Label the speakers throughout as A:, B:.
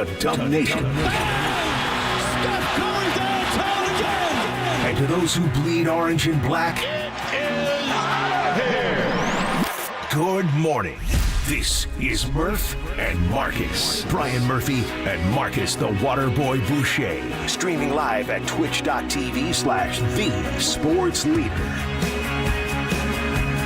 A: to Dub Nation.
B: Steph going downtown again.
A: And to those who bleed orange and black,
B: It is out of here.
A: good morning. This is Murph and Marcus. Brian Murphy and Marcus the Waterboy Boucher. Streaming live at twitch.tv/The Sports Leader.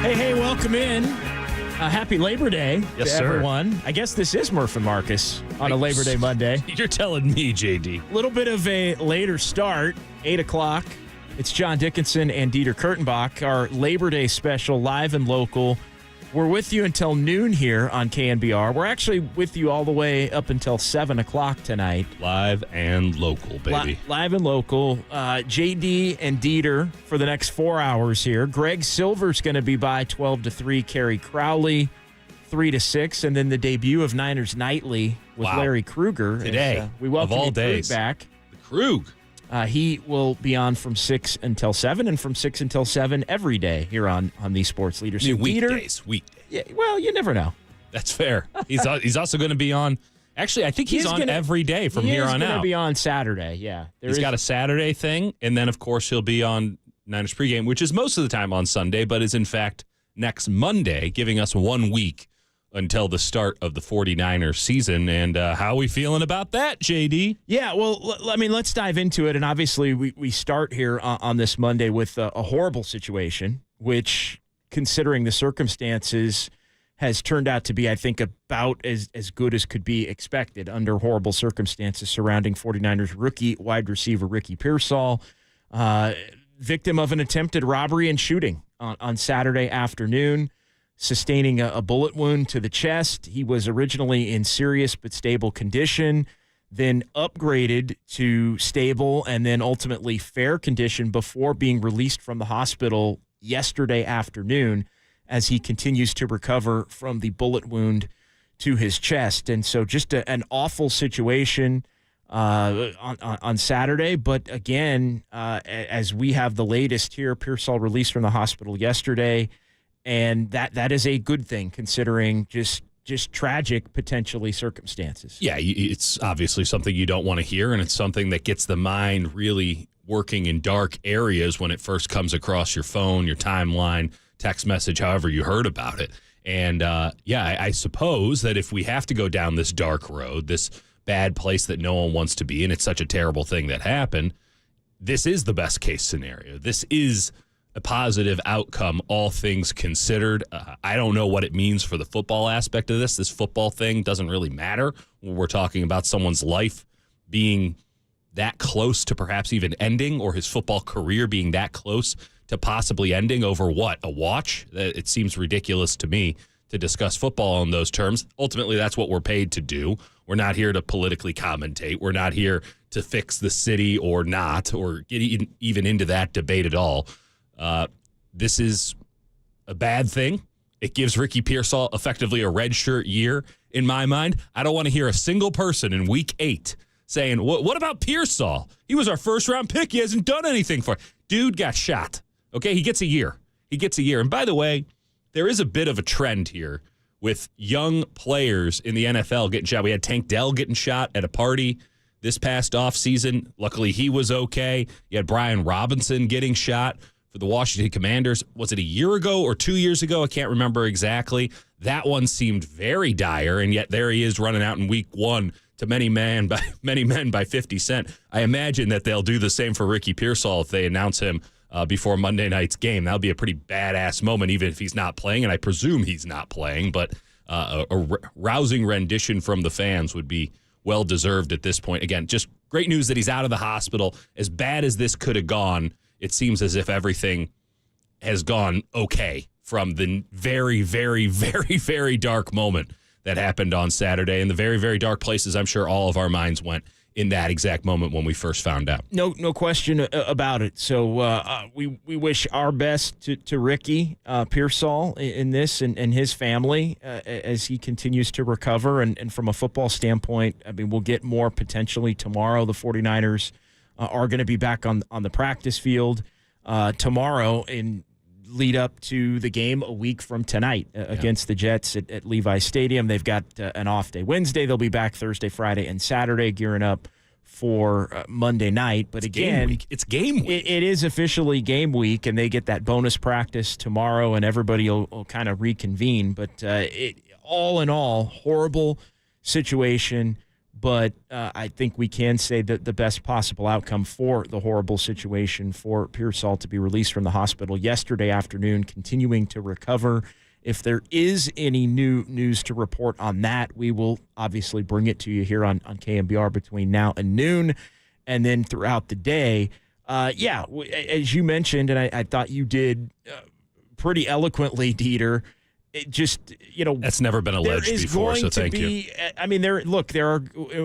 C: Hey, welcome in. Happy Labor Day to everyone. I guess this is Murph and Marcus on a Labor Day Monday.
D: You're telling me, JD.
C: A little bit of a later start, 8 o'clock. It's John Dickinson and Dieter Kurtenbach, our Labor Day special, live and local. We're with you until noon here on KNBR. We're actually with you all the way up until 7 o'clock tonight.
D: Live and local, baby.
C: Live and local. JD and Dieter for the next 4 hours here. Greg Silver's going to be by 12 to 3. Kerry Crowley, 3 to 6. And then the debut of Niners Nightly with Larry Krueger.
D: Today,
C: we welcome
D: of all
C: Krug
D: days.
C: back.
D: The Krug.
C: He will be on from 6 until 7 and from 6 until 7 every day here on the Sports Leader. So
D: Weekdays.
C: Yeah, well, you never know.
D: That's fair. He's also going to be on. Actually, I think he's on every day from here on out.
C: He's going to be on Saturday, yeah.
D: He's got a Saturday thing, and then, of course, he'll be on Niners pregame, which is most of the time on Sunday, but is, in fact, next Monday, giving us 1 week until the start of the 49ers season. And how are we feeling about that, JD?
C: Yeah, well, let's dive into it. And obviously, we start here on this Monday with a horrible situation, which, considering the circumstances, has turned out to be, I think, about as good as could be expected under horrible circumstances surrounding 49ers rookie wide receiver Ricky Pearsall, victim of an attempted robbery and shooting on Saturday afternoon, sustaining a bullet wound to the chest. He was originally in serious but stable condition, then upgraded to stable and then ultimately fair condition before being released from the hospital yesterday afternoon as he continues to recover from the bullet wound to his chest. And so just an awful situation on Saturday. But again, as we have the latest here, Pearsall released from the hospital yesterday. And that is a good thing, considering just tragic, potentially, circumstances.
D: Yeah, it's obviously something you don't want to hear, and it's something that gets the mind really working in dark areas when it first comes across your phone, your timeline, text message, however you heard about it. And, I suppose that if we have to go down this dark road, this bad place that no one wants to be, and it's such a terrible thing that happened, this is the best case scenario. This is a positive outcome, all things considered. I don't know what it means for the football aspect of this. This football thing doesn't really matter when we're talking about someone's life being that close to perhaps even ending, or his football career being that close to possibly ending over what? A watch? It seems ridiculous to me to discuss football in those terms. Ultimately, that's what we're paid to do. We're not here to politically commentate. We're not here to fix the city or not, or get even into that debate at all. This is a bad thing. It gives Ricky Pearsall effectively a redshirt year in my mind. I don't want to hear a single person in week 8 saying, what about Pearsall? He was our first-round pick. He hasn't done anything for it. Dude got shot. Okay, he gets a year. And by the way, there is a bit of a trend here with young players in the NFL getting shot. We had Tank Dell getting shot at a party this past offseason. Luckily, he was okay. You had Brian Robinson getting shot for the Washington Commanders. Was it a year ago or 2 years ago? I can't remember exactly. That one seemed very dire, and yet there he is running out in week 1 to many men by 50 Cent. I imagine that they'll do the same for Ricky Pearsall if they announce him before Monday night's game. That'll be a pretty badass moment, even if he's not playing, and I presume he's not playing, but a rousing rendition from the fans would be well-deserved at this point. Again, just great news that he's out of the hospital. As bad as this could have gone, it seems as if everything has gone okay from the very, very, very, very dark moment that happened on Saturday, and the very, very dark places I'm sure all of our minds went in that exact moment when we first found out.
C: No question about it. So we wish our best to Ricky Pearsall in this and his family as he continues to recover. And from a football standpoint, I mean, we'll get more potentially tomorrow. The 49ers are going to be back on the practice field tomorrow. And lead up to the game a week from tonight against the Jets at Levi's Stadium. They've got an off day Wednesday. They'll be back Thursday, Friday, and Saturday, gearing up for Monday night. But
D: it's game week.
C: It is officially game week, and they get that bonus practice tomorrow, and everybody will kind of reconvene. But all in all, horrible situation. But I think we can say that the best possible outcome for the horrible situation for Pearsall to be released from the hospital yesterday afternoon, continuing to recover. If there is any new news to report on that, we will obviously bring it to you here on KNBR between now and noon, and then throughout the day. As you mentioned, and I thought you did pretty eloquently, Dieter, it just,
D: that's never been alleged before, so thank you.
C: I mean, there are,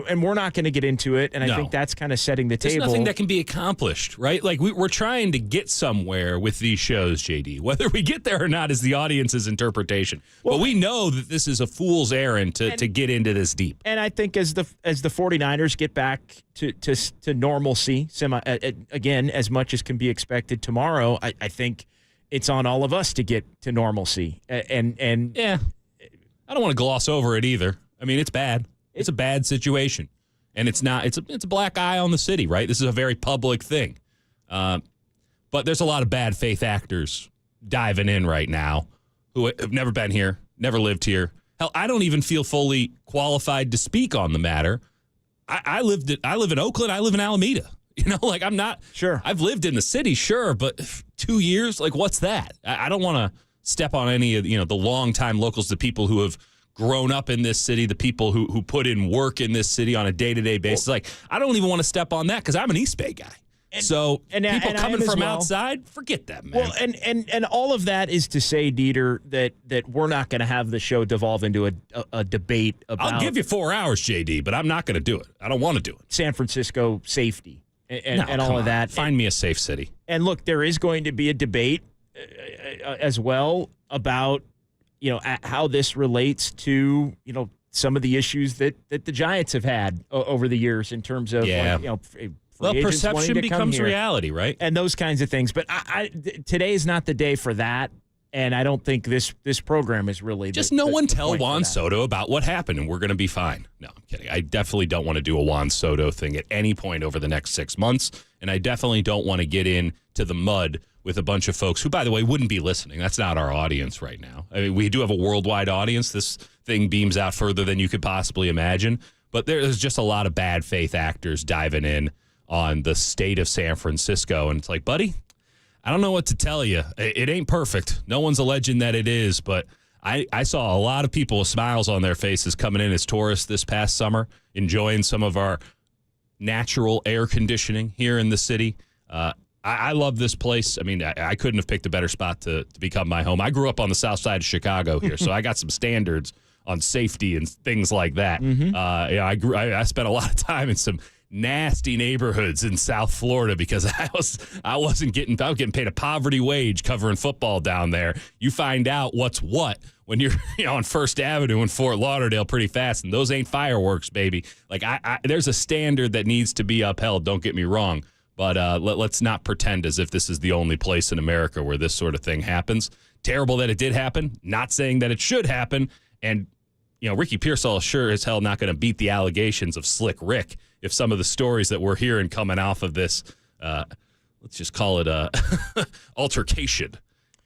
C: and we're not going to get into it, and I think that's kind of setting the table.
D: There's nothing that can be accomplished, right? Like, we're trying to get somewhere with these shows, JD. Whether we get there or not is the audience's interpretation. But we know that this is a fool's errand to get into this deep.
C: And I think as the 49ers get back to normalcy, again, as much as can be expected tomorrow, I think it's on all of us to get to normalcy. And
D: yeah, I don't want to gloss over it either. I mean, it's bad. It's a bad situation. And it's not, it's a black eye on the city, right? This is a very public thing. But there's a lot of bad faith actors diving in right now who have never been here, never lived here. Hell, I don't even feel fully qualified to speak on the matter. I live in Oakland. I live in Alameda. I'm not
C: sure.
D: I've lived in the city, sure, but 2 years, what's that? I don't want to step on any of the longtime locals, the people who have grown up in this city, the people who put in work in this city on a day-to-day basis. I don't even want to step on that because I'm an East Bay guy. People coming from outside, forget that, man.
C: Well, and all of that is to say, Dieter, that we're not going to have the show devolve into a debate about.
D: I'll give you 4 hours, JD, but I'm not going to do it. I don't want to do it.
C: San Francisco safety. And all of that.
D: Find me a safe city.
C: And look, there is going to be a debate as well about, how this relates to, some of the issues that the Giants have had over the years in terms of,
D: perception becomes reality, right?
C: And those kinds of things. But today is not the day for that. And I don't think this program is really
D: no one tell Juan Soto about what happened, and we're going to be fine. No, I'm kidding. I definitely don't want to do a Juan Soto thing at any point over the next 6 months, and I definitely don't want to get into the mud with a bunch of folks who, by the way, wouldn't be listening. That's not our audience right now. I mean, we do have a worldwide audience. This thing beams out further than you could possibly imagine, but there's just a lot of bad faith actors diving in on the state of San Francisco, and it's like, buddy, I don't know what to tell you. It ain't perfect. No one's alleging that it is, but I saw a lot of people with smiles on their faces coming in as tourists this past summer, enjoying some of our natural air conditioning here in the city. I love this place. I mean, I couldn't have picked a better spot to become my home. I grew up on the south side of Chicago here, so I got some standards on safety and things like that. Mm-hmm. I spent a lot of time in some nasty neighborhoods in South Florida because I was getting paid a poverty wage covering football down there. You find out what's what when you're on First Avenue in Fort Lauderdale pretty fast, and those ain't fireworks, baby. There's a standard that needs to be upheld. Don't get me wrong, but let's not pretend as if this is the only place in America where this sort of thing happens. Terrible that it did happen. Not saying that it should happen, and Ricky Pearsall is sure as hell not going to beat the allegations of Slick Rick if some of the stories that we're hearing coming off of this, let's just call it a altercation.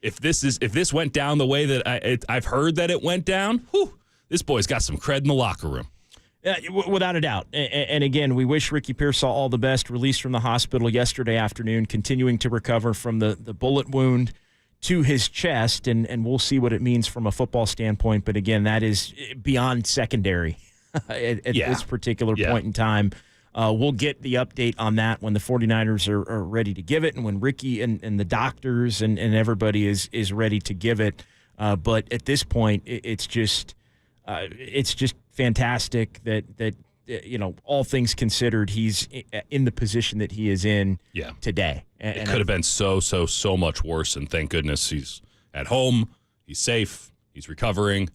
D: If this went down the way that I've heard that it went down, this boy's got some cred in the locker room.
C: Without a doubt. And again, we wish Ricky Pearsall all the best. Released from the hospital yesterday afternoon, continuing to recover from the bullet wound to his chest, and we'll see what it means from a football standpoint. But again, that is beyond secondary at this particular point in time. We'll get the update on that when the 49ers are ready to give it, and when Ricky and the doctors and everybody is ready to give it. But at this point, it's just fantastic that all things considered, he's in the position that he is in today.
D: It could have been so much worse, and thank goodness he's at home, he's safe, he's recovering,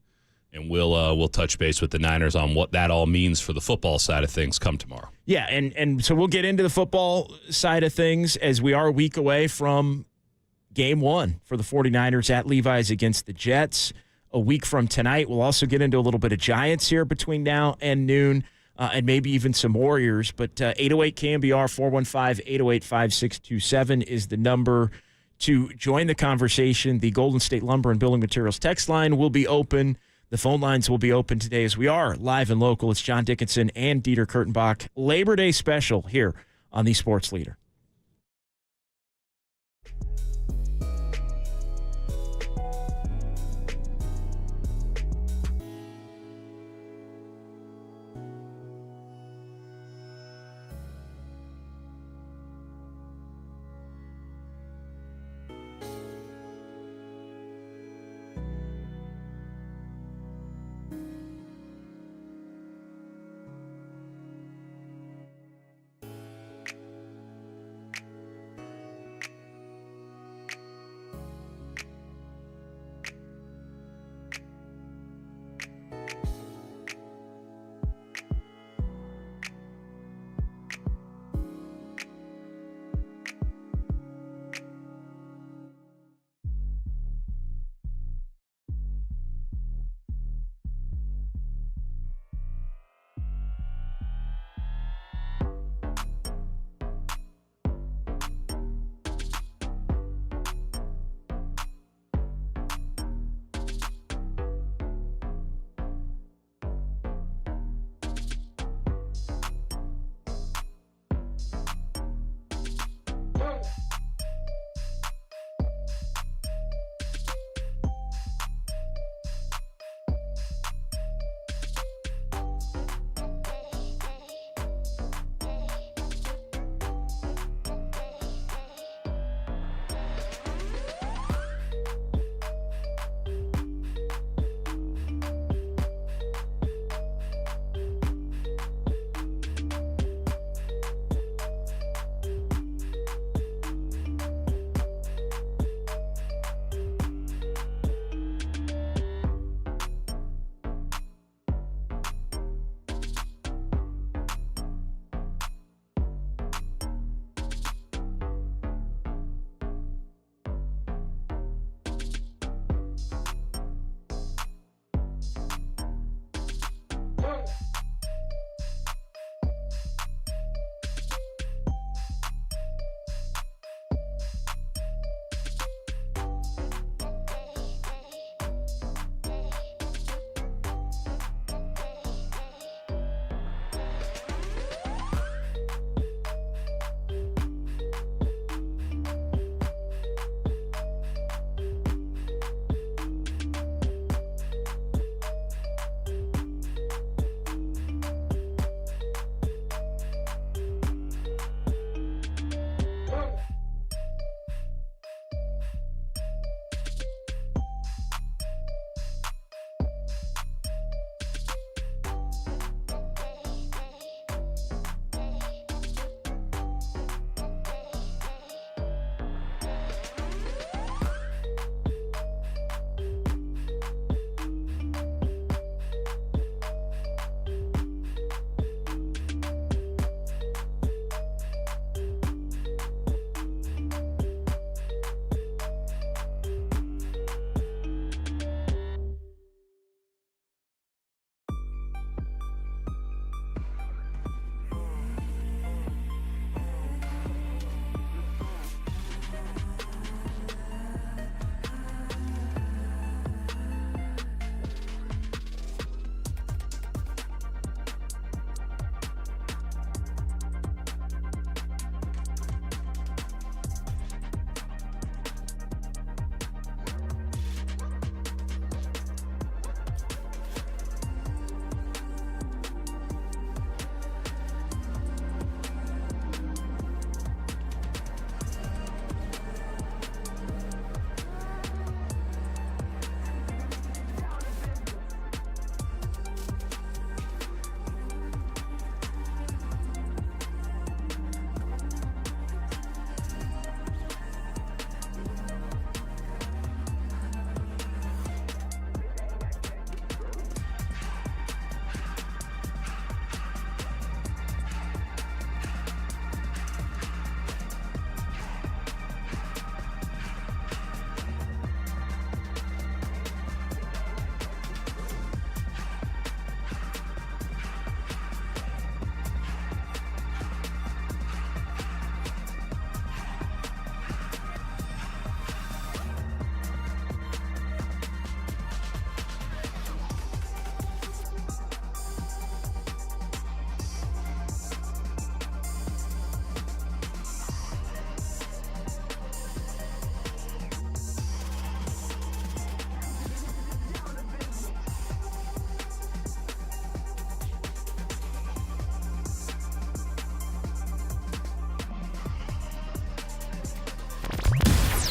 D: and we'll touch base with the Niners on what that all means for the football side of things come tomorrow.
C: Yeah, and so we'll get into the football side of things as we are a week away from game one for the 49ers at Levi's against the Jets. A week from tonight, we'll also get into a little bit of Giants here between now and noon, and maybe even some Warriors. But 808 KNBR 415-808-5627 is the number to join the conversation. The Golden State Lumber and Building Materials text line will be open. The phone lines will be open today as we are live and local. It's John Dickinson and Dieter Kurtenbach. Labor Day special here on the Sports Leader.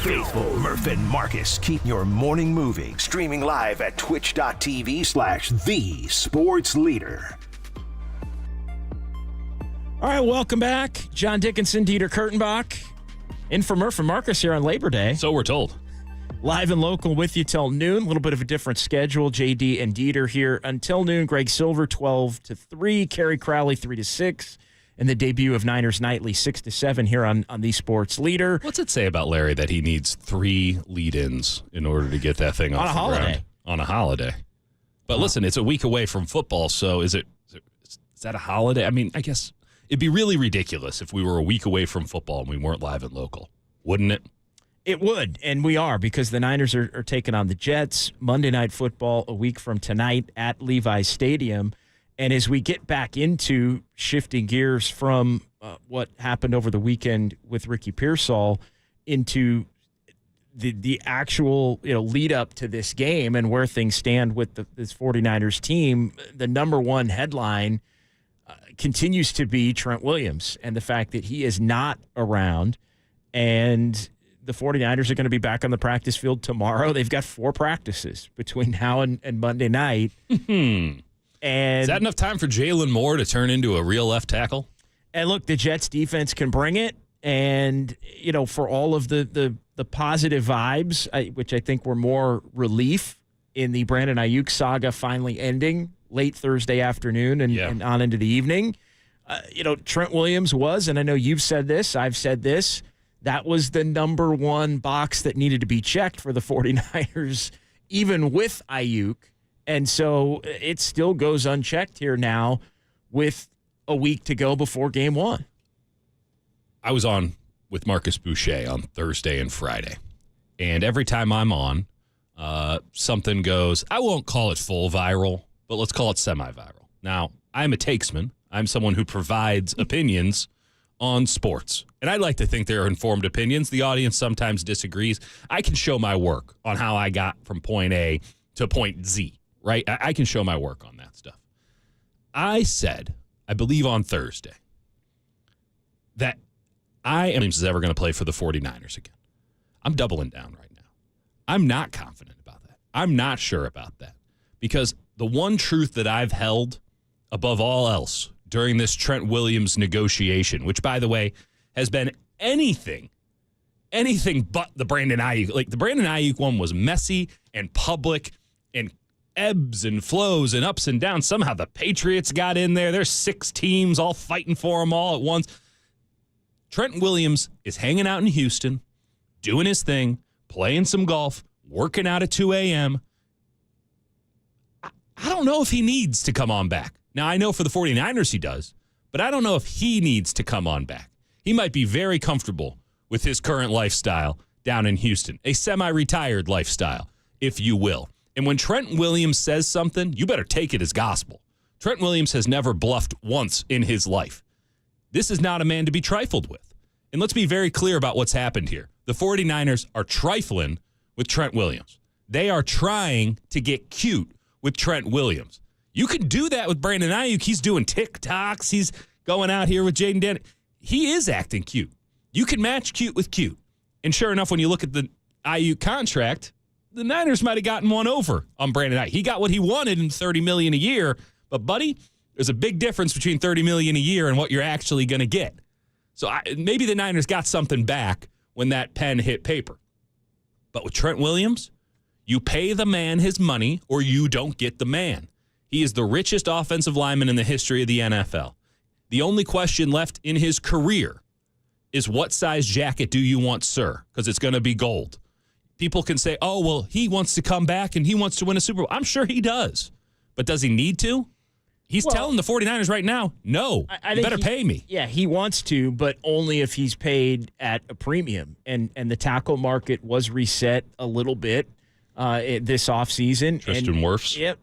A: faithful Murph and Marcus keep your morning moving. Streaming live at twitch.tv/the sports leader.
C: All right, welcome back. John Dickinson, Dieter Kurtenbach, in for Murph and Marcus here on Labor Day.
D: So we're told.
C: Live and local with you till noon. A little bit of a different schedule. JD and Dieter here until noon. Greg Silver, 12 to 3. Kerry Crowley, 3 to 6. And the debut of Niners Nightly, 6 to 7 here on the Sports Leader.
D: What's it say about Larry that he needs 3 lead-ins in order to get that thing off
C: On a
D: the
C: holiday.
D: ground? On a holiday. But listen, it's a week away from football, so is that a holiday? I mean, I guess it'd be really ridiculous if we were a week away from football and we weren't live and local, wouldn't it?
C: It would, and we are, because the Niners are taking on the Jets. Monday Night Football a week from tonight at Levi's Stadium. And as we get back into shifting gears from what happened over the weekend with Ricky Pearsall into the actual lead up to this game and where things stand with this 49ers team, the number one headline continues to be Trent Williams and the fact that he is not around. And the 49ers are going to be back on the practice field tomorrow. They've got 4 practices between now and Monday night. And
D: is that enough time for Jalen Moore to turn into a real left tackle?
C: And look, the Jets defense can bring it. And, for all of the positive vibes, which I think were more relief in the Brandon Ayuk saga finally ending late Thursday afternoon and on into the evening, Trent Williams was, and I know you've said this, I've said this, that was the number one box that needed to be checked for the 49ers, even with Ayuk. And so it still goes unchecked here now with a week to go before game 1.
D: I was on with Marcus Boucher on Thursday and Friday. And every time I'm on, something goes, I won't call it full viral, but let's call it semi-viral. Now, I'm a takesman. I'm someone who provides opinions on sports. And I'd like to think they're informed opinions. The audience sometimes disagrees. I can show my work on how I got from point A to point Z, right? I can show my work on that stuff. I said, I believe on Thursday, that I am ever going to play for the 49ers again. I'm doubling down right now. I'm not confident about that. I'm not sure about that. Because the one truth that I've held above all else during this Trent Williams negotiation, which, by the way, has been anything but the Brandon Ayuk. Like, the Brandon Ayuk one was messy and public and ebbs and flows and ups and downs. Somehow the Patriots got in there. There's 6 teams all fighting for him all at once. Trent Williams is hanging out in Houston, doing his thing, playing some golf, working out at 2 a.m. I don't know if he needs to come on back. Now, I know for the 49ers he does, but I don't know if he needs to come on back. He might be very comfortable with his current lifestyle down in Houston, a semi-retired lifestyle, if you will. And when Trent Williams says something, you better take it as gospel. Trent Williams has never bluffed once in his life. This is not a man to be trifled with. And let's be very clear about what's happened here. The 49ers are trifling with Trent Williams. They are trying to get cute with Trent Williams. You can do that with Brandon Ayuk. He's doing TikToks. He's going out here with Jaden Daniels. He is acting cute. You can match cute with cute. And sure enough, when you look at the Ayuk contract, the Niners might have gotten one over on Brandon Ayuk. He got what he wanted in $30 million a year. But, buddy, there's a big difference between $30 million a year and what you're actually going to get. So maybe the Niners got something back when that pen hit paper. But with Trent Williams, you pay the man his money or you don't get the man. He is the richest offensive lineman in the history of the NFL. The only question left in his career is, what size jacket do you want, sir? Because it's going to be gold. People can say, oh, well, he wants to come back and he wants to win a Super Bowl. I'm sure he does. But does he need to? He's telling the 49ers right now, no, you better pay me.
C: Yeah, he wants to, but only if he's paid at a premium. And the tackle market was reset a little bit this offseason.
D: Tristan Wirfs.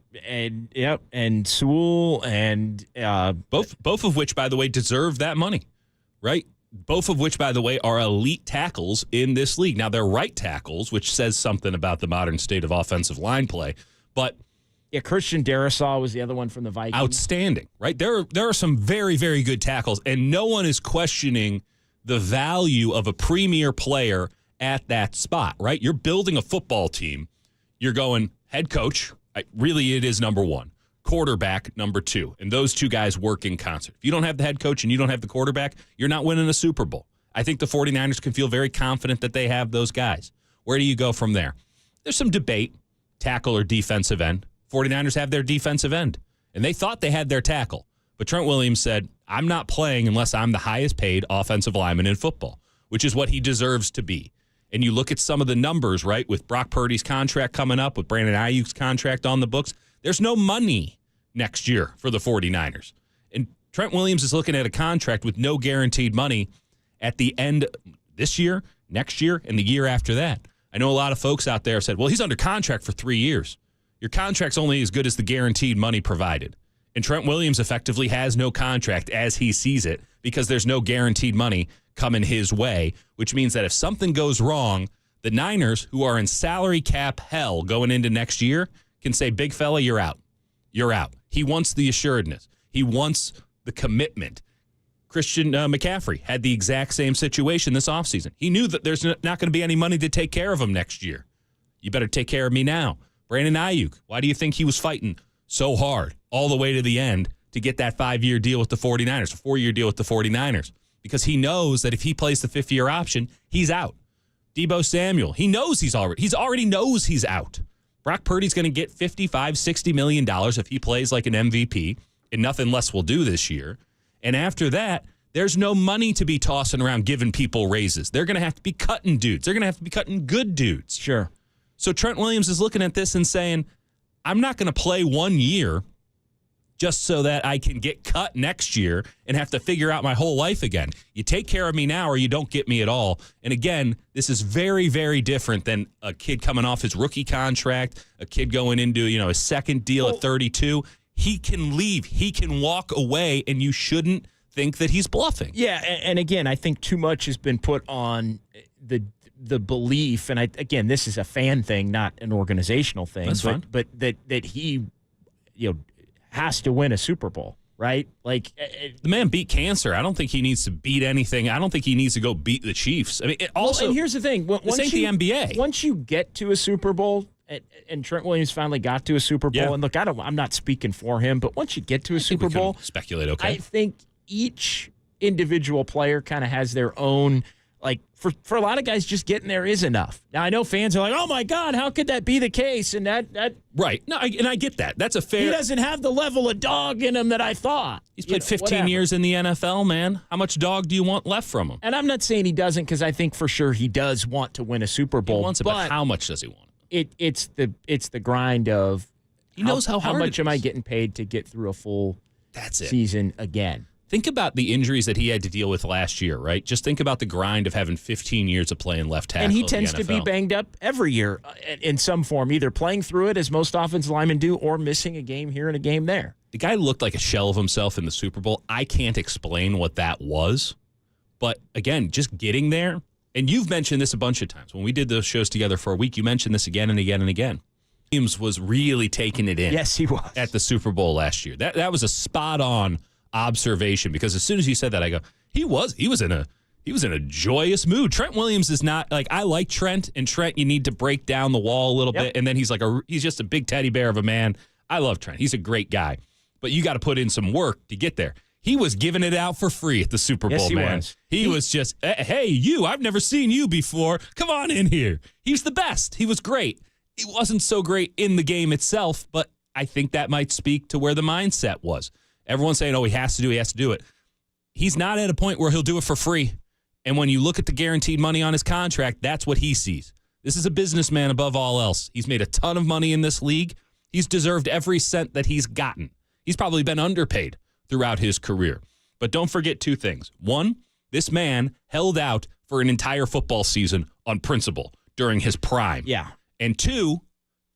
C: And Sewell and
D: both of which, by the way, deserve that money, right? Both of which, by the way, are elite tackles in this league. Now, they're right tackles, which says something about the modern state of offensive line play, but
C: Christian Darrisaw was the other one from the Vikings.
D: Outstanding, right? There are some very, very good tackles, and no one is questioning the value of a premier player at that spot, right? You're building a football team. You're going head coach. Really, it is number one. Quarterback, number two. And those two guys work in concert. If you don't have the head coach and you don't have the quarterback, you're not winning a Super Bowl. I think the 49ers can feel very confident that they have those guys. Where do you go from there? There's some debate, tackle or defensive end. 49ers have their defensive end, and they thought they had their tackle. But Trent Williams said, I'm not playing unless I'm the highest paid offensive lineman in football, which is what he deserves to be. And you look at some of the numbers, right, with Brock Purdy's contract coming up, with Brandon Ayuk's contract on the books, there's no money next year for the 49ers. And Trent Williams is looking at a contract with no guaranteed money at the end this year, next year, and the year after that. I know a lot of folks out there have said, well, he's under contract for 3 years. Your contract's only as good as the guaranteed money provided. And Trent Williams effectively has no contract as he sees it because there's no guaranteed money coming his way, which means that if something goes wrong, the Niners, who are in salary cap hell going into next year, can say, big fella, you're out. You're out. He wants the assuredness. He wants the commitment. Christian McCaffrey had the exact same situation this offseason. He knew that there's not going to be any money to take care of him next year. You better take care of me now. Brandon Ayuk, why do you think he was fighting so hard all the way to the end to get that 5-year deal with the 49ers, a 4-year deal with the 49ers? Because he knows that if he plays the 5th-year option, he's out. Deebo Samuel, he already knows he's out. Brock Purdy's going to get $55, $60 million if he plays like an MVP, and nothing less will do this year. And after that, there's no money to be tossing around giving people raises. They're going to have to be cutting dudes. They're going to have to be cutting good dudes.
C: Sure.
D: So Trent Williams is looking at this and saying, I'm not going to play 1 year just so that I can get cut next year and have to figure out my whole life again. You take care of me now or you don't get me at all. And again, this is very, very different than a kid coming off his rookie contract, a kid going into, his second deal at 32. He can leave. He can walk away, and you shouldn't think that he's bluffing.
C: Yeah, and again, I think too much has been put on the belief, and again, this is a fan thing, not an organizational thing.
D: That's fine.
C: But that he, has to win a Super Bowl, right? Like
D: the man beat cancer. I don't think he needs to beat anything. I don't think he needs to go beat the Chiefs. I mean,
C: and here's the thing:
D: this ain't the NBA.
C: Once you get to a Super Bowl. And Trent Williams finally got to a Super Bowl. Yeah. And look, I'm not speaking for him, but once you get to a Super Bowl,
D: speculate. Okay,
C: I think each individual player kind of has their own. Like for a lot of guys, just getting there is enough. Now I know fans are like, "Oh my God, how could that be the case?" And that
D: right. No, and I get that. That's a fair.
C: He doesn't have the level of dog in him that I thought.
D: He's played 15 years in the NFL, man. How much dog do you want left from him?
C: And I'm not saying he doesn't, because I think for sure he does want to win a Super Bowl.
D: He wants it, but how much does he want?
C: It's the grind of
D: he knows how hard
C: much am I getting paid to get through a full season again.
D: Think about the injuries that he had to deal with last year, right? Just think about the grind of having 15 years of playing left tackle.
C: And he tends to be banged up every year in some form, either playing through it as most offensive linemen do, or missing a game here and a game there.
D: The guy looked like a shell of himself in the Super Bowl. I can't explain what that was, but again, just getting there. And you've mentioned this a bunch of times. When we did those shows together for a week, you mentioned this again and again and again. Williams was really taking it in.
C: Yes, he was.
D: At the Super Bowl last year. That was a spot-on observation, because as soon as you said that, I go, he was in a joyous mood. Trent Williams is not, like, I like Trent, and Trent, you need to break down the wall a little bit, and then he's just a big teddy bear of a man. I love Trent. He's a great guy. But you got to put in some work to get there. He was giving it out for free at the Super Bowl, man. He was just, hey, I've never seen you before. Come on in here. He's the best. He was great. He wasn't so great in the game itself, but I think that might speak to where the mindset was. Everyone's saying, he has to do it. He's not at a point where he'll do it for free. And when you look at the guaranteed money on his contract, that's what he sees. This is a businessman above all else. He's made a ton of money in this league. He's deserved every cent that he's gotten. He's probably been underpaid throughout his career. But don't forget two things. One, this man held out for an entire football season on principle during his prime.
C: Yeah.
D: And two,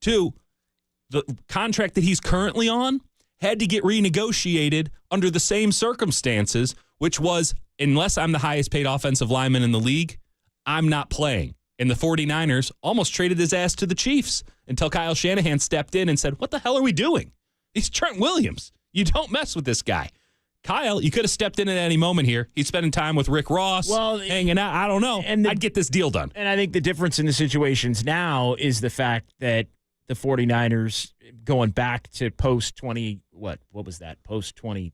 D: the contract that he's currently on had to get renegotiated under the same circumstances, which was, unless I'm the highest paid offensive lineman in the league, I'm not playing. And the 49ers almost traded his ass to the Chiefs until Kyle Shanahan stepped in and said, what the hell are we doing? He's Trent Williams. You don't mess with this guy. Kyle, you could have stepped in at any moment here. He's spending time with Rick Ross, hanging out. I don't know. I'd get this deal done.
C: And I think the difference in the situations now is the fact that the 49ers going back to post-20, what was that? Post-2021?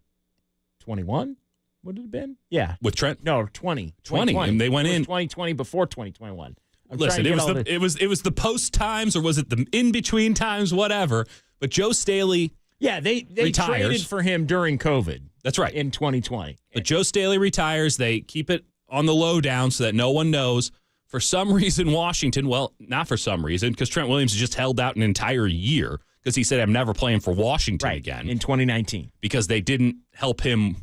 C: What had it been? Yeah.
D: With Trent?
C: No, 20.
D: 20. And they went in
C: 2020 before 2021.
D: Listen, it was the post times, or was it the in-between times, whatever. But Joe Staley
C: they
D: retires.
C: Traded for him during COVID.
D: That's right.
C: In 2020.
D: But Joe Staley retires. They keep it on the low down so that no one knows. For some reason, Washington, well, not for some reason, because Trent Williams just held out an entire year because he said, I'm never playing for Washington again.
C: In 2019.
D: Because they didn't help him.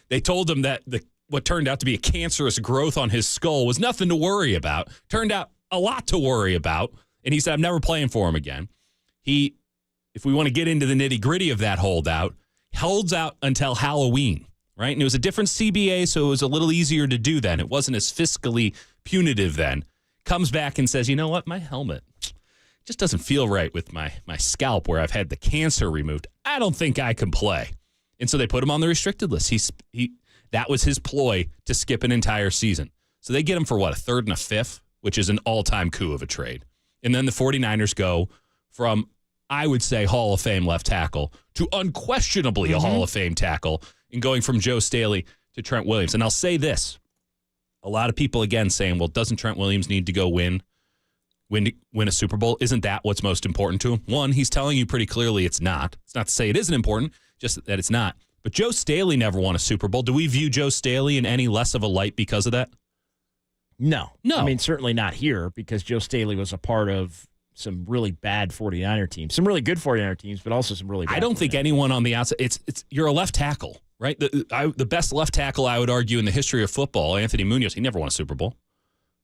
D: They told him that what turned out to be a cancerous growth on his skull was nothing to worry about. Turned out a lot to worry about. And he said, I'm never playing for him again. If we want to get into the nitty-gritty of that holdout, holds out until Halloween, right? And it was a different CBA, so it was a little easier to do then. It wasn't as fiscally punitive then. Comes back and says, you know what? My helmet just doesn't feel right with my scalp where I've had the cancer removed. I don't think I can play. And so they put him on the restricted list. That was his ploy to skip an entire season. So they get him for a third and a fifth, which is an all-time coup of a trade. And then the 49ers go from, I would say, Hall of Fame left tackle to unquestionably a Hall of Fame tackle, and going from Joe Staley to Trent Williams. And I'll say this. A lot of people, again, saying, well, doesn't Trent Williams need to go win a Super Bowl? Isn't that what's most important to him? One, he's telling you pretty clearly it's not. It's not to say it isn't important, just that it's not. But Joe Staley never won a Super Bowl. Do we view Joe Staley in any less of a light because of that?
C: No.
D: No.
C: I mean, certainly not here, because Joe Staley was a part of some really bad 49er teams, some really good 49er teams, but also some really bad.
D: I don't think anyone on the outside, you're a left tackle, right? The best left tackle, I would argue, in the history of football, Anthony Munoz, he never won a Super Bowl,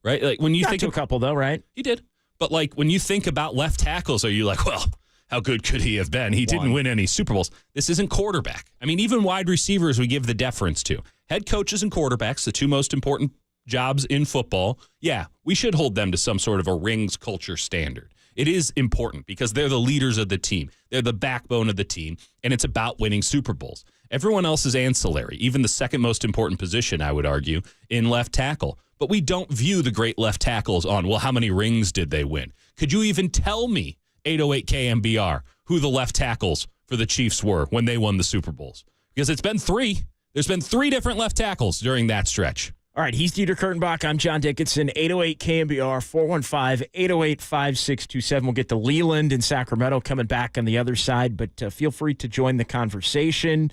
D: right? Like when you think
C: a couple though, right?
D: He did. But like when you think about left tackles, are you like, well, how good could he have been? He didn't win any Super Bowls. This isn't quarterback. I mean, even wide receivers we give the deference to. Head coaches and quarterbacks, the two most important jobs in football, yeah, we should hold them to some sort of a rings culture standard. It is important because they're the leaders of the team. They're the backbone of the team, and it's about winning Super Bowls. Everyone else is ancillary, even the second most important position, I would argue, in left tackle. But we don't view the great left tackles on, well, how many rings did they win? Could you even tell me, 808 KNBR, who the left tackles for the Chiefs were when they won the Super Bowls? Because it's been three. There's been three different left tackles during that stretch.
C: All right, he's Dieter Kurtenbach. I'm John Dickinson. 808 KNBR, 415-808-5627. We'll get to Leland and Sacramento coming back on the other side, but feel free to join the conversation.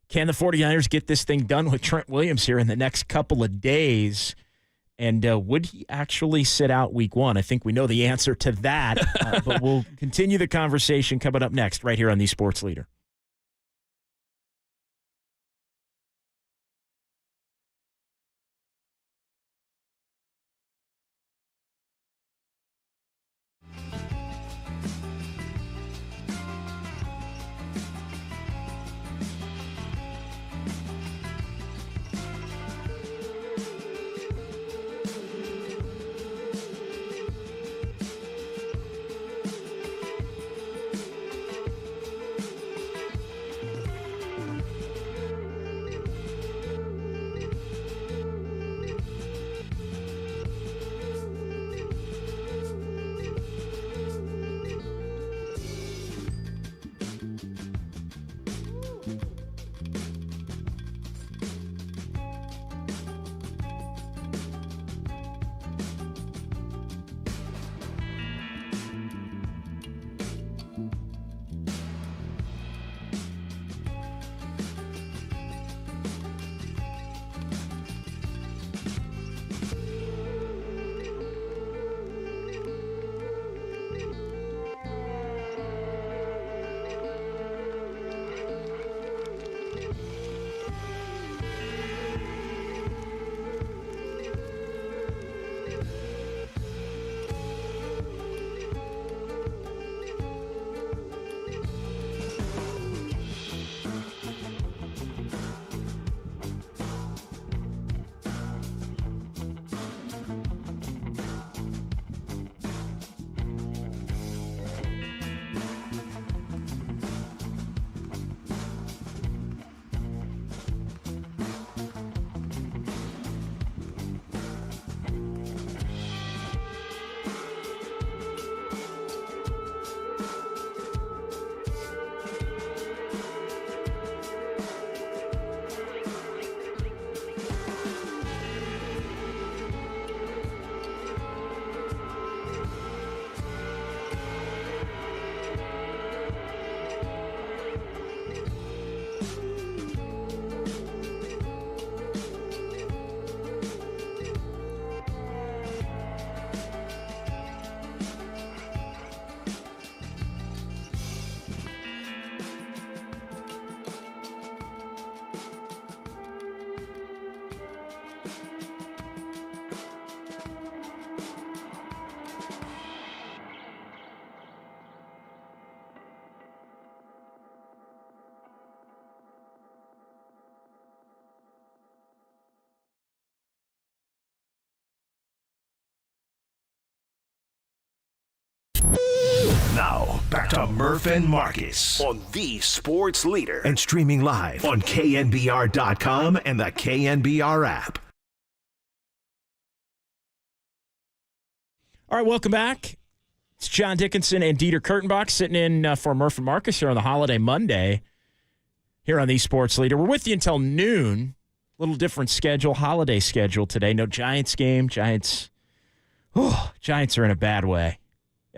C: Can the 49ers get this thing done with Trent Williams here in the next couple of days? And would he actually sit out week one? I think we know the answer to that, but we'll continue the conversation coming up next right here on the Sports Leader.
A: Murph and Marcus on the sports leader and streaming live on KNBR.com and the KNBR app.
C: All right, welcome back. It's John Dickinson and Dieter Kurtenbach sitting in for Murph and Marcus here on the holiday Monday here on the Sports Leader. We're with you until noon. Little different schedule, holiday schedule today. No Giants game. Giants are in a bad way.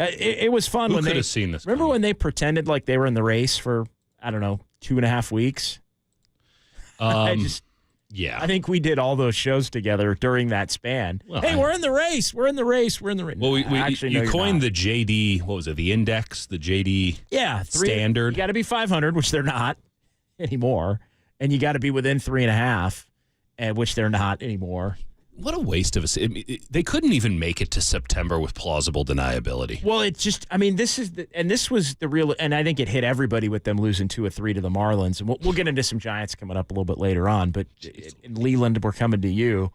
C: It was fun.
D: Who could have seen this?
C: Remember when they pretended like they were in the race for, 2.5 weeks?
D: Yeah.
C: I think we did all those shows together during that span.
D: Well,
C: we're in the race. We're in the race. We're in the race.
D: Well, you coined the JD, what was it, the index, the JD standard.
C: You got to be 500, which they're not anymore. And you got to be within 3.5, which they're not anymore.
D: What a waste of they couldn't even make it to September with plausible deniability.
C: Well, it's just, this was the real, and I think it hit everybody with them losing 2 or 3 to the Marlins. And we'll get into some Giants coming up a little bit later on. But in Leland, we're coming to you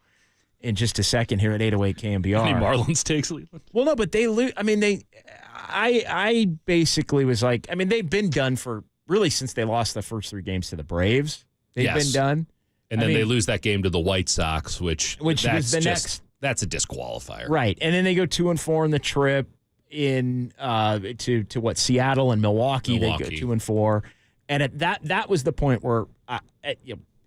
C: in just a second here at 808 KNBR.
D: Any Marlins takes Leland?
C: Well, no, but they lose. I basically was like, they've been done for really since they lost the first 3 games to the Braves. They've been done.
D: And then they lose that game to the White Sox, which
C: was the next.
D: That's a disqualifier,
C: right? And then they go 2-4 in the trip in to what, Seattle and Milwaukee. They go 2-4, and that was the point where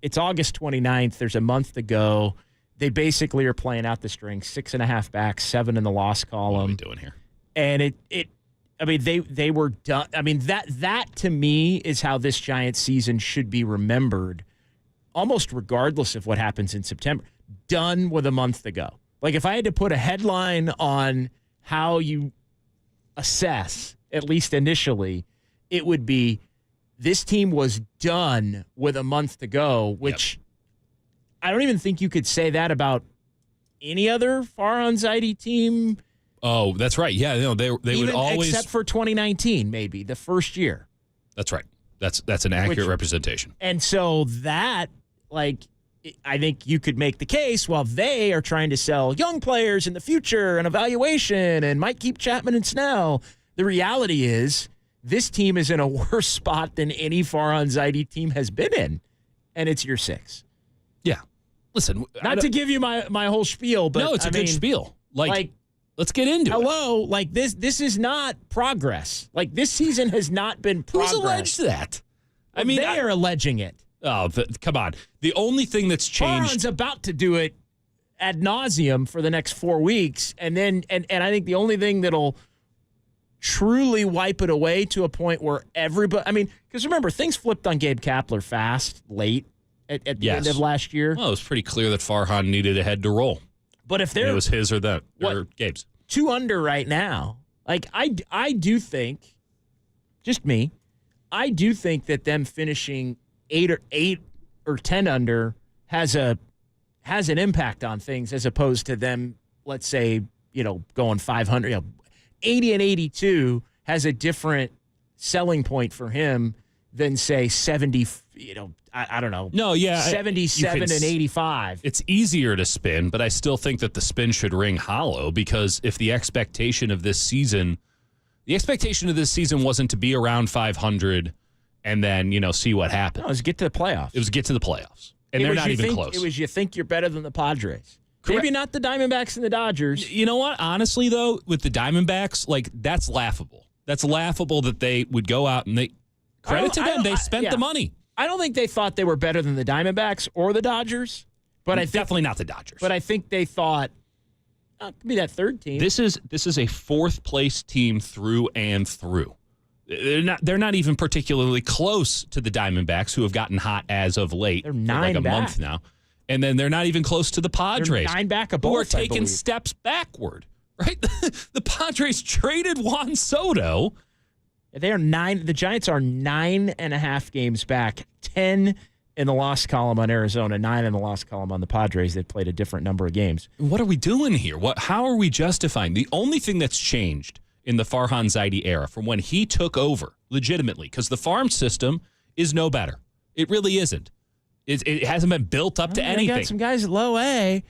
C: it's August 29th. There's a month to go. They basically are playing out the string, 6.5 back, 7 in the loss column.
D: What are we doing here?
C: And they were done. That to me is how this Giants season should be remembered. Almost regardless of what happens in September, done with a month to go. Like if I had to put a headline on how you assess, at least initially, it would be this team was done with a month to go, which I don't even think you could say that about any other Farhan-Zaidi team.
D: Oh, that's right. Yeah, they would always,
C: except for 2019, maybe the first year.
D: That's right. That's an accurate representation.
C: And so that. I think you could make the case while they are trying to sell young players in the future and evaluation and might keep Chapman and Snell. The reality is this team is in a worse spot than any Farhan-Zaidi team has been in, and it's year 6.
D: Yeah. Listen.
C: Not to give you my whole spiel, but
D: no, it's a good spiel. Let's get into it.
C: Hello, this is not progress. This season has not been progress.
D: Who's alleged that?
C: They are alleging it.
D: Oh, come on. The only thing that's changed.
C: Farhan's about to do it ad nauseum for the next 4 weeks. And then, and I think the only thing that'll truly wipe it away to a point where everybody, because remember, things flipped on Gabe Kapler fast, late at the end of last year.
D: Well, it was pretty clear that Farhan needed a head to roll.
C: But if there,
D: it was his or that, or Gabe's.
C: 2 under right now. I do think, just me, I do think that them finishing 8 or 10 under has an impact on things as opposed to them, let's say, going 500. 80 and 82 has a different selling point for him than say 70. I don't know.
D: No, yeah,
C: 77 and 85.
D: It's easier to spin, but I still think that the spin should ring hollow because if the expectation of this season wasn't to be around 500. And then, see what happens.
C: No, it was get to the playoffs.
D: It was get to the playoffs. And they're not even close.
C: It was you think you're better than the Padres.
D: Correct.
C: Maybe not the Diamondbacks and the Dodgers.
D: You know what? Honestly, though, with the Diamondbacks, that's laughable. That's laughable that they would go out and credit to them. They spent the money.
C: I don't think they thought they were better than the Diamondbacks or the Dodgers. But
D: definitely not the Dodgers.
C: But I think they thought, it could be that third team.
D: This is a 4th place team through and through. They're not even particularly close to the Diamondbacks, who have gotten hot as of late.
C: They're 9
D: for a month now. And then they're not even close to the Padres.
C: They're 9 back of both,
D: who are taking steps backward. Right? The Padres traded Juan Soto.
C: They are 9. The Giants are 9.5 games back. 10 in the loss column on Arizona, 9 in the loss column on the Padres. They've played a different number of games.
D: What are we doing here? How are we justifying? The only thing that's changed in the Farhan-Zaidi era from when he took over legitimately, because the farm system is no better. It really isn't. It hasn't been built up to anything.
C: Got some guys at low A.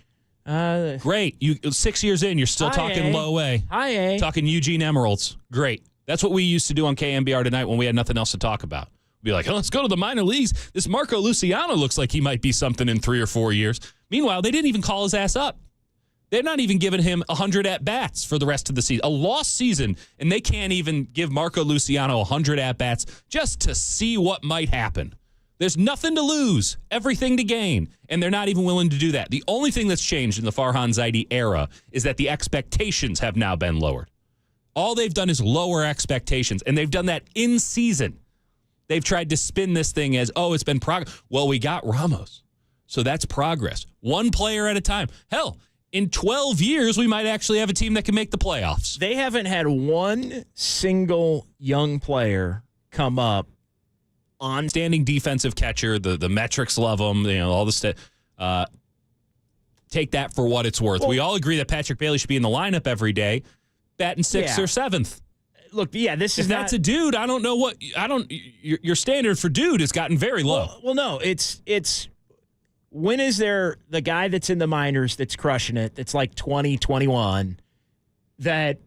D: Great. 6 years in, you're still talking
C: A.
D: low A.
C: High A.
D: Talking Eugene Emeralds. Great. That's what we used to do on KNBR tonight when we had nothing else to talk about. We'd be like, let's go to the minor leagues. This Marco Luciano looks like he might be something in 3 or 4 years. Meanwhile, they didn't even call his ass up. They're not even giving him 100 at-bats for the rest of the season. A lost season, and they can't even give Marco Luciano 100 at-bats just to see what might happen. There's nothing to lose, everything to gain, and they're not even willing to do that. The only thing that's changed in the Farhan Zaidi era is that the expectations have now been lowered. All they've done is lower expectations, and they've done that in season. They've tried to spin this thing as, it's been progress. Well, we got Ramos, so that's progress. One player at a time. Hell, in 12 years, we might actually have a team that can make the playoffs.
C: They haven't had one single young player come up on
D: standing defensive catcher. The metrics love them. All the stuff. Take that for what it's worth. Well, we all agree that Patrick Bailey should be in the lineup every day, batting 6th or 7th.
C: Look, this is
D: that's a dude. I don't know your standard for dude has gotten very low.
C: Well, no, it's. When is there the guy that's in the minors that's crushing it, that's like 20, 21, that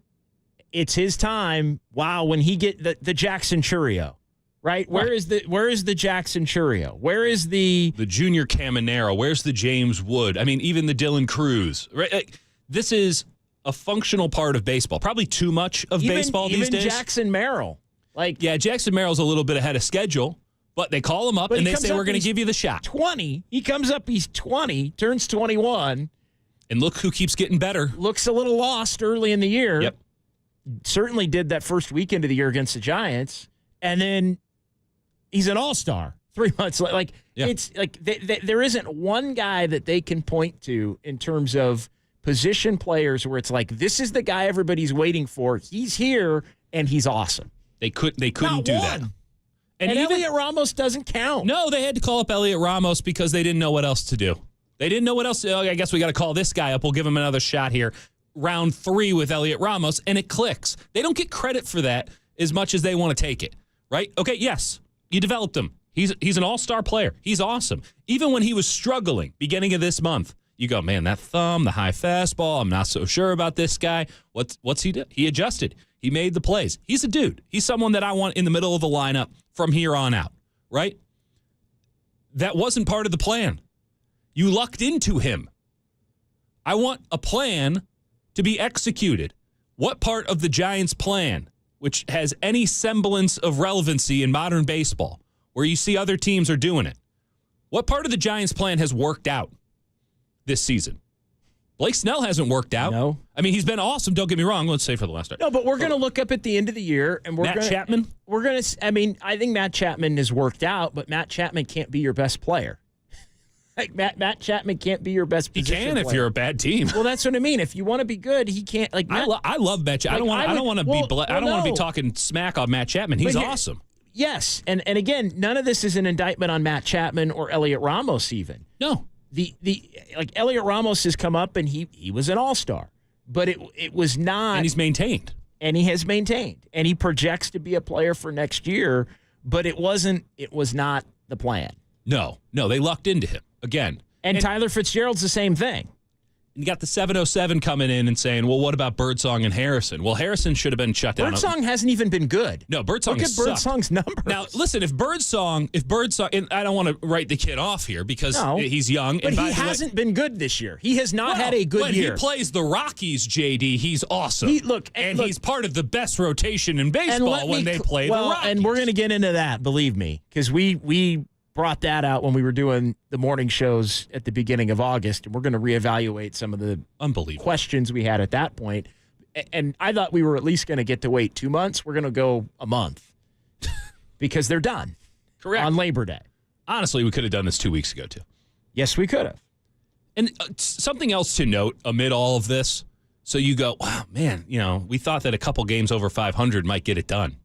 C: it's his time? Wow, when he get the Jackson Churio, right? Where is the Jackson Churio? Where is the
D: Junior Caminero? Where's the James Wood? I mean, even the Dylan Cruz. Right? This is a functional part of baseball. Probably too much of baseball these days.
C: Even Jackson Merrill.
D: Jackson Merrill's a little bit ahead of schedule. But they call him up, and they say, we're going to give you the shot.
C: 20. He comes up, he's 20, turns 21.
D: And look who keeps getting better.
C: Looks a little lost early in the year.
D: Yep.
C: Certainly did that first weekend of the year against the Giants. And then he's an all-star 3 months later. It's like there isn't one guy that they can point to in terms of position players where it's like, this is the guy everybody's waiting for. He's here, and he's awesome.
D: They couldn't do that.
C: And even Elliot Ramos doesn't count.
D: No, they had to call up Elliot Ramos because they didn't know what else to do. They didn't know what else. I guess we got to call this guy up. We'll give him another shot here. Round 3 with Elliot Ramos, and it clicks. They don't get credit for that as much as they want to take it, right? Okay, yes, you developed him. He's an all-star player. He's awesome. Even when he was struggling beginning of this month, you go, man, that thumb, the high fastball, I'm not so sure about this guy. What's he do? He adjusted. He made the plays. He's a dude. He's someone that I want in the middle of the lineup from here on out, right? That wasn't part of the plan. You lucked into him. I want a plan to be executed. What part of the Giants' plan, which has any semblance of relevancy in modern baseball, where you see other teams are doing it, what part of the Giants' plan has worked out this season? Blake Snell hasn't worked out.
C: No.
D: I mean, he's been awesome. Don't get me wrong. Let's say for the last time.
C: No, but we're going to look up at the end of the year. And
D: Matt Chapman?
C: I think Matt Chapman has worked out, but Matt Chapman can't be your best player. Like Matt Chapman can't be your best position player.
D: He can if you're a bad team.
C: Well, that's what I mean. If you want to be good, he can't. Like
D: I love Matt Chapman. I don't want to be talking smack on Matt Chapman. He's awesome.
C: Yes, and again, none of this is an indictment on Matt Chapman or Elliot Ramos even.
D: No.
C: Like Elliot Ramos has come up and he was an all-star, but it was not.
D: And he's maintained.
C: And he has maintained. And he projects to be a player for next year, but it was not the plan.
D: No, they lucked into him again.
C: And Tyler Fitzgerald's the same thing.
D: You got the 707 coming in and saying, well, what about Birdsong and Harrison? Well, Harrison should have been shut down.
C: Birdsong hasn't even been good.
D: No, Birdsong
C: Look at Birdsong's numbers.
D: Now, listen, if Birdsong, and I don't want to write the kid off here because he's young.
C: But he hasn't been good this year. He has not had a good year.
D: When he plays the Rockies, JD, he's awesome. He's part of the best rotation in baseball when they play the Rockies. And
C: we're going to get into that, believe me, because we brought that out when we were doing the morning shows at the beginning of August, and we're going to reevaluate some of the questions we had at that point. And I thought we were at least going to get to wait 2 months. We're going to go a month because they're done.
D: Correct.
C: On Labor Day.
D: Honestly, we could have done this 2 weeks ago, too.
C: Yes, we could have.
D: And something else to note amid all of this. So you go, wow, man, we thought that a couple games over 500 might get it done.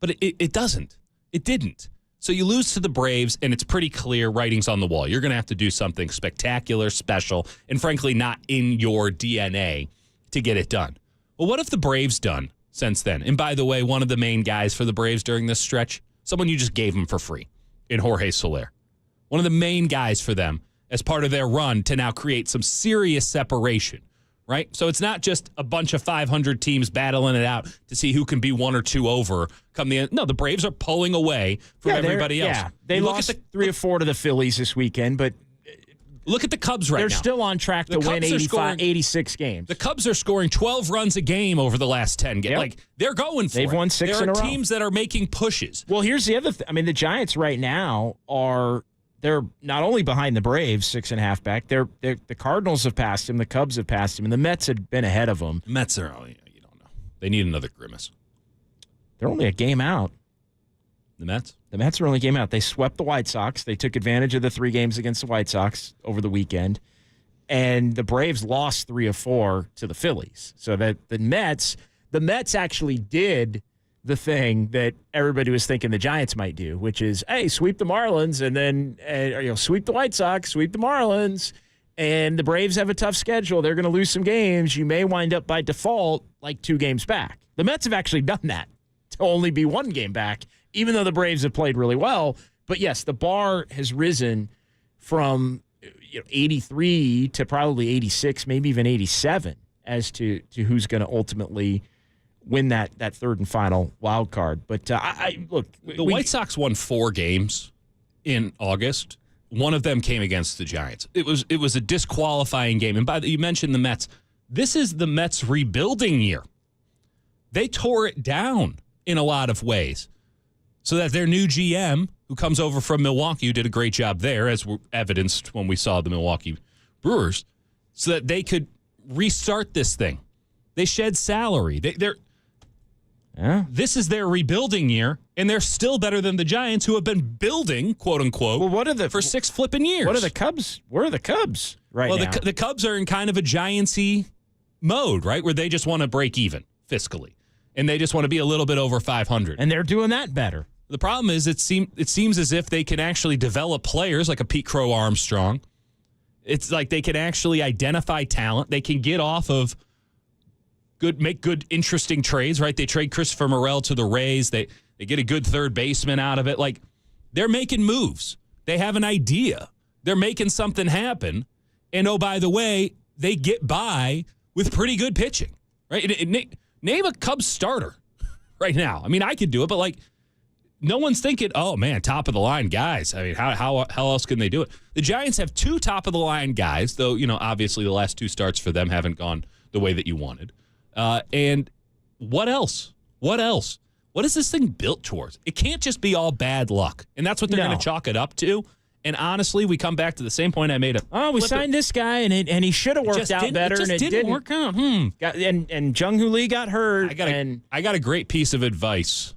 D: But it doesn't. It didn't. So you lose to the Braves, and it's pretty clear writing's on the wall. You're going to have to do something spectacular, special, and frankly not in your DNA to get it done. Well, what have the Braves done since then? And by the way, one of the main guys for the Braves during this stretch, someone you just gave him for free in Jorge Soler. One of the main guys for them as part of their run to now create some serious separation right? So it's not just a bunch of 500 teams battling it out to see who can be 1 or 2 over come the end. No, the Braves are pulling away from everybody else.
C: Yeah, they lost 3 or 4 to the Phillies this weekend, but
D: look at the Cubs right now.
C: They're still on track to win 86 games.
D: The Cubs are scoring 12 runs a game over the last 10 games.
C: Yep.
D: Like, they're going for it.
C: They've won 6 in a row.
D: There are teams that are making pushes.
C: Well, here's the other thing. I mean, the Giants right now they're not only behind the Braves 6.5 back. They're the Cardinals have passed them, the Cubs have passed them, and the Mets had been ahead of them.
D: The Mets are, you don't know. They need another grimace.
C: They're only a game out.
D: The Mets?
C: The Mets are only a game out. They swept the White Sox. They took advantage of the 3 games against the White Sox over the weekend. And the Braves lost 3 of 4 to the Phillies. So that the Mets actually did the thing that everybody was thinking the Giants might do, which is, hey, sweep the Marlins and then sweep the White Sox, sweep the Marlins. And the Braves have a tough schedule. They're going to lose some games. You may wind up by default like 2 games back. The Mets have actually done that to only be 1 game back, even though the Braves have played really well. But yes, the bar has risen from 83 to probably 86, maybe even 87 as to who's going to ultimately win that third and final wild card. But look,
D: the White Sox won 4 games in August. One of them came against the Giants. It was a disqualifying game. And you mentioned the Mets. This is the Mets' rebuilding year. They tore it down in a lot of ways, so that their new GM, who comes over from Milwaukee, who did a great job there, as evidenced when we saw the Milwaukee Brewers, so that they could restart this thing. They shed salary. This is their rebuilding year, and they're still better than the Giants, who have been building, quote unquote, for 6 flipping years.
C: What are the Cubs? Where are the Cubs right now?
D: Well, the Cubs are in kind of a Giants-y mode, right, where they just want to break even fiscally, and they just want to be a little bit over 500.
C: And they're doing that better.
D: The problem is it seems as if they can actually develop players like a Pete Crow Armstrong. It's like they can actually identify talent. They can get off of make good, interesting trades, right? They trade Christopher Morel to the Rays. They get a good third baseman out of it. Like, they're making moves. They have an idea. They're making something happen. And, oh, by the way, they get by with pretty good pitching, right? Name a Cubs starter right now. I mean, I could do it, but, like, no one's thinking, oh, man, top-of-the-line guys. I mean, how else can they do it? The Giants have 2 top-of-the-line guys, though, obviously the last 2 starts for them haven't gone the way that you wanted. And what else? What else? What is this thing built towards? It can't just be all bad luck. And that's what they're going to chalk it up to. And honestly, we come back to the same point I made.
C: We signed this guy, and he should have worked out better, and it didn't
D: work out.
C: And Jung-Hoo Lee got hurt.
D: I got a great piece of advice.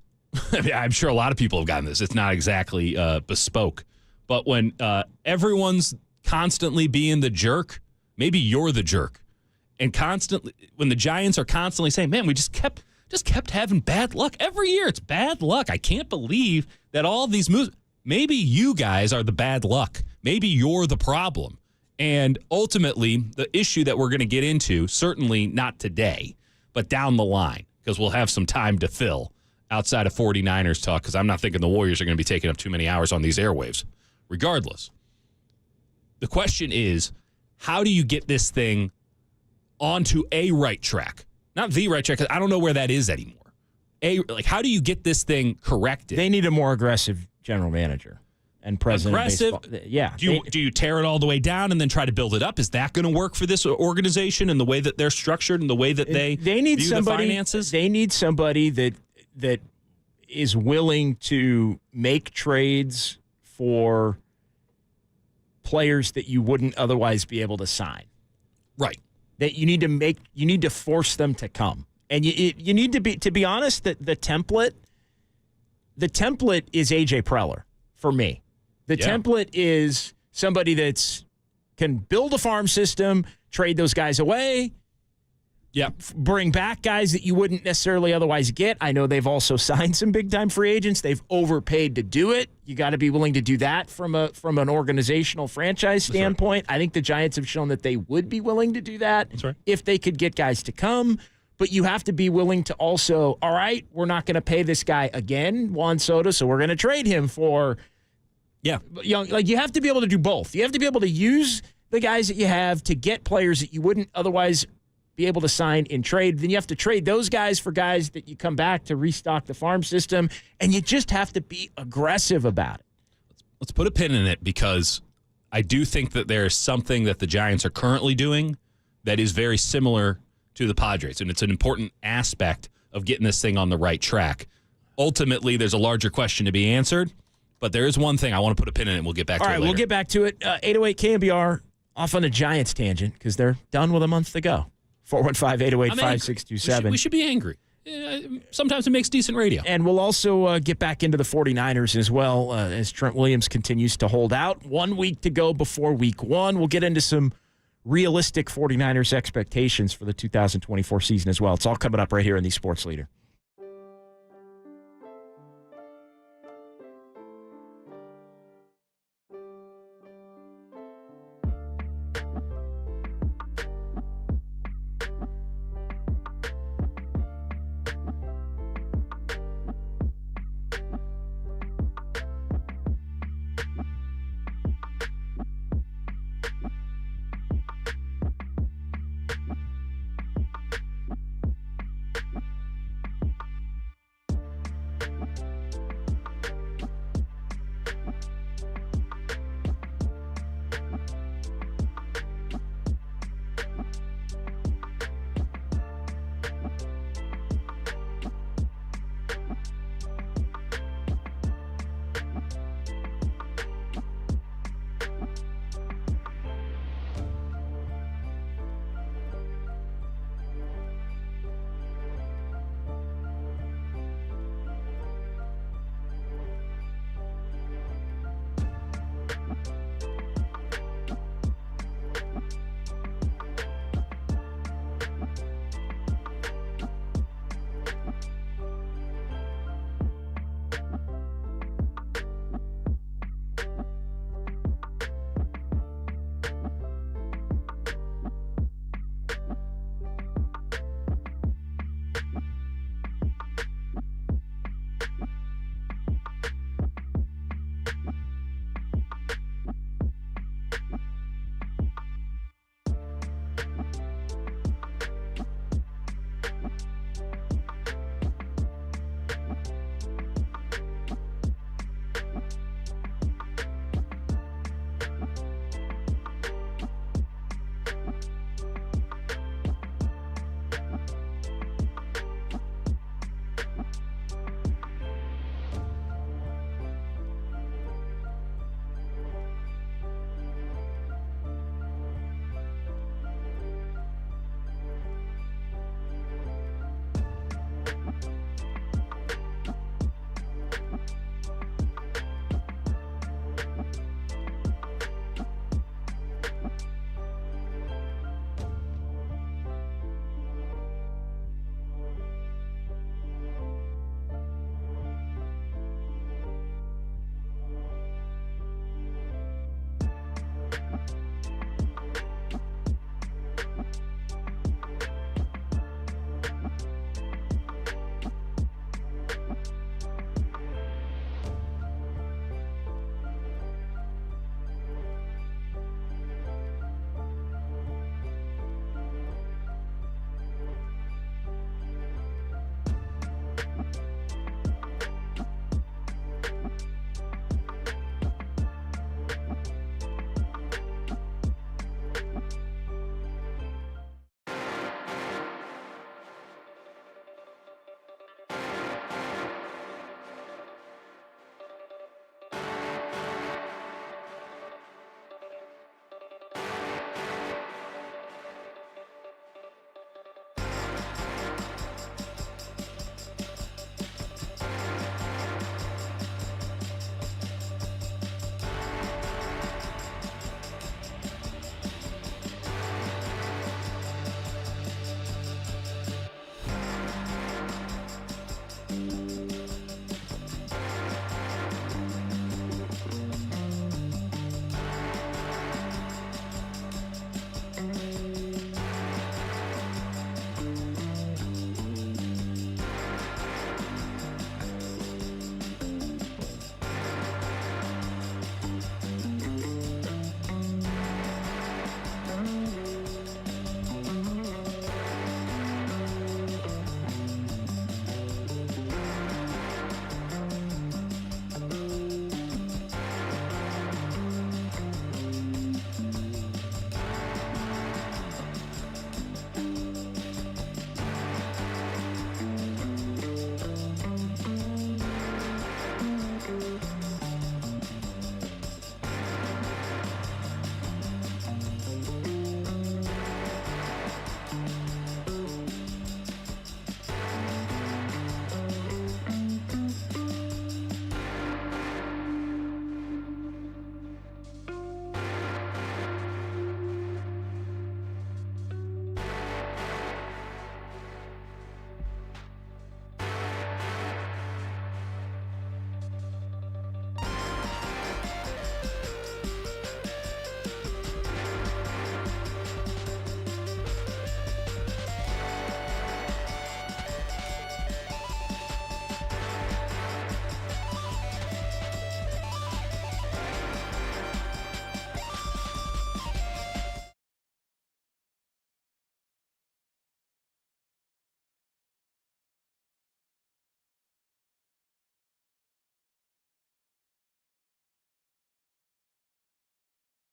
D: I mean, I'm sure a lot of people have gotten this. It's not exactly bespoke. But when everyone's constantly being the jerk, maybe you're the jerk. And constantly, when the Giants are constantly saying, man, we just kept having bad luck. Every year it's bad luck. I can't believe that all these moves. Maybe you guys are the bad luck. Maybe you're the problem. And ultimately, the issue that we're going to get into, certainly not today, but down the line, because we'll have some time to fill outside of 49ers talk, because I'm not thinking the Warriors are going to be taking up too many hours on these airwaves. Regardless, the question is, how do you get this thing onto a right track? Not the right track, because I don't know where that is anymore. How do you get this thing corrected?
C: They need a more aggressive general manager and president
D: aggressive?
C: of baseball. Yeah.
D: Do you tear it all the way down and then try to build it up? Is that going to work for this organization and the way that they're structured and the way that they
C: need
D: view
C: somebody,
D: the finances?
C: They need somebody that is willing to make trades for players that you wouldn't otherwise be able to sign.
D: Right.
C: That you need to force them to come. And you need to be honest, that the template is AJ Preller for me. The template is somebody that's can build a farm system, trade those guys away, bring back guys that you wouldn't necessarily otherwise get. I know they've also signed some big-time free agents. They've overpaid to do it. You got to be willing to do that from an organizational franchise standpoint. Right. I think the Giants have shown that they would be willing to do that if they could get guys to come. But you have to be willing to also, all right, we're not going to pay this guy again, Juan Soto, so we're going to trade him for you have to be able to do both. You have to be able to use the guys that you have to get players that you wouldn't otherwise be able to sign in trade. Then you have to trade those guys for guys that you come back to restock the farm system, and you just have to be aggressive about it.
D: Let's put a pin in it, because I do think that there is something that the Giants are currently doing that is very similar to the Padres, and it's an important aspect of getting this thing on the right track. Ultimately, there's a larger question to be answered, but there is one thing I want to put a pin in, and we'll get back to it later.
C: All right, we'll get back to it. 808 KNBR, off on the Giants tangent, because they're done with a month to go. 415-808-5627.
D: We should be angry. Sometimes it makes decent radio.
C: And we'll also get back into the 49ers as well, as Trent Williams continues to hold out. 1 week to go before week one. We'll get into some realistic 49ers expectations for the 2024 season as well. It's all coming up right here in the Sports Leader.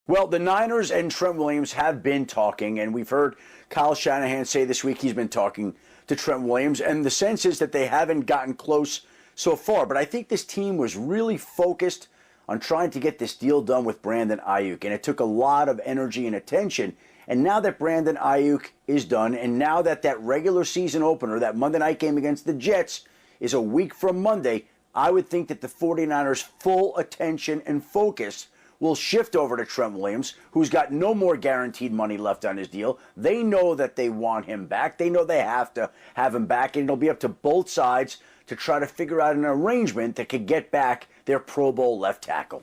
E: Well, the Niners and Trent Williams have been talking, and we've heard Kyle Shanahan say this week he's been talking to Trent Williams, and the sense is that they haven't gotten close so far. But I think this team was really focused on trying to get this deal done with Brandon Ayuk, and it took a lot of energy and attention. And now that Brandon Ayuk is done, and now that that regular season opener, that Monday night game against the Jets, is a week from Monday, I would think that the 49ers' full attention and focus will shift over to Trent Williams, who's got no more guaranteed money left on his deal. They know that they want him back. They know they have to have him back, and it'll be up to both sides to try to figure out an arrangement that could get back their Pro Bowl left tackle.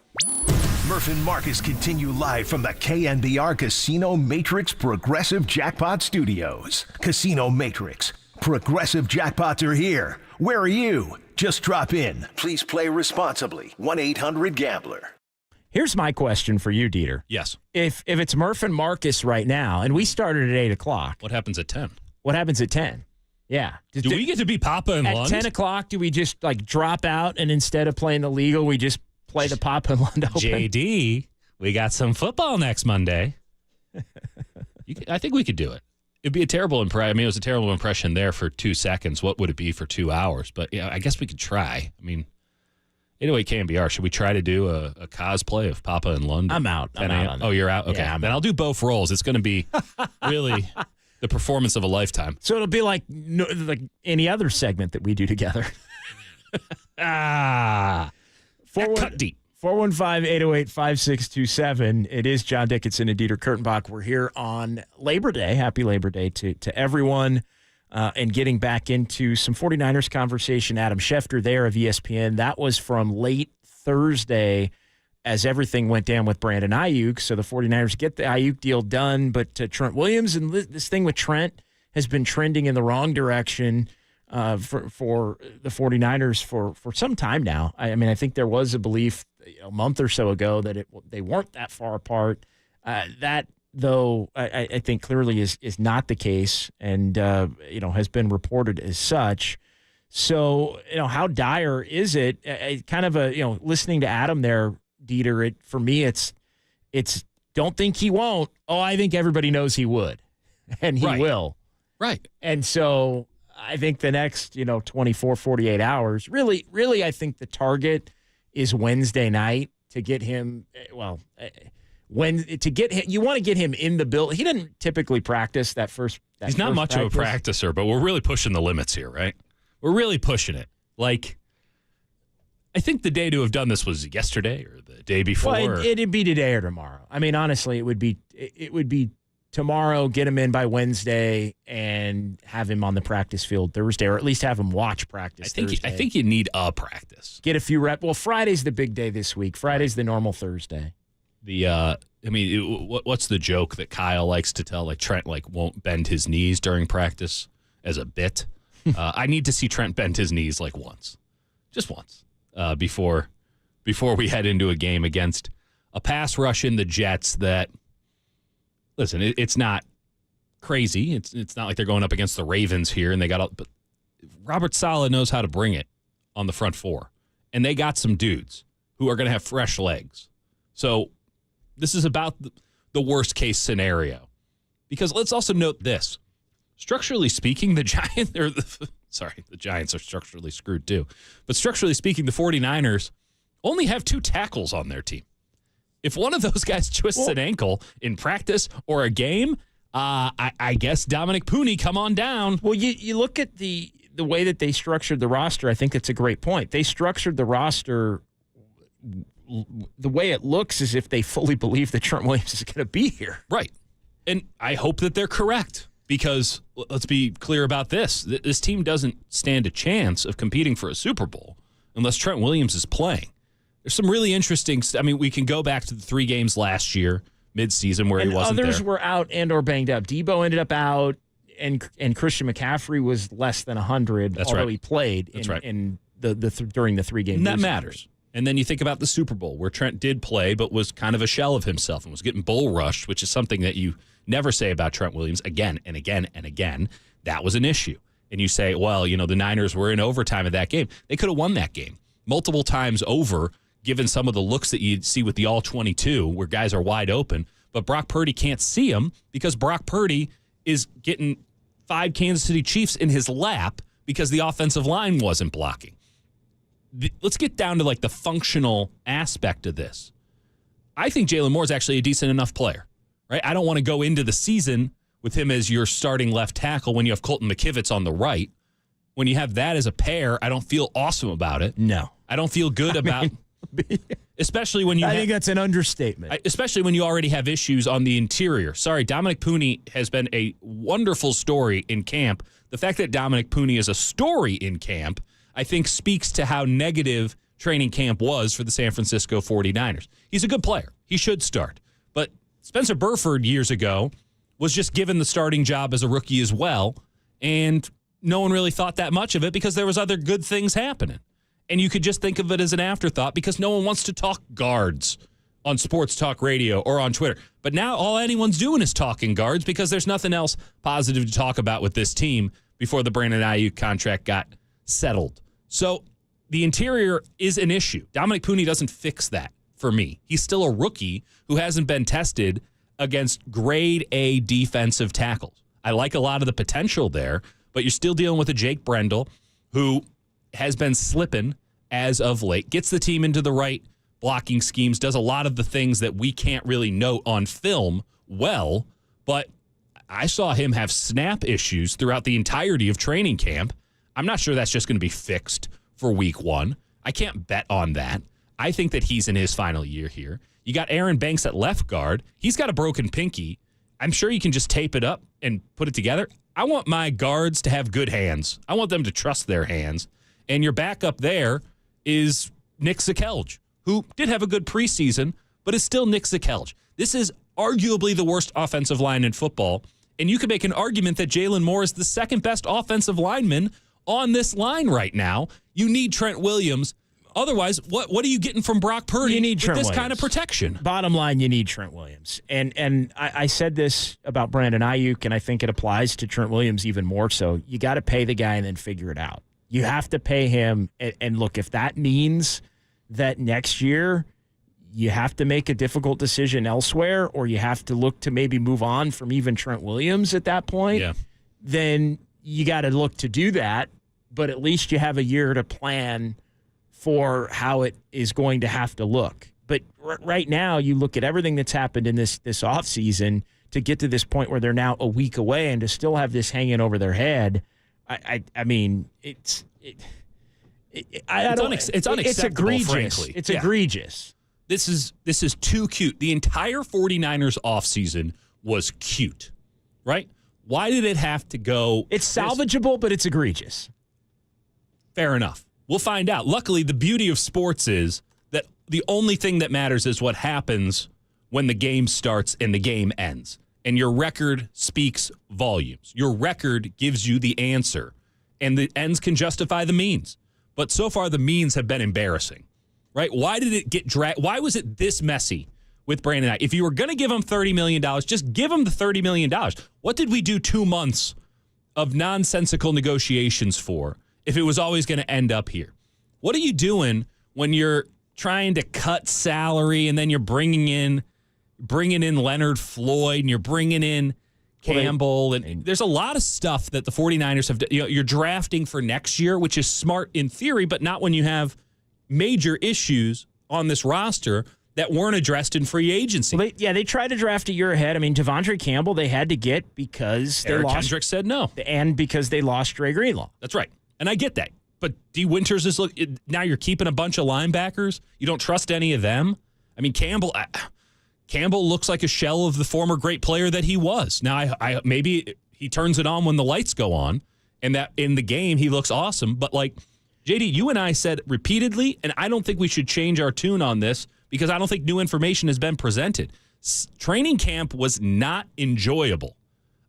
A: Murph and Marcus continue live from the KNBR Casino Matrix Progressive Jackpot Studios. Casino Matrix. Progressive jackpots are here. Where are you? Just drop in. Please play responsibly. 1-800-GAMBLER.
C: Here's my question for you, Dieter.
D: Yes.
C: If it's Murph and Marcus right now, and we started at 8 o'clock.
D: What happens at 10?
C: What happens at 10? Yeah.
D: Do we get to be Papa and Lund?
C: At 10 o'clock, do we just drop out, and instead of playing the legal, we just play the Papa and Lund Open?
D: JD, we got some football next Monday. I think we could do it. It'd be a terrible impression. I mean, it was a terrible impression there for 2 seconds. What would it be for 2 hours? But yeah, I guess we could try. I mean, anyway, KNBR, should we try to do a cosplay of Papa and Lund?
C: I'm out. I'm out on that.
D: Oh, you're out? Okay.
C: Yeah,
D: then I'll do both roles. It's going to be really the performance of a lifetime.
C: So it'll be like any other segment that we do together.
D: Cut deep.
C: 415-808-5627. It is John Dickinson and Dieter Kurtenbach. We're here on Labor Day. Happy Labor Day to everyone. And getting back into some 49ers conversation. Adam Schefter there of ESPN. That was from late Thursday as everything went down with Brandon Ayuk. So the 49ers get the Ayuk deal done. But Trent Williams and this thing with Trent has been trending in the wrong direction for the 49ers for some time now. I mean, I think there was a belief a month or so ago that they weren't that far apart. That, though, I think clearly is not the case and, has been reported as such. So, how dire is it? Kind of listening to Adam there, Dieter, for me, it's don't think he won't. Oh, I think everybody knows he would, and he will.
D: Right.
C: And so I think the next, 24, 48 hours, really, I think the target is Wednesday night to get him, you want to get him in the build. He didn't typically practice that first.
D: He's not much of a practicer, but we're really pushing the limits here, right? We're really pushing it. Like, I think the day to have done this was yesterday or the day before.
C: Well, it'd be today or tomorrow. I mean, honestly, it would be tomorrow, get him in by Wednesday, and have him on the practice field Thursday, or at least have him watch practice Thursday.
D: I think you need a practice.
C: Get a few reps. Well, Friday's the big day this week. Friday's the normal Thursday.
D: What's the joke that Kyle likes to tell? Like, Trent won't bend his knees during practice as a bit. I need to see Trent bend his knees once, just once, before we head into a game against a pass rush in the Jets that. Listen, it's not crazy. It's not like they're going up against the Ravens here, and they got. But Robert Saleh knows how to bring it on the front four, and they got some dudes who are going to have fresh legs. So this is about the worst case scenario, because let's also note this: structurally speaking, the Giants are structurally screwed too. But structurally speaking, the 49ers only have 2 tackles on their team. If one of those guys twists an ankle in practice or a game, I guess Dominic Pooney, come on down.
C: Well, you look at the way that they structured the roster. I think it's a great point. They structured the roster the way it looks as if they fully believe that Trent Williams is going to be here.
D: Right. And I hope that they're correct, because let's be clear about this. This team doesn't stand a chance of competing for a Super Bowl unless Trent Williams is playing. There's some really interesting. I mean, we can go back to the 3 games last year, midseason, where he wasn't there.
C: Others were out and or banged up. Debo ended up out, and Christian McCaffrey was less than 100. Although he played. In during the 3-game.
D: And that matters. And then you think about the Super Bowl, where Trent did play, but was kind of a shell of himself and was getting bull rushed, which is something that you never say about Trent Williams again and again and again. That was an issue. And you say, well, the Niners were in overtime of that game. They could have won that game multiple times over. given some of the looks that you see with the All-22 where guys are wide open. But Brock Purdy can't see them because Brock Purdy is getting 5 Kansas City Chiefs in his lap because the offensive line wasn't blocking. Let's get down to like the functional aspect of this. I think Jalen Moore is actually a decent enough player, right? I don't want to go into the season with him as your starting left tackle when you have Colton McKivitz on the right. When you have that as a pair, I don't feel awesome about it.
C: No.
D: I don't feel good about especially when you
C: I think that's an understatement.
D: Especially when you already have issues on the interior. Sorry, Dominic Pooney has been a wonderful story in camp. The fact that Dominic Pooney is a story in camp, I think speaks to how negative training camp was for the San Francisco 49ers. He's a good player. He should start. But Spencer Burford years ago was just given the starting job as a rookie as well, and no one really thought that much of it because there was other good things happening. And you could just think of it as an afterthought because no one wants to talk guards on sports talk radio or on Twitter. But now all anyone's doing is talking guards because there's nothing else positive to talk about with this team before the Brandon Ayuk contract got settled. So the interior is an issue. Dominic Pooney doesn't fix that for me. He's still a rookie who hasn't been tested against grade A defensive tackles. I like a lot of the potential there, but you're still dealing with a Jake Brendel who has been slipping as of late, gets the team into the right blocking schemes, does a lot of the things that we can't really note on film well, but I saw him have snap issues throughout the entirety of training camp. I'm not sure that's just going to be fixed for week 1. I can't bet on that. I think that he's in his final year here. You got Aaron Banks at left guard. He's got a broken pinky. I'm sure you can just tape it up and put it together. I want my guards to have good hands. I want them to trust their hands. And your backup there is Nick Zakelj, who did have a good preseason, but is still Nick Zakelj. This is arguably the worst offensive line in football, and you could make an argument that Jalen Moore is the second best offensive lineman on this line right now. You need Trent Williams. Otherwise, what are you getting from Brock Purdy
C: You need
D: with
C: Trent
D: this
C: Williams.
D: kind of protection?
C: Bottom line, you need Trent Williams. And I said this about Brandon Ayuk, and I think it applies to Trent Williams even more so. You got to pay the guy and then figure it out. You have to pay him. And look, if that means that next year you have to make a difficult decision elsewhere, or you have to look to maybe move on from even Trent Williams at that point, then you got to look to do that. But at least you have a year to plan for how it is going to have to look. But right now, you look at everything that's happened in this offseason to get to this point where they're now a week away and to still have this hanging over their head. I mean, it's unacceptable, egregious.
D: Frankly.
C: It's egregious.
D: This is too cute. The entire 49ers offseason was cute, right? Why did it have to go?
C: It's salvageable, but it's egregious.
D: Fair enough. We'll find out. Luckily, the beauty of sports is that the only thing that matters is what happens when the game starts and the game ends. And your record speaks volumes. Your record gives you the answer. And the ends can justify the means. But so far, the means have been embarrassing, right? Why did it get dragged? Why was it this messy with Brandon Ayuk? If you were going to give him $30 million, just give him the $30 million. What did we do 2 months of nonsensical negotiations for if it was always going to end up here? What are you doing when you're trying to cut salary and then you're bringing in Leonard Floyd and you're bringing in Campbell? And there's a lot of stuff that the 49ers have. You're drafting for next year, which is smart in theory, but not when you have major issues on this roster that weren't addressed in free agency.
C: Well, they tried to draft a year ahead. I mean, Devondre Campbell they had to get because they
D: Eric
C: lost.
D: Kendrick said no.
C: And because they lost Dre Greenlaw.
D: That's right. And I get that. But D. Winters is now you're keeping a bunch of linebackers. You don't trust any of them. I mean, Campbell looks like a shell of the former great player that he was. Now, I maybe he turns it on when the lights go on, and that in the game he looks awesome. But like JD, you and I said repeatedly, and I don't think we should change our tune on this because I don't think new information has been presented. Training camp was not enjoyable.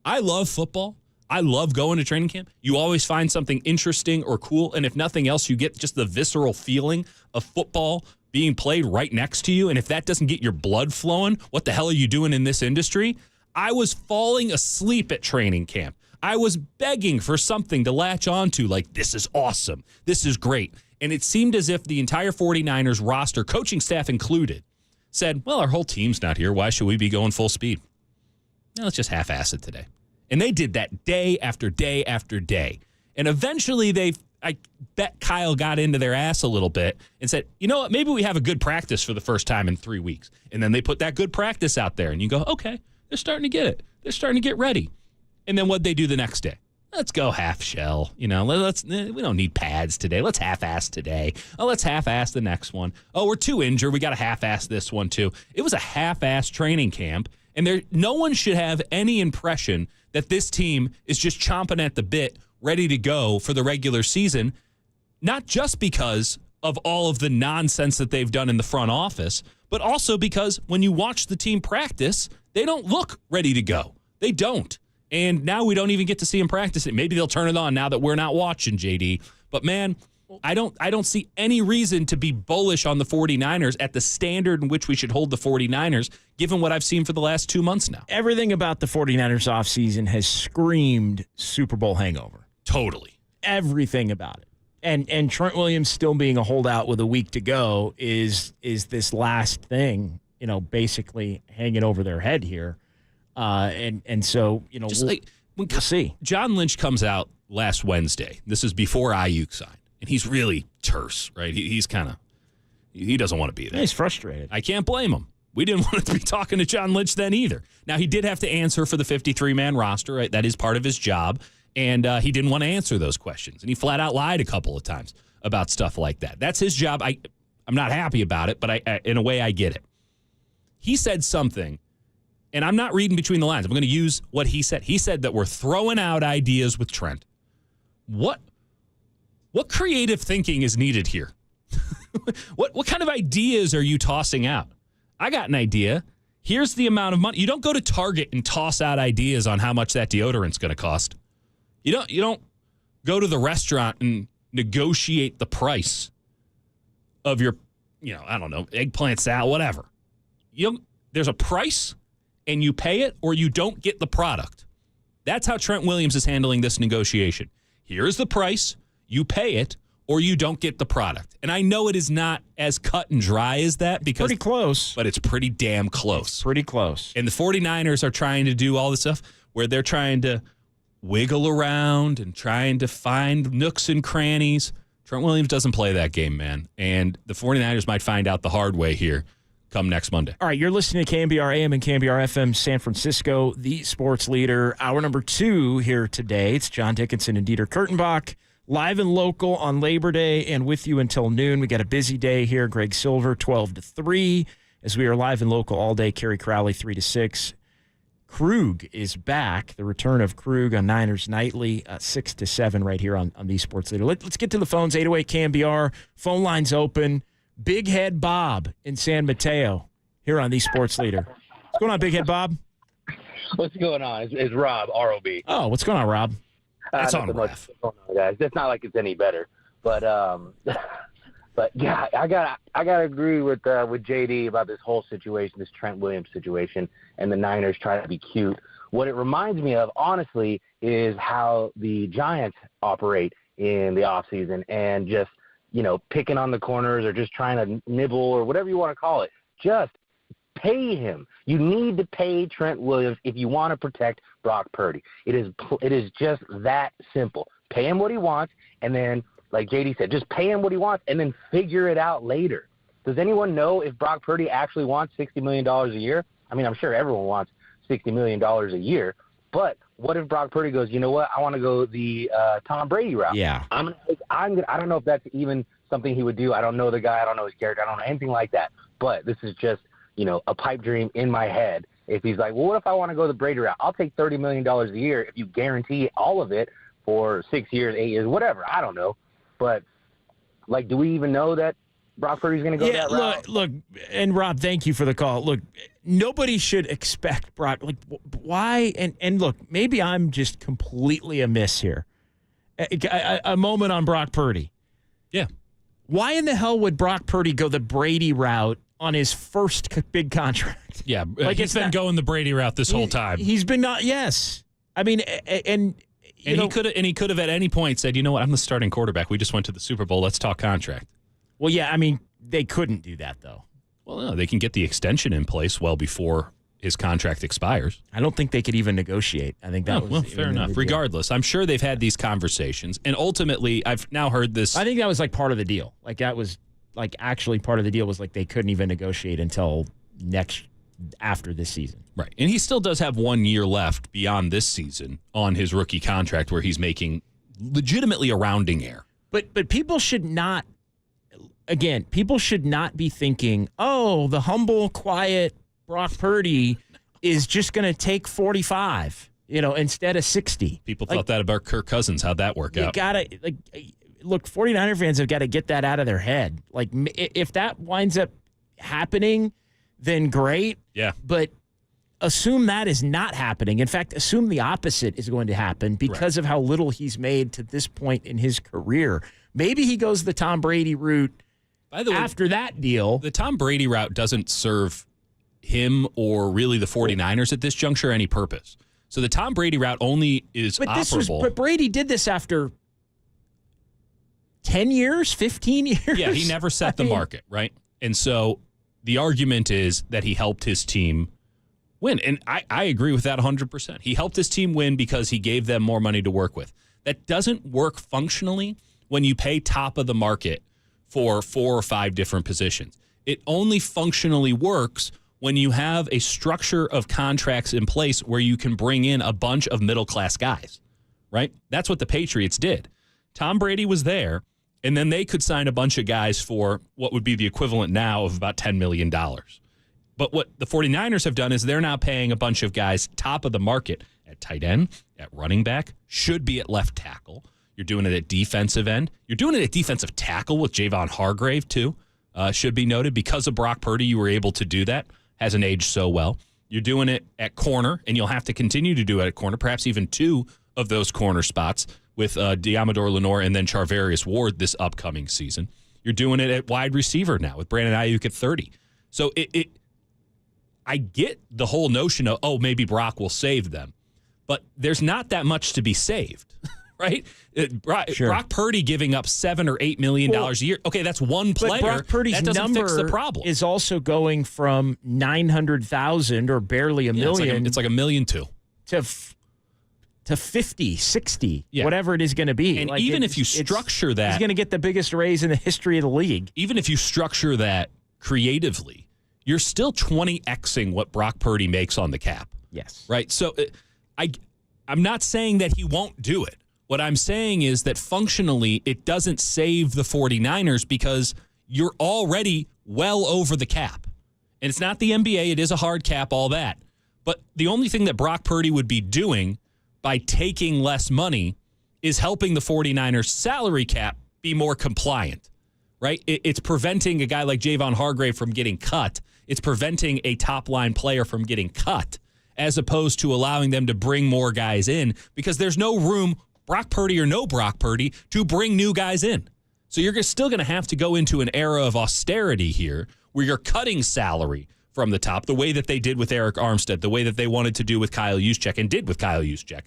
D: I love football. I love going to training camp. You always find something interesting or cool, and if nothing else, you get just the visceral feeling of football being played right next to you, and if that doesn't get your blood flowing, what the hell are you doing in this industry? I was falling asleep at training camp. I was begging for something to latch onto, like, this is awesome. This is great. And it seemed as if the entire 49ers roster, coaching staff included, said, well, our whole team's not here. Why should we be going full speed? No, let's just half-ass it today. And they did that day after day after day. And eventually I bet Kyle got into their ass a little bit and said, you know what, maybe we have a good practice for the first time in 3 weeks. And then they put that good practice out there, and you go, okay, they're starting to get it. They're starting to get ready. And then what'd they do the next day? Let's go half shell. You know, we don't need pads today. Let's half-ass today. Oh, let's half-ass the next one. Oh, we're too injured. We got to half-ass this one too. It was a half-ass training camp, and no one should have any impression that this team is just chomping at the bit, ready to go for the regular season, not just because of all of the nonsense that they've done in the front office, but also because when you watch the team practice, they don't look ready to go. They don't. And now we don't even get to see them practice it. Maybe they'll turn it on now that we're not watching, JD. But, man, I don't see any reason to be bullish on the 49ers at the standard in which we should hold the 49ers, given what I've seen for the last 2 months now.
C: Everything about the 49ers offseason has screamed Super Bowl hangover.
D: Totally.
C: Everything about it. And Trent Williams still being a holdout with a week to go is this last thing, you know, basically hanging over their head here. And so, you know, we'll see.
D: John Lynch comes out last Wednesday. This is before Ayuk signed. And he's really terse, right? He's kind of, he doesn't want to be there.
C: He's frustrated.
D: I can't blame him. We didn't want to be talking to John Lynch then either. Now, he did have to answer for the 53-man roster, right? That is part of his job. And he didn't want to answer those questions. And he flat out lied a couple of times about stuff like that. That's his job. I'm not happy about it, but in a way, I get it. He said something, and I'm not reading between the lines. I'm going to use what he said. He said that we're throwing out ideas with Trent. What creative thinking is needed here? What kind of ideas are you tossing out? I got an idea. Here's the amount of money. You don't go to Target and toss out ideas on how much that deodorant's going to cost. You don't go to the restaurant and negotiate the price of your, I don't know, eggplant salad, whatever. There's a price, and you pay it, or you don't get the product. That's how Trent Williams is handling this negotiation. Here's the price, you pay it, or you don't get the product. And I know it is not as cut and dry as that because
C: pretty close.
D: But it's pretty damn close.
C: It's pretty close.
D: And the 49ers are trying to do all this stuff where they're trying to wiggle around and trying to find nooks and crannies. Trent Williams doesn't play that game, man. And the 49ers might find out the hard way here come next Monday.
C: All right, you're listening to KNBR AM and KNBR FM San Francisco, the sports leader. Hour number 2 here today. It's John Dickinson and Dieter Kurtenbach, live and local on Labor Day and with you until noon. We got a busy day here. Greg Silver, 12 to 3, as we are live and local all day. Kerry Crowley, 3 to 6. Krug is back. The return of Krug on Niners Nightly, 6 to 7 right here on the Sports Leader. Let's get to the phones. 808 KNBR. Phone lines open. Big Head Bob in San Mateo here on the Sports Leader. What's going on, Big Head Bob?
F: What's going on? It's Rob, R-O-B.
C: Oh, what's going on, Rob?
D: That's on,
F: What's going on, guys? It's not like it's any better. But yeah, I gotta agree with JD about this whole situation, this Trent Williams situation, and the Niners trying to be cute. What it reminds me of, honestly, is how the Giants operate in the offseason and just, picking on the corners or just trying to nibble or whatever you want to call it. Just pay him. You need to pay Trent Williams if you want to protect Brock Purdy. It is just that simple. Pay him what he wants, and then, like JD said, just pay him what he wants and then figure it out later. Does anyone know if Brock Purdy actually wants $60 million a year? I mean, I'm sure everyone wants $60 million a year, but what if Brock Purdy goes, you know what, I want to go the Tom Brady route?
C: Yeah.
F: I don't know if that's even something he would do. I don't know the guy. I don't know his character. I don't know anything like that. But this is just, a pipe dream in my head. If he's like, well, what if I want to go the Brady route? I'll take $30 million a year if you guarantee all of it for 6 years, 8 years, whatever. I don't know. But, do we even know that Brock Purdy's going to go that route?
C: Look, and Rob, thank you for the call. Look, nobody should expect Brock. Why? And look, maybe I'm just completely amiss here. A moment on Brock Purdy.
D: Yeah.
C: Why in the hell would Brock Purdy go the Brady route on his first big contract?
D: Yeah, he's been going the Brady route this whole time.
C: He's been not. Yes, I mean, and
D: he could have at any point said, you know what, I'm the starting quarterback. We just went to the Super Bowl. Let's talk contract.
C: Well, yeah, I mean, they couldn't do that, though.
D: Well, no, they can get the extension in place well before his contract expires.
C: I don't think they could even negotiate. I think that was
D: fair enough. Regardless, I'm sure they've had these conversations, and ultimately, I've now heard this.
C: I think that was like part of the deal. Like that was like actually part of the deal was like they couldn't even negotiate until after this season.
D: Right, and he still does have 1 year left beyond this season on his rookie contract, where he's making legitimately a rounding error.
C: But people should not. Again, people should not be thinking, oh, the humble, quiet Brock Purdy is just going to take 45, instead of 60.
D: People thought that about Kirk Cousins. How'd that work out?
C: Look, 49er fans have got to get that out of their head. Like, if that winds up happening, then great.
D: Yeah.
C: But assume that is not happening. In fact, assume the opposite is going to happen because of how little he's made to this point in his career. Maybe he goes the Tom Brady route. By the way, after that deal.
D: The Tom Brady route doesn't serve him or really the 49ers at this juncture any purpose. So the Tom Brady route only is operable.
C: But Brady did this after 10 years, 15 years?
D: Yeah, he never set the market, right? And so the argument is that he helped his team win. And I agree with that 100%. He helped his team win because he gave them more money to work with. That doesn't work functionally when you pay top of the market for 4 or 5 different positions. It only functionally works when you have a structure of contracts in place where you can bring in a bunch of middle-class guys, right? That's what the Patriots did. Tom Brady was there, and then they could sign a bunch of guys for what would be the equivalent now of about $10 million. But what the 49ers have done is they're now paying a bunch of guys top of the market at tight end, at running back, should be at left tackle. You're doing it at defensive end. You're doing it at defensive tackle with Javon Hargrave, too. Should be noted, because of Brock Purdy, you were able to do that. Hasn't aged so well. You're doing it at corner, and you'll have to continue to do it at corner, perhaps even 2 of those corner spots with Diamador Lenore and then Charvarius Ward this upcoming season. You're doing it at wide receiver now with Brandon Ayuk at 30. So I get the whole notion of, maybe Brock will save them. But there's not that much to be saved. Right? Brock Purdy giving up $7 or $8 million a year. Okay, that's one player.
C: But Brock Purdy's
D: that doesn't
C: number
D: fix the problem.
C: Is also going from 900,000 or barely a million.
D: It's like $1.2 million
C: to 50, 60, whatever it is going to be.
D: And even if you structure that,
C: he's going to get the biggest raise in the history of the league.
D: Even if you structure that creatively, you're still 20xing what Brock Purdy makes on the cap.
C: Yes.
D: Right? So I'm not saying that he won't do it. What I'm saying is that functionally it doesn't save the 49ers because you're already well over the cap. And it's not the NBA. It is a hard cap, all that. But the only thing that Brock Purdy would be doing by taking less money is helping the 49ers salary cap be more compliant, right? It's preventing a guy like Javon Hargrave from getting cut. It's preventing a top-line player from getting cut, as opposed to allowing them to bring more guys in, because there's no room, Brock Purdy or no Brock Purdy, to bring new guys in. So you're still going to have to go into an era of austerity here where you're cutting salary from the top, the way that they did with Eric Armstead, the way that they wanted to do with Kyle Juszczyk and did with Kyle Juszczyk.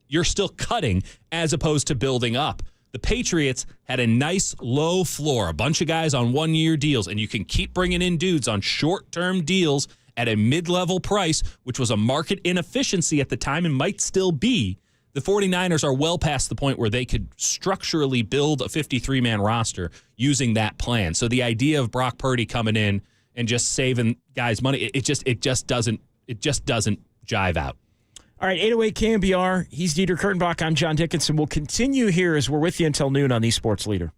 D: You're still cutting as opposed to building up. The Patriots had a nice low floor, a bunch of guys on one-year deals, and you can keep bringing in dudes on short-term deals at a mid-level price, which was a market inefficiency at the time and might still be. The 49ers are well past the point where they could structurally build a 53-man roster using that plan. So the idea of Brock Purdy coming in and just saving guys money, it just doesn't jive out.
C: All right, 808 KNBR. He's Dieter Kurtenbach. I'm John Dickinson. We'll continue here as we're with you until noon on the Sports Leader.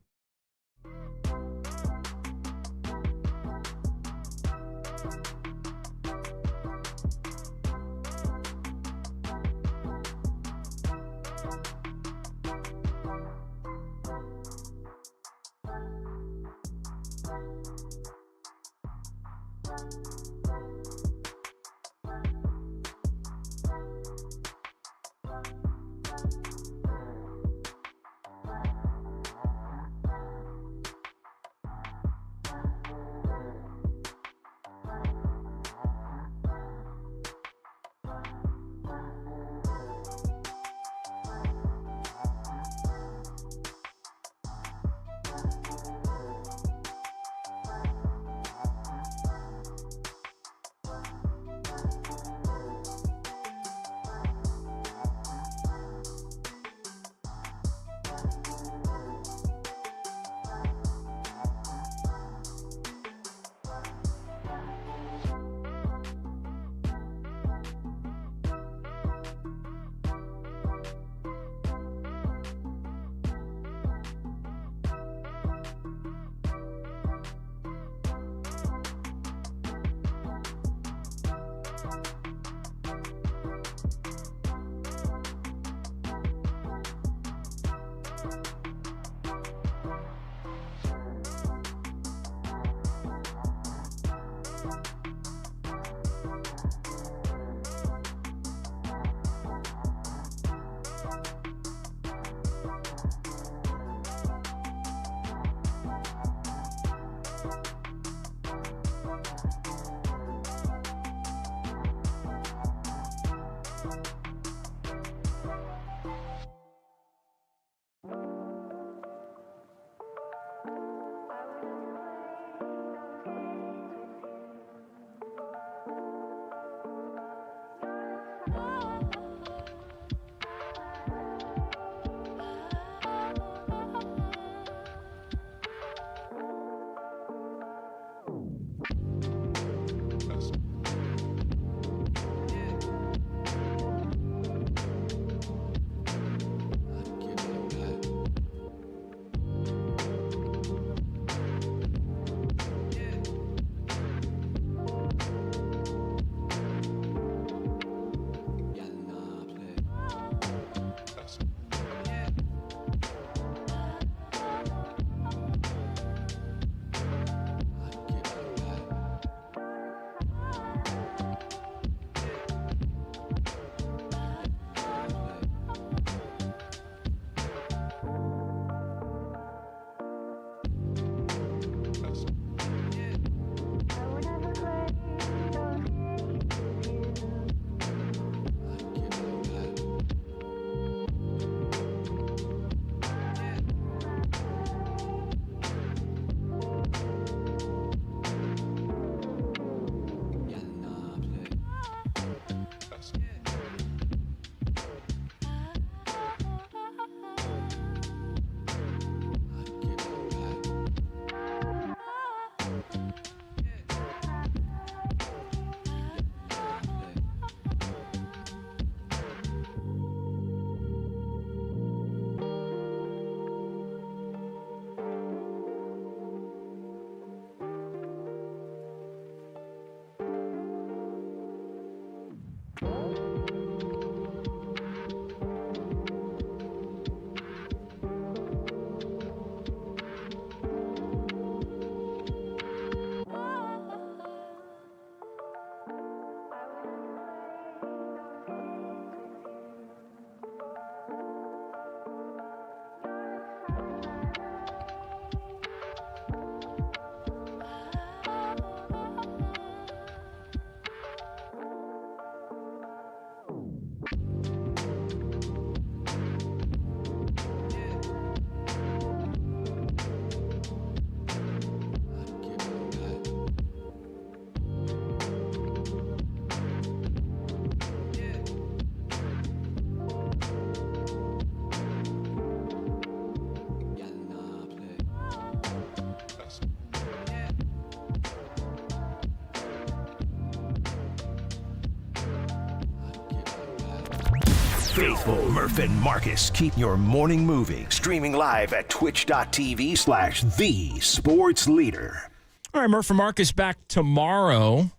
A: Faithful Murph and Marcus keep your morning moving. Streaming live at twitch.tv/the sports leader.
C: All right, Murph and Marcus back tomorrow,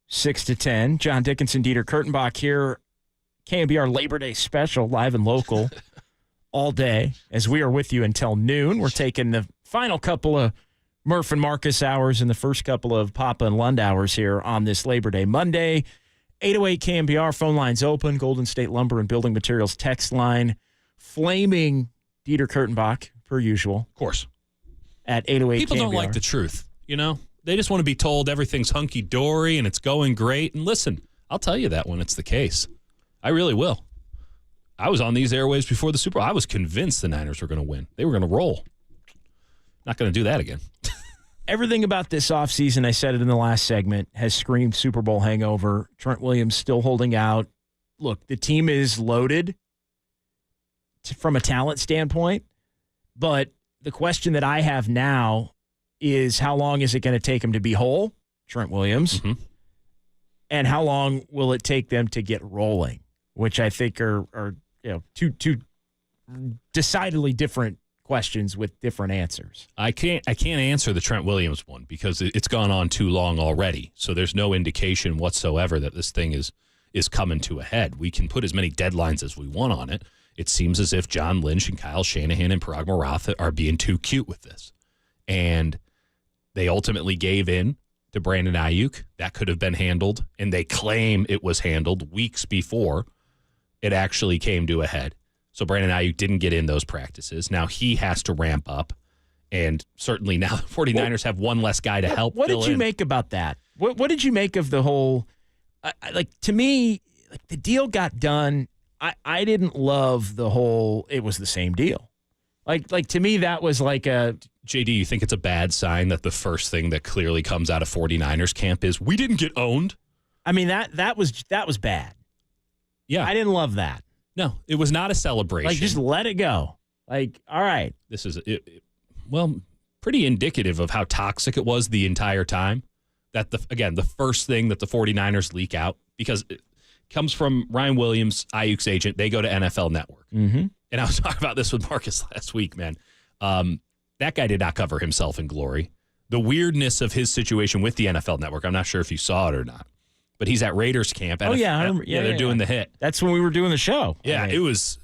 C: 6 to 10. John Dickinson, Dieter Kurtenbach here. KNBR Labor Day special, live and local, all day. As we are with you until noon, we're taking the final couple of Murph and Marcus hours and the first couple of Papa and Lund hours here on this Labor Day Monday. 808 KNBR, phone lines open. Golden State Lumber and Building Materials text line. Flaming Dieter Kurtenbach, per usual.
D: Of course.
C: At 808
D: People don't like the truth, you know? They just want to be told everything's hunky-dory and it's going great. And listen, I'll tell you that when it's the case. I really will. I was on these airwaves before the Super Bowl. I was convinced the Niners were going to win. They were going to roll. Not going to do that again.
C: Everything about this offseason, I said it in the last segment, has screamed Super Bowl hangover. Trent Williams still holding out. Look, the team is loaded from a talent standpoint, but the question that I have now is how long is it going to take him to be whole, Trent Williams, and how long will it take them to get rolling, which I think are two decidedly different questions with different answers.
D: I can't answer the Trent Williams one because it's gone on too long already. So there's no indication whatsoever that this thing is coming to a head. We can put as many deadlines as we want on it. It seems as if John Lynch and Kyle Shanahan and Parag Maratha are being too cute with this. And they ultimately gave in to Brandon Ayuk. That could have been handled, and they claim it was handled weeks before it actually came to a head. So Brandon Ayuk didn't get in those practices. Now he has to ramp up, and certainly now the 49ers have one less guy to help
C: What
D: fill
C: did you
D: in.
C: make about that? What did you make of the whole to me, the deal got done. I didn't love the whole, it was the same deal. Like to me, that was like a...
D: JD, you think it's a bad sign that the first thing that clearly comes out of 49ers camp is, we didn't get owned?
C: I mean, that was bad.
D: Yeah.
C: I didn't love that.
D: No, it was not a celebration.
C: Like, just let it go. Like, all right.
D: This is, pretty indicative of how toxic it was the entire time. That, the first thing that the 49ers leak out, because it comes from Ryan Williams, Ayuk's agent. They go to NFL Network.
C: Mm-hmm.
D: And I was talking about this with Marcus last week, man. That guy did not cover himself in glory. The weirdness of his situation with the NFL Network, I'm not sure if you saw it or not, but he's at Raiders camp.
C: I remember.
D: They're doing the hit.
C: That's when we were doing the show.
D: Yeah, it was.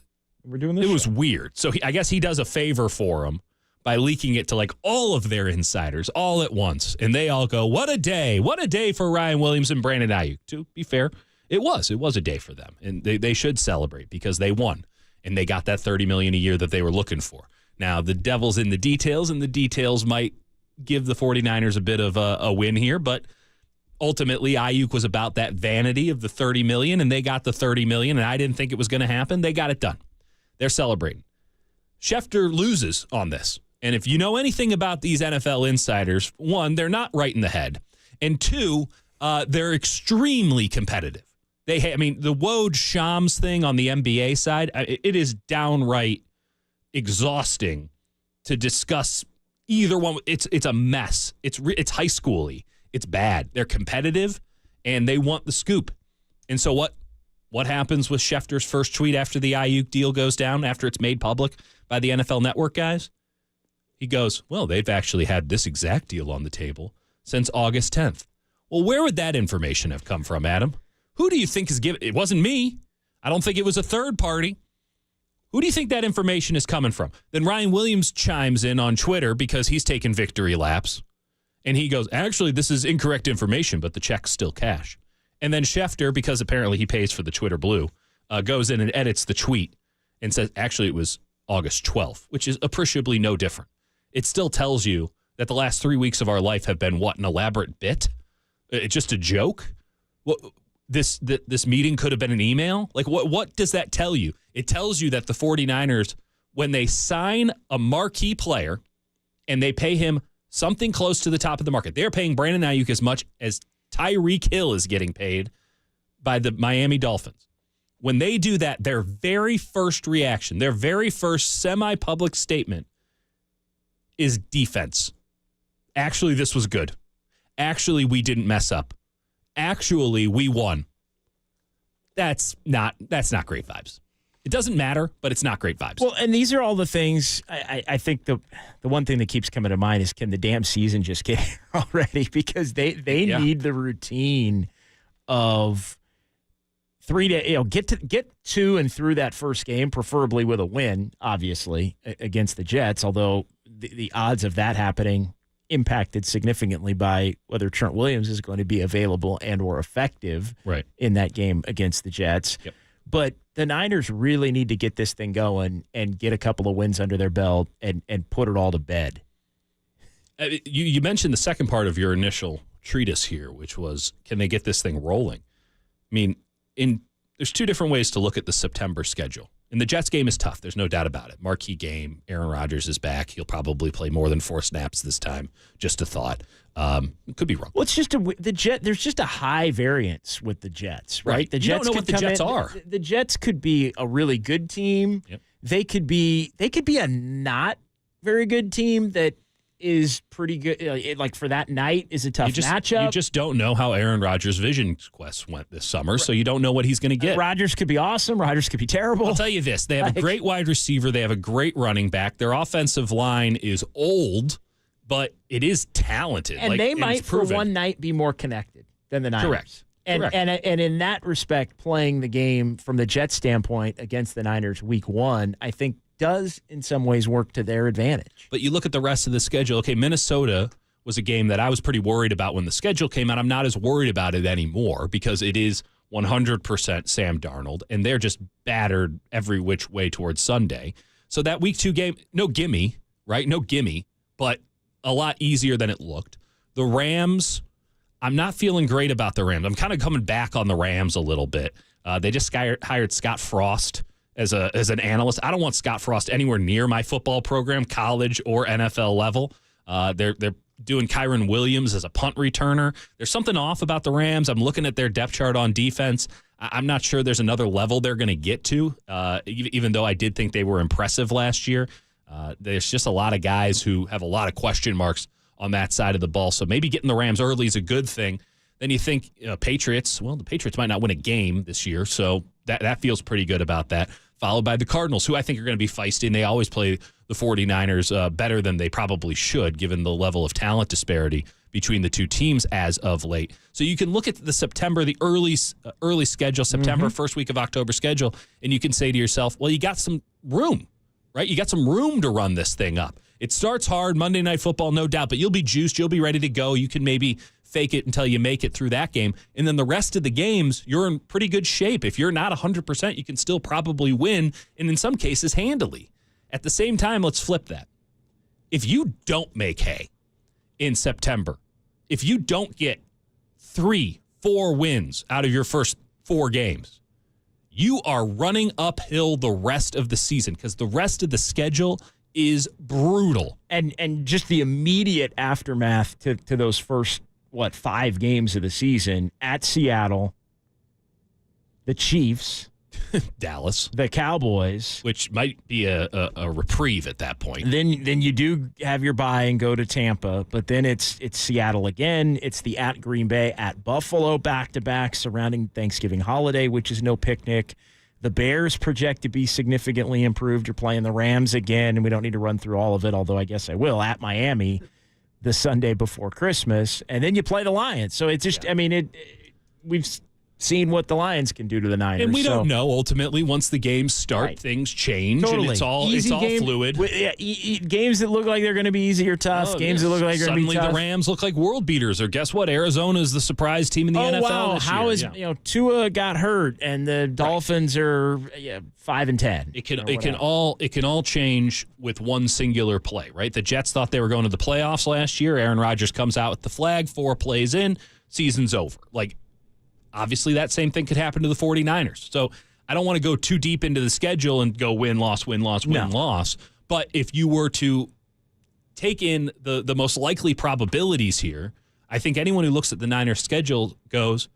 C: We're doing this.
D: It was weird. So I guess he does a favor for him by leaking it to like all of their insiders all at once, and they all go, "What a day! What a day for Ryan Williams and Brandon Ayuk." To be fair, it was a day for them, and they should celebrate because they won and they got that $30 million a year that they were looking for. Now the devil's in the details, and the details might give the 49ers a bit of a win here, but ultimately Ayuk was about that vanity of the $30 million, and they got the $30 million, and I didn't think it was going to happen. They got it done. They're celebrating. Schefter loses on this. And if you know anything about these NFL insiders, one, they're not right in the head. And two, they're extremely competitive. The Woj Shams thing on the NBA side, it is downright exhausting to discuss either one. It's a mess. It's high school-y. It's bad. They're competitive, and they want the scoop. And so what happens with Schefter's first tweet after the Ayuk deal goes down, after it's made public by the NFL Network guys? He goes, well, they've actually had this exact deal on the table since August 10th. Well, where would that information have come from, Adam? Who do you think is giving? It wasn't me. I don't think it was a third party. Who do you think that information is coming from? Then Ryan Williams chimes in on Twitter because he's taking victory laps. And he goes, actually, this is incorrect information, but the check's still cash. And then Schefter, because apparently he pays for the Twitter Blue, goes in and edits the tweet and says, actually, it was August 12th, which is appreciably no different. It still tells you that the last 3 weeks of our life have been, what, an elaborate bit? It's just a joke? This meeting could have been an email? Like, what does that tell you? It tells you that the 49ers, when they sign a marquee player and they pay him something close to the top of the market, they're paying Brandon Ayuk as much as Tyreek Hill is getting paid by the Miami Dolphins. When they do that, their very first reaction, their very first semi-public statement is defense. Actually, this was good. Actually, we didn't mess up. Actually, we won. That's not great vibes. It doesn't matter, but it's not great vibes.
C: Well, and these are all the things. I think the one thing that keeps coming to mind is, can the damn season just get here already? Because they need the routine of 3 days. Get to and through that first game, preferably with a win, obviously, against the Jets. Although the odds of that happening impacted significantly by whether Trent Williams is going to be available and or effective in that game against the Jets.
D: Yep.
C: But the Niners really need to get this thing going and get a couple of wins under their belt and put it all to bed.
D: You mentioned the second part of your initial treatise here, which was, can they get this thing rolling? I mean, there's two different ways to look at the September schedule. And the Jets game is tough. There's no doubt about it. Marquee game. Aaron Rodgers is back. He'll probably play more than 4 snaps this time. Just a thought. Could be wrong.
C: Well, it's just there's just a high variance with the Jets, right? The
D: You
C: Jets
D: don't know what the Jets are.
C: The Jets could be a really good team.
D: Yep.
C: They could be a not very good team that is pretty good. Like for that night is a tough matchup.
D: You just don't know how Aaron Rodgers' vision quest went this summer, so you don't know what he's going to get.
C: Rodgers could be awesome. Rodgers could be terrible.
D: I'll tell you this. They have a great wide receiver. They have a great running back. Their offensive line is old, but it is talented.
C: And they might, for one night, be more connected than the Niners.
D: Correct.
C: And in that respect, playing the game from the Jets standpoint against the Niners week 1, I think does in some ways work to their advantage.
D: But you look at the rest of the schedule. Okay, Minnesota was a game that I was pretty worried about when the schedule came out. I'm not as worried about it anymore because it is 100% Sam Darnold, and they're just battered every which way towards Sunday. So that week 2 game, no gimme, right? No gimme, but a lot easier than it looked. The Rams, I'm not feeling great about the Rams. I'm kind of coming back on the Rams a little bit. They just hired Scott Frost as an analyst. I don't want Scott Frost anywhere near my football program, college or NFL level. They're doing Kyron Williams as a punt returner. There's something off about the Rams. I'm looking at their depth chart on defense. I'm not sure there's another level they're going to get to, even though I did think they were impressive last year. There's just a lot of guys who have a lot of question marks on that side of the ball. So maybe getting the Rams early is a good thing. Then you think Patriots, well, the Patriots might not win a game this year, so that feels pretty good about that. Followed by the Cardinals, who I think are going to be feisty, and they always play the 49ers better than they probably should, given the level of talent disparity between the two teams as of late. So you can look at the September, the early schedule, September, first week of October schedule, and you can say to yourself, well, you got some room, right? You got some room to run this thing up. It starts hard, Monday Night Football, no doubt, but you'll be juiced. You'll be ready to go. You can maybe fake it until you make it through that game. And then the rest of the games, you're in pretty good shape. If you're not 100%, you can still probably win, and in some cases, handily. At the same time, let's flip that. If you don't make hay in September, if you don't get 3-4 wins out of your first 4 games, you are running uphill the rest of the season because the rest of the schedule is brutal.
C: And just the immediate aftermath to those first 5 games of the season at Seattle, the Chiefs,
D: Dallas,
C: the Cowboys,
D: which might be a reprieve at that point.
C: Then you do have your bye and go to Tampa, but then it's Seattle again. It's the at Green Bay, at Buffalo, back-to-back surrounding Thanksgiving holiday, which is no picnic. The Bears project to be significantly improved. You're playing the Rams again, and we don't need to run through all of it, although I guess I will, at Miami the Sunday before Christmas, and then you play the Lions. So it's just, we've seen what the Lions can do to the Niners.
D: And we don't know, ultimately, once the games start, things change,
C: totally.
D: And it's all fluid.
C: Games that look like they're going to be easy or tough, games that look like they're going to be tough.
D: Suddenly the Rams look like world beaters, or guess what? Arizona is the surprise team in the NFL
C: wow.
D: this
C: How
D: year.
C: is, Tua got hurt, and the Dolphins are 5-10.
D: It can all change with one singular play, right? The Jets thought they were going to the playoffs last year. Aaron Rodgers comes out with the flag, 4 plays in, season's over. Obviously, that same thing could happen to the 49ers. So I don't want to go too deep into the schedule and go win, loss, win, loss, win, loss. But if you were to take in the most likely probabilities here, I think anyone who looks at the Niners schedule goes,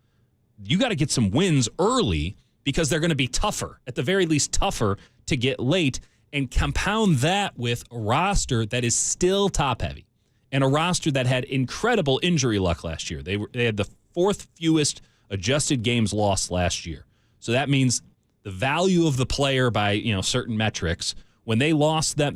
D: you got to get some wins early because they're going to be tougher, at the very least tougher to get late, and compound that with a roster that is still top-heavy and a roster that had incredible injury luck last year. They had the 4th fewest adjusted games lost last year. So that means the value of the player by certain metrics, when they lost them,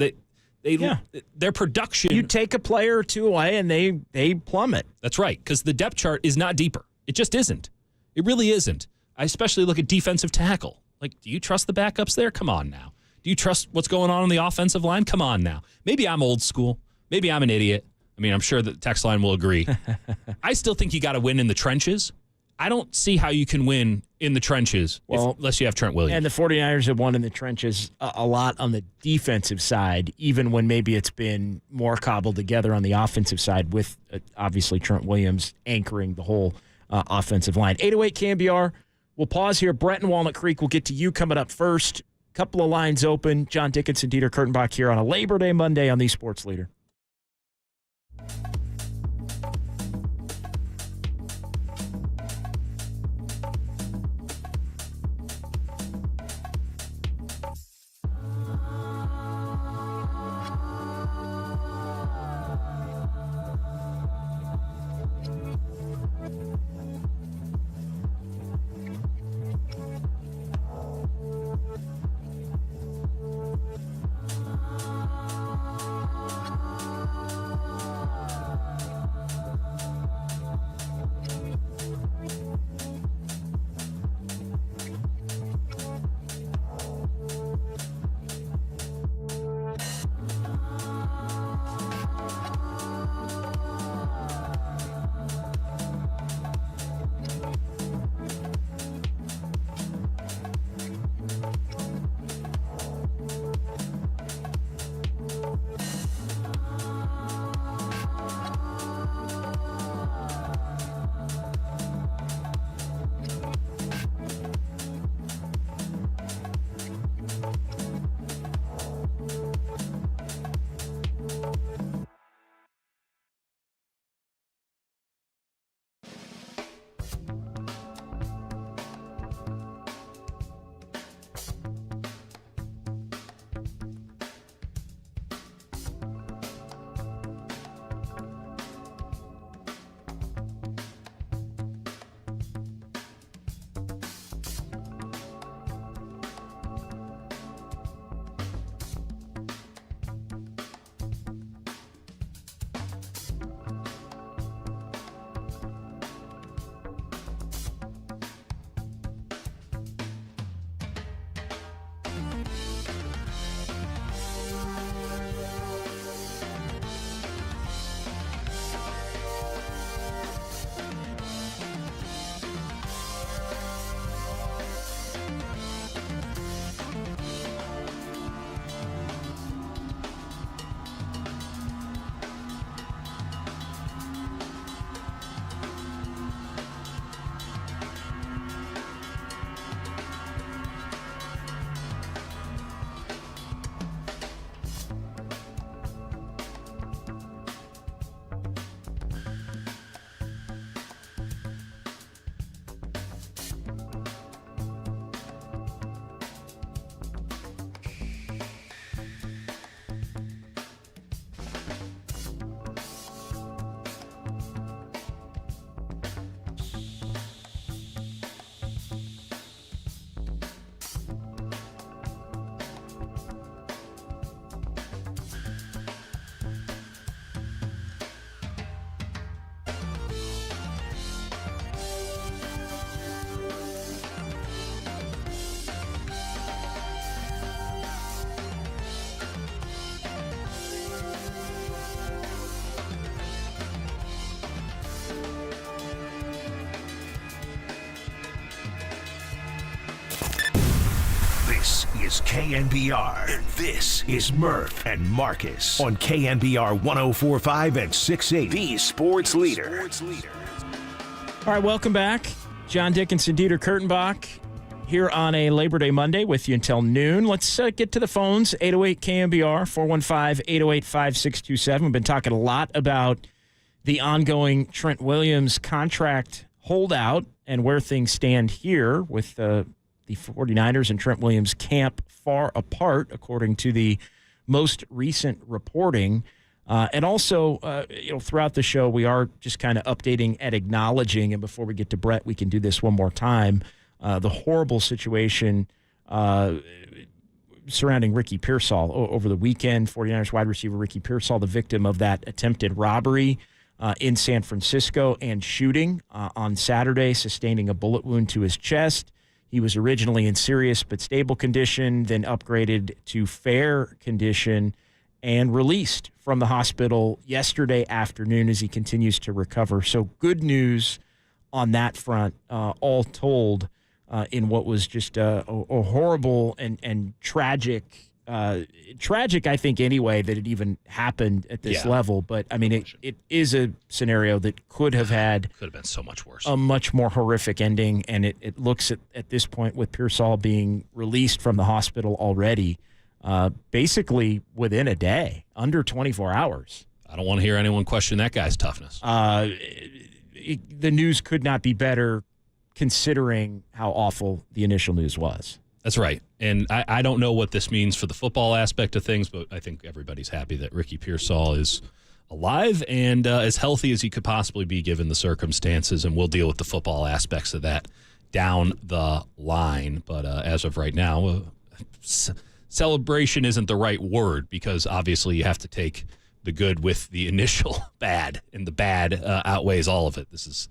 D: their production.
C: You take a player or two away and they plummet.
D: That's right, because the depth chart is not deeper. It just isn't. It really isn't. I especially look at defensive tackle. Do you trust the backups there? Come on now. Do you trust what's going on the offensive line? Come on now. Maybe I'm old school. Maybe I'm an idiot. I'm sure the text line will agree. I still think you got to win in the trenches. I don't see how you can win in the trenches unless you have Trent Williams.
C: And the 49ers have won in the trenches a lot on the defensive side, even when maybe it's been more cobbled together on the offensive side with, obviously, Trent Williams anchoring the whole offensive line. 808 KNBR. We'll pause here. Brett and Walnut Creek will get to you coming up first. Couple of lines open. John Dickinson, Dieter Kurtenbach here on a Labor Day Monday on the Sports Leader.
A: is KNBR, and this is Murph and Marcus on KNBR 104.5 and 680, the sports leader.
C: All right, welcome back. John Dickinson, Dieter Kurtenbach here on a Labor Day Monday with you until noon. Let's get to the phones, 808-KNBR, 415-808-5627. We've been talking a lot about the ongoing Trent Williams contract holdout and where things stand here with the 49ers and Trent Williams camp far apart, according to the most recent reporting. And also, throughout the show, we are just kind of updating and acknowledging, and before we get to Brett, we can do this one more time, the horrible situation surrounding Ricky Pearsall over the weekend. 49ers wide receiver Ricky Pearsall, the victim of that attempted robbery in San Francisco and shooting on Saturday, sustaining a bullet wound to his chest. He was originally in serious but stable condition, then upgraded to fair condition and released from the hospital yesterday afternoon as he continues to recover. So good news on that front, all told, in what was just a horrible and tragic, I think anyway, that it even happened at this level. But, I mean, it is a scenario that could have been
D: so much worse.
C: A much more horrific ending, and it looks at this point with Pearsall being released from the hospital already, basically within a day, under 24 hours.
D: I don't want to hear anyone question that guy's toughness.
C: The news could not be better considering how awful the initial news was.
D: That's right. And I don't know what this means for the football aspect of things, but I think everybody's happy that Ricky Pearsall is alive and as healthy as he could possibly be given the circumstances, and we'll deal with the football aspects of that down the line. But as of right now, celebration isn't the right word, because obviously you have to take the good with the initial bad, and the bad outweighs all of it. This is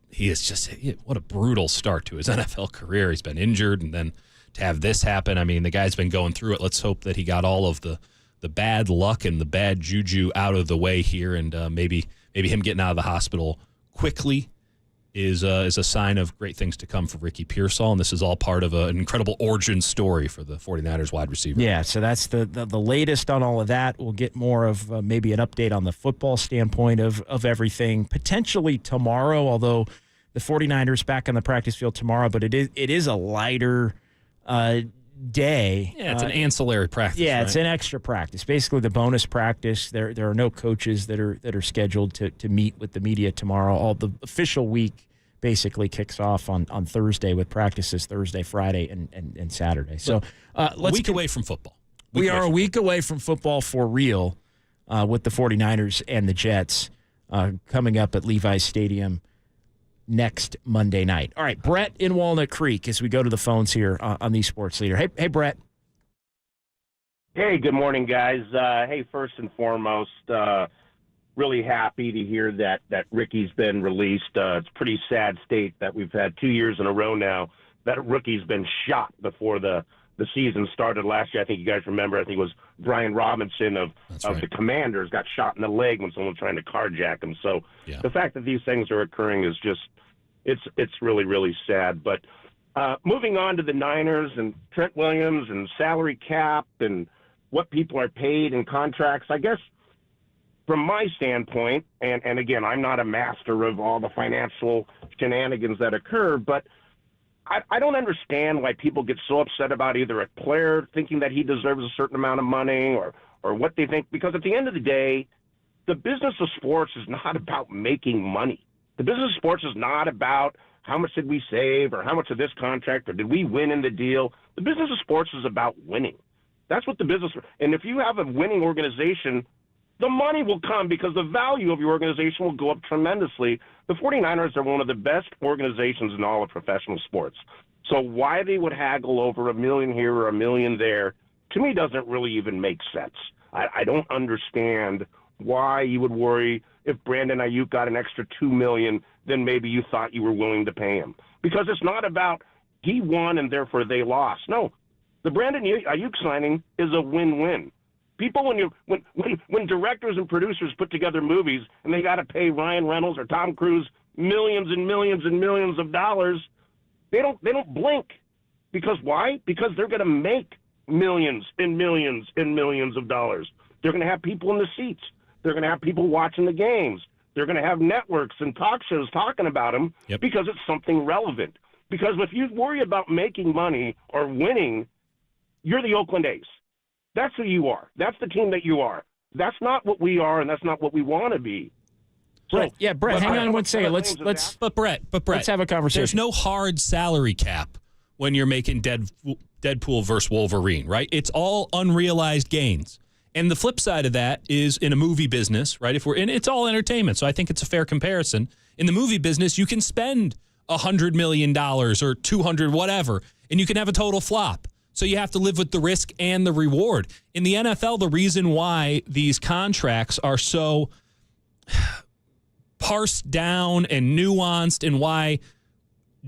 D: he is just, what a brutal start to his NFL career. He's been injured, and then to have this happen, I mean, the guy's been going through it. Let's hope that he got all of the bad luck and the bad juju out of the way here, and maybe him getting out of the hospital quickly is a sign of great things to come for Ricky Pearsall, and this is all part of an incredible origin story for the 49ers wide receiver.
C: Yeah, so that's the latest on all of that. We'll get more of maybe an update on the football standpoint of everything, potentially tomorrow, although the 49ers back on the practice field tomorrow, but it is a lighter day.
D: Yeah, it's an ancillary practice.
C: Yeah,
D: right?
C: It's an extra practice. Basically, the bonus practice. There are no coaches that are scheduled to meet with the media tomorrow. All the official week basically kicks off on Thursday with practices Thursday, Friday, and Saturday. So let's
D: a week away from football.
C: We are a week away from football for real with the 49ers and the Jets coming up at Levi's Stadium next Monday night. All right, Brett in Walnut Creek as we go to the phones here on the Sports Leader. Hey, Brett.
G: Hey, good morning, guys. Hey, first and foremost, really happy to hear that Ricky's been released. It's a pretty sad state that we've had 2 years in a row now that Rickie's been shot before the season started last year. I think you guys remember, I think it was Brian Robinson of the Commanders got shot in the leg when someone was trying to carjack him. So the fact that these things are occurring is just, it's really, really sad. But moving on to the Niners and Trent Williams and salary cap and what people are paid in contracts, I guess from my standpoint, and again, I'm not a master of all the financial shenanigans that occur, but I don't understand why people get so upset about either a player thinking that he deserves a certain amount of money or what they think, because at the end of the day, the business of sports is not about making money. The business of sports is not about how much did we save or how much of this contract or did we win in the deal. The business of sports is about winning. That's what the business – and if you have a winning organization, the money will come because the value of your organization will go up tremendously. The 49ers are one of the best organizations in all of professional sports. So why they would haggle over $1 million here or $1 million there, to me, doesn't really even make sense. I don't understand why you would worry if Brandon Ayuk got an extra $2 million than maybe you thought you were willing to pay him. Because it's not about he won and therefore they lost. No, the Brandon Ayuk signing is a win-win. People, when directors and producers put together movies and they got to pay Ryan Reynolds or Tom Cruise millions and millions and millions of dollars, they don't blink Because why? Because they're going to make millions and millions and millions of dollars. They're going to have people in the seats. They're going to have people watching the games. They're going to have networks and talk shows talking about them because it's something relevant. Because if you worry about making money or winning, you're the Oakland A's. That's who you are. That's the team that you are. That's not what we are, and that's not what we want to be. So,
C: Brett, hang on one second.
D: But Brett,
C: let's have a conversation.
D: There's no hard salary cap when you're making Deadpool versus Wolverine, right? It's all unrealized gains. And the flip side of that is in a movie business, right? It's all entertainment, so I think it's a fair comparison. In the movie business, you can spend $100 million or $200, whatever, and you can have a total flop. So you have to live with the risk and the reward. In the NFL, the reason why these contracts are so parsed down and nuanced and why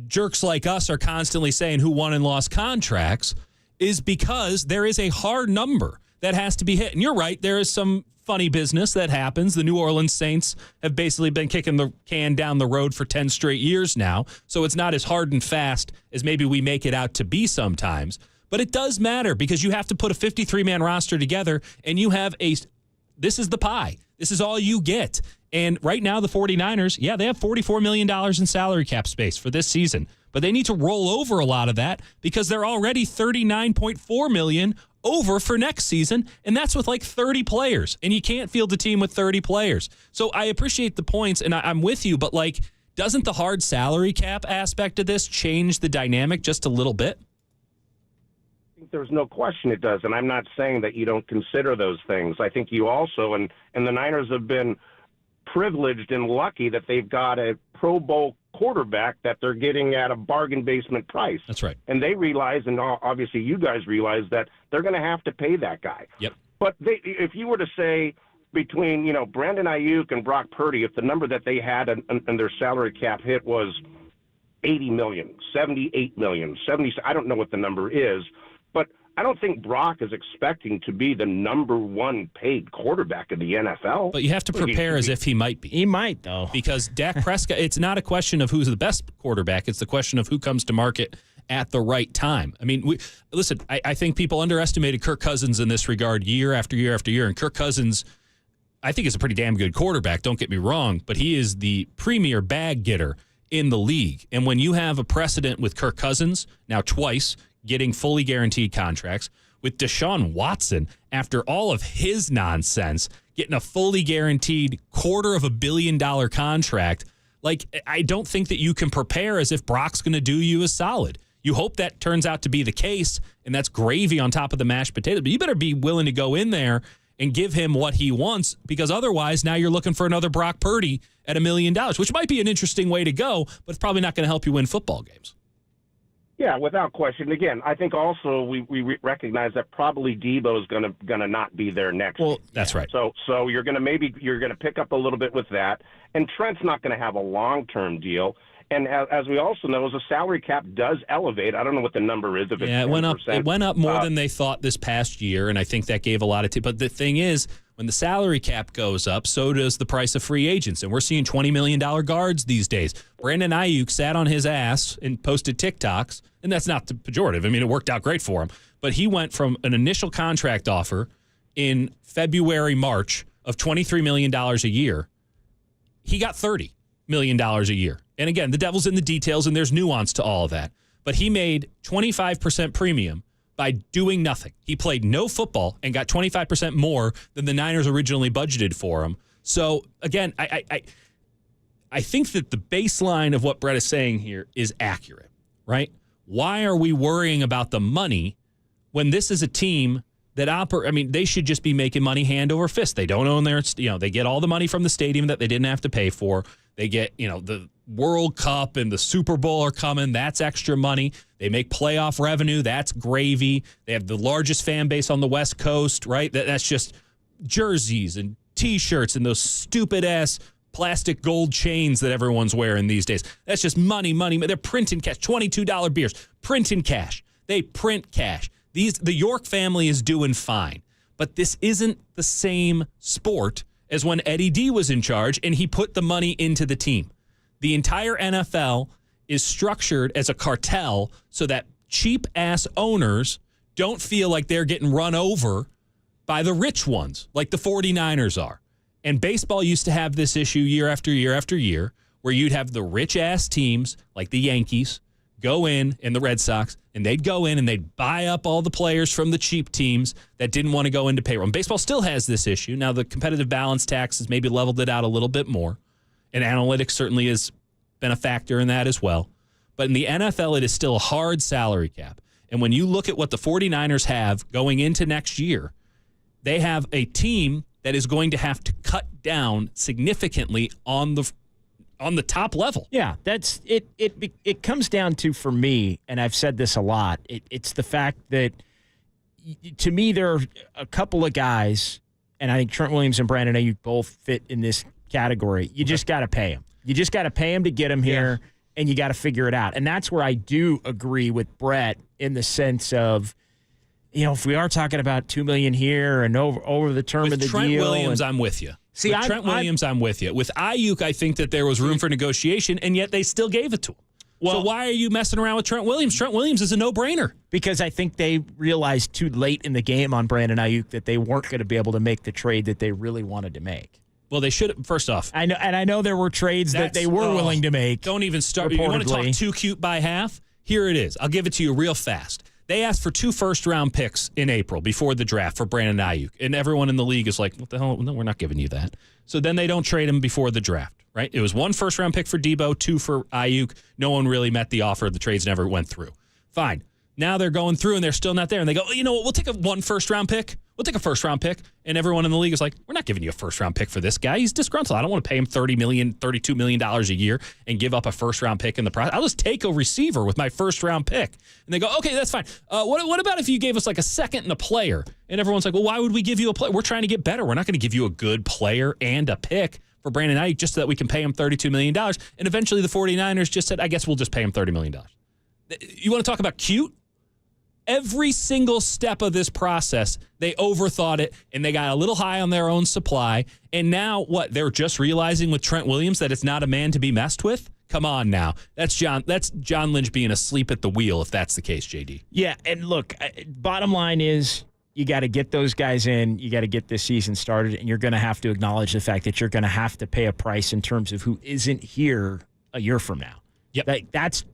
D: jerks like us are constantly saying who won and lost contracts is because there is a hard number that has to be hit. And you're right, there is some funny business that happens. The New Orleans Saints have basically been kicking the can down the road for 10 straight years now, so it's not as hard and fast as maybe we make it out to be sometimes. But it does matter because you have to put a 53-man roster together, and you have this is the pie. This is all you get. And right now, the 49ers, they have $44 million in salary cap space for this season. But they need to roll over a lot of that because they're already $39.4 million over for next season, and that's with like 30 players. And you can't field a team with 30 players. So I appreciate the points, and I'm with you, but like, doesn't the hard salary cap aspect of this change the dynamic just a little bit?
G: I think there's no question it does, and I'm not saying that you don't consider those things. I think you also, and the Niners have been privileged and lucky that they've got a Pro Bowl quarterback that they're getting at a bargain basement price.
D: That's right.
G: And they realize, and obviously you guys realize, that they're going to have to pay that guy.
D: Yep.
G: But if you were to say between, Brandon Ayuk and Brock Purdy, if the number that they had and their salary cap hit was $80 million, $78 million, 70, I don't know what the number is, but I don't think Brock is expecting to be the number one paid quarterback in the NFL.
D: But you have to prepare as if he might be.
C: He might, though.
D: Because Dak Prescott, it's not a question of who's the best quarterback. It's the question of who comes to market at the right time. I mean, I think people underestimated Kirk Cousins in this regard year after year after year. And Kirk Cousins, I think, is a pretty damn good quarterback. Don't get me wrong. But he is the premier bag getter in the league. And when you have a precedent with Kirk Cousins, now twice, getting fully guaranteed contracts, with Deshaun Watson, after all of his nonsense, getting a fully guaranteed $250 million contract, like, I don't think that you can prepare as if Brock's going to do you a solid. You hope that turns out to be the case, and that's gravy on top of the mashed potatoes. But you better be willing to go in there and give him what he wants, because otherwise now you're looking for another Brock Purdy at $1 million, which might be an interesting way to go, but it's probably not going to help you win football games.
G: Yeah, without question. Again, I think also we recognize that probably Debo's gonna not be there next.
D: Well, that's right.
G: So you're gonna pick up a little bit with that, and Trent's not gonna have a long-term deal. And as we also know, as the salary cap does elevate, I don't know what the number is. If it's 10%.
D: It went up more than they thought this past year, and I think that gave a lot of. But the thing is, when the salary cap goes up, so does the price of free agents, and we're seeing $20 million guards these days. Brandon Ayuk sat on his ass and posted TikToks, and that's not pejorative. I mean, it worked out great for him. But he went from an initial contract offer in February, March of $23 million a year. He got $30 million a year. And again, the devil's in the details, and there's nuance to all of that. But he made 25% premium by doing nothing. He played no football and got 25% more than the Niners originally budgeted for him. So, again, I think that the baseline of what Brett is saying here is accurate, right? Why are we worrying about the money when this is a team that they should just be making money hand over fist. They don't own they get all the money from the stadium that they didn't have to pay for. They get, the World Cup and the Super Bowl are coming. That's extra money. They make playoff revenue. That's gravy. They have the largest fan base on the West Coast, right? That's just jerseys and T-shirts and those stupid-ass plastic gold chains that everyone's wearing these days. That's just money. They're printing cash. $22 beers. Printing cash. They print cash. The York family is doing fine. But this isn't the same sport as when Eddie D was in charge and he put the money into the team. The entire NFL is structured as a cartel so that cheap-ass owners don't feel like they're getting run over by the rich ones, like the 49ers are. And baseball used to have this issue year after year after year, where you'd have the rich-ass teams, like the Yankees, go in, and the Red Sox, and they'd go in and they'd buy up all the players from the cheap teams that didn't want to go into payroll. And baseball still has this issue. Now, the competitive balance tax has maybe leveled it out a little bit more, and analytics certainly has been a factor in that as well. But in the NFL, it is still a hard salary cap. And when you look at what the 49ers have going into next year, they have a team that is going to have to cut down significantly on the top level.
C: Yeah, that's it. It comes down to, for me, and I've said this a lot, it's the fact that, to me, there are a couple of guys, and I think Trent Williams and Brandon Ayuk both fit in this category. You just got to pay them. You just got to pay them to get them here, and you got to figure it out. And that's where I do agree with Brett in the sense of, if we are talking about $2 million here and over the term of the
D: Trent
C: deal.
D: Williams, I'm with you.
C: See,
D: Trent Williams, I'm with you. With Ayuk, I think that there was room for negotiation, and yet they still gave it to him. Well, so why are you messing around with Trent Williams? Trent Williams is a no-brainer.
C: Because I think they realized too late in the game on Brandon Ayuk that they weren't going to be able to make the trade that they really wanted to make.
D: Well, they should. First off,
C: I know there were trades that they were willing to make.
D: Don't even start. You want to talk too cute by half? Here it is. I'll give it to you real fast. They asked for 2 first-round picks in April before the draft for Brandon Ayuk, and everyone in the league is like, "What the hell? No, we're not giving you that." So then they don't trade him before the draft, right? It was 1 first-round pick for Debo, 2 for Ayuk. No one really met the offer. The trades never went through. Fine. Now they're going through, and they're still not there. And they go, you know what? We'll take 1 first-round pick. We'll take a first-round pick. And everyone in the league is like, we're not giving you a first-round pick for this guy. He's disgruntled. I don't want to pay him $30 million, $32 million a year and give up a first-round pick in the process. I'll just take a receiver with my first-round pick. And they go, okay, that's fine. What about if you gave us like a second and a player? And everyone's like, well, why would we give you a player? We're trying to get better. We're not going to give you a good player and a pick for Brandon Ayuk just so that we can pay him $32 million. And eventually the 49ers just said, I guess we'll just pay him $30 million. You want to talk about cute? Every single step of this process, they overthought it, and they got a little high on their own supply. And now, what? They're just realizing with Trent Williams that it's not a man to be messed with? Come on now. That's John Lynch being asleep at the wheel, if that's the case, JD.
C: Yeah, and look, bottom line is you got to get those guys in. You got to get this season started, and you're going to have to acknowledge the fact that you're going to have to pay a price in terms of who isn't here a year from now.
D: Yep.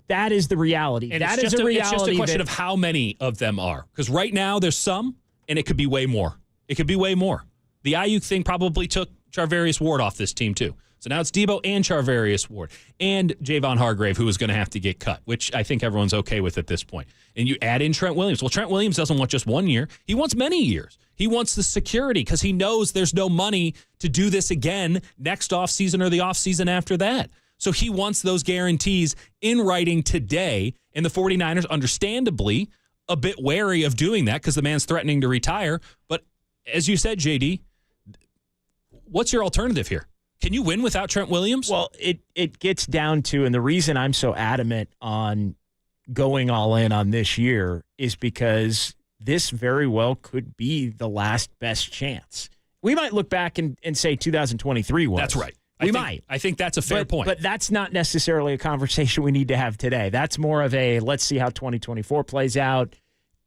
C: That is the reality.
D: And
C: that
D: it's
C: is a reality.
D: It's just a question of how many of them are. Because right now there's some, and it could be way more. It could be way more. The Ayuk thing probably took Charvarius Ward off this team too. So now it's Debo and Charvarius Ward and Javon Hargrave, who is going to have to get cut, which I think everyone's okay with at this point. And you add in Trent Williams. Well, Trent Williams doesn't want just 1 year. He wants many years. He wants the security because he knows there's no money to do this again next offseason or the offseason after that. So he wants those guarantees in writing today, and the 49ers, understandably, a bit wary of doing that because the man's threatening to retire. But as you said, JD, what's your alternative here? Can you win without Trent Williams?
C: Well, it gets down to, and the reason I'm so adamant on going all in on this year is because this very well could be the last best chance. We might look back and say 2023 was.
D: That's right. I think that's a fair point.
C: But that's not necessarily a conversation we need to have today. That's more of a let's see how 2024 plays out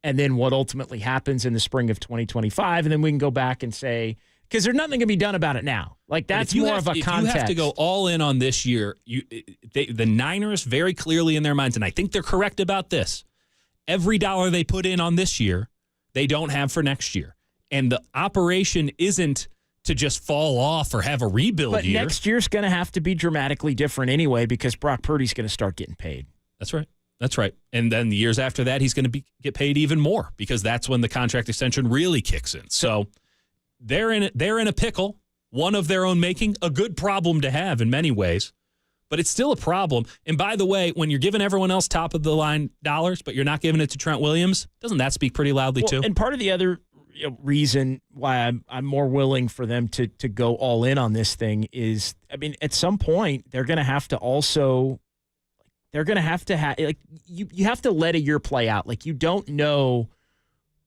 C: and then what ultimately happens in the spring of 2025. And then we can go back and say, because there's nothing going to be done about it now. Like that's more of a context. If you have
D: to go all in on this year, the Niners very clearly in their minds, and I think they're correct about this, every dollar they put in on this year, they don't have for next year. And the operation isn't to just fall off or have a rebuild year.
C: But next year's going to have to be dramatically different anyway because Brock Purdy's going to start getting paid.
D: That's right. That's right. And then the years after that, he's going to get paid even more because that's when the contract extension really kicks in. So they're in a pickle, one of their own making, a good problem to have in many ways, but it's still a problem. And by the way, when you're giving everyone else top of the line dollars, but you're not giving it to Trent Williams, doesn't that speak pretty loudly too?
C: And part of the other reason why I'm more willing for them to go all in on this thing is, I mean, at some point they're going to have to also, like you have to let a year play out. Like you don't know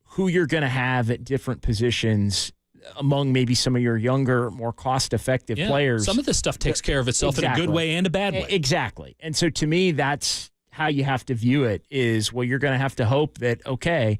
C: who you're going to have at different positions among maybe some of your younger, more cost-effective players.
D: Some of this stuff takes care of itself in a good way and a bad way.
C: Exactly. And so to me, that's how you have to view it is, well, you're going to have to hope that, okay,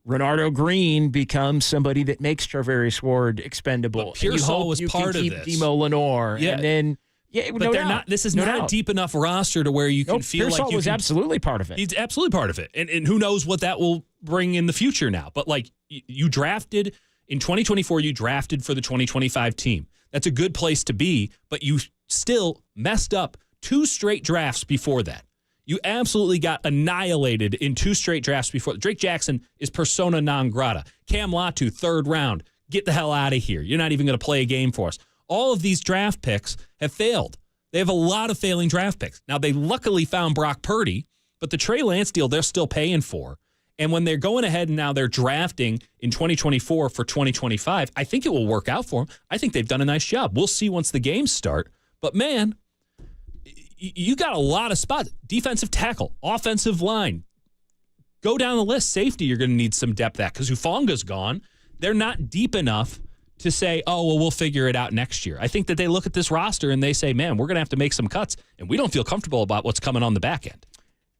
C: Renardo Green becomes somebody that makes Charvarius Ward expendable.
D: But Pearsall was part of this.
C: Demo Lenore,
D: Yeah.
C: and then
D: but
C: no
D: they're
C: doubt.
D: not. This is
C: No
D: not
C: doubt.
D: a deep enough roster to where you can feel
C: Pearsall
D: like you
C: was absolutely part of it.
D: He's absolutely part of it, and who knows what that will bring in the future now. But like you drafted in 2024, you drafted for the 2025 team. That's a good place to be, but you still messed up 2 straight drafts before that. You absolutely got annihilated in 2 straight drafts before. Drake Jackson is persona non grata. Cam Latu, 3rd round. Get the hell out of here. You're not even going to play a game for us. All of these draft picks have failed. They have a lot of failing draft picks. Now, they luckily found Brock Purdy, but the Trey Lance deal they're still paying for. And when they're going ahead and now they're drafting in 2024 for 2025, I think it will work out for them. I think they've done a nice job. We'll see once the games start. But, man, you got a lot of spots. Defensive tackle, offensive line. Go down the list. Safety, you're going to need some depth at because Hufanga's gone. They're not deep enough to say, oh, well, we'll figure it out next year. I think that they look at this roster and they say, man, we're going to have to make some cuts, and we don't feel comfortable about what's coming on the back end.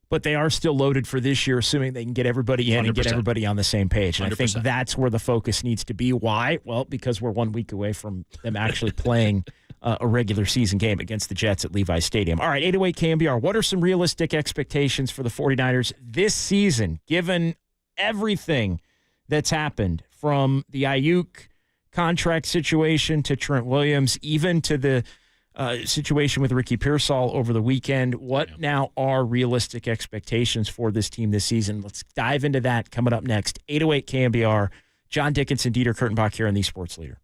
C: But they are still loaded for this year, assuming they can get everybody in 100%. And get everybody on the same page. And 100%. I think that's where the focus needs to be. Why? Well, because we're 1 week away from them actually playing a regular season game against the Jets at Levi's Stadium. All right, 808 KNBR. What are some realistic expectations for the 49ers this season, given everything that's happened from the Ayuk contract situation to Trent Williams, even to the situation with Ricky Pearsall over the weekend? What now are realistic expectations for this team this season? Let's dive into that coming up next. 808 KNBR. John Dickinson, Dieter Kurtenbach here on the Sports Leader.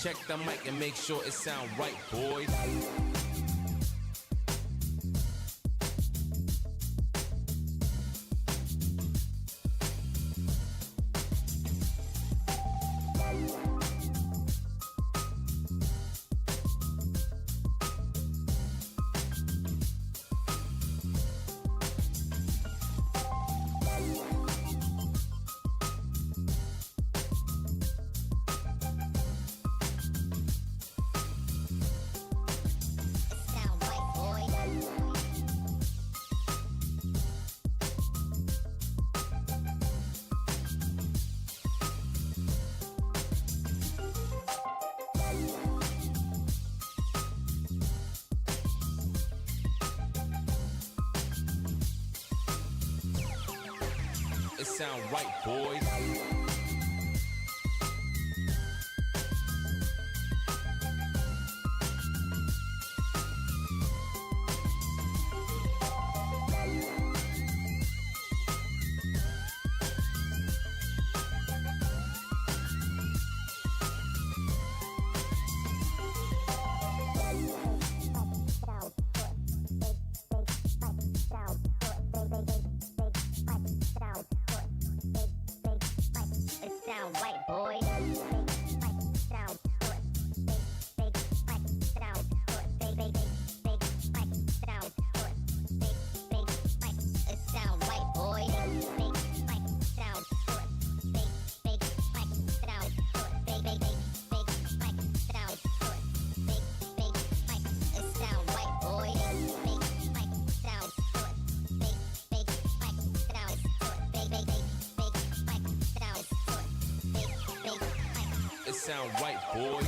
B: Check the mic and make sure it sound right, boys. It sound right, boys.
H: It sound white, boy.
B: sound right, boy.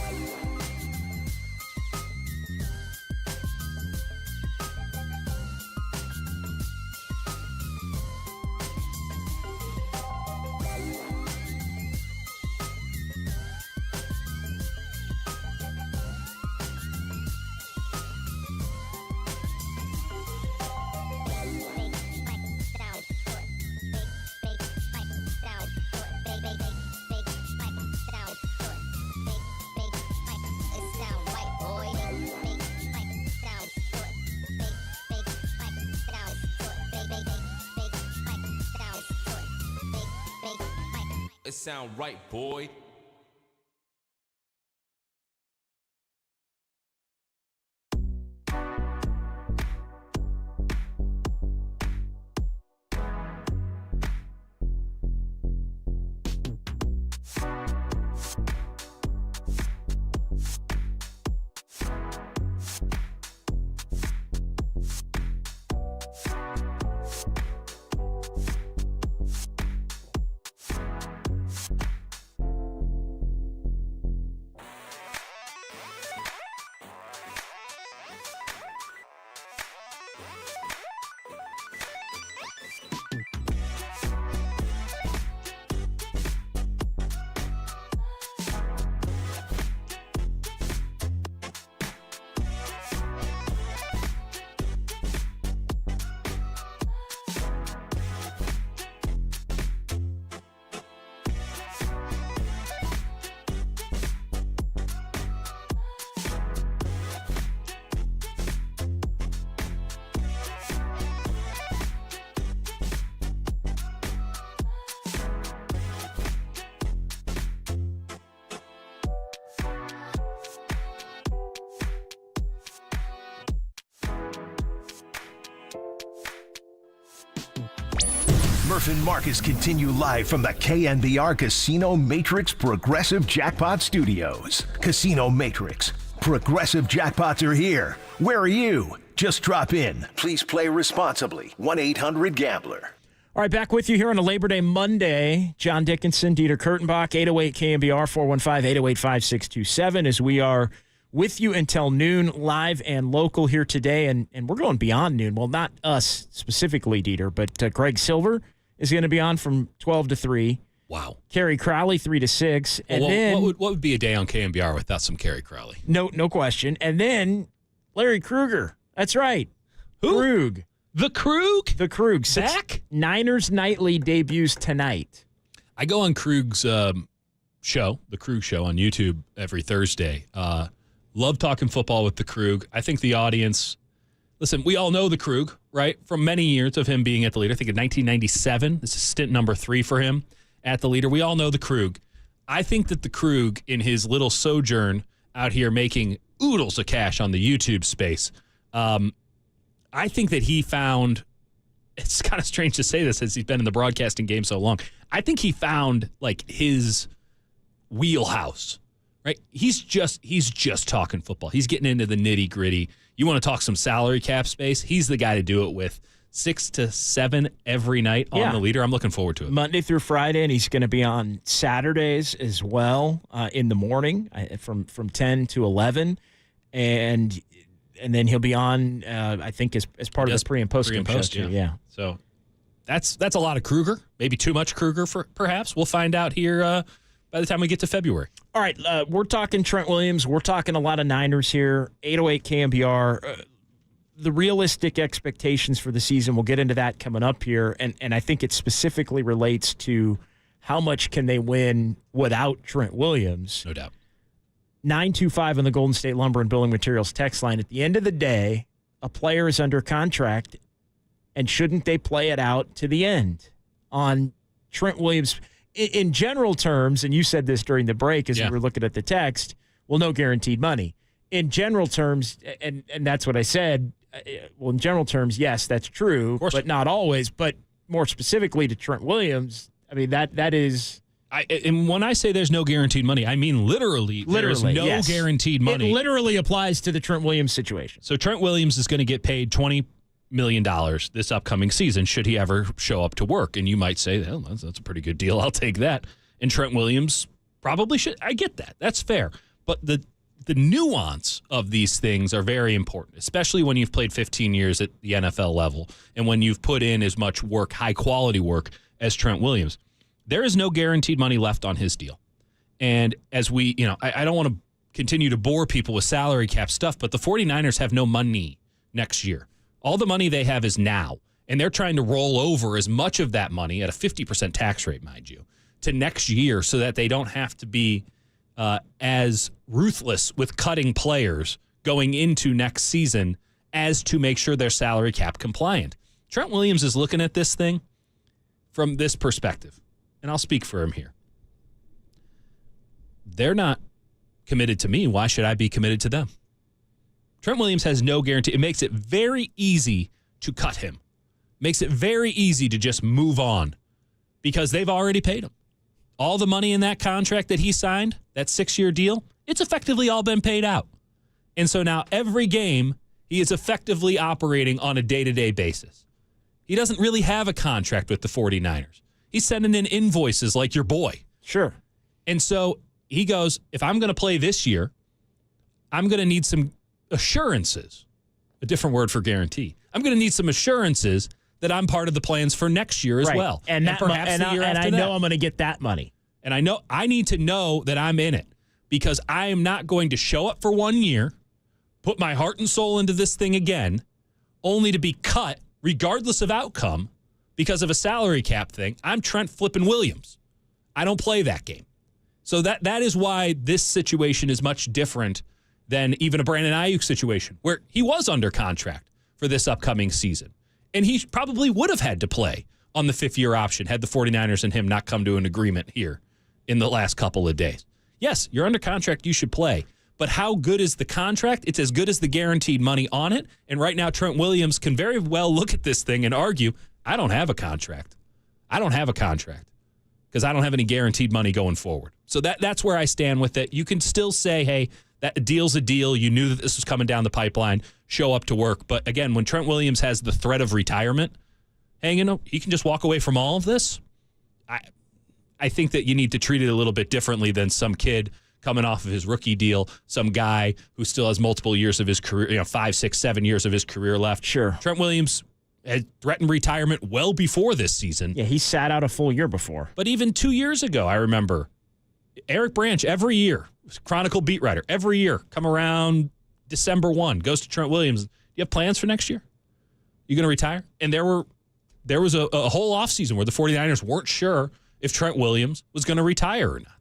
B: It sound right, boy.
A: Murph and Marcus continue live from the KNBR Casino Matrix Progressive Jackpot Studios. Casino Matrix. Progressive jackpots are here. Where are you? Just drop in. Please play responsibly. 1-800-GAMBLER.
C: All right, back with you here on a Labor Day Monday. John Dickinson, Dieter Kurtenbach, 808 KNBR, 415-808-5627, as we are with you until noon, live and local here today. And we're going beyond noon. Well, not us specifically, Dieter, but Greg Silver is going to be on from 12 to 3.
D: Wow.
C: Kerry Crowley, 3 to 6. And then
D: what would be a day on KNBR without some Kerry Crowley?
C: No question. And then Larry Krueger. That's right.
D: Who?
C: Krug.
D: The Krug?
C: The Krug.
D: Zach?
C: Niners Nightly debuts tonight.
D: I go on Krug's show, the Krug Show on YouTube every Thursday. Love talking football with the Krug. I think the audience, listen, we all know the Krug, right? From many years of him being at the leader. I think in 1997, this is stint number 3 for him at the leader. We all know the Krug. I think that the Krug, in his little sojourn out here making oodles of cash on the YouTube space, I think that he found, it's kind of strange to say this as he's been in the broadcasting game so long. I think he found like his wheelhouse, right? He's just talking football. He's getting into the nitty gritty. You want to talk some salary cap space? He's the guy to do it with. 6 to 7 every night on the leader. I'm looking forward to it.
C: Monday through Friday, and he's going to be on Saturdays as well in the morning from 10 to 11. And then he'll be on, I think, as part of the pre and post show. Yeah.
D: So that's a lot of Kruger. Maybe too much Kruger, perhaps. We'll find out here by the time we get to February.
C: All right. We're talking Trent Williams. We're talking a lot of Niners here. 808 KNBR. The realistic expectations for the season, we'll get into that coming up here. And I think it specifically relates to how much can they win without Trent Williams.
D: No doubt.
C: 925 on the Golden State Lumber and Building Materials text line. At the end of the day, a player is under contract, and shouldn't they play it out to the end on Trent Williams? In general terms, and you said this during the break as we were looking at the text, well, no guaranteed money. In general terms, and that's what I said, well, in general terms, yes, that's true, but not always. But more specifically to Trent Williams, I mean, that is...
D: And when I say there's no guaranteed money, I mean literally there's no guaranteed money.
C: It literally applies to the Trent Williams situation.
D: So Trent Williams is going to get paid $20 million this upcoming season should he ever show up to work. And you might say, well, that's a pretty good deal. I'll take that. And Trent Williams Probably should. I get that. That's fair. But the nuance of these things are very important, especially when you've played 15 years at the NFL level and when you've put in as much work, high-quality work, as Trent Williams. There is no guaranteed money left on his deal. And as we, I don't want to continue to bore people with salary cap stuff, but the 49ers have no money next year. All the money they have is now, and they're trying to roll over as much of that money at a 50% tax rate, mind you, to next year so that they don't have to be as ruthless with cutting players going into next season as to make sure they're salary cap compliant. Trent Williams is looking at this thing from this perspective, and I'll speak for him here. They're not committed to me. Why should I be committed to them? Trent Williams has no guarantee. It makes it very easy to cut him. Makes it very easy to just move on because they've already paid him. All the money in that contract that he signed, that 6-year deal, it's effectively all been paid out. And so now every game, he is effectively operating on a day-to-day basis. He doesn't really have a contract with the 49ers. He's sending in invoices like your boy.
C: Sure.
D: And so he goes, if I'm going to play this year, I'm going to need some assurances, a different word for guarantee. I'm going to need some assurances that I'm part of the plans for next year as well.
C: And perhaps the year after that. I know I'm going to get that money.
D: And I need to know that I'm in it because I am not going to show up for 1 year, put my heart and soul into this thing again, only to be cut regardless of outcome because of a salary cap thing. I'm Trent flipping Williams. I don't play that game. So that is why this situation is much different than even a Brandon Ayuk situation where he was under contract for this upcoming season. And he probably would have had to play on the 5th-year option had the 49ers and him not come to an agreement here in the last couple of days. Yes, you're under contract, you should play. But how good is the contract? It's as good as the guaranteed money on it. And right now, Trent Williams can very well look at this thing and argue, I don't have a contract. I don't have a contract because I don't have any guaranteed money going forward. So that's where I stand with it. You can still say, hey, that deal's a deal. You knew that this was coming down the pipeline. Show up to work. But again, when Trent Williams has the threat of retirement hanging up, he can just walk away from all of this. I think that you need to treat it a little bit differently than some kid coming off of his rookie deal, some guy who still has multiple years of his career, 5, 6, 7 years of his career left.
C: Sure.
D: Trent Williams had threatened retirement well before this season.
C: Yeah, he sat out a full year before.
D: But even 2 years ago, I remember Eric Branch every year, Chronicle beat writer, every year, come around December 1, goes to Trent Williams. Do you have plans for next year? You going to retire? And there was a whole offseason where the 49ers weren't sure if Trent Williams was going to retire or not,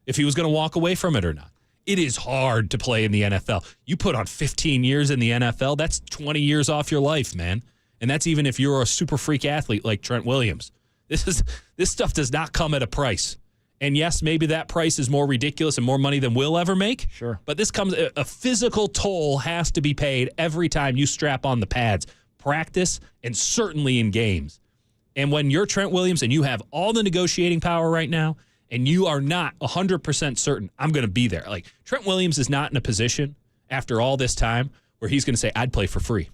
D: if he was going to walk away from it or not. It is hard to play in the NFL. You put on 15 years in the NFL, that's 20 years off your life, man. And that's even if you're a super freak athlete like Trent Williams. This stuff does not come at a price. And yes, maybe that price is more ridiculous and more money than we'll ever make.
C: Sure.
D: But this comes, a physical toll has to be paid every time you strap on the pads, practice, and certainly in games. And when you're Trent Williams and you have all the negotiating power right now, and you are not 100% certain, I'm going to be there. Like, Trent Williams is not in a position after all this time where he's going to say, I'd play for free.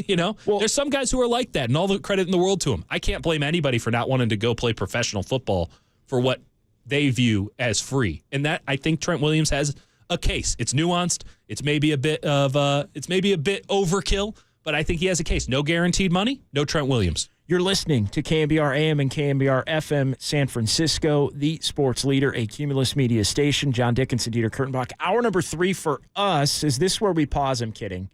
D: Well, there's some guys who are like that, and all the credit in the world to them. I can't blame anybody for not wanting to go play professional football for what they view as free. And that, I think Trent Williams has a case. It's nuanced. It's maybe a bit overkill, but I think he has a case. No guaranteed money, no Trent Williams.
C: You're listening to KNBR AM and KNBR FM San Francisco, the sports leader, a Cumulus Media station. John Dickinson, Dieter Kurtenbach. Hour number 3 for us. Is this where we pause? I'm kidding.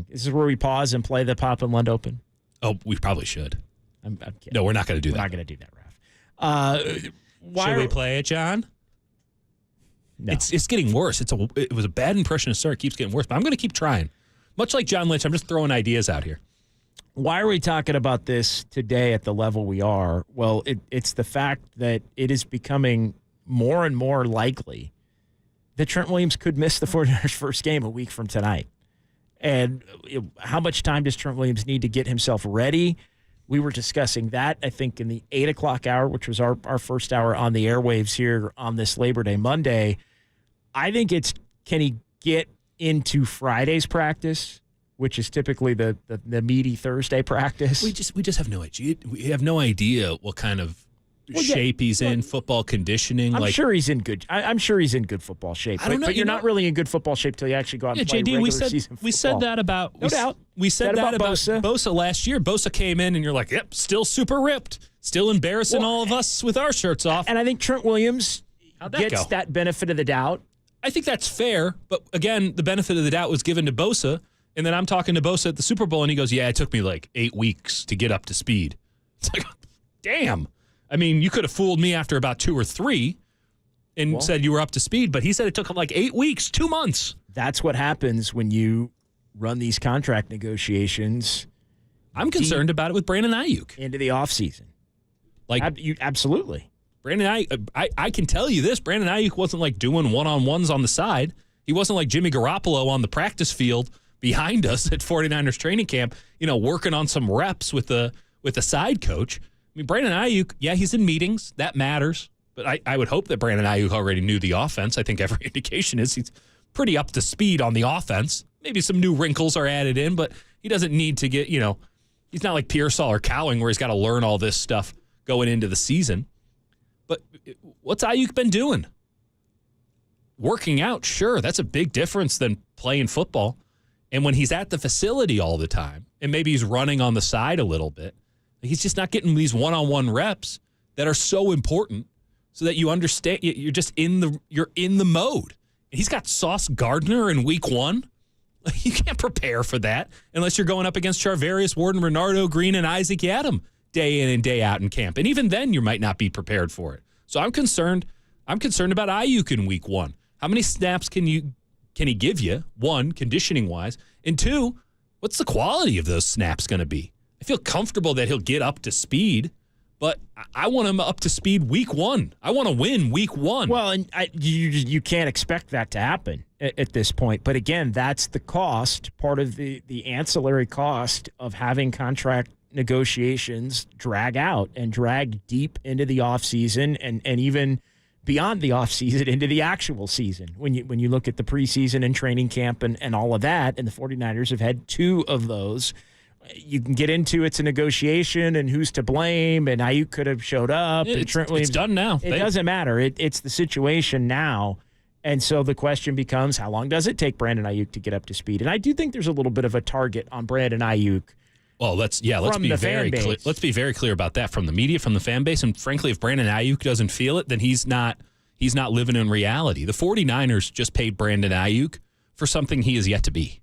C: Is this where we pause and play the Pop and Lund Open?
D: Oh, we probably should.
C: I'm kidding.
D: No, we're not going to do that.
C: We're not going to do that, Raph.
D: Should we play it, John?
C: No.
D: It's getting worse. It was a bad impression to start. It keeps getting worse, but I'm going to keep trying. Much like John Lynch, I'm just throwing ideas out here.
C: Why are we talking about this today at the level we are? Well, it's the fact that it is becoming more and more likely that Trent Williams could miss the 49ers' first game a week from tonight. And how much time does Trent Williams need to get himself ready? We were discussing that, I think, in the 8 o'clock hour, which was our first hour on the airwaves here on this Labor Day Monday. I think it's, can he get into Friday's practice, which is typically the meaty Thursday practice?
D: We just have no idea. We have no idea what kind of shape he's in, football conditioning.
C: I'm sure he's in good. I'm sure he's in good football shape.
D: I don't know,
C: but you're not really in good football shape till you actually go out and play
D: JD,
C: regular season football.
D: we said that about
C: no doubt.
D: We said that about
C: Bosa.
D: Bosa last year. Bosa came in, and you're like, yep, still super ripped, still embarrassing all of us with our shirts off.
C: And I think Trent Williams gets that benefit of the doubt.
D: I think that's fair, but again, the benefit of the doubt was given to Bosa, and then I'm talking to Bosa at the Super Bowl, and he goes, yeah, it took me like 8 weeks to get up to speed. It's like, damn. I mean, you could have fooled me after about 2 or 3 and said you were up to speed, but he said it took him like 8 weeks, 2 months.
C: That's what happens when you run these contract negotiations.
D: I'm concerned about it with Brandon Ayuk.
C: Into the offseason. Absolutely.
D: Brandon Ayuk, I can tell you this, Brandon Ayuk wasn't like doing one-on-ones on the side. He wasn't like Jimmy Garoppolo on the practice field behind us at 49ers training camp, working on some reps with the side coach. I mean, Brandon Ayuk, yeah, he's in meetings. That matters. But I would hope that Brandon Ayuk already knew the offense. I think every indication is he's pretty up to speed on the offense. Maybe some new wrinkles are added in, but he doesn't need to get, he's not like Pearsall or Cowing where he's got to learn all this stuff going into the season. But what's Ayuk been doing? Working out, sure. That's a big difference than playing football. And when he's at the facility all the time, and maybe he's running on the side a little bit, he's just not getting these one-on-one reps that are so important so that you understand you're just in the mode. And he's got Sauce Gardner in week 1. You can't prepare for that unless you're going up against Charvarius Ward, Renardo Green, and Isaac Yiadom day in and day out in camp. And even then, you might not be prepared for it. So I'm concerned about Ayuk in week 1. How many snaps can he give you? 1, conditioning-wise. And 2, what's the quality of those snaps going to be? I feel comfortable that he'll get up to speed, but I want him up to speed week 1. I want to win week 1.
C: Well, and you can't expect that to happen at this point. But again, that's the cost, part of the ancillary cost of having contract negotiations drag out and drag deep into the offseason and even beyond the offseason into the actual season. When you look at the preseason and training camp and all of that, and the 49ers have had 2 of those, you can get into it's a negotiation and who's to blame, and Ayuk could have showed up.
D: It's done now.
C: It doesn't matter. It's the situation now. And so the question becomes, how long does it take Brandon Ayuk to get up to speed? And I do think there's a little bit of a target on Brandon Ayuk.
D: Well, let's be very clear. Let's be very clear about that from the media, from the fan base, and frankly, if Brandon Ayuk doesn't feel it, then he's not living in reality. The 49ers just paid Brandon Ayuk for something he is yet to be.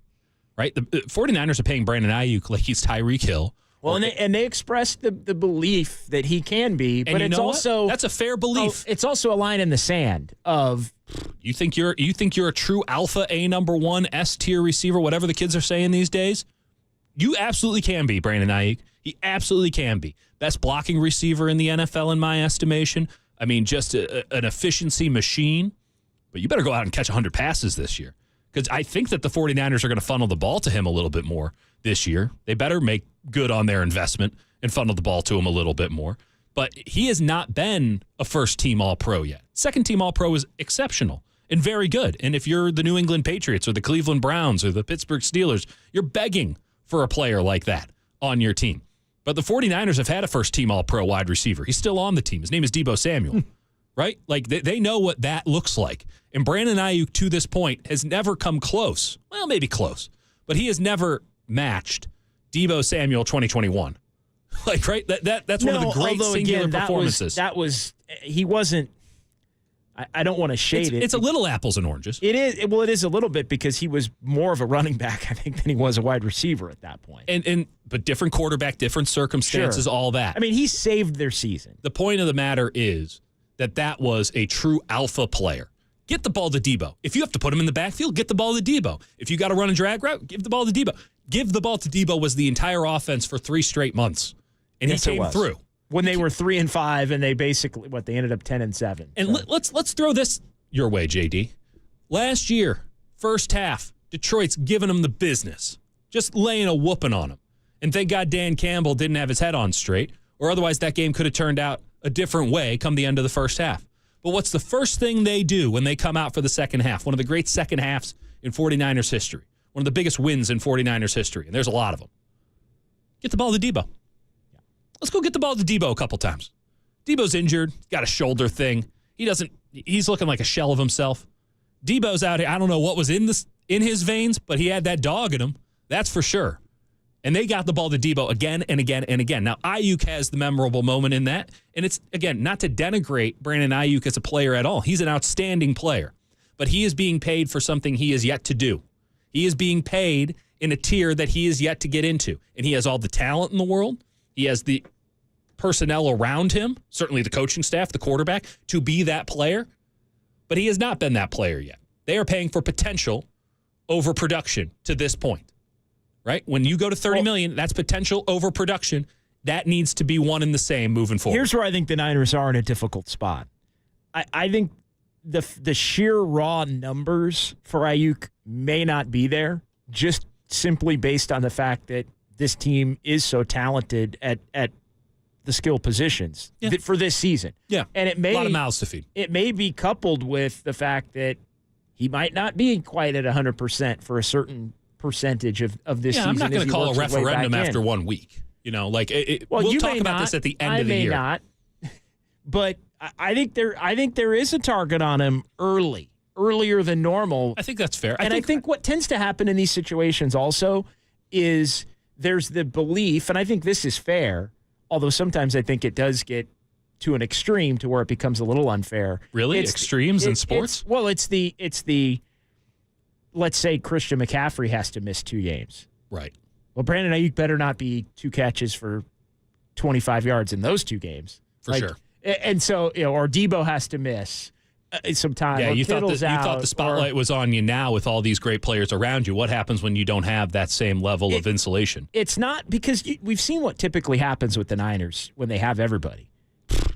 D: Right? The 49ers are paying Brandon Ayuk like he's Tyreek Hill.
C: Well, and they expressed the belief that he can be, but it's also
D: that's a fair belief.
C: It's also a line in the sand of
D: you think you're a true alpha A number 1 S tier receiver, whatever the kids are saying these days. You absolutely can be, Brandon Ayuk. He absolutely can be. Best blocking receiver in the NFL, in my estimation. I mean, just an efficiency machine. But you better go out and catch 100 passes this year. Because I think that the 49ers are going to funnel the ball to him a little bit more this year. They better make good on their investment and funnel the ball to him a little bit more. But he has not been a first-team All-Pro yet. Second-team All-Pro is exceptional and very good. And if you're the New England Patriots or the Cleveland Browns or the Pittsburgh Steelers, you're begging for a player like that on your team. But the 49ers have had a first-team All-Pro wide receiver. He's still on the team. His name is Deebo Samuel, right? Like, they know what that looks like. And Brandon Ayuk, to this point, has never come close. Well, maybe close. But he has never matched Deebo Samuel 2021. Like, right? That's one of the great singular performances.
C: He wasn't, I don't want to shade it.
D: It's a little apples and oranges.
C: It is. Well, it is a little bit because he was more of a running back, I think, than he was a wide receiver at that point.
D: But different quarterback, different circumstances,
C: sure.
D: All that.
C: I mean, he saved their season.
D: The point of the matter is that was a true alpha player. Get the ball to Deebo. If you have to put him in the backfield, get the ball to Deebo. If you got to run a drag route, give the ball to Deebo. Give the ball to Deebo was the entire offense for 3 straight months. And
C: yes,
D: he came through.
C: When they were 3-5 and they basically, they ended up 10-7.
D: And let's throw this your way, JD. Last year, first half, Detroit's giving them the business. Just laying a whooping on them. And thank God Dan Campbell didn't have his head on straight, or otherwise that game could have turned out a different way come the end of the first half. But what's the first thing they do when they come out for the second half? One of the great second halves in 49ers history. One of the biggest wins in 49ers history, and there's a lot of them. Get the ball to Deebo. Let's go get the ball to Deebo a couple times. Debo's injured, got a shoulder thing. He's looking like a shell of himself. Debo's out here. I don't know what was in his veins, but he had that dog in him. That's for sure. And they got the ball to Debo again and again and again. Now, Ayuk has the memorable moment in that. And it's, again, not to denigrate Brandon Ayuk as a player at all. He's an outstanding player. But he is being paid for something he is yet to do. He is being paid in a tier that he is yet to get into. And he has all the talent in the world. He has the personnel around him, certainly the coaching staff, the quarterback, to be that player. But he has not been that player yet. They are paying for potential over production to this point. Right? When you go to $30 million, that's potential over production. That needs to be one and the same moving forward.
C: Here's where I think the Niners are in a difficult spot. I think the sheer raw numbers for Ayuk may not be there, just simply based on the fact that this team is so talented at the skill positions for this season.
D: Yeah,
C: and it may
D: a lot of mouths to feed.
C: It may be coupled with the fact that he might not be quite at 100% for a certain percentage of this season.
D: I'm not going to call a referendum after 1 week. You know, like we'll talk about this at the end of the year.
C: I may not, but I think there is a target on him earlier than normal.
D: I think that's fair.
C: I think what tends to happen in these situations also is there's the belief, and I think this is fair, although sometimes I think it does get to an extreme to where it becomes a little unfair.
D: Really? Extremes in sports?
C: It's the let's say Christian McCaffrey has to miss 2 games.
D: Right.
C: Well, Brandon Ayuk better not be 2 catches for 25 yards in those 2 games.
D: For sure.
C: And so, or Debo has to miss some time.
D: Yeah,
C: or
D: you thought
C: out,
D: the spotlight was on you now with all these great players around you. What happens when you don't have that same level of insulation?
C: It's not because we've seen what typically happens with the Niners when they have everybody.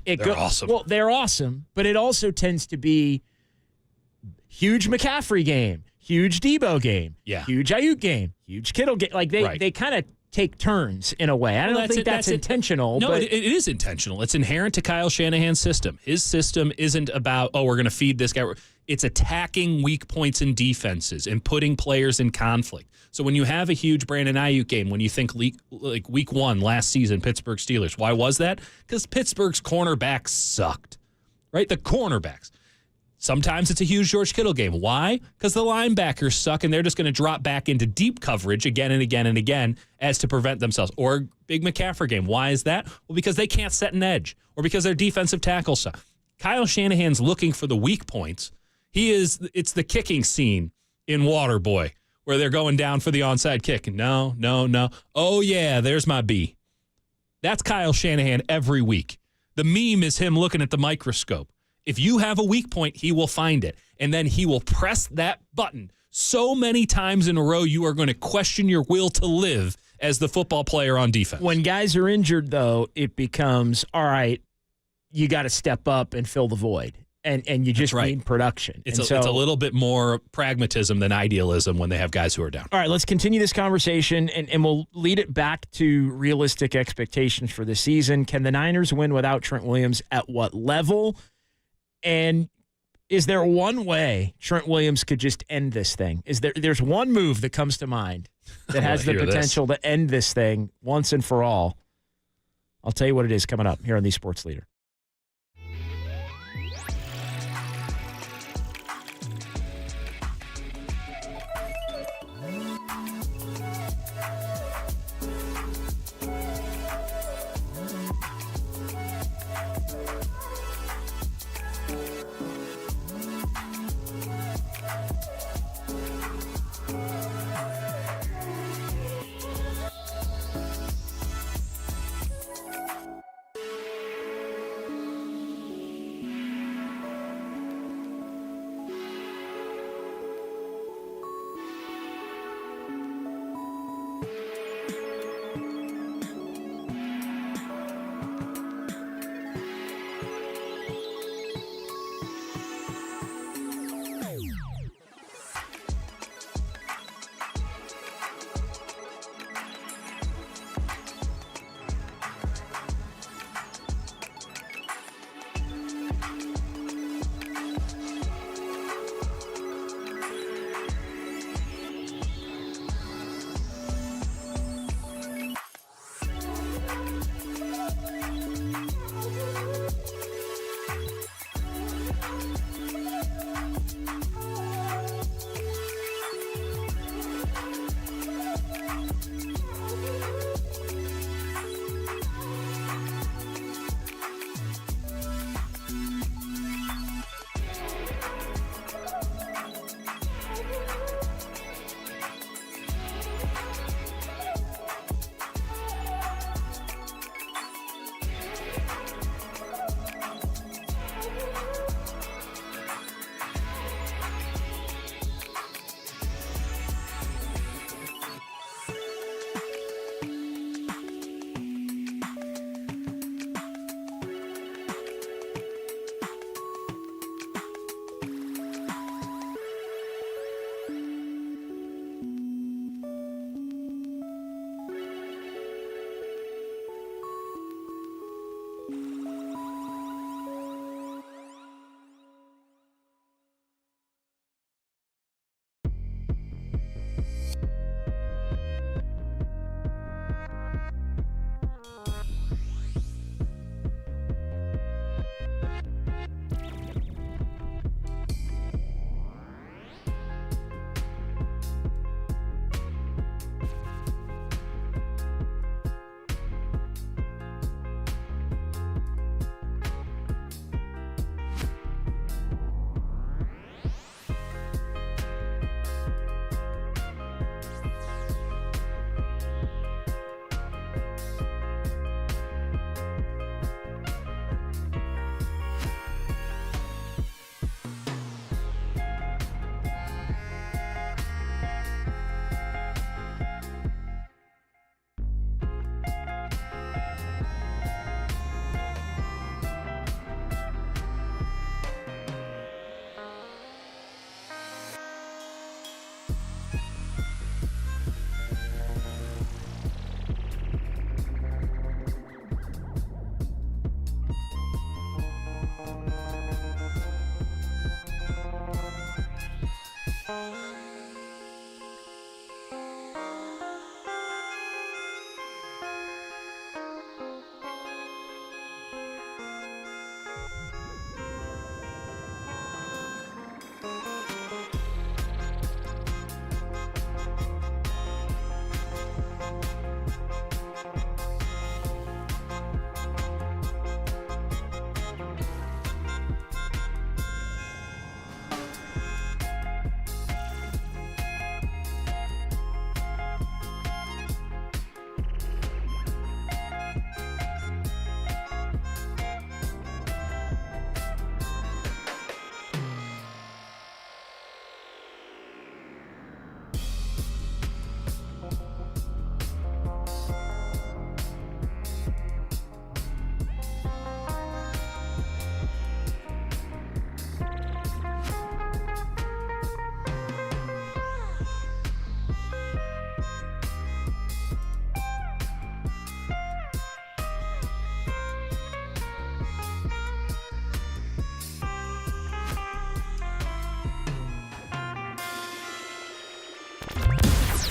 D: They're awesome.
C: Well, they're awesome, but it also tends to be huge McCaffrey game, huge Debo game, huge Ayuk game, huge Kittle game. Like they kind of take turns in a way. I don't think that's intentional.
D: No,
C: but
D: it is intentional. It's inherent to Kyle Shanahan's system. His system isn't about, we're going to feed this guy. It's attacking weak points in defenses and putting players in conflict. So when you have a huge Brandon Ayuk game, when you think like week 1 last season, Pittsburgh Steelers, why was that? Because Pittsburgh's cornerbacks sucked, right? The cornerbacks. Sometimes it's a huge George Kittle game. Why? Because the linebackers suck, and they're just going to drop back into deep coverage again and again and again as to prevent themselves. Or a big McCaffrey game. Why is that? Well, because they can't set an edge, or because their defensive tackles suck. Kyle Shanahan's looking for the weak points. It's the kicking scene in Waterboy, where they're going down for the onside kick. No. Oh, yeah, there's my B. That's Kyle Shanahan every week. The meme is him looking at the microscope. If you have a weak point, he will find it, and then he will press that button so many times in a row you are going to question your will to live as the football player on defense.
C: When guys are injured, though, it becomes, all right, you got to step up and fill the void, and you just need production.
D: It's a little bit more pragmatism than idealism when they have guys who are down.
C: All right, let's continue this conversation, and we'll lead it back to realistic expectations for the season. Can the Niners win without Trent Williams at what level? And is there one way Trent Williams could just end this thing? There's one move that comes to mind that has the potential to end this thing once and for all. I'll tell you what it is coming up here on the Sports Leader.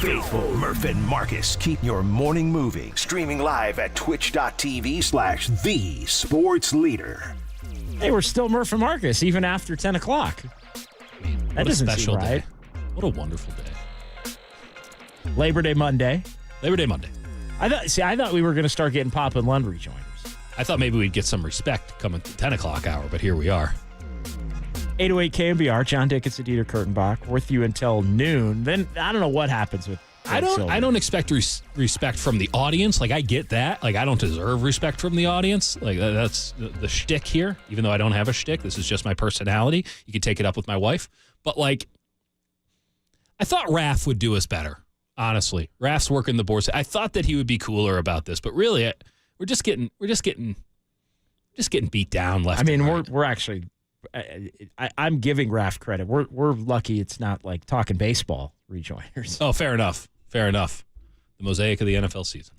A: faithful Murph and Marcus keep your morning moving. Streaming live at twitch.tv/the sports leader.
C: Hey, we're still Murph and Marcus even after 10 o'clock. That doesn't seem right.
D: Day. What a wonderful day.
C: Labor Day Monday.
D: Labor Day Monday.
C: I thought we were going to start getting Pop and Lund rejoiners.
D: I thought maybe we'd get some respect coming to the 10 o'clock hour, but here we are.
C: 808 KNBR, John Dickens and Dieter Kurtenbach, with you until noon. Then I don't know what happens with
D: I don't expect respect from the audience. Like, I get that. Like, I don't deserve respect from the audience. Like, that's the shtick here. Even though I don't have a shtick, this is just my personality. You can take it up with my wife. But, like, I thought Raph would do us better, honestly. Raph's working the boards. I thought that he would be cooler about this, but really, we're just getting beat down left. I mean,
C: we're actually. I'm giving Raph credit. We're lucky it's not like talking baseball rejoiners.
D: Oh, fair enough. Fair enough. The mosaic of the NFL season.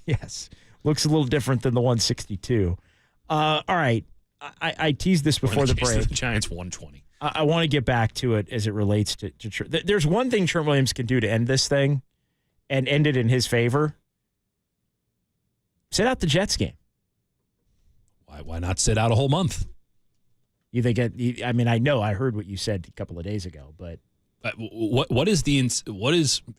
C: Yes. Looks a little different than the 162. All right. I teased this before the break.
D: The Giants 120.
C: I want to get back to it as it relates to there's one thing Trent Williams can do to end this thing and end it in his favor. Sit out the Jets game.
D: Why not sit out a whole month?
C: You think? I know I heard what you said a couple of days ago, but
D: what is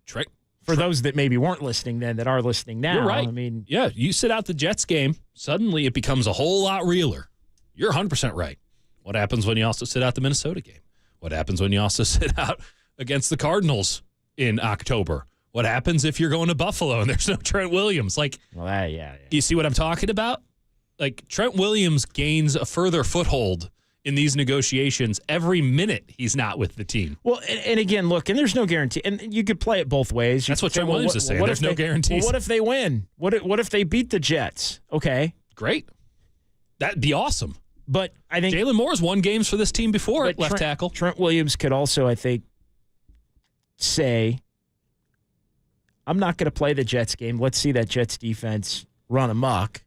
D: Trent?
C: For those that maybe weren't listening then, that are listening now,
D: you're right.
C: I mean,
D: yeah, you sit out the Jets game, suddenly it becomes a whole lot realer. You're 100% right. What happens when you also sit out the Minnesota game? What happens when you also sit out against the Cardinals in October? What happens if you're going to Buffalo and there's no Trent Williams? Like,
C: well, yeah.
D: You see what I'm talking about? Like, Trent Williams gains a further foothold in these negotiations every minute he's not with the team.
C: Well, and again, look, and there's no guarantee. And you could play it both ways.
D: That's what Trent Williams is saying. There's no guarantees.
C: Well, what if they win? What if they beat the Jets? Okay.
D: Great. That'd be awesome.
C: But I think
D: Jalen Moore's won games for this team before at left tackle.
C: Trent Williams could also, I think, say, I'm not going to play the Jets game. Let's see that Jets defense run amok.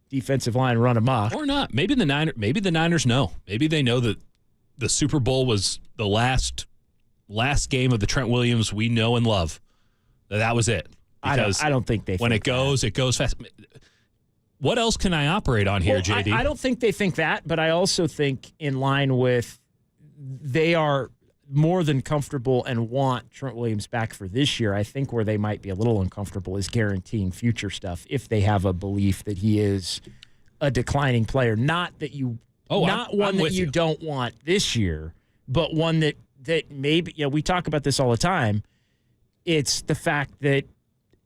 C: Defensive line run amok.
D: Or not. Maybe the Niners know. Maybe they know that the Super Bowl was the last game of the Trent Williams we know and love. That was it. Because
C: I don't think they
D: when
C: think
D: it goes fast. What else can I operate on here, JD?
C: I don't think they think that, but I also think in line with they are more than comfortable and want Trent Williams back for this year. I think where they might be a little uncomfortable is guaranteeing future stuff if they have a belief that he is a declining player. Not that you, one that you don't want this year, but one that maybe, we talk about this all the time. It's the fact that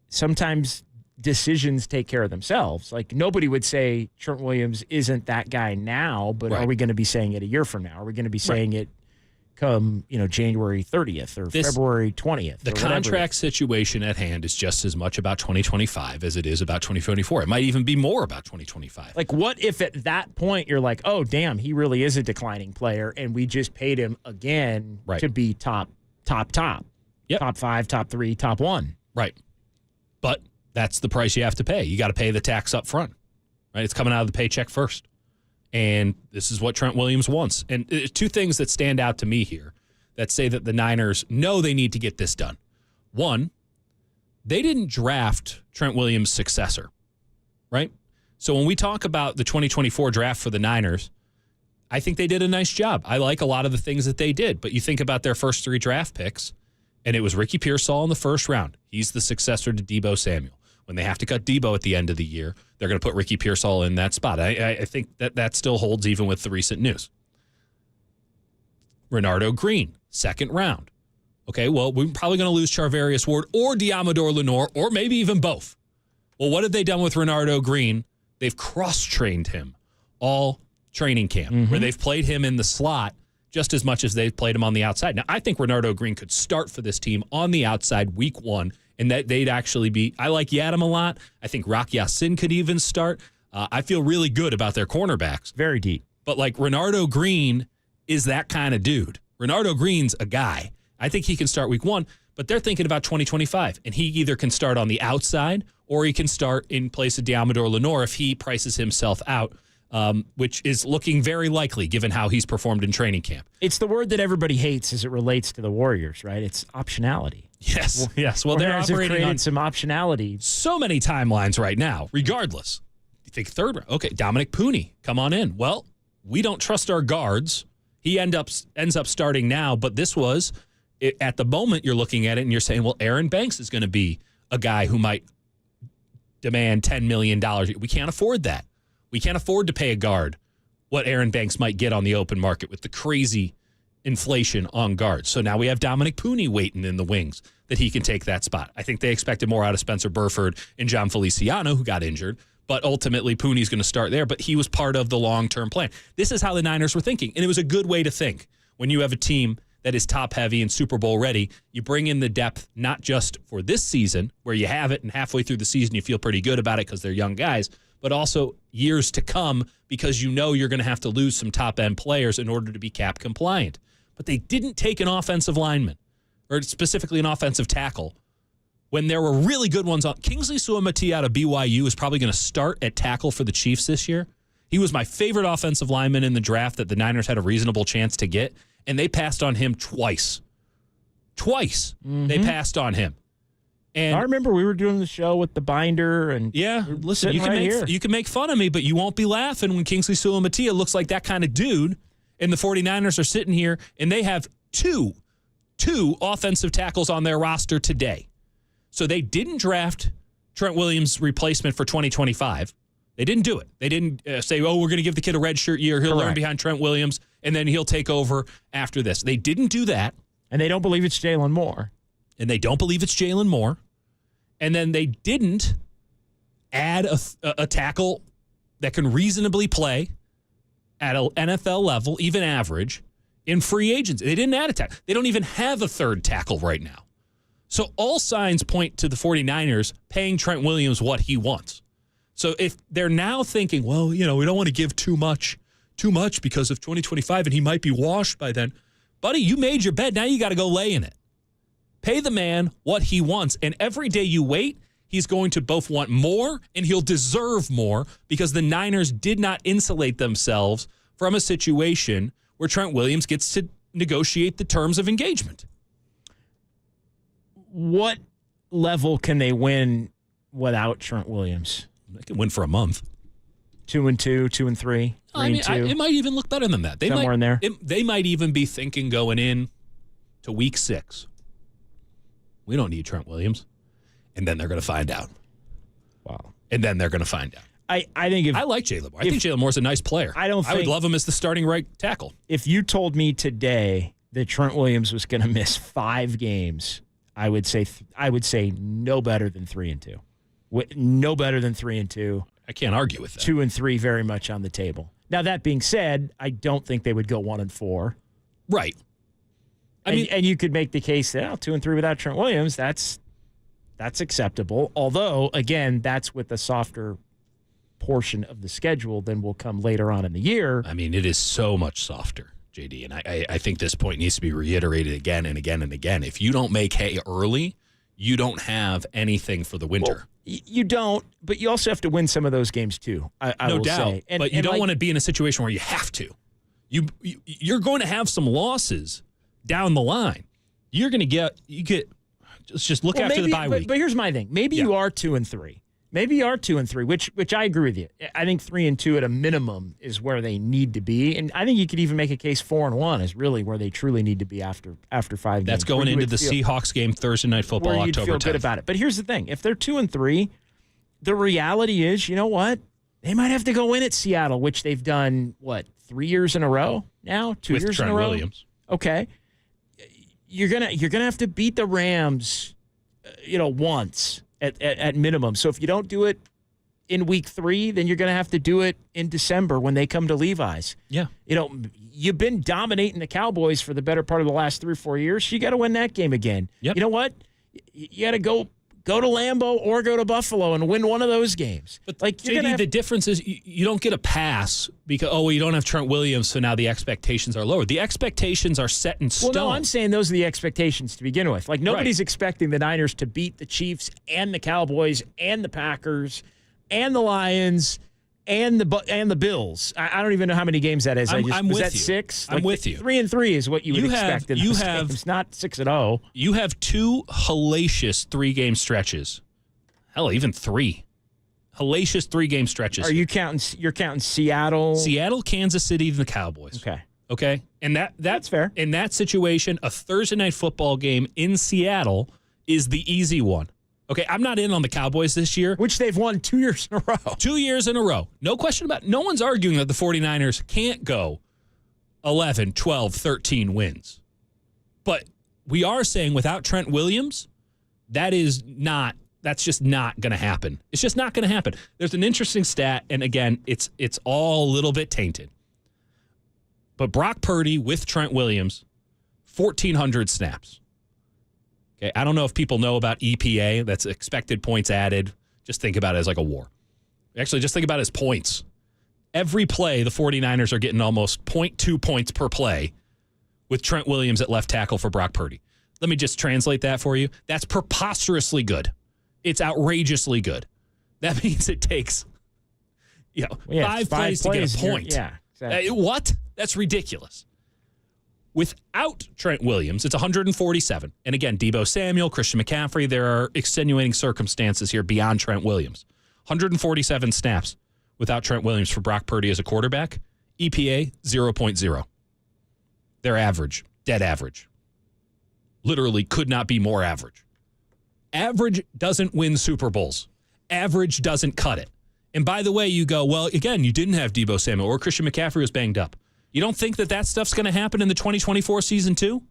C: sometimes decisions take care of themselves. Like, nobody would say Trent Williams isn't that guy now, but are we going to be saying it a year from now? Are we going to be saying it come, January 30th or February 20th?
D: The contract situation at hand is just as much about 2025 as it is about 2024. It might even be more about 2025.
C: Like, what if at that point you're like, oh, damn, he really is a declining player, and we just paid him again to be top.
D: Yep.
C: Top 5, top 3, top 1.
D: Right. But that's the price you have to pay. You got to pay the tax up front, right? It's coming out of the paycheck first. And this is what Trent Williams wants. And two things that stand out to me here that say that the Niners know they need to get this done. One, they didn't draft Trent Williams' successor, right? So when we talk about the 2024 draft for the Niners, I think they did a nice job. I like a lot of the things that they did. But you think about their first 3 draft picks, and it was Ricky Pearsall in the first round. He's the successor to Deebo Samuel. When they have to cut Deebo at the end of the year, they're going to put Ricky Pearsall in that spot. I think that still holds even with the recent news. Renardo Green, second round. Okay, well, we're probably going to lose Charvarius Ward or Diamador Lenore, or maybe even both. Well, what have they done with Renardo Green? They've cross-trained him all training camp, where they've played him in the slot just as much as they've played him on the outside. Now, I think Renardo Green could start for this team on the outside week 1, and that they'd actually be – I like Yadam a lot. I think Rock Ya-Sin could even start. I feel really good about their cornerbacks.
C: Very deep.
D: But, like, Renardo Green is that kind of dude. Renardo Green's a guy. I think he can start week 1, but they're thinking about 2025, and he either can start on the outside or he can start in place of Diamador Lenore if he prices himself out which is looking very likely given how he's performed in training camp.
C: It's the word that everybody hates as it relates to the Warriors, right? It's optionality.
D: Yes, yes. Well, they're
C: Warriors have
D: operating
C: created
D: on
C: some optionality.
D: so many timelines right now, regardless. You think third round. Okay, Dominic Pooney, come on in. Well, we don't trust our guards. He ends up starting now, but this was, at the moment you're looking at it and you're saying, well, Aaron Banks is going to be a guy who might demand $10 million. We can't afford that. We can't afford to pay a guard what Aaron Banks might get on the open market with the crazy inflation on guards. So now we have Dominic Pooney waiting in the wings that he can take that spot. I think they expected more out of Spencer Burford and John Feliciano, who got injured, but ultimately Pooney's going to start there, but he was part of the long-term plan. This is how the Niners were thinking, and it was a good way to think. When you have a team that is top-heavy and Super Bowl ready, you bring in the depth not just for this season, where you have it, and halfway through the season you feel pretty good about it because they're young guys, but also years to come because you know you're going to have to lose some top-end players in order to be cap compliant. But they didn't take an offensive lineman, or specifically an offensive tackle, when there were really good ones on. Kingsley Suamati out of BYU is probably going to start at tackle for the Chiefs this year. He was my favorite offensive lineman in the draft that the Niners had a reasonable chance to get, and they passed on him twice. Twice they passed on him. And
C: I remember we were doing the show with the binder, and
D: yeah, listen, you can make fun of me, but you won't be laughing when Kingsley Suamati looks like that kind of dude, and the 49ers are sitting here, and they have two offensive tackles on their roster today. So they didn't draft Trent Williams' replacement for 2025. They didn't do it. They didn't say, oh, we're going to give the kid a redshirt year. He'll learn behind Trent Williams, and then he'll take over after this. They didn't do that.
C: And they don't believe it's Jalen Moore.
D: And they don't believe it's Jalen Moore. And then they didn't add a tackle that can reasonably play at an NFL level, even average, in free agency. They didn't add a tackle. They don't even have a third tackle right now. So all signs point to the 49ers paying Trent Williams what he wants. So if they're now thinking, well, we don't want to give too much because of 2025 and he might be washed by then. Buddy, you made your bed. Now you got to go lay in it. Pay the man what he wants. And every day you wait, he's going to both want more and he'll deserve more because the Niners did not insulate themselves from a situation where Trent Williams gets to negotiate the terms of engagement.
C: What level can they win without Trent Williams?
D: They can win for a month.
C: 2-2, 2-3, 3-2.
D: It might even look better than that.
C: Somewhere in there.
D: They might even be thinking going in to week 6. We don't need Trent Williams. And then they're going to find out.
C: Wow.
D: And then they're going to find out.
C: I think
D: I like Jalen Moore. I think Jalen Moore's a nice player.
C: I
D: would love him as the starting right tackle.
C: If you told me today that Trent Williams was going to miss 5 games, I would say no better than 3-2. No better than 3-2.
D: I can't argue with that.
C: 2-3 very much on the table. Now that being said, I don't think they would go 1-4.
D: Right.
C: And you could make the case that 2-3 without Trent Williams, that's acceptable. Although again, that's with a softer portion of the schedule than will come later on in the year.
D: I mean, it is so much softer, JD, and I think this point needs to be reiterated again and again and again. If you don't make hay early, you don't have anything for the winter.
C: Well, you don't, but you also have to win some of those games too. I
D: no
C: will
D: doubt,
C: say.
D: But you don't want to be in a situation where you have to. You're going to have some losses down the line. You're going to get. Just look after the bye week.
C: But here's my thing. Maybe you are 2-3. Maybe you are 2-3, which I agree with you. I think 3-2 at a minimum is where they need to be, and I think you could even make a case 4-1 is really where they truly need to be after 5 games.
D: That's going into the Seahawks game Thursday Night Football,
C: where you'd
D: October 10th.
C: feel good about it. But here's the thing: if they're 2-3, the reality is, you know what? They might have to go in at Seattle, which they've done 3 years in a row now, 2
D: with
C: years
D: Trent
C: in a row.
D: Williams.
C: Okay, you're gonna have to beat the Rams, once. At minimum. So if you don't do it in week 3, then you're going to have to do it in December when they come to Levi's.
D: Yeah.
C: You've been dominating the Cowboys for the better part of the last 3 or 4 years. So you got to win that game again.
D: Yep.
C: You know what? You got to go to Lambeau or go to Buffalo and win one of those games.
D: But
C: JD,
D: the difference is you don't get a pass because, you don't have Trent Williams, so now the expectations are lower. The expectations are set in stone.
C: Well, no, I'm saying those are the expectations to begin with. Nobody's expecting the Niners to beat the Chiefs and the Cowboys and the Packers and the Lions and the Bills. I don't even know how many games that is.
D: I'm
C: was
D: with
C: that
D: you.
C: 6?
D: I'm with you.
C: 3-3 is what you would expect in those games, not 6-0.
D: You have 2 hellacious 3-game stretches. Hell, even 3. Hellacious 3-game stretches.
C: Are you counting? You're counting Seattle,
D: Kansas City, and the Cowboys. Okay, and that's
C: fair.
D: In that situation, a Thursday night football game in Seattle is the easy one. Okay, I'm not in on the Cowboys this year.
C: Which they've won 2 years in a row.
D: 2 years in a row. No question about it. No one's arguing that the 49ers can't go 11, 12, 13 wins. But we are saying without Trent Williams, that's just not going to happen. It's just not going to happen. There's an interesting stat, and again, it's all a little bit tainted. But Brock Purdy with Trent Williams, 1,400 snaps. Okay, I don't know if people know about EPA. That's expected points added. Just think about it as like a war. Actually, just think about it as points. Every play, the 49ers are getting almost 0.2 points per play with Trent Williams at left tackle for Brock Purdy. Let me just translate that for you. That's preposterously good. It's outrageously good. That means it takes 5 plays to get a point.
C: Yeah, exactly.
D: What? That's ridiculous. Without Trent Williams, it's 147. And again, Deebo Samuel, Christian McCaffrey, there are extenuating circumstances here beyond Trent Williams. 147 snaps without Trent Williams for Brock Purdy as a quarterback. EPA, 0.0. They're average, dead average. Literally could not be more average. Average doesn't win Super Bowls. Average doesn't cut it. And by the way, you go, well, again, you didn't have Deebo Samuel or Christian McCaffrey was banged up. You don't think that stuff's going to happen in the 2024 season too?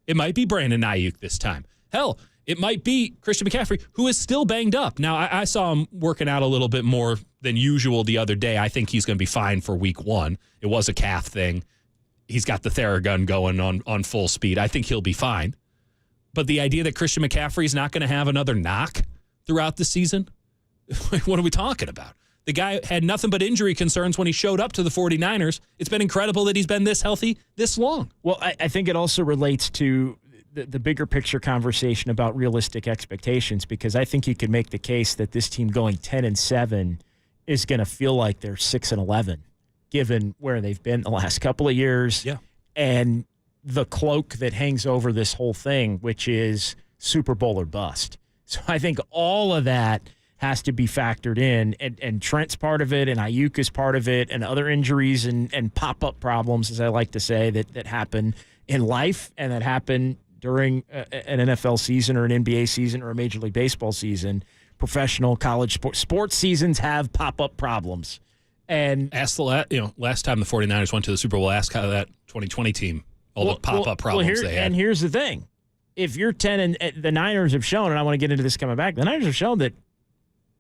D: It might be Brandon Ayuk this time. Hell, it might be Christian McCaffrey, who is still banged up. Now, I saw him working out a little bit more than usual the other day. I think he's going to be fine for week 1. It was a calf thing. He's got the Theragun going on full speed. I think he'll be fine. But the idea that Christian McCaffrey is not going to have another knock throughout the season, what are we talking about? The guy had nothing but injury concerns when he showed up to the 49ers. It's been incredible that he's been this healthy this long.
C: Well, I think it also relates to the bigger picture conversation about realistic expectations, because I think you could make the case that this team going 10-7 is going to feel like they're 6-11, given where they've been the last couple of years.
D: Yeah.
C: And the cloak that hangs over this whole thing, which is Super Bowl or bust. So I think all of that has to be factored in, and Trent's part of it, and Ayuk is part of it, and other injuries and pop-up problems, as I like to say, that happen in life and that happen during an NFL season or an NBA season or a Major League Baseball season. Professional college sports seasons have pop-up problems. And
D: last time the 49ers went to the Super Bowl, ask how that 2020 team, the pop-up problems they had.
C: And here's the thing. If you're 10 and the Niners have shown, and I want to get into this coming back, the Niners have shown that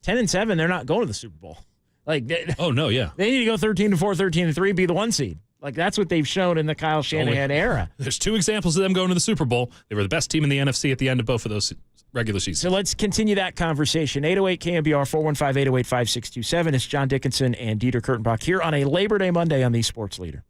C: 10-7, they're not going to the Super Bowl. They need to go 13-4, 13-3, be the 1 seed. That's what they've shown in the Kyle Shanahan era.
D: There's 2 examples of them going to the Super Bowl. They were the best team in the NFC at the end of both of those regular seasons.
C: So let's continue that conversation. 808 KNBR 415-808-5627. It's John Dickinson and Dieter Kurtenbach here on a Labor Day Monday on the Sports Leader.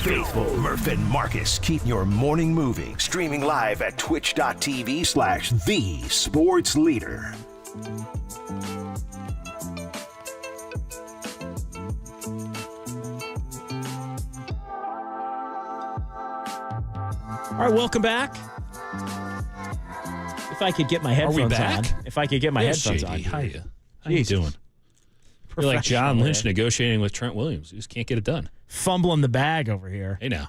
A: faithful Murph and Marcus keep your morning moving. Streaming live at twitch.tv/thesportsleader.
C: All right, welcome back. If I could get my headphones on. If I could get my headphones on.
D: How you doing? You're like John Lynch negotiating with Trent Williams. You just can't get it done.
C: Fumbling the bag over here.
D: Hey, now.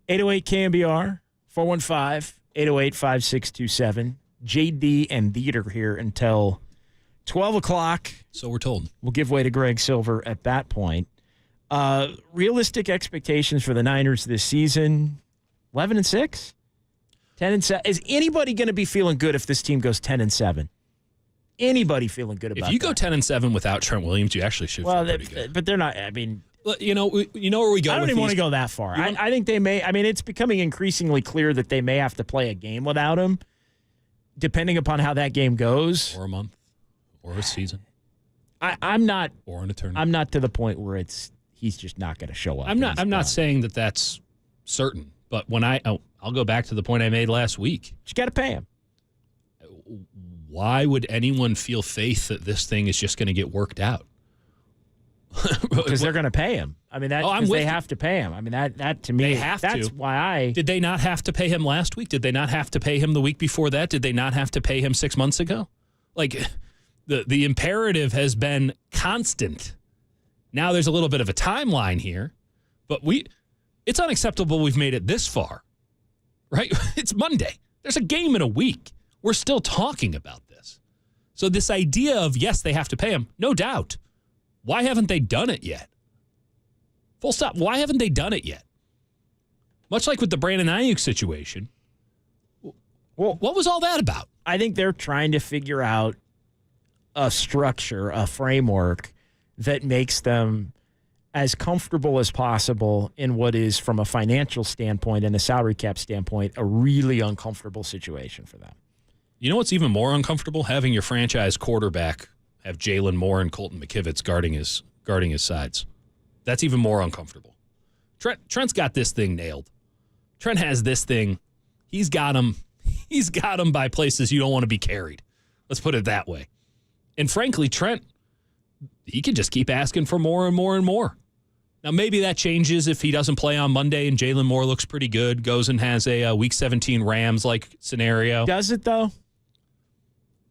C: 808 KNBR, 415-808-5627. JD and Dieter here until 12 o'clock.
D: So we're told. We'll
C: give way to Greg Silver at that point. Realistic expectations for the Niners this season, 11-6? 10-7. Is anybody going to be feeling good if this team goes 10-7? Anybody feeling good about that?
D: If you go 10-7 without Trent Williams, you actually should feel pretty good.
C: But they're not. I mean,
D: you know where we go.
C: I don't even want to go that far. I think they may. I mean, it's becoming increasingly clear that they may have to play a game without him, depending upon how that game goes,
D: or a month, or a season.
C: I'm not,
D: or an eternity.
C: I'm not to the point where he's just not going to show up.
D: I'm not saying that that's certain, but when I'll go back to the point I made last week.
C: You got to pay him.
D: Why would anyone feel faith that this thing is just going to get worked out?
C: Because they're going to pay him. I mean, they have to pay him. I mean, that to me, that's why
D: Did they not have to pay him last week? Did they not have to pay him the week before that? Did they not have to pay him 6 months ago? Like, the imperative has been constant. Now there's a little bit of a timeline here, but it's unacceptable we've made it this far, right? It's Monday. There's a game in a week. We're still talking about this. So this idea of, yes, they have to pay him, no doubt. Why haven't they done it yet? Full stop. Why haven't they done it yet? Much like with the Brandon Ayuk situation. Well, what was all that about?
C: I think they're trying to figure out a structure, a framework that makes them as comfortable as possible in what is, from a financial standpoint and a salary cap standpoint, a really uncomfortable situation for them.
D: You know what's even more uncomfortable? Having your franchise quarterback have Jalen Moore and Colton McKivitz guarding his sides. That's even more uncomfortable. Trent's got this thing nailed. Trent has this thing. He's got him by places you don't want to be carried. Let's put it that way. And frankly, Trent, he can just keep asking for more and more and more. Now, maybe that changes if he doesn't play on Monday and Jalen Moore looks pretty good, goes and has a Week 17 Rams-like scenario.
C: Does it, though?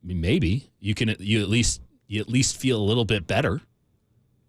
D: I mean, maybe. You at least feel a little bit better,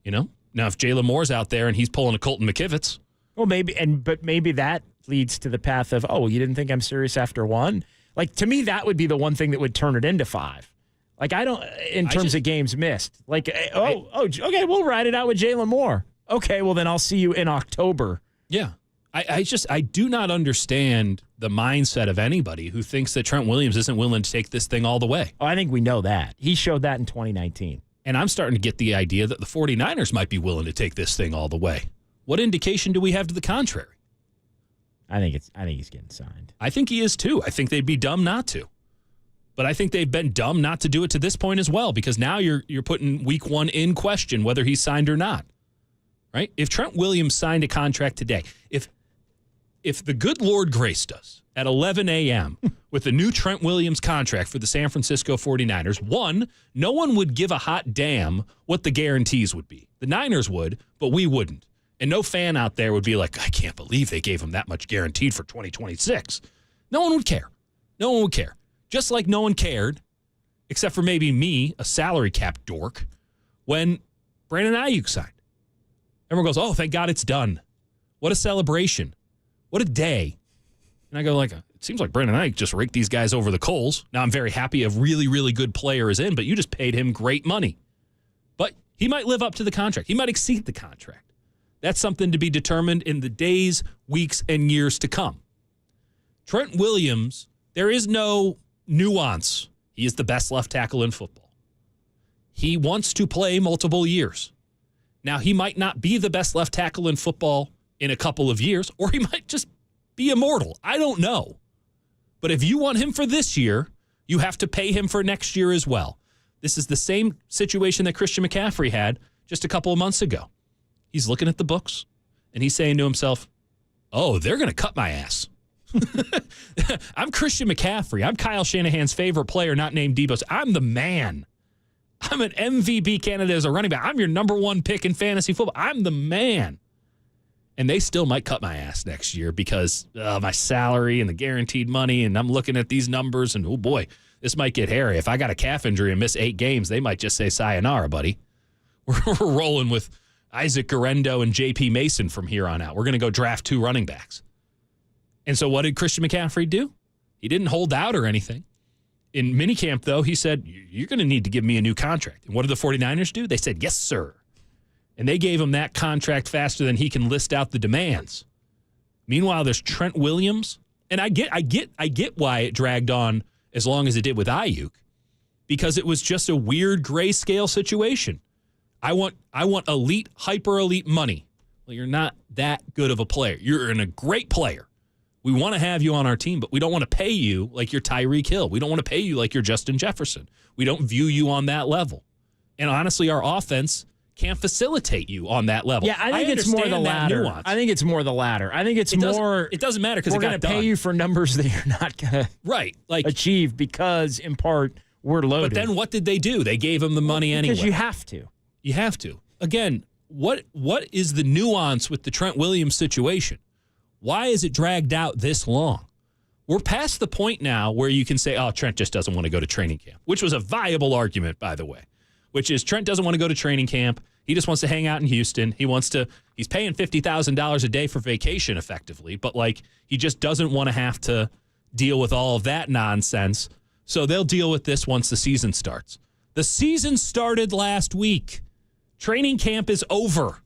D: you know? Now, if Jalen Moore's out there and he's pulling a Colton McKivitz.
C: Well, but maybe that leads to the path of, you didn't think I'm serious after one? Like, to me, that would be the one thing that would turn it into 5. Like, I don't, in terms of games missed. Like, okay, we'll ride it out with Jalen Moore. Okay, well, then I'll see you in October.
D: Yeah. I do not understand the mindset of anybody who thinks that Trent Williams isn't willing to take this thing all the way.
C: Oh, I think we know that. He showed that in 2019.
D: And I'm starting to get the idea that the 49ers might be willing to take this thing all the way. What indication do we have to the contrary?
C: I think he's getting signed.
D: I think he is too. I think they'd be dumb not to. But I think they've been dumb not to do it to this point as well, because now you're putting week 1 in question whether he's signed or not. Right? If Trent Williams signed a contract today, if the good Lord graced us at 11 a.m. with the new Trent Williams contract for the San Francisco 49ers, one, no one would give a hot damn what the guarantees would be. The Niners would, but we wouldn't. And no fan out there would be like, I can't believe they gave him that much guaranteed for 2026. No one would care. No one would care. Just like no one cared, except for maybe me, a salary cap dork, when Brandon Ayuk signed. Everyone goes, oh, thank God it's done. What a celebration. What a day. And I go like, it seems like Brandon Ayuk just raked these guys over the coals. Now I'm very happy a really, really good player is in, but you just paid him great money. But he might live up to the contract. He might exceed the contract. That's something to be determined in the days, weeks, and years to come. Trent Williams, there is no nuance. He is the best left tackle in football. He wants to play multiple years. Now, he might not be the best left tackle in football in a couple of years, or he might just be immortal. I don't know. But if you want him for this year, you have to pay him for next year as well. This is the same situation that Christian McCaffrey had just a couple of months ago. He's looking at the books, and he's saying to himself, oh, they're going to cut my ass. I'm Christian McCaffrey. I'm Kyle Shanahan's favorite player, not named Debo. I'm the man. I'm an MVP candidate as a running back. I'm your number one pick in fantasy football. I'm the man. And they still might cut my ass next year because my salary and the guaranteed money, and I'm looking at these numbers, and oh boy, this might get hairy. If I got a calf injury and miss 8 games, they might just say sayonara, buddy. We're rolling with Isaac Guerrero and J.P. Mason from here on out. We're going to go draft 2 running backs. And so what did Christian McCaffrey do? He didn't hold out or anything. In minicamp, though, he said, you're going to need to give me a new contract. And what did the 49ers do? They said, yes, sir. And they gave him that contract faster than he can list out the demands. Meanwhile, there's Trent Williams. And I get why it dragged on as long as it did with Ayuk, because it was just a weird grayscale situation. I want elite, hyper elite money. Well, you're not that good of a player. You're a great player. We want to have you on our team, but we don't want to pay you like you're Tyreek Hill. We don't want to pay you like you're Justin Jefferson. We don't view you on that level. And honestly, our offense can't facilitate you on that level.
C: Yeah, I think it's more the latter. I think it's more the latter. I think it
D: doesn't matter because
C: we're going to pay you for numbers that you're not going to achieve because, in part, we're loaded.
D: But then what did they do? They gave him the money anyway.
C: Because you have to.
D: You have to. Again, what is the nuance with the Trent Williams situation? Why is it dragged out this long? We're past the point now where you can say, oh, Trent just doesn't want to go to training camp, which was a viable argument, by the way, which is Trent doesn't want to go to training camp. He just wants to hang out in Houston. He's paying $50,000 a day for vacation effectively, but he just doesn't want to have to deal with all of that nonsense. So they'll deal with this once the season starts. The season started last week. Training camp is over.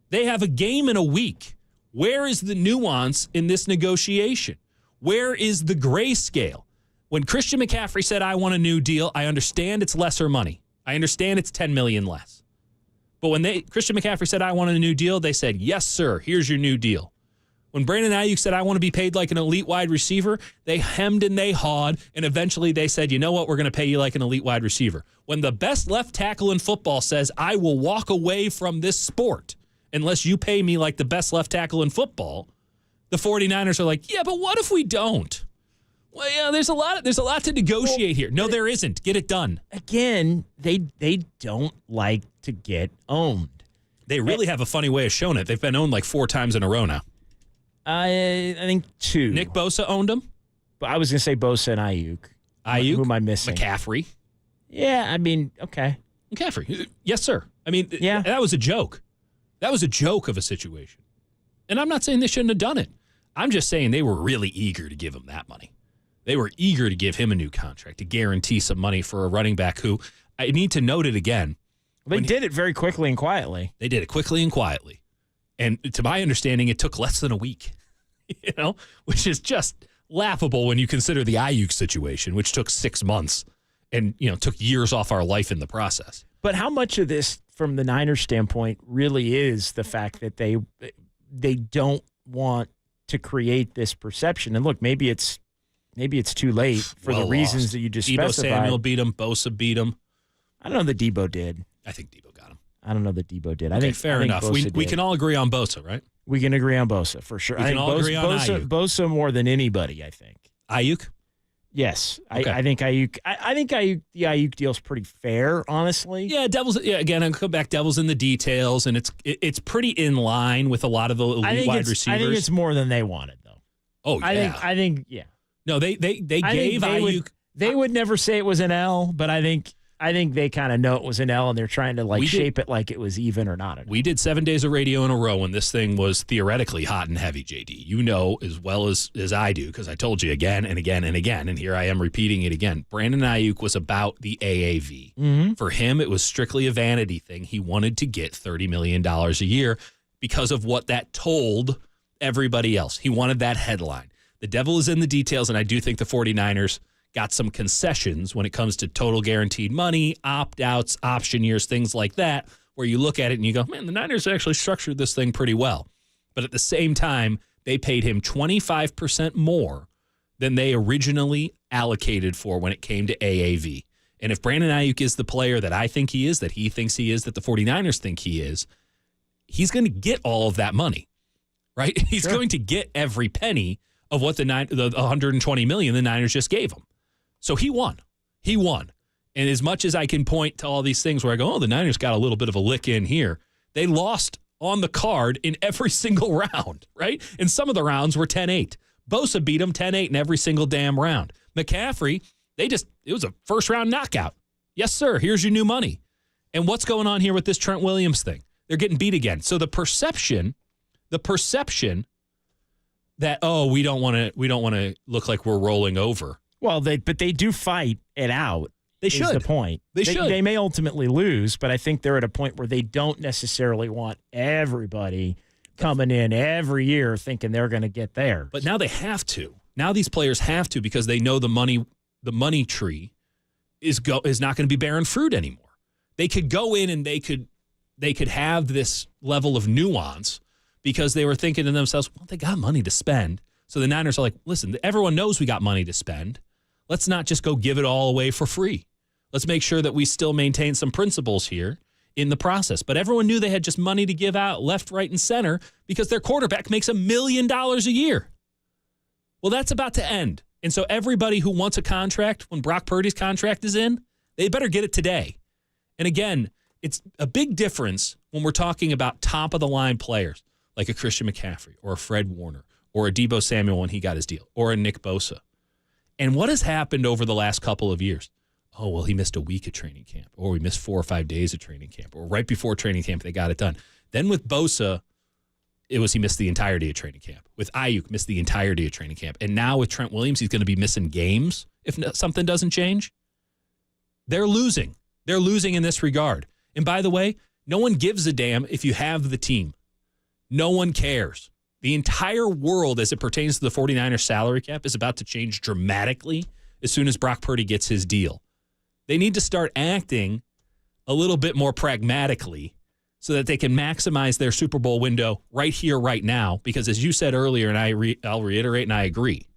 D: They have a game in a week. Where is the nuance in this negotiation? Where is the grayscale? When Christian McCaffrey said, I want a new deal, I understand it's lesser money. I understand it's $10 million less. But when Christian McCaffrey said, I want a new deal, they said, yes, sir, here's your new deal. When Brandon Ayuk said, I want to be paid like an elite wide receiver, they hemmed and they hawed, and eventually they said, you know what, we're going to pay you like an elite wide receiver. When the best left tackle in football says, I will walk away from this sport unless you pay me like the best left tackle in football, the 49ers are like, yeah, but what if we don't? Well, yeah, there's a lot to negotiate here. No, there isn't. Get it done.
C: Again, they don't like to get owned.
D: They really have a funny way of showing it. They've been owned like 4 times in a row now.
C: I think 2.
D: Nick Bosa owned them?
C: But I was going to say Bosa and Ayuk.
D: Ayuk?
C: Who am I missing?
D: McCaffrey.
C: Yeah, I mean, okay.
D: McCaffrey. Yes, sir. I mean,
C: yeah.
D: That was a joke. That was a joke of a situation. And I'm not saying they shouldn't have done it. I'm just saying they were really eager to give him that money. They were eager to give him a new contract, to guarantee some money for a running back who, I need to note it again.
C: They did it very quickly and quietly.
D: They did it quickly and quietly. And to my understanding, it took less than a week, which is just laughable when you consider the Ayuk situation, which took 6 months and, took years off our life in the process.
C: But how much of this, from the Niners' standpoint, really is the fact that they don't want to create this perception? And look, maybe it's too late for the reasons that you just specified.
D: Deebo Samuel beat him. Bosa beat him.
C: I don't know that Deebo did.
D: I think Deebo got him.
C: I don't know that Deebo did.
D: Okay, fair enough. We can all agree on Bosa, right?
C: We can agree on Bosa, for sure.
D: We can all agree on Ayuk.
C: Bosa more than anybody, I think.
D: Ayuk?
C: Yes.
D: Okay.
C: I think Ayuk. I think the Ayuk deal's pretty fair, honestly.
D: Yeah, again, I'll come back. Devil's in the details, and it's pretty in line with a lot of the elite wide receivers.
C: I think it's more than they wanted, though.
D: Oh, yeah.
C: I think yeah.
D: No, they gave Ayuk.
C: They would never say it was an L, but I think they kind of know it was an L, and they're trying to shape it like it was even or not.
D: We did 7 days of radio in a row when this thing was theoretically hot and heavy, JD. You know as well as I do, because I told you again and again and again, and here I am repeating it again. Brandon Ayuk was about the AAV.
C: Mm-hmm.
D: For him, it was strictly a vanity thing. He wanted to get $30 million a year because of what that told everybody else. He wanted that headline. The devil is in the details, and I do think the 49ers got some concessions when it comes to total guaranteed money, opt-outs, option years, things like that, where you look at it and you go, man, the Niners actually structured this thing pretty well. But at the same time, they paid him 25% more than they originally allocated for when it came to AAV. And if Brandon Ayuk is the player that I think he is, that he thinks he is, that the 49ers think he is, he's going to get all of that money. right? He's going to get every penny of what the $120 million the Niners just gave him. So he won. He won. And as much as I can point to all these things where I go, oh, the Niners got a little bit of a lick in here, they lost on the card in every single round, right? And some of the rounds were 10-8. Bosa beat them 10-8 in every single damn round. McCaffrey, it was a first-round knockout. Yes, sir, here's your new money. And what's going on here with this Trent Williams thing? They're getting beat again. So the perception that, oh, we don't want to look like we're rolling over.
C: Well, but they do fight it out.
D: They should.
C: Is the point.
D: They should.
C: They may ultimately lose, but I think they're at a point where they don't necessarily want everybody coming in every year thinking they're going to get there.
D: But now they have to. Now these players have to because they know the money tree is not going to be bearing fruit anymore. They could go in and they could have this level of nuance because they were thinking to themselves, well, they got money to spend. So the Niners are like, listen, everyone knows we got money to spend. Let's not just go give it all away for free. Let's make sure that we still maintain some principles here in the process. But everyone knew they had just money to give out left, right, and center because their quarterback makes $1 million a year. Well, that's about to end. And so everybody who wants a contract when Brock Purdy's contract is in, they better get it today. And again, it's a big difference when we're talking about top-of-the-line players like a Christian McCaffrey or a Fred Warner or a Deebo Samuel when he got his deal or a Nick Bosa. And what has happened over the last couple of years? Oh, well, he missed a week of training camp, or we missed 4 or 5 days of training camp, or right before training camp, they got it done. Then with Bosa, he missed the entirety of training camp. With Ayuk, missed the entirety of training camp. And now with Trent Williams, he's going to be missing games if something doesn't change. They're losing. They're losing in this regard. And by the way, no one gives a damn if you have the team. No one cares. The entire world, as it pertains to the 49ers salary cap, is about to change dramatically as soon as Brock Purdy gets his deal. They need to start acting a little bit more pragmatically so that they can maximize their Super Bowl window right here, right now. Because as you said earlier, and I'll reiterate and I agree,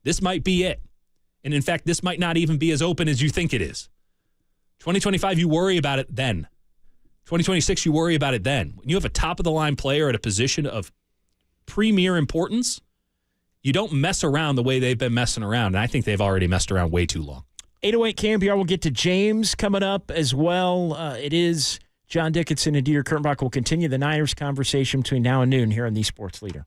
D: this might be it. And in fact, this might not even be as open as you think it is. 2025, you worry about it then. 2026, you worry about it then. When you have a top-of-the-line player at a position of premier importance, you don't mess around the way they've been messing around. And I think they've already messed around way too long.
C: 808 KNBR, we'll get to James coming up as well. It is John Dickinson and Dieter Kurtenbach. Will continue the Niners conversation between now and noon here on the Sports Leader.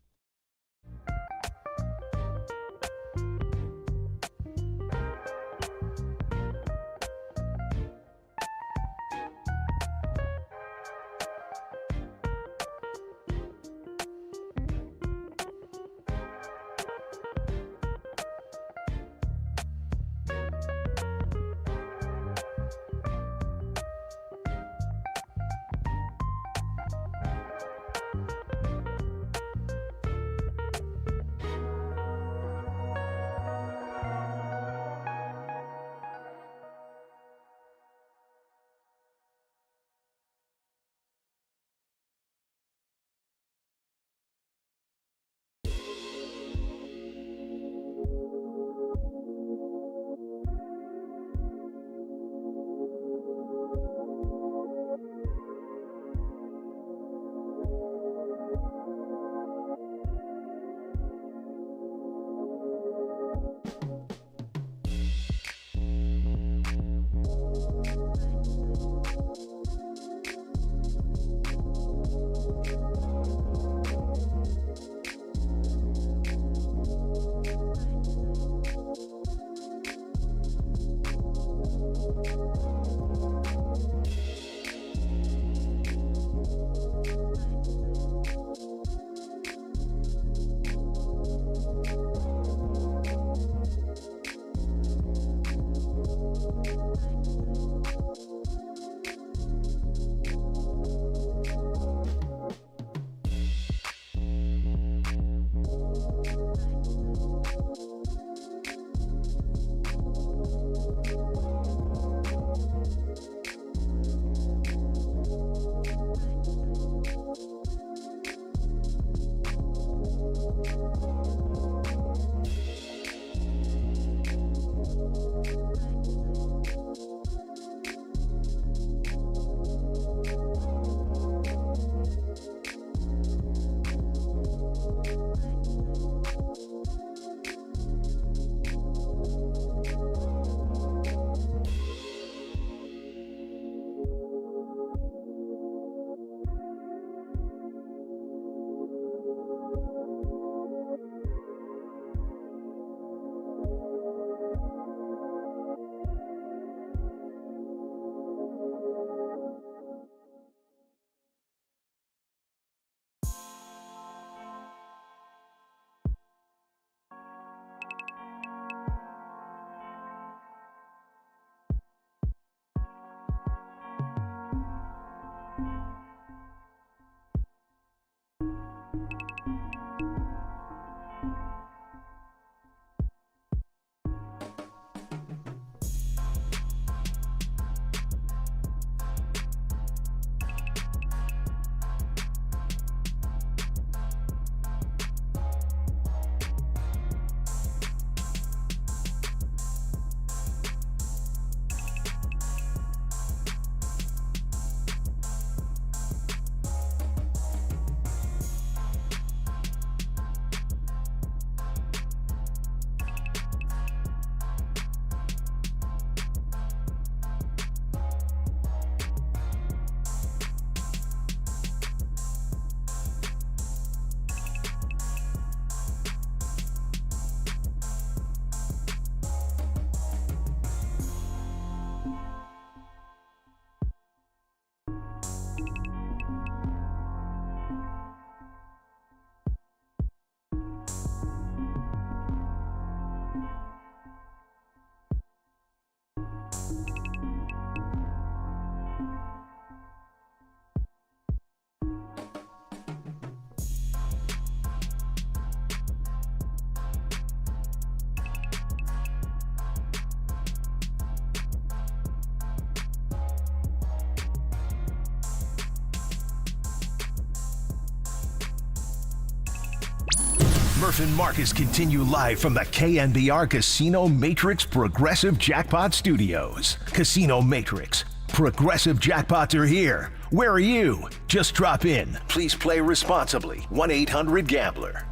A: Murph and Marcus continue live from the KNBR Casino Matrix Progressive Jackpot Studios. Casino Matrix. Progressive jackpots are here. Where are you? Just drop in. Please play responsibly. 1-800-GAMBLER.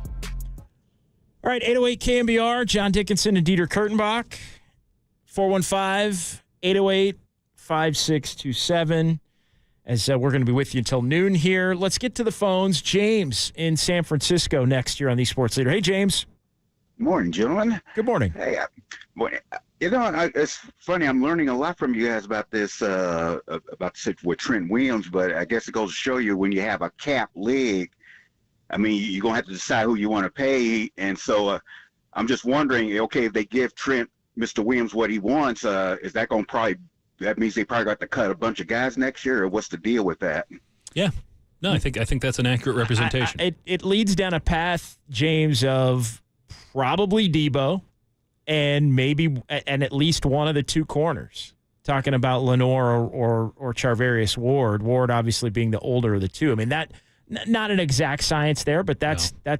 C: All right, 808 KNBR, John Dickinson and Dieter Kurtenbach. 415-808-5627. As we're going to be with you until noon here. Let's get to the phones. James in San Francisco next year on the Sports Leader. Hey, James.
H: Morning, gentlemen.
C: Good morning.
H: Hey, it's funny. I'm learning a lot from you guys about this, with Trent Williams, but I guess it goes to show you when you have a cap league, I mean, you're going to have to decide who you want to pay. And so I'm just wondering, okay, if they give Trent, Mr. Williams, what he wants, is that going to that means they probably got to cut a bunch of guys next year, or what's the deal with that?
D: Yeah. No, I think that's an accurate representation.
C: It leads down a path, James, of probably Debo and at least one of the two corners. Talking about Lenore or Charvarius Ward. Ward obviously being the older of the two. I mean, that not an exact science there, but that's the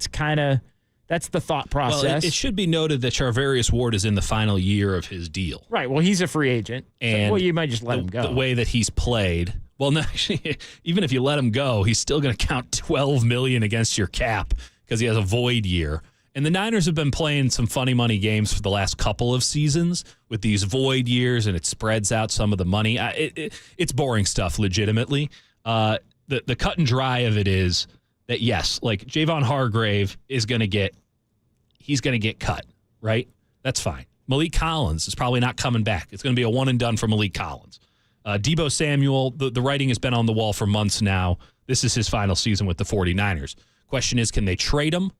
C: thought process.
D: Well, it should be noted that Charvarius Ward is in the final year of his deal.
C: Right. Well, he's a free agent.
D: And
C: you might just let him go.
D: The way that he's played. Well, no, actually, even if you let him go, he's still going to count $12 million against your cap because he has a void year. And the Niners have been playing some funny money games for the last couple of seasons with these void years, and it spreads out some of the money. It's boring stuff, legitimately. The cut and dry of it is that, yes, like Javon Hargrave is going to get cut, right? That's fine. Malik Collins is probably not coming back. It's going to be a one and done for Malik Collins. Deebo Samuel, the writing has been on the wall for months now. This is his final season with the 49ers. Question is, can they trade him,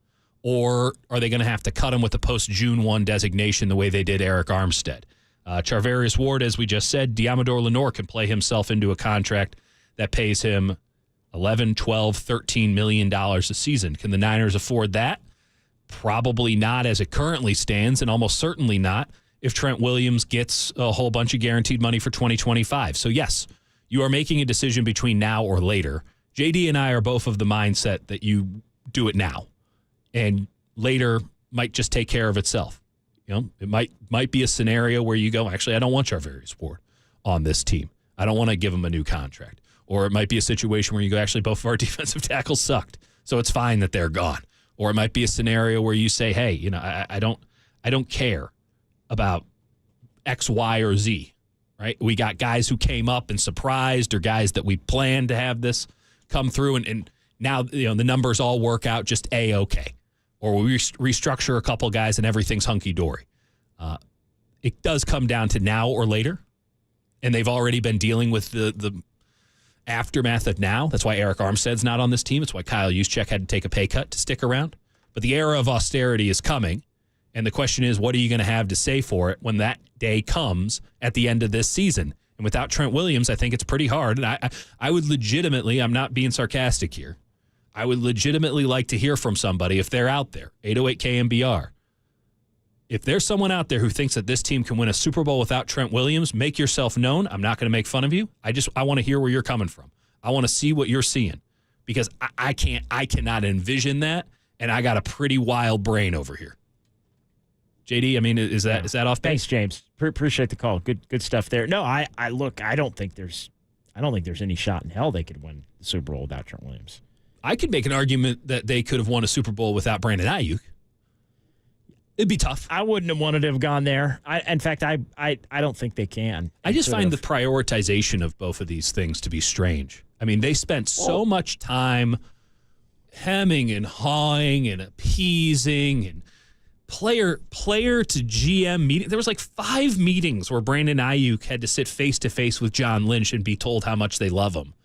D: or are they going to have to cut him with the post-June 1 designation the way they did Eric Armstead? Charvarius Ward, as we just said, Diamador Lenore can play himself into a contract that pays him $11, $12, $13 million a season. Can the Niners afford that? Probably not as it currently stands, and almost certainly not if Trent Williams gets a whole bunch of guaranteed money for 2025. So, yes, you are making a decision between now or later. JD and I are both of the mindset that you do it now, and later might just take care of itself. You know, it might be a scenario where you go, actually, I don't want Charvarius Ward on this team. I don't want to give him a new contract. Or it might be a situation where you go, actually, both of our defensive tackles sucked, so it's fine that they're gone. Or it might be a scenario where you say, hey, you know, I don't care about X, Y, or Z, right? We got guys who came up and surprised, or guys that we planned to have this come through, and now, you know, the numbers all work out just A-okay. Or we restructure a couple guys and everything's hunky-dory. It does come down to now or later, and they've already been dealing with the aftermath of now. That's why Eric Armstead's not on this team. It's why Kyle Juszczyk had to take a pay cut to stick around. But the era of austerity is coming, and the question is, what are you going to have to say for it when that day comes at the end of this season? And without Trent Williams, I think it's pretty hard. And I would legitimately, I'm not being sarcastic here, I would legitimately like to hear from somebody, if they're out there, 808 KNBR. If there's someone out there who thinks that this team can win a Super Bowl without Trent Williams, make yourself known. I'm not going to make fun of you. I want to hear where you're coming from. I want to see what you're seeing, because I cannot envision that, and I got a pretty wild brain over here. JD, I mean, is that off base?
C: Thanks, James. Appreciate the call. Good stuff there. No, I don't think there's any shot in hell they could win the Super Bowl without Trent Williams.
D: I could make an argument that they could have won a Super Bowl without Brandon Ayuk. It'd be tough.
C: I wouldn't have wanted to have gone there. In fact, I don't think they can.
D: I just find the prioritization of both of these things to be strange. I mean, they spent so much time hemming and hawing and appeasing and player to GM meeting. There was like 5 meetings where Brandon Ayuk had to sit face to face with John Lynch and be told how much they love him.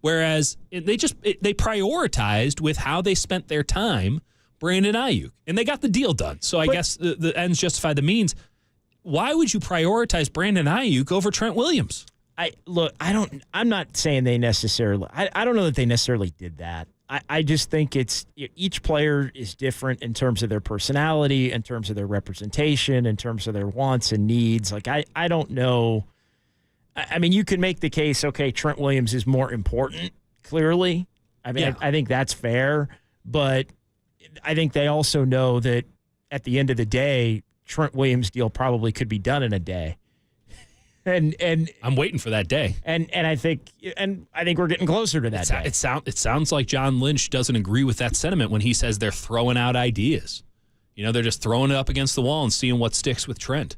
D: Whereas they prioritized with how they spent their time Brandon Ayuk, and they got the deal done. So I guess the ends justify the means. Why would you prioritize Brandon Ayuk over Trent Williams?
C: I'm not saying they necessarily. I don't know that they necessarily did that. I just think it's each player is different in terms of their personality, in terms of their representation, in terms of their wants and needs. Like I don't know. I mean, you can make the case. Okay, Trent Williams is more important. Clearly, I mean, I think that's fair, but I think they also know that at the end of the day, Trent Williams' deal probably could be done in a day. And
D: I'm waiting for that day.
C: And I think we're getting closer to that day.
D: It sounds like John Lynch doesn't agree with that sentiment when he says they're throwing out ideas. They're just throwing it up against the wall and seeing what sticks with Trent.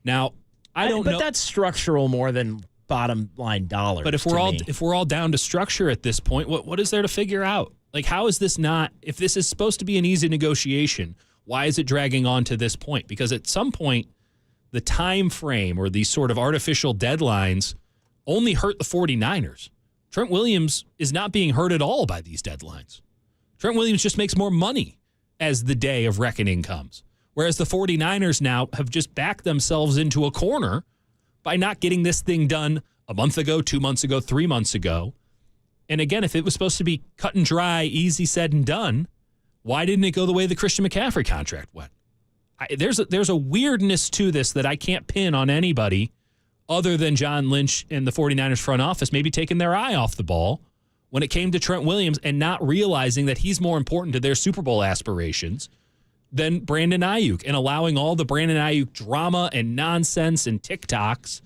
D: Now, I don't know.
C: But that's structural more than bottom line dollars.
D: But if we're all down to structure at this point, what is there to figure out? Like, how is this not? If this is supposed to be an easy negotiation, why is it dragging on to this point? Because at some point, the time frame or these sort of artificial deadlines only hurt the 49ers. Trent Williams is not being hurt at all by these deadlines. Trent Williams just makes more money as the day of reckoning comes. Whereas the 49ers now have just backed themselves into a corner by not getting this thing done a month ago, 2 months ago, 3 months ago. And again, if it was supposed to be cut and dry, easy said and done, why didn't it go the way the Christian McCaffrey contract went? There's a weirdness to this that I can't pin on anybody other than John Lynch and the 49ers front office maybe taking their eye off the ball when it came to Trent Williams and not realizing that he's more important to their Super Bowl aspirations than Brandon Ayuk, and allowing all the Brandon Ayuk drama and nonsense and TikToks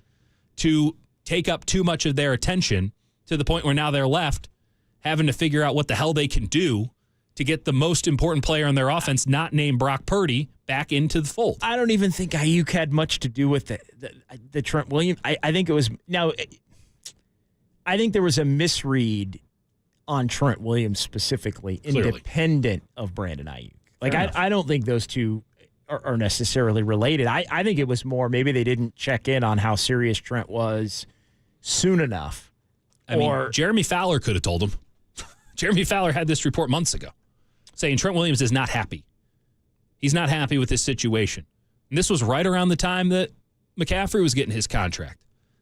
D: to take up too much of their attention to the point where now they're left having to figure out what the hell they can do to get the most important player on their offense, not named Brock Purdy, back into the fold.
C: I don't even think Ayuk had much to do with the Trent Williams. I think it was I think there was a misread on Trent Williams specifically,
D: Clearly.
C: independent of Brandon Ayuk. Like, I don't think those two are necessarily related. I think it was more maybe they didn't check in on how serious Trent was soon enough.
D: I mean, Jeremy Fowler could have told him. Jeremy Fowler had this report months ago saying Trent Williams is not happy. He's not happy with this situation. And this was right around the time that McCaffrey was getting his contract.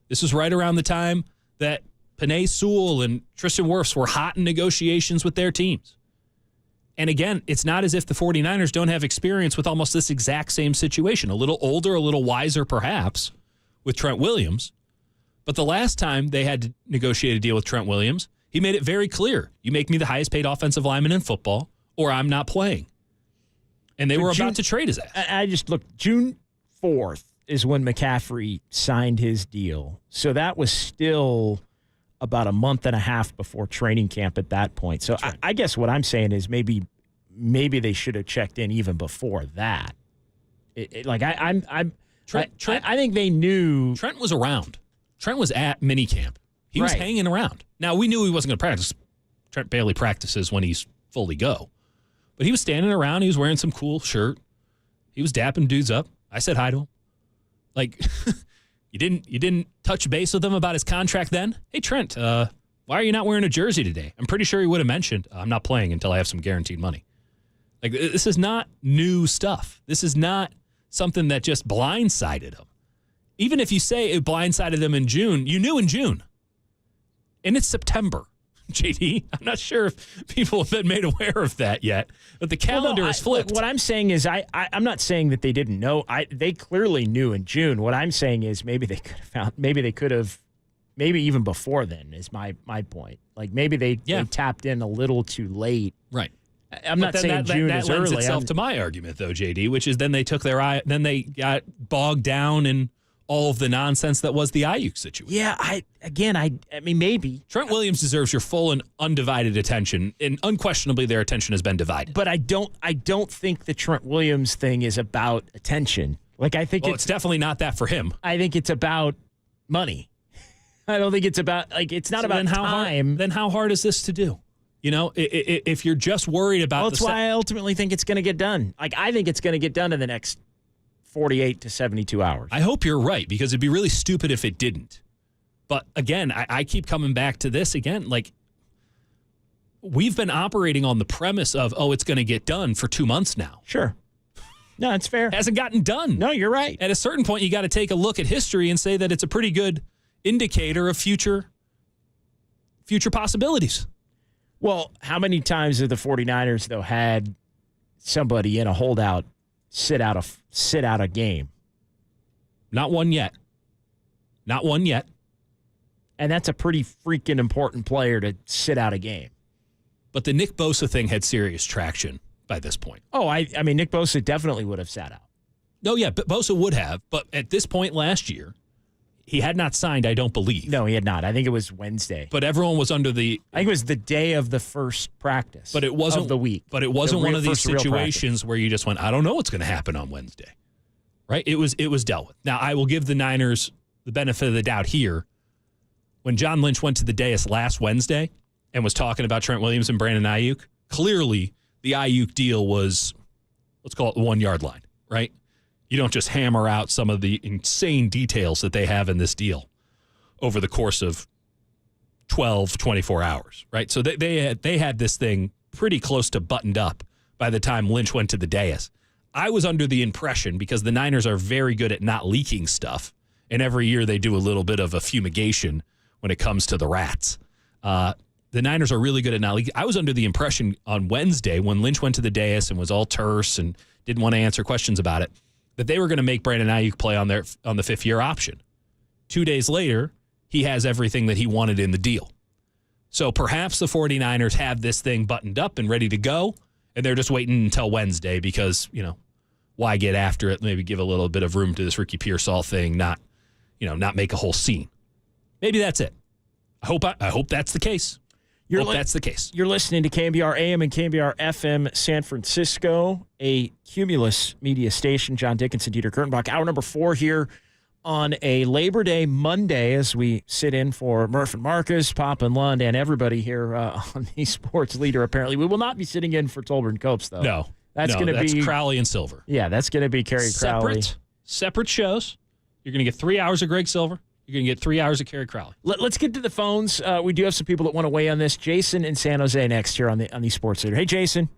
D: This was right around the time that Penei Sewell and Tristan Wirfs were hot in negotiations with their teams. And again, it's not as if the 49ers don't have experience with almost this exact same situation. A little older, a little wiser perhaps with Trent Williams. But the last time they had to negotiate a deal with Trent Williams, he made it very clear. You make me the highest paid offensive lineman in football, or I'm not playing. And they were about to trade his ass.
C: I just looked. June 4th is when McCaffrey signed his deal. So that was still about a month and a half before training camp at that point. So right. I guess what I'm saying is maybe they should have checked in even before that. I think they knew.
D: Trent was around. Trent was at minicamp. He was hanging around. Now, we knew he wasn't going to practice. Trent barely practices when he's fully go. But he was standing around. He was wearing some cool shirt. He was dapping dudes up. I said hi to him. Like, you didn't touch base with him about his contract then? Hey, Trent, why are you not wearing a jersey today? I'm pretty sure he would have mentioned, I'm not playing until I have some guaranteed money. Like, this is not new stuff. This is not something that just blindsided him. Even if you say it blindsided them in June, you knew in June. And it's September, JD. I'm not sure if people have been made aware of that yet, but the calendar is flipped.
C: What I'm saying is I'm not saying that they didn't know. They clearly knew in June. What I'm saying is maybe they could have maybe even before then is my point. Like maybe they tapped in a little too late.
D: Right.
C: I'm not saying June is early.
D: That lends itself to my argument, though, JD, which is then they took their eye, then they got bogged down in all of the nonsense that was the Ayuk situation.
C: Yeah, I mean, maybe.
D: Trent Williams deserves your full and undivided attention, and unquestionably their attention has been divided.
C: But I don't think the Trent Williams thing is about attention. Like, I think
D: it's definitely not that for him.
C: I think it's about money. I don't think it's about, it's not about time.
D: Then how hard is this to do? You know, if you're just worried about
C: that's why I ultimately think it's going to get done. Like, I think it's going to get done in the next 48 to 72 hours.
D: I hope you're right, because it'd be really stupid if it didn't. But again, I keep coming back to this again. Like, we've been operating on the premise of, it's going to get done for 2 months now.
C: Sure. No, it's fair.
D: It hasn't gotten done.
C: No, you're right.
D: At a certain point, you got to take a look at history and say that it's a pretty good indicator of future possibilities.
C: Well, how many times have the 49ers, though, had somebody in a holdout sit out a game?
D: Not one yet. Not one yet.
C: And that's a pretty freaking important player to sit out a game.
D: But the Nick Bosa thing had serious traction by this point.
C: Oh, I mean, Nick Bosa definitely would have sat out.
D: No, yeah, but Bosa would have. But at this point last year, he had not signed, I don't believe.
C: No, he had not. I think it was Wednesday.
D: But everyone was under the...
C: I think it was the day of the first practice.
D: But it wasn't
C: of the week.
D: But it wasn't one of these
C: first real
D: situations where you just went, I don't know what's going to happen on Wednesday. Right? It was dealt with. Now, I will give the Niners the benefit of the doubt here. When John Lynch went to the dais last Wednesday and was talking about Trent Williams and Brandon Ayuk, clearly the Ayuk deal was, let's call it the 1 yard line, right? You don't just hammer out some of the insane details that they have in this deal over the course of 12, 24 hours, right? So they had this thing pretty close to buttoned up by the time Lynch went to the dais. I was under the impression, because the Niners are very good at not leaking stuff, and every year they do a little bit of a fumigation when it comes to the rats. The Niners are really good at not leaking. I was under the impression on Wednesday when Lynch went to the dais and was all terse and didn't want to answer questions about it, that they were going to make Brandon Ayuk play on the fifth-year option. 2 days later, he has everything that he wanted in the deal. So perhaps the 49ers have this thing buttoned up and ready to go, and they're just waiting until Wednesday because, why get after it? Maybe give a little bit of room to this Ricky Pearsall thing, not make a whole scene. Maybe that's it. I hope that's the case. That's the case.
C: You're listening to KNBR AM and KNBR FM San Francisco, a Cumulus media station. John Dickinson, Dieter Kurtenbach. Hour number 4 here on a Labor Day Monday as we sit in for Murph and Marcus, Pop and Lund, and everybody here on the Sports Leader, apparently. We will not be sitting in for Tolbert Copes, though.
D: No. That's Crowley and Silver.
C: Yeah, that's going to be Kerry Crowley.
D: Separate shows. You're going to get 3 hours of Greg Silver. You're going to get 3 hours of Kerry Crowley.
C: Let's get to the phones. We do have some people that want to weigh on this. Jason in San Jose next here on the Sports Leader. Hey, Jason.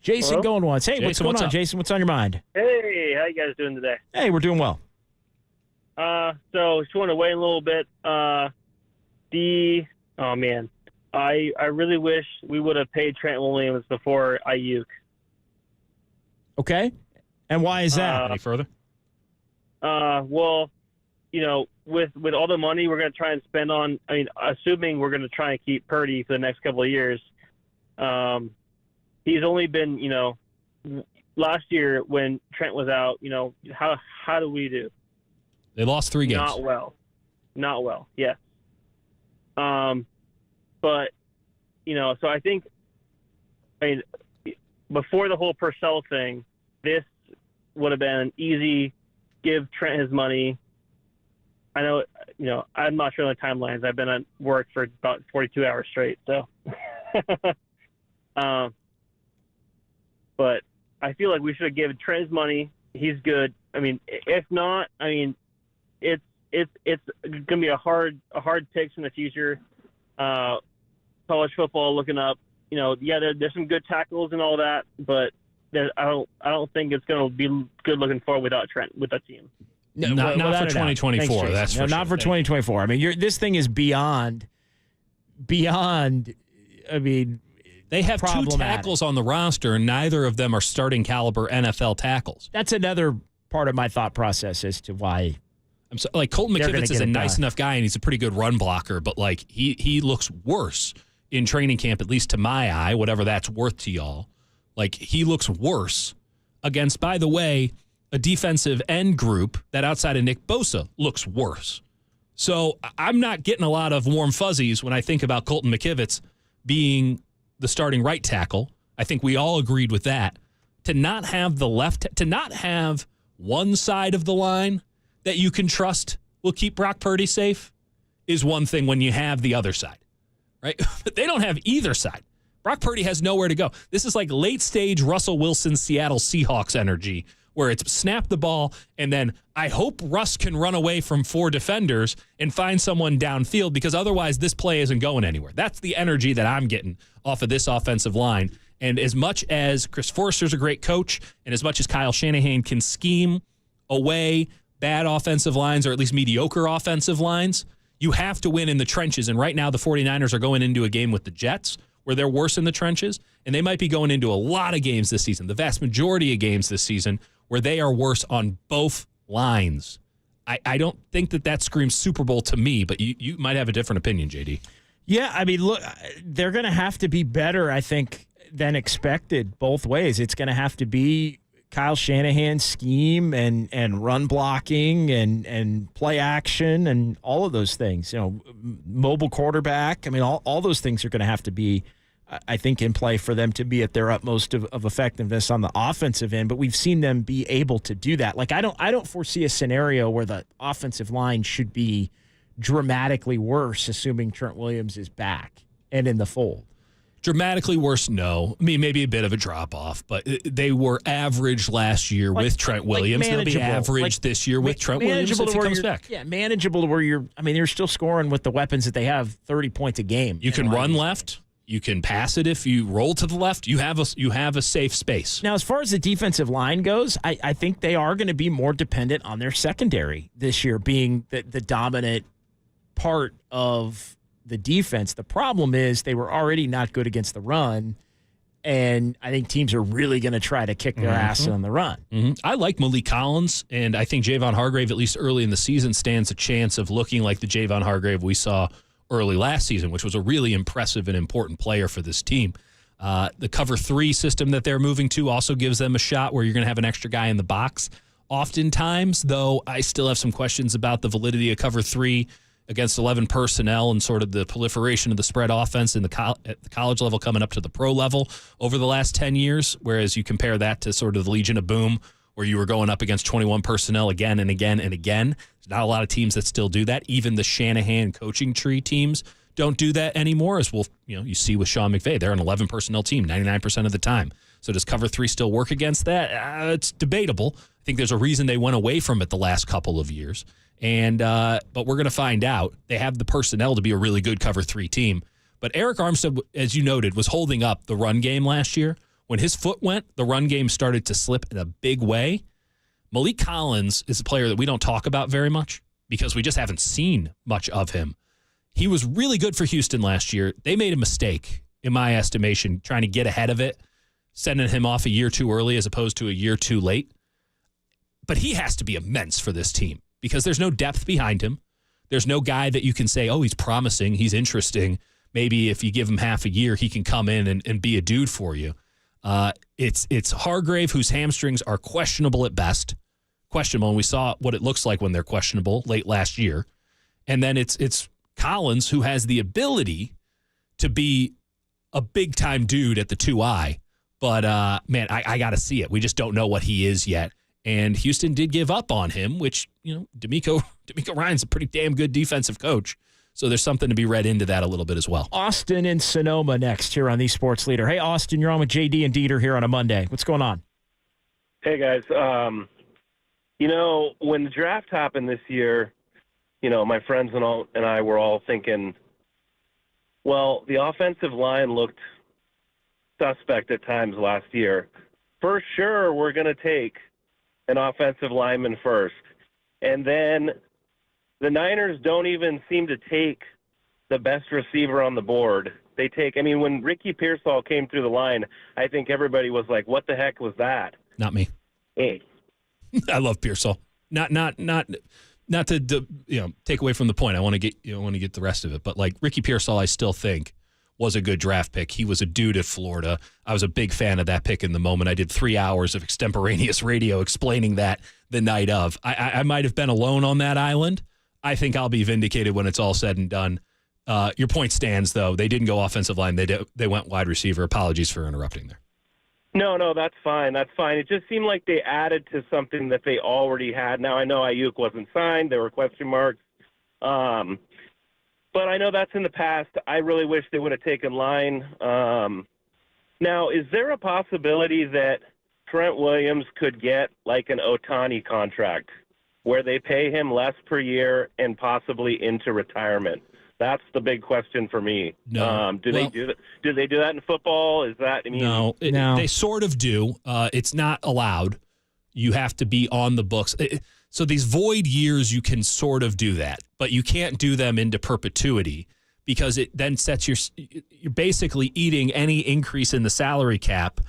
C: Jason
I: Hello?
C: going once. Hey, what's going on,
D: up?
C: Jason? What's on your mind?
I: Hey, how you guys doing today?
C: Hey, we're doing well.
I: So just want to weigh in a little bit. Oh man, I really wish we would have paid Trent Williams before Ayuk.
C: Okay, and why is that?
D: Any further?
I: Well, with all the money we're going to try and spend on, assuming we're going to try and keep Purdy for the next couple of years, he's only been, last year when Trent was out, how do we do?
D: They lost 3 games.
I: Not well. Yes. But, so I think, before the whole Purcell thing, this would have been an easy give Trent his money. I know, I'm not sure on the timelines. I've been at work for about 42 hours straight, so. But I feel like we should have given Trent his money. He's good. If not, it's going to be a hard picks in the future. College football looking up. There's some good tackles and all that, but I don't think it's going to be good looking forward without Trent with that team.
C: No,
D: not for 2024.
C: Thanks,
D: that's for sure.
C: Not for 2024. This thing is beyond. They
D: have 2 tackles on the roster, and neither of them are starting caliber NFL tackles.
C: That's another part of my thought process as to why.
D: Colton McKivitz is a nice enough guy, and he's a pretty good run blocker, but he looks worse in training camp, at least to my eye, whatever that's worth to y'all. He looks worse against, by the way, a defensive end group that outside of Nick Bosa looks worse. So I'm not getting a lot of warm fuzzies when I think about Colton McKivitz being the starting right tackle. I think we all agreed with that. To not have to not have one side of the line that you can trust will keep Brock Purdy safe is one thing when you have the other side, right? But they don't have either side. Brock Purdy has nowhere to go. This is like late stage Russell Wilson Seattle Seahawks energy, where it's snap the ball and then I hope Russ can run away from 4 defenders and find someone downfield, because otherwise this play isn't going anywhere. That's the energy that I'm getting off of this offensive line. And as much as Chris Forster's a great coach, and as much as Kyle Shanahan can scheme away bad offensive lines, or at least mediocre offensive lines, you have to win in the trenches. And right now the 49ers are going into a game with the Jets where they're worse in the trenches, and they might be going into a lot of games this season, the vast majority of games this season, where they are worse on both lines. I don't think that screams Super Bowl to me, but you might have a different opinion, JD.
C: Yeah, I mean, look, they're going to have to be better, I think, than expected both ways. It's going to have to be Kyle Shanahan's scheme and run blocking and play action and all of those things. You know, mobile quarterback. I mean, all those things are going to have to be, I think, in play for them to be at their utmost of effectiveness on the offensive end. But we've seen them be able to do that. Like, I don't foresee a scenario where the offensive line should be dramatically worse, assuming Trent Williams is back and in the fold.
D: Dramatically worse, no. I mean, maybe a bit of a drop-off, but they were average last year with Trent Williams. They'll be average this year with Trent Williams if he comes back.
C: Yeah, manageable to where you're still scoring with the weapons that they have 30 points a game.
D: You can run left. You can pass it if you roll to the left. You have a safe space.
C: Now, as far as the defensive line goes, I think they are going to be more dependent on their secondary this year, being the dominant part of the defense. The problem is they were already not good against the run, and I think teams are really going to try to kick their ass on the run.
D: I like Malik Collins, and I think Javon Hargrave, at least early in the season, stands a chance of looking like the Javon Hargrave we saw early last season, which was a really impressive and important player for this team. The cover 3 system that they're moving to also gives them a shot where you're going to have an extra guy in the box. Oftentimes, though, I still have some questions about the validity of cover 3 against 11 personnel and sort of the proliferation of the spread offense at the college level coming up to the pro level over the last 10 years, whereas you compare that to sort of the Legion of Boom, where you were going up against 21 personnel again and again and again. There's not a lot of teams that still do that. Even the Shanahan coaching tree teams don't do that anymore, as you see with Sean McVay. They're an 11 personnel team 99% of the time. So does cover 3 still work against that? It's debatable. I think there's a reason they went away from it the last couple of years. But we're going to find out. They have the personnel to be a really good cover 3 team. But Eric Armstead, as you noted, was holding up the run game last year. When his foot went, the run game started to slip in a big way. Malik Collins is a player that we don't talk about very much because we just haven't seen much of him. He was really good for Houston last year. They made a mistake, in my estimation, trying to get ahead of it, sending him off a year too early as opposed to a year too late. But he has to be immense for this team because there's no depth behind him. There's no guy that you can say, oh, he's promising, he's interesting. Maybe if you give him half a year, he can come in and be a dude for you. It's Hargrave, whose hamstrings are questionable at best. Questionable, and we saw what it looks like when they're questionable late last year. And then it's Collins, who has the ability to be a big-time dude at the 2-eye. But, man, I got to see it. We just don't know what he is yet. And Houston did give up on him, which, D'Amico Ryan's a pretty damn good defensive coach. So there's something to be read into that a little bit as well.
C: Austin in Sonoma next here on the Sports Leader. Hey, Austin, you're on with JD and Dieter here on a Monday. What's going on?
I: Hey, guys. When the draft happened this year, my friends and I were all thinking, well, the offensive line looked suspect at times last year. For sure, we're going to take an offensive lineman first. And then the Niners don't even seem to take the best receiver on the board. When Ricky Pearsall came through the line, I think everybody was like, what the heck was that?
D: Not me.
I: Hey.
D: I love Pearsall. Not to take away from the point. I want to get the rest of it. But like Ricky Pearsall, I still think was a good draft pick. He was a dude at Florida. I was a big fan of that pick in the moment. I did 3 hours of extemporaneous radio explaining that the night of. I might have been alone on that island. I think I'll be vindicated when it's all said and done. Your point stands, though. They didn't go offensive line. They went wide receiver. Apologies for interrupting there.
I: No, that's fine. That's fine. It just seemed like they added to something that they already had. Now, I know Ayuk wasn't signed. There were question marks. But I know that's in the past. I really wish they would have taken line. Now, is there a possibility that Trent Williams could get like an Ohtani contract where they pay him less per year and possibly into retirement? That's the big question for me.
D: No.
I: Do they do that in football? Is that
D: No. They sort of do. It's not allowed. You have to be on the books. So these void years, you can sort of do that, but you can't do them into perpetuity because it then sets you're basically eating any increase in the salary cap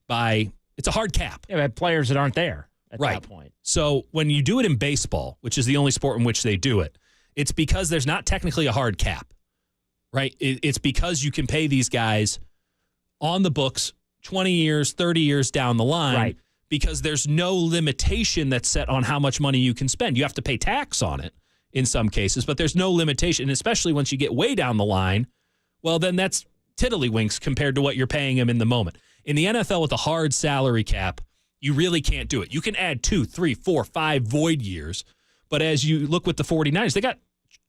D: it's a hard cap.
C: Yeah, but players that aren't there at that point.
D: So when you do it in baseball, which is the only sport in which they do it, it's because there's not technically a hard cap, right? It's because you can pay these guys on the books 20 years, 30 years down the line,
C: Right.
D: because there's no limitation that's set on how much money you can spend. You have to pay tax on it in some cases, but there's no limitation, especially once you get way down the line. Well, then that's tiddlywinks compared to what you're paying him in the moment. In the NFL with a hard salary cap, you really can't do it. You can add 2, 3, 4, 5 void years, but as you look with the 49ers, they got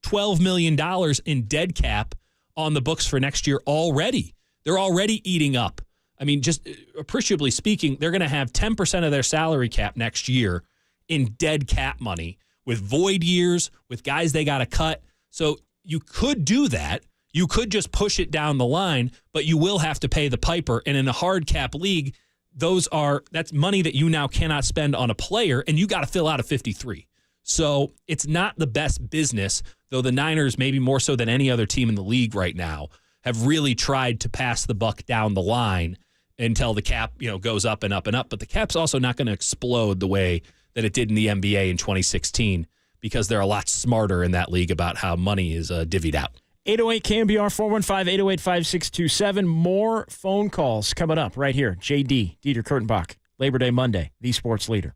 D: $12 million in dead cap on the books for next year already. They're already eating up. I mean, just appreciably speaking, they're going to have 10% of their salary cap next year in dead cap money with void years, with guys they got to cut. So you could do that. You could just push it down the line, but you will have to pay the piper. And in a hard cap league, that's money that you now cannot spend on a player, and you got to fill out a 53. So it's not the best business, though the Niners, maybe more so than any other team in the league right now, have really tried to pass the buck down the line until the cap, goes up and up and up. But the cap's also not going to explode the way that it did in the NBA in 2016, because they're a lot smarter in that league about how money is divvied out.
C: 808 KNBR 415-808-5627. More phone calls coming up right here. JD, Dieter Kurtenbach, Labor Day Monday, the sports leader.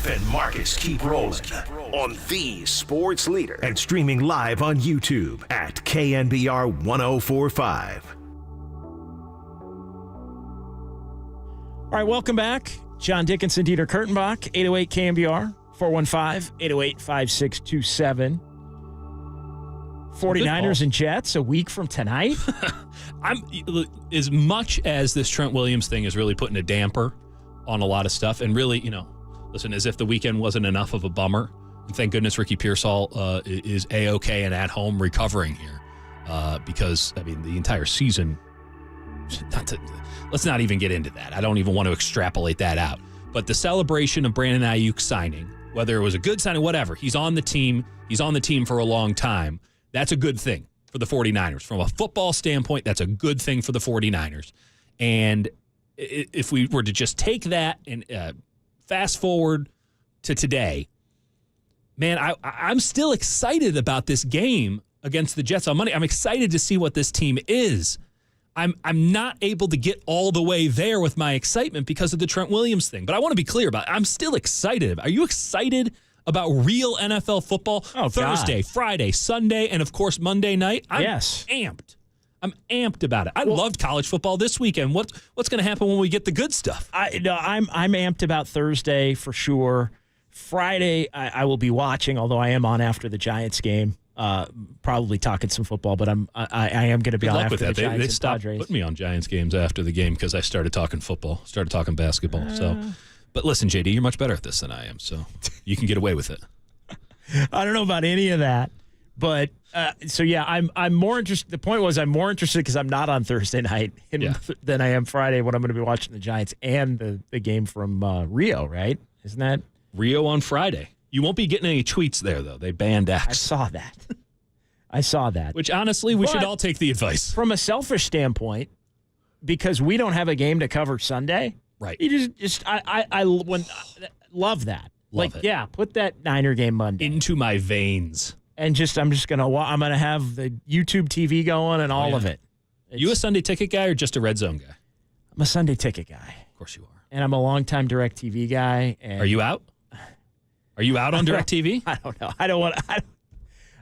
A: Cliff and Marcus keep rolling on the sports leader and streaming live on YouTube at KNBR 1045.
C: All right, welcome back. John Dickinson, Dieter Kurtenbach, 808 KNBR, 415-808-5627. 49ers and Jets a week from tonight.
D: As much as this Trent Williams thing is really putting a damper on a lot of stuff, and really, listen, as if the weekend wasn't enough of a bummer. And thank goodness Ricky Pearsall is A-OK and at home recovering here, because the entire season. Let's not even get into that. I don't even want to extrapolate that out. But the celebration of Brandon Ayuk signing, whether it was a good signing, whatever, he's on the team. He's on the team for a long time. That's a good thing for the 49ers. From a football standpoint, that's a good thing for the 49ers. And if we were to just take that and fast forward to today, man, I'm still excited about this game against the Jets on Monday. I'm excited to see what this team is. I'm not able to get all the way there with my excitement because of the Trent Williams thing. But I want to be clear about it. I'm still excited. Are you excited about real NFL football?
C: Oh,
D: Thursday,
C: God.
D: Friday, Sunday, and, of course, Monday night? I'm amped. I'm amped about it. I loved college football this weekend. What's going to happen when we get the good stuff?
C: I'm amped about Thursday for sure. Friday, I will be watching, although I am on after the Giants game. Probably talking some football, but I am going to be
D: Good
C: on
D: luck
C: after
D: with that.
C: the Giants
D: They
C: and
D: stopped
C: Padres.
D: putting me on Giants games after the game because I started talking football, started talking basketball. But listen, JD, you're much better at this than I am, so you can get away with it.
C: I don't know about any of that, but I'm more interested. The point was I'm more interested because I'm not on Thursday night than I am Friday when I'm going to be watching the Giants and the game from Rio. Right? Isn't that
D: Rio on Friday? You won't be getting any tweets there, though. They banned X.
C: I saw that.
D: Which, honestly, we should all take the advice.
C: From a selfish standpoint, because we don't have a game to cover Sunday.
D: Right.
C: You I love that.
D: Love it.
C: Yeah, put that Niner game Monday
D: Into my veins.
C: And I'm gonna have the YouTube TV going and all of it.
D: You a Sunday ticket guy or just a Red Zone guy?
C: I'm a Sunday ticket guy.
D: Of course you are.
C: And I'm a longtime DirecTV guy. And
D: are you out? Are you out on DirecTV?
C: I don't know. I don't want.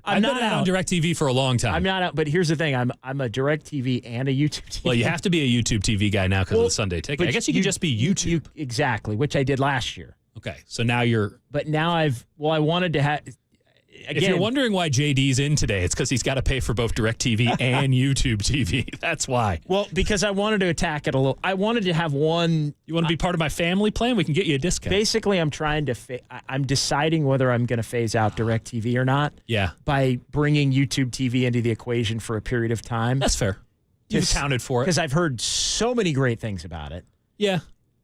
D: I've been out on DirecTV for a long time.
C: I'm not out, but here's the thing: I'm a DirecTV and a YouTube TV.
D: Well, you have to be a YouTube TV guy now because of the Sunday ticket. I guess you can just be YouTube.
C: Exactly, which I did last year.
D: Okay, so now you're.
C: But now I wanted to have. Again,
D: if you're wondering why JD's in today, it's because he's got to pay for both DirecTV and YouTube TV. That's why.
C: Well, because I wanted to attack it a little. I wanted to have one.
D: You want to be part of my family plan? We can get you a discount.
C: Basically, I'm trying to. I'm deciding whether I'm going to phase out DirecTV or not.
D: Yeah.
C: By bringing YouTube TV into the equation for a period of time.
D: That's fair. You've accounted for it.
C: Because I've heard so many great things about it.
D: Yeah.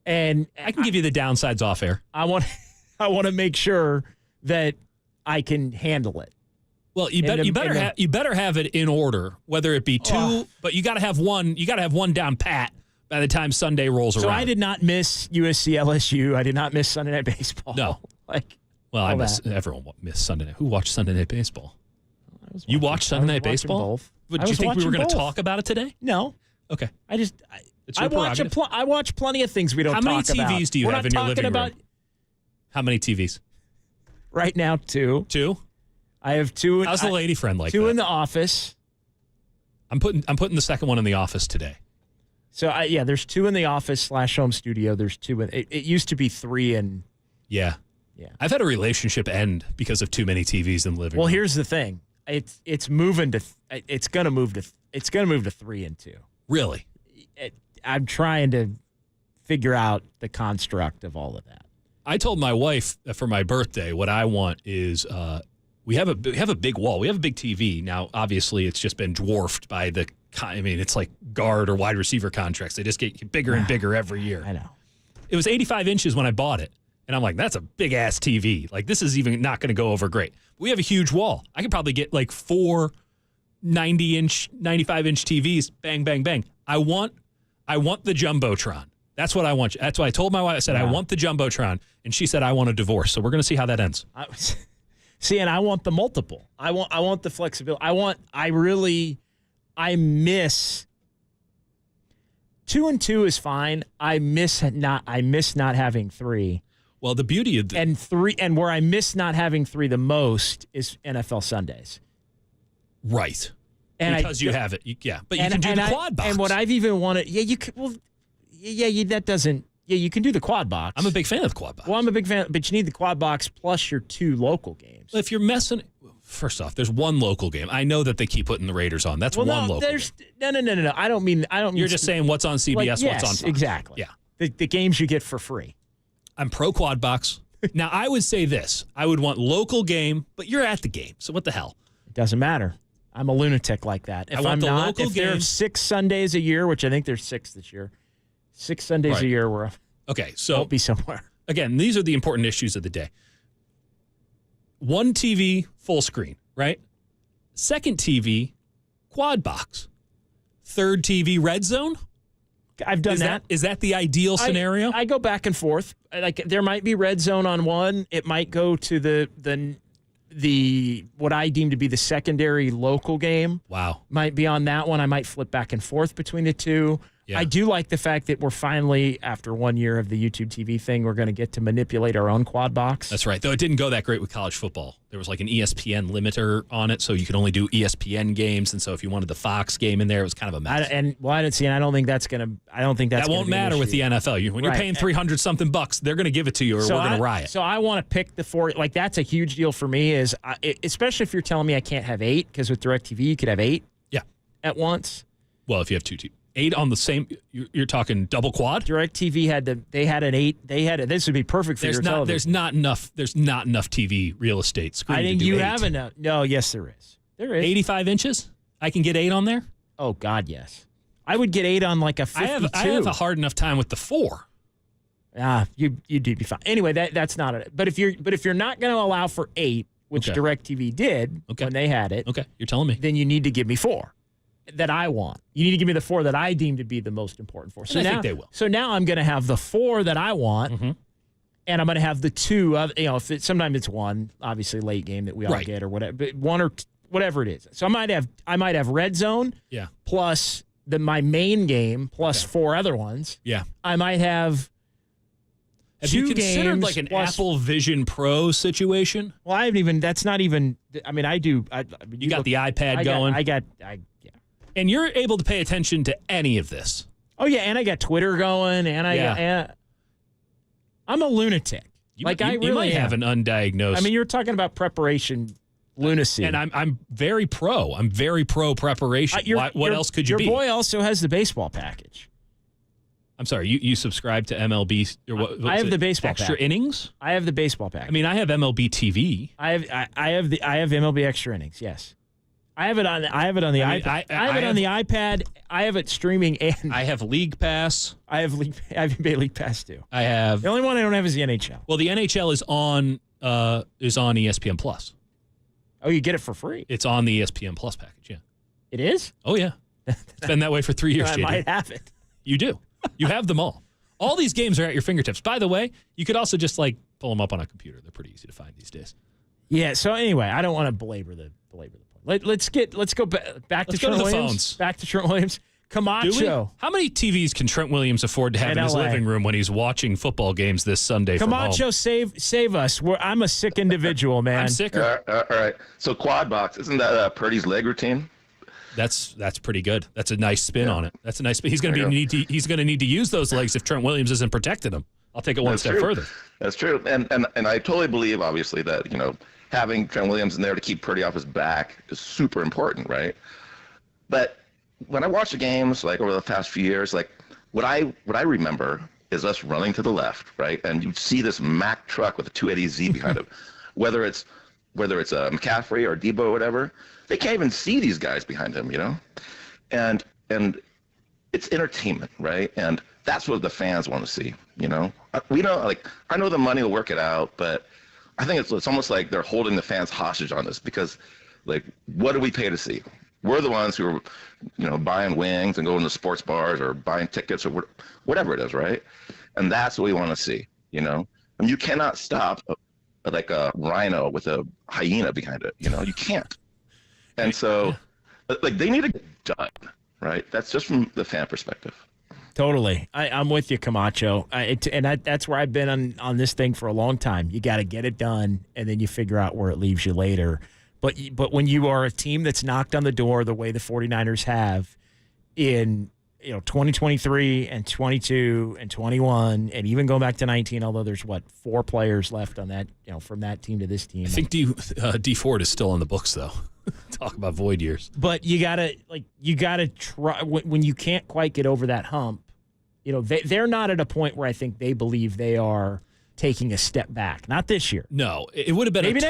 C: And
D: I can give you the downsides off air.
C: I want to make sure that I can handle it.
D: Well, you better have it in order, whether it be two, but you got to have one. You got to have one down pat by the time Sunday rolls around.
C: So I did not miss USC LSU. I did not miss Sunday Night Baseball.
D: No, everyone missed Sunday Night. Who watched Sunday Night Baseball? You watched Sunday Night Baseball? Did you think we were going to talk about it today?
C: No.
D: Okay.
C: I watch plenty of things we don't talk about.
D: How many TVs do you have in your living room? How many TVs?
C: Right now, 2.
D: 2?
C: I have 2.
D: How's the lady friend like
C: 2
D: that?
C: in the office.
D: I'm putting the second one in the office today.
C: So there's 2 in the office / home studio. There's 2 in it used to be 3 and
D: yeah. I've had a relationship end because of too many TVs in the living room.
C: Well, here's the thing. It's moving to it's going to move to 3 and 2.
D: Really?
C: I'm trying to figure out the construct of all of that.
D: I told my wife for my birthday what I want is we have a big wall. We have a big TV. Now, obviously, it's just been dwarfed by it's like guard or wide receiver contracts. They just get bigger and bigger every year.
C: I know.
D: It was 85 inches when I bought it. And I'm like, that's a big-ass TV. Like, this is even not going to go over great. We have a huge wall. I could probably get like 4 90-inch, 95-inch TVs. Bang, bang, bang. I want the Jumbotron. That's what I want. That's why I told my wife. I said, I want the Jumbotron. And she said, I want a divorce. So we're going to see how that ends.
C: And I want the multiple. I want the flexibility. I miss 2 and 2 is fine. I miss not having 3.
D: Well, the beauty of
C: and where I miss not having 3 the most is NFL Sundays.
D: Right.
C: And
D: because you have it. But you can do the quad box.
C: And what I've even wanted, you can, that doesn't, you can do the quad box.
D: I'm a big fan of the quad box.
C: Well, I'm a big fan, but you need the quad box plus your 2 local games.
D: Well, if you're messing, first off, there's one local game. I know that they keep putting the Raiders on. That's one local game.
C: No. I don't mean.
D: You're just saying what's on CBS,
C: yes,
D: what's on Fox.
C: Exactly.
D: Yeah.
C: The games you get for free.
D: I'm pro quad box. Now, I would say this. I would want local game, but you're at the game, so what the hell?
C: It doesn't matter. I'm a lunatic like that. If I'm not, if there are 6 Sundays a year, which I think there's 6 this year, 6 Sundays a year where
D: so
C: won't be somewhere.
D: Again, these are the important issues of the day. One TV, full screen, right? Second TV, quad box. Third TV, red zone.
C: I've done that.
D: Is that the ideal scenario?
C: I go back and forth. Like there might be red zone on one. It might go to the what I deem to be the secondary local game.
D: Wow.
C: Might be on that one. I might flip back and forth between the 2. Yeah. I do like the fact that we're finally, after 1 year of the YouTube TV thing, we're going to get to manipulate our own quad box.
D: That's right. Though it didn't go that great with college football. There was like an ESPN limiter on it, so you could only do ESPN games. And so if you wanted the Fox game in there, it was kind of a mess.
C: I didn't see, and I don't think that's going to. I don't think that's.
D: That won't matter with the NFL. When you're paying $300-something bucks, they're going to give it to you, or we're going to riot.
C: So I want to pick the 4. Like that's a huge deal for me. Especially if you're telling me I can't have 8, because with DirecTV you could have 8.
D: Yeah.
C: At once.
D: Well, if you have 2 TV. 8 on the same. You're talking double quad.
C: DirecTV had an 8. They had it. This would be perfect for your television.
D: There's not enough TV real estate screen.
C: I think
D: you
C: have enough. No, yes, there is. There is
D: 85 inches. I can get 8 on there.
C: Oh God, yes. I would get 8 on like a 52.
D: I have a hard enough time with the 4.
C: You'd be fine. Anyway, that's not it. But if you're not going to allow for 8, which DirecTV did when they had it.
D: Okay, you're telling me.
C: Then you need to give me 4. That I want. You need to give me the 4 that I deem to be the most important for. So
D: I
C: now,
D: think they will.
C: So now I'm going to have the 4 that I want, and I'm going to have the 2. Sometimes it's 1, obviously late game that we all get or whatever, but 1 or whatever it is. So I might have red zone, plus my main game plus 4 other ones.
D: Yeah,
C: I might have.
D: Have you considered like an Apple Vision Pro situation?
C: Well, I haven't even. That's not even. I mean, I do.
D: You got the iPad going.
C: Yeah.
D: And you're able to pay attention to any of this.
C: Oh yeah, and I got Twitter going, and I'm a lunatic.
D: You might have an undiagnosed.
C: I mean, you're talking about preparation lunacy,
D: and I'm very pro. I'm very pro preparation. What else could you be?
C: Your boy also has the baseball package.
D: I'm sorry, you subscribe to MLB or what?
C: I have the baseball
D: extra
C: package.
D: innings.
C: I have the baseball package.
D: I mean, I have MLB TV.
C: I have MLB extra innings. Yes. I have it on the iPad. I have it on the iPad. I have it streaming, and
D: I have League Pass.
C: I have League Pass too.
D: I have
C: the only one I don't have is the NHL.
D: Well, the NHL is on ESPN Plus.
C: Oh, you get it for free.
D: It's on the ESPN Plus package. Yeah,
C: it is.
D: Oh yeah, it's been that way for 3 years.
C: I might have it.
D: You do. You have them all. All these games are at your fingertips. By the way, you could also just pull them up on a computer. They're pretty easy to find these days.
C: Yeah. So anyway, I don't want to belabor the point. Let's go back to Trent Williams. Back to Trent Williams. Camacho.
D: How many TVs can Trent Williams afford to have in his living room when he's watching football games this Sunday from home?
C: Camacho, save us. I'm a sick individual, man.
D: I'm sicker.
J: All right. So quad box, isn't that Purdy's leg routine?
D: That's pretty good. That's a nice spin on it. That's a nice spin. He's going to need to use those legs if Trent Williams isn't protecting him. I'll take it one step further.
J: That's true. And I totally believe, obviously, that having Trent Williams in there to keep Purdy off his back is super important, right? But when I watch the games, over the past few years, what I remember is us running to the left, right? And you see this Mack truck with a 280Z behind it, whether it's McCaffrey or Debo or whatever, they can't even see these guys behind him, and it's entertainment, right? And that's what the fans want to see, we know, I know the money will work it out, but I think it's almost like they're holding the fans hostage on this because, what do we pay to see? We're the ones who are, buying wings and going to sports bars or buying tickets or whatever it is, right? And that's what we want to see, And you cannot stop a rhino with a hyena behind it, you can't. And so, they need to get done, right? That's just from the fan perspective.
C: Totally. I'm with you, Camacho. That's where I've been on this thing for a long time. You got to get it done, and then you figure out where it leaves you later. But when you are a team that's knocked on the door the way the 49ers have in 2023 and 22 and 21, and even going back to 19, although there's, 4 players left on that, from that team to this team.
D: I think D Ford is still on the books, though. Talk about void years.
C: But you gotta try when you can't quite get over that hump. They're not at a point where I think they believe they are taking a step back. Not this year.
D: No, it would have been
C: maybe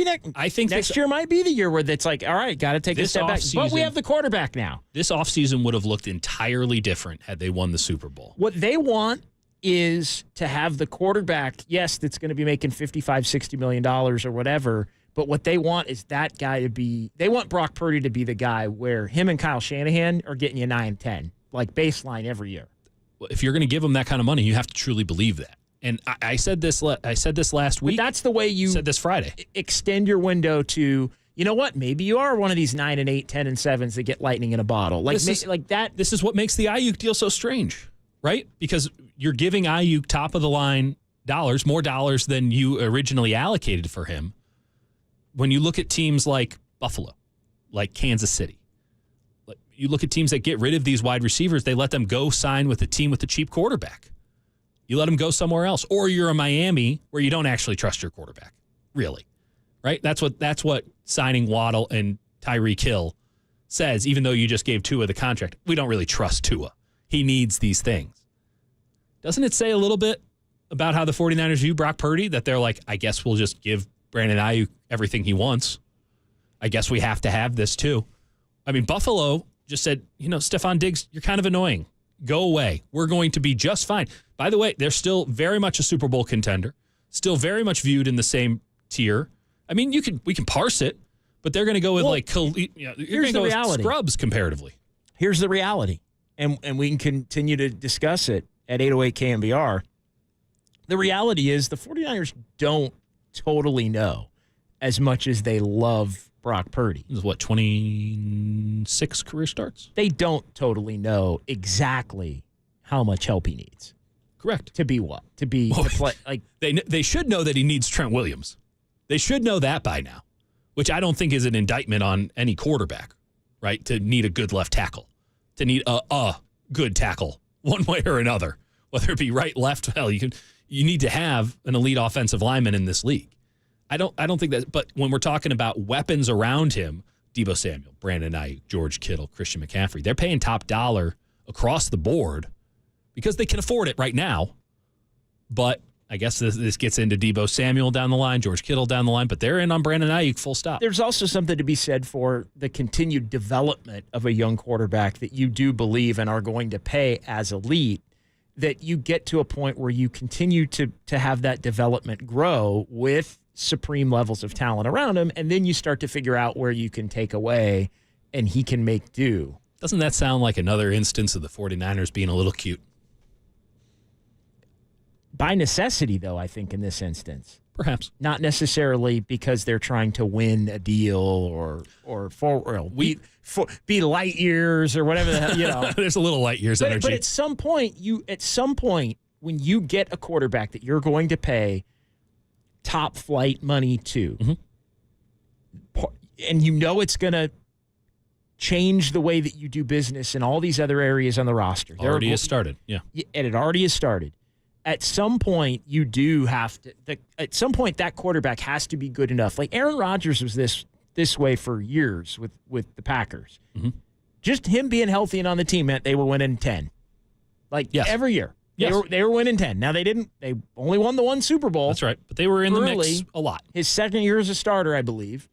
C: next.
D: I think
C: next year might be the year where it's like, all right, got to take a step back. But we have the quarterback now.
D: This offseason would have looked entirely different had they won the Super Bowl.
C: What they want is to have the quarterback, yes, that's going to be making $55, $60 million or whatever. But what they want is that guy to be – they want Brock Purdy to be the guy where him and Kyle Shanahan are getting you 9-10, like baseline every year.
D: Well, if you're going to give them that kind of money, you have to truly believe that. And I said this last week.
C: But that's the way you –
D: said this Friday.
C: Extend your window to, you know what, maybe you are one of these 9 and 8, 10 and 7s that get lightning in a bottle. This
D: is what makes the Ayuk deal so strange, right? Because you're giving Ayuk top-of-the-line dollars, more dollars than you originally allocated for him. When you look at teams like Buffalo, like Kansas City, you look at teams that get rid of these wide receivers, they let them go sign with a team with a cheap quarterback. You let them go somewhere else. Or you're a Miami where you don't actually trust your quarterback, really, right? That's what signing Waddle and Tyreek Hill says, even though you just gave Tua the contract. We don't really trust Tua. He needs these things. Doesn't it say a little bit about how the 49ers view Brock Purdy, that they're like, I guess we'll just give Brandon Ayuk everything he wants. I guess we have to have this too. I mean, Buffalo just said, Stephon Diggs, you're kind of annoying. Go away. We're going to be just fine. By the way, they're still very much a Super Bowl contender, still very much viewed in the same tier. I mean, we can parse it, but they're going to go with
C: here's the reality.
D: Scrubs comparatively.
C: Here's the reality, and we can continue to discuss it at 808 KNBR. The reality is the 49ers don't totally know as much as they love Brock Purdy.
D: This is what, 26 career starts?
C: They don't totally know exactly how much help he needs.
D: Correct.
C: To be what? To play like
D: they should know that he needs Trent Williams. They should know that by now, which I don't think is an indictment on any quarterback, right? To need a good left tackle, to need a good tackle one way or another, whether it be right, left. Hell, you need to have an elite offensive lineman in this league. I don't think that, but when we're talking about weapons around him, Deebo Samuel, Brandon Ayuk, George Kittle, Christian McCaffrey, they're paying top dollar across the board because they can afford it right now. But I guess this gets into Deebo Samuel down the line, George Kittle down the line, but they're in on Brandon Ayuk full stop.
C: There's also something to be said for the continued development of a young quarterback that you do believe and are going to pay as elite, that you get to a point where you continue to have that development grow with supreme levels of talent around him, and then you start to figure out where you can take away and he can make do.
D: Doesn't that sound like another instance of the 49ers being a little cute?
C: By necessity, though, I think in this instance.
D: Perhaps.
C: Not necessarily because they're trying to win a deal or be light years or whatever the hell,
D: There's a little light years energy.
C: But at some point, when you get a quarterback that you're going to pay top flight money to, and it's going to change the way that you do business in all these other areas on the roster.
D: Already has started, yeah.
C: And it already has started. At some point, you do have to. At some point, that quarterback has to be good enough. Like Aaron Rodgers was this way for years with the Packers.
D: Mm-hmm.
C: Just him being healthy and on the team meant they were winning 10, every year.
D: Yes.
C: They were winning 10. Now they didn't. They only won the one Super Bowl.
D: That's right, but they were in the mix a lot.
C: His second year as a starter, I believe.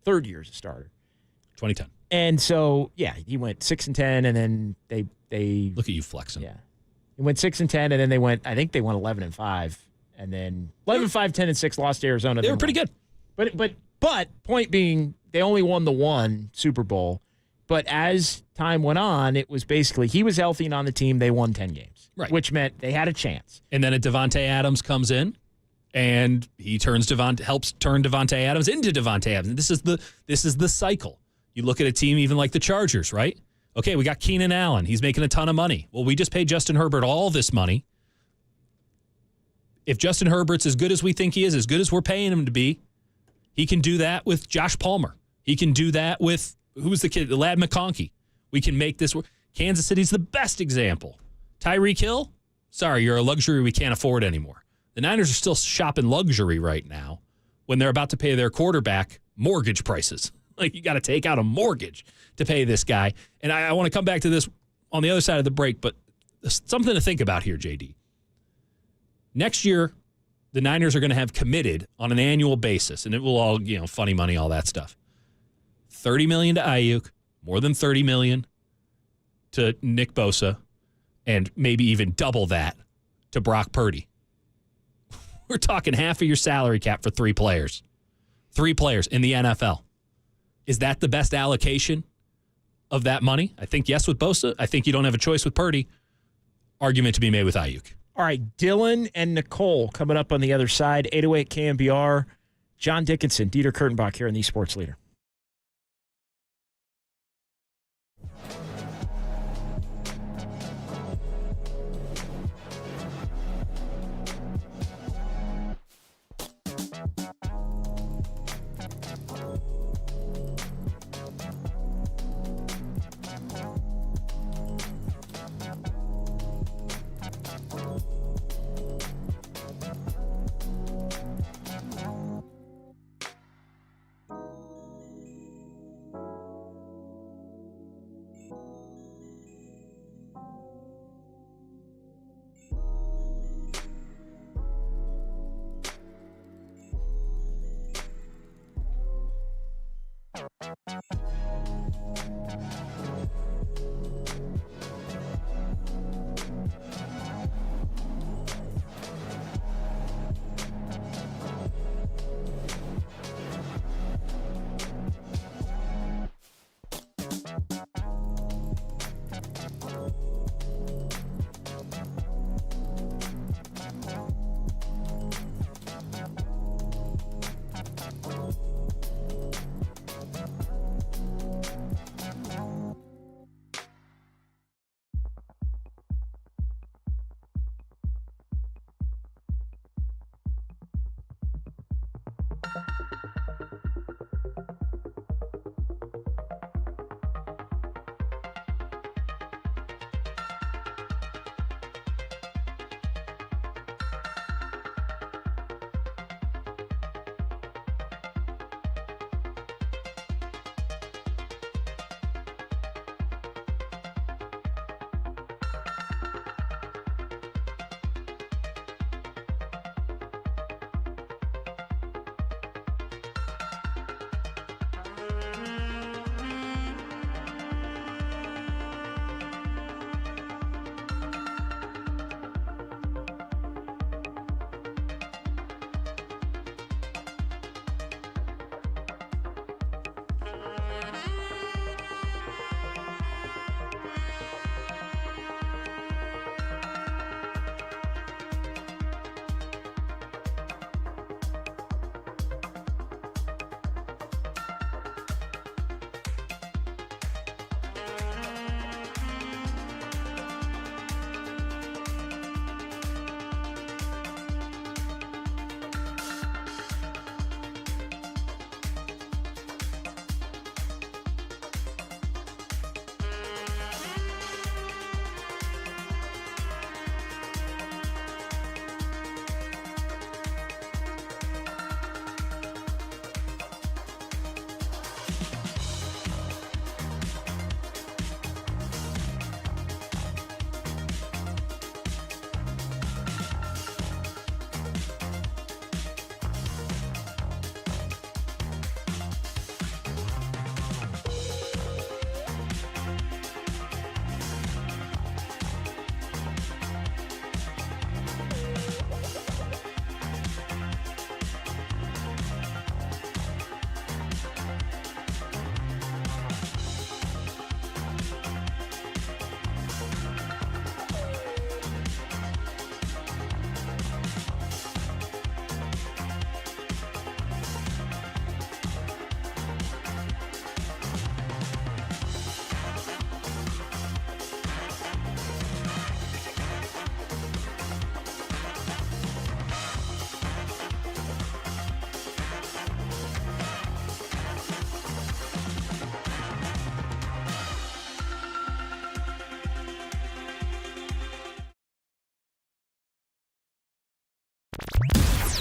C: Third year as a starter.
D: 2010.
C: And so he went 6-10, and then they
D: look at you flexing.
C: Yeah. He went 6-10, and then they went 11-5, and then 11-5, 10-6, lost to Arizona.
D: They were pretty good.
C: But point being, they only won the one Super Bowl. But as time went on, it was basically he was healthy and on the team. They won 10 games,
D: right?
C: Which meant they had a chance.
D: And then Devontae Adams comes in, and he helps turn Devontae Adams into Devontae Adams. And this is the cycle. You look at a team even like the Chargers, right? Okay, we got Keenan Allen. He's making a ton of money. Well, we just paid Justin Herbert all this money. If Justin Herbert's as good as we think he is, as good as we're paying him to be, he can do that with Josh Palmer. He can do that with, who's the kid? Lad McConkey. We can make this work. Kansas City's the best example. Tyreek Hill, sorry, you're a luxury we can't afford anymore. The Niners are still shopping luxury right now when they're about to pay their quarterback mortgage prices. Like, you got to take out a mortgage to pay this guy. And I want to come back to this on the other side of the break, but something to think about here, JD. Next year, the Niners are going to have committed on an annual basis, and it will all, funny money, all that stuff. $30 million to Ayuk, more than $30 million to Nick Bosa, and maybe even double that to Brock Purdy. We're talking half of your salary cap for 3 players. 3 players in the NFL. Is that the best allocation of that money? I think yes with Bosa. I think you don't have a choice with Purdy. Argument to be made with Ayuk.
C: All right, Dylan and Nicole coming up on the other side. 808 KNBR. John Dickinson, Dieter Kurtenbach here in the Sports Leader.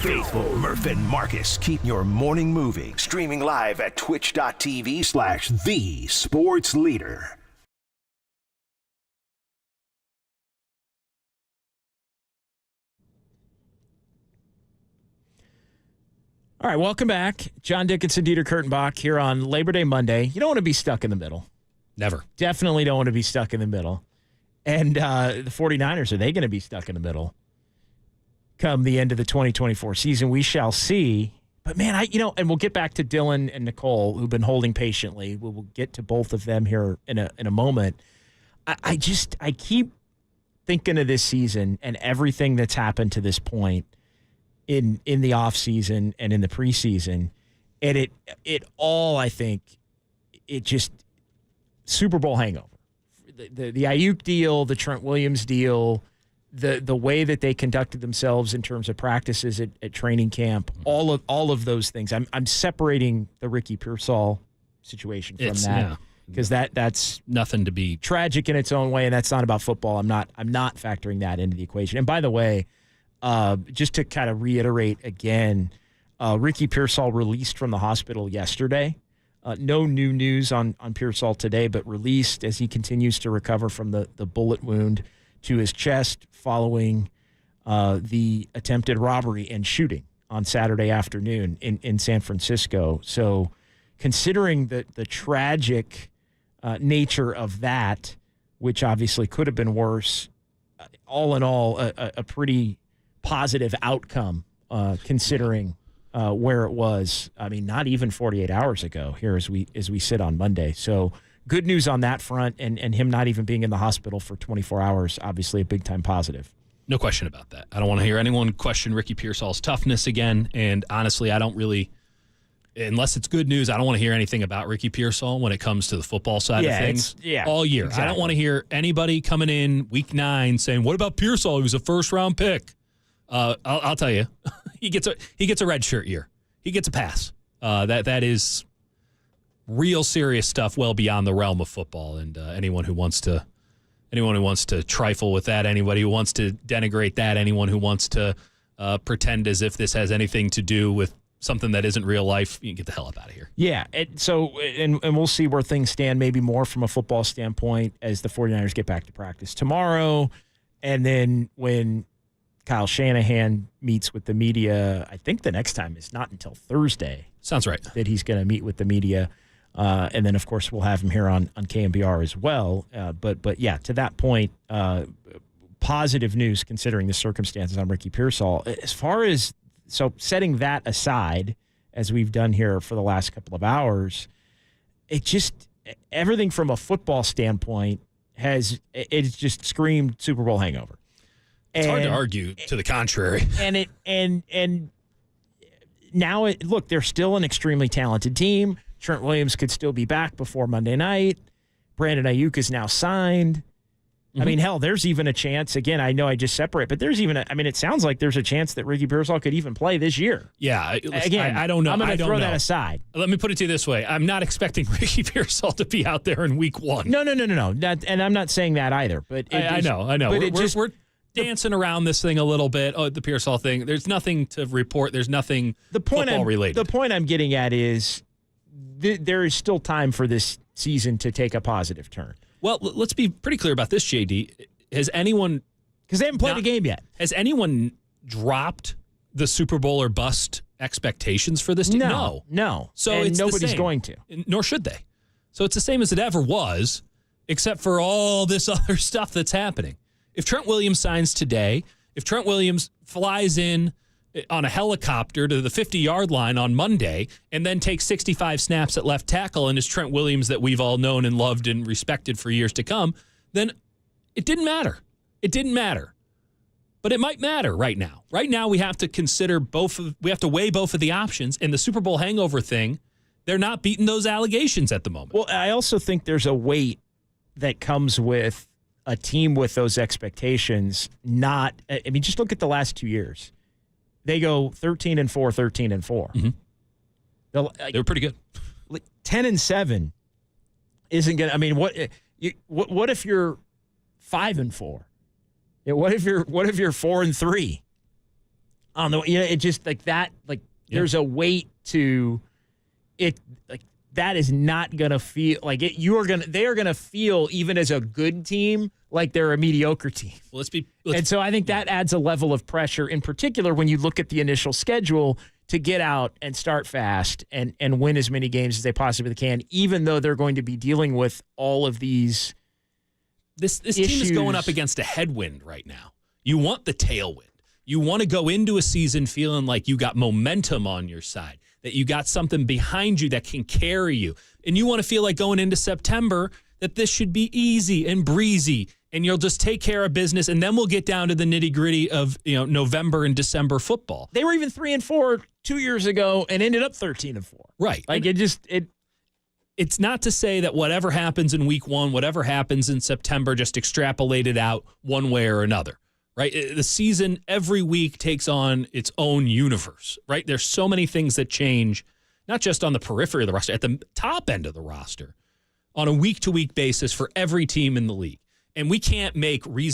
A: faithful Murph and Marcus keep your morning moving. Streaming live at twitch.tv/the sports leader.
C: All right, welcome back. John Dickinson, Dieter Kurtenbach here on Labor Day Monday. You don't want to be stuck in the middle.
D: Never.
C: Definitely don't want to be stuck in the middle. And the 49ers, are they going to be stuck in the middle come the end of the 2024 season? We shall see. But, man, and we'll get back to Dylan and Nicole, who've been holding patiently. We'll get to both of them here in a moment. I keep thinking of this season and everything that's happened to this point in the offseason and in the preseason. And it all, I think, it just Super Bowl hangover. The Ayuk deal, the Trent Williams deal, the way that they conducted themselves in terms of practices at training camp, all of those things. I'm separating the Ricky Pearsall situation from that because that's
D: nothing to be
C: tragic in its own way, and that's not about football. I'm not factoring that into the equation. And by the way, just to kind of reiterate again, Ricky Pearsall released from the hospital yesterday. No new news on Pearsall today, but released as he continues to recover from the bullet wound to his chest following the attempted robbery and shooting on Saturday afternoon in San Francisco. So considering the tragic nature of that, which obviously could have been worse, all in all, a pretty positive outcome considering where it was. I mean, not even 48 hours ago here as we sit on Monday. So good news on that front, and him not even being in the hospital for 24 hours, obviously a big-time positive.
D: No question about that. I don't want to hear anyone question Ricky Pearsall's toughness again, and honestly, I don't really, unless it's good news, I don't want to hear anything about Ricky Pearsall when it comes to the football side of things all year. Exactly. I don't want to hear anybody coming in week 9 saying, what about Pearsall? He was a first-round pick. I'll tell you, he gets a red shirt year. He gets a pass. That is real serious stuff, well beyond the realm of football. And anyone who wants to trifle with that, anybody who wants to denigrate that, anyone who wants to pretend as if this has anything to do with something that isn't real life, you can get the hell up out of here.
C: Yeah. And we'll see where things stand, maybe more from a football standpoint as the 49ers get back to practice tomorrow, and then when Kyle Shanahan meets with the media, I think the next time is not until Thursday.
D: Sounds right.
C: That he's going to meet with the media. And then, of course, we'll have him here on KNBR as well. But yeah, to that point, positive news considering the circumstances on Ricky Pearsall. As far as, so setting that aside, as we've done here for the last couple of hours, everything from a football standpoint it's just screamed Super Bowl hangover.
D: It's hard to argue to the contrary.
C: And now, look, they're still an extremely talented team. Trent Williams could still be back before Monday night. Brandon Ayuk is now signed. Mm-hmm. I mean, hell, there's even a chance. Again, I know I just separate, but there's even it sounds like there's a chance that Ricky Pearsall could even play this year.
D: Yeah.
C: Again,
D: I don't know.
C: I'm going to throw that aside.
D: Let me put it to you this way. I'm not expecting Ricky Pearsall to be out there in week 1.
C: No. And I'm not saying that either. But
D: I know. But we're dancing around this thing a little bit. Oh, the Pearsall thing. There's nothing to report. There's nothing football related.
C: The point I'm getting at is there is still time for this season to take a positive turn.
D: Well, let's be pretty clear about this, JD. Has anyone...
C: Because they haven't played a game yet.
D: Has anyone dropped the Super Bowl or bust expectations for this team?
C: No.
D: So
C: and nobody's going to.
D: Nor should they. So it's the same as it ever was, except for all this other stuff that's happening. If Trent Williams signs today, if Trent Williams flies in on a helicopter to the 50-yard line on Monday and then takes 65 snaps at left tackle and is Trent Williams that we've all known and loved and respected for years to come, then it didn't matter. It didn't matter. But it might matter right now. Right now we have to consider we have to weigh both of the options, and the Super Bowl hangover thing, they're not beating those allegations at the moment.
C: Well, I also think there's a weight that comes with a team with those expectations. Just look at the last 2 years. They go 13-4, 13-4.
D: Mm-hmm. They were pretty good.
C: 10-7 isn't going to. What if you're 5-4? What if you're 4-3? on the, it just like that, like there's a weight to it. Like that is not going to feel like it. They are going to feel, even as a good team, like they're a mediocre team.
D: Well,
C: and so I think that adds a level of pressure, in particular when you look at the initial schedule, to get out and start fast and win as many games as they possibly can, even though they're going to be dealing with all of these.
D: This team is going up against a headwind right now. You want the tailwind. You want to go into a season feeling like you got momentum on your side, that you got something behind you that can carry you. And you want to feel like going into September that this should be easy and breezy and you'll just take care of business, and then we'll get down to the nitty-gritty of November and December football.
C: They were even 3-4 2 years ago and ended up 13-4.
D: Right.
C: Like
D: it's not to say that whatever happens in week 1, whatever happens in September, just extrapolate it out one way or another. Right? The season every week takes on its own universe, right? There's so many things that change, not just on the periphery of the roster, at the top end of the roster, on a week-to-week basis for every team in the league. And we can't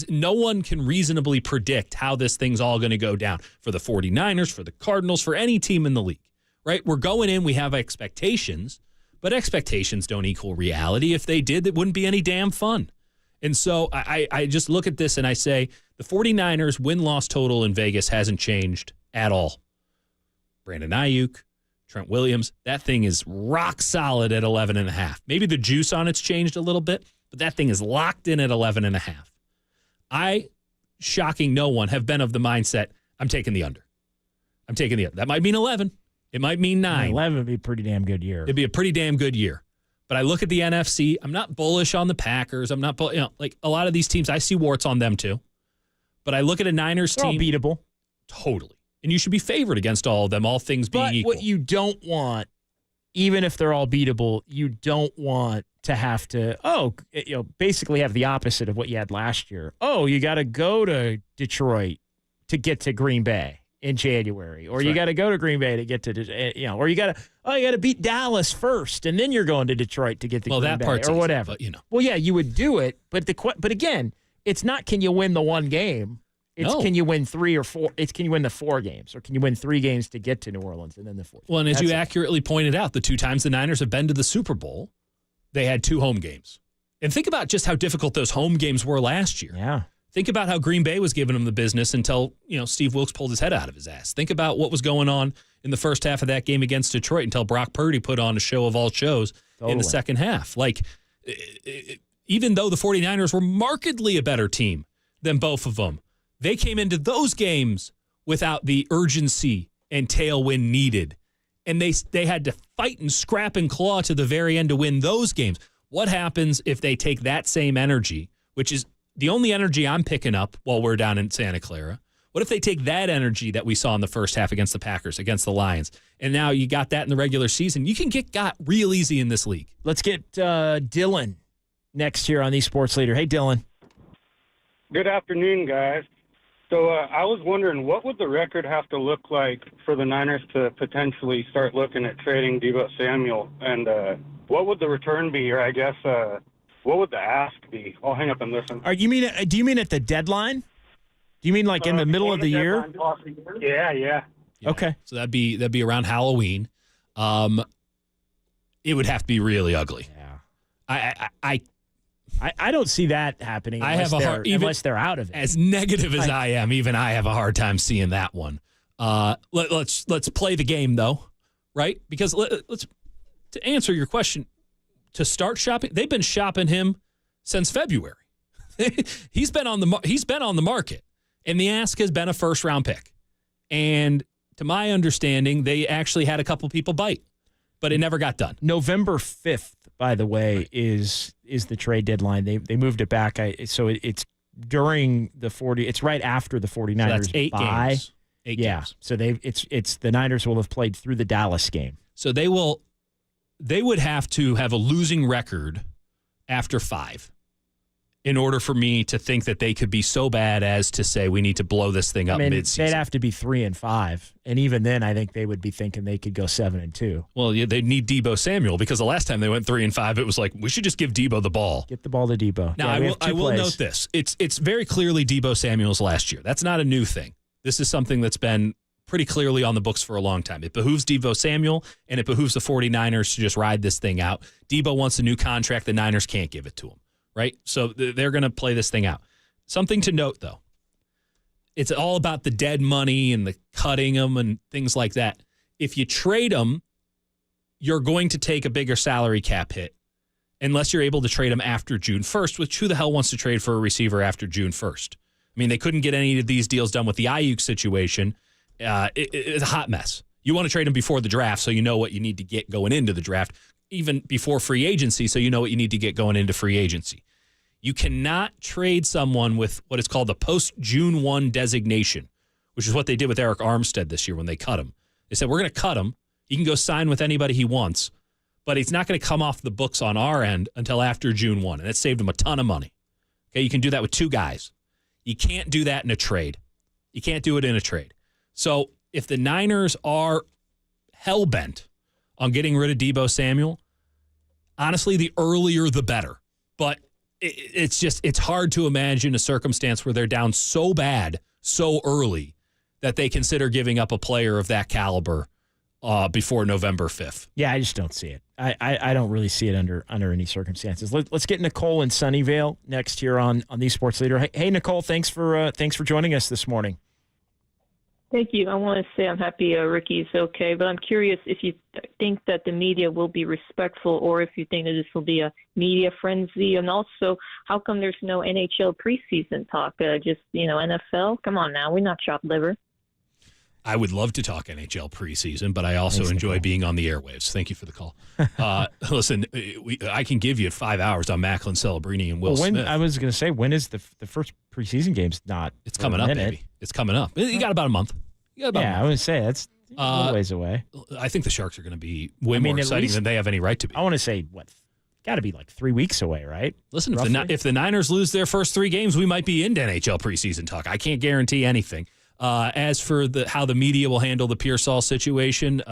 D: no one can reasonably predict how this thing's all going to go down for the 49ers, for the Cardinals, for any team in the league, right? We're going in, we have expectations, but expectations don't equal reality. If they did, it wouldn't be any damn fun. And so I just look at this and I say the 49ers win-loss total in Vegas hasn't changed at all. Brandon Ayuk, Trent Williams, that thing is rock solid at 11.5. Maybe the juice on it's changed a little bit, but that thing is locked in at 11.5. I, shocking no one, have been of the mindset, I'm taking the under. I'm taking the under. That might mean 11. It might mean 9.
C: 11 would be a pretty damn good year.
D: It'd be a pretty damn good year. But I look at the NFC. I'm not bullish on the Packers. I'm not, like a lot of these teams, I see warts on them too. But I look at a Niners
C: They're
D: team.
C: all beatable.
D: Totally. And you should be favored against all of them, all things being equal.
C: But what you don't want, even if they're all beatable, you don't want to have to, basically have the opposite of what you had last year. Oh, you got to go to Detroit to get to Green Bay in January, or you got to go to Green Bay to get to, or you got to beat Dallas first, and then you're going to Detroit to get to Green Bay, or
D: easy,
C: whatever.
D: But,
C: Well, yeah, you would do it, but again, it's not can you win the one game. It's can you win 3 or 4? It's can you win the 4 games, or can you win 3 games to get to New Orleans and then the 4th?
D: Well, and as you accurately pointed out, the 2 times the Niners have been to the Super Bowl, they had 2 home games. And think about just how difficult those home games were last year.
C: Yeah.
D: Think about how Green Bay was giving them the business until, Steve Wilkes pulled his head out of his ass. Think about what was going on in the first half of that game against Detroit until Brock Purdy put on a show of all shows in the second half. Like, even though the 49ers were markedly a better team than both of them, they came into those games without the urgency and tailwind needed. And they had to fight and scrap and claw to the very end to win those games. What happens if they take that same energy, which is the only energy I'm picking up while we're down in Santa Clara? What if they take that energy that we saw in the first half against the Packers, against the Lions, and now you got that in the regular season? You can get got real easy in this league.
C: Let's get Dylan next here on the Sports Leader. Hey, Dylan.
K: Good afternoon, guys. So I was wondering, what would the record have to look like for the Niners to potentially start looking at trading Deebo Samuel? And what would the return be, or I guess what would the ask be? I'll hang up and listen.
C: Do you mean at the deadline? Do you mean like in the middle of the year?
K: Yeah.
C: Okay.
D: So that'd be around Halloween. It would have to be really ugly.
C: Yeah. I don't see that happening unless they're out of it.
D: As negative as I am, even I have a hard time seeing that one. Let's play the game though, right? Because let's to answer your question, to start shopping, they've been shopping him since February. He's been on the market, and the ask has been a first-round pick. And to my understanding, they actually had a couple people bite, but it never got done.
C: November 5th, by the way, is the trade deadline. They moved it back. It's during the 40. It's right after the 49ers.
D: So that's 8
C: bye.
D: games. 8 games.
C: So it's the Niners will have played through the Dallas game.
D: So they would have to have a losing record after 5 in order for me to think that they could be so bad as to say we need to blow this thing up midseason.
C: They'd have to be 3-5, and even then, I think they would be thinking they could go 7-2.
D: Well, yeah, they'd need Deebo Samuel, because the last time they went 3-5, it was like we should just give Deebo the ball.
C: Get the ball to Deebo.
D: Now, I will note this: it's very clearly Deebo Samuel's last year. That's not a new thing. This is something that's been pretty clearly on the books for a long time. It behooves Deebo Samuel, and it behooves the 49ers to just ride this thing out. Deebo wants a new contract. The Niners can't give it to him, right? So they're going to play this thing out. Something to note, though. It's all about the dead money and the cutting them and things like that. If you trade them, you're going to take a bigger salary cap hit unless you're able to trade them after June 1st, which who the hell wants to trade for a receiver after June 1st? I mean, they couldn't get any of these deals done with the Ayuk situation. It's a hot mess. You want to trade them before the draft so you know what you need to get going into the draft, even before free agency so you know what you need to get going into free agency. You cannot trade someone with what is called the post-June 1 designation, which is what they did with Eric Armstead this year when they cut him. They said, we're going to cut him. He can go sign with anybody he wants, but he's not going to come off the books on our end until after June 1, and it saved him a ton of money. Okay, you can do that with 2 guys. You can't do that in a trade. You can't do it in a trade. So if the Niners are hell-bent on getting rid of Deebo Samuel, honestly, the earlier the better. But it's hard to imagine a circumstance where they're down so bad so early that they consider giving up a player of that caliber before November 5th.
C: Yeah, I just don't see it. I don't really see it under any circumstances. Let's get Nicole in Sunnyvale next here on the Sports Leader. Hey, Nicole, thanks for joining us this morning.
L: Thank you. I want to say I'm happy Ricky's okay, but I'm curious if you think that the media will be respectful or if you think that this will be a media frenzy. And also, how come there's no NHL preseason talk? Just, NFL? Come on now. We're not chopped liver.
D: I would love to talk NHL preseason, but I also enjoy being on the airwaves. Thank you for the call. Listen, I can give you 5 hours on Macklin Celebrini and Will Smith.
C: I was going to say, when is the first preseason game's not?
D: It's coming up, baby. It's coming up. You got about a month.
C: I was going to say, that's a little ways away.
D: I think the Sharks are going to be way more exciting than they have any right to be.
C: I want to say, got to be like 3 weeks away, right?
D: Listen, if the Niners lose their first 3 games, we might be into NHL preseason talk. I can't guarantee anything. As for how the media will handle the Pearsall situation,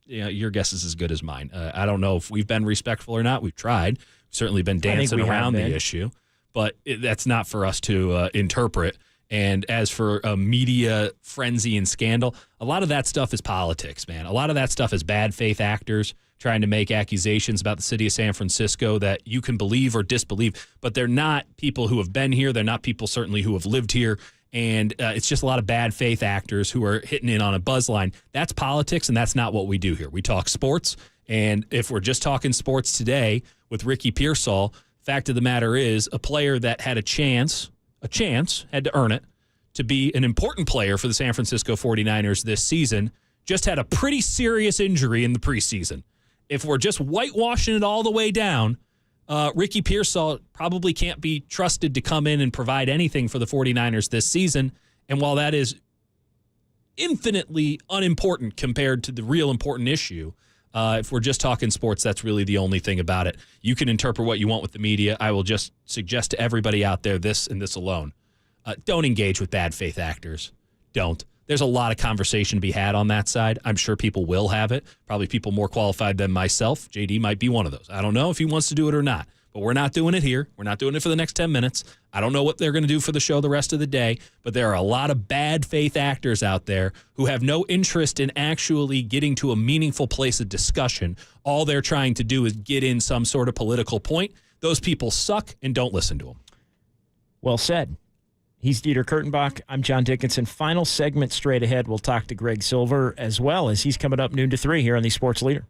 D: your guess is as good as mine. I don't know if we've been respectful or not. We've tried. We've certainly been dancing around the issue, but that's not for us to interpret. And as for a media frenzy and scandal, a lot of that stuff is politics, man. A lot of that stuff is bad faith actors trying to make accusations about the city of San Francisco that you can believe or disbelieve, but they're not people who have been here. They're not people certainly who have lived here. And it's just a lot of bad faith actors who are hitting in on a buzz line. That's politics, and that's not what we do here. We talk sports, and if we're just talking sports today with Ricky Pearsall, fact of the matter is a player that had a chance, had to earn it, to be an important player for the San Francisco 49ers this season, just had a pretty serious injury in the preseason. If we're just whitewashing it all the way down, Ricky Pearsall probably can't be trusted to come in and provide anything for the 49ers this season. And while that is infinitely unimportant compared to the real important issue, if we're just talking sports, that's really the only thing about it. You can interpret what you want with the media. I will just suggest to everybody out there this and this alone. Don't engage with bad faith actors. Don't. There's a lot of conversation to be had on that side. I'm sure people will have it. Probably people more qualified than myself. JD might be one of those. I don't know if he wants to do it or not, but we're not doing it here. We're not doing it for the next 10 minutes. I don't know what they're going to do for the show the rest of the day, but there are a lot of bad faith actors out there who have no interest in actually getting to a meaningful place of discussion. All they're trying to do is get in some sort of political point. Those people suck, and don't listen to them.
C: Well said. He's Dieter Kurtenbach. I'm John Dickinson. Final segment straight ahead. We'll talk to Greg Silver as well as he's coming up noon to 3 here on the Sports Leader.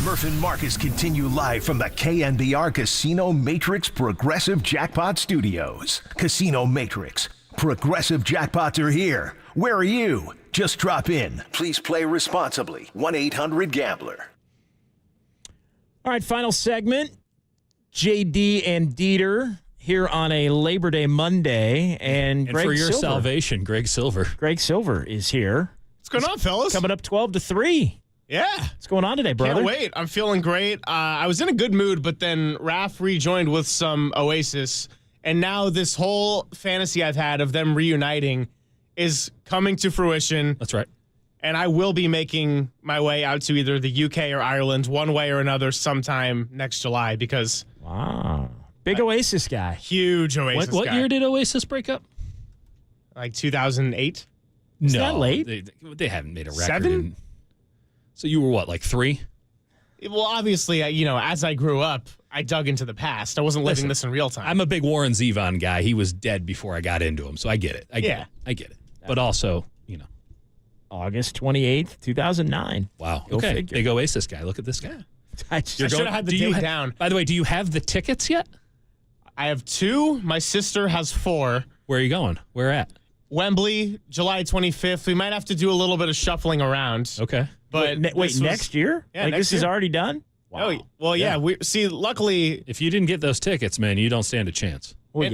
A: Murph and Marcus continue live from the KNBR Casino Matrix Progressive Jackpot Studios. Casino Matrix. Progressive jackpots are here. Where are you? Just drop in. Please play responsibly. 1-800-GAMBLER.
C: All right, final segment. JD and Dieter here on a Labor Day Monday. And Greg
D: for your
C: Silver.
D: salvation, Greg Silver.
C: Greg Silver is here.
M: What's going on, fellas?
C: Coming up 12-3.
M: Yeah.
C: What's going on today, brother?
M: Can't wait. I'm feeling great. I was in a good mood, but then Raph rejoined with some Oasis, and now this whole fantasy I've had of them reuniting is coming to fruition.
D: That's right.
M: And I will be making my way out to either the UK or Ireland one way or another sometime next July because...
C: Wow. Big Oasis guy.
M: Huge Oasis guy.
D: What year did Oasis break up?
M: Like 2008.
C: Is that late?
D: They haven't made a record.
M: 7?
D: So you were what, like 3?
M: Well, obviously, as I grew up, I dug into the past. I wasn't living this in real time.
D: I'm a big Warren Zevon guy. He was dead before I got into him, so I get it. I get it. But also,
C: August 28th, 2009.
D: Wow.
C: Go
D: Okay.
C: figure.
D: Big Oasis guy. Look at this guy.
C: I
M: should have had the date down.
D: By the way, do you have the tickets yet?
M: I have 2. My sister has 4.
D: Where are you going? Where at?
M: Wembley, July 25th. We might have to do a little bit of shuffling around.
D: Okay.
M: But
C: next year?
M: Yeah,
C: like
M: next
C: this is
M: year.
C: already done?
M: Wow. Oh, well, yeah. We see. Luckily,
D: if you didn't get those tickets, man, you don't stand a chance.
C: Well,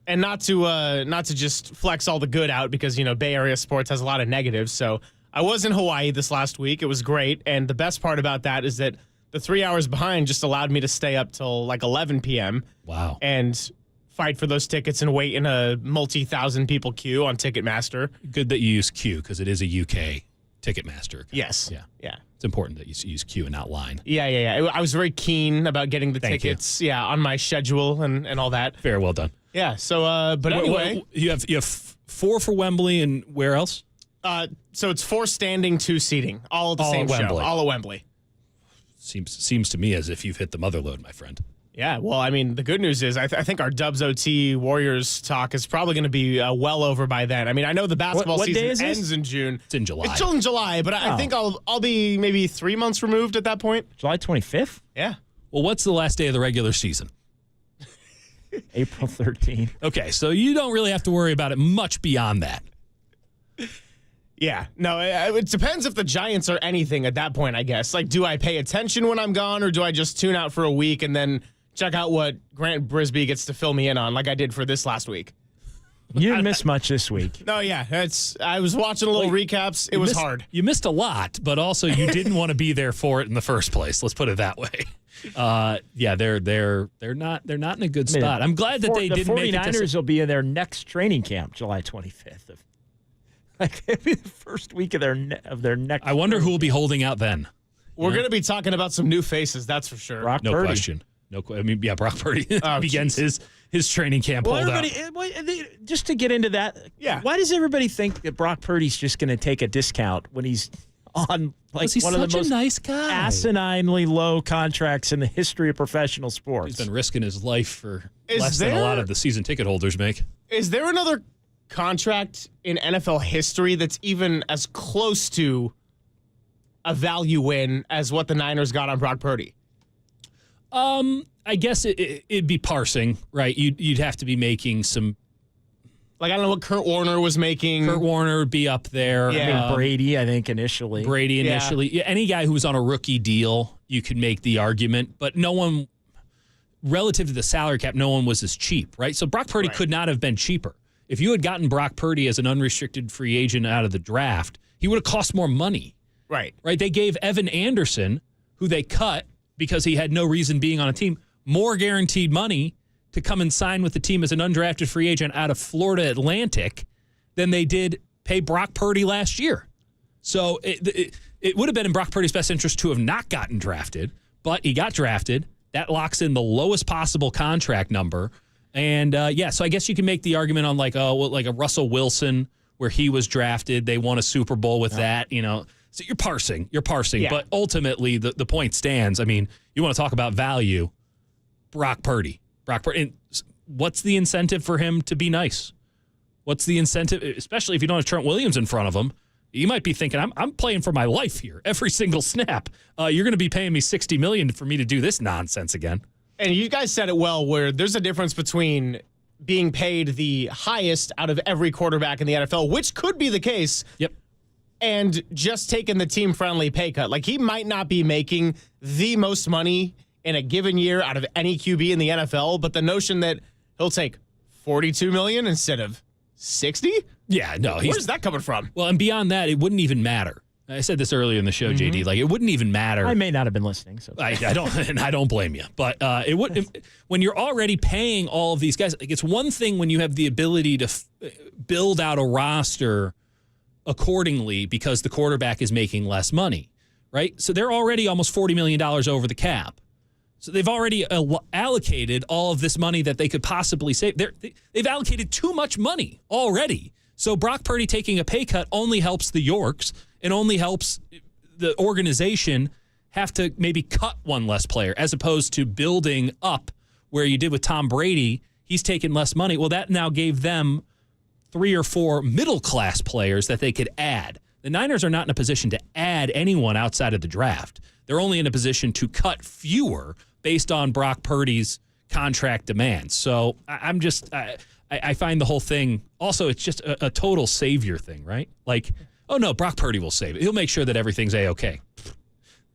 M: and not to just flex all the good out because Bay Area sports has a lot of negatives. So I was in Hawaii this last week. It was great, and the best part about that is that the 3 hours behind just allowed me to stay up till like 11 p.m.
D: Wow.
M: And fight for those tickets and wait in a multi-thousand people queue on Ticketmaster.
D: Good that you use Q because it is a UK Ticketmaster.
M: Yes.
D: Yeah. It's important that you use Q and not Line.
M: Yeah. I was very keen about getting the tickets.
D: You.
M: Yeah, on my schedule and all that.
D: Very well done.
M: Yeah. So, but anyway,
D: you have 4 for Wembley and where else?
M: So it's 4 standing, 2 seating, all at the same show, all at Wembley.
D: Seems to me as if you've hit the mother load, my friend.
M: Yeah, well, I mean, the good news is I think our Dubs OT Warriors talk is probably going to be well over by then. I mean, I know the basketball
C: what day
M: season
C: is
M: ends in June.
D: It's in July.
M: It's still in July, but I think I'll be maybe 3 months removed at that point.
C: July 25th?
M: Yeah.
D: Well, what's the last day of the regular season?
C: April 13th.
D: Okay, so you don't really have to worry about it much beyond that.
M: Yeah. No, it depends if the Giants are anything at that point, I guess. Like, do I pay attention when I'm gone, or do I just tune out for a week and then check out what Grant Brisbee gets to fill me in on like I did for this last week?
C: You didn't miss much this week.
M: No, yeah. I was watching a little recaps. It was hard.
D: You missed a lot, but also you didn't want to be there for it in the first place. Let's put it that way. Yeah, they're not in a good spot. I'm glad that they didn't make it.
C: The 49ers will be in their next training camp, July 25th. Like it'll be the first week of their next.
D: I wonder who will be holding out then.
M: We're going to be talking about some new faces, that's for sure.
C: Brock
D: No
C: Purdy.
D: question. Brock Purdy begins
M: geez.
D: his training camp holdout.
C: Just to get into that,
M: yeah.
C: Why does everybody think that Brock Purdy's just going to take a discount when he's on like
D: he's
C: one of the
D: such a
C: most
D: nice guy.
C: asininely low contracts in the history of professional sports?
D: He's been risking his life for less than a lot of the season ticket holders make.
M: Is there another contract in NFL history that's even as close to a value win as what the Niners got on Brock Purdy?
D: I guess it'd be parsing, right? You'd have to be making some.
M: Like, I don't know what Kurt Warner was making.
D: Kurt Warner would be up there.
C: Yeah. Brady, I think, initially.
D: Yeah, any guy who was on a rookie deal, you could make the argument. But no one, relative to the salary cap, no one was as cheap, right? So Brock Purdy could not have been cheaper. If you had gotten Brock Purdy as an unrestricted free agent out of the draft, he would have cost more money.
M: Right.
D: They gave Evan Anderson, who they cut because he had no reason being on a team, more guaranteed money to come and sign with the team as an undrafted free agent out of Florida Atlantic than they did pay Brock Purdy last year. So it would have been in Brock Purdy's best interest to have not gotten drafted, but he got drafted. That locks in the lowest possible contract number. And, so I guess you can make the argument on like a Russell Wilson where he was drafted. They won a Super Bowl with that, So you're parsing. Yeah. But ultimately, the point stands. I mean, you want to talk about value, Brock Purdy. And what's the incentive for him to be nice? What's the incentive, especially if you don't have Trent Williams in front of him? You might be thinking, I'm playing for my life here, every single snap. You're going to be paying me $60 million for me to do this nonsense again.
M: And you guys said it well, where there's a difference between being paid the highest out of every quarterback in the NFL, which could be the case.
D: Yep.
M: And just taking the team-friendly pay cut. Like, he might not be making the most money in a given year out of any QB in the NFL, but the notion that he'll take $42 million instead of $60?
D: Yeah, no.
M: Where's that coming from?
D: Well, and beyond that, it wouldn't even matter. I said this earlier in the show, JD. Like, it wouldn't even matter.
C: I may not have been listening, so
D: I don't, and I don't blame you. But it would when you're already paying all of these guys. Like, it's one thing when you have the ability to build out a roster accordingly because the quarterback is making less money, right? So they're already almost $40 million over the cap. So they've already allocated all of this money that they could possibly save. They've allocated too much money already. So Brock Purdy taking a pay cut only helps the Yorks and only helps the organization have to maybe cut one less player as opposed to building up where you did with Tom Brady. He's taking less money. Well, that now gave them 3 or 4 middle-class players that they could add. The Niners are not in a position to add anyone outside of the draft. They're only in a position to cut fewer based on Brock Purdy's contract demands. So I find the whole thing, also, it's just a total savior thing, right? Like, oh, no, Brock Purdy will save it. He'll make sure that everything's A-okay.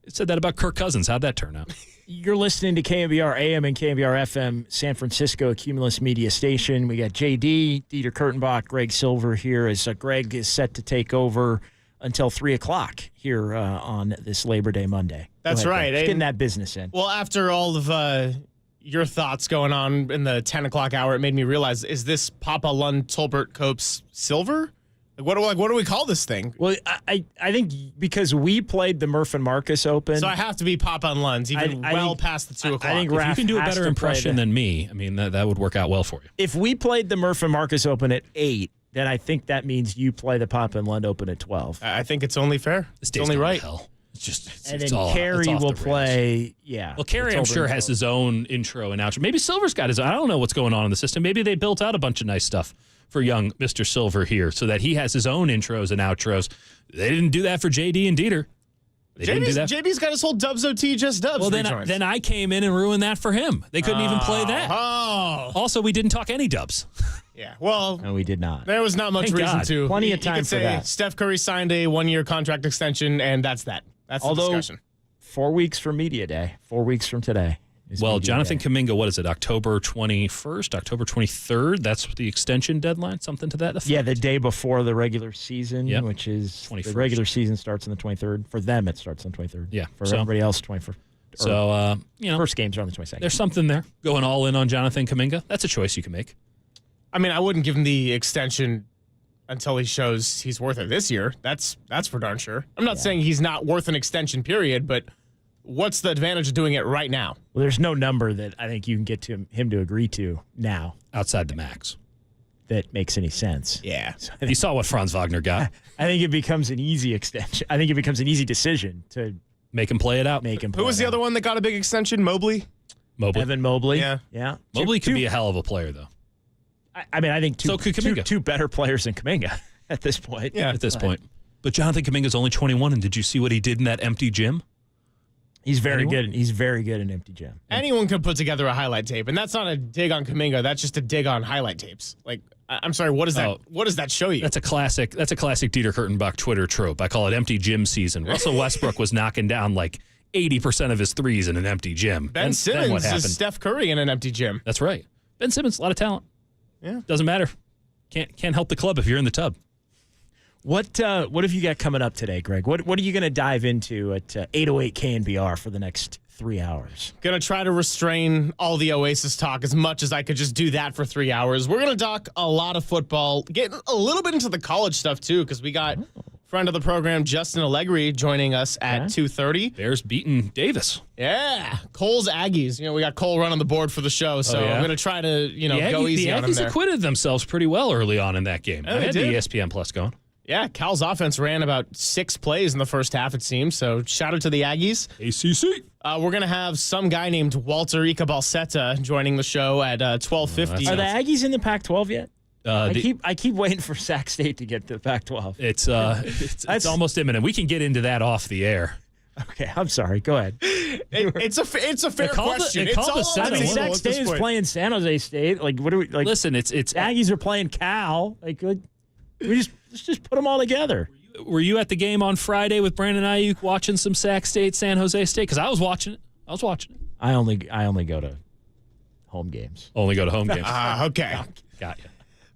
D: It said that about Kirk Cousins. How'd that turn out?
C: You're listening to KNBR AM and KNBR FM, San Francisco, Cumulus Media Station. We got JD, Dieter Kurtenbach, Greg Silver here as Greg is set to take over until 3 o'clock here on this Labor Day Monday.
M: That's right.
C: Just getting that business in.
M: Well, after all of your thoughts going on in the 10 o'clock hour, it made me realize, is this Papa Lund Tolbert Cope's Silver? What do we call this thing?
C: Well, I think because we played the Murph and Marcus Open.
M: So I have to be Papa and Lund's, even past the 2 o'clock.
C: I think
D: if you can do a better impression than me, I mean, that would work out well for you.
C: If we played the Murph and Marcus Open at 8, then I think that means you play the Papa and Lund Open at 12.
M: I think it's only fair.
D: It's
M: only right.
D: Hell. It's just,
C: and
D: it's
C: then
D: all,
C: Kerry
D: it's
C: will play,
D: Well, Kerry, I'm sure, has his own intro and outro. Maybe Silver's got his own. I don't know what's going on in the system. Maybe they built out a bunch of nice stuff for young Mr. Silver here so that he has his own intros and outros. They didn't do that for JD and Dieter.
M: JD's got his whole Dubs OT just Dubs.
D: Well, then I came in and ruined that for him. They couldn't even play that.
M: Oh.
D: Also, we didn't talk any Dubs.
M: Yeah, well.
C: No, we did not.
M: There was not much
D: Thank
M: reason
D: God.
M: to.
C: Plenty of time
M: you could
C: for
M: say
C: that.
M: Steph Curry signed a 1-year contract extension, and that's that. That's the discussion.
C: 4 weeks from Media Day, 4 weeks from today.
D: Well, Jonathan Kuminga, what is it, October 21st, October 23rd? That's the extension deadline, something to that effect?
C: Yeah, the day before the regular season, which is
D: 21st.
C: The regular season starts on the 23rd. For them, it starts on the 23rd.
D: Yeah.
C: For everybody else, 21st.
D: So,
C: first games are on the 22nd.
D: There's something there. Going all in on Jonathan Kuminga. That's a choice you can make.
M: I mean, I wouldn't give him the extension until he shows he's worth it this year. That's for darn sure. I'm not saying he's not worth an extension, period, but what's the advantage of doing it right now?
C: Well, there's no number that I think you can get to him to agree to now.
D: Outside the max.
C: That makes any sense.
M: Yeah.
C: So
D: you saw what Franz Wagner got.
C: I think it becomes an easy extension. I think it becomes an easy decision to
D: make him play it out.
M: Who was the other one that got a big extension? Mobley?
C: Evan Mobley.
M: Yeah.
D: Mobley could be a hell of a player, though.
C: I mean, I think
D: Kuminga.
C: two better players than Kuminga at this point.
D: Yeah, at this point. But Jonathan Kuminga's only 21, and did you see what he did in that empty gym?
C: He's very good. He's very good in empty gym.
M: Anyone can put together a highlight tape, and that's not a dig on Kuminga. That's just a dig on highlight tapes. Like, I'm sorry, what does that? What does that show you?
D: That's a classic Dieter Kurtenbach Twitter trope. I call it empty gym season. Russell Westbrook was knocking down like 80% of his threes in an empty gym.
M: Ben Simmons is Steph Curry in an empty gym.
D: That's right. Ben Simmons, a lot of talent.
M: Yeah,
D: doesn't matter. Can't help the club if you're in the tub.
C: What have you got coming up today, Greg? What are you going to dive into at 808 KNBR for the next 3 hours?
M: Going to try to restrain all the Oasis talk as much as I could just do that for 3 hours. We're going to talk a lot of football, get a little bit into the college stuff too, because we got friend of the program, Justin Allegri, joining us at 2:30.
D: Bears beating Davis.
M: Yeah. Cole's Aggies. We got Cole running the board for the show, so I'm going to try to, go easy on him there.
D: The Aggies acquitted themselves pretty well early on in that game.
M: Yeah,
D: I had the
M: did.
D: ESPN Plus going.
M: Yeah, Cal's offense ran about 6 plays in the first half, it seems. So shout out to the Aggies.
D: ACC.
M: We're going to have some guy named Walter Icabalseta joining the show at 12:50.
C: Are the Aggies in the Pac-12 yet? I keep waiting for Sac State to get to the Pac-12.
D: It's almost imminent. We can get into that off the air.
C: Okay, I'm sorry. Go ahead.
M: It's a fair question.
C: Sac State is playing San Jose State. Like, what do we like?
D: Listen, it's
C: Aggies are playing Cal. Let's just put them all together.
D: Were you at the game on Friday with Brandon Ayuk watching some Sac State, San Jose State? Because I was watching it.
C: I only go to home games.
D: Only go to home games.
M: Okay.
D: Got you.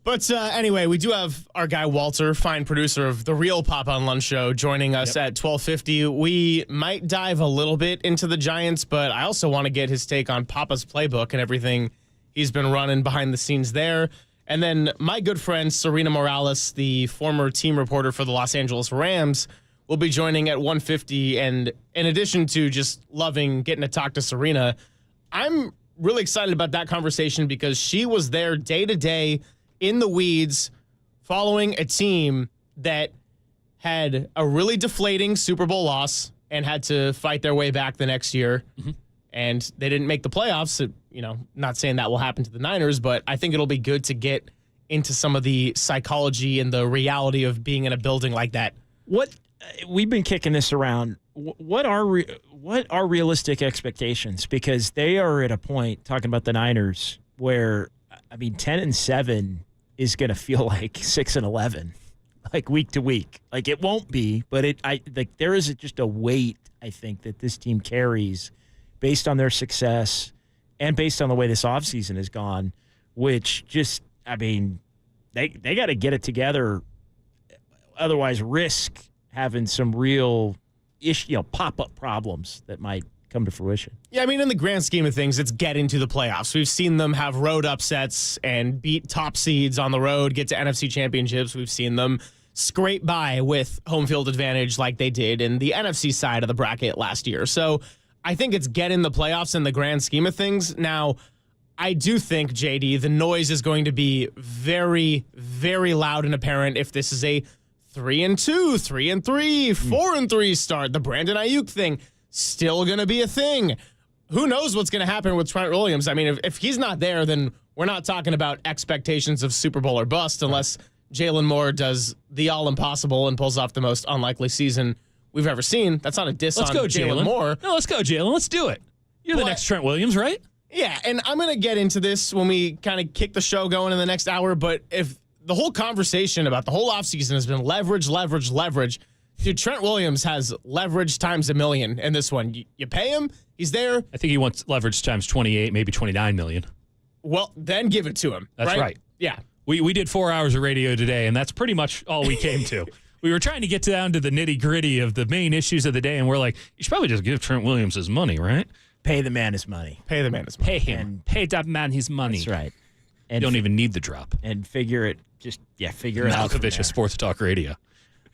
M: But anyway, we do have our guy Walter, fine producer of the real Pop on Lunch Show, joining us at 12:50. We might dive a little bit into the Giants, but I also want to get his take on Papa's playbook and everything he's been running behind the scenes there. And then my good friend Serena Morales, the former team reporter for the Los Angeles Rams, will be joining at 1:50. And in addition to just loving getting to talk to Serena, I'm really excited about that conversation because she was there day to day in the weeds following a team that had a really deflating Super Bowl loss and had to fight their way back the next year. Mm-hmm. And they didn't make the playoffs. So, not saying that will happen to the Niners, but I think it'll be good to get into some of the psychology and the reality of being in a building like that.
C: We've been kicking this around. What are realistic expectations? Because they are at a point, talking about the Niners, where 10-7 is going to feel like 6-11, like week to week. Like it won't be, but there is just a weight I think that this team carries based on their success and based on the way this offseason has gone, which just they got to get it together, otherwise risk having some real pop-up problems that might come to fruition.
M: Yeah, in the grand scheme of things, it's getting to the playoffs. We've seen them have road upsets and beat top seeds on the road, get to NFC championships. We've seen them scrape by with home field advantage like they did in the NFC side of the bracket last year. So I think it's getting the playoffs in the grand scheme of things. Now, I do think, JD, the noise is going to be very, very loud and apparent if this is a 3-2, 3-3, 4-3 start. The Brandon Ayuk thing still going to be a thing. Who knows what's going to happen with Trent Williams? If he's not there, then we're not talking about expectations of Super Bowl or bust unless Jalen Moore does the all-impossible and pulls off the most unlikely season we've ever seen. That's not a diss on Jalen Moore.
D: No, let's go, Jalen. Let's do it. You're the next Trent Williams, right?
M: Yeah, and I'm going to get into this when we kind of kick the show going in the next hour, but if the whole conversation about the whole offseason has been leverage, dude, Trent Williams has leverage times a million in this one. You pay him, he's there.
D: I think he wants leverage times 28, maybe 29 million.
M: Well, then give it to him.
D: That's right.
M: Yeah.
D: We did 4 hours of radio today, and that's pretty much all we came to. We were trying to get down to the nitty-gritty of the main issues of the day, and we're like, you should probably just give Trent Williams his money, right?
C: Pay the man his money.
M: Pay the man his money.
D: Pay him. Pay that man his money.
C: That's right.
D: And you don't even need the drop.
C: And figure it out.
D: Malkovich of Sports Talk Radio.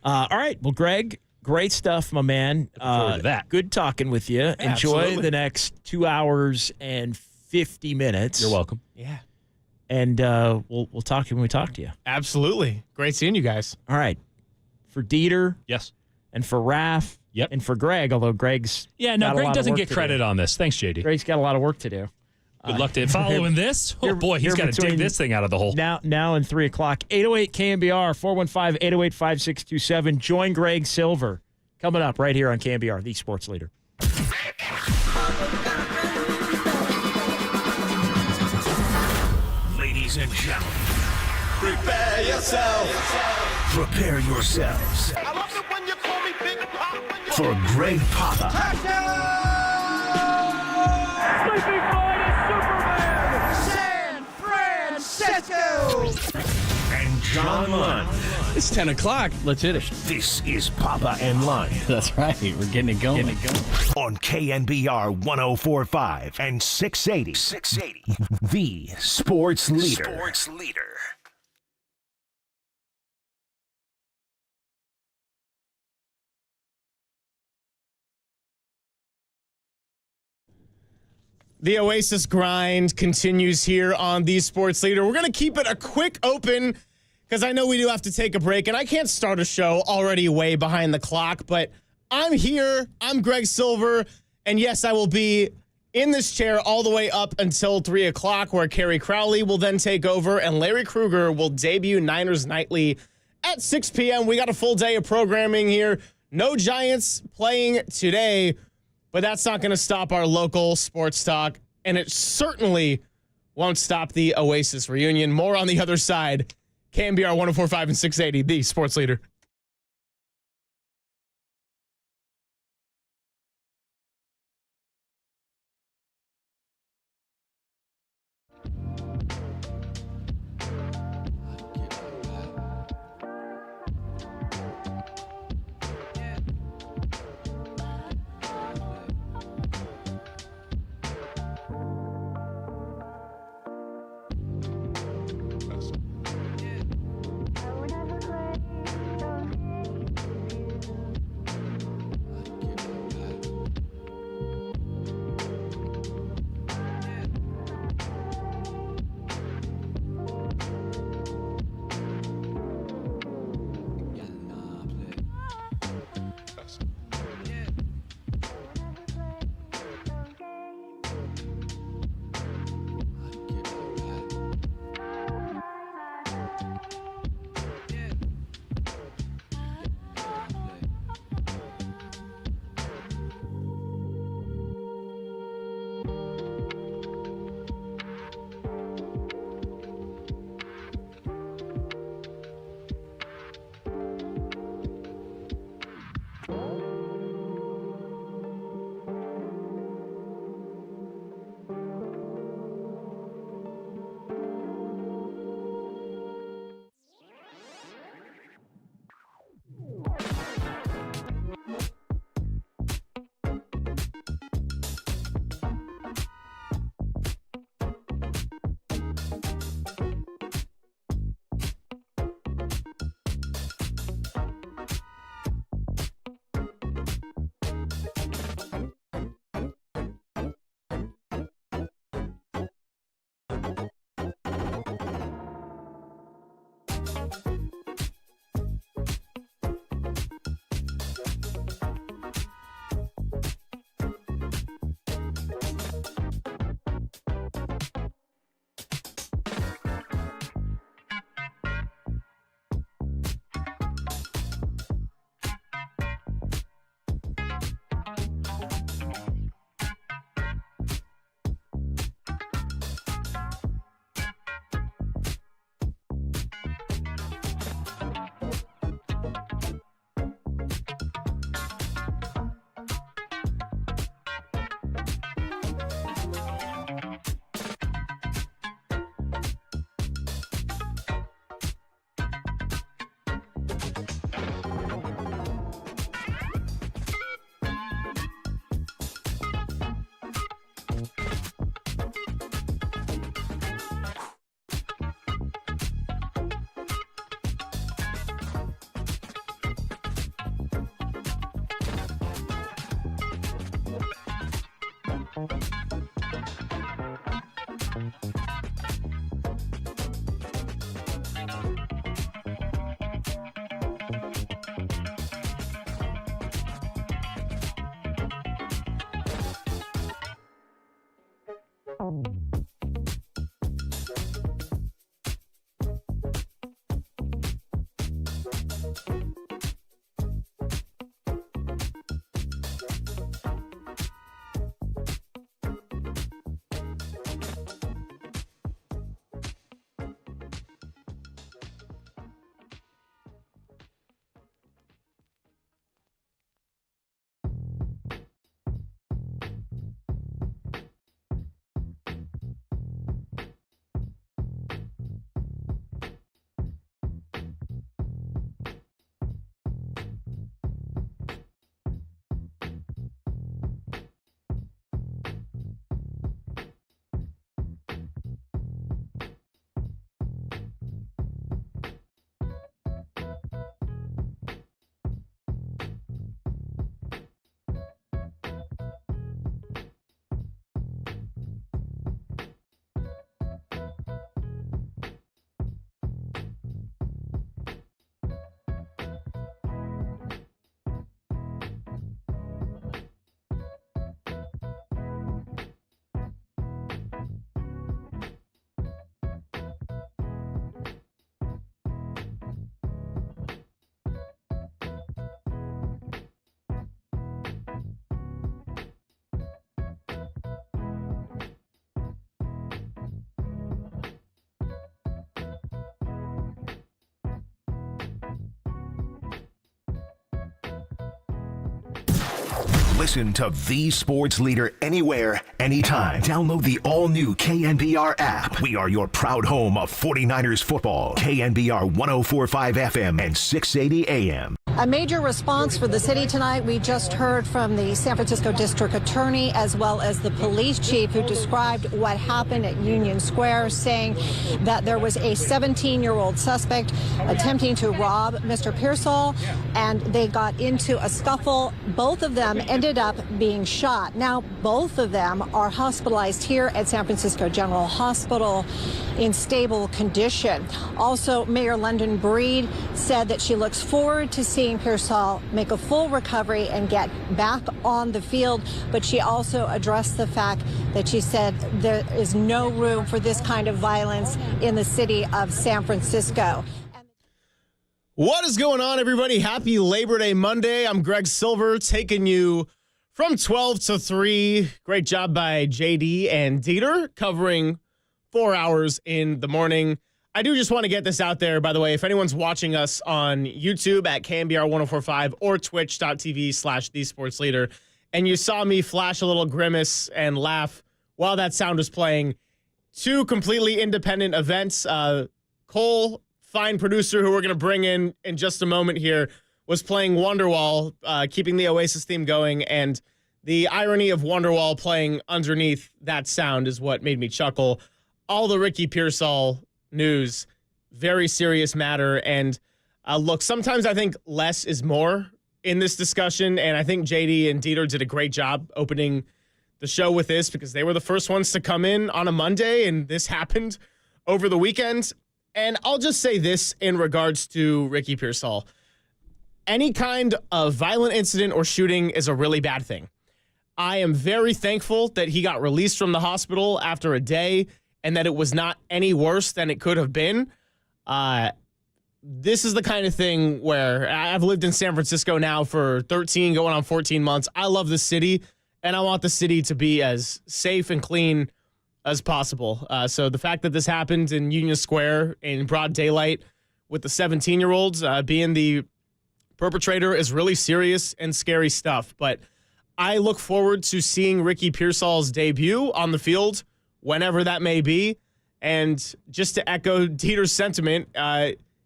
C: All right. Well, Greg, great stuff, my man.
D: Looking forward to that.
C: Good talking with you.
M: Yeah,
C: enjoy
M: absolutely.
C: the next 2 hours and 50 minutes.
D: You're welcome.
M: Yeah.
C: And we'll talk to you when we talk to you.
M: Absolutely. Great seeing you guys.
C: All right. For Dieter.
D: Yes.
C: And for Raph.
D: Yep.
C: And for Greg, although Greg's
D: Greg doesn't get credit on this. Thanks, JD.
C: Greg's got a lot of work to do.
D: Good luck to following this. Oh, boy, he's got to dig this thing out of the hole.
C: Now and 3 o'clock. 808 KNBR, 415-808-5627. Join Greg Silver. Coming up right here on KNBR, the sports leader.
A: Ladies and gentlemen,
B: Prepare yourself.
A: prepare yourselves
B: I love it when you call me Big Pop.
A: for Greg Papa
B: Sleeping Giant Superman. San Francisco.
A: and John Lund.
N: It's 10 o'clock. Let's hit it.
A: This is Papa and Lund
N: That's right. We're getting it going.
A: on KNBR 104.5 and 680. The sports leader.
M: The Oasis grind continues here on The Sports Leader. We're going to keep it a quick open because I know we do have to take a break, and I can't start a show already way behind the clock, but I'm here. I'm Greg Silver, and yes, I will be in this chair all the way up until 3 o'clock, where Kerry Crowley will then take over and Larry Krueger will debut Niners Nightly at 6 p.m. We got a full day of programming here. No Giants playing today, but that's not going to stop our local sports talk, and it certainly won't stop the Oasis reunion. More on the other side. KNBR 104.5 and 680, the sports leader.
A: Listen to the sports leader anywhere, anytime. Download the all-new KNBR app. We are your proud home of 49ers football. KNBR 104.5 FM and 680 AM.
O: A major response for the city tonight. We just heard from the San Francisco District Attorney as well as the police chief, who described what happened at Union Square, saying that there was a 17-year-old suspect attempting to rob Mr. Pearsall, and they got into a scuffle. Both of them ended up being shot. Now, both of them are hospitalized here at San Francisco General Hospital in stable condition. Also, Mayor London Breed said that she looks forward to seeing Pearsall make a full recovery and get back on the field, but she also addressed the fact that she said there is no room for this kind of violence in the city of San Francisco.
M: What is going on, everybody? Happy Labor Day Monday. I'm Greg Silver, taking you from 12 to 3. Great job by JD and Dieter, covering 4 hours in the morning. I do just want to get this out there, by the way. If anyone's watching us on YouTube at KNBR 1045 or twitch.tv/thesportsleader, and you saw me flash a little grimace and laugh while that sound was playing, two completely independent events. Cole, fine producer who we're going to bring in just a moment here, was playing Wonderwall, keeping the Oasis theme going, and the irony of Wonderwall playing underneath that sound is what made me chuckle. All the Ricky Pearsall news, very serious matter. And look, sometimes I think less is more in this discussion. And I think JD and Dieter did a great job opening the show with this, because they were the first ones to come in on a Monday, and this happened over the weekend. And I'll just say this in regards to Ricky Pearsall. Any kind of violent incident or shooting is a really bad thing. I am very thankful that he got released from the hospital after a day, and that it was not any worse than it could have been. This is the kind of thing where I've lived in San Francisco now for 13, going on 14 months. I love the city, and I want the city to be as safe and clean as possible. So the fact that this happened in Union Square in broad daylight with the 17-year-olds being the perpetrator is really serious and scary stuff. But I look forward to seeing Ricky Pearsall's debut on the field, whenever that may be. And just to echo Dieter's sentiment,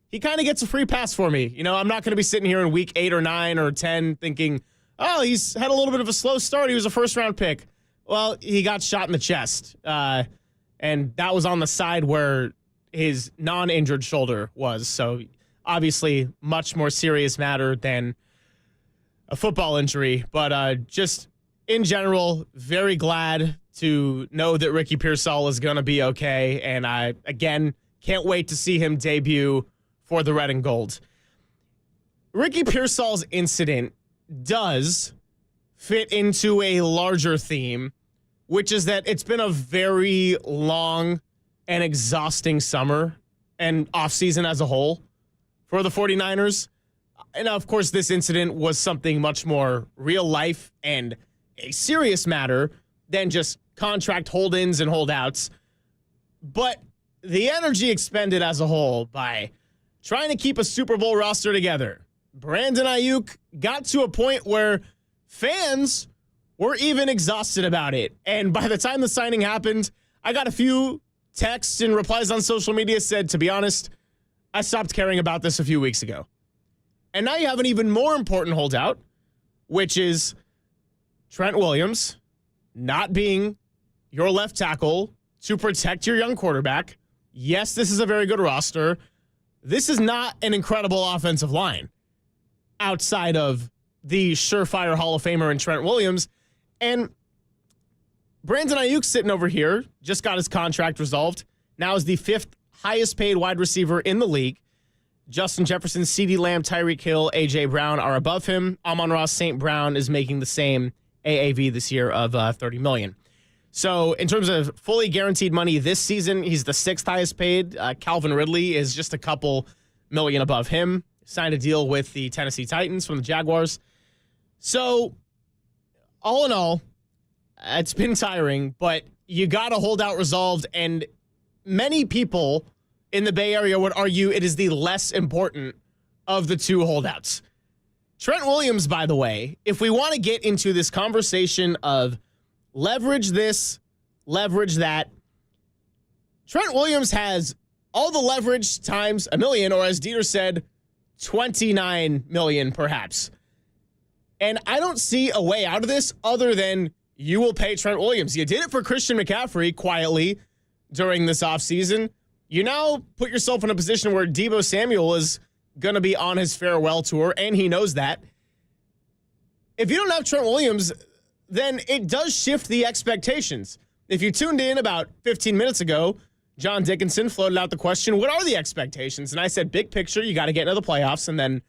M: he kind of gets a free pass for me. You know, I'm not going to be sitting here in week 8 or 9 or 10 thinking, oh, he's had a little bit of a slow start. He was a first-round pick. Well, he got shot in the chest, and that was on the side where his non-injured shoulder was. So obviously much more serious matter than a football injury. But just in general, very glad to know that Ricky Pearsall is going to be okay. And I, again, can't wait to see him debut for the Red and Gold. Ricky Pearsall's incident does fit into a larger theme, which is that it's been a very long and exhausting summer and offseason as a whole for the 49ers. And of course, this incident was something much more real life and a serious matter than just contract hold-ins and holdouts. But the energy expended as a whole by trying to keep a Super Bowl roster together. Brandon Ayuk got to a point where fans were even exhausted about it. And by the time the signing happened, I got a few texts and replies on social media said, to be honest, I stopped caring about this a few weeks ago. And now you have an even more important holdout, which is Trent Williams not being your left tackle to protect your young quarterback. Yes, this is a very good roster. This is not an incredible offensive line outside of the surefire Hall of Famer in Trent Williams. And Brandon Ayuk sitting over here, just got his contract resolved. Now is the 5th highest paid wide receiver in the league. Justin Jefferson, CeeDee Lamb, Tyreek Hill, A.J. Brown are above him. Amon-Ra St. Brown is making the same AAV this year of $30 million. So in terms of fully guaranteed money this season, he's the 6th highest paid. Calvin Ridley is just a couple million above him. Signed a deal with the Tennessee Titans from the Jaguars. So all in all, it's been tiring, but you got a holdout resolved, and many people in the Bay Area would argue it is the less important of the two holdouts. Trent Williams, by the way, if we want to get into this conversation of leverage this, leverage that, Trent Williams has all the leverage times a million, or as Dieter said, 29 million perhaps. And I don't see a way out of this other than you will pay Trent Williams. You did it for Christian McCaffrey quietly during this offseason. You now put yourself in a position where Deebo Samuel is going to be on his farewell tour, and he knows that. If you don't have Trent Williams, then it does shift the expectations. If you tuned in about 15 minutes ago, John Dickinson floated out the question, what are the expectations? And I said, big picture, you got to get into the playoffs and then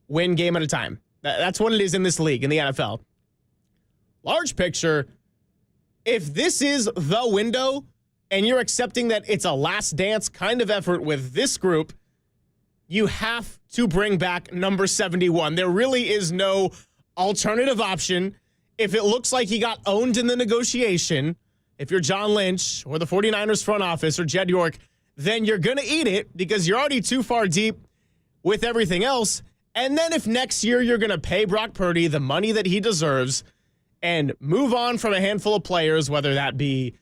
M: win game at a time. That's what it is in this league, in the NFL. Large picture, if this is the window and you're accepting that it's a last dance kind of effort with this group, you have to bring back number 71. There really is no alternative option. If it looks like he got owned in the negotiation, if you're John Lynch or the 49ers front office or Jed York, then you're going to eat it because you're already too far deep with everything else. And then if next year you're going to pay Brock Purdy the money that he deserves and move on from a handful of players, whether that be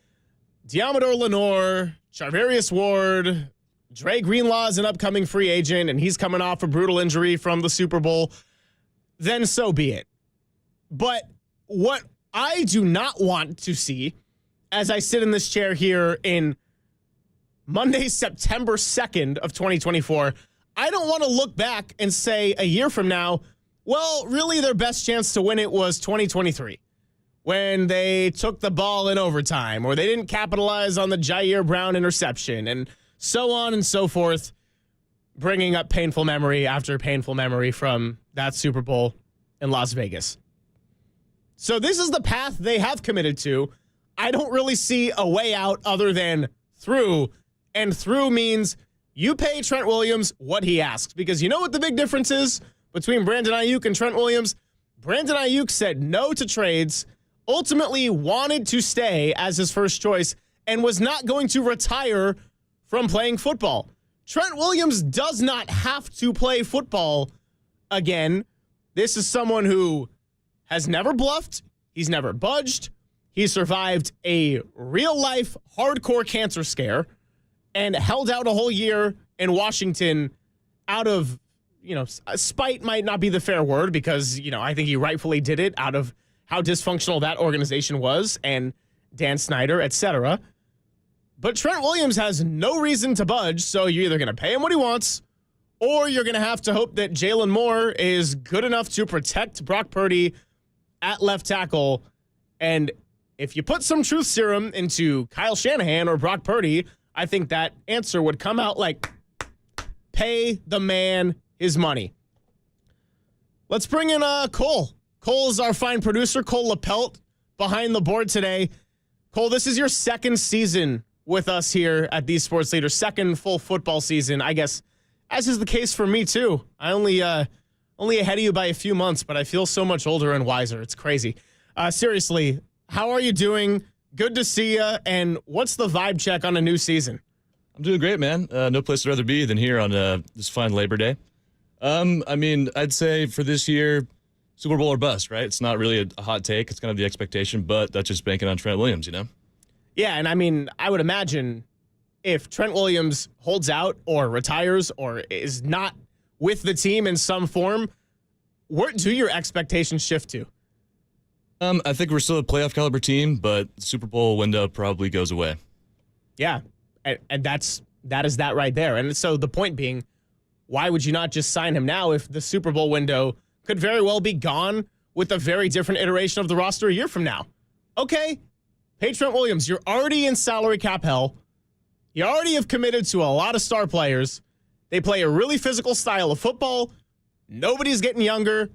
M: Diamador Lenore, Charvarius Ward, Dre Greenlaw is an upcoming free agent, and he's coming off a brutal injury from the Super Bowl, then so be it. But what I do not want to see as I sit in this chair here in Monday, September 2nd of 2024, I don't want to look back and say a year from now, well, really their best chance to win it was 2023 when they took the ball in overtime or they didn't capitalize on the Jair Brown interception and so on and so forth, bringing up painful memory after painful memory from that Super Bowl in Las Vegas. So this is the path they have committed to. I don't really see a way out other than through, and through means you pay Trent Williams what he asks, because you know what the big difference is between Brandon Ayuk and Trent Williams? Brandon Ayuk said no to trades, ultimately wanted to stay as his first choice, and was not going to retire from playing football. Trent Williams does not have to play football again. This is someone who has never bluffed. He's never budged. He survived a real-life hardcore cancer scare and held out a whole year in Washington out of, spite might not be the fair word because, I think he rightfully did it out of how dysfunctional that organization was and Dan Snyder, etc. But Trent Williams has no reason to budge, so you're either going to pay him what he wants or you're going to have to hope that Jalen Moore is good enough to protect Brock Purdy at left tackle. And if you put some truth serum into Kyle Shanahan or Brock Purdy, I think that answer would come out like, pay the man his money. Let's bring in Cole. Cole is our fine producer, Cole LaPelt, behind the board today. Cole, this is your second season with us here at These Sports Leaders, second full football season, I guess, as is the case for me too. I only ahead of you by a few months, but I feel so much older and wiser. It's crazy. Seriously, how are you doing? Good to see you. And what's the vibe check on a new season?
P: I'm doing great, man. No place to rather be than here on this fine Labor Day. I'd say for this year, Super Bowl or bust, right? It's not really a hot take. It's kind of the expectation, but that's just banking on Trent Williams,
M: Yeah, and I would imagine if Trent Williams holds out or retires or is not with the team in some form, where do your expectations shift to?
P: I think we're still a playoff caliber team, but the Super Bowl window probably goes away.
M: Yeah, and that is that right there. And so the point being, why would you not just sign him now if the Super Bowl window could very well be gone with a very different iteration of the roster a year from now? Okay, pay Trent Williams. You're already in salary cap hell. You already have committed to a lot of star players. They play a really physical style of football. Nobody's getting younger.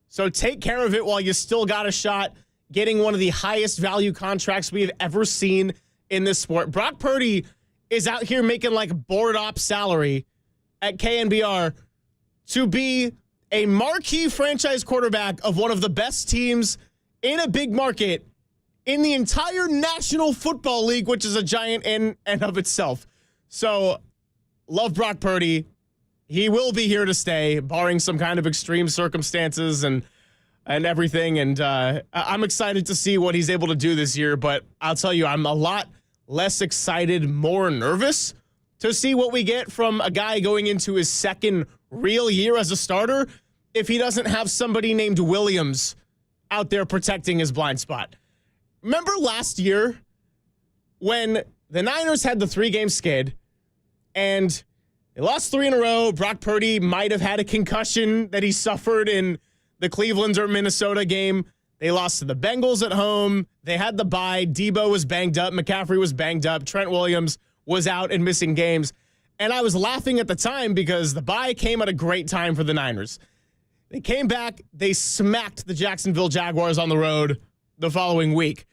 M: So take care of it while you still got a shot getting one of the highest value contracts we have ever seen in this sport. Brock Purdy is out here making like board op salary at KNBR to be a marquee franchise quarterback of one of the best teams in a big market in the entire National Football League, which is a giant in and of itself. So love Brock Purdy. He will be here to stay, barring some kind of extreme circumstances and everything. And I'm excited to see what he's able to do this year. But I'll tell you, I'm a lot less excited, more nervous to see what we get from a guy going into his second real year as a starter if he doesn't have somebody named Williams out there protecting his blind spot. Remember last year when the Niners had the 3-game skid and they lost 3 in a row? Brock Purdy might have had a concussion that he suffered in the Cleveland or Minnesota game. They lost to the Bengals at home. They had the bye. Debo was banged up. McCaffrey was banged up. Trent Williams was out and missing games. And I was laughing at the time because the bye came at a great time for the Niners. They came back. They smacked the Jacksonville Jaguars on the road the following week.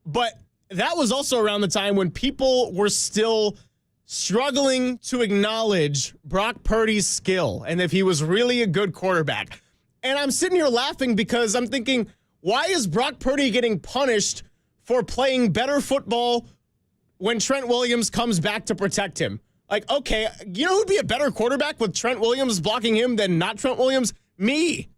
M: But that was also around the time when people were still struggling to acknowledge Brock Purdy's skill and if he was really a good quarterback. And I'm sitting here laughing because I'm thinking, why is Brock Purdy getting punished for playing better football when Trent Williams comes back to protect him? Like, okay, you know who'd be a better quarterback with Trent Williams blocking him than not Trent Williams? Me.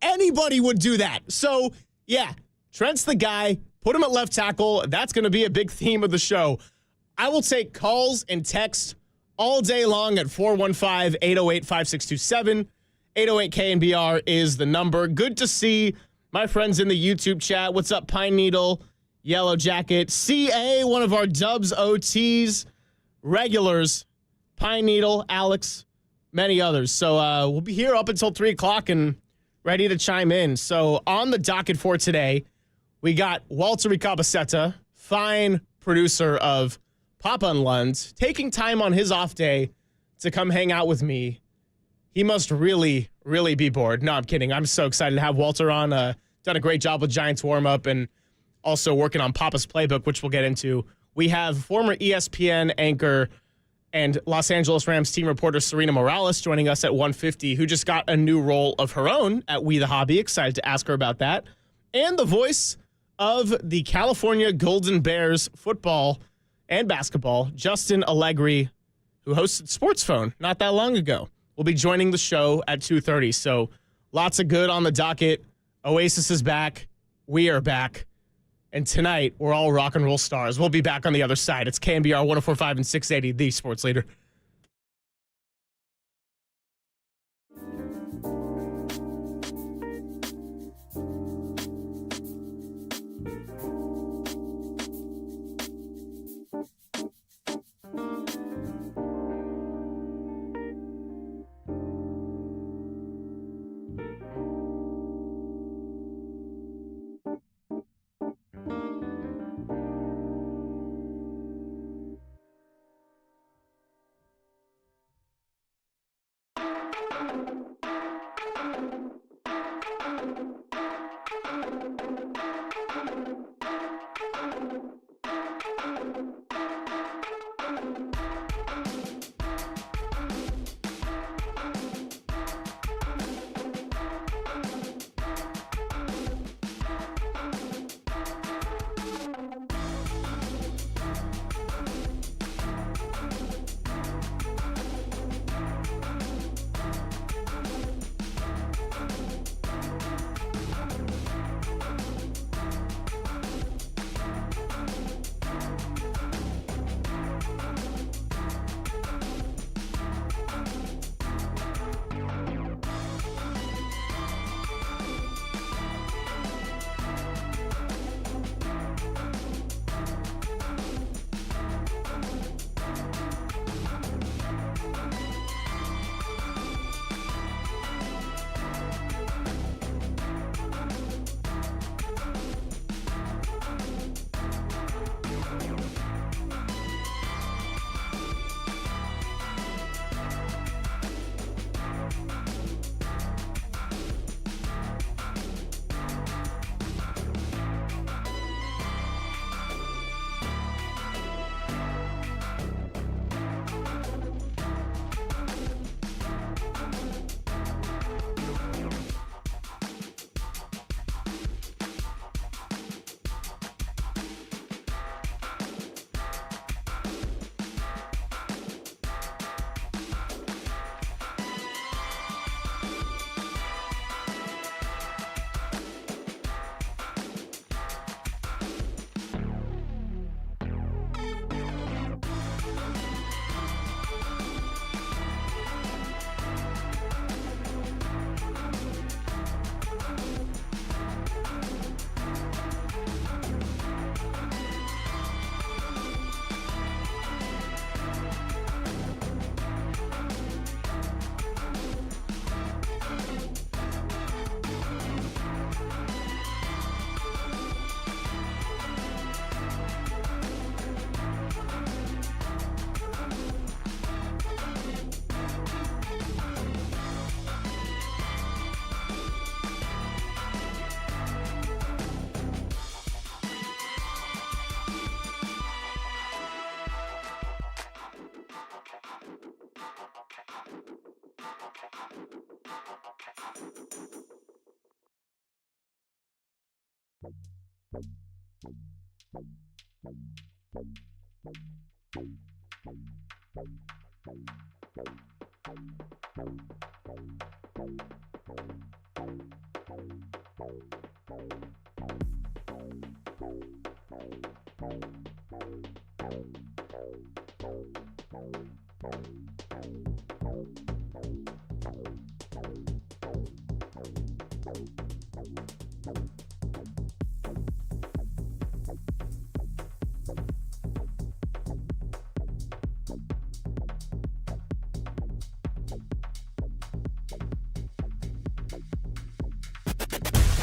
M: Anybody would do that. So, yeah, Trent's the guy. Put him at left tackle. That's going to be a big theme of the show. I will take calls and texts all day long at 415-808-5627. 808-KNBR is the number. Good to see my friends in the YouTube chat. What's up, Pine Needle, Yellow Jacket, CA, one of our Dubs OTs, regulars, Pine Needle, Alex, many others. So we'll be here up until 3 o'clock and ready to chime in. So on the docket for today, we got Walter Ricabacetta, fine producer of Papa and Lund, taking time on his off day to come hang out with me. He must really, really be bored. No, I'm kidding. I'm so excited to have Walter on. Done a great job with Giants warm-up and also working on Papa's Playbook, which we'll get into. We have former ESPN anchor and Los Angeles Rams team reporter Serena Morales joining us at 1:50, who just got a new role of her own at We the Hobby. Excited to ask her about that. And the voice of the California Golden Bears football and basketball, Justin Allegri, who hosted Sports Phone not that long ago, will be joining the show at 2:30. So lots of good on the docket. Oasis is back. We are back. And tonight, we're all rock and roll stars. We'll be back on the other side. It's KNBR 104.5 and 680, the sports leader.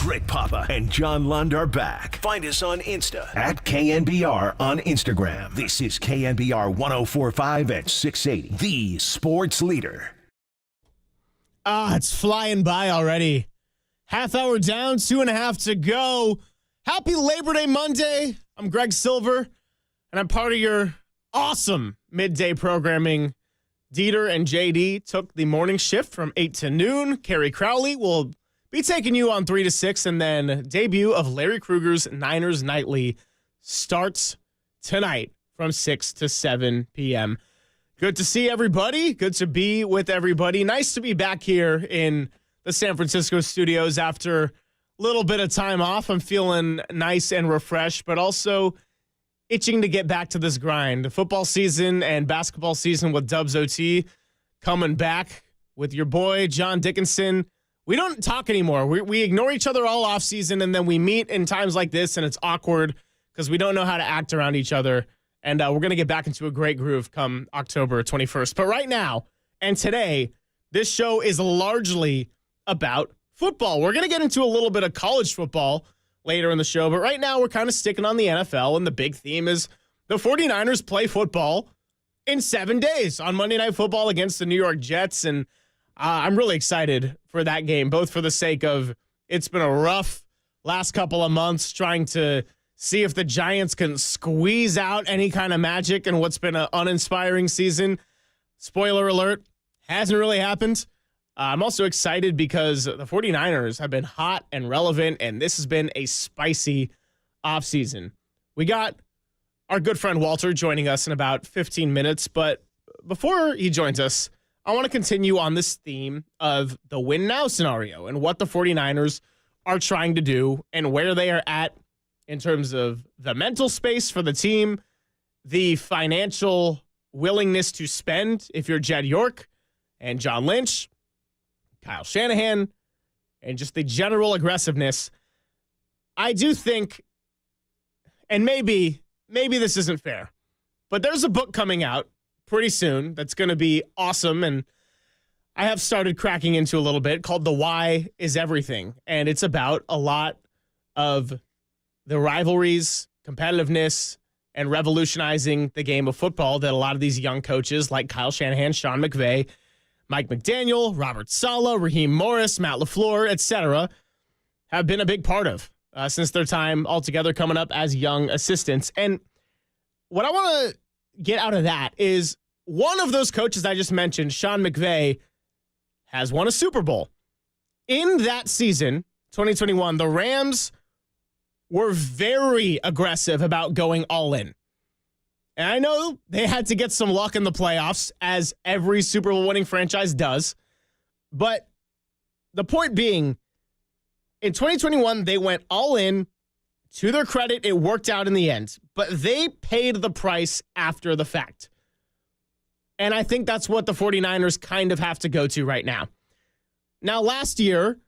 A: Greg Papa and John Lund are back. Find us on Insta at KNBR on Instagram. This is KNBR 1045 at 680, the sports leader.
M: It's flying by already. Half hour down, 2.5 to go. Happy Labor Day Monday. I'm Greg Silver, and I'm part of your awesome midday programming. Dieter and JD took the morning shift from 8 to noon. Carrie Crowley will be taking you on 3 to 6, and then debut of Larry Krueger's Niners Nightly starts tonight from 6 to 7 p.m. Good to see everybody. Good to be with everybody. Nice to be back here in the San Francisco studios after a little bit of time off. I'm feeling nice and refreshed, but also itching to get back to this grind. Football season and basketball season with Dubs OT coming back with your boy, John Dickinson. We don't talk anymore. We ignore each other all off season, and then we meet in times like this, and it's awkward because we don't know how to act around each other. And we're going to get back into a great groove come October 21st. But right now and today, this show is largely about football. We're going to get into a little bit of college football later in the show, but right now we're kind of sticking on the NFL, and the big theme is the 49ers play football in 7 days on Monday Night Football against the New York Jets, and I'm really excited for that game, both for the sake of it's been a rough last couple of months trying to see if the Giants can squeeze out any kind of magic in what's been an uninspiring season. Spoiler alert, hasn't really happened. I'm also excited because the 49ers have been hot and relevant, and this has been a spicy offseason. We got our good friend Walter joining us in about 15 minutes, but before he joins us, I want to continue on this theme of the win now scenario and what the 49ers are trying to do and where they are at in terms of the mental space for the team, the financial willingness to spend if you're Jed York and John Lynch, Kyle Shanahan, and just the general aggressiveness. I do think, and maybe this isn't fair, but there's a book coming out pretty soon that's going to be awesome, and I have started cracking into a little bit, called The Why is Everything, and it's about a lot of the rivalries, competitiveness, and revolutionizing the game of football that a lot of these young coaches like Kyle Shanahan, Sean McVay, Mike McDaniel, Robert Saleh, Raheem Morris, Matt LaFleur, etc., have been a big part of since their time all together coming up as young assistants. And what I want to get out of that is one of those coaches I just mentioned, Sean McVay, has won a Super Bowl. In that season, 2021, the Rams were very aggressive about going all in. And I know they had to get some luck in the playoffs, as every Super Bowl winning franchise does. But the point being, in 2021, they went all in. To their credit, it worked out in the end. But they paid the price after the fact. And I think that's what the 49ers kind of have to go to right now. Now, last year,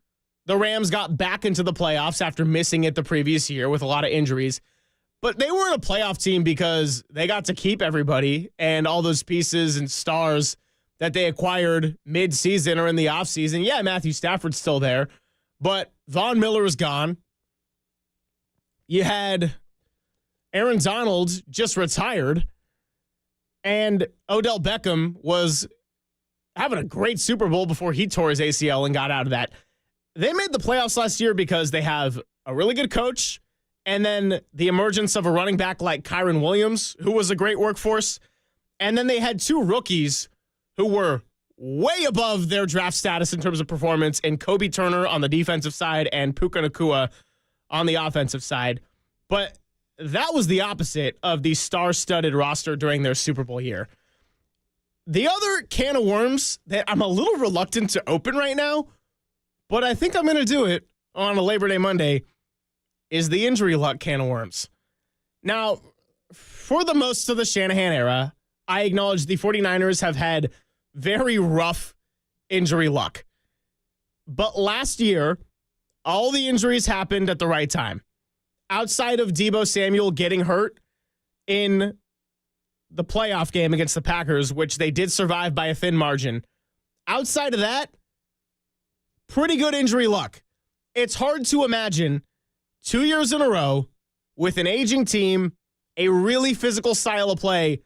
M: the Rams got back into the playoffs after missing it the previous year with a lot of injuries. But they weren't a playoff team because they got to keep everybody and all those pieces and stars that they acquired mid-season or in the offseason. Yeah, Matthew Stafford's still there, but Von Miller is gone. You had Aaron Donald just retired, and Odell Beckham was having a great Super Bowl before he tore his ACL and got out of that. They made the playoffs last year because they have a really good coach, and then the emergence of a running back like Kyron Williams, who was a great workhorse. And then they had two rookies who were way above their draft status in terms of performance, and Kobe Turner on the defensive side and Puka Nacua on the offensive side. But that was the opposite of the star-studded roster during their Super Bowl year. The other can of worms that I'm a little reluctant to open right now, but I think I'm going to do it on a Labor Day Monday, is the injury luck can of worms. Now, for the most of the Shanahan era, I acknowledge the 49ers have had very rough injury luck. But last year, all the injuries happened at the right time. Outside of Deebo Samuel getting hurt in the playoff game against the Packers, which they did survive by a thin margin. Outside of that, pretty good injury luck. It's hard to imagine 2 years in a row with an aging team, a really physical style of play.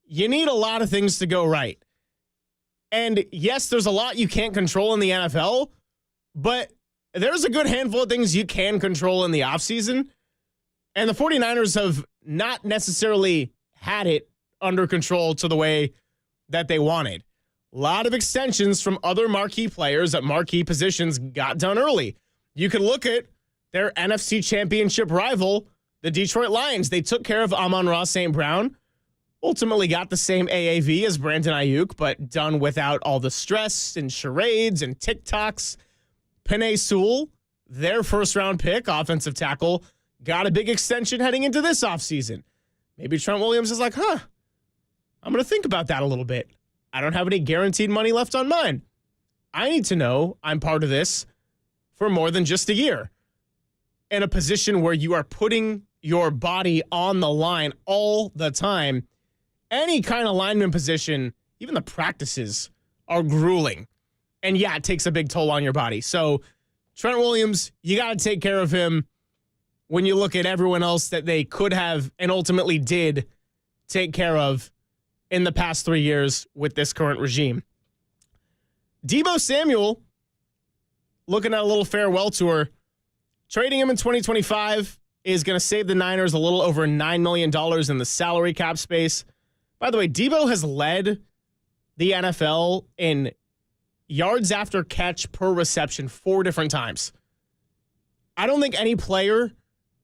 M: You need a lot of things to go right. And yes, there's a lot you can't control in the NFL, but there's a good handful of things you can control in the offseason. And the 49ers have not necessarily had it under control to the way that they wanted. A lot of extensions from other marquee players at marquee positions got done early. You could look at their NFC Championship rival, the Detroit Lions. They took care of Amon-Ra St. Brown, ultimately got the same AAV as Brandon Ayuk, but done without all the stress and charades and TikToks. Penei Sewell, their first-round pick, offensive tackle, got a big extension heading into this offseason. Maybe Trent Williams is like, I'm going to think about that a little bit. I don't have any guaranteed money left on mine. I need to know I'm part of this for more than just a year. In a position where you are putting your body on the line all the time, any kind of lineman position, even the practices, are grueling. And yeah, it takes a big toll on your body. So Trent Williams, you got to take care of him when you look at everyone else that they could have and ultimately did take care of in the past 3 years with this current regime. Deebo Samuel, looking at a little farewell tour, trading him in 2025 is going to save the Niners a little over $9 million in the salary cap space. By the way, Deebo has led the NFL in yards after catch per reception 4 different times. I don't think any player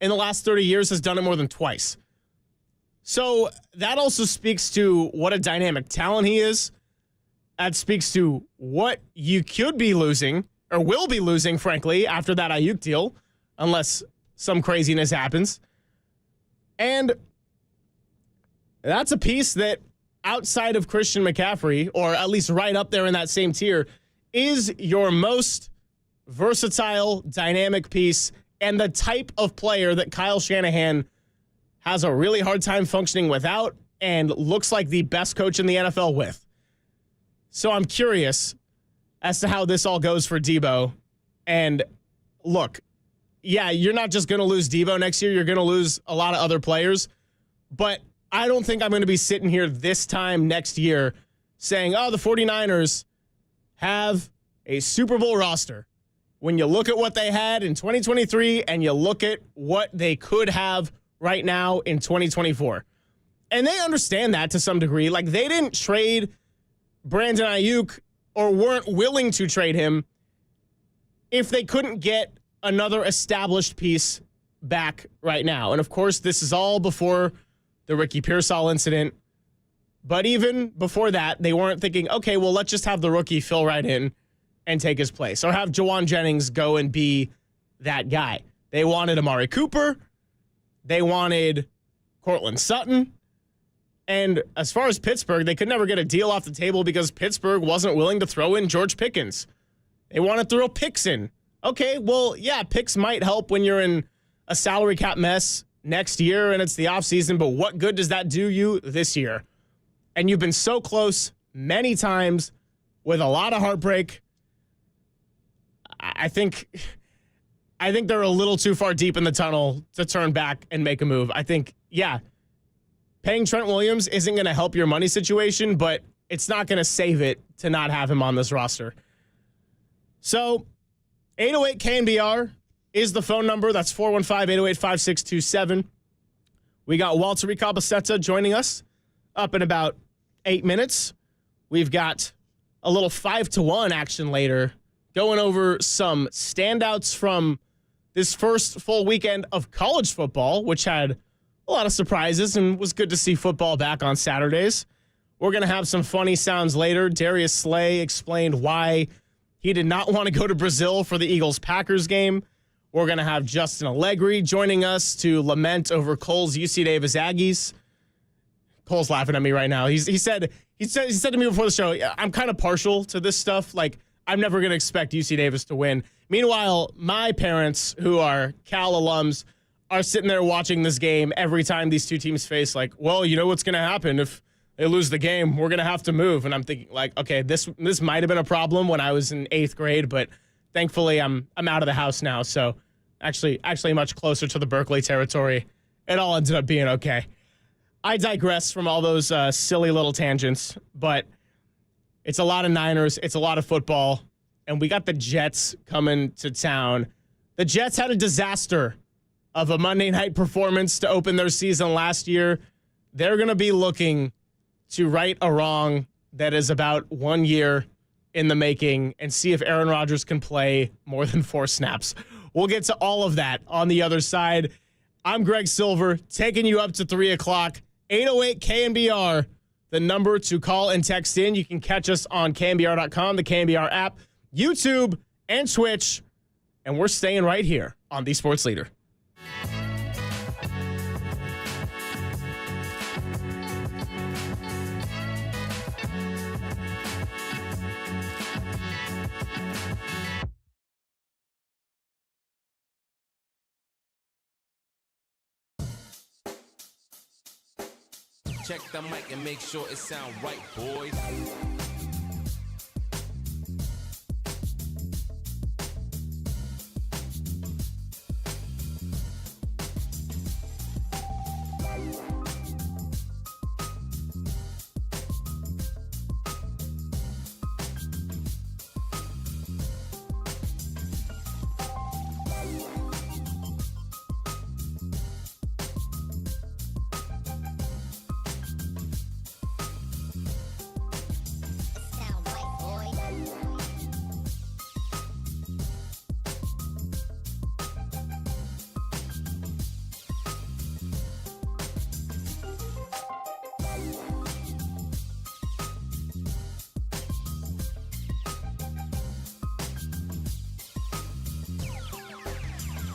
M: in the last 30 years has done it more than twice. So that also speaks to what a dynamic talent he is. That speaks to what you could be losing, or will be losing, frankly, after that Ayuk deal, unless some craziness happens. And that's a piece that, outside of Christian McCaffrey, or at least right up there in that same tier, is your most versatile, dynamic piece and the type of player that Kyle Shanahan has a really hard time functioning without and looks like the best coach in the NFL with. So I'm curious as to how this all goes for Deebo. And look, yeah, you're not just going to lose Deebo next year. You're going to lose a lot of other players. But I don't think I'm going to be sitting here this time next year saying, the 49ers have a Super Bowl roster. When you look at what they had in 2023 and you look at what they could have right now in 2024. And they understand that to some degree. Like, they didn't trade Brandon Ayuk or weren't willing to trade him if they couldn't get another established piece back right now. And, of course, this is all before the Ricky Pearsall incident. But even before that, they weren't thinking, okay, well, let's just have the rookie fill right in and take his place, or have Jawan Jennings go and be that guy. They wanted Amari Cooper. They wanted Cortland Sutton. And as far as Pittsburgh, they could never get a deal off the table because Pittsburgh wasn't willing to throw in George Pickens. They wanted to throw picks in. Okay, well, yeah, picks might help when you're in a salary cap mess next year and it's the offseason, but what good does that do you this year? And you've been so close many times with a lot of heartbreak. I think they're a little too far deep in the tunnel to turn back and make a move. I think, yeah, paying Trent Williams isn't going to help your money situation, but it's not going to save it to not have him on this roster. So 808 KNBR is the phone number. That's 415-808-5627. We got Walter Ricabacetta joining us up in about 8 minutes. We've got a little 5-1 action later, going over some standouts from this first full weekend of college football, which had a lot of surprises and was good to see football back on Saturdays. We're going to have some funny sounds later. Darius Slay explained why he did not want to go to Brazil for the Eagles-Packers game. We're going to have Justin Allegri joining us to lament over Cole's UC Davis Aggies. Cole's laughing at me right now. He said to me before the show, I'm kind of partial to this stuff. Like, I'm never going to expect UC Davis to win. Meanwhile, my parents, who are Cal alums, are sitting there watching this game every time these two teams face, like, well, you know what's going to happen if they lose the game? We're going to have to move. And I'm thinking, like, okay, this might have been a problem when I was in 8th grade, but thankfully I'm out of the house now. So actually much closer to the Berkeley territory. It all ended up being okay. I digress from all those silly little tangents, but it's a lot of Niners. It's a lot of football. And we got the Jets coming to town. The Jets had a disaster of a Monday night performance to open their season last year. They're going to be looking to right a wrong that is about 1 year in the making and see if Aaron Rodgers can play more than 4 snaps. We'll get to all of that on the other side. I'm Greg Silver, taking you up to 3 o'clock. 808 KNBR, the number to call and text in. You can catch us on KNBR.com, the KNBR app, YouTube, and Twitch. And we're staying right here on The Sports Leader.
B: Check the mic and make sure it sound right, boys.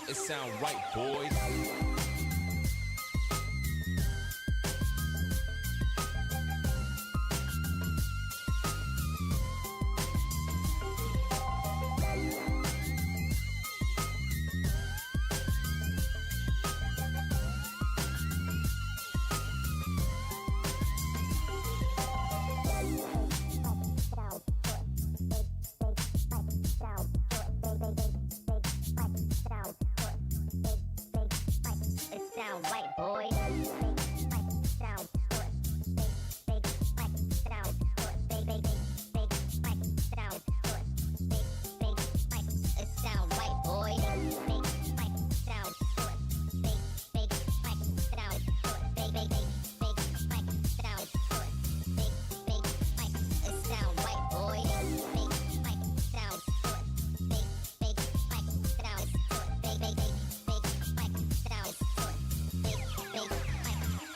B: It sound right, boys.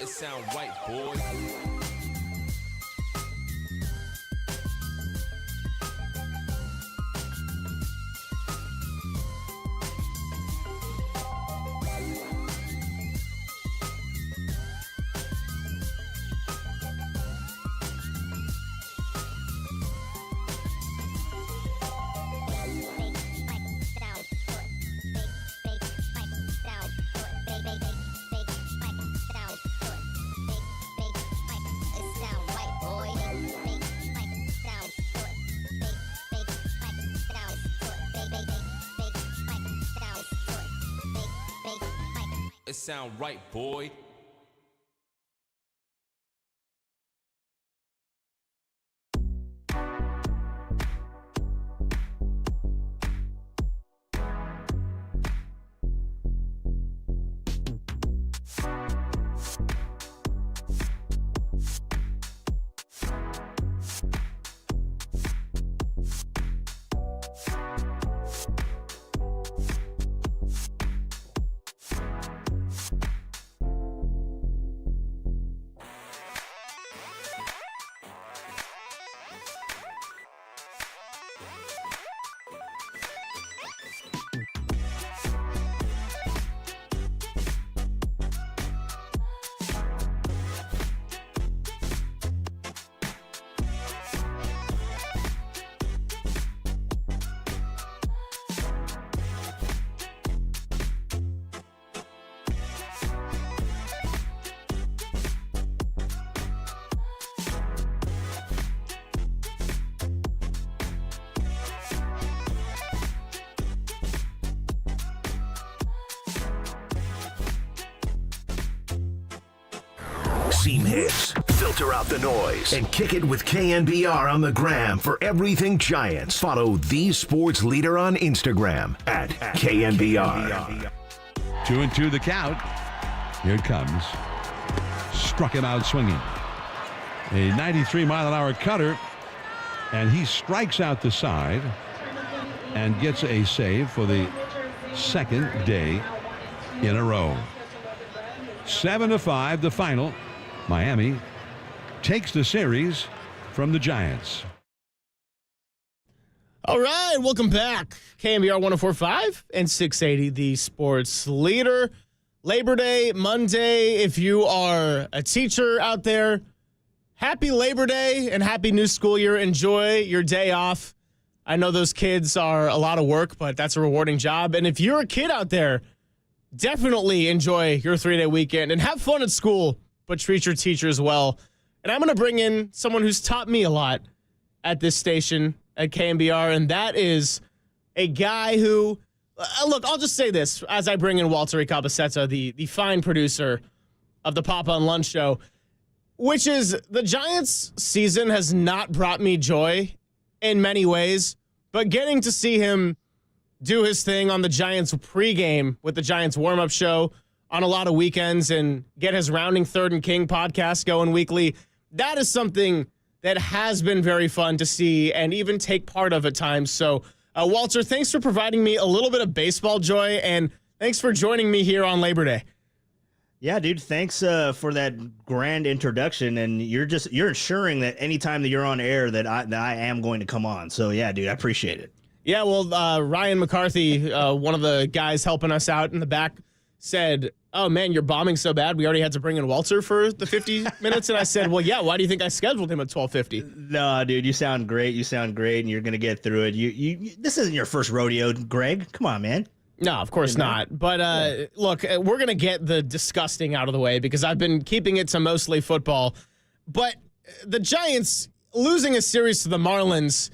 B: Sound right, boys. It sound right, boy.
A: seam hits, filter out the noise, and kick it with KNBR on the gram for everything Giants. Follow the sports leader on Instagram at KNBR.
Q: 2-2 the count. Here it comes. Struck him out swinging. A 93-mile-an-hour cutter, and he strikes out the side and gets a save for the second day in a row. 7-5 the final. Miami takes the series from the Giants.
M: All right, welcome back. KNBR 104.5 and 680, the sports leader. Labor Day, Monday. If you are a teacher out there, happy Labor Day and happy new school year. Enjoy your day off. I know those kids are a lot of work, but that's a rewarding job. And if you're a kid out there, definitely enjoy your 3-day weekend and have fun at school, but treat your teachers well. And I'm going to bring in someone who's taught me a lot at this station at KNBR, and that is a guy who, look, I'll just say this as I bring in Walter Icabaseta, the fine producer of the Papa and Lunch Show, which is the Giants season has not brought me joy in many ways, but getting to see him do his thing on the Giants pregame with the Giants warm-up show on a lot of weekends and get his Rounding Third and King podcast going weekly, that is something that has been very fun to see and even take part of at times. So, Walter, thanks for providing me a little bit of baseball joy, and thanks for joining me here on Labor Day.
R: Yeah, dude, thanks for that grand introduction, and you're ensuring that anytime that you're on air that I am going to come on. So, yeah, dude, I appreciate it.
M: Yeah, well, Ryan McCarthy, one of the guys helping us out in the back, said, "Oh, man, you're bombing so bad, we already had to bring in Walter for the 50 minutes." And I said, well, yeah, why do you think I scheduled him at 12:50?
R: No, dude, you sound great. And you're going to get through it. You this isn't your first rodeo, Greg. Come on, man.
M: No, of course not. But look, we're going to get the disgusting out of the way because I've been keeping it to mostly football. But the Giants losing a series to the Marlins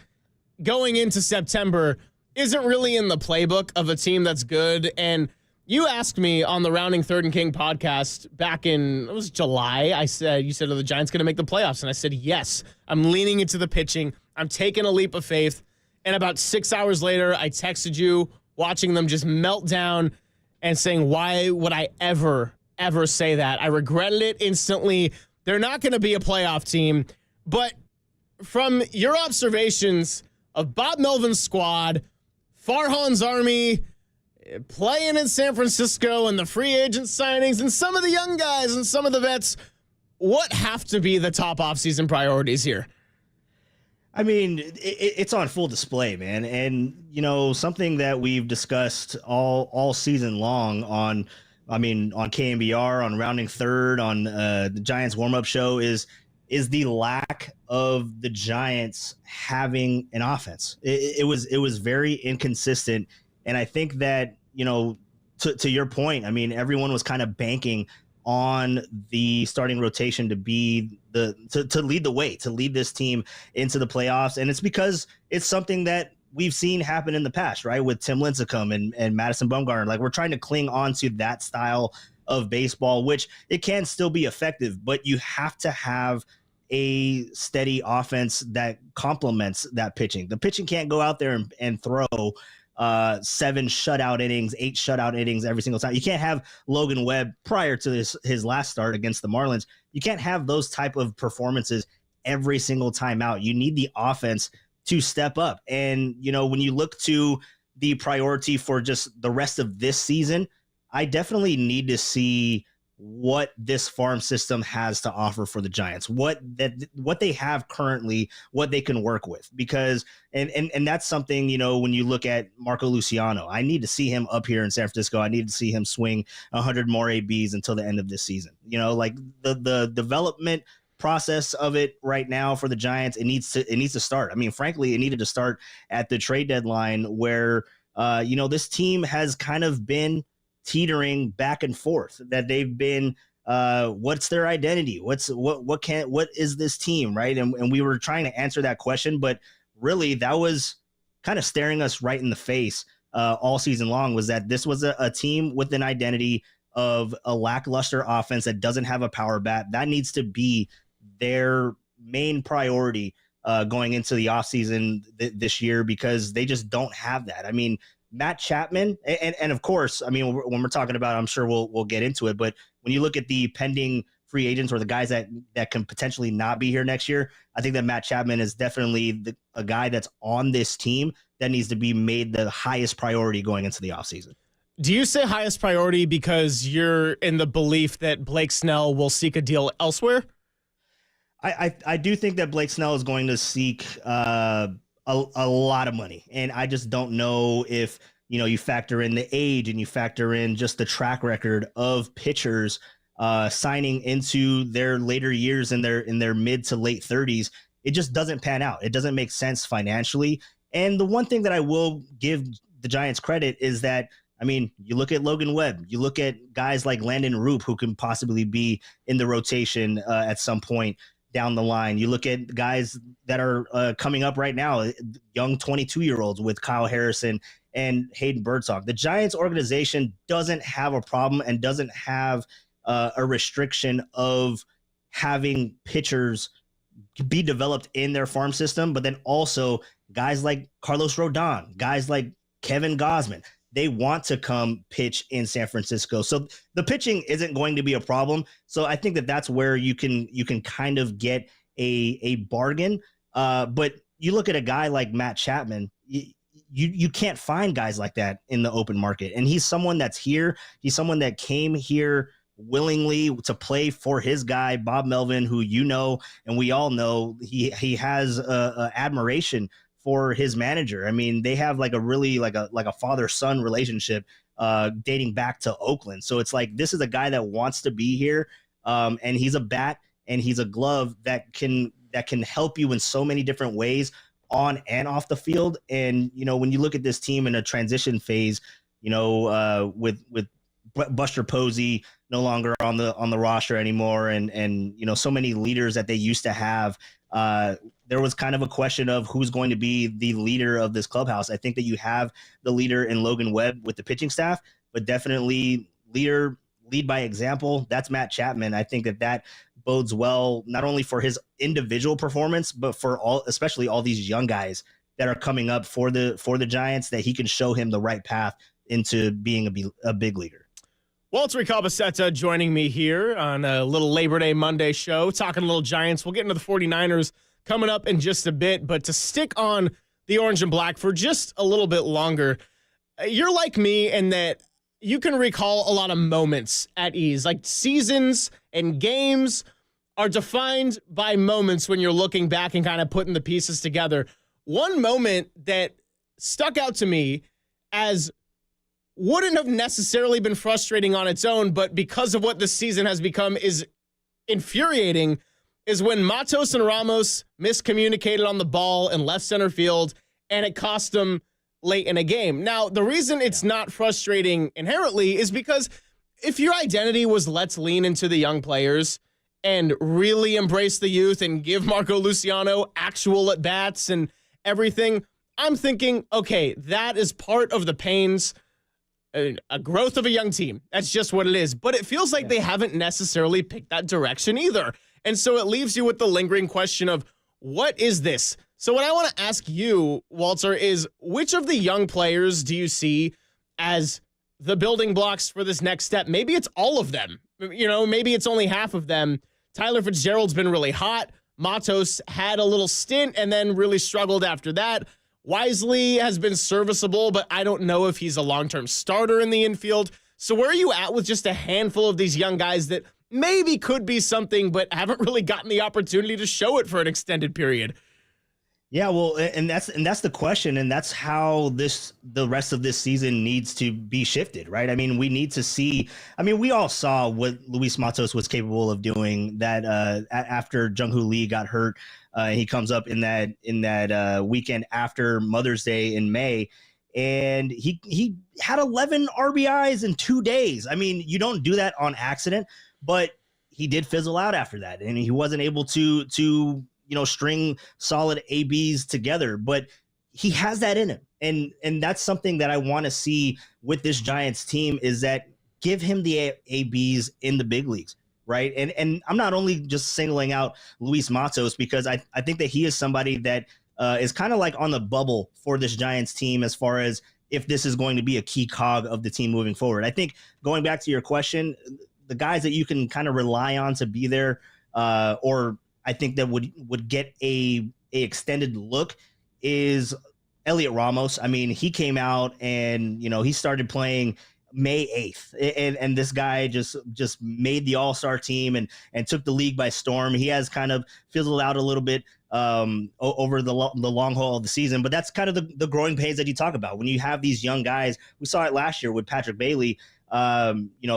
M: going into September isn't really in the playbook of a team that's good. And you asked me on the Rounding Third and King podcast back in, it was July. You said, are the Giants going to make the playoffs? And I said, yes, I'm leaning into the pitching. I'm taking a leap of faith. And about 6 hours later, I texted you, watching them just melt down and saying, why would I ever say that? I regretted it instantly. They're not going to be a playoff team. But from your observations of Bob Melvin's squad, Farhan's Army, playing in San Francisco and the free agent signings and some of the young guys and some of the vets, what have to be the top offseason priorities here?
R: I mean, it's on full display, man. And, something that we've discussed all season long on KNBR, on Rounding Third, on the Giants warm-up show is the lack of the Giants having an offense. It was very inconsistent. And I think that, to your point, I mean, everyone was kind of banking on the starting rotation to be to lead the way, to lead this team into the playoffs. And it's because it's something that we've seen happen in the past, right? With Tim Lincecum and Madison Bumgarner. Like, we're trying to cling on to that style of baseball, which it can still be effective, but you have to have a steady offense that complements that pitching. The pitching can't go out there and throw 7 shutout innings, 8 shutout innings every single time. You can't have Logan Webb prior to his last start against the Marlins. You can't have those type of performances every single time out. You need the offense to step up. And, when you look to the priority for just the rest of this season, I definitely need to see what this farm system has to offer for the Giants, what they have currently, what they can work with, because and that's something, when you look at Marco Luciano, I need to see him up here in San Francisco. I need to see him swing 100 more ABs until the end of this season. Like the development process of it right now for the Giants, it needs to start. I mean, frankly, it needed to start at the trade deadline where this team has kind of been teetering back and forth, that they've been what's their identity, what is this team, right? And we were trying to answer that question, but really that was kind of staring us right in the face all season long, was that this was a team with an identity of a lackluster offense that doesn't have a power bat. That needs to be their main priority going into the offseason this year, because they just don't have that. I mean, Matt Chapman, and of course, I mean, when we're talking about, I'm sure we'll get into it, but when you look at the pending free agents or the guys that can potentially not be here next year, I think that Matt Chapman is definitely a guy that's on this team that needs to be made the highest priority going into the offseason.
M: Do you say highest priority because you're in the belief that Blake Snell will seek a deal elsewhere?
R: I do think that Blake Snell is going to seek a lot of money, and I just don't know if you factor in the age and you factor in just the track record of pitchers signing into their later years in their mid to late 30s. It just doesn't pan out. It doesn't make sense financially. And the one thing that I will give the Giants credit is that, I mean, you look at Logan Webb, you look at guys like Landon Roop, who can possibly be in the rotation at some point down the line. You look at guys that are coming up right now, young 22-year-olds with Kyle Harrison and Hayden Birdsong. The Giants organization doesn't have a problem and doesn't have a restriction of having pitchers be developed in their farm system, but then also guys like Carlos Rodon, guys like Kevin Gausman, they want to come pitch in San Francisco. So the pitching isn't going to be a problem. So I think that that's where you can kind of get a bargain. But you look at a guy like Matt Chapman, you can't find guys like that in the open market. And he's someone that's here. He's someone that came here willingly to play for his guy, Bob Melvin, who and we all know he has admiration for his manager. I mean, they have like a really like a father-son relationship dating back to Oakland. So it's like, this is a guy that wants to be here. And he's a bat and he's a glove that can help you in so many different ways on and off the field. And, when you look at this team in a transition phase, with Buster Posey no longer on the roster anymore, and so many leaders that they used to have, there was kind of a question of who's going to be the leader of this clubhouse. I think that you have the leader in Logan Webb with the pitching staff, but definitely lead by example. That's Matt Chapman. I think that bodes well, not only for his individual performance, but for especially all these young guys that are coming up for the Giants, that he can show him the right path into being a big leaguer.
M: Walter Calbasetta joining me here on a little Labor Day Monday show, talking a little Giants. We'll get into the 49ers coming up in just a bit, but to stick on the orange and black for just a little bit longer, you're like me in that you can recall a lot of moments at ease. Like, seasons and games are defined by moments when you're looking back and kind of putting the pieces together. One moment that stuck out to me as wouldn't have necessarily been frustrating on its own, but because of what this season has become is infuriating, is when Matos and Ramos miscommunicated on the ball in left center field, and it cost them late in a game. Now, the reason it's not frustrating inherently is because if your identity was let's lean into the young players and really embrace the youth and give Marco Luciano actual at-bats and everything, I'm thinking, okay, that is part of the pains, a growth of a young team. That's just what it is. But it feels like they haven't necessarily picked that direction either. And so it leaves you with the lingering question of, what is this? So what I want to ask you, Walter, is which of the young players do you see as the building blocks for this next step? Maybe it's all of them. Maybe it's only half of them. Tyler Fitzgerald's been really hot. Matos had a little stint and then really struggled after that. Wisely has been serviceable, but I don't know if he's a long-term starter in the infield. So where are you at with just a handful of these young guys that maybe could be something, but haven't really gotten the opportunity to show it for an extended period?
R: Yeah, well, and that's the question, and that's how the rest of this season needs to be shifted, right? I mean, we need to see. I mean, we all saw what Luis Matos was capable of doing. That after Jung-Hoo Lee got hurt, he comes up in that weekend after Mother's Day in May, and he had 11 RBIs in 2 days. I mean, you don't do that on accident, but he did fizzle out after that, and he wasn't able to string solid ABs together, but he has that in him. And that's something that I want to see with this Giants team, is that give him the ABs in the big leagues, right? And I'm not only just singling out Luis Matos because I think that he is somebody that is kind of like on the bubble for this Giants team as far as if this is going to be a key cog of the team moving forward. I think going back to your question, the guys that you can kind of rely on to be there, or I think that would get a extended look is Elliot Ramos. I mean, he came out and, he started playing May 8th, and this guy just made the all-star team and took the league by storm. He has kind of fizzled out a little bit over the long haul of the season, but that's kind of the growing pains that you talk about when you have these young guys. We saw it last year with Patrick Bailey,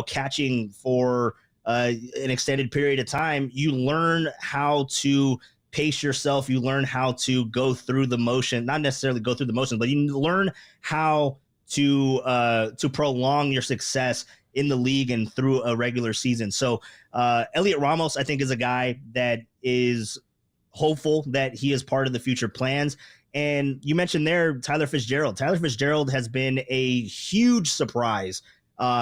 R: catching for an extended period of time. You learn how to pace yourself. You learn how to go through the motion, not necessarily go through the motion, but you learn how to prolong your success in the league and through a regular season. So Elliot Ramos, I think, is a guy that is hopeful that he is part of the future plans. And you mentioned there Tyler Fitzgerald. Tyler Fitzgerald has been a huge surprise.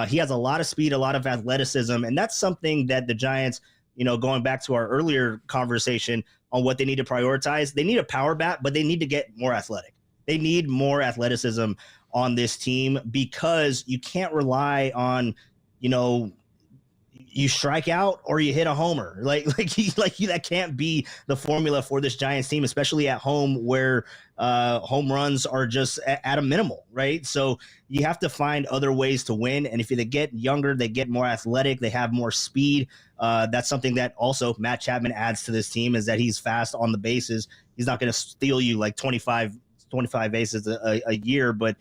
R: He has a lot of speed, a lot of athleticism, and that's something that the Giants, going back to our earlier conversation on what they need to prioritize, they need a power bat, but they need to get more athletic. They need more athleticism on this team because you can't rely on, you strike out or you hit a homer. That can't be the formula for this Giants team, especially at home where home runs are just at a minimal, right? So you have to find other ways to win. And if they get younger, they get more athletic, they have more speed. That's something that also Matt Chapman adds to this team, is that he's fast on the bases. He's not going to steal you like 25 bases a year, but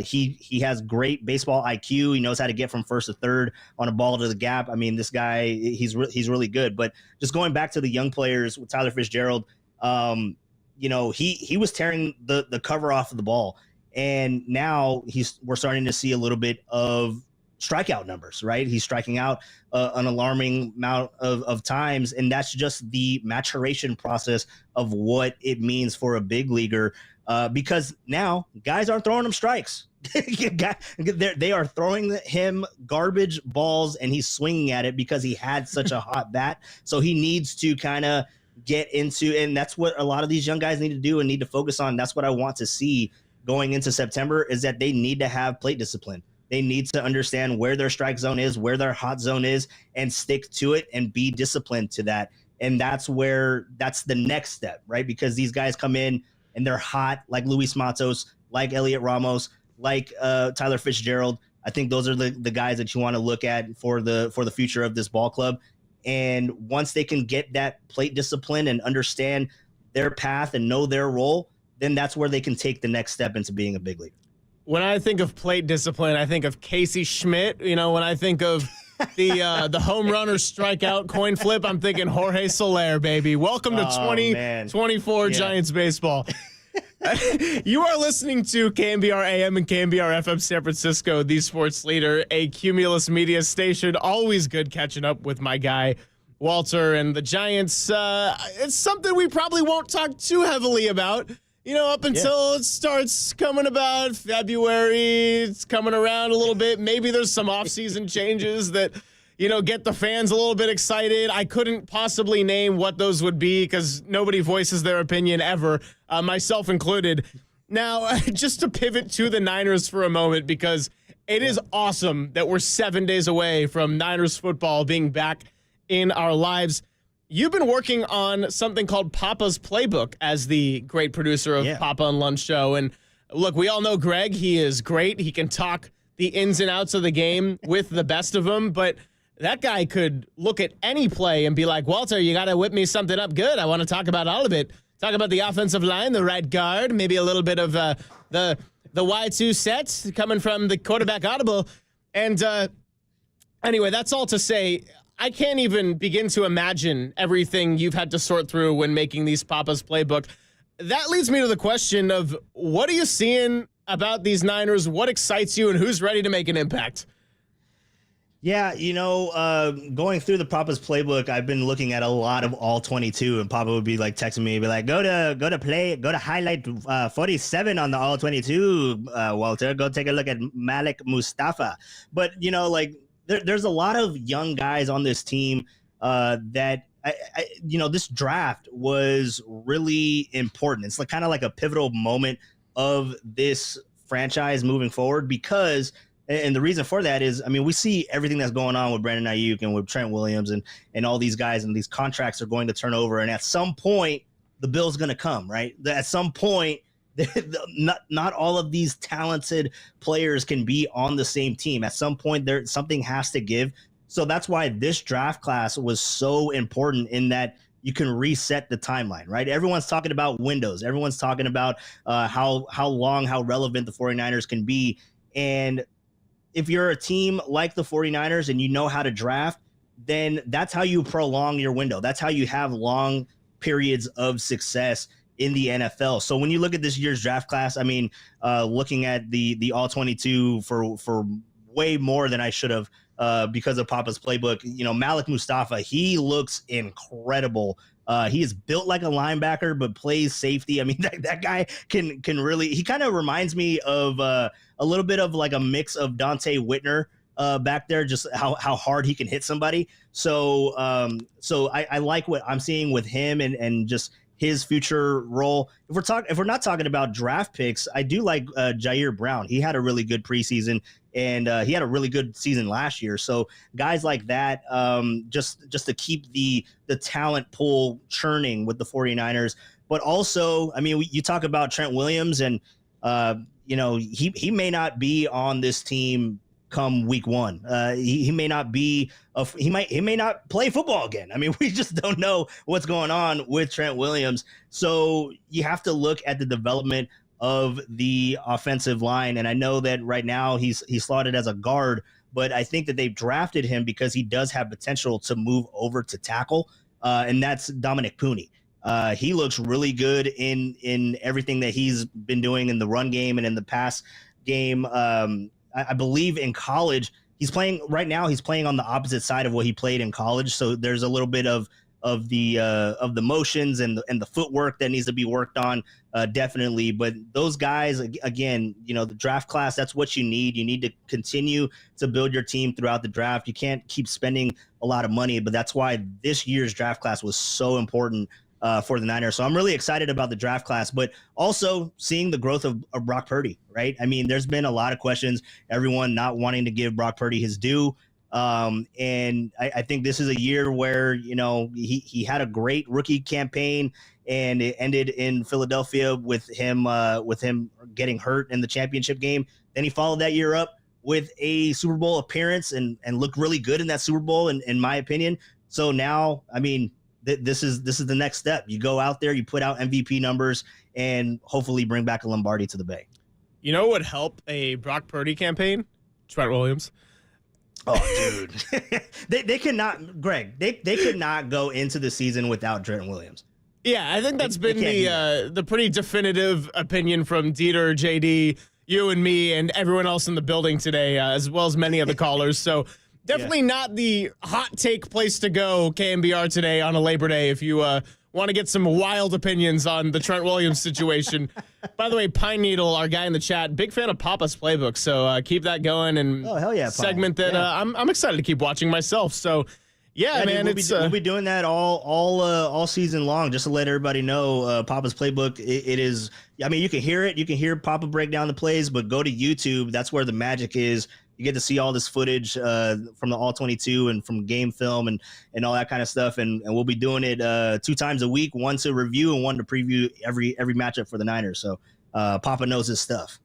R: he has great baseball IQ. He knows how to get from first to third on a ball to the gap. I mean, this guy, he's really good. But just going back to the young players with Tyler Fitzgerald, he was tearing the cover off of the ball, and now we're starting to see a little bit of strikeout numbers, right? He's striking out an alarming amount of times, and that's just the maturation process of what it means for a big leaguer. Because now guys aren't throwing him strikes. They are throwing him garbage balls, and he's swinging at it because he had such a hot bat. So he needs to kind of get into, and that's what a lot of these young guys need to do and need to focus on. That's what I want to see going into September, is that they need to have plate discipline. They need to understand where their strike zone is, where their hot zone is, and stick to it and be disciplined to that. And that's the next step, right? Because these guys come in and they're hot, like Luis Matos, like Elliot Ramos, like Tyler Fitzgerald. I think those are the guys that you want to look at for the future of this ball club. And once they can get that plate discipline and understand their path and know their role, then that's where they can take the next step into being a big leaguer.
M: When I think of plate discipline, I think of Casey Schmidt. When I think of the home run or strikeout coin flip, I'm thinking Jorge Soler, baby. Welcome to 2024 Giants baseball. You are listening to KNBR AM and KNBR FM San Francisco, the sports leader, a Cumulus media station. Always good catching up with my guy, Walter, and the Giants. It's something we probably won't talk too heavily about. Up until it starts coming about February, it's coming around a little bit. Maybe there's some offseason changes that, get the fans a little bit excited. I couldn't possibly name what those would be because nobody voices their opinion ever, myself included. Now, just to pivot to the Niners for a moment, because it is awesome that we're 7 days away from Niners football being back in our lives. You've been working on something called Papa's Playbook as the great producer of Papa and Lunch Show. And look, we all know Greg. He is great. He can talk the ins and outs of the game with the best of them. But that guy could look at any play and be like, Walter, you got to whip me something up good. I want to talk about all of it. Talk about the offensive line, the right guard, maybe a little bit of the Y2 sets coming from the quarterback audible. And anyway, that's all to say, I can't even begin to imagine everything you've had to sort through when making these Papa's Playbook. That leads me to the question of, what are you seeing about these Niners? What excites you, and who's ready to make an impact?
R: Yeah, going through the Papa's Playbook, I've been looking at a lot of all 22, and Papa would be like texting me, be like, go to highlight 47 on the all 22, Walter. Go take a look at Malik Mustafa. But there's a lot of young guys on this team that this draft was really important. It's like kind of like a pivotal moment of this franchise moving forward because, and the reason for that is, I mean, we see everything that's going on with Brandon Ayuk and with Trent Williams and all these guys, and these contracts are going to turn over. And at some point, the bill's going to come, right? At some point, not all of these talented players can be on the same team. At some point, something has to give. So that's why this draft class was so important in that you can reset the timeline, right? Everyone's talking about windows. Everyone's talking about how relevant the 49ers can be. And if you're a team like the 49ers and you know how to draft, then that's how you prolong your window. That's how you have long periods of success in the NFL. So when you look at this year's draft class, I mean, looking at the all 22 for way more than I should have because of Papa's playbook, Malik Mustafa, he looks incredible. He is built like a linebacker, but plays safety. I mean, that guy can really, he kind of reminds me of a little bit of like a mix of Dante Whitner back there, just how hard he can hit somebody. So I like what I'm seeing with him and just his future role. If we're not talking about draft picks, I do like Jair Brown. He had a really good preseason, and he had a really good season last year. So guys like that, just to keep the talent pool churning with the 49ers. But also, I mean, you talk about Trent Williams, and he may not be on this team come week one. He may not be he may not play football again. I mean, we just don't know what's going on with Trent Williams. So you have to look at the development of the offensive line. And I know that right now he's slotted as a guard, but I think that they've drafted him because he does have potential to move over to tackle. And that's Dominic Pooney. He looks really good in everything that he's been doing in the run game and in the pass game. I believe in college he's playing on the opposite side of what he played in college. So there's a little bit of the motions and the footwork that needs to be worked on, definitely. But those guys, again, the draft class, that's what you need. You need to continue to build your team throughout the draft. You can't keep spending a lot of money, but that's why this year's draft class was so important for the Niners. So I'm really excited about the draft class, but also seeing the growth of Brock Purdy, right? I mean, there's been a lot of questions, everyone not wanting to give Brock Purdy his due. And I think this is a year where, he had a great rookie campaign, and it ended in Philadelphia with him getting hurt in the championship game. Then he followed that year up with a Super Bowl appearance and looked really good in that Super Bowl, in my opinion. So now, I mean, this is the next step. You go out there, you put out MVP numbers, and hopefully bring back a Lombardi to the Bay.
M: You know what would help a Brock Purdy campaign? Trent Williams.
R: Oh, dude. they cannot, Greg, they could not go into the season without Trent Williams.
M: Yeah, I think that's been the pretty definitive opinion from Dieter, JD, you and me, and everyone else in the building today, as well as many of the callers. So definitely not the hot take place to go, KNBR, today on a Labor Day if you want to get some wild opinions on the Trent Williams situation. By the way, Pine Needle, our guy in the chat, big fan of Papa's playbook, so keep that going. And
R: hell yeah,
M: segment that I'm excited to keep watching myself. So yeah, man,
R: dude, we'll be doing that all season long, just to let everybody know. Papa's playbook, it is. I mean, you can hear it. You can hear Papa break down the plays, but go to YouTube. That's where the magic is. You get to see all this footage from the All-22 and from game film and all that kind of stuff. And we'll be doing it 2 times a week, one to review and one to preview every matchup for the Niners. So Papa knows his stuff.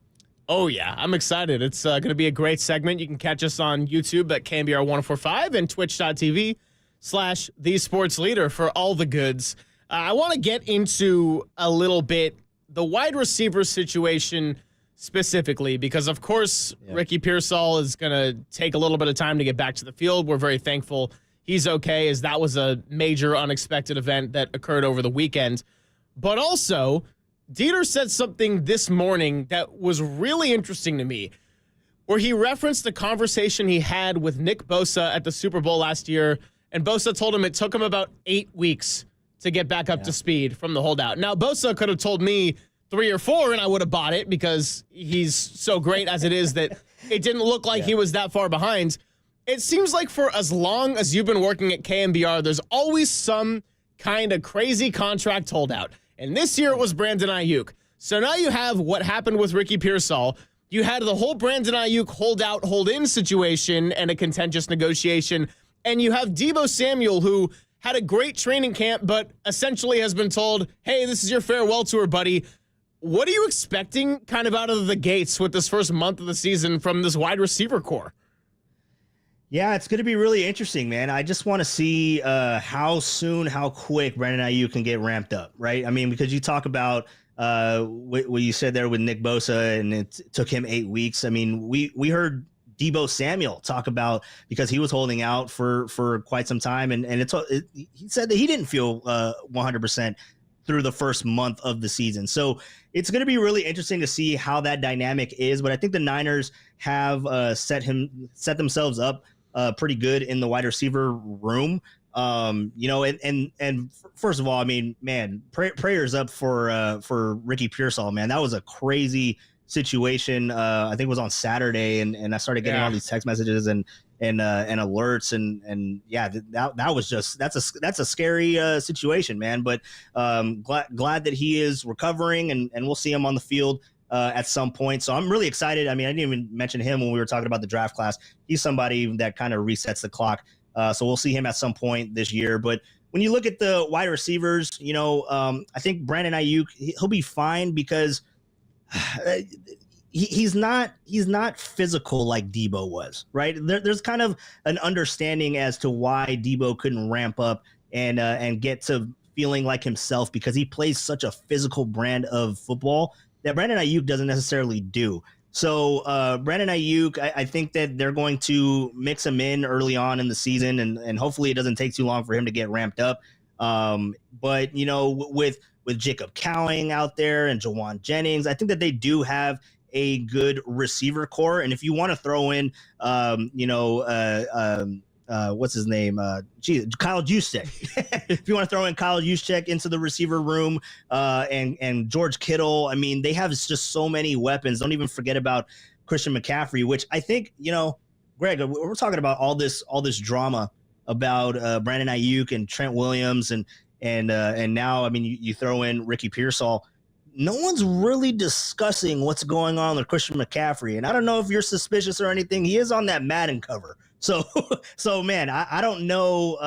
M: Oh, yeah. I'm excited. It's going to be a great segment. You can catch us on YouTube at KNBR 1045 and twitch.tv/thesportsleader for all the goods. I want to get into a little bit the wide receiver situation specifically, because of course Ricky Pearsall is going to take a little bit of time to get back to the field. We're very thankful he's okay, as that was a major unexpected event that occurred over the weekend. But also, Dieter said something this morning that was really interesting to me, where he referenced the conversation he had with Nick Bosa at the Super Bowl last year, and Bosa told him it took him about 8 weeks to get back up to speed from the holdout. Now, Bosa could have told me 3 or 4, and I would have bought it because he's so great as it is that it didn't look like he was that far behind. It seems like for as long as you've been working at KNBR, there's always some kind of crazy contract holdout. And this year it was Brandon Ayuk. So now you have what happened with Ricky Pearsall. You had the whole Brandon Ayuk hold-out, hold-in situation and a contentious negotiation. And you have Deebo Samuel, who had a great training camp, but essentially has been told, hey, this is your farewell tour, buddy. What are you expecting kind of out of the gates with this first month of the season from this wide receiver core?
R: Yeah, it's going to be really interesting, man. I just want to see how soon, how quick Brandon Ayuk can get ramped up, right? I mean, because you talk about what you said there with Nick Bosa, and it took him 8 weeks. I mean, we heard Deebo Samuel talk about, because he was holding out for quite some time, and he said that he didn't feel 100% through the first month of the season. So it's going to be really interesting to see how that dynamic is. But I think the Niners have set themselves up pretty good in the wide receiver room. And first of all, I mean, man, prayers up for Ricky Pearsall, man. That was a crazy situation. I think it was on Saturday, and I started getting all these text messages and alerts, and yeah, that was just that's a scary situation, man. But glad that he is recovering, and we'll see him on the field at some point. So I'm really excited. I mean, I didn't even mention him when we were talking about the draft class. He's somebody that kind of resets the clock. So we'll see him at some point this year. But when you look at the wide receivers, I think Brandon Ayuk, he'll be fine, because he's not physical like Deebo was, right? There's kind of an understanding as to why Deebo couldn't ramp up and get to feeling like himself, because he plays such a physical brand of football that Brandon Ayuk doesn't necessarily do. So Brandon Ayuk, I think that they're going to mix him in early on in the season, and hopefully it doesn't take too long for him to get ramped up. But with Jacob Cowing out there and Jawan Jennings, I think that they do have a good receiver core. And if you want to throw in, what's his name? Kyle Juszczyk. If you want to throw in Kyle Juszczyk into the receiver room, and George Kittle, I mean, they have just so many weapons. Don't even forget about Christian McCaffrey, which I think, Greg, we're talking about all this drama about Brandon Ayuk and Trent Williams, and now, I mean, you throw in Ricky Pearsall. No one's really discussing what's going on with Christian McCaffrey. And I don't know if you're suspicious or anything. He is on that Madden cover. So man, I don't know,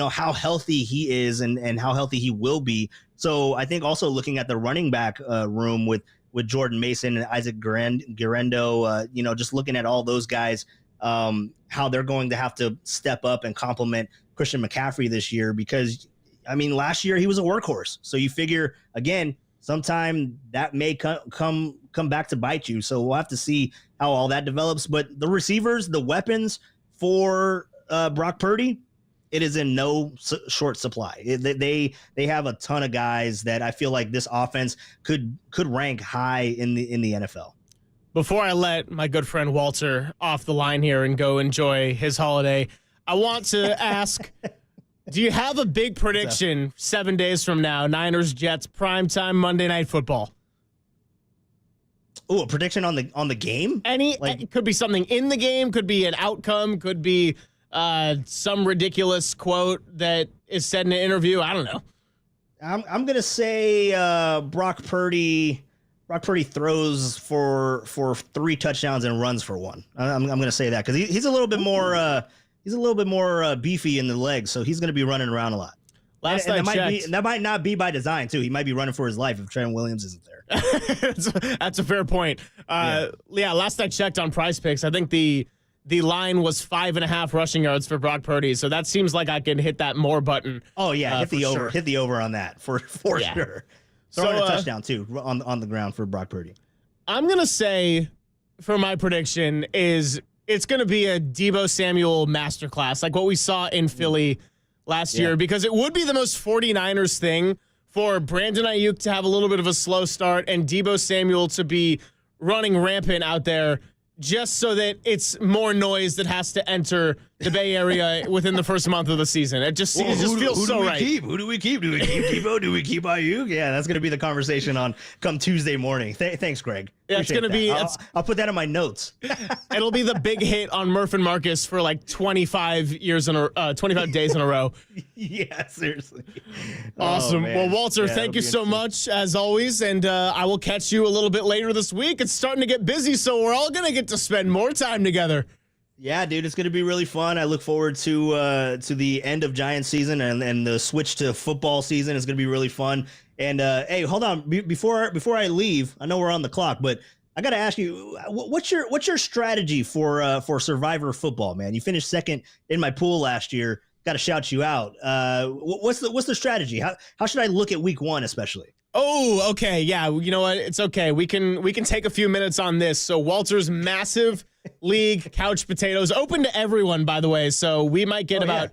R: how healthy he is and how healthy he will be. So I think also looking at the running back room with Jordan Mason and Isaac Guerendo, just looking at all those guys, how they're going to have to step up and complement Christian McCaffrey this year, because, I mean, last year he was a workhorse. So you figure, again, sometime that may come back to bite you. So we'll have to see how all that develops. But the receivers, the weapons for Brock Purdy, it is in no short supply. They have a ton of guys that I feel like this offense could rank high in the NFL.
M: Before I let my good friend Walter off the line here and go enjoy his holiday, I want to ask, do you have a big prediction 7 days from now, Niners, Jets, primetime Monday Night Football?
R: Oh, a prediction on the game?
M: It could be something in the game, could be an outcome, could be some ridiculous quote that is said in an interview. I don't know.
R: I'm gonna say Brock Purdy throws for 3 touchdowns and runs for 1. I'm gonna say that because he's a little bit more beefy in the legs, so he's gonna be running around a lot. That might not be by design too. He might be running for his life if Trent Williams isn't there.
M: That's a fair point. Last I checked on Prize Picks, I think the line was 5.5 rushing yards for Brock Purdy. So that seems like I can hit that more button.
R: Oh yeah, hit the over. Sure. Hit the over on that for sure. Throwing a touchdown too on the ground for Brock Purdy.
M: I'm gonna say for my prediction is it's gonna be a Deebo Samuel masterclass, like what we saw in Philly last year, because it would be the most 49ers thing for Brandon Ayuk to have a little bit of a slow start and Deebo Samuel to be running rampant out there, just so that it's more noise that has to enter the Bay Area within the first month of the season. It just feels so right.
R: Who do we keep? Do we keep Debo? Do we keep Ayuk? Yeah, that's going to be the conversation on come Tuesday morning. Thanks, Greg.
M: Yeah, it's going to be.
R: I'll put that in my notes.
M: It'll be the big hit on Murph and Marcus for like 25 days in a row.
R: Yeah, seriously.
M: Awesome. Well, Walter, thank you so much as always, and I will catch you a little bit later this week. It's starting to get busy, so we're all going to get to spend more time together.
R: Yeah, dude, it's going to be really fun. I look forward to the end of Giants season and the switch to football season is going to be really fun. And hey, hold on, before I leave, I know we're on the clock, but I got to ask you, what's your strategy for Survivor football, man? You finished second in my pool last year. Got to shout you out. What's the strategy? How should I look at week 1 especially?
M: Oh, okay. Yeah, you know what? It's okay. We can take a few minutes on this. So Walter's massive league couch potatoes open to everyone, by the way. So we might get about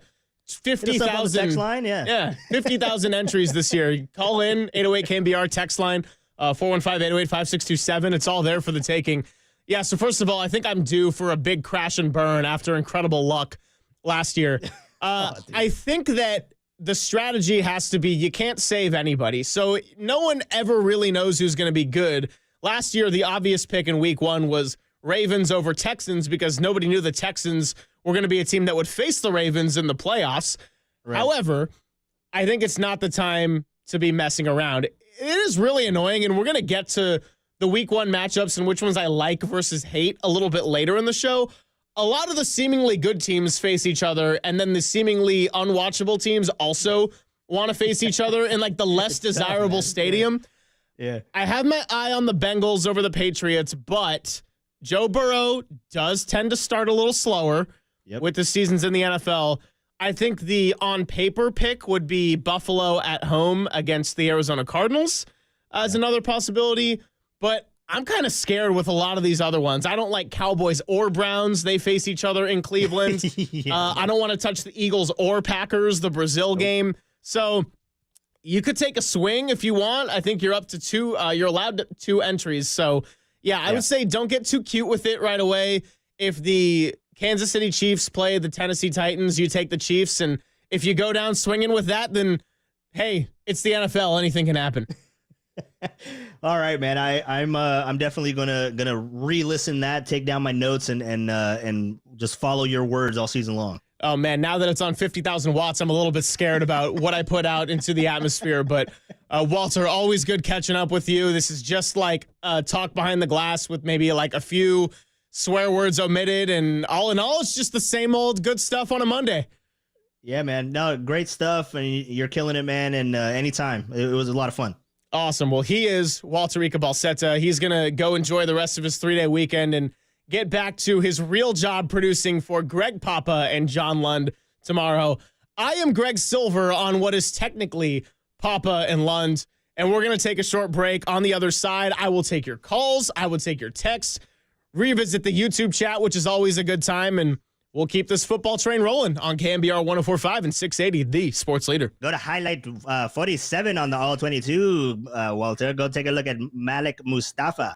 M: 50,000
R: text line.
M: Yeah, 50,000 entries this year. Call in 808 KNBR text line 415-808-5627. It's all there for the taking. Yeah. So first of all, I think I'm due for a big crash and burn after incredible luck last year. I think that the strategy has to be you can't save anybody. So no one ever really knows who's going to be good. Last year, the obvious pick in week 1 was Ravens over Texans because nobody knew the Texans were going to be a team that would face the Ravens in the playoffs. Right. However, I think it's not the time to be messing around. It is really annoying, and we're going to get to the week 1 matchups and which ones I like versus hate a little bit later in the show. A lot of the seemingly good teams face each other, and then the seemingly unwatchable teams also want to face each other in like the less desirable stadium.
R: Yeah.
M: I have my eye on the Bengals over the Patriots, but Joe Burrow does tend to start a little slower with the seasons in the NFL. I think the on-paper pick would be Buffalo at home against the Arizona Cardinals as another possibility, but I'm kind of scared with a lot of these other ones. I don't like Cowboys or Browns. They face each other in Cleveland. I don't want to touch the Eagles or Packers, the Brazil game. So you could take a swing if you want. I think you're up to 2. You're allowed 2 entries. So yeah, I would say don't get too cute with it right away. If the Kansas City Chiefs play the Tennessee Titans, you take the Chiefs. And if you go down swinging with that, then, hey, it's the NFL. Anything can happen.
R: All right, man. I'm definitely gonna re-listen that, take down my notes, and just follow your words all season long.
M: Oh man, now that it's on 50,000 watts, I'm a little bit scared about what I put out into the atmosphere. But Walter, always good catching up with you. This is just like talk behind the glass with maybe like a few swear words omitted, and all in all, it's just the same old good stuff on a Monday.
R: Yeah, man. No, great stuff, and you're killing it, man. And anytime, it was a lot of fun.
M: Awesome. Well, he is Walter Rica Balsetta. He's going to go enjoy the rest of his 3-day weekend and get back to his real job producing for Greg Papa and John Lund tomorrow. I am Greg Silver on what is technically Papa and Lund, and we're going to take a short break. On the other side, I will take your calls. I will take your texts, revisit the YouTube chat, which is always a good time, and we'll keep this football train rolling on KNBR 104.5 and 680, the sports leader.
R: Go to highlight 47 on the All 22, Walter. Go take a look at Malik Mustafa.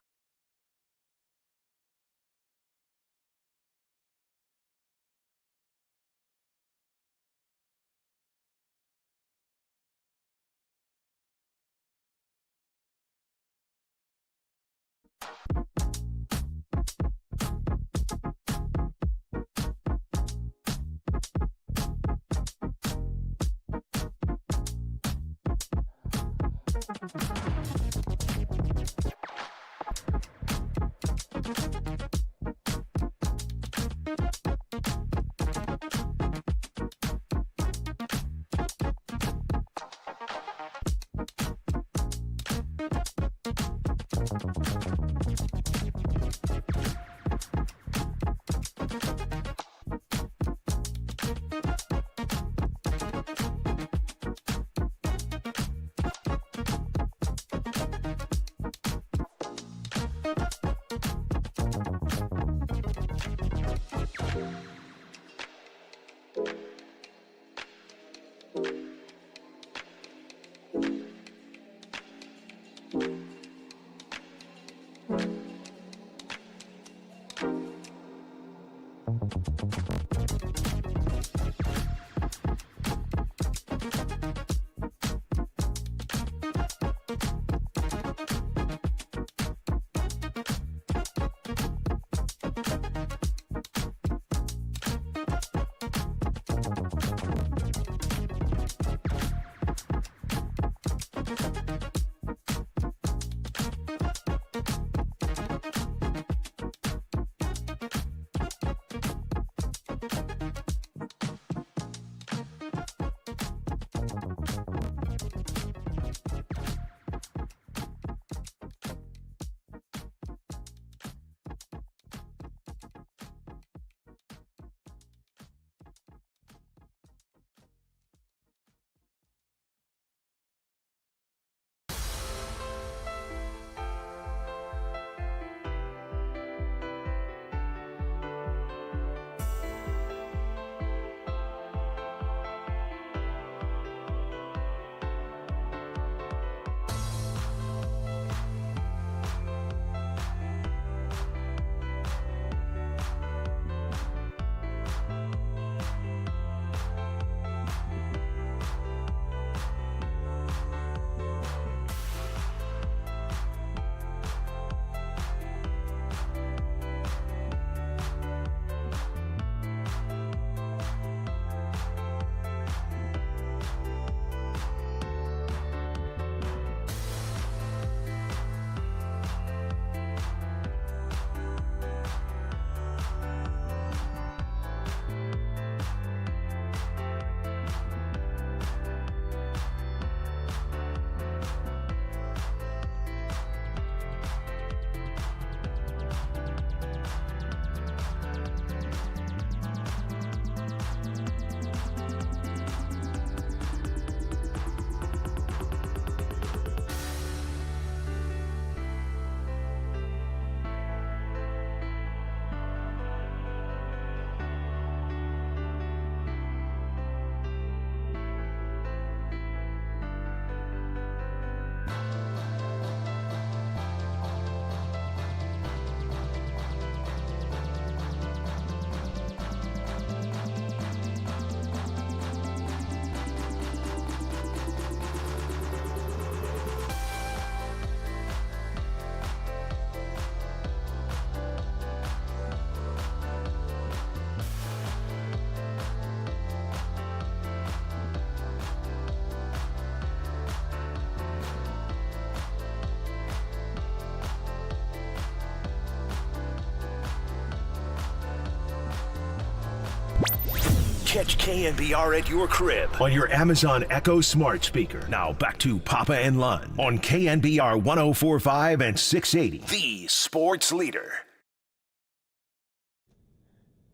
A: Catch KNBR at your crib on your Amazon Echo smart speaker. Now back to Papa and Lund on KNBR 104.5 and 680, the sports leader.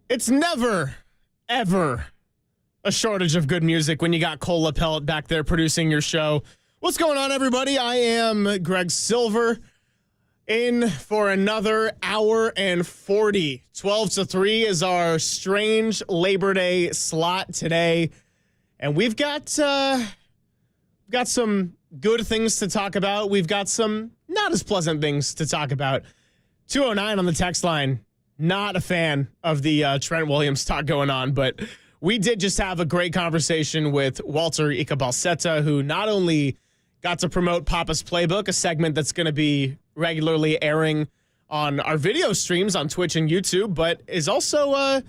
M: It's never, ever a shortage of good music when you got Cole LaPellette back there producing your show. What's going on, everybody? I am Greg Silver, in for another hour and 40. 12 to 3 is our strange Labor Day slot today. And we've got some good things to talk about. We've got some not as pleasant things to talk about. 209 on the text line. Not a fan of the Trent Williams talk going on, but we did just have a great conversation with Walter Ikabalseta, who not only got to promote Papa's Playbook, a segment that's going to be regularly airing on our video streams on Twitch and YouTube, but is also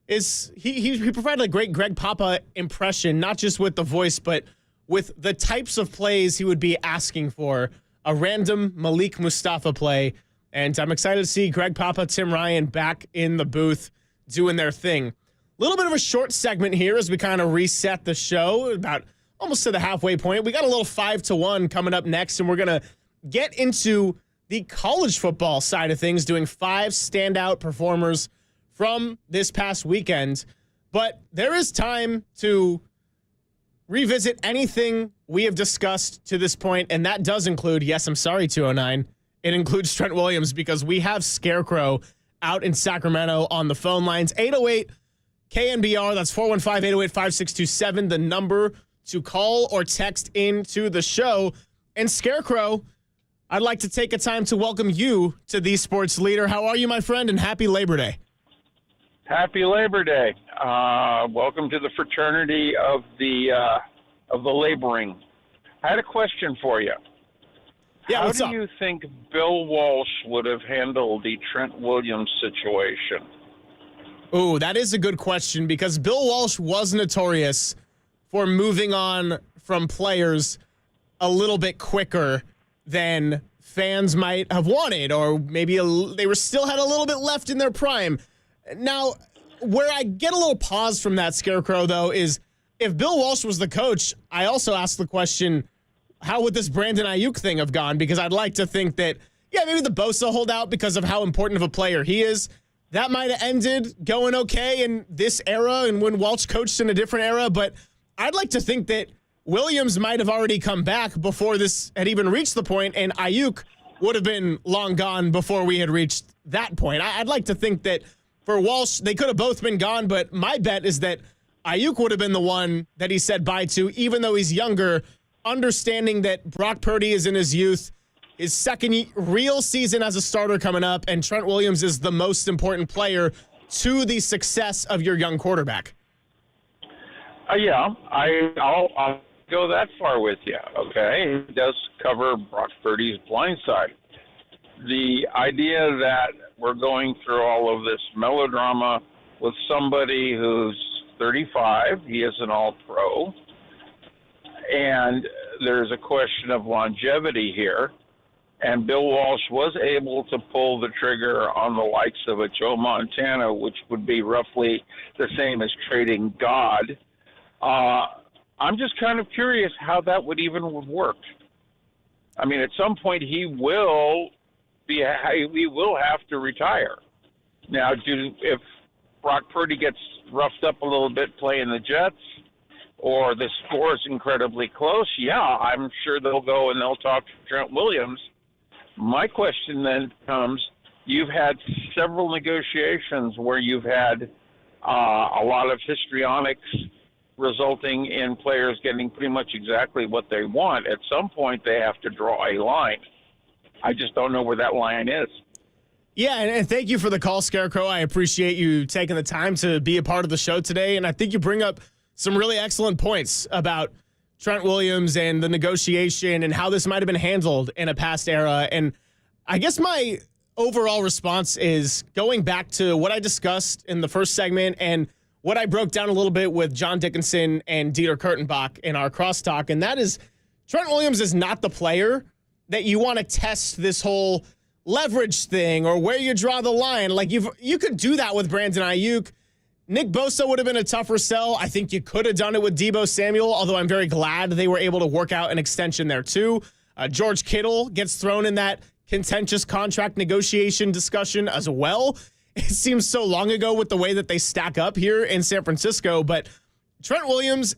M: he provided a great Greg Papa impression, not just with the voice, but with the types of plays he would be asking for. A random Malik Mustafa play. And I'm excited to see Greg Papa, Tim Ryan back in the booth doing their thing. A little bit of a short segment here as we kind of reset the show, about almost to the halfway point. We got a little 5-1 coming up next, and we're going to get into the college football side of things, doing 5 standout performers from this past weekend. But there is time to revisit anything we have discussed to this point, and that does include, yes, I'm sorry, 209, it includes Trent Williams, because we have Scarecrow out in Sacramento on the phone lines. 808 KNBR, that's 415-808-5627, the number to call or text into the show. And Scarecrow, I'd like to take a time to welcome you to the Sports Leader. How are you, my friend, and happy Labor Day.
S: Happy Labor Day. Welcome to the fraternity of the laboring. I had a question for you.
M: Yeah,
S: How do you think Bill Walsh would have handled the Trent Williams situation?
M: Ooh, that is a good question, because Bill Walsh was notorious for moving on from players a little bit quicker than fans might have wanted, or maybe they were still had a little bit left in their prime. Now, where I get a little pause from that, Scarecrow, though, is if Bill Walsh was the coach, I also asked the question, how would this Brandon Ayuk thing have gone? Because I'd like to think that, yeah, maybe the Bosa holdout, because of how important of a player he is, that might have ended going okay in this era and when Walsh coached in a different era. But I'd like to think that Williams might have already come back before this had even reached the point, and Ayuk would have been long gone before we had reached that point. I'd like to think that for Walsh, they could have both been gone, but my bet is that Ayuk would have been the one that he said bye to, even though he's younger, understanding that Brock Purdy is in his youth, his second real season as a starter coming up, and Trent Williams is the most important player to the success of your young quarterback.
S: Yeah, I'll go that far with you, okay? It does cover Brock Purdy's blind side. The idea that we're going through all of this melodrama with somebody who's 35, he is an all-pro, and there's a question of longevity here. And Bill Walsh was able to pull the trigger on the likes of a Joe Montana, which would be roughly the same as trading God. I'm just kind of curious how that would even work. I mean, at some point he will have to retire. Now, if Brock Purdy gets roughed up a little bit playing the Jets, or the score is incredibly close, yeah, I'm sure they'll go and they'll talk to Trent Williams. My question then comes, you've had several negotiations where you've had a lot of histrionics resulting in players getting pretty much exactly what they want. At some point, they have to draw a line. I just don't know where that line is.
M: Yeah, and thank you for the call, Scarecrow. I appreciate you taking the time to be a part of the show today, and I think you bring up some really excellent points about Trent Williams and the negotiation and how this might have been handled in a past era. And I guess my overall response is going back to what I discussed in the first segment and what I broke down a little bit with John Dickinson and Dieter Kurtenbach in our crosstalk. And that is, Trent Williams is not the player that you want to test this whole leverage thing or where you draw the line. Like you could do that with Brandon Ayuk Nick Bosa would have been a tougher sell. I think you could have done it with Deebo Samuel, although I'm very glad they were able to work out an extension there too. George Kittle gets thrown in that contentious contract negotiation discussion as well. It seems so long ago with the way that they stack up here in San Francisco, but Trent Williams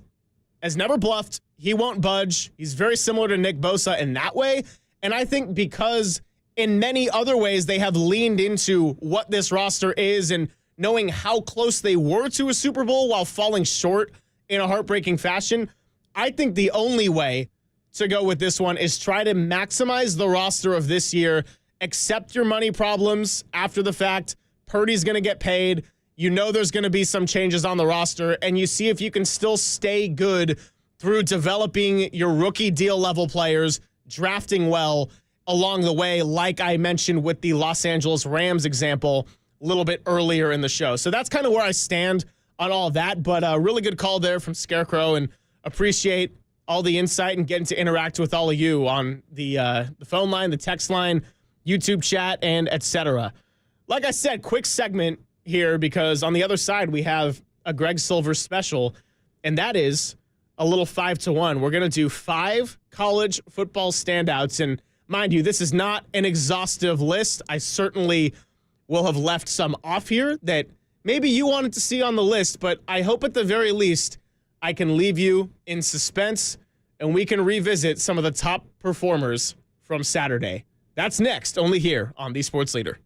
M: has never bluffed. He won't budge. He's very similar to Nick Bosa in that way. And I think because in many other ways they have leaned into what this roster is and knowing how close they were to a Super Bowl while falling short in a heartbreaking fashion, I think the only way to go with this one is try to maximize the roster of this year, accept your money problems after the fact. Purdy's going to get paid. You know there's going to be some changes on the roster, and you see if you can still stay good through developing your rookie deal level players, drafting well along the way, like I mentioned with the Los Angeles Rams example a little bit earlier in the show. So that's kind of where I stand on all of that, but a really good call there from Scarecrow, and appreciate all the insight and getting to interact with all of you on the phone line, the text line, YouTube chat, and etc. Like I said, quick segment here because on the other side we have a Greg Silver special, and that is a little 5-to-1. We're going to do 5 college football standouts, and mind you, this is not an exhaustive list. I certainly will have left some off here that maybe you wanted to see on the list, but I hope at the very least I can leave you in suspense and we can revisit some of the top performers from Saturday. That's next, only here on The Sports Leader.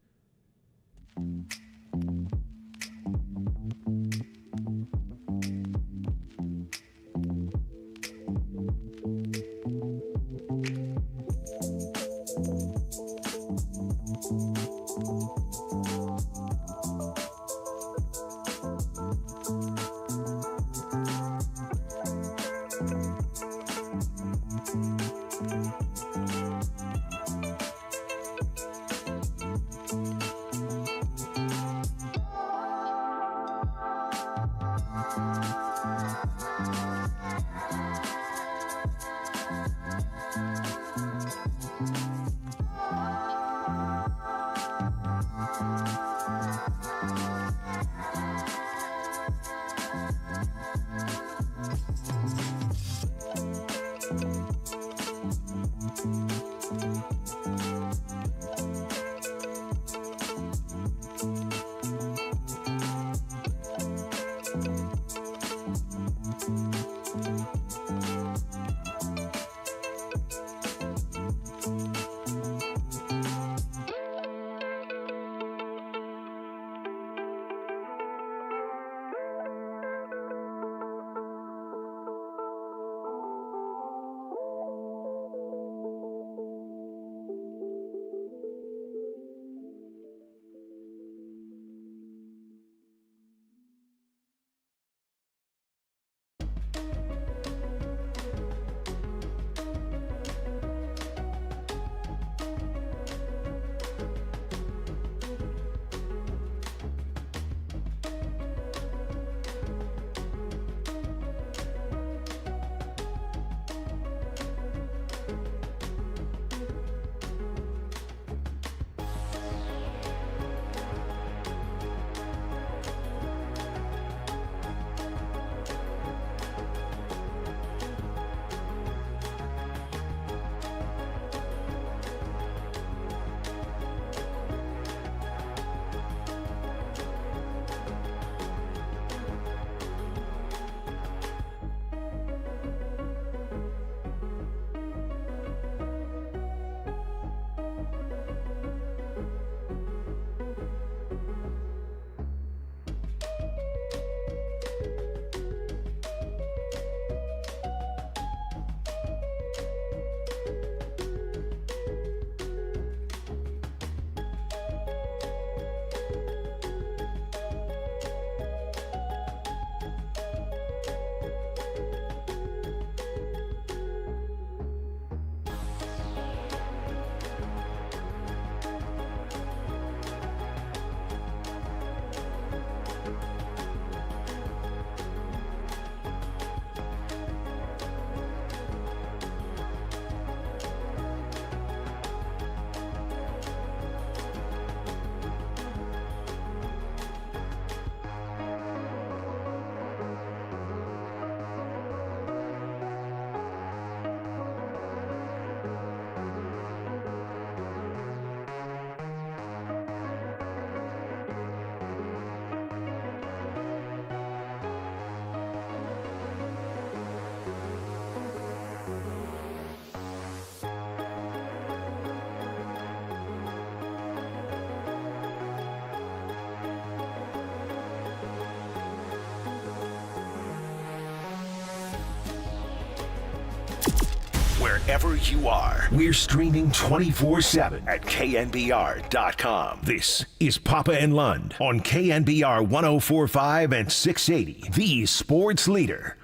A: wherever you are. We're streaming 24/7 at KNBR.com. This is Papa and Lund on KNBR 104.5 and 680, the sports leader.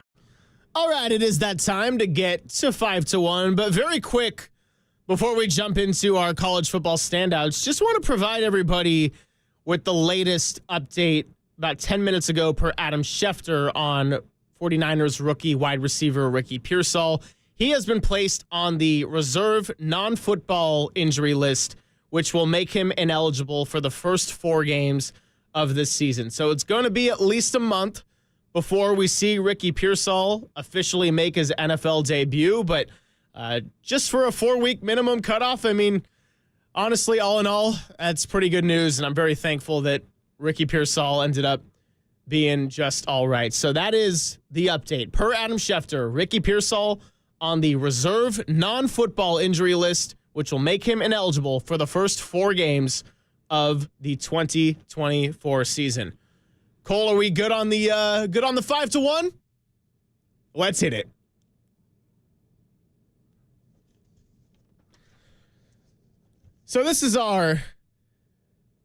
M: All right, it is that time to get to 5 to 1, but very quick before we jump into our college football standouts, just want to provide everybody with the latest update about 10 minutes ago per Adam Schefter on 49ers rookie wide receiver Ricky Pearsall. He has been placed on the reserve non-football injury list, which will make him ineligible for the first 4 games of this season. So it's going to be at least a month before we see Ricky Pearsall officially make his NFL debut. But just for a 4-week minimum cutoff, I mean, honestly, all in all, that's pretty good news. And I'm very thankful that Ricky Pearsall ended up being just all right. So that is the update. Per Adam Schefter, Ricky Pearsall on the reserve non-football injury list, which will make him ineligible for the first 4 games of the 2024 season. Cole, are we good on the 5 to 1? Let's hit it. So this is our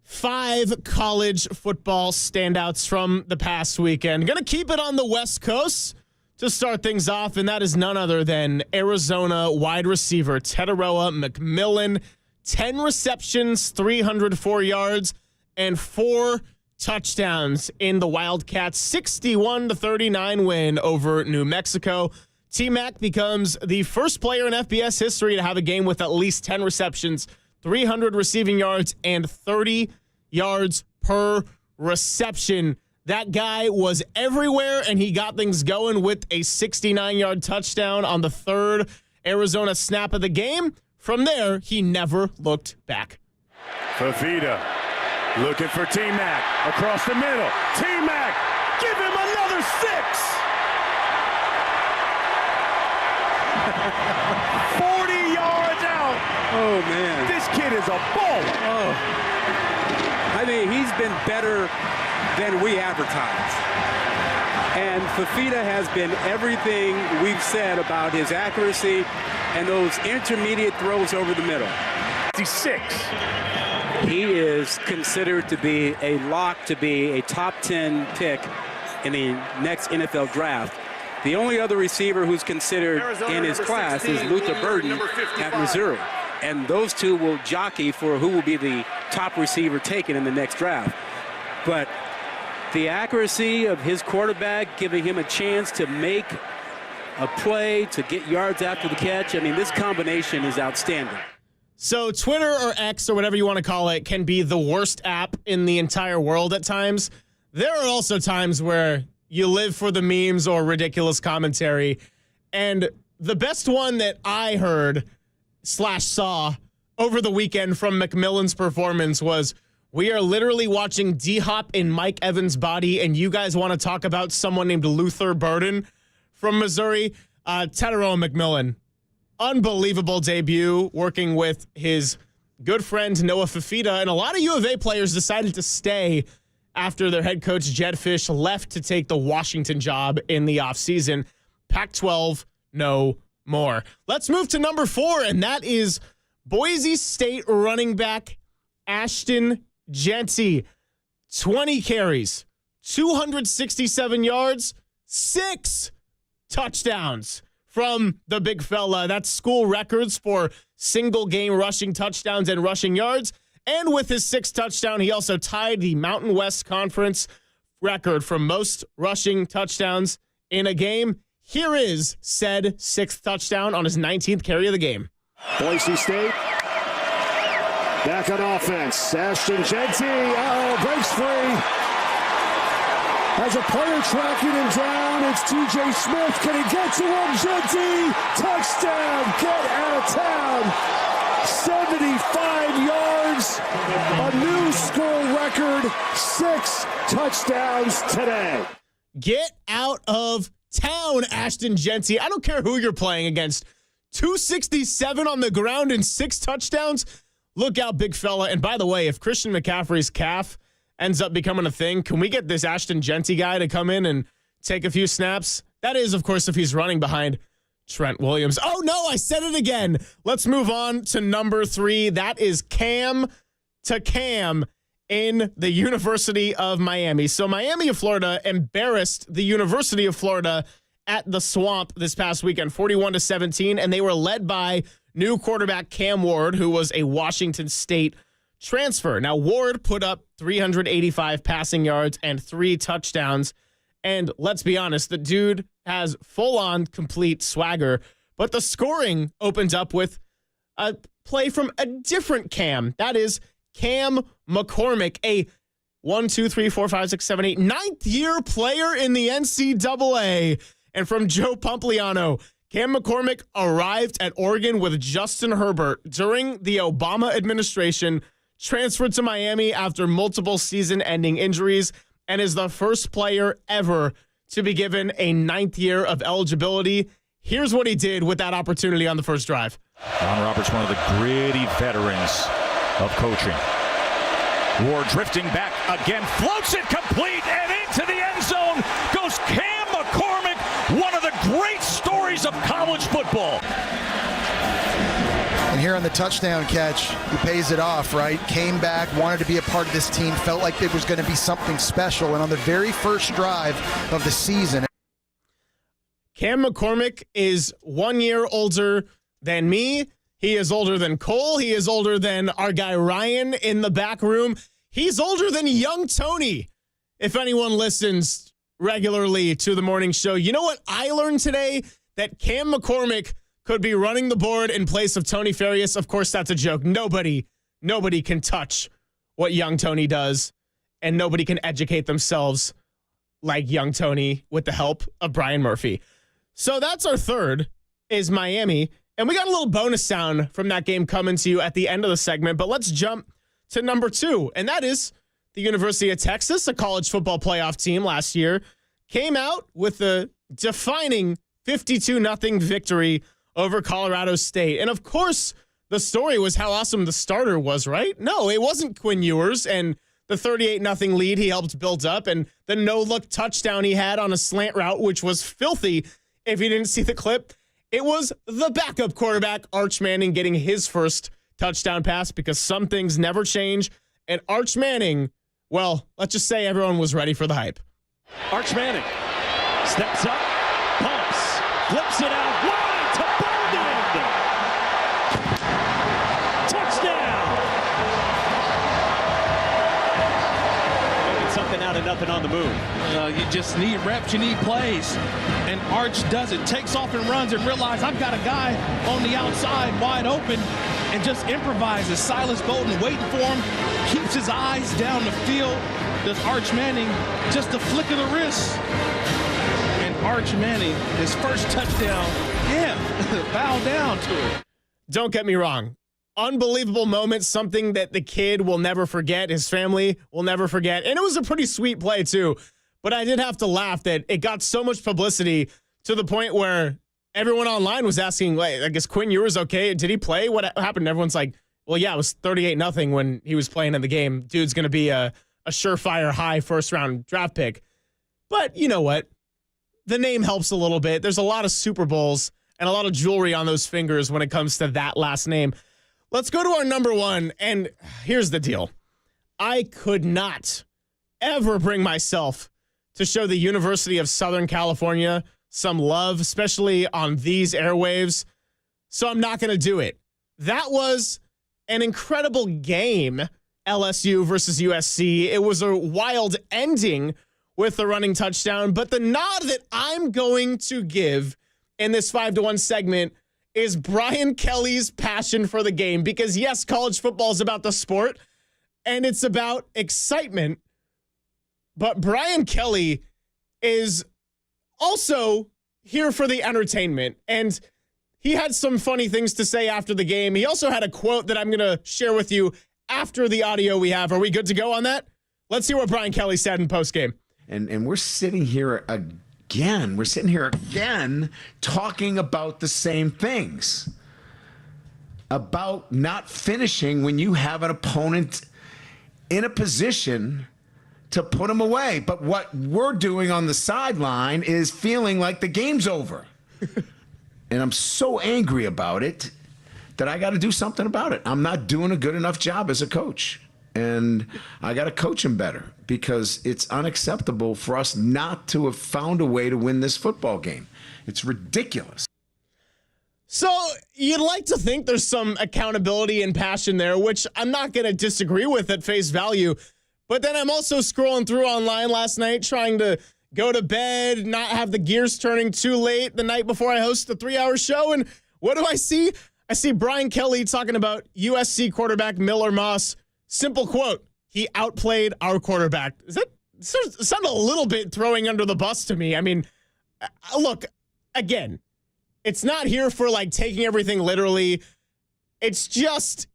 M: 5 college football standouts from the past weekend. Going to keep it on the West Coast to start things off, and that is none other than Arizona wide receiver Tetairoa McMillan. 10 receptions, 304 yards, and 4 touchdowns in the Wildcats' 61-39 win over New Mexico. T-Mac becomes the first player in FBS history to have a game with at least 10 receptions, 300 receiving yards, and 30 yards per reception. That guy was everywhere, and he got things going with a 69-yard touchdown on the 3rd Arizona snap of the game. From there, he never looked back.
T: Fafita looking for T-Mac across the middle. T-Mac, give him another 6. 40 yards out.
U: Oh, man.
T: This kid is a baller.
U: Oh. I mean, he's been better than we advertised. And Fafita has been everything we've said about his accuracy and those intermediate throws over the middle.
T: 56.
U: He is considered to be a lock to be a top 10 pick in the next NFL draft. The only other receiver who's considered in his class 16, is Luther Burden at Missouri. And those two will jockey for who will be the top receiver taken in the next draft. But the accuracy of his quarterback giving him a chance to make a play, to get yards after the catch, I mean, this combination is outstanding.
M: So Twitter or X or whatever you want to call it can be the worst app in the entire world at times. There are also times where you live for the memes or ridiculous commentary. And the best one that I heard / saw over the weekend from McMillan's performance was, we are literally watching D-Hop in Mike Evans' body, and you guys want to talk about someone named Luther Burden from Missouri. Tetairoa McMillan, unbelievable debut working with his good friend Noah Fafita, and a lot of U of A players decided to stay after their head coach Jed Fish left to take the Washington job in the offseason. Pac-12, no more. Let's move to number 4, and that is Boise State running back Ashton Jeanty. 20 carries, 267 yards, 6 touchdowns from the big fella. That's school records for single game rushing touchdowns and rushing yards. And with his 6th touchdown, he also tied the Mountain West Conference record for most rushing touchdowns in a game. Here is said 6th touchdown on his 19th carry of the game.
T: Boise State back on offense. Ashton Jeanty, breaks free. Has a player tracking him down. It's TJ Smith. Can he get to him? Jeanty, touchdown. Get out of town. 75 yards. A new school record. 6 touchdowns today.
M: Get out of town, Ashton Jeanty. I don't care who you're playing against. 267 on the ground and 6 touchdowns. Look out, big fella. And by the way, if Christian McCaffrey's calf ends up becoming a thing, can we get this Ashton Jeanty guy to come in and take a few snaps? That is, of course, if he's running behind Trent Williams. Oh, no, I said it again. Let's move on to number 3. That is Cam to Cam in the University of Miami. So Miami of Florida embarrassed the University of Florida at the Swamp this past weekend, 41-17, and they were led by new quarterback Cam Ward, who was a Washington State transfer. Now, Ward put up 385 passing yards and 3 touchdowns, and let's be honest, the dude has full-on complete swagger, but the scoring opens up with a play from a different Cam. That is Cam McCormick, a 9th-year player in the NCAA. And from Joe Pompliano, Cam McCormick arrived at Oregon with Justin Herbert during the Obama administration, transferred to Miami after multiple season-ending injuries, and is the first player ever to be given a 9th year of eligibility. Here's what he did with that opportunity on the first drive.
E: Ron Roberts, one of the gritty veterans of coaching. Ward drifting back again, floats it complete, and into the end zone goes Cam McCormick, one of the great stories of college football.
V: And here on the touchdown catch, he pays it off, right? Came back, wanted to be a part of this team, felt like it was going to be something special. And on the very first drive of the season,
M: Cam McCormick is 1 year older than me. He is older than Cole. He is older than our guy Ryan in the back room. He's older than young Tony. If anyone listens regularly to the morning show, you know what I learned today? That Cam McCormick could be running the board in place of Tony Farias. Of course, that's a joke. Nobody can touch what young Tony does, and nobody can educate themselves like young Tony with the help of Brian Murphy. So that's our third, is Miami. And we got a little bonus sound from that game coming to you at the end of the segment, but let's jump to number 2, and that is the University of Texas, a college football playoff team last year, came out with a defining 52-0 victory over Colorado State. And of course, the story was how awesome the starter was, right? No, it wasn't Quinn Ewers and the 38-0 lead he helped build up and the no-look touchdown he had on a slant route, which was filthy if you didn't see the clip. It was the backup quarterback, Arch Manning, getting his first touchdown pass because some things never change. And Arch Manning, well, let's just say everyone was ready for the hype.
E: Arch Manning steps up, pumps, flips it out wide to Bolden. Touchdown!
W: Making something out of nothing on the move. You just need reps, you need plays. And Arch does it, takes off and runs and realizes I've got a guy on the outside wide open and just improvises. Silas Bolden waiting for him, keeps his eyes down the field. Does Arch Manning just a flick of the wrist. And Arch Manning, his first touchdown, bow down to it.
M: Don't get me wrong. Unbelievable moment, something that the kid will never forget, his family will never forget. And it was a pretty sweet play, too. But I did have to laugh that it got so much publicity to the point where everyone online was asking, like, I guess Quinn Ewers okay? Did he play? What happened? And everyone's like, well, yeah, it was 38-0 when he was playing in the game. Dude's going to be a surefire high first-round draft pick. But you know what? The name helps a little bit. There's a lot of Super Bowls and a lot of jewelry on those fingers when it comes to that last name. Let's go to our number 1, and here's the deal. I could not ever bring myself to show the University of Southern California some love, especially on these airwaves, so I'm not going to do it. That was an incredible game, LSU versus USC. It was a wild ending with the running touchdown, but the nod that I'm going to give in this 5-1 segment is Brian Kelly's passion for the game, because yes, college football is about the sport and it's about excitement, but Brian Kelly is also here for the entertainment, and he had some funny things to say after the game. He also had a quote that I'm going to share with you after the audio we have. Are we good to go on that? Let's hear what Brian Kelly said in postgame.
X: And we're sitting here again. We're sitting here again talking about the same things. About not finishing when you have an opponent in a position to put them away. But what we're doing on the sideline is feeling like the game's over. And I'm so angry about it that I got to do something about it. I'm not doing a good enough job as a coach. And I got to coach him better because it's unacceptable for us not to have found a way to win this football game. It's ridiculous.
M: So you'd like to think there's some accountability and passion there, which I'm not going to disagree with at face value. But then I'm also scrolling through online last night trying to go to bed, not have the gears turning too late the night before I host the 3-hour show. And what do I see? I see Brian Kelly talking about USC quarterback Miller Moss. Simple quote, he outplayed our quarterback. Does that sound a little bit throwing under the bus to me? I mean, look, again, it's not here for like taking everything literally. It's just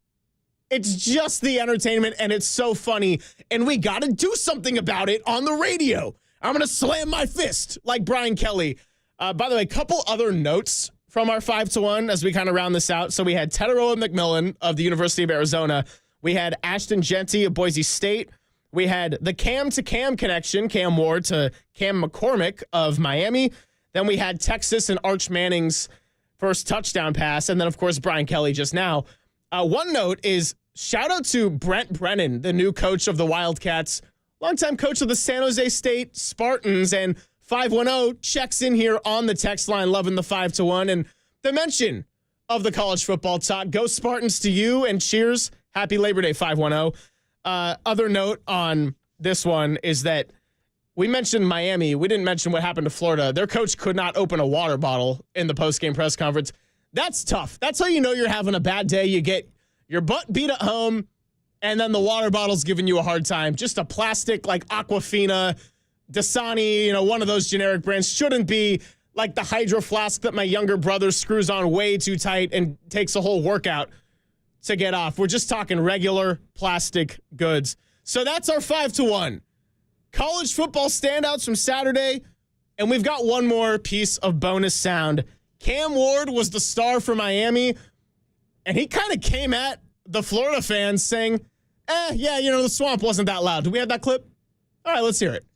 M: the entertainment, and it's so funny. And we got to do something about it on the radio. I'm going to slam my fist like Brian Kelly. By the way, a couple other notes from our 5-1 as we kind of round this out. So we had Teteroa McMillan of the University of Arizona. We had Ashton Genty of Boise State. We had the Cam to Cam connection, Cam Ward to Cam McCormick of Miami. Then we had Texas and Arch Manning's first touchdown pass. And then, of course, Brian Kelly just now. One note is shout out to Brent Brennan, the new coach of the Wildcats, longtime coach of the San Jose State Spartans. And 510 checks in here on the text line, loving the 5-1. And the mention of the college football talk. Go Spartans to you and cheers. Happy Labor Day, 510. Other note on this one is that we mentioned Miami. We didn't mention what happened to Florida. Their coach could not open a water bottle in the postgame press conference. That's tough. That's how you know you're having a bad day. You get your butt beat at home, and then the water bottle's giving you a hard time. Just a plastic like Aquafina, Dasani, one of those generic brands. Shouldn't be like the Hydro Flask that my younger brother screws on way too tight and takes a whole workout to get off. We're just talking regular plastic goods. So that's our 5-1. College football standouts from Saturday. And we've got one more piece of bonus sound. Cam Ward was the star for Miami. And he kind of came at the Florida fans saying, the swamp wasn't that loud. Do we have that clip? All right, let's hear it.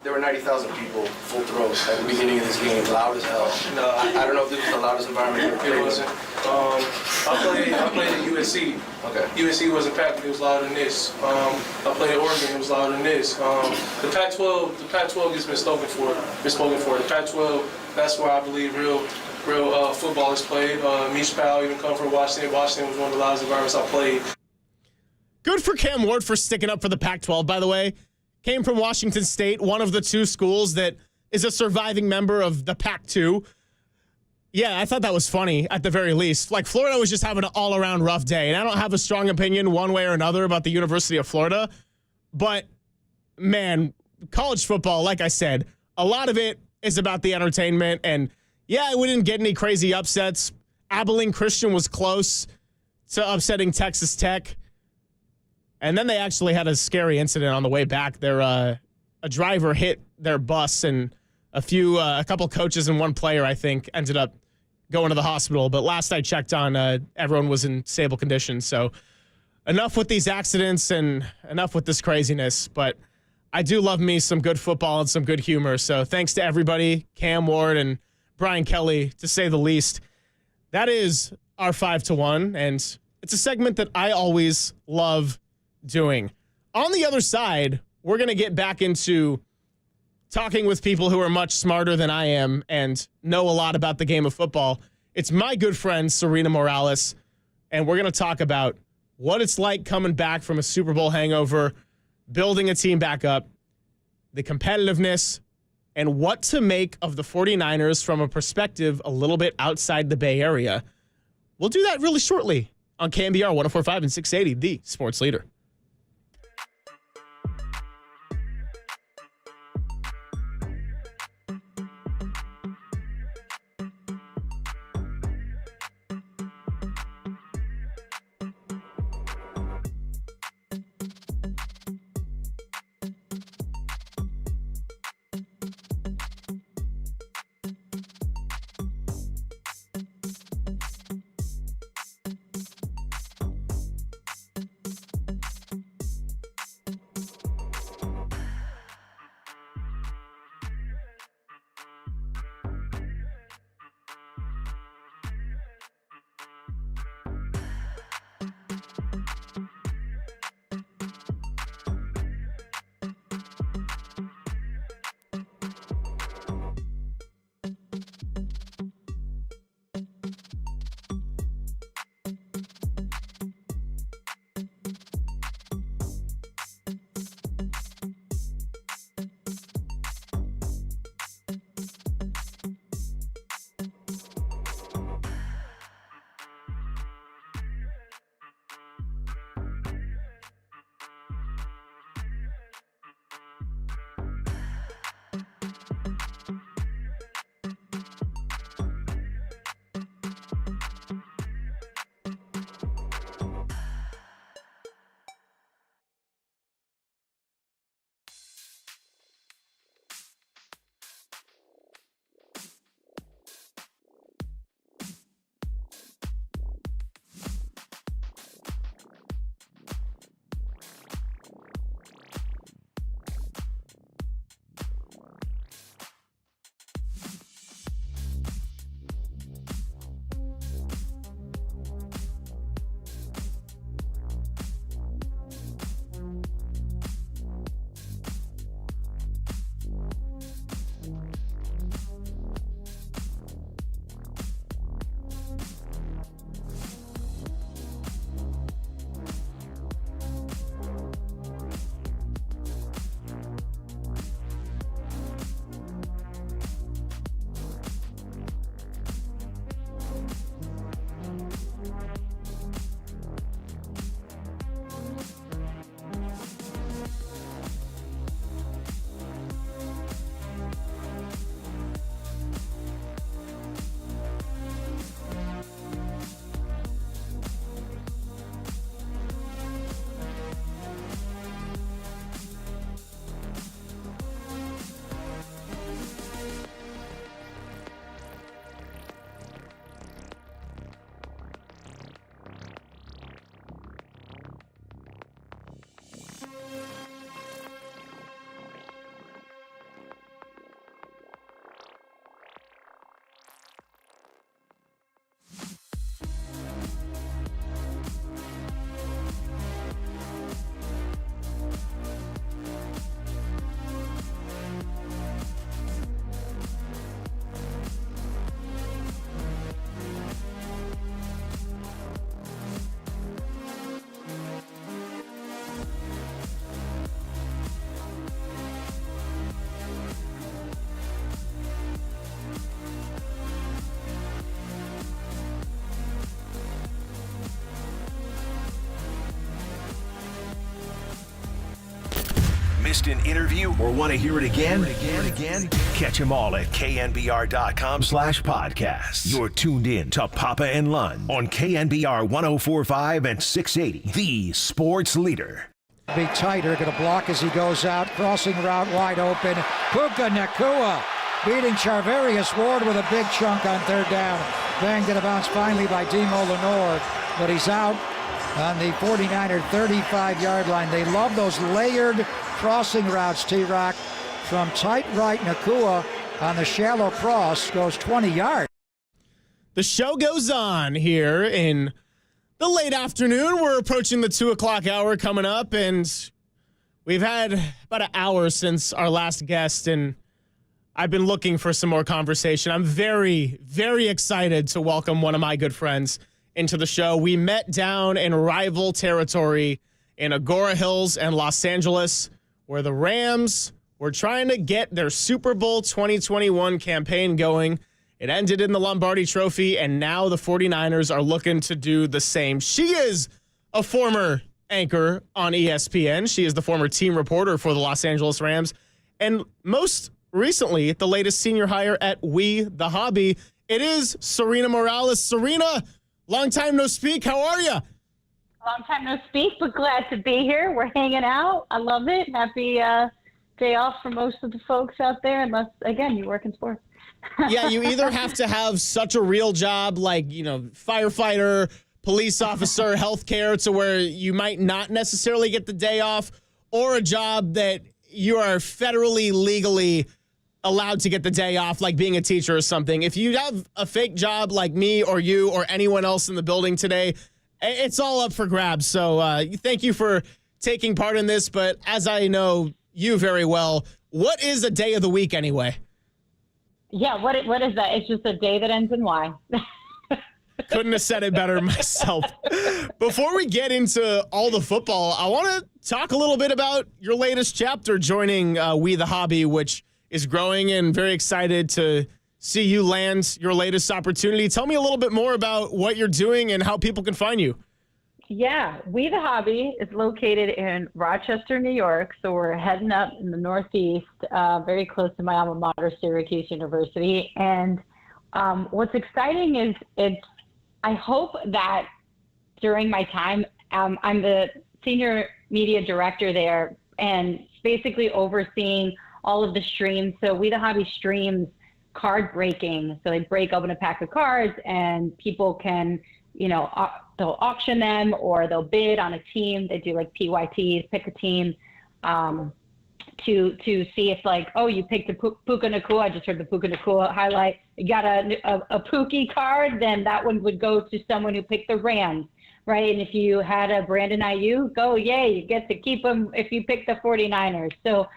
F: There were 90,000 people full throat at the beginning of this game, loud as hell. No, I don't know if this was the loudest environment. It wasn't. I played at USC. Okay. USC wasn't packed, but it was louder than this. I played at Oregon, it was louder than this. The Pac-12 gets been spoken for. The Pac-12, that's where I believe real football is played. Mitch Powell even come from Washington. Washington was one of the loudest environments I played.
M: Good for Cam Ward for sticking up for the Pac-12, by the way. Came from Washington State, one of the two schools that is a surviving member of the Pac-2. Yeah, I thought that was funny at the very least. Like, Florida was just having an all-around rough day. And I don't have a strong opinion one way or another about the University of Florida. But, man, college football, like I said, a lot of it is about the entertainment. And, yeah, we didn't get any crazy upsets. Abilene Christian was close to upsetting Texas Tech. And then they actually had a scary incident on the way back. A driver hit their bus, and a couple coaches and one player, I think, ended up going to the hospital. But last I checked on, everyone was in stable condition. So enough with these accidents and enough with this craziness. But I do love me some good football and some good humor. So thanks to everybody, Cam Ward and Brian Kelly, to say the least. That is our 5-1, and it's a segment that I always love doing. On the other side, we're going to get back into talking with people who are much smarter than I am and know a lot about the game of football. It's my good friend, Serena Morales, and we're going to talk about what it's like coming back from a Super Bowl hangover, building a team back up, the competitiveness, and what to make of the 49ers from a perspective a little bit outside the Bay Area. We'll do that really shortly on KNBR 104.5 and 680, the sports leader.
A: Missed an interview or want to hear it again? Catch them all at knbr.com/podcast. You're tuned in to Papa and Lund on KNBR 104.5 and 680, the sports leader.
G: Be tighter, going to block as he goes out, crossing route wide open. Puka Nacua beating Charvarius Ward with a big chunk on third down. Banged in a bounce finally by Demo Lenore, but he's out on the 49er 35-yard line. They love those layered crossing routes, T-Rock. From tight right, Nacua on the shallow cross goes 20 yards.
M: The show goes on here in the late afternoon. We're approaching the 2 o'clock hour coming up, and we've had about an hour since our last guest, and I've been looking for some more conversation. I'm very, very excited to welcome one of my good friends into the show. We met down in rival territory in Agora Hills and Los Angeles, where the Rams were trying to get their Super Bowl 2021 campaign going. It ended in the Lombardi Trophy, and now the 49ers are looking to do the same. She is a former anchor on ESPN. She is the former team reporter for the Los Angeles Rams, and most recently, the latest senior hire at We The Hobby. It is Serena Morales. Serena, long time no speak. How are you?
H: Long time no speak, but glad to be here. We're hanging out. I love it. Happy day off for most of the folks out there, unless, again, you work in sports.
M: Yeah, you either have to have such a real job like, firefighter, police officer, healthcare, to where you might not necessarily get the day off, or a job that you are federally, legally allowed to get the day off, like being a teacher or something. If you have a fake job like me or you or anyone else in the building today, it's all up for grabs. So thank you for taking part in this. But as I know you very well, what is a day of the week anyway?
H: Yeah, what is that? It's just a day that ends in Y.
M: Couldn't have said it better myself. Before we get into all the football, I want to talk a little bit about your latest chapter joining We The Hobby, which is growing, and very excited to see you land your latest opportunity. Tell me a little bit more about what you're doing and how people can find you.
H: Yeah, We The Hobby is located in Rochester, New York, so we're heading up in the Northeast, very close to my alma mater, Syracuse University. And what's exciting is I hope that during my time, I'm the senior media director there and basically overseeing all of the streams. So We The Hobby streams card breaking. So they break open a pack of cards and people can, they'll auction them or they'll bid on a team. They do like PYTs, pick a team to see if you picked a Puka Nacua. I just heard the Puka Nacua highlight. You got a Pookie card, then that one would go to someone who picked the Rams, right? And if you had a Brandon Ayuk, yay, you get to keep them if you pick the 49ers. So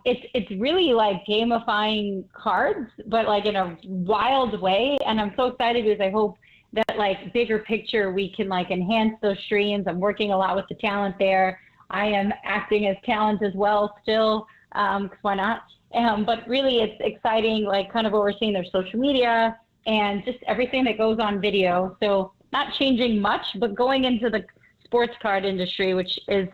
H: it's really like gamifying cards, but like in a wild way. And I'm so excited because I hope that like bigger picture, we can like enhance those streams. I'm working a lot with the talent there. I am acting as talent as well still, because why not? But really it's exciting, like kind of overseeing their social media and just everything that goes on video. So not changing much, but going into the sports card industry, which is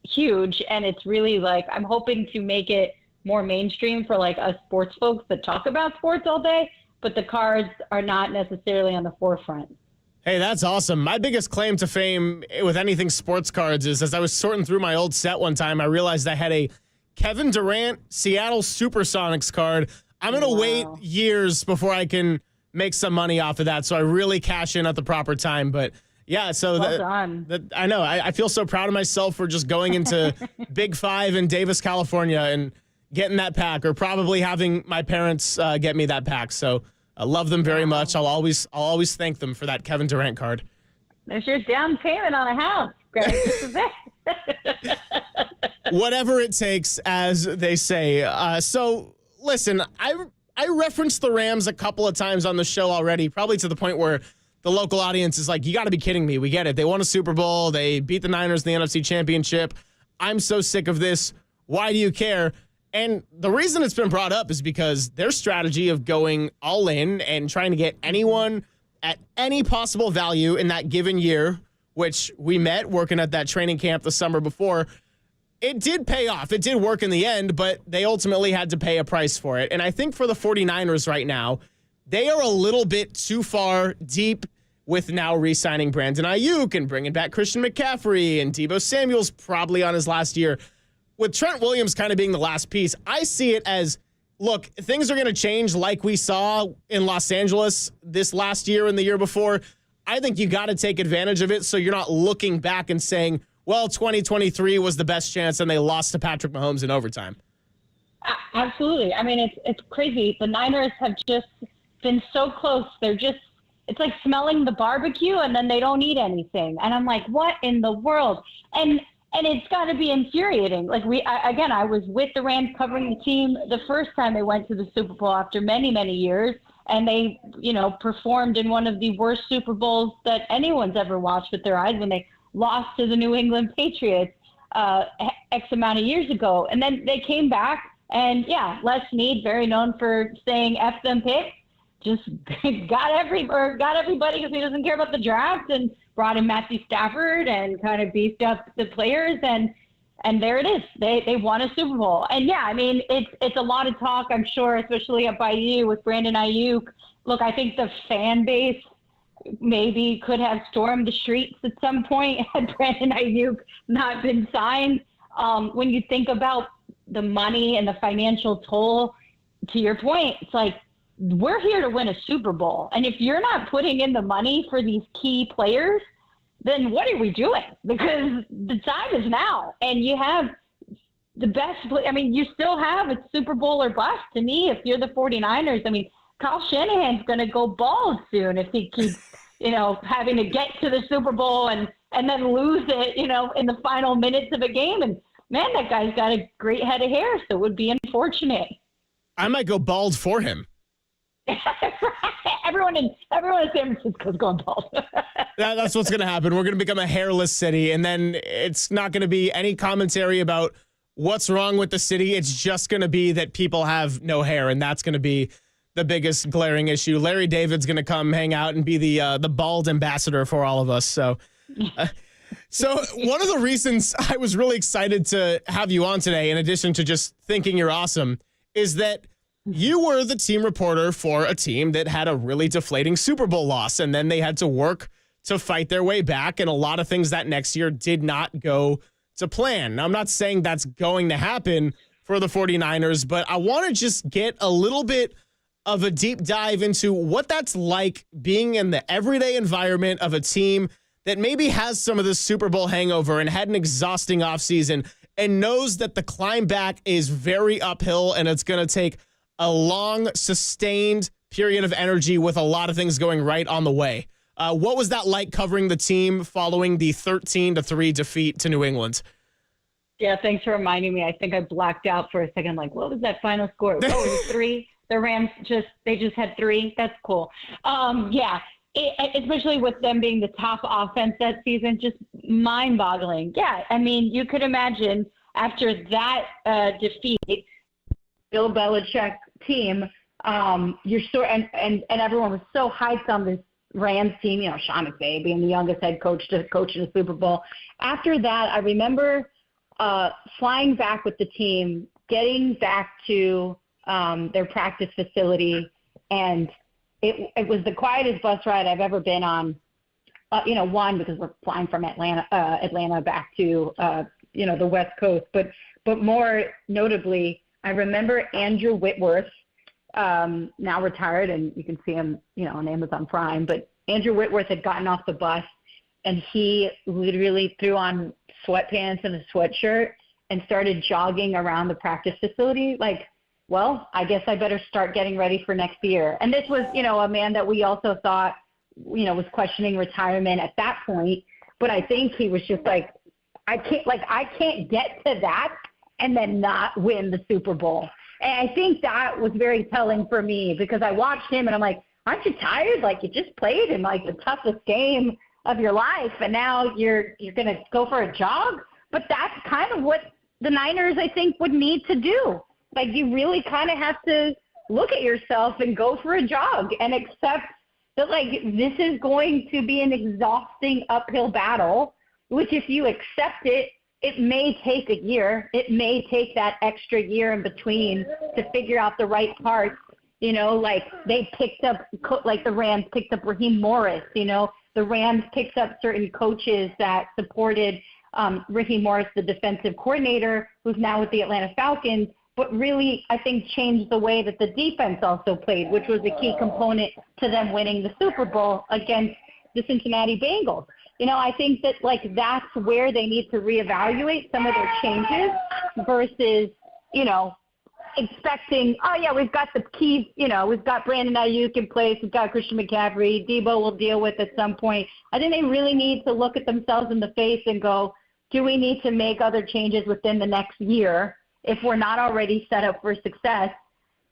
H: huge. And it's really like, I'm hoping to make it more mainstream for like us sports folks that talk about sports all day, but the cards are not necessarily on the forefront.
M: Hey, that's awesome. My biggest claim to fame with anything sports cards is, as I was sorting through my old set one time, I realized I had a Kevin Durant Seattle Supersonics card. I'm going to wait years before I can make some money off of that, so I really cash in at the proper time. But yeah, so I know. I feel so proud of myself for just going into Big Five in Davis, California, and getting that pack, or probably having my parents get me that pack. So I love them very much. I'll always thank them for that Kevin Durant card.
H: There's your down payment on a house, Greg. This is it.
M: Whatever it takes, as they say. So listen, I referenced the Rams a couple of times on the show already, probably to the point where the local audience is like, you got to be kidding me. We get it. They won a Super Bowl. They beat the Niners in the NFC Championship. I'm so sick of this. Why do you care? And the reason it's been brought up is because their strategy of going all in and trying to get anyone at any possible value in that given year, which we met working at that training camp the summer before, it did pay off. It did work in the end, but they ultimately had to pay a price for it. And I think for the 49ers right now, they are a little bit too far deep with now re-signing Brandon Ayuk and bringing back Christian McCaffrey, and Deebo Samuel's probably on his last year. With Trent Williams kind of being the last piece, I see it as, look, things are going to change like we saw in Los Angeles this last year and the year before. I think you got to take advantage of it so you're not looking back and saying, well, 2023 was the best chance and they lost to Patrick Mahomes in overtime.
H: Absolutely. I mean, it's crazy. The Niners have just been so close. It's like smelling the barbecue and then they don't eat anything. And I'm like, what in the world? And it's got to be infuriating. Like I was with the Rams covering the team the first time they went to the Super Bowl after many, many years. And they, performed in one of the worst Super Bowls that anyone's ever watched with their eyes when they lost to the New England Patriots X amount of years ago. And then they came back and, Les Snead, very known for saying F them picks, just got everybody because he doesn't care about the draft, and brought in Matthew Stafford and kind of beefed up the players, and there it is. They won a Super Bowl. And I mean, it's a lot of talk, I'm sure, especially up by you with Brandon Ayuk. Look, I think the fan base maybe could have stormed the streets at some point had Brandon Ayuk not been signed. When you think about the money and the financial toll, to your point, it's like, we're here to win a Super Bowl. And if you're not putting in the money for these key players, then what are we doing? Because the time is now. And you have the best – I mean, you still have a Super Bowl or bust to me if you're the 49ers. I mean, Kyle Shanahan's going to go bald soon if he keeps, having to get to the Super Bowl and then lose it, in the final minutes of a game. And, man, that guy's got a great head of hair, so it would be unfortunate.
M: I might go bald for him.
H: Everyone in San Francisco is going bald.
M: That's what's going to happen. We're going to become a hairless city, and then it's not going to be any commentary about what's wrong with the city. It's just going to be that people have no hair, and that's going to be the biggest glaring issue. Larry David's going to come hang out and be the bald ambassador for all of us. So one of the reasons I was really excited to have you on today, in addition to just thinking you're awesome, is that you were the team reporter for a team that had a really deflating Super Bowl loss, and then they had to work to fight their way back, and a lot of things that next year did not go to plan. Now, I'm not saying that's going to happen for the 49ers, but I want to just get a little bit of a deep dive into what that's like being in the everyday environment of a team that maybe has some of the Super Bowl hangover and had an exhausting offseason and knows that the climb back is very uphill and it's going to take a long, sustained period of energy with a lot of things going right on the way. What was that like covering the team following the 13-3 defeat to New England?
H: Yeah, thanks for reminding me. I think I blacked out for a second. Like, what was that final score? Oh, it was 3. The Rams just had 3. That's cool. Especially with them being the top offense that season, just mind-boggling. Yeah, I mean, you could imagine after that defeat, Bill Belichick team, you're so and everyone was so hyped on this Rams team, Sean McVay being the youngest head coach to coach in the Super Bowl. After that, I remember flying back with the team, getting back to their practice facility, and it was the quietest bus ride I've ever been on. One, because we're flying from Atlanta back to the West Coast, but more notably, I remember Andrew Whitworth, now retired, and you can see him, on Amazon Prime, but Andrew Whitworth had gotten off the bus, and he literally threw on sweatpants and a sweatshirt and started jogging around the practice facility like, well, I guess I better start getting ready for next year. And this was, a man that we also thought, was questioning retirement at that point, but I think he was just like, I can't get to that and then not win the Super Bowl. And I think that was very telling for me because I watched him and I'm like, aren't you tired? Like, you just played in like the toughest game of your life and now you're going to go for a jog? But that's kind of what the Niners, I think, would need to do. Like, you really kind of have to look at yourself and go for a jog and accept that, like, this is going to be an exhausting uphill battle, which if you accept it, it may take a year. It may take that extra year in between to figure out the right parts. You know, like they picked up, like the Rams picked up Raheem Morris. You know, the Rams picked up certain coaches that supported Raheem Morris, the defensive coordinator, who's now with the Atlanta Falcons, but really, I think, changed the way that the defense also played, which was a key component to them winning the Super Bowl against the Cincinnati Bengals. You know, I think that, like, that's where they need to reevaluate some of their changes versus, you know, expecting, oh, yeah, we've got the key, you know, we've got Brandon Ayuk in place, we've got Christian McCaffrey, Debo will deal with at some point. I think they really need to look at themselves in the face and go, do we need to make other changes within the next year if we're not already set up for success?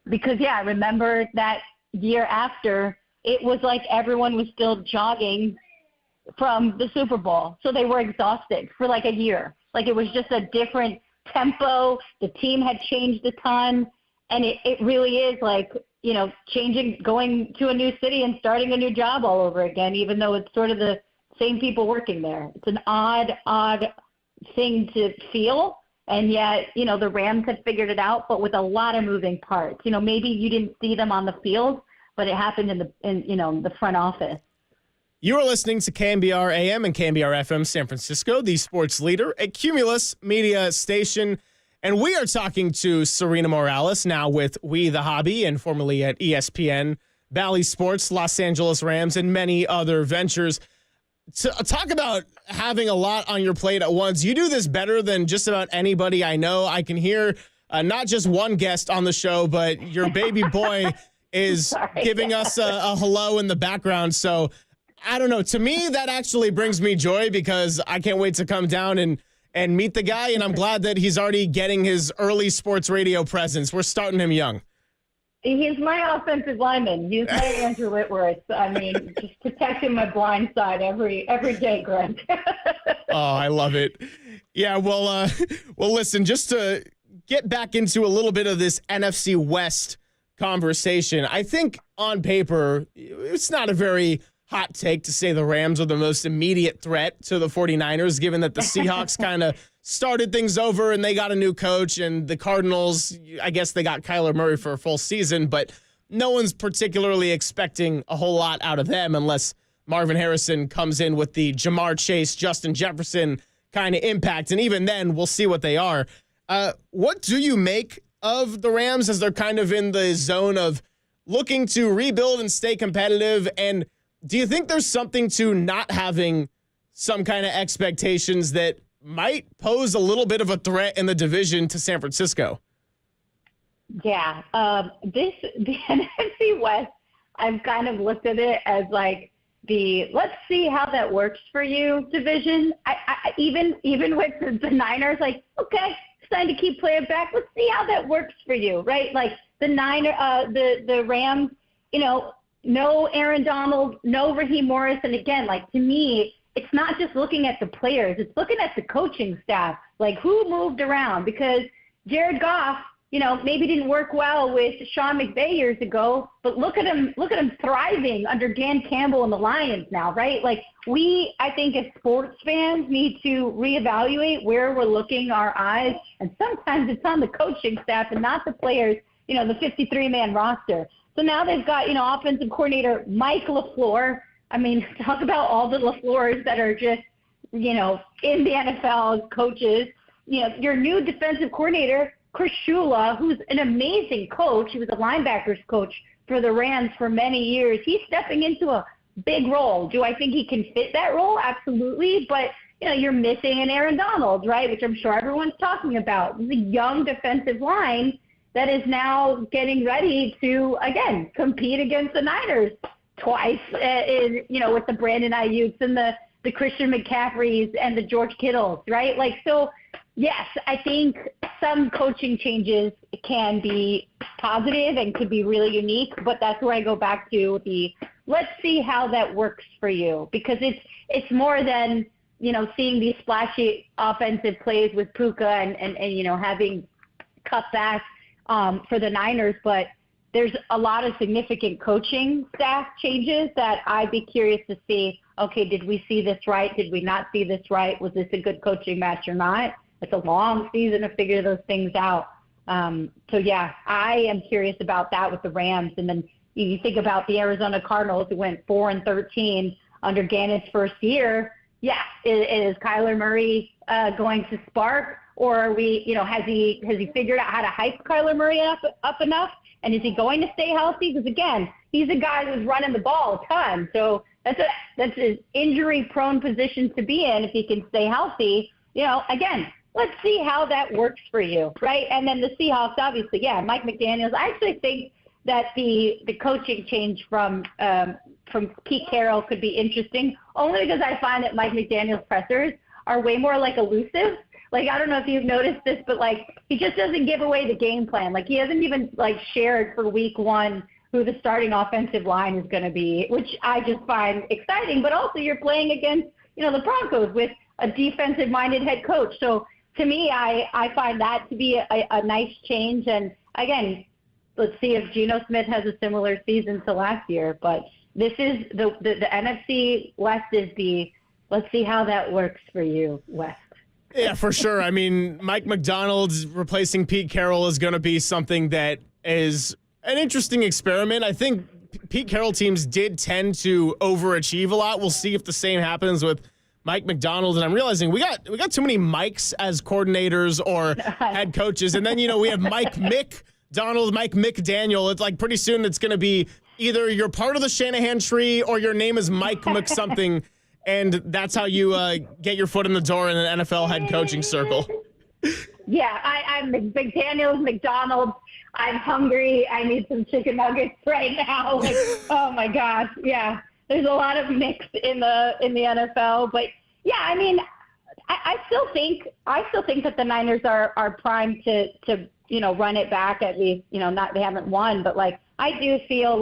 H: Because, yeah, I remember that year after, it was like everyone was still jogging from the Super Bowl. So they were exhausted for like a year. Like it was just a different tempo. The team had changed a ton. And it really is like, you know, changing, going to a new city and starting a new job all over again, even though it's sort of the same people working there. It's an odd thing to feel. And yet, you know, the Rams had figured it out, but with a lot of moving parts. You know, maybe you didn't see them on the field, but it happened in the front office.
M: You are listening to KNBR AM and KNBR FM San Francisco, the sports leader, a Cumulus media station. And we are talking to Serena Morales, now with We The Hobby and formerly at ESPN, Bally Sports, Los Angeles Rams, and many other ventures. To talk about having a lot on your plate at once. You do this better than just about anybody I know. I can hear not just one guest on the show, but your baby boy is giving us a hello in the background. So I don't know. To me, that actually brings me joy because I can't wait to come down and meet the guy. And I'm glad that he's already getting his early sports radio presence. We're starting him young.
H: He's my offensive lineman. He's my Andrew Whitworth. I mean, just protecting my blind side every day, Greg.
M: Oh, I love it. Yeah, well, listen, just to get back into a little bit of this NFC West conversation, I think on paper, it's not a very hot take to say the Rams are the most immediate threat to the 49ers, given that the Seahawks kind of started things over and they got a new coach, and the Cardinals, I guess they got Kyler Murray for a full season, but no one's particularly expecting a whole lot out of them unless Marvin Harrison comes in with the Jamar Chase, Justin Jefferson kind of impact. And even then, we'll see what they are. What do you make of the Rams as they're kind of in the zone of looking to rebuild and stay competitive? And do you think there's something to not having some kind of expectations that might pose a little bit of a threat in the division to San Francisco?
H: Yeah. The NFC West, I've kind of looked at it as like the let's see how that works for you division. I even with the Niners, like, okay, it's time to keep playing back. Let's see how that works for you, right? Like the Rams, you know, no Aaron Donald, no Raheem Morris. And again, like to me, it's not just looking at the players, it's looking at the coaching staff, like who moved around, because Jared Goff, you know, maybe didn't work well with Sean McVay years ago, but look at him thriving under Dan Campbell and the Lions now, right? Like I think as sports fans need to reevaluate where we're looking our eyes, and sometimes it's on the coaching staff and not the players, you know, the 53-man roster. So now they've got, you know, offensive coordinator Mike LaFleur. I mean, talk about all the LaFleurs that are just, you know, in the NFL as coaches. You know, your new defensive coordinator, Chris Shula, who's an amazing coach. He was a linebackers coach for the Rams for many years. He's stepping into a big role. Do I think he can fit that role? Absolutely. But, you know, you're missing an Aaron Donald, right, which I'm sure everyone's talking about. This is a young defensive line that is now getting ready to, again, compete against the Niners twice, with the Brandon Ayuk's and the Christian McCaffreys and the George Kittles, right? Like, so, yes, I think some coaching changes can be positive and could be really unique, but that's where I go back to the let's see how that works for you, because it's more than, you know, seeing these splashy offensive plays with Puka and you know, having cutbacks for the Niners, but there's a lot of significant coaching staff changes that I'd be curious to see okay, did we see this right? Did we not see this right? Was this a good coaching match or not? It's a long season to figure those things out. So, yeah, I am curious about that with the Rams. And then you think about the Arizona Cardinals who went 4-13 under Gannon's first year. Yeah, is Kyler Murray going to spark? Or are we, has he figured out how to hype Kyler Murray up enough? And is he going to stay healthy? Because, again, he's a guy who's running the ball a ton. So that's an injury-prone position to be in if he can stay healthy. Again, let's see how that works for you, right? And then the Seahawks, obviously, yeah, Mike McDaniels. I actually think that the coaching change from Pete Carroll could be interesting, only because I find that Mike McDaniels' pressers are way more, elusive. I don't know if you've noticed this, but, he just doesn't give away the game plan. He hasn't even, shared for week one who the starting offensive line is going to be, which I just find exciting. But also you're playing against, the Broncos with a defensive-minded head coach. So, to me, I find that to be a nice change. And, again, let's see if Geno Smith has a similar season to last year. But this is the NFC West is let's see how that works for you, West.
M: Yeah, for sure. I mean, Mike McDonald's replacing Pete Carroll is going to be something that is an interesting experiment. I think Pete Carroll teams did tend to overachieve a lot. We'll see if the same happens with Mike McDonald. And I'm realizing we got too many Mikes as coordinators or head coaches. And then, we have Mike McDonald, Mike McDaniel. It's pretty soon it's going to be either you're part of the Shanahan tree or your name is Mike McSomething. And that's how you get your foot in the door in an NFL head coaching circle.
H: Yeah, I'm McDaniels, McDonald's. I'm hungry. I need some chicken nuggets right now. Oh my gosh, yeah. There's a lot of mix in the NFL, but yeah, I mean, I still think that the Niners are primed to run it back at least. Not they haven't won, but I do feel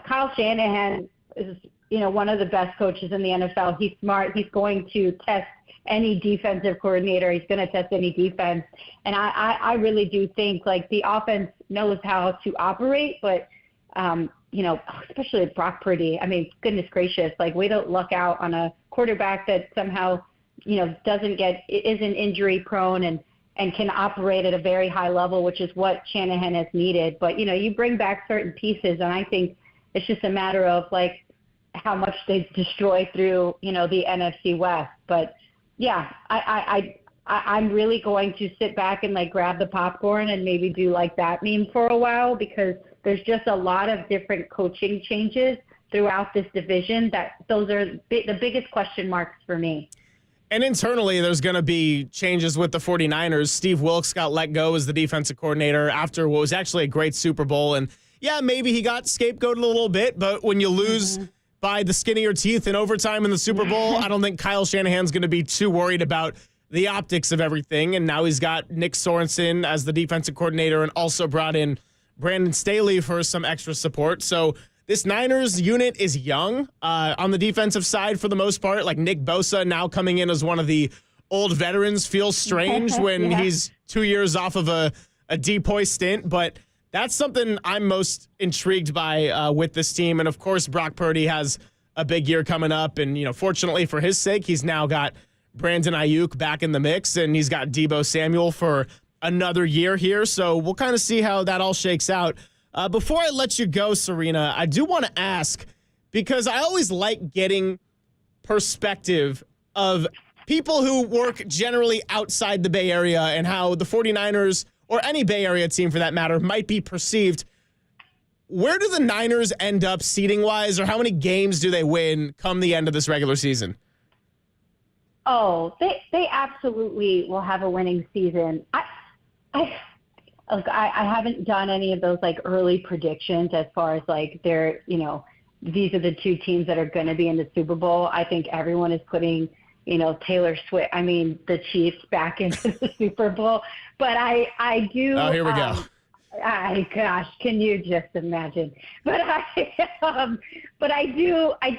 H: Kyle Shanahan is one of the best coaches in the NFL. He's smart. He's going to test any defensive coordinator. He's going to test any defense. And I really do think the offense knows how to operate, but, especially with Brock Purdy. I mean, goodness gracious, we don't luck out on a quarterback that somehow, isn't injury prone and can operate at a very high level, which is what Shanahan has needed. But, you bring back certain pieces, and I think it's just a matter of how much they destroy through, the NFC West. But yeah, I'm really going to sit back and grab the popcorn and maybe do that meme for a while, because there's just a lot of different coaching changes throughout this division that those are the biggest question marks for me.
M: And internally, there's going to be changes with the 49ers. Steve Wilkes got let go as the defensive coordinator after what was actually a great Super Bowl. And yeah, maybe he got scapegoated a little bit, but when you lose by the skin of your teeth in overtime in the Super Bowl, I don't think Kyle Shanahan's going to be too worried about the optics of everything. And now he's got Nick Sorensen as the defensive coordinator and also brought in Brandon Staley for some extra support. So this Niners unit is young on the defensive side for the most part. Nick Bosa now coming in as one of the old veterans feels strange when he's 2 years off of a DPOY stint, but that's something I'm most intrigued by with this team. And, of course, Brock Purdy has a big year coming up. And, fortunately for his sake, he's now got Brandon Ayuk back in the mix, and he's got Deebo Samuel for another year here. So we'll kind of see how that all shakes out. Before I let you go, Serena, I do want to ask, because I always like getting perspective of people who work generally outside the Bay Area and how the 49ers or any Bay Area team for that matter might be perceived. Where do the Niners end up seeding-wise, or how many games do they win come the end of this regular season?
H: Oh, they absolutely will have a winning season. I haven't done any of those early predictions as far as they're, these are the two teams that are going to be in the Super Bowl. I think everyone is putting, Taylor Swift, the Chiefs back into the Super Bowl. But I do.
M: Oh, here we go.
H: Gosh, can you just imagine? But I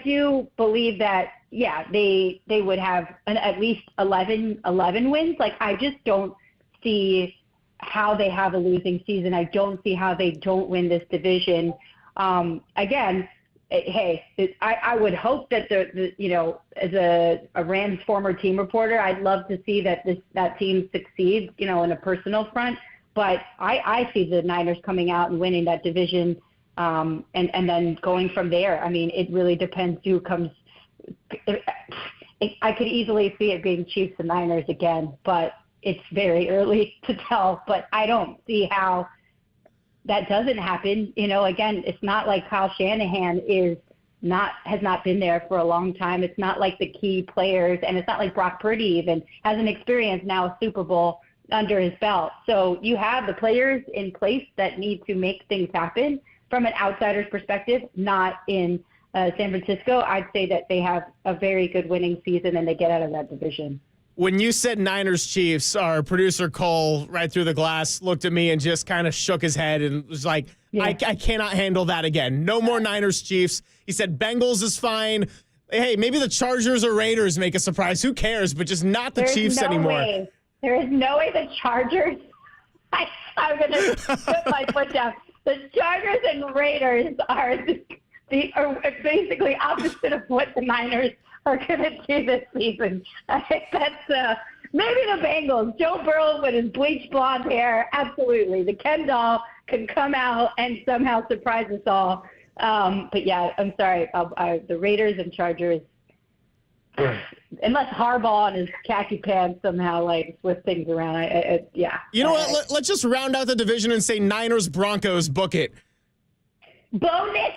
H: do believe that, yeah, they would have at least 11 wins. I just don't see how they have a losing season. I don't see how they don't win this division. Again, I would hope that as a Rams former team reporter, I'd love to see that team succeed, in a personal front. But I see the Niners coming out and winning that division, and then going from there. I mean, it really depends who comes. I could easily see it being Chiefs and Niners again, but it's very early to tell. But I don't see how that doesn't happen. Again, it's not like Kyle Shanahan has not been there for a long time. It's not like the key players, and it's not like Brock Purdy even hasn't experienced now a Super Bowl under his belt. So you have the players in place that need to make things happen from an outsider's perspective, not in San Francisco. I'd say that they have a very good winning season and they get out of that division.
M: When you said Niners-Chiefs, our producer Cole, right through the glass, looked at me and just kind of shook his head and was like, I cannot handle that again. No more Niners-Chiefs. He said Bengals is fine. Hey, maybe the Chargers or Raiders make a surprise. Who cares? But just not the Chiefs anymore.
H: There is no way the Chargers I'm going to put my foot down. The Chargers and Raiders are basically opposite of what the Niners are going to do this season. I think that's maybe the Bengals. Joe Burrow with his bleached blonde hair, absolutely. The Ken doll can come out and somehow surprise us all. But yeah, I'm sorry. The Raiders and Chargers, unless Harbaugh and his khaki pants somehow flip things around, yeah.
M: You know what? Let's just round out the division and say Niners Broncos. Book it.
H: Bonus.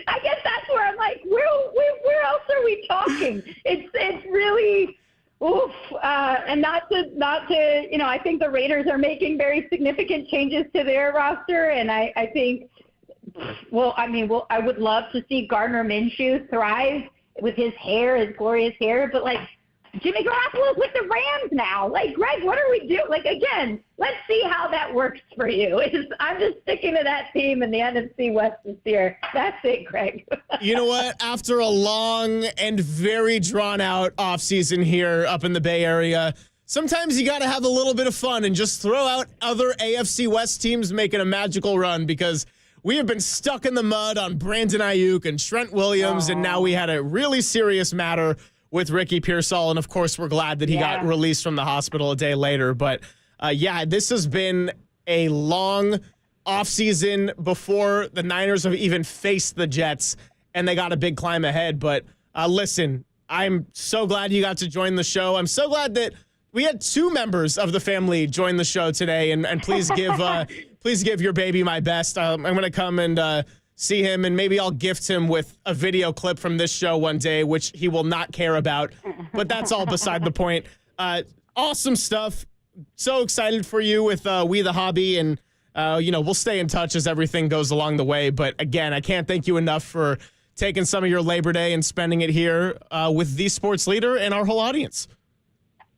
H: I guess that's where I'm like, where else are we talking? It's really oof. And not to I think the Raiders are making very significant changes to their roster, and I think. I would love to see Gardner Minshew thrive with his hair, his glorious hair, but Jimmy Garoppolo's with the Rams now. Greg, what are we doing? Again, let's see how that works for you. I'm just sticking to that team in the NFC West this year. That's it, Greg.
M: You know what? After a long and very drawn-out offseason here up in the Bay Area, sometimes you got to have a little bit of fun and just throw out other AFC West teams making a magical run, because we have been stuck in the mud on Brandon Ayuk and Trent Williams, and now we had a really serious matter with Ricky Pearsall, and of course we're glad that he got released from the hospital a day later. But this has been a long offseason before the Niners have even faced the Jets, and they got a big climb ahead. But listen, I'm so glad you got to join the show. I'm so glad that we had 2 members of the family join the show today, and please give please give your baby my best. I'm going to come and see him, and maybe I'll gift him with a video clip from this show one day, which he will not care about, but that's all beside the point. Awesome stuff. So excited for you with We the Hobby, and we'll stay in touch as everything goes along the way. But again, I can't thank you enough for taking some of your Labor Day and spending it here with the sports leader and our whole audience.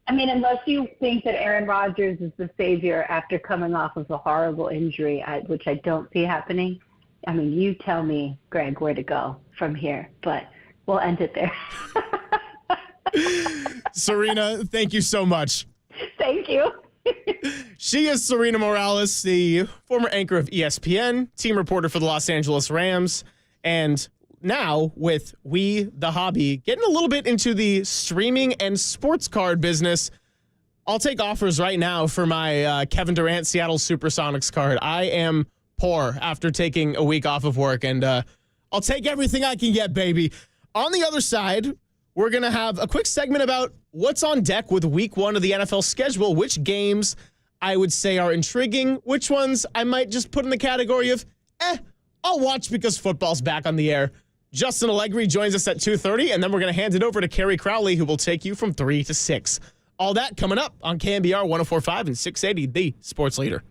H: I mean, unless you think that Aaron Rodgers is the savior after coming off of a horrible injury, which I don't see happening, I mean, you tell me, Greg, where to go from here. But we'll end it there.
M: Serena, thank you so much.
H: Thank you.
M: She is Serena Morales, the former anchor of ESPN, team reporter for the Los Angeles Rams, and now with We the Hobby, getting a little bit into the streaming and sports card business. I'll take offers right now for my Kevin Durant Seattle Supersonics card. I am poor after taking a week off of work, and I'll take everything I can get, baby. On the other side, we're going to have a quick segment about what's on deck with week 1 of the NFL schedule, which games I would say are intriguing, which ones I might just put in the category of, I'll watch because football's back on the air. Justin Allegri joins us at 2:30, and then we're going to hand it over to Carrie Crowley, who will take you from 3 to 6. All that coming up on KNBR 104.5 and 680, the sports leader.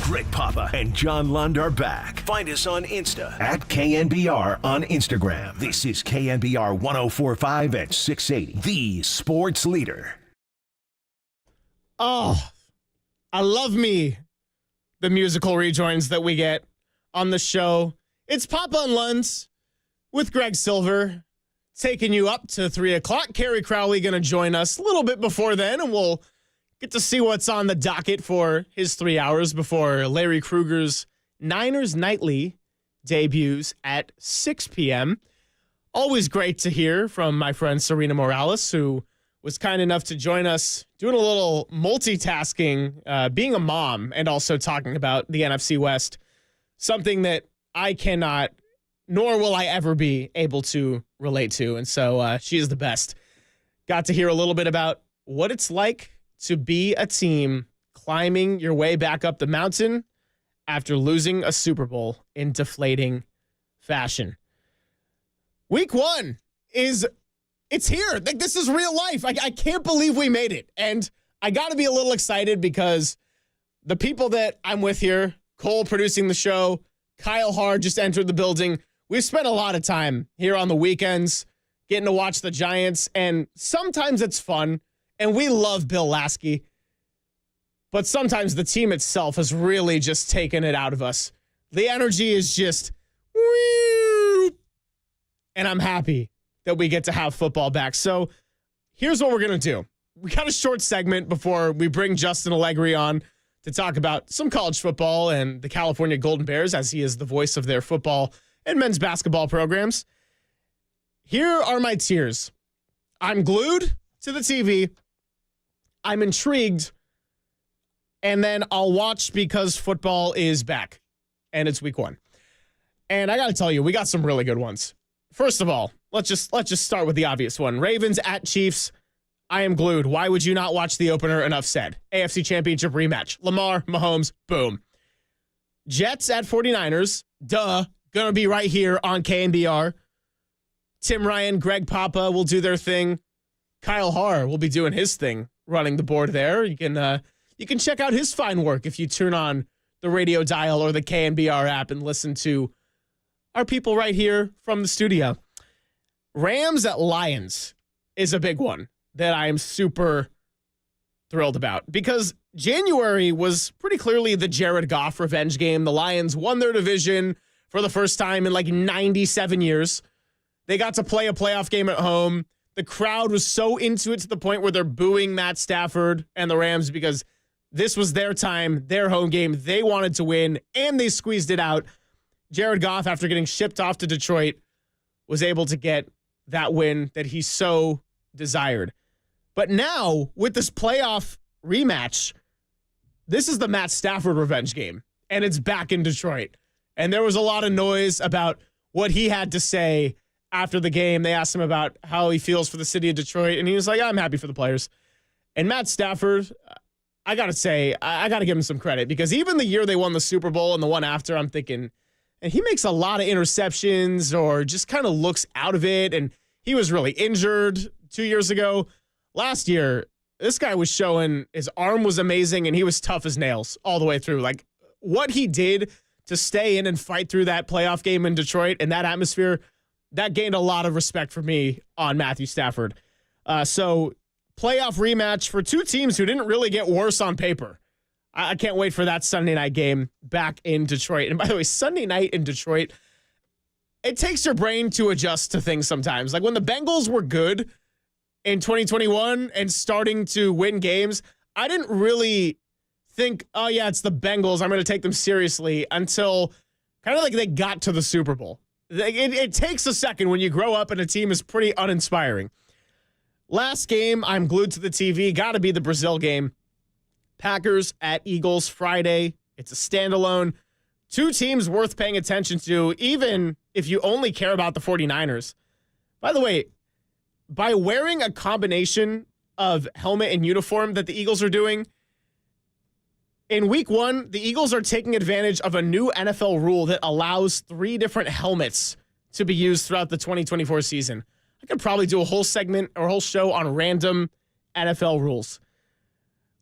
A: Greg Papa and John Lund are back. Find us on Insta at KNBR on Instagram. This is KNBR 104.5 at 680, the sports leader.
M: Oh, I love me the musical rejoins that we get on the show. It's Papa and Lund with Greg Silver taking you up to 3 o'clock. Kerry Crowley going to join us a little bit before then, and we'll get to see what's on the docket for his 3 hours before Larry Krueger's Niners Nightly debuts at 6 p.m. Always great to hear from my friend Serena Morales, who was kind enough to join us doing a little multitasking, being a mom and also talking about the NFC West, something that I cannot, nor will I ever be able to relate to. And so she is the best. Got to hear a little bit about what it's like to be a team climbing your way back up the mountain after losing a Super Bowl in deflating fashion. Week 1 it's here. Like, this is real life. I can't believe we made it. And I got to be a little excited because the people that I'm with here, Cole producing the show, Kyle Hard just entered the building. We've spent a lot of time here on the weekends getting to watch the Giants, and sometimes it's fun, and we love Bill Lasky, but sometimes the team itself has really just taken it out of us. The energy is just, and I'm happy that we get to have football back. So here's what we're going to do. We got a short segment before we bring Justin Allegri on to talk about some college football and the California Golden Bears, as he is the voice of their football and men's basketball programs. Here are my tiers. I'm glued to the TV. I'm intrigued. And then I'll watch because football is back. And it's week 1. And I got to tell you, we got some really good ones. First of all, let's just start with the obvious one. Ravens at Chiefs. I am glued. Why would you not watch the opener? Enough said. AFC Championship rematch. Lamar, Mahomes, boom. Jets at 49ers. Duh. Gonna be right here on KNBR. Tim Ryan, Greg Papa will do their thing. Kyle Harr will be doing his thing, running the board there. You can check out his fine work if you turn on the radio dial or the KNBR app and listen to our people right here from the studio. Rams at Lions is a big one that I am super thrilled about because January was pretty clearly the Jared Goff revenge game. The Lions won their division for the first time in like 97 years. They got to play a playoff game at home. The crowd was so into it to the point where they're booing Matt Stafford and the Rams because this was their time, their home game. They wanted to win, and they squeezed it out. Jared Goff, after getting shipped off to Detroit, was able to get that win that he so desired. But now, with this playoff rematch, this is the Matt Stafford revenge game, and it's back in Detroit. And there was a lot of noise about what he had to say after the game. They asked him about how he feels for the city of Detroit, and he was like, I'm happy for the players. And Matt Stafford, I got to say, I got to give him some credit because even the year they won the Super Bowl and the one after, I'm thinking, and he makes a lot of interceptions or just kind of looks out of it. And he was really injured 2 years ago. Last year, this guy was showing his arm was amazing and he was tough as nails all the way through. Like what he did to stay in and fight through that playoff game in Detroit and that atmosphere, that gained a lot of respect for me on Matthew Stafford. So playoff rematch for two teams who didn't really get worse on paper. I can't wait for that Sunday night game back in Detroit. And by the way, Sunday night in Detroit, it takes your brain to adjust to things sometimes. Like when the Bengals were good in 2021 and starting to win games, I didn't really think, oh yeah, it's the Bengals, I'm going to take them seriously until kind of like they got to the Super Bowl. It takes a second when you grow up and a team is pretty uninspiring. Last game, I'm glued to the TV. Got to be the Brazil game. Packers at Eagles Friday. It's a standalone. Two teams worth paying attention to, even if you only care about the 49ers. By the way, by wearing a combination of helmet and uniform that the Eagles are doing, in week 1, the Eagles are taking advantage of a new NFL rule that allows 3 different helmets to be used throughout the 2024 season. I could probably do a whole segment or a whole show on random NFL rules.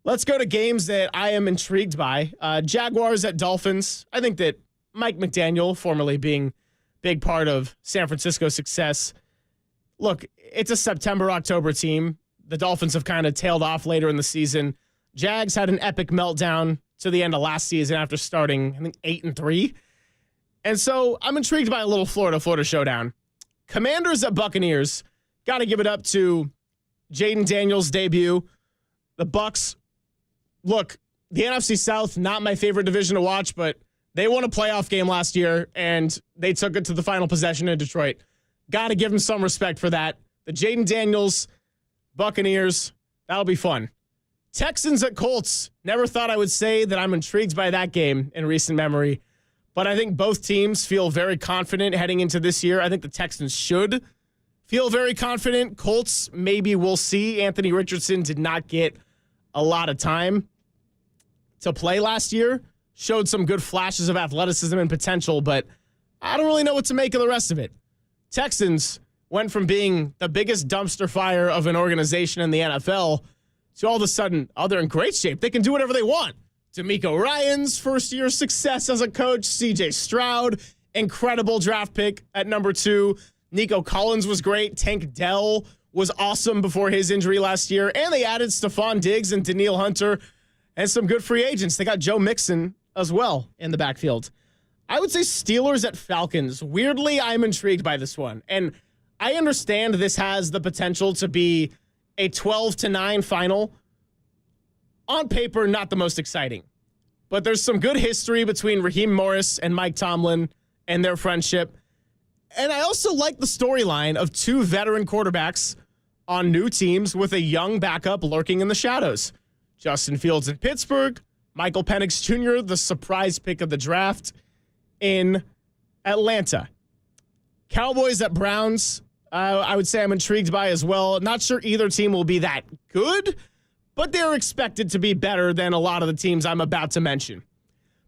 M: Let's go to games that I am intrigued by. Jaguars at Dolphins. I think that Mike McDaniel, formerly being big part of San Francisco's success. Look, it's a September-October team. The Dolphins have kind of tailed off later in the season. Jags had an epic meltdown to the end of last season after starting, I think, 8-3. And so I'm intrigued by a little Florida showdown. Commanders at Buccaneers. Got to give it up to Jaden Daniels' debut. The Bucs. Look, the NFC South, not my favorite division to watch, but they won a playoff game last year, and they took it to the final possession in Detroit. Got to give them some respect for that. The Jaden Daniels, Buccaneers, that'll be fun. Texans at Colts. Never thought I would say that I'm intrigued by that game in recent memory, but I think both teams feel very confident heading into this year. I think the Texans should feel very confident. Colts, maybe we'll see. Anthony Richardson did not get a lot of time to play last year. Showed some good flashes of athleticism and potential, but I don't really know what to make of the rest of it. Texans went from being the biggest dumpster fire of an organization in the NFL to all of a sudden, they're in great shape. They can do whatever they want. D'Amico Ryans' first-year success as a coach. C.J. Stroud, incredible draft pick at number 2. Nico Collins was great. Tank Dell was awesome before his injury last year. And they added Stephon Diggs and Danielle Hunter and some good free agents. They got Joe Mixon as well in the backfield. I would say Steelers at Falcons. Weirdly, I'm intrigued by this one. And I understand this has the potential to be a 12-9 final. On paper, not the most exciting. But there's some good history between Raheem Morris and Mike Tomlin and their friendship. And I also like the storyline of 2 veteran quarterbacks on new teams with a young backup lurking in the shadows. Justin Fields in Pittsburgh, Michael Penix Jr., the surprise pick of the draft in Atlanta. Cowboys at Browns, I would say I'm intrigued by as well. Not sure either team will be that good, but they're expected to be better than a lot of the teams I'm about to mention.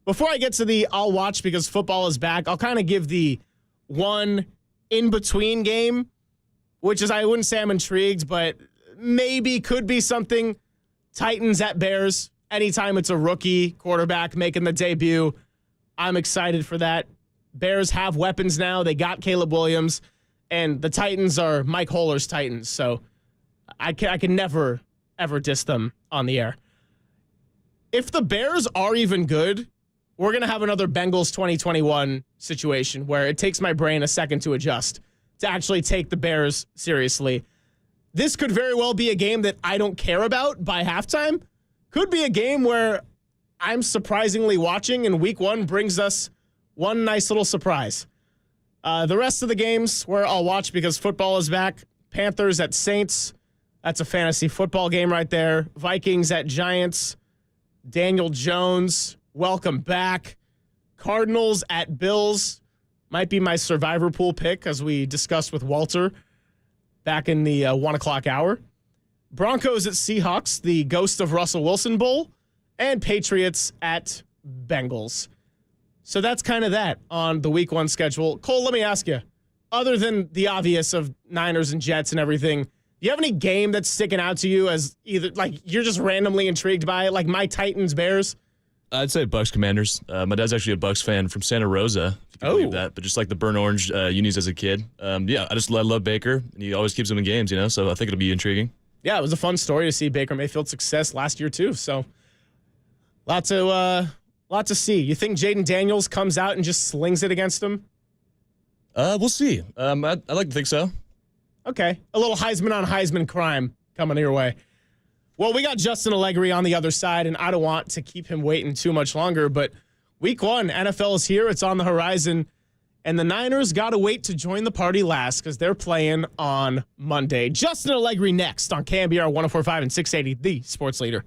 M: Before I get to the I'll watch because football is back, I'll kind of give the one in-between game, which is I wouldn't say I'm intrigued, but maybe could be something. Titans at Bears. Anytime it's a rookie quarterback making the debut, I'm excited for that. Bears have weapons now. They got Caleb Williams, and the Titans are Mike Holler's Titans, so I can never, ever diss them on the air. If the Bears are even good, we're going to have another Bengals 2021 situation where it takes my brain a second to adjust to actually take the Bears seriously. This could very well be a game that I don't care about by halftime. Could be a game where I'm surprisingly watching, and week 1 brings us one nice little surprise. The rest of the games where I'll watch because football is back. Panthers at Saints. That's a fantasy football game right there. Vikings at Giants. Daniel Jones, welcome back. Cardinals at Bills. Might be my survivor pool pick, as we discussed with Walter back in the 1 o'clock hour. Broncos at Seahawks, the Ghost of Russell Wilson Bowl. And Patriots at Bengals. So that's kind of that on the week 1 schedule. Cole, let me ask you, other than the obvious of Niners and Jets and everything, do you have any game that's sticking out to you as either, like, you're just randomly intrigued by it, like my Titans, Bears?
P: I'd say Bucks Commanders. My dad's actually a Bucks fan from Santa Rosa, if you can believe that, but just like the burnt orange unis as a kid. Yeah, I love Baker, and he always keeps them in games, so I think it'll be intriguing. Yeah,
M: it was a fun story to see Baker Mayfield's success last year, too, so lot to see. You think Jaden Daniels comes out and just slings it against him?
P: We'll see. I'd like to think so.
M: Okay. A little Heisman on Heisman crime coming your way. Well, we got Justin Allegri on the other side, and I don't want to keep him waiting too much longer, but week 1, NFL is here. It's on the horizon, and the Niners got to wait to join the party last because they're playing on Monday. Justin Allegri next on KNBR 104.5 and 680, the sports leader.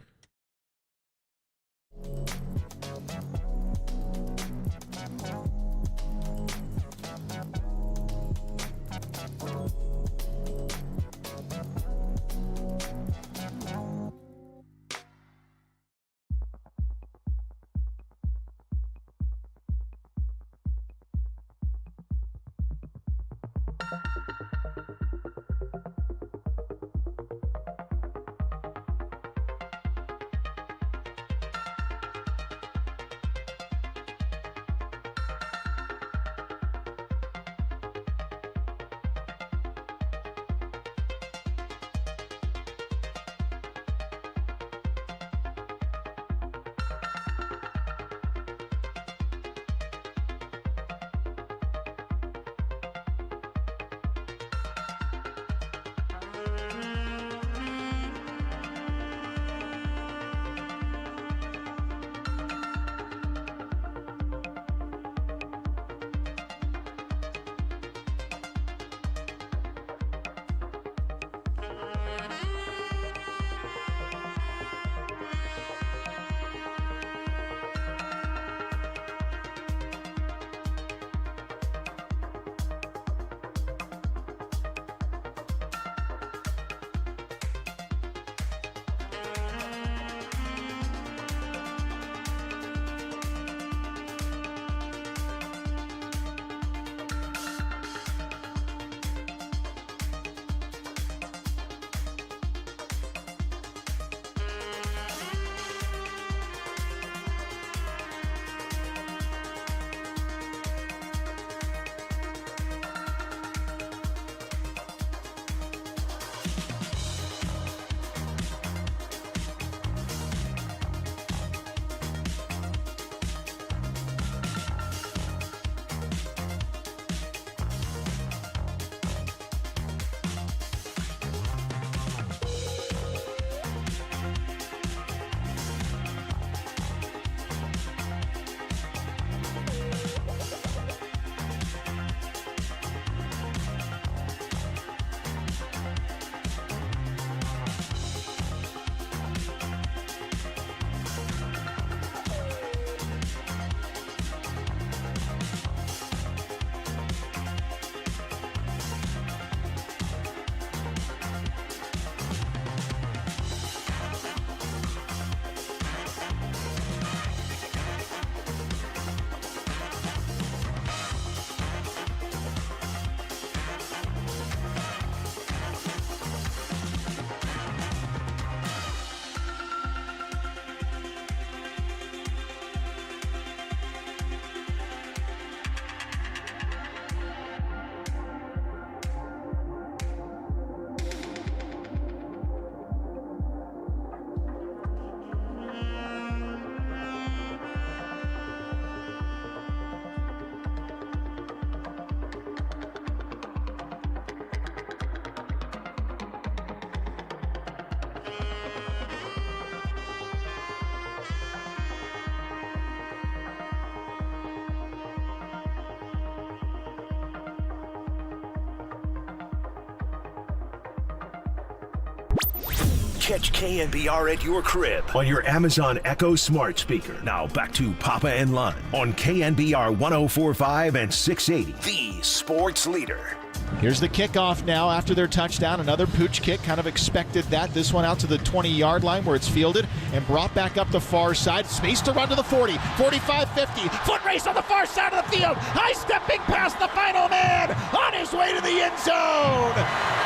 A: Catch KNBR at your crib on your Amazon Echo smart speaker. Now back to Papa and Lon on KNBR 104.5 and 680, the sports leader.
I: Here's the kickoff now after their touchdown. Another pooch kick, kind of expected that. This one out to the 20-yard line where it's fielded and brought back up the far side. Space to run to the 40, 45, 50. Foot race on the far side of the field. High-stepping past the final man on his way to the end zone.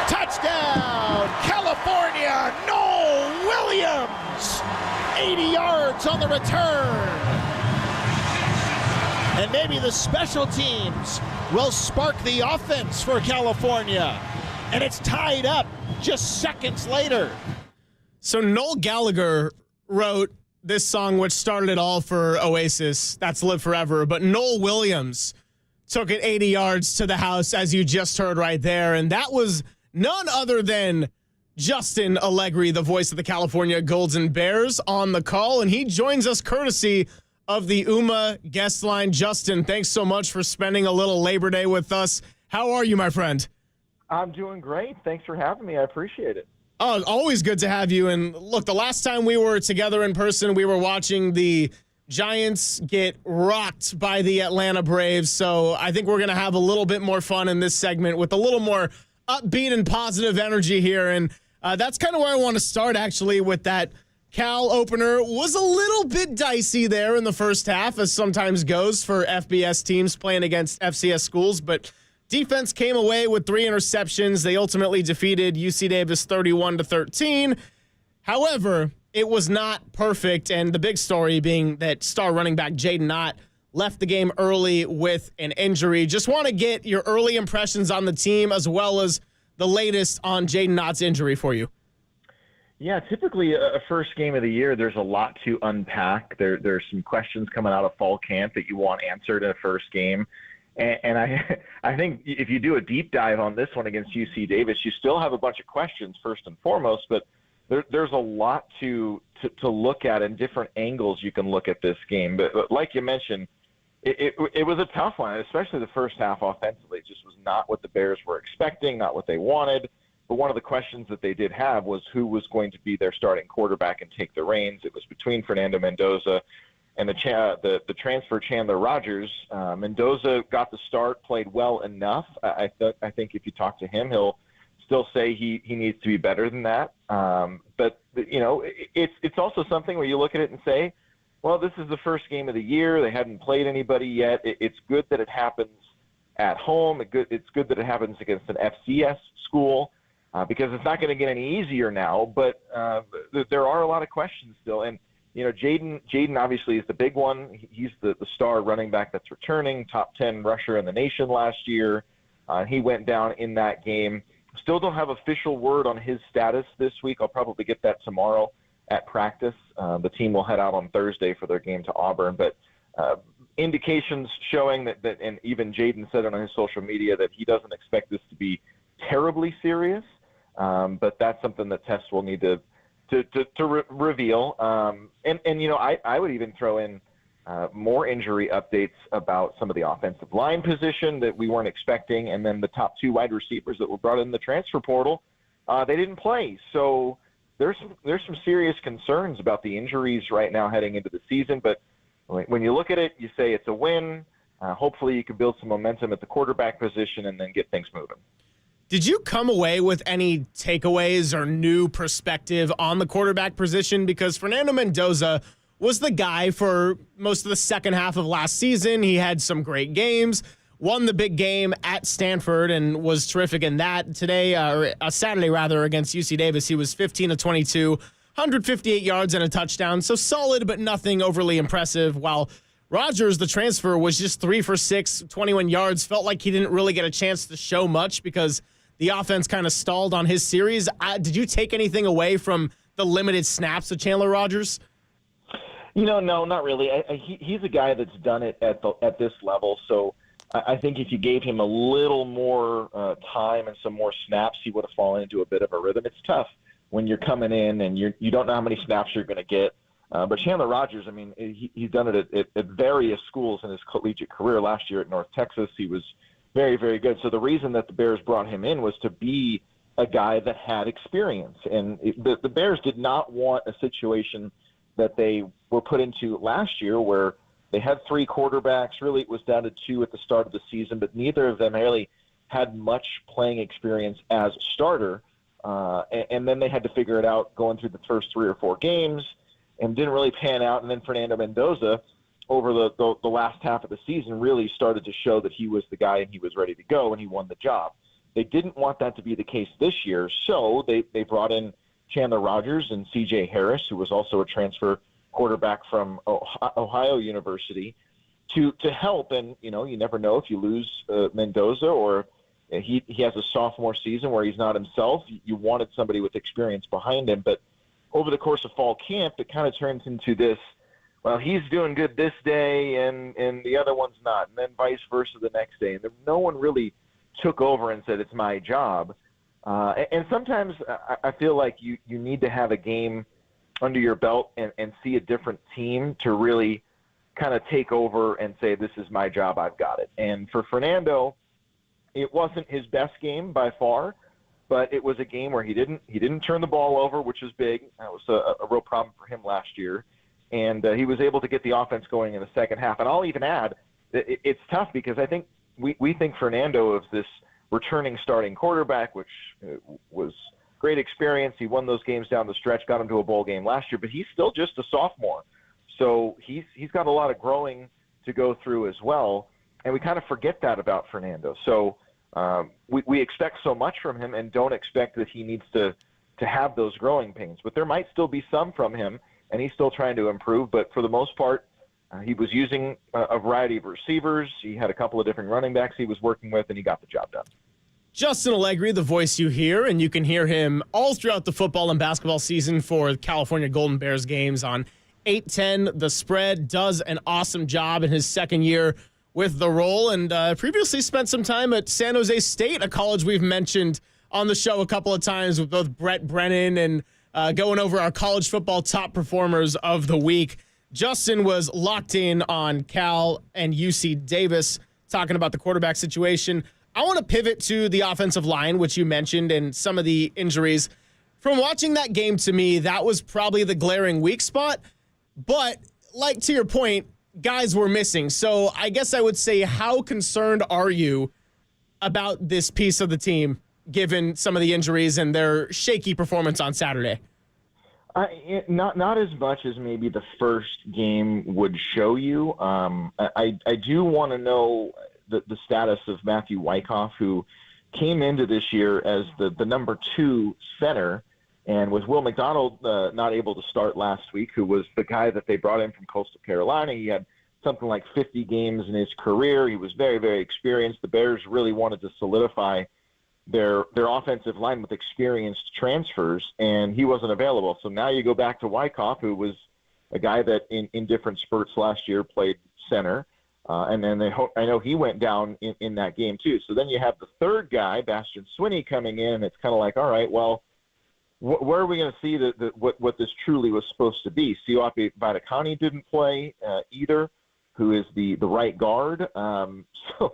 I: Touchdown, California, Noel Williams. 80 yards on the return. And maybe the special teams will spark the offense for California. And it's tied up just seconds later.
M: So Noel Gallagher wrote this song, which started it all for Oasis, That's Live Forever. But Noel Williams took it 80 yards to the house, as you just heard right there. And that was none other than Justin Allegri, the voice of the California Golden Bears, on the call. And he joins us courtesy of the UMA guest line. Justin, thanks so much for spending a little Labor Day with us. How are you, my friend?
J: I'm doing great. Thanks for having me. I appreciate it.
M: Oh, always good to have you. And look, the last time we were together in person, we were watching the Giants get rocked by the Atlanta Braves. So I think we're going to have a little bit more fun in this segment with a little more upbeat and positive energy here. And that's kind of where I want to start, actually, with that Cal opener. Was a little bit dicey there in the first half, as sometimes goes for FBS teams playing against FCS schools, but defense came away with 3 interceptions. They ultimately defeated UC Davis 31-13. However, it was not perfect, and the big story being that star running back Jaden Knott left the game early with an injury. Just want to get your early impressions on the team as well as the latest on Jaden Knott's injury for you.
J: Yeah, typically a first game of the year, there's a lot to unpack. There's some questions coming out of fall camp that you want answered in a first game. And I think if you do a deep dive on this one against UC Davis, you still have a bunch of questions first and foremost, but there's a lot to look at and different angles you can look at this game. But like you mentioned, it was a tough one, especially the first half offensively. It just was not what the Bears were expecting, not what they wanted. But one of the questions that they did have was who was going to be their starting quarterback and take the reins. It was between Fernando Mendoza and the transfer Chandler Rogers. Mendoza got the start, played well enough. I think if you talk to him, he'll still say he needs to be better than that. But you know, it's also something where you look at it and say, well, this is the first game of the year. They hadn't played anybody yet. It's good that it happens at home. It's good that it happens against an FCS school. Because it's not going to get any easier now, but there are a lot of questions still. And, you know, Jaden obviously is the big one. He's the star running back that's returning, top 10 rusher in the nation last year. He went down in that game. Still don't have official word on his status this week. I'll probably get that tomorrow at practice. The team will head out on Thursday for their game to Auburn. But indications showing that and even Jaden said it on his social media that he doesn't expect this to be terribly serious. But that's something that tests will need to reveal. And you know, I would even throw in more injury updates about some of the offensive line position that we weren't expecting, and then the top 2 wide receivers that were brought in the transfer portal, they didn't play. So there's some serious concerns about the injuries right now heading into the season. But when you look at it, you say it's a win. Hopefully you can build some momentum at the quarterback position and then get things moving.
M: Did you come away with any takeaways or new perspective on the quarterback position? Because Fernando Mendoza was the guy for most of the second half of last season. He had some great games, won the big game at Stanford and was terrific in that. Today, or Saturday rather, against UC Davis, he was 15 of 22, 158 yards and a touchdown. So solid, but nothing overly impressive. While Rogers, the transfer, was just 3 for 6, 21 yards. Felt like he didn't really get a chance to show much because the offense kind of stalled on his series. Did you take anything away from the limited snaps of Chandler Rogers?
J: You know, no, not really. He's a guy that's done it at this level. So I think if you gave him a little more time and some more snaps, he would have fallen into a bit of a rhythm. It's tough when you're coming in and you don't know how many snaps you're going to get. But Chandler Rogers, I mean, he's done it at various schools in his collegiate career. Last year at North Texas, he was very, very good. So the reason that the Bears brought him in was to be
C: a guy that had experience. And the Bears did not want a situation that they were put into last year where they had 3 quarterbacks. Really, it was down to 2 at the start of the season, but neither of them really had much playing experience as a starter. And then they had to figure it out going through the first 3 or 4 games and didn't really pan out. And then Fernando Mendoza, over the last half of the season, really started to show that he was the guy and he was ready to go, and he won the job. They didn't want that to be the case this year, so they brought in Chandler Rogers and C.J. Harris, who was also a transfer quarterback from Ohio University, to help. And, you never know if you lose Mendoza or he has a sophomore season where he's not himself. You wanted somebody with experience behind him. But over the course of fall camp, it kind of turns into this, well, he's doing good this day and the other one's not, and then vice versa the next day. And no one really took over and said, it's my job. And sometimes I feel like you need to have a game under your belt and see a different team to really kind of take over and say, this is my job, I've got it. And for Fernando, it wasn't his best game by far, but it was a game where he didn't turn the ball over, which was big. That was a real problem for him last year. And he was able to get the offense going in the second half. And I'll even add, it's tough because I think we think Fernando of this returning starting quarterback, which was great experience. He won those games down the stretch, got him to a bowl game last year, but he's still just a sophomore. So he's got a lot of growing to go through as well. And we kind of forget that about Fernando. So we expect so much from him and don't expect that he needs to have those growing pains. But there might still be some from him, and he's still trying to improve. But for the most part, he was using a variety of receivers. He had a couple of different running backs he was working with, and he got the job done.
M: Justin Allegri, the voice you hear, and you can hear him all throughout the football and basketball season for California Golden Bears games on 810 The Spread. Does an awesome job in his second year with the role, and previously spent some time at San Jose State, a college we've mentioned on the show a couple of times with both Brett Brennan and going over our college football top performers of the week. Justin was locked in on Cal and UC Davis, talking about the quarterback situation. I want to pivot to the offensive line, which you mentioned, and some of the injuries. From watching that game, to me, that was probably the glaring weak spot. But, like to your point, guys were missing. So I guess I would say, how concerned are you about this piece of the team, given some of the injuries and their shaky performance on Saturday?
C: Not as much as maybe the first game would show you. I do want to know the status of Matthew Wyckoff, who came into this year as the number 2 center, and with Will McDonald not able to start last week, who was the guy that they brought in from Coastal Carolina. He had something like 50 games in his career. He was very, very experienced. The Bears really wanted to solidify their offensive line with experienced transfers, and he wasn't available. So now you go back to Wyckoff, who was a guy that in different spurts last year played center. And then I know he went down in that game too. So then you have the third guy, Bastian Swinney, coming in, and it's kind of like, all right, well, where are we going to see what this truly was supposed to be? Siope Vadakani didn't play either, who is the right guard. So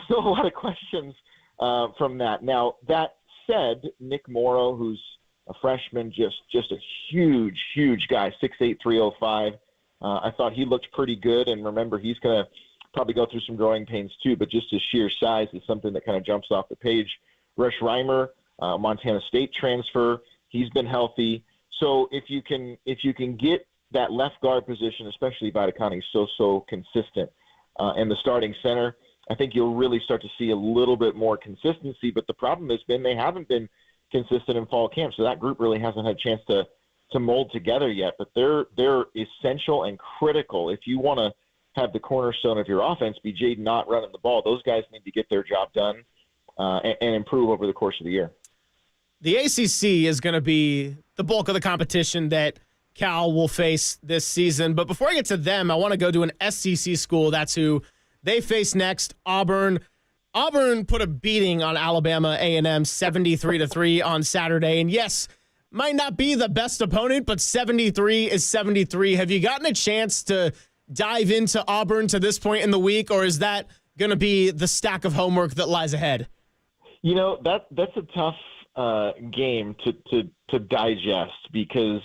C: still a lot of questions from that. Now, that said, Nick Morrow, who's a freshman, just a huge, huge guy, 6'8", 305. I thought he looked pretty good, and remember, he's going to probably go through some growing pains too, but just his sheer size is something that kind of jumps off the page. Rush Reimer, Montana State transfer, he's been healthy. So if you can get that left guard position, especially Vadakani, so consistent, and the starting center, I think you'll really start to see a little bit more consistency. But the problem has been they haven't been consistent in fall camp, so that group really hasn't had a chance to mold together yet. But they're essential and critical if you want to have the cornerstone of your offense be Jaden not running the ball. Those guys need to get their job done and improve over the course of the year.
M: The ACC is going to be the bulk of the competition that Cal will face this season. But before I get to them, I want to go to an SEC school. That's who they face next, Auburn. Auburn put a beating on Alabama A&M 73-3 on Saturday. And yes, might not be the best opponent, but 73 is 73. Have you gotten a chance to dive into Auburn to this point in the week, or is that going to be the stack of homework that lies ahead?
C: You know, that's a tough game to digest, because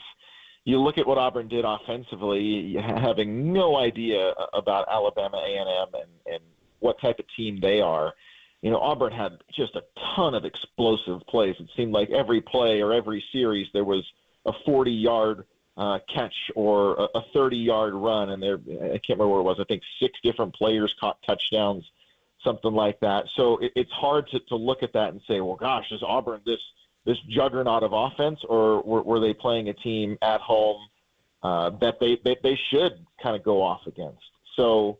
C: you look at what Auburn did offensively, having no idea about Alabama A&M and what type of team they are. You know, Auburn had just a ton of explosive plays. It seemed like every play or every series there was a 40-yard catch or a 30-yard run, and I can't remember what it was. I think 6 different players caught touchdowns, something like that. So it's hard to look at that and say, well, gosh, is Auburn this juggernaut of offense, or were they playing a team at home that they should kind of go off against? So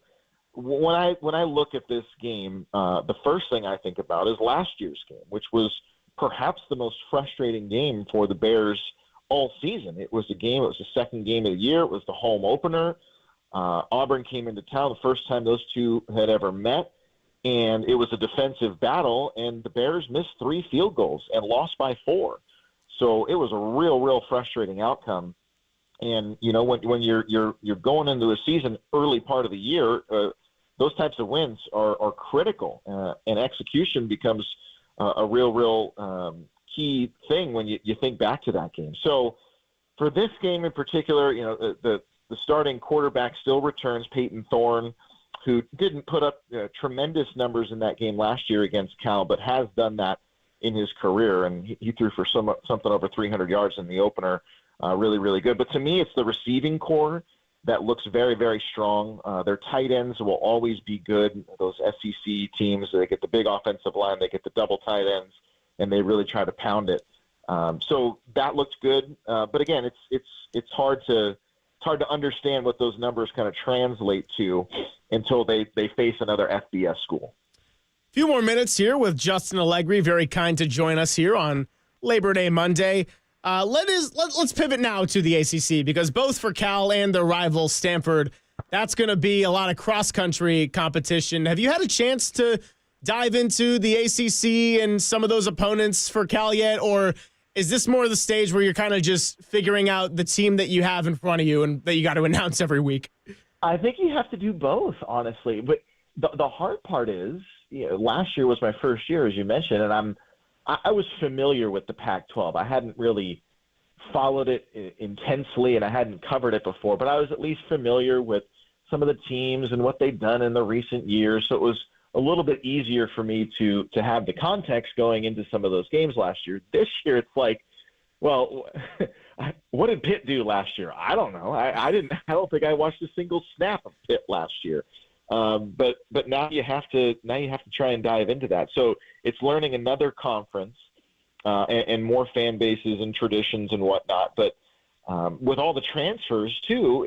C: when I look at this game, the first thing I think about is last year's game, which was perhaps the most frustrating game for the Bears all season. It was the second game of the year. It was the home opener. Auburn came into town the first time those two had ever met, and it was a defensive battle, and the Bears missed 3 field goals and lost by 4. So it was a real frustrating outcome. And you know, when you're going into a season early part of the year, those types of wins are critical, and execution becomes a real key thing when you think back to that game. So for this game in particular, you know, the starting quarterback still returns, Peyton Thorne, who didn't put up tremendous numbers in that game last year against Cal, but has done that in his career, and he threw for something over 300 yards in the opener. Really good. But to me, it's the receiving core that looks very strong. Their tight ends will always be good. Those SEC teams, they get the big offensive line, they get the double tight ends, and they really try to pound it. So that looked good. But again, it's hard to understand what those numbers kind of translate to until they face another FBS school.
M: A few more minutes here with Justin Allegri, very kind to join us here on Labor Day Monday. Let's pivot now to the ACC, because both for Cal and their rival Stanford, that's going to be a lot of cross-country competition. Have you had a chance to dive into the ACC and some of those opponents for Cal yet, or is this more the stage where you're kind of just figuring out the team that you have in front of you and that you got to announce every week?
C: I think you have to do both, honestly. But the hard part is, you know, last year was my first year, as you mentioned, and I was familiar with the Pac-12. I hadn't really followed it intensely, and I hadn't covered it before, but I was at least familiar with some of the teams and what they'd done in the recent years. So it was a little bit easier for me to have the context going into some of those games last year. This year, it's like, well, what did Pitt do last year? I don't know. I don't think I watched a single snap of Pitt last year. But now you have to try and dive into that. So it's learning another conference and more fan bases and traditions and whatnot. But with all the transfers too,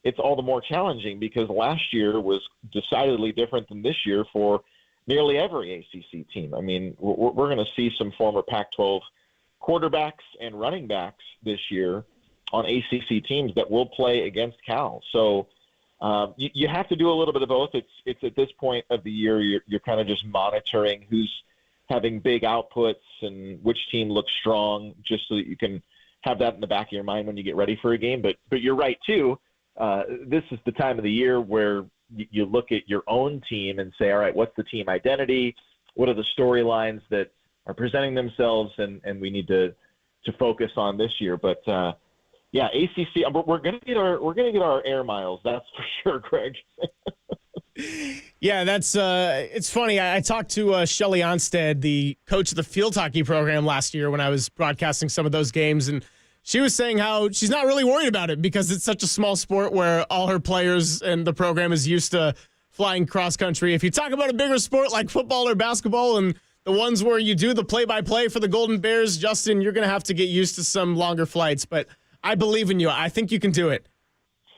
C: it's all the more challenging, because last year was decidedly different than this year for nearly every ACC team. I mean, we're going to see some former Pac-12 quarterbacks and running backs this year on ACC teams that will play against Cal. So you have to do a little bit of both. It's at this point of the year, you're kind of just monitoring who's having big outputs and which team looks strong, just so that you can have that in the back of your mind when you get ready for a game. But you're right too. This is the time of the year where you look at your own team and say, all right, what's the team identity? What are the storylines that are presenting themselves, and we need to focus on this year. But yeah, ACC, we're gonna get our air miles. That's for sure, Greg.
M: Yeah, that's it's funny. I talked to Shelly Onstead, the coach of the field hockey program last year, when I was broadcasting some of those games, and she was saying how she's not really worried about it because it's such a small sport where all her players and the program is used to flying cross country. If you talk about a bigger sport like football or basketball and the ones where you do the play-by-play for the Golden Bears, Justin, you're going to have to get used to some longer flights. But I believe in you. I think you can do it.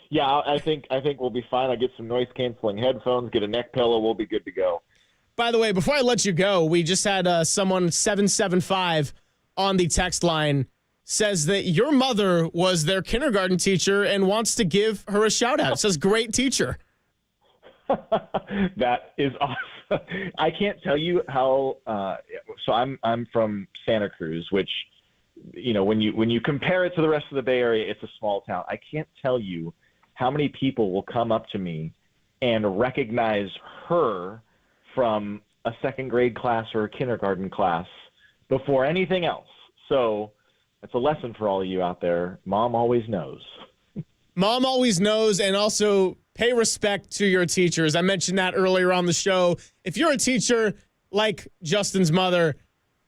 C: Yeah, I think we'll be fine. I'll get some noise-canceling headphones, get a neck pillow. We'll be good to go.
M: By the way, before I let you go, we just had someone, 775, on the text line, says that your mother was their kindergarten teacher and wants to give her a shout-out. It says, great teacher.
C: That is awesome. I can't tell you how. So I'm from Santa Cruz, which, you know, when you compare it to the rest of the Bay Area, it's a small town. I can't tell you how many people will come up to me and recognize her from a second grade class or a kindergarten class before anything else. So it's a lesson for all of you out there. Mom always knows.
M: Mom always knows, and also pay respect to your teachers. I mentioned that earlier on the show. If you're a teacher like Justin's mother,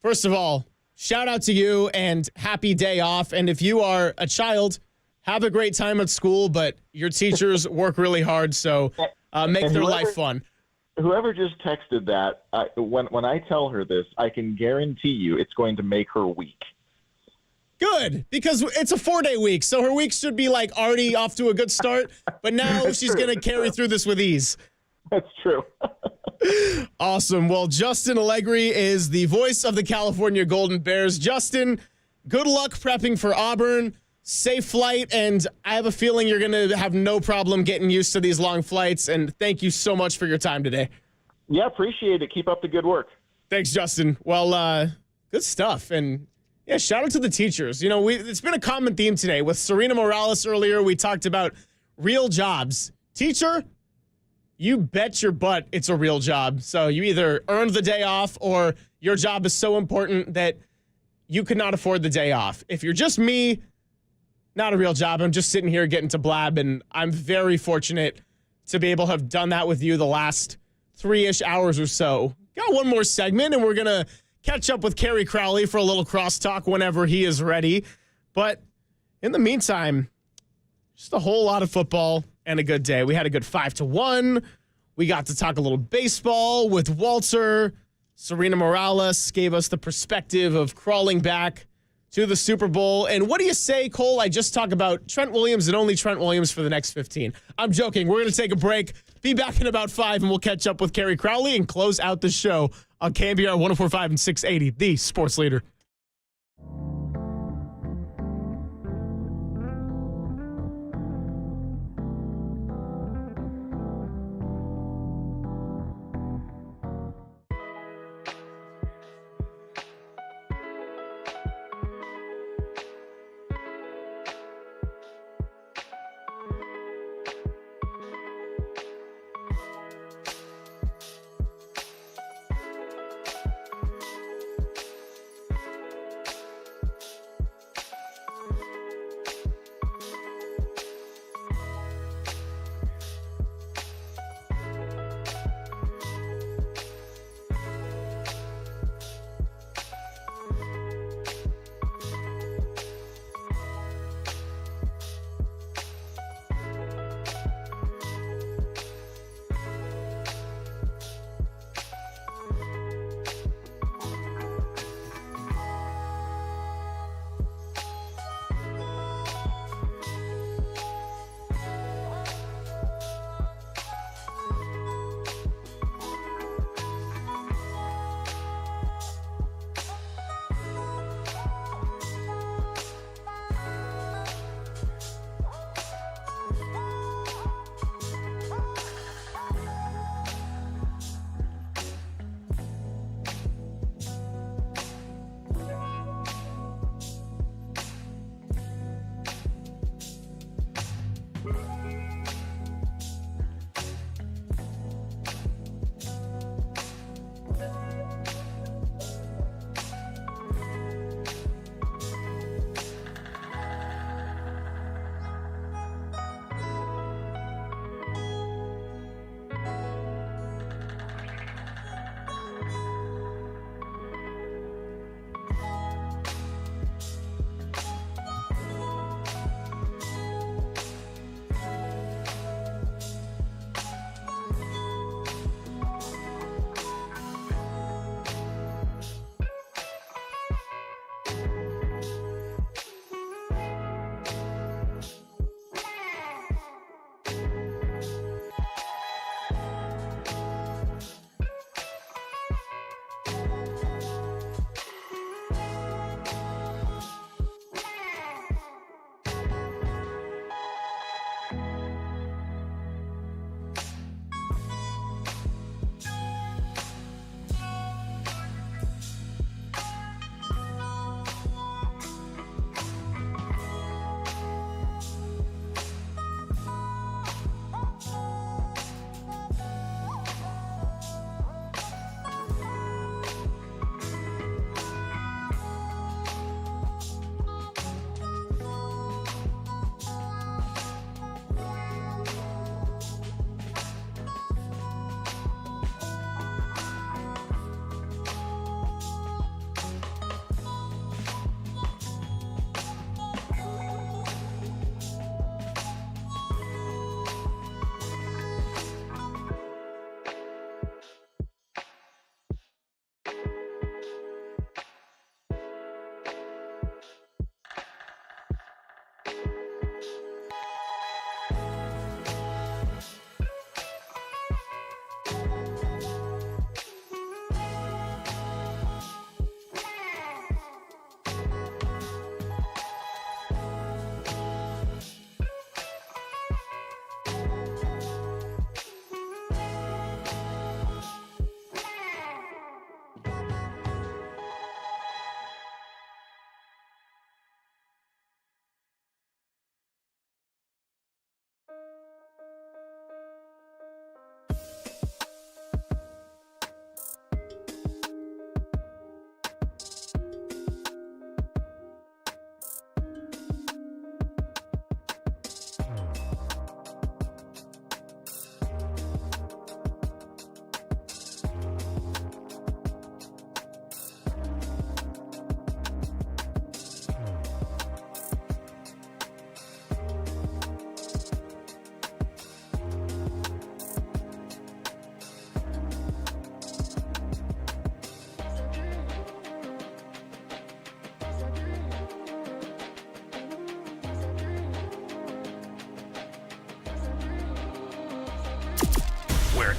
M: first of all, shout out to you and happy day off. And if you are a child, have a great time at school, but your teachers work really hard, so make their life fun.
C: Whoever just texted that, when I tell her this, I can guarantee you it's going to make her week.
M: Good, because it's a 4-day week, so her week should be like already off to a good start, but now she's going to carry through this with ease.
C: That's true.
M: Awesome. Well, Justin Allegri is the voice of the California Golden Bears. Justin, good luck prepping for Auburn. Safe flight, and I have a feeling you're going to have no problem getting used to these long flights, and thank you so much for your time today.
C: Yeah, appreciate it. Keep up the good work.
M: Thanks, Justin. Well, good stuff, and yeah, shout out to the teachers. You know, it's been a common theme today. With Serena Morales earlier, we talked about real jobs. Teacher, you bet your butt it's a real job. So you either earned the day off or your job is so important that you could not afford the day off. If you're just me, not a real job. I'm just sitting here getting to blab, and I'm very fortunate to be able to have done that with you the last 3-ish hours or so. Got one more segment, and we're going to catch up with Kerry Crowley for a little crosstalk whenever he is ready. But in the meantime, just a whole lot of football and a good day. We had a good 5-1. We got to talk a little baseball with Walter. Serena Morales gave us the perspective of crawling back to the Super Bowl. And what do you say, Cole? I just talk about Trent Williams and only Trent Williams for the next 15. I'm joking. We're going to take a break. Be back in about 5, and we'll catch up with Kerry Crowley and close out the show on KNBR 104.5 and 680, the sports leader.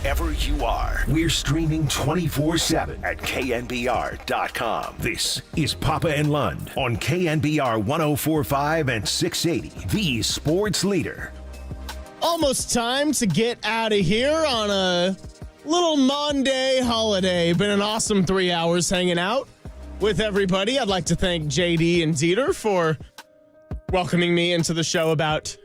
A: wherever you are. We're streaming 24/7 at KNBR.com. This is Papa and Lund on KNBR 104.5 and 680, the sports leader.
M: Almost time to get out of here on a little Monday holiday. Been an awesome 3 hours hanging out with everybody. I'd like to thank JD and Dieter for welcoming me into the show about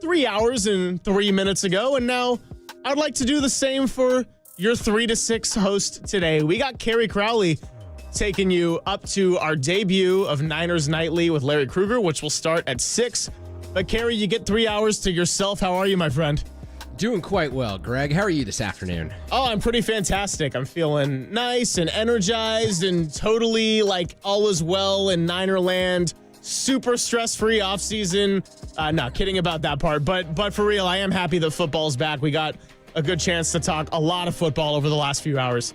M: 3 hours and 3 minutes ago. And now I'd like to do the same for your 3 to 6 host today. We got Carrie Crowley taking you up to our debut of Niners Nightly with Larry Krueger, which will start at 6. But Carrie, you get 3 hours to yourself. How are you, my friend?
D: Doing quite well, Greg. How are you this afternoon?
M: Oh, I'm pretty fantastic. I'm feeling nice and energized and totally like all is well in Ninerland. Super stress-free offseason. No, kidding about that part. But for real, I am happy that football's back. We got a good chance to talk a lot of football over the last few hours.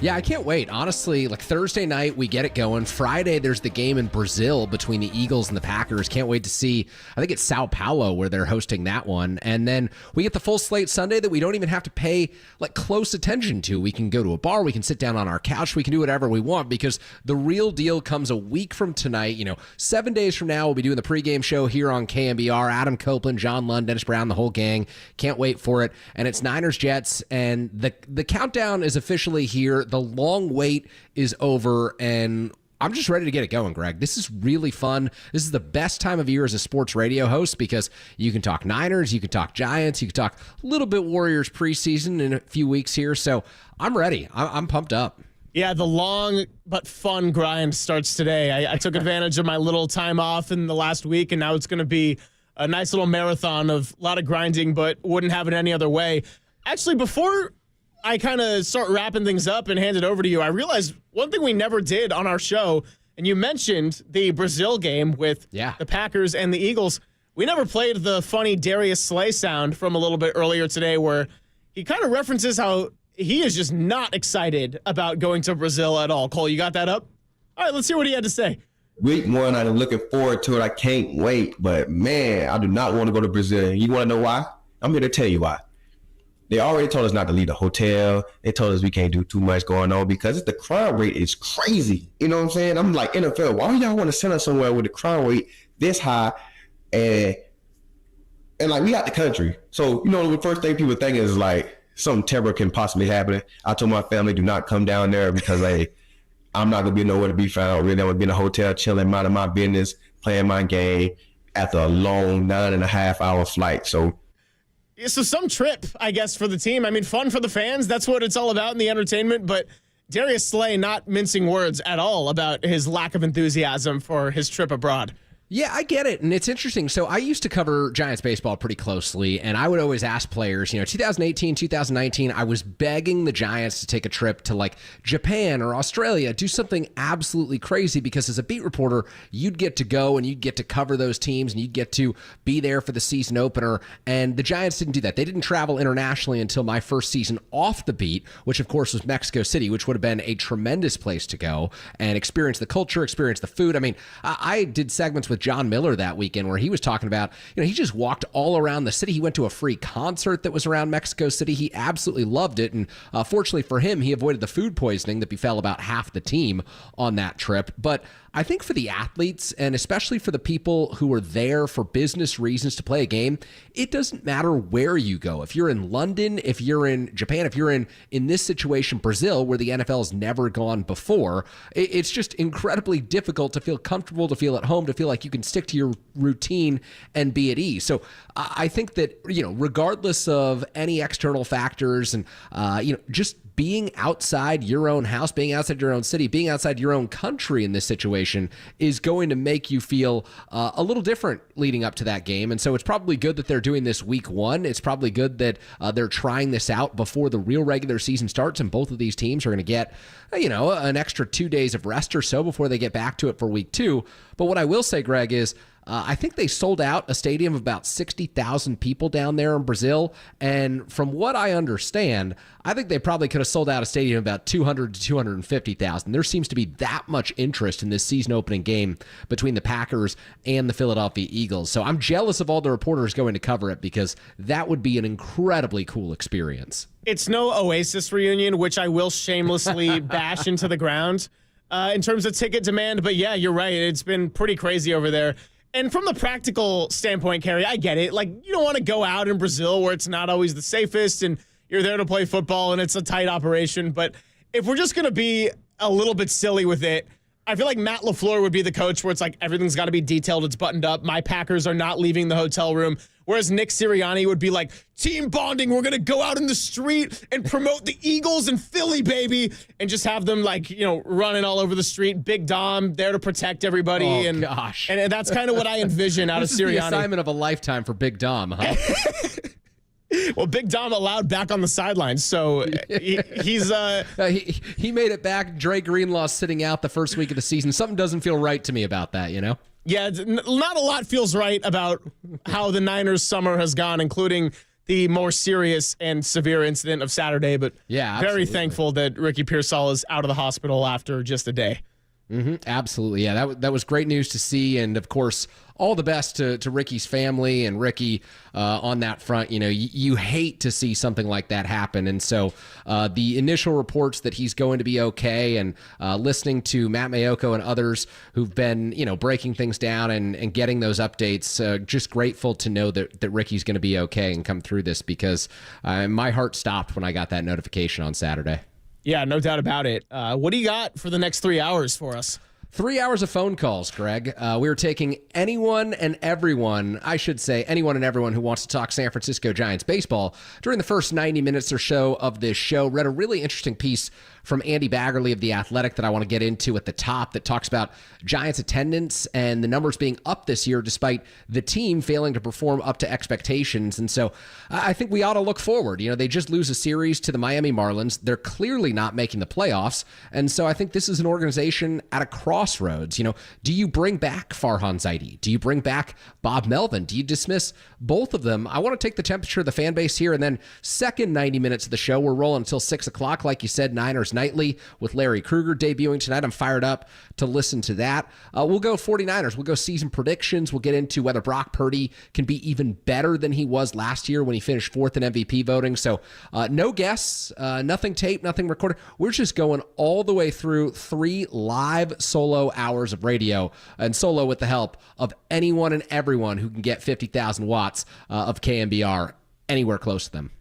D: Yeah, I can't wait. Honestly, like Thursday night, we get it going. Friday, there's the game in Brazil between the Eagles and the Packers. Can't wait to see. I think it's Sao Paulo where they're hosting that one. And then we get the full slate Sunday that we don't even have to pay like close attention to. We can go to a bar. We can sit down on our couch. We can do whatever we want because the real deal comes a week from tonight. 7 days from now, we'll be doing the pregame show here on KNBR. Adam Copeland, John Lund, Dennis Brown, the whole gang. Can't wait for it. And it's Niners Jets. And the countdown is officially here. The long wait is over, and I'm just ready to get it going, Greg. This is really fun. This is the best time of year as a sports radio host because you can talk Niners, you can talk Giants, you can talk a little bit Warriors preseason in a few weeks here. So I'm ready. I'm pumped up.
M: Yeah, the long but fun grind starts today. I took advantage of my little time off in the last week, and now it's going to be a nice little marathon of a lot of grinding, but wouldn't have it any other way. Actually, before I kind of start wrapping things up and hand it over to you, I realized one thing we never did on our show, and you mentioned the Brazil game with the Packers and the Eagles. We never played the funny Darius Slay sound from a little bit earlier today where he kind of references how he is just not excited about going to Brazil at all. Cole, you got that up? All right, let's hear what he had to say.
K: Week 1, I'm looking forward to it. I can't wait. But, man, I do not want to go to Brazil. You want to know why? I'm here to tell you why. They already told us not to leave the hotel. They told us we can't do too much going on because the crime rate is crazy. You know what I'm saying? I'm like, NFL, why would y'all want to send us somewhere with the crime rate this high? And like, we out the country. So, the first thing people think is like something terrible can possibly happen. I told my family, do not come down there because, I'm not going to be nowhere to be found. Really, I'm going to be in a hotel chilling, minding my business, playing my game after a long 9.5-hour flight. So
M: some trip, I guess, for the team. I mean, fun for the fans. That's what it's all about in the entertainment. But Darius Slay not mincing words at all about his lack of enthusiasm for his trip abroad.
D: Yeah, I get it. And it's interesting. So I used to cover Giants baseball pretty closely, and I would always ask players, 2018, 2019, I was begging the Giants to take a trip to like Japan or Australia, do something absolutely crazy because as a beat reporter, you'd get to go and you'd get to cover those teams and you'd get to be there for the season opener. And the Giants didn't do that. They didn't travel internationally until my first season off the beat, which of course was Mexico City, which would have been a tremendous place to go and experience the culture, experience the food. I mean, I did segments with John Miller that weekend where he was talking about, he just walked all around the city. He went to a free concert that was around Mexico City. He absolutely loved it. And fortunately for him, he avoided the food poisoning that befell about half the team on that trip. But I think for the athletes and especially for the people who are there for business reasons to play a game, it doesn't matter where you go. If you're in London, if you're in Japan, if you're in this situation, Brazil, where the NFL has never gone before, it's just incredibly difficult to feel comfortable, to feel at home, to feel like you can stick to your routine and be at ease. So I think that, regardless of any external factors and, just being outside your own house, being outside your own city, being outside your own country in this situation is going to make you feel a little different leading up to that game. And so it's probably good that they're doing this week 1. It's probably good that they're trying this out before the real regular season starts. And both of these teams are going to get, an extra 2 days of rest or so before they get back to it for week 2. But what I will say, Greg, is I think they sold out a stadium of about 60,000 people down there in Brazil. And from what I understand, I think they probably could have sold out a stadium of about 200 to 250,000. There seems to be that much interest in this season opening game between the Packers and the Philadelphia Eagles. So I'm jealous of all the reporters going to cover it because that would be an incredibly cool experience.
M: It's no Oasis reunion, which I will shamelessly bash into the ground in terms of ticket demand. But yeah, you're right. It's been pretty crazy over there. And from the practical standpoint, Kerry, I get it. Like, you don't want to go out in Brazil where it's not always the safest and you're there to play football and it's a tight operation. But if we're just going to be a little bit silly with it, I feel like Matt LaFleur would be the coach where it's like everything's got to be detailed, it's buttoned up. My Packers are not leaving the hotel room. Whereas Nick Sirianni would be like, team bonding, we're going to go out in the street and promote the Eagles and Philly, baby, and just have them like, running all over the street. Big Dom there to protect everybody.
D: Oh,
M: and
D: gosh.
M: And that's kind of what I envision out
D: this
M: of Sirianni.
D: This is the assignment of a lifetime for Big Dom, huh?
M: Well, Big Dom allowed back on the sidelines, so he's
D: he made it back. Dre Greenlaw sitting out the first week of the season. Something doesn't feel right to me about that,
M: Yeah, not a lot feels right about how the Niners' summer has gone, including the more serious and severe incident of Saturday. But
D: yeah,
M: very thankful that Ricky Pearsall is out of the hospital after just a day.
D: Mm-hmm, absolutely. Yeah, that was great news to see. And, of course, all the best to Ricky's family and Ricky on that front. You hate to see something like that happen. And so the initial reports that he's going to be okay and listening to Matt Mayoko and others who've been, breaking things down and getting those updates, just grateful to know that Ricky's going to be okay and come through this because my heart stopped when I got that notification on Saturday.
M: Yeah, no doubt about it. What do you got for the next 3 hours for us?
D: 3 hours of phone calls, Greg. We were taking anyone and everyone who wants to talk San Francisco Giants baseball during the first 90 minutes or so of this show. Read a really interesting piece from Andy Baggerly of The Athletic that I want to get into at the top that talks about Giants attendance and the numbers being up this year despite the team failing to perform up to expectations. And so I think we ought to look forward. They just lose a series to the Miami Marlins. They're clearly not making the playoffs. And so I think this is an organization at a crossroads. Do you bring back Farhan Zaidi? Do you bring back Bob Melvin? Do you dismiss both of them? I want to take the temperature of the fan base here. And then second 90 minutes of the show, we're rolling until 6 o'clock. Like you said, Niners Nightly with Larry Krueger debuting tonight. I'm fired up to listen to that. We'll go 49ers. We'll go season predictions. We'll get into whether Brock Purdy can be even better than he was last year when he finished fourth in MVP voting. So no guests, nothing taped, nothing recorded. We're just going all the way through 3 live solo hours of radio, and solo with the help of anyone and everyone who can get 50,000 watts of KNBR anywhere close to them.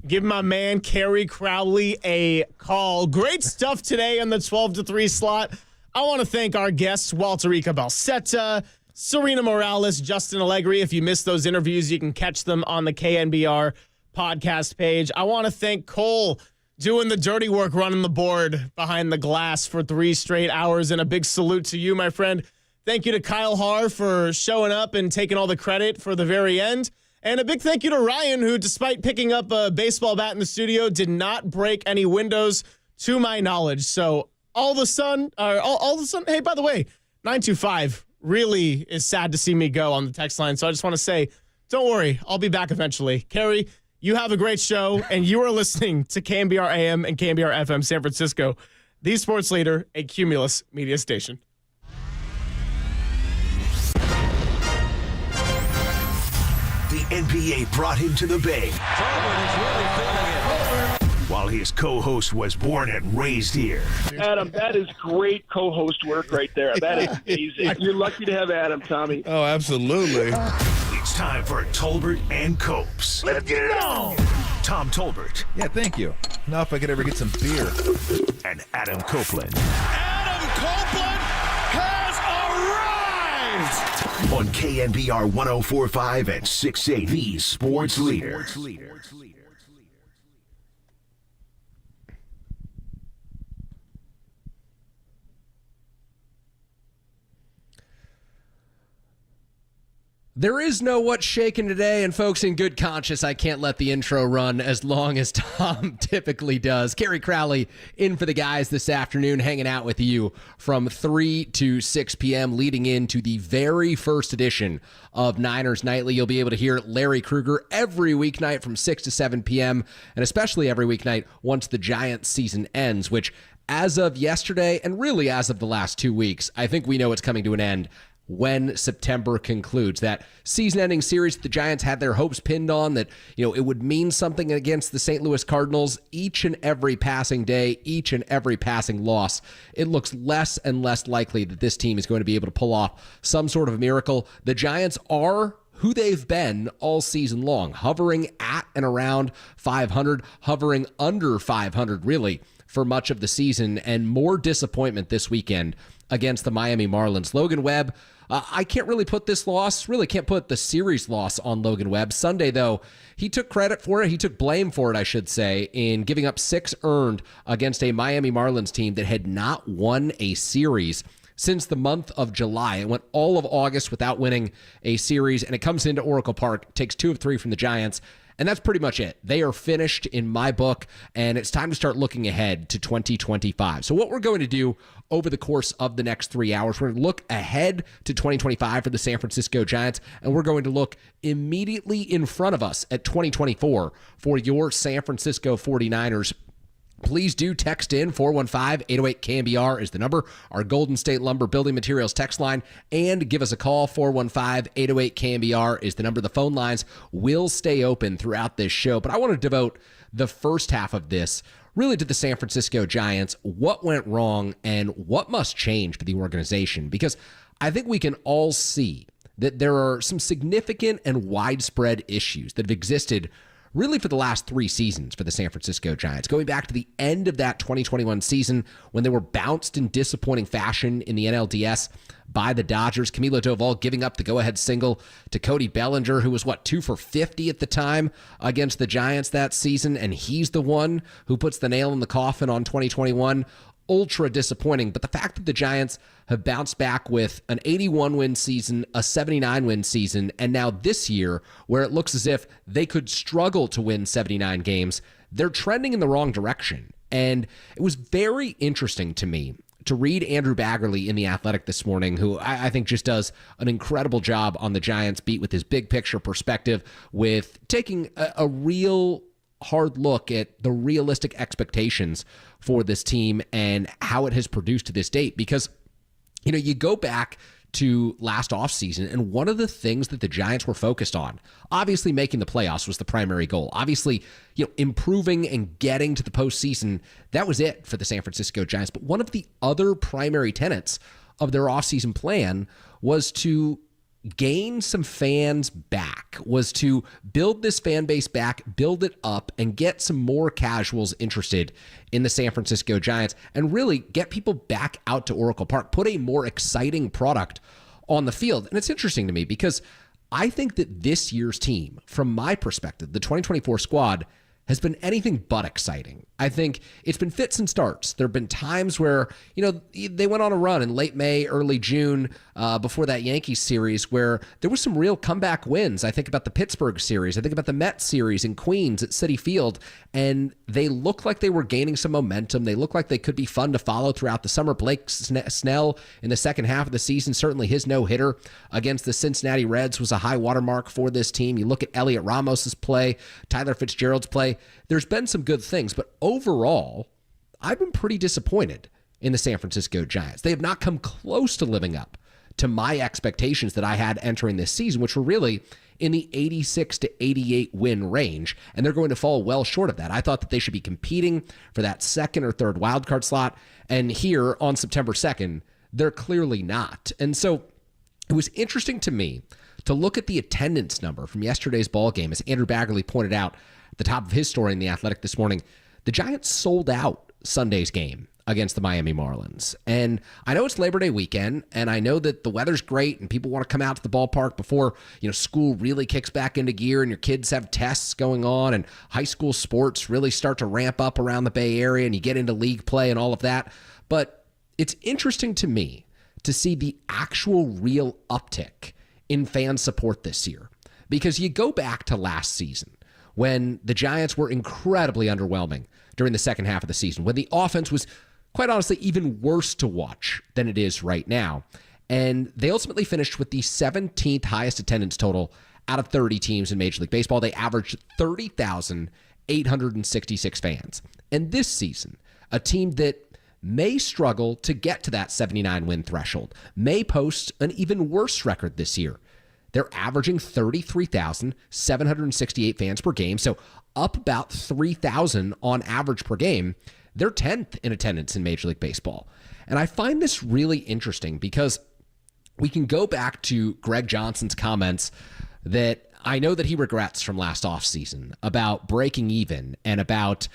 M: Give my man Kerry Crowley a call. Great stuff today on the 12 to 3 slot. I want to thank our guests, Walterica Balsetta, Serena Morales, Justin Allegri. If you missed those interviews, you can catch them on the KNBR podcast page. I want to thank Cole doing the dirty work, running the board behind the glass for 3 straight hours. And a big salute to you, my friend. Thank you to Kyle Haar for showing up and taking all the credit for the very end. And a big thank you to Ryan, who, despite picking up a baseball bat in the studio, did not break any windows to my knowledge. So all the sun, hey, by the way, 925 really is sad to see me go on the text line. So I just want to say, don't worry, I'll be back eventually. Kerry, you have a great show, and you are listening to KNBR AM and KNBR FM San Francisco, the sports leader, a Cumulus media station.
A: The NBA brought him to the Bay, while his co-host was born and raised here.
B: Adam, that is great co-host work right there. That is amazing. You're lucky to have Adam, Tommy.
L: Oh, absolutely.
A: It's time for Tolbert and Copes. Let's get it on! Tom Tolbert.
L: Yeah, thank you. Now if I could ever get some beer.
A: And Adam Copeland.
N: Adam Copeland has arrived!
A: On KNBR 104.5 and 680, the sports leader.
D: There is no what's shaking today, and folks, in good conscience, I can't let the intro run as long as Tom typically does. Kerry Crowley in for the guys this afternoon, hanging out with you from 3 to 6 p.m., leading into the very first edition of Niners Nightly. You'll be able to hear Larry Krueger every weeknight from 6 to 7 p.m., and especially every weeknight once the Giants season ends, which as of yesterday, and really as of the last 2 weeks, I think we know it's coming to an end when September concludes. That season-ending series the Giants had their hopes pinned on, that it would mean something against the St. Louis Cardinals. Each and every passing day, each and every passing loss, it looks less and less likely that this team is going to be able to pull off some sort of miracle. The Giants are who they've been all season long, hovering at and around 500, hovering under 500 really for much of the season, and more disappointment this weekend against the Miami Marlins. Logan Webb, I can't really put this loss, really can't put the series loss on Logan Webb. Sunday, though, he took credit for it. He took blame for it, I should say, in giving up 6 earned against a Miami Marlins team that had not won a series since the month of July. It went all of August without winning a series, and it comes into Oracle Park, takes 2 of 3 from the Giants, and that's pretty much it. They are finished in my book, and it's time to start looking ahead to 2025. So what we're going to do over the course of the next 3 hours, we're going to look ahead to 2025 for the San Francisco Giants, and we're going to look immediately in front of us at 2024 for your San Francisco 49ers. Please do text in. 415-808-KNBR is the number, our Golden State Lumber Building Materials text line, and give us a call. 415-808-KNBR is the number. The phone lines will stay open throughout this show, but I want to devote the first half of this really to the San Francisco Giants, what went wrong and what must change for the organization, because I think we can all see that there are some significant and widespread issues that have existed really for the last 3 seasons for the San Francisco Giants, going back to the end of that 2021 season when they were bounced in disappointing fashion in the NLDS by the Dodgers. Camilo Doval giving up the go-ahead single to Cody Bellinger, who was, 2 for 50 at the time against the Giants that season, and he's the one who puts the nail in the coffin on 2021. Ultra disappointing, but the fact that the Giants have bounced back with an 81-win season, a 79-win season, and now this year, where it looks as if they could struggle to win 79 games, they're trending in the wrong direction. And it was very interesting to me to read Andrew Baggerly in The Athletic this morning, who I think just does an incredible job on the Giants beat with his big picture perspective, with taking a real hard look at the realistic expectations for this team and how it has produced to this date. Because, you go back to last offseason, and one of the things that the Giants were focused on, obviously making the playoffs was the primary goal. Obviously, improving and getting to the postseason, that was it for the San Francisco Giants. But one of the other primary tenets of their offseason plan was to gain some fans back, was to build this fan base back, build it up, and get some more casuals interested in the San Francisco Giants, and really get people back out to Oracle Park, put a more exciting product on the field. And it's interesting to me because I think that this year's team, from my perspective, the 2024 squad, has been anything but exciting. I think it's been fits and starts. There have been times where, they went on a run in late May, early June, before that Yankees series, where there was some real comeback wins. I think about the Pittsburgh series. I think about the Mets series in Queens at Citi Field, and they looked like they were gaining some momentum. They looked like they could be fun to follow throughout the summer. Blake Snell in the second half of the season, certainly his no-hitter against the Cincinnati Reds was a high watermark for this team. You look at Elliot Ramos's play, Tyler Fitzgerald's play. There's been some good things, but overall, I've been pretty disappointed in the San Francisco Giants. They have not come close to living up to my expectations that I had entering this season, which were really in the 86 to 88 win range, and they're going to fall well short of that. I thought that they should be competing for that second or third wildcard slot, and here on September 2nd, they're clearly not. And so it was interesting to me to look at the attendance number from yesterday's ball game. As Andrew Baggerly pointed out at the top of his story in The Athletic this morning, the Giants sold out Sunday's game against the Miami Marlins. And I know it's Labor Day weekend, and I know that the weather's great and people want to come out to the ballpark before, school really kicks back into gear and your kids have tests going on and high school sports really start to ramp up around the Bay Area and you get into league play and all of that. But it's interesting to me to see the actual real uptick in fan support this year. Because you go back to last season when the Giants were incredibly underwhelming during the second half of the season, when the offense was, quite honestly, even worse to watch than it is right now. And they ultimately finished with the 17th highest attendance total out of 30 teams in Major League Baseball. They averaged 30,866 fans. And this season, a team that may struggle to get to that 79 win threshold, may post an even worse record this year. They're averaging 33,768 fans per game, so up about 3,000 on average per game. They're 10th in attendance in Major League Baseball. And I find this really interesting because we can go back to Greg Johnson's comments that I know that he regrets from last offseason about breaking even and about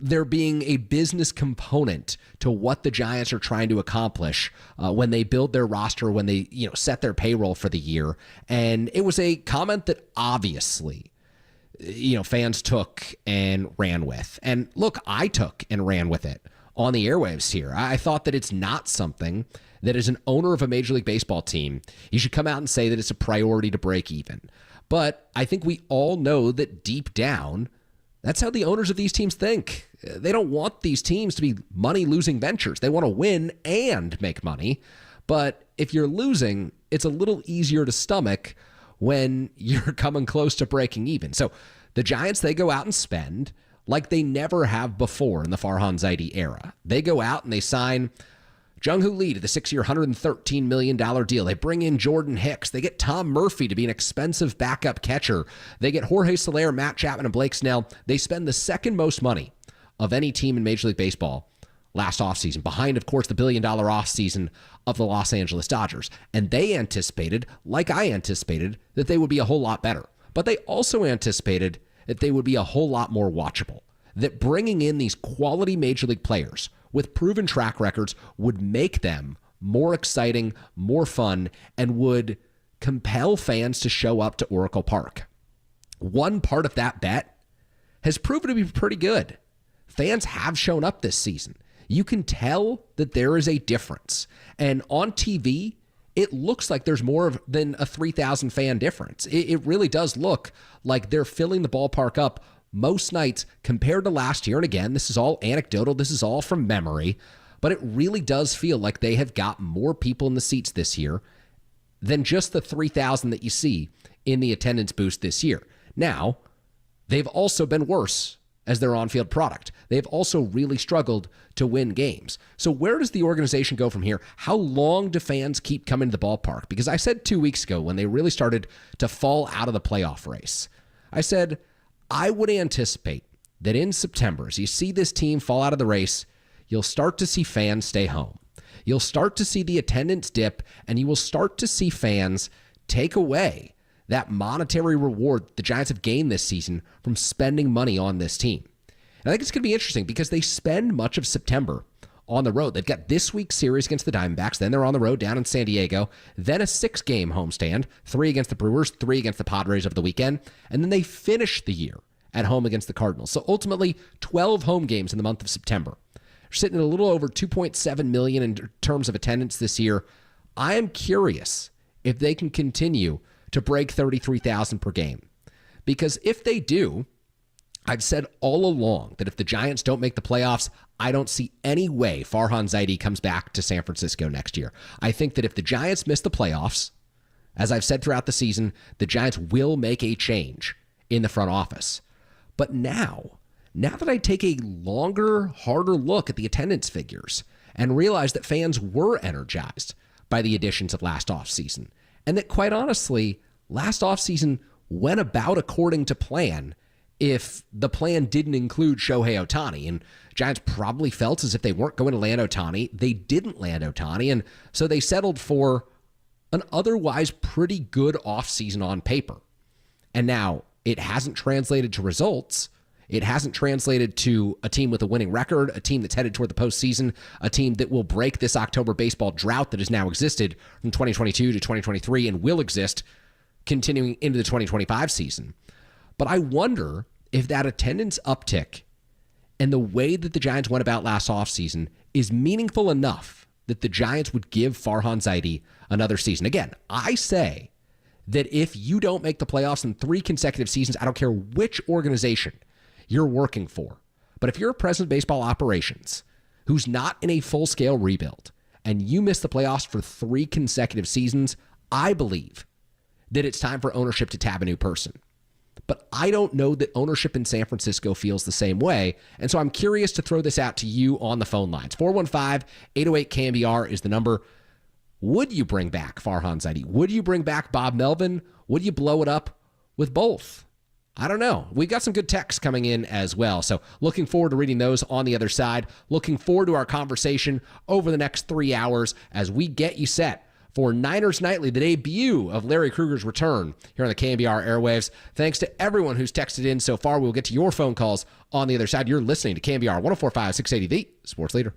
D: there being a business component to what the Giants are trying to accomplish when they build their roster, when they set their payroll for the year. And it was a comment that obviously fans took and ran with. And look, I took and ran with it on the airwaves here. I thought that it's not something that as an owner of a Major League Baseball team, you should come out and say that it's a priority to break even. But I think we all know that deep down, that's how the owners of these teams think. They don't want these teams to be money-losing ventures. They want to win and make money. But if you're losing, it's a little easier to stomach when you're coming close to breaking even. So the Giants, they go out and spend like they never have before in the Farhan Zaidi era. They go out and they sign Jung-Hoo Lee to the 6-year, $113 million deal. They bring in Jordan Hicks. They get Tom Murphy to be an expensive backup catcher. They get Jorge Soler, Matt Chapman, and Blake Snell. They spend the second most money of any team in Major League Baseball last offseason, behind, of course, the billion-dollar offseason of the Los Angeles Dodgers. And they anticipated, like I anticipated, that they would be a whole lot better. But they also anticipated that they would be a whole lot more watchable, that bringing in these quality Major League players with proven track records would make them more exciting, more fun, and would compel fans to show up to Oracle Park. One part of that bet has proven to be pretty good. Fans have shown up this season. You can tell that there is a difference. And on TV, it looks like there's more than a 3,000 fan difference. It really does look like they're filling the ballpark up most nights compared to last year. And again, this is all anecdotal. This is all from memory. But it really does feel like they have got more people in the seats this year than just the 3,000 that you see in the attendance boost this year. Now, they've also been worse as their on-field product. They've also really struggled to win games. So where does the organization go from here? How long do fans keep coming to the ballpark? Because I said 2 weeks ago when they really started to fall out of the playoff race, I said, I would anticipate that in September, as you see this team fall out of the race, you'll start to see fans stay home. You'll start to see the attendance dip, and you will start to see fans take away that monetary reward the Giants have gained this season from spending money on this team. And I think it's going to be interesting because they spend much of September on the road. They've got this week's series against the Diamondbacks, then they're on the road down in San Diego, then a 6-game homestand, 3 against the Brewers, 3 against the Padres over the weekend, and then they finish the year at home against the Cardinals. So ultimately, 12 home games in the month of September. They're sitting at a little over 2.7 million in terms of attendance this year. I am curious if they can continue to break 33,000 per game. Because if they do, I've said all along that if the Giants don't make the playoffs, I don't see any way Farhan Zaidi comes back to San Francisco next year. I think that if the Giants miss the playoffs, as I've said throughout the season, the Giants will make a change in the front office. But now that I take a longer, harder look at the attendance figures and realize that fans were energized by the additions of last offseason, and that quite honestly, last offseason went about according to plan if the plan didn't include Shohei Ohtani. And Giants probably felt as if they weren't going to land Ohtani. They didn't land Ohtani, and so they settled for an otherwise pretty good offseason on paper. And now it hasn't translated to results. It hasn't translated to a team with a winning record, a team that's headed toward the postseason, a team that will break this October baseball drought that has now existed from 2022 to 2023 and will exist continuing into the 2025 season. But I wonder if that attendance uptick and the way that the Giants went about last offseason is meaningful enough that the Giants would give Farhan Zaidi another season. Again, I say that if you don't make the playoffs in 3 consecutive seasons, I don't care which organization you're working for, but if you're a president of baseball operations who's not in a full-scale rebuild and you miss the playoffs for 3 consecutive seasons, I believe that it's time for ownership to tab a new person. But I don't know that ownership in San Francisco feels the same way, and so I'm curious to throw this out to you on the phone lines. 415-808-KNBR is the number. Would you bring back Farhan Zaidi? Would you bring back Bob Melvin? Would you blow it up with both? I don't know. We've got some good texts coming in as well. So looking forward to reading those on the other side. Looking forward to our conversation over the next 3 hours as we get you set for Niners Nightly, the debut of Larry Krueger's return here on the KNBR airwaves. Thanks to everyone who's texted in so far. We'll get to your phone calls on the other side. You're listening to KNBR 104.5 680, the Sports Leader.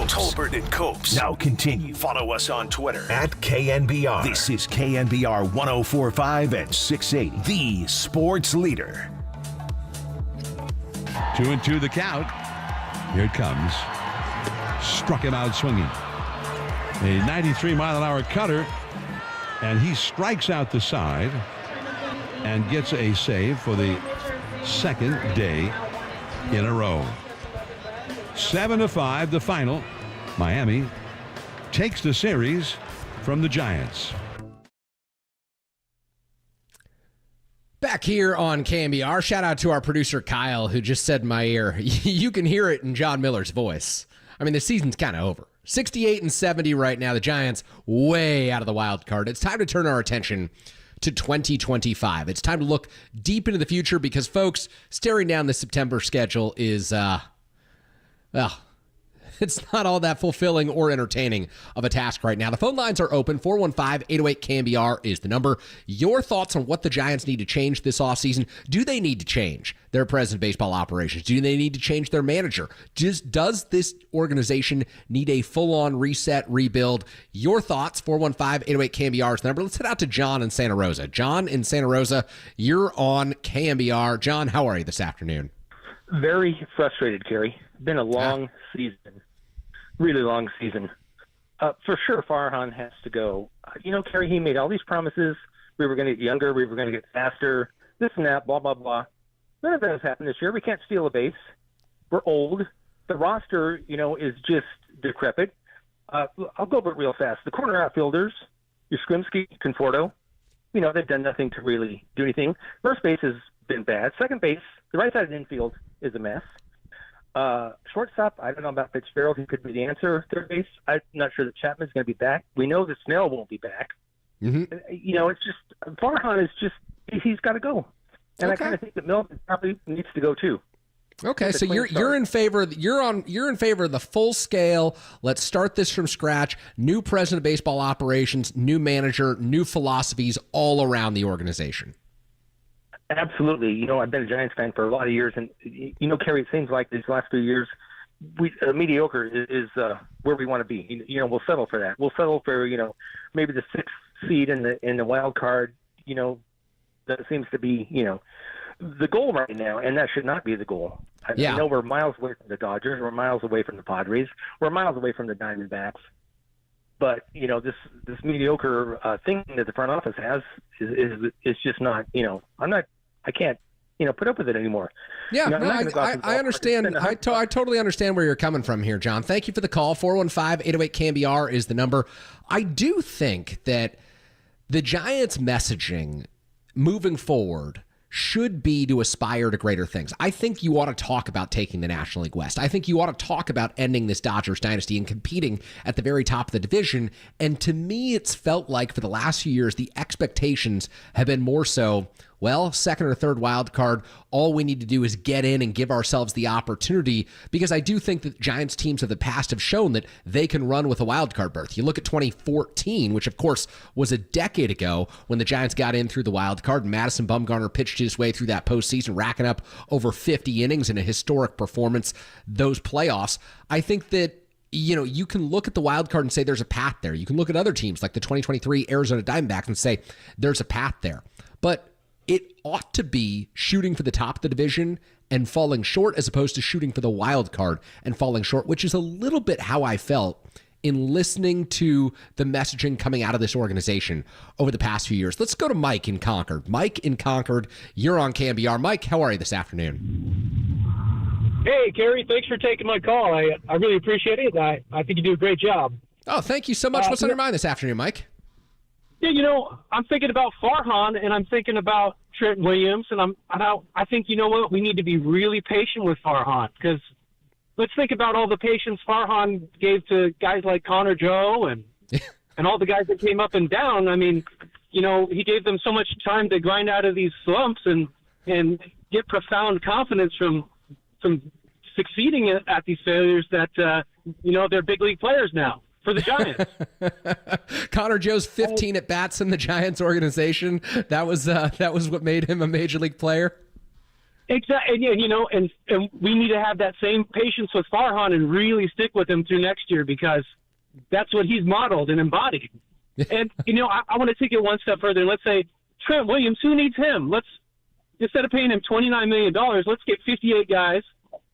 A: Tolbert and Copes. Now continue. Follow us on Twitter at KNBR. This is KNBR 104.5 and 680, the Sports Leader.
O: 2-2 the count. Here it comes. Struck him out swinging. A 93-mile-an-hour cutter, and he strikes out the side and gets a save for the second day in a row. 7-5 the final. Miami takes the series from the Giants.
D: Back here on KNBR, shout out to our producer Kyle, who just said in my ear, you can hear it in John Miller's voice. I mean, the season's kind of over. 68-70 right now. The Giants way out of the wild card. It's time to turn our attention to 2025. It's time to look deep into the future because, folks, staring down the September schedule is, well, it's not all that fulfilling or entertaining of a task right now. The phone lines are open. 415-808-KNBR is the number. Your thoughts on what the Giants need to change this offseason. Do they need to change their president of baseball operations? Do they need to change their manager? Does this organization need a full-on reset, rebuild? Your thoughts, 415-808-KNBR is the number. Let's head out to John in Santa Rosa. John in Santa Rosa, you're on KNBR. John, how are you this afternoon?
Q: Very frustrated, Kerry. Been a long season. Really long season. For sure, Farhan has to go. Kerry, he made all these promises. We were going to get younger. We were going to get faster. This and that, blah, blah, blah. None of that has happened this year. We can't steal a base. We're old. The roster, is just decrepit. I'll go over it real fast. The corner outfielders, your Skrimsky, Conforto, they've done nothing to really do anything. First base has been bad. Second base, the right side of the infield is a mess. Shortstop, I don't know about Fitzgerald. He could be the answer. Third base, I'm not sure that Chapman's going to be back. We know that Snell won't be back.
D: Mm-hmm.
Q: It's just Farhan is just he's got to go, and I kind of think that Milton probably needs to go too.
D: Okay, so you're in favor. You're in favor of the full scale. Let's start this from scratch. New president of baseball operations, new manager, new philosophies all around the organization.
Q: Absolutely. I've been a Giants fan for a lot of years, and Kerry, it seems like these last few years, mediocre is where we want to be. We'll settle for that. We'll settle for maybe the 6th seed in the wild card. That seems to be the goal right now, and that should not be the goal. I know we're miles away from the Dodgers, we're miles away from the Padres, we're miles away from the Diamondbacks. But this mediocre thing that the front office has is just not. I can't put up with it anymore.
D: Yeah, I understand. I totally understand where you're coming from here, John. Thank you for the call. 415-808-KNBR is the number. I do think that the Giants' messaging moving forward should be to aspire to greater things. I think you ought to talk about taking the National League West. I think you ought to talk about ending this Dodgers dynasty and competing at the very top of the division. And to me, it's felt like for the last few years, the expectations have been more so, well, second or third wild card, all we need to do is get in and give ourselves the opportunity, because I do think that Giants teams of the past have shown that they can run with a wild card berth. You look at 2014, which of course was a decade ago when the Giants got in through the wild card. Madison Bumgarner pitched his way through that postseason, racking up over 50 innings in a historic performance. Those playoffs, I think that you can look at the wild card and say there's a path there. You can look at other teams like the 2023 Arizona Diamondbacks and say there's a path there. But it ought to be shooting for the top of the division and falling short, as opposed to shooting for the wild card and falling short, which is a little bit how I felt in listening to the messaging coming out of this organization over the past few years. Let's go to Mike in Concord. Mike in Concord, you're on KNBR. Mike, how are you this afternoon?
R: Hey, Kerry, thanks for taking my call. I really appreciate it. I think you do a great job.
D: Oh, thank you so much. What's on your mind this afternoon, Mike?
R: Yeah, I'm thinking about Farhan, and I'm thinking about Trent Williams, and I think, you know what, we need to be really patient with Farhan, because let's think about all the patience Farhan gave to guys like Connor Joe and all the guys that came up and down. I mean, he gave them so much time to grind out of these slumps and get profound confidence from succeeding at these failures that, they're big league players now for the Giants.
D: Connor Joe's 15 at bats in the Giants organization. That was what made him a major league player.
R: Exactly, and we need to have that same patience with Farhan and really stick with him through next year, because that's what he's modeled and embodied. And I want to take it one step further. Let's say Trent Williams, who needs him? Let's, instead of paying him $29 million, let's get 58 guys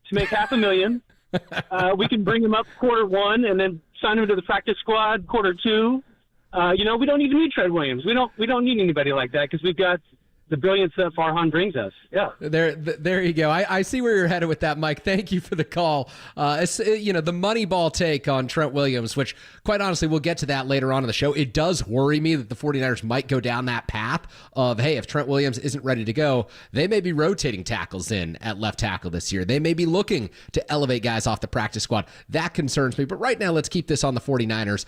R: to make $500,000. We can bring him up quarter one and then sign him to the practice squad quarter two. We don't even need Trent Williams. We don't need anybody like that, because we've got the brilliance that Farhan brings us. Yeah.
D: There you go. I see where you're headed with that, Mike. Thank you for the call. The Moneyball take on Trent Williams, which quite honestly, we'll get to that later on in the show. It does worry me that the 49ers might go down that path of, hey, if Trent Williams isn't ready to go, they may be rotating tackles in at left tackle this year. They may be looking to elevate guys off the practice squad. That concerns me. But right now, let's keep this on the 49ers.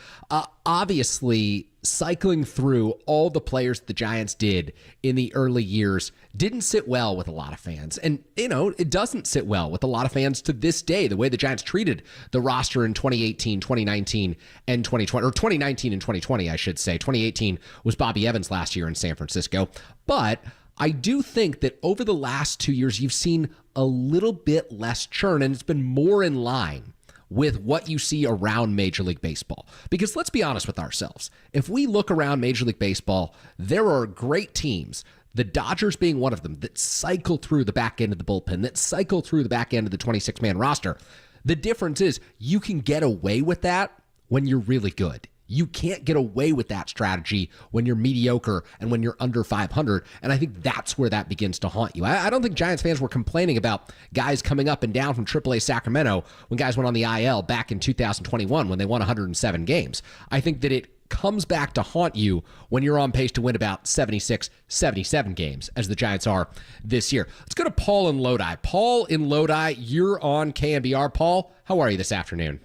D: Obviously, cycling through all the players the Giants did in the early years didn't sit well with a lot of fans. And, it doesn't sit well with a lot of fans to this day, the way the Giants treated the roster in 2018, 2019, and 2020, or 2019 and 2020, I should say. 2018 was Bobby Evans last year in San Francisco. But I do think that over the last 2 years, you've seen a little bit less churn, and it's been more in line with what you see around Major League Baseball. Because let's be honest with ourselves. If we look around Major League Baseball, there are great teams, the Dodgers being one of them, that cycle through the back end of the bullpen, that cycle through the back end of the 26-man roster. The difference is you can get away with that when you're really good. You can't get away with that strategy when you're mediocre and when you're under 500. And I think that's where that begins to haunt you. I don't think Giants fans were complaining about guys coming up and down from AAA Sacramento when guys went on the IL back in 2021 when they won 107 games. I think that it comes back to haunt you when you're on pace to win about 76, 77 games, as the Giants are this year. Let's go to Paul in Lodi. Paul in Lodi, you're on KNBR. Paul, how are you this afternoon?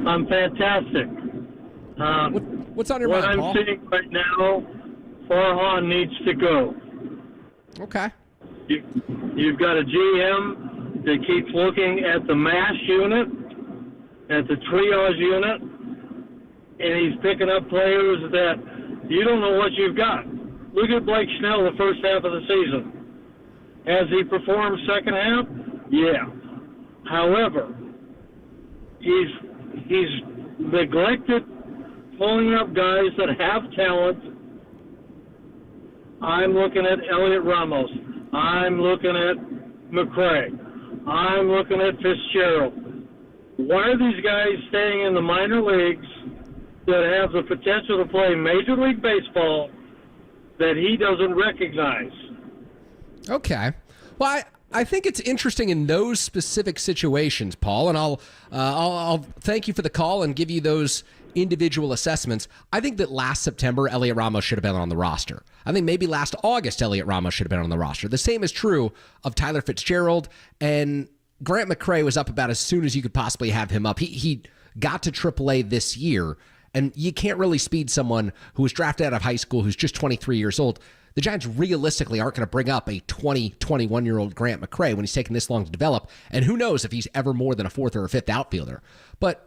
S: I'm fantastic.
D: What's on your mind, Paul?
S: What I'm seeing right now, Farhan needs to go.
D: Okay.
S: You've got a GM that keeps looking at the mass unit, at the triage unit, and he's picking up players that you don't know what you've got. Look at Blake Snell the first half of the season. Has he performed second half? Yeah. However, he's neglected pulling up guys that have talent. I'm looking at Elliott Ramos. I'm looking at McCray. I'm looking at Fitzgerald. Why are these guys staying in the minor leagues that have the potential to play Major League Baseball that he doesn't recognize?
D: Okay. Well, I think it's interesting in those specific situations, Paul, and I'll thank you for the call and give you those individual assessments. I think that last September, Elliott Ramos should have been on the roster. I think maybe last August, Elliott Ramos should have been on the roster. The same is true of Tyler Fitzgerald, and Grant McCray was up about as soon as you could possibly have him up. He got to AAA this year, and you can't really speed someone who was drafted out of high school who's just 23 years old. The Giants realistically aren't going to bring up a 20, 21-year-old Grant McCray when he's taken this long to develop, and who knows if he's ever more than a fourth or a fifth outfielder. But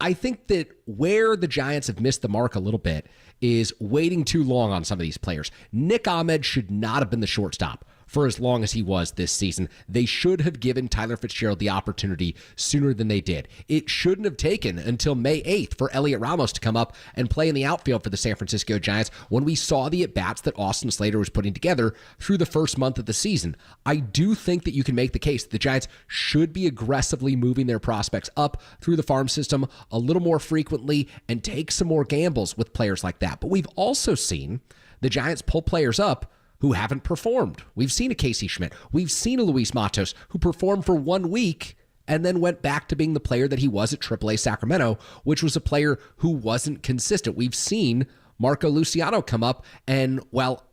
D: I think that where the Giants have missed the mark a little bit is waiting too long on some of these players. Nick Ahmed should not have been the shortstop for as long as he was this season. They should have given Tyler Fitzgerald the opportunity sooner than they did. It shouldn't have taken until May 8th for Elliott Ramos to come up and play in the outfield for the San Francisco Giants when we saw the at-bats that Austin Slater was putting together through the first month of the season. I do think that you can make the case that the Giants should be aggressively moving their prospects up through the farm system a little more frequently and take some more gambles with players like that. But we've also seen the Giants pull players up who haven't performed. We've seen a Casey Schmidt. We've seen a Luis Matos who performed for 1 week and then went back to being the player that he was at AAA Sacramento, which was a player who wasn't consistent. We've seen Marco Luciano come up, and while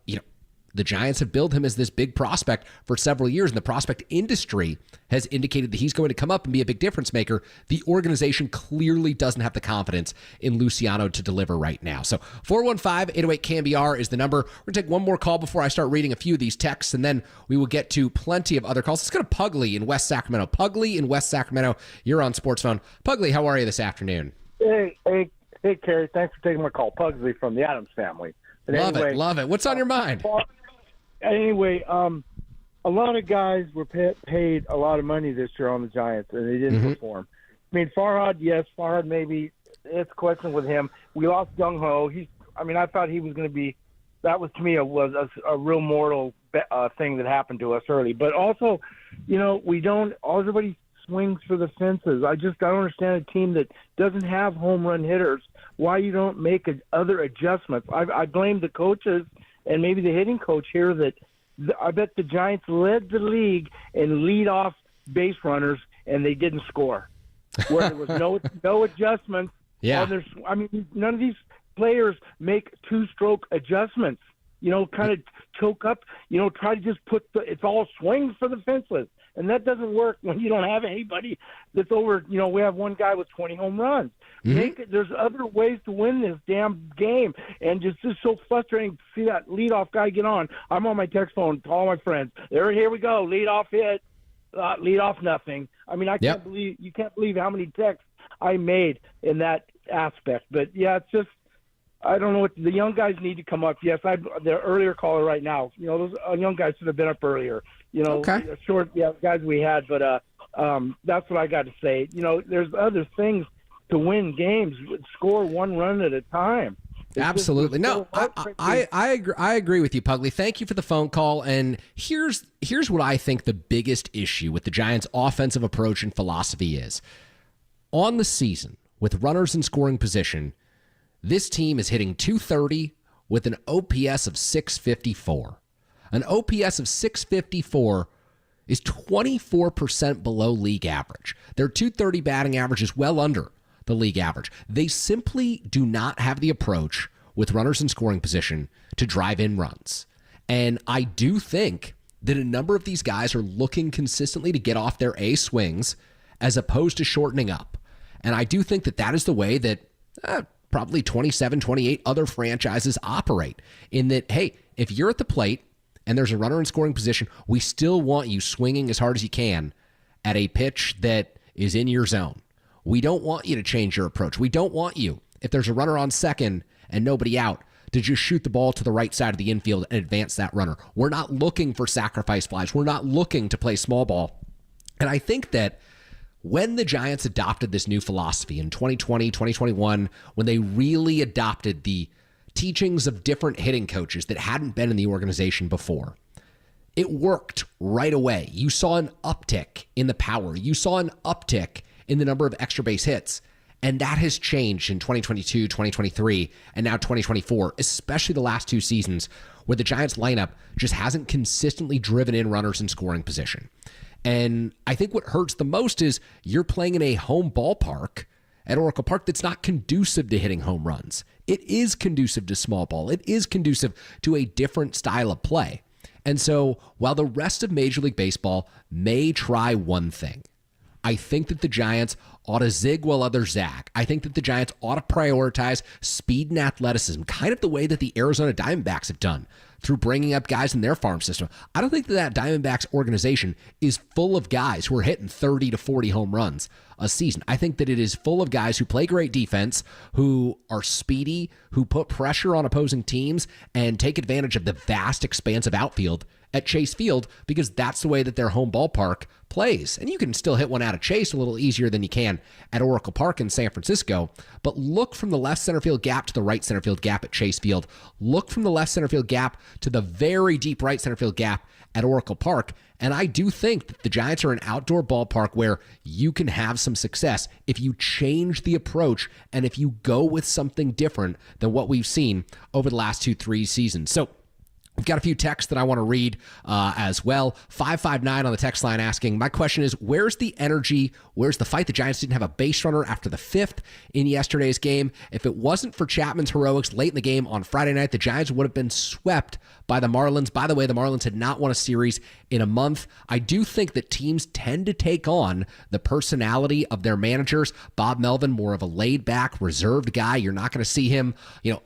D: the Giants have billed him as this big prospect for several years, and the prospect industry has indicated that he's going to come up and be a big difference maker, the organization clearly doesn't have the confidence in Luciano to deliver right now. So 415-808-KNBR is the number. We're going to take one more call before I start reading a few of these texts, and then we will get to plenty of other calls. Let's go to Pugly in West Sacramento. Pugly in West Sacramento, you're on Sports Phone. Pugly, how are you this afternoon?
T: Hey, Kerry. Thanks for taking my call. Pugsley from the Addams family. But
D: love it. What's on your mind?
T: Anyway, a lot of guys were paid a lot of money this year on the Giants, and they didn't perform. I mean, Farhad, yes, Farhad maybe. It's a question with him. We lost Jung Ho. I thought he was going to be. That was to me was a real mortal thing that happened to us early. But also, we don't. Everybody swings for the fences. I don't understand a team that doesn't have home run hitters. Why you don't make other adjustments? I blame the coaches and maybe the hitting coach here that I bet the Giants led the league in leadoff base runners, and they didn't score. Where there was no adjustments.
D: Yeah.
T: I mean, none of these players make two-stroke adjustments. Kind of choke up. Try to just it's all swings for the fenceless. And that doesn't work when you don't have anybody that's over. We have one guy with 20 home runs. There's other ways to win this damn game. And just so frustrating to see that leadoff guy get on. I'm on my text phone to all my friends. Here we go. Leadoff hit. Leadoff nothing. I mean, you can't believe how many texts I made in that aspect. But, yeah, it's just, I don't know what the young guys need to come up. Yes, the earlier caller right now. Those young guys should have been up earlier. Short, guys we had, but that's what I got to say. There's other things to win games. Score one run at a time.
D: Absolutely. No, I agree with you, Pugly. Thank you for the phone call. And here's what I think the biggest issue with the Giants' offensive approach and philosophy is. On the season, with runners in scoring position, this team is hitting .230 with an OPS of 654. An OPS of 654 is 24% below league average. Their .230 batting average is well under the league average. They simply do not have the approach with runners in scoring position to drive in runs. And I do think that a number of these guys are looking consistently to get off their A swings as opposed to shortening up. And I do think that is the way that probably 27, 28 other franchises operate, in that, hey, if you're at the plate and there's a runner in scoring position, we still want you swinging as hard as you can at a pitch that is in your zone. We don't want you to change your approach. We don't want you, if there's a runner on second and nobody out, to just shoot the ball to the right side of the infield and advance that runner. We're not looking for sacrifice flies. We're not looking to play small ball. And I think that when the Giants adopted this new philosophy in 2020, 2021, when they really adopted the teachings of different hitting coaches that hadn't been in the organization before, it worked right away. You saw an uptick in the power. You saw an uptick in the number of extra base hits. And that has changed in 2022, 2023, and now 2024, especially the last two seasons, where the Giants lineup just hasn't consistently driven in runners in scoring position. And I think what hurts the most is you're playing in a home ballpark at Oracle Park that's not conducive to hitting home runs. It is conducive to small ball. It is conducive to a different style of play. And so while the rest of Major League Baseball may try one thing, I think that the Giants ought to zig while others zag. I think that the Giants ought to prioritize speed and athleticism, kind of the way that the Arizona Diamondbacks have done through bringing up guys in their farm system. I don't think that Diamondbacks organization is full of guys who are hitting 30 to 40 home runs a season. I think that it is full of guys who play great defense, who are speedy, who put pressure on opposing teams, and take advantage of the vast expanse of outfield at Chase Field, because that's the way that their home ballpark plays. And you can still hit one out of Chase a little easier than you can at Oracle Park in San Francisco. But look from the left center field gap to the right center field gap at Chase Field. Look from the left center field gap to the very deep right center field gap at Oracle Park. And I do think that the Giants are an outdoor ballpark where you can have some success if you change the approach and if you go with something different than what we've seen over the last 2-3 seasons. So we've got a few texts that I want to read as well. 559 on the text line asking, my question is, where's the energy? Where's the fight? The Giants didn't have a base runner after the fifth in yesterday's game. If it wasn't for Chapman's heroics late in the game on Friday night, the Giants would have been swept by the Marlins. By the way, the Marlins had not won a series in a month. I do think that teams tend to take on the personality of their managers. Bob Melvin, more of a laid-back, reserved guy. You're not going to see him,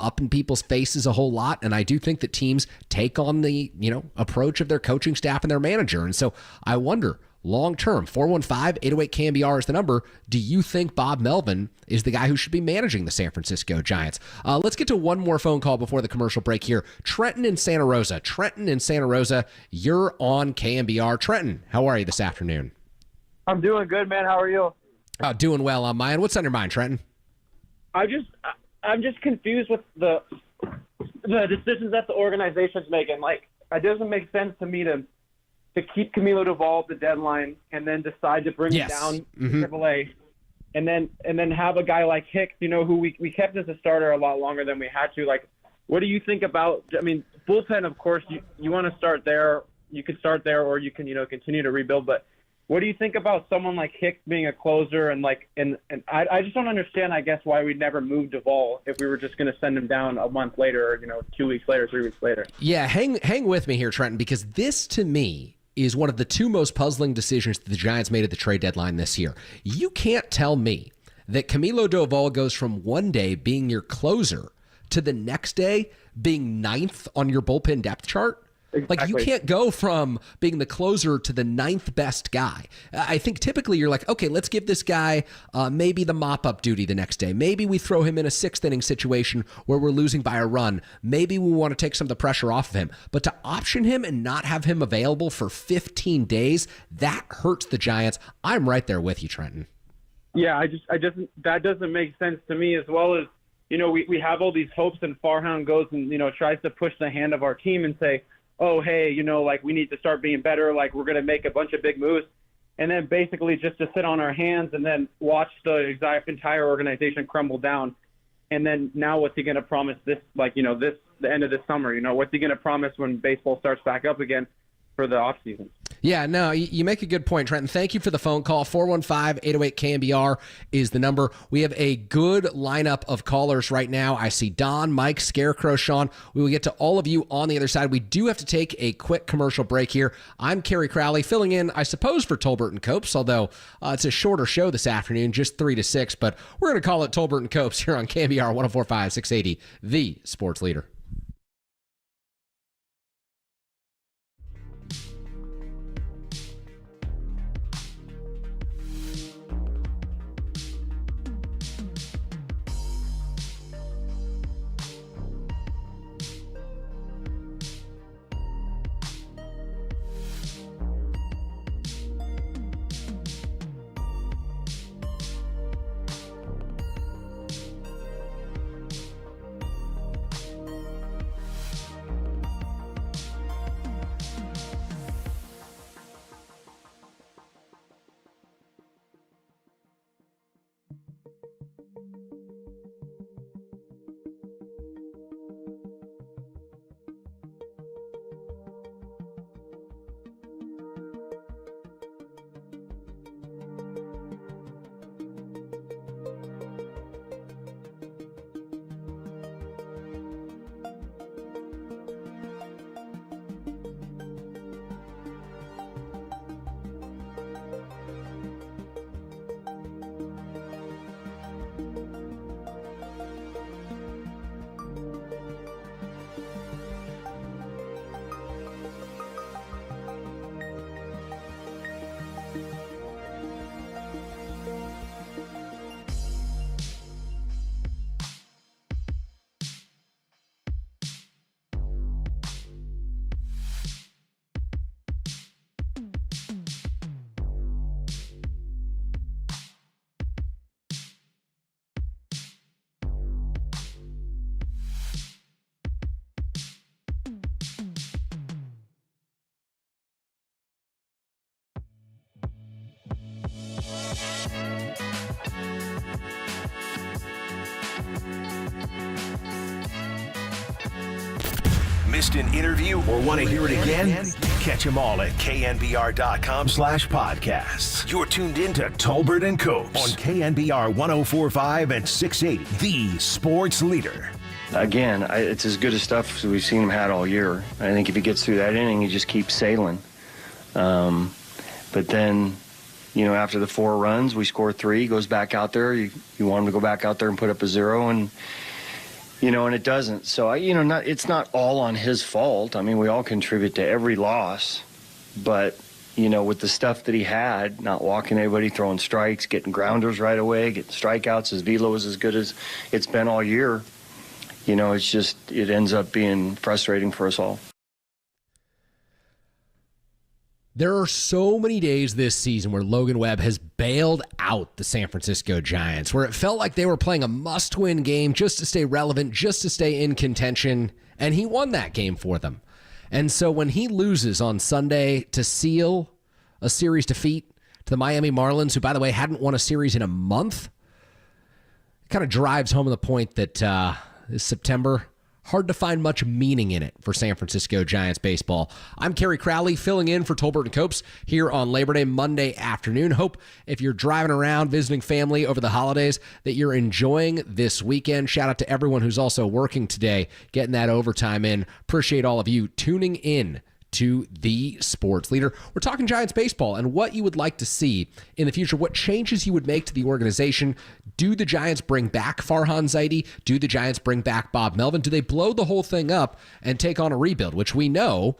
D: up in people's faces a whole lot. And I do think that teams take on the, approach of their coaching staff and their manager. And so I wonder, long-term, 415-808-KNBR is the number. Do you think Bob Melvin is the guy who should be managing the San Francisco Giants? Let's get to one more phone call before the commercial break here. Trenton in Santa Rosa. Trenton in Santa Rosa, you're on KNBR. Trenton, how are you this afternoon?
E: I'm doing good, man. How are you?
D: Doing well on mine. What's on your mind, Trenton?
E: I'm just confused with the decisions that the organization's making. Like, it doesn't make sense to me to keep Camilo Duvall at the deadline and then decide to bring him down to AAA, and then have a guy like Hicks, who we kept as a starter a lot longer than we had to. Like, what do you think about? I mean, bullpen, of course, you want to start there. You could start there, or you can, continue to rebuild. But what do you think about someone like Hicks being a closer? And I just don't understand, I guess, why we'd never move Duvall if we were just going to send him down a month later, or 2 weeks later, 3 weeks later.
D: Yeah, hang with me here, Trenton, because this to me is one of the two most puzzling decisions that the Giants made at the trade deadline this year. You can't tell me that Camilo Doval goes from one day being your closer to the next day being ninth on your bullpen depth chart. Exactly. Like, you can't go from being the closer to the ninth best guy. I think typically you're like, okay, let's give this guy maybe the mop-up duty the next day. Maybe we throw him in a sixth-inning situation where we're losing by a run. Maybe we want to take some of the pressure off of him. But to option him and not have him available for 15 days, that hurts the Giants. I'm right there with you, Trenton.
E: Yeah, that doesn't make sense to me, as well as, we have all these hopes, and Farhan goes and, tries to push the hand of our team and say, oh, hey, we need to start being better. Like, we're going to make a bunch of big moves. And then basically just to sit on our hands and then watch the entire organization crumble down. And then now what's he going to promise the end of this summer? What's he going to promise when baseball starts back up again for the offseason?
D: Yeah, no, you make a good point, Trenton. Thank you for the phone call. 415-808-KNBR is the number. We have a good lineup of callers right now. I see Don, Mike, Scarecrow, Sean. We will get to all of you on the other side. We do have to take a quick commercial break here. I'm Kerry Crowley, filling in, I suppose, for Tolbert and Copes, although it's a shorter show this afternoon, just 3 to 6. But we're going to call it Tolbert and Copes here on KNBR 104.5, 680, the sports leader.
A: Missed an interview or want to hear it again? Catch them all at knbr.com/podcasts. You're tuned in to Tolbert and Copes on KNBR 104.5 and 680, the sports leader.
U: Again, it's as good as stuff as we've seen him had all year. I think if he gets through that inning, he just keeps sailing. But then, after the 4 runs, we score 3, he goes back out there. You want him to go back out there and put up a 0, and it doesn't. So, it's not all on his fault. I mean, we all contribute to every loss. But, with the stuff that he had, not walking anybody, throwing strikes, getting grounders right away, getting strikeouts, his velo is as good as it's been all year. It ends up being frustrating for us all.
D: There are so many days this season where Logan Webb has bailed out the San Francisco Giants, where it felt like they were playing a must-win game just to stay relevant, just to stay in contention, and he won that game for them. And so when he loses on Sunday to seal a series defeat to the Miami Marlins, who, by the way, hadn't won a series in a month, it kind of drives home the point that this September, hard to find much meaning in it for San Francisco Giants baseball. I'm Kerry Crowley, filling in for Tolbert and Copes here on Labor Day Monday afternoon. Hope if you're driving around visiting family over the holidays that you're enjoying this weekend. Shout out to everyone who's also working today, getting that overtime in. Appreciate all of you tuning in to the Sports Leader. We're talking Giants baseball and what you would like to see in the future, what changes you would make to the organization. Do the Giants bring back Farhan Zaidi? Do the Giants bring back Bob Melvin? Do they blow the whole thing up and take on a rebuild, which we know,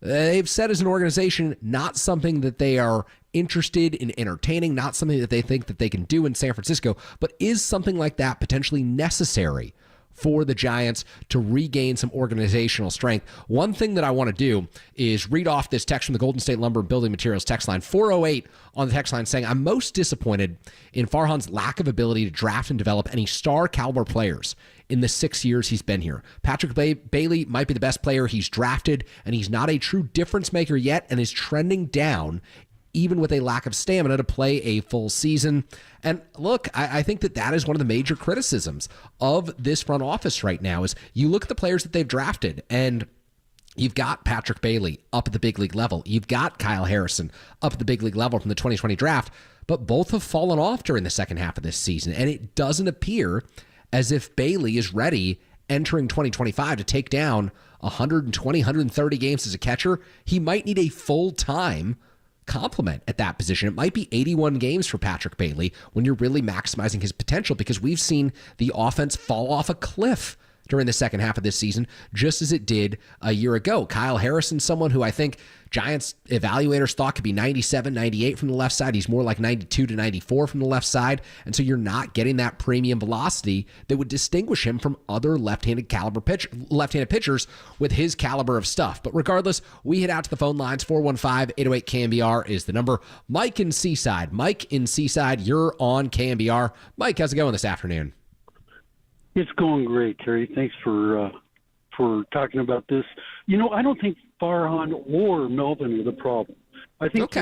D: they've said as an organization, not something that they are interested in entertaining, not something that they think that they can do in San Francisco, but is something like that potentially necessary for the Giants to regain some organizational strength? One thing that I want to do is read off this text from the Golden State Lumber Building Materials text line, 408 on the text line, saying, I'm most disappointed in Farhan's lack of ability to draft and develop any star caliber players in the 6 years he's been here. Patrick Bailey might be the best player he's drafted, and he's not a true difference maker yet and is trending down even with a lack of stamina to play a full season. And look, I think that is one of the major criticisms of this front office right now is you look at the players that they've drafted, and you've got Patrick Bailey up at the big league level. You've got Kyle Harrison up at the big league level from the 2020 draft, but both have fallen off during the second half of this season, and it doesn't appear as if Bailey is ready entering 2025 to take down 120, 130 games as a catcher. He might need a full-time complement at that position. It might be 81 games for Patrick Bailey when you're really maximizing his potential, because we've seen the offense fall off a cliff during the second half of this season, just as it did a year ago. Kyle Harrison, someone who I think Giants evaluators thought could be 97, 98 from the left side. He's more like 92 to 94 from the left side. And so you're not getting that premium velocity that would distinguish him from other left-handed pitchers with his caliber of stuff. But regardless, we head out to the phone lines. 415-808-KNBR is the number. Mike in Seaside. You're on KNBR. Mike, how's it going this afternoon?
F: It's going great, Terry. Thanks for talking about this. I don't think Farhan or Melvin are the problem. I think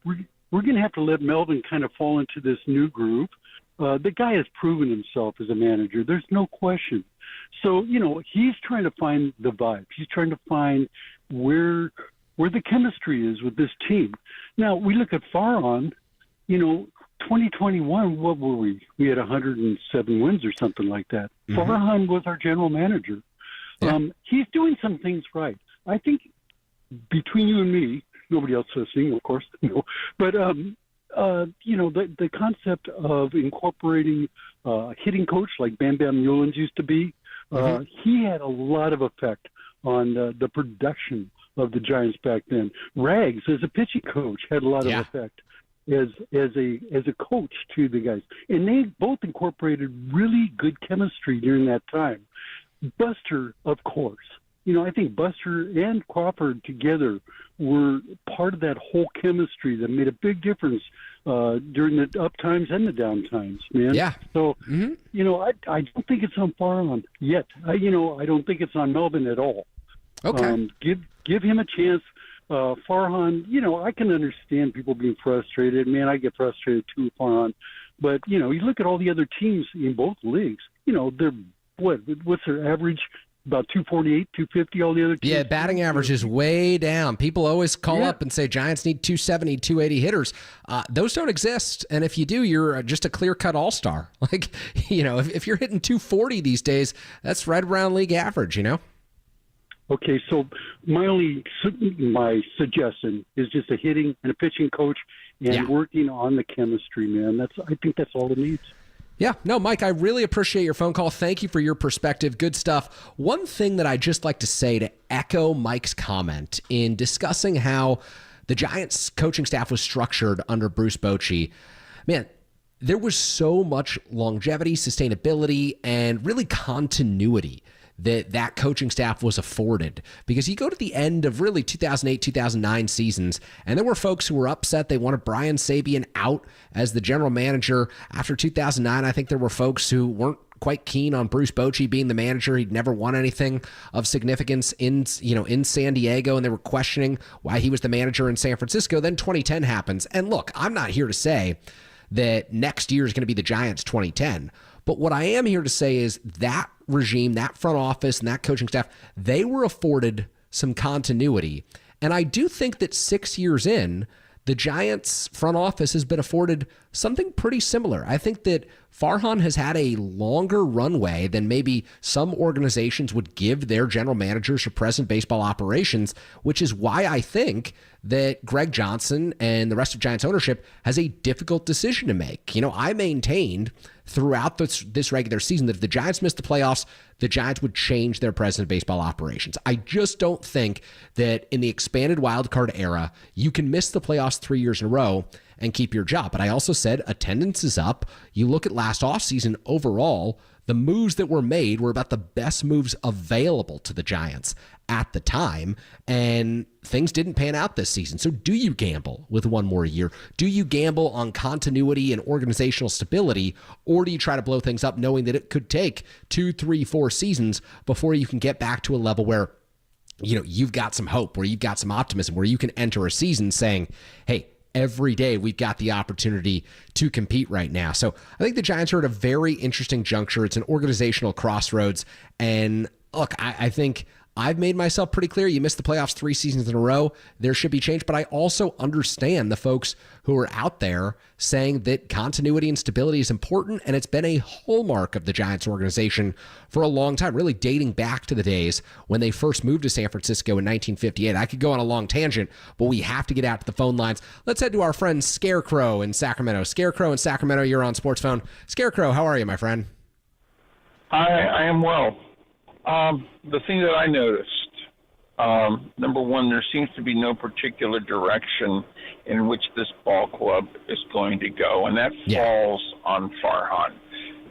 F: we're going to have to let Melvin kind of fall into this new groove. The guy has proven himself as a manager. There's no question. So, he's trying to find the vibe. He's trying to find where the chemistry is with this team. Now, we look at Farhan, 2021, what were we? We had 107 wins or something like that. Mm-hmm. Farhan was our general manager. Yeah. He's doing some things right. I think between you and me, nobody else listening, of course, but the concept of incorporating a hitting coach like Bam Bam Newlands used to be, he had a lot of effect on the production of the Giants back then. Rags, as a pitching coach, had a lot of effect as a coach to the guys, and they both incorporated really good chemistry during that time. Buster, of course, I think Buster and Crawford together were part of that whole chemistry that made a big difference during the up times and the down times, man. Yeah. So, I don't think it's on Farhan yet. I don't think it's on Melvin at all. Okay. Give him a chance. Farhan, I can understand people being frustrated. Man, I get frustrated too, Farhan. But, you look at all the other teams in both leagues, they're, what's their average? About 248, 250, all the other teams.
D: Yeah, batting average is way down. People always call up and say Giants need 270, 280 hitters. Those don't exist. And if you do, you're just a clear-cut all-star. Like, if you're hitting 240 these days, that's right around league average,
F: Okay, so my suggestion is just a hitting and a pitching coach and working on the chemistry, man. I think that's all it needs.
D: Yeah, no, Mike, I really appreciate your phone call. Thank you for your perspective. Good stuff. One thing that I'd just like to say to echo Mike's comment in discussing how the Giants coaching staff was structured under Bruce Bochy, man, there was so much longevity, sustainability, and really continuity that coaching staff was afforded. Because you go to the end of really 2008, 2009 seasons, and there were folks who were upset they wanted Brian Sabian out as the general manager. After 2009, I think there were folks who weren't quite keen on Bruce Bochy being the manager. He'd never won anything of significance in San Diego, and they were questioning why he was the manager in San Francisco. Then 2010 happens. And look, I'm not here to say that next year is going to be the Giants 2010, But what I am here to say is that regime, that front office, and that coaching staff, they were afforded some continuity. And I do think that 6 years in, the Giants front office has been afforded something pretty similar. I think that Farhan has had a longer runway than maybe some organizations would give their general managers or president baseball operations, which is why I think that Greg Johnson and the rest of Giants ownership has a difficult decision to make. You know, I maintained throughout this regular season that if the Giants missed the playoffs, the Giants would change their president of baseball operations. I just don't think that in the expanded wildcard era, you can miss the playoffs 3 years in a row and keep your job. But I also said attendance is up. You look at last offseason overall, the moves that were made were about the best moves available to the Giants at the time, and things didn't pan out this season. So do you gamble with one more year? Do you gamble on continuity and organizational stability, or do you try to blow things up knowing that it could take 2, 3, 4 seasons before you can get back to a level where, you know, you've got some hope, where you've got some optimism, where you can enter a season saying, hey, every day we've got the opportunity to compete right now. So I think the Giants are at a very interesting juncture. It's an organizational crossroads. And look, I think I've made myself pretty clear. You missed the playoffs 3 seasons in a row. There should be change. But I also understand the folks who are out there saying that continuity and stability is important. And it's been a hallmark of the Giants organization for a long time, really dating back to the days when they first moved to San Francisco in 1958. I could go on a long tangent, but we have to get out to the phone lines. Let's head to our friend Scarecrow in Sacramento. Scarecrow in Sacramento, you're on Sports Phone. Scarecrow, how are you, my friend?
G: I am well. The thing that I noticed, number one, there seems to be no particular direction in which this ball club is going to go, and that falls on Farhan.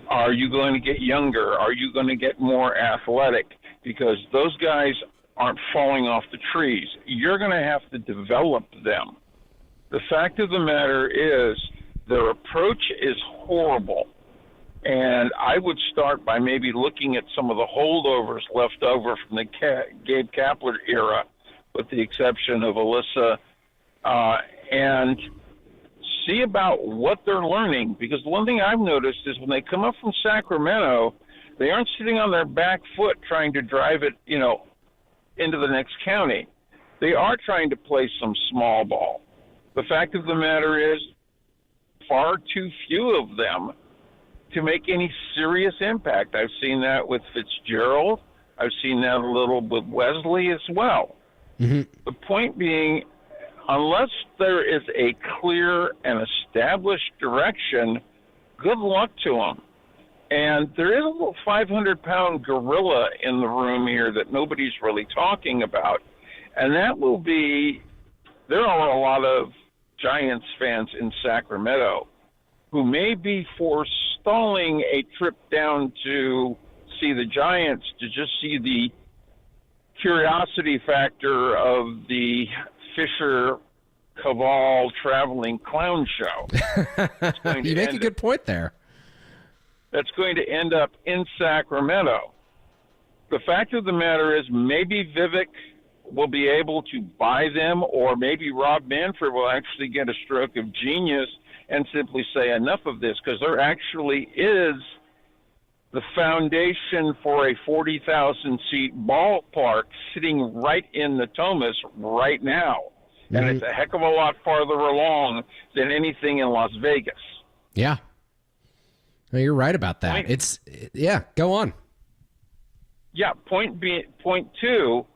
G: Are you going to get younger? Are you going to get more athletic? Because those guys aren't falling off the trees. You're going to have to develop them. The fact of the matter is their approach is horrible. And I would start by maybe looking at some of the holdovers left over from the Gabe Kapler era, with the exception of Alyssa, and see about what they're learning. Because the one thing I've noticed is when they come up from Sacramento, they aren't sitting on their back foot trying to drive it, you know, into the next county. They are trying to play some small ball. The fact of the matter is far too few of them to make any serious impact. I've seen that with Fitzgerald. I've seen that a little with Wesley as well. Mm-hmm. The point being, unless there is a clear and established direction, good luck to them. And there is a little 500-pound gorilla in the room here that nobody's really talking about, and that will be, there are a lot of Giants fans in Sacramento who may be forestalling a trip down to see the Giants to just see the curiosity factor of the Fisher Cabal traveling clown show.
D: You make a good point there.
G: That's going to end up in Sacramento. The fact of the matter is maybe Vivek will be able to buy them, or maybe Rob Manfred will actually get a stroke of genius and simply say enough of this, because there actually is the foundation for a 40,000-seat ballpark sitting right in the Thomas right now. Mm-hmm. And it's a heck of a lot farther along than anything in Las Vegas.
D: Yeah. No, you're right about that. Go on.
G: Yeah, point two,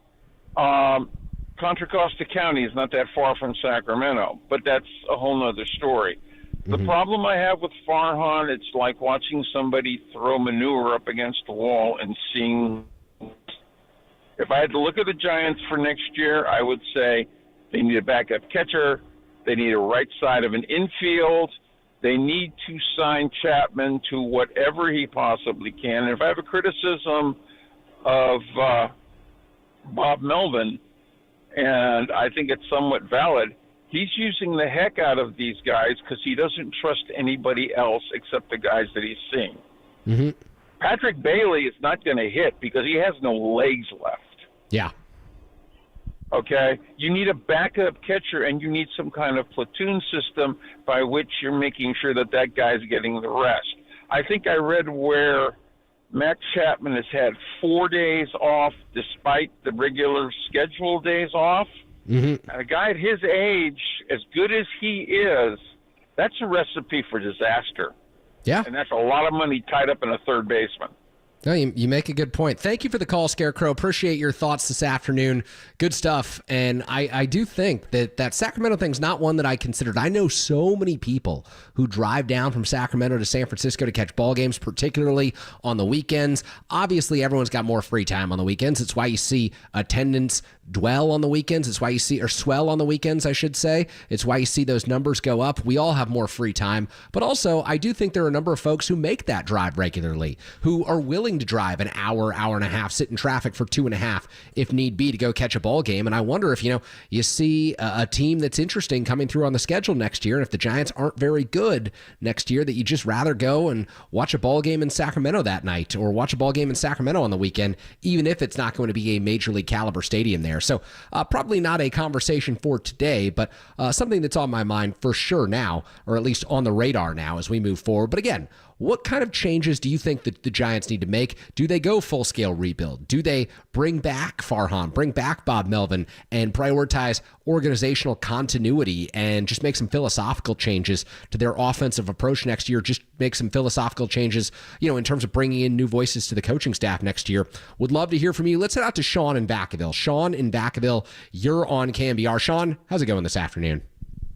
G: Contra Costa County is not that far from Sacramento, but that's a whole nother story. The problem I have with Farhan, it's like watching somebody throw manure up against the wall and seeing. If I had to look at the Giants for next year, I would say they need a backup catcher. They need a right side of an infield. They need to sign Chapman to whatever he possibly can. And if I have a criticism of Bob Melvin, and I think it's somewhat valid, he's using the heck out of these guys because he doesn't trust anybody else except the guys that he's seeing. Mm-hmm. Patrick Bailey is not going to hit because he has no legs left.
D: Yeah.
G: Okay? You need a backup catcher, and you need some kind of platoon system by which you're making sure that that guy's getting the rest. I think I read where Matt Chapman has had 4 days off despite the regular scheduled days off.
D: Mm-hmm.
G: A guy at his age, as good as he is, that's a recipe for disaster.
D: Yeah.
G: And that's a lot of money tied up in a third baseman.
D: No, you make a good point. Thank you for the call, Scarecrow. Appreciate your thoughts this afternoon. Good stuff. And I do think that Sacramento thing's not one that I considered. I know so many people who drive down from Sacramento to San Francisco to catch ball games, particularly on the weekends. Obviously, everyone's got more free time on the weekends. It's why you see attendance dwell on the weekends. It's why you see, or swell on the weekends, I should say. It's why you see those numbers go up. We all have more free time. But also, I do think there are a number of folks who make that drive regularly, who are willing to drive an hour, hour and a half, sit in traffic for 2.5 if need be to go catch a ball game. And I wonder if, you see a team that's interesting coming through on the schedule next year. And if the Giants aren't very good next year, that you just rather go and watch a ball game in Sacramento that night, or watch a ball game in Sacramento on the weekend, even if it's not going to be a major league caliber stadium there. So probably not a conversation for today, but something that's on my mind for sure now, or at least on the radar now as we move forward. But again, what kind of changes do you think that the Giants need to make? Do they go full-scale rebuild? Do they bring back Farhan, bring back Bob Melvin, and prioritize organizational continuity and just make some philosophical changes to their offensive approach next year? Just make some philosophical changes, in terms of bringing in new voices to the coaching staff next year. Would love to hear from you. Let's head out to Sean in Vacaville. Sean in Vacaville, you're on KNBR. Sean, how's it going this afternoon?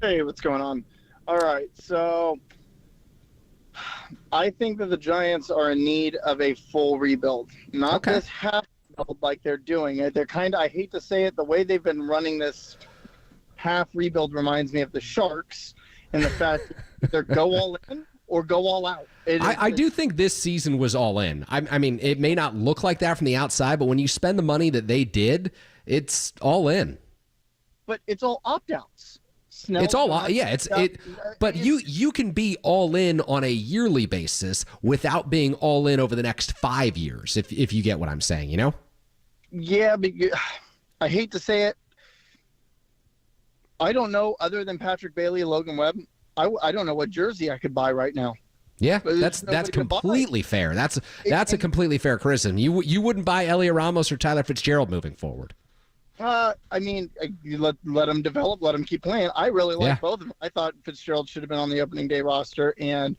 H: Hey, what's going on? All right, so I think that the Giants are in need of a full rebuild, not this half rebuild like they're doing it. They're I hate to say it, the way they've been running this half rebuild reminds me of the Sharks, and the fact that they're go all in or go all out.
D: I do think this season was all in. I mean, it may not look like that from the outside, but when you spend the money that they did, it's all in.
H: But it's all opt-outs.
D: It's all, but you can be all in on a yearly basis without being all in over the next 5 years, if you get what I'm saying,
H: Yeah, but I hate to say it. I don't know, other than Patrick Bailey, Logan Webb, I don't know what jersey I could buy right now.
D: Yeah, that's completely fair. That's a completely fair criticism. You wouldn't buy Elliot Ramos or Tyler Fitzgerald moving forward.
H: I mean, you let them develop, let them keep playing. I really like both of them. I thought Fitzgerald should have been on the opening day roster, and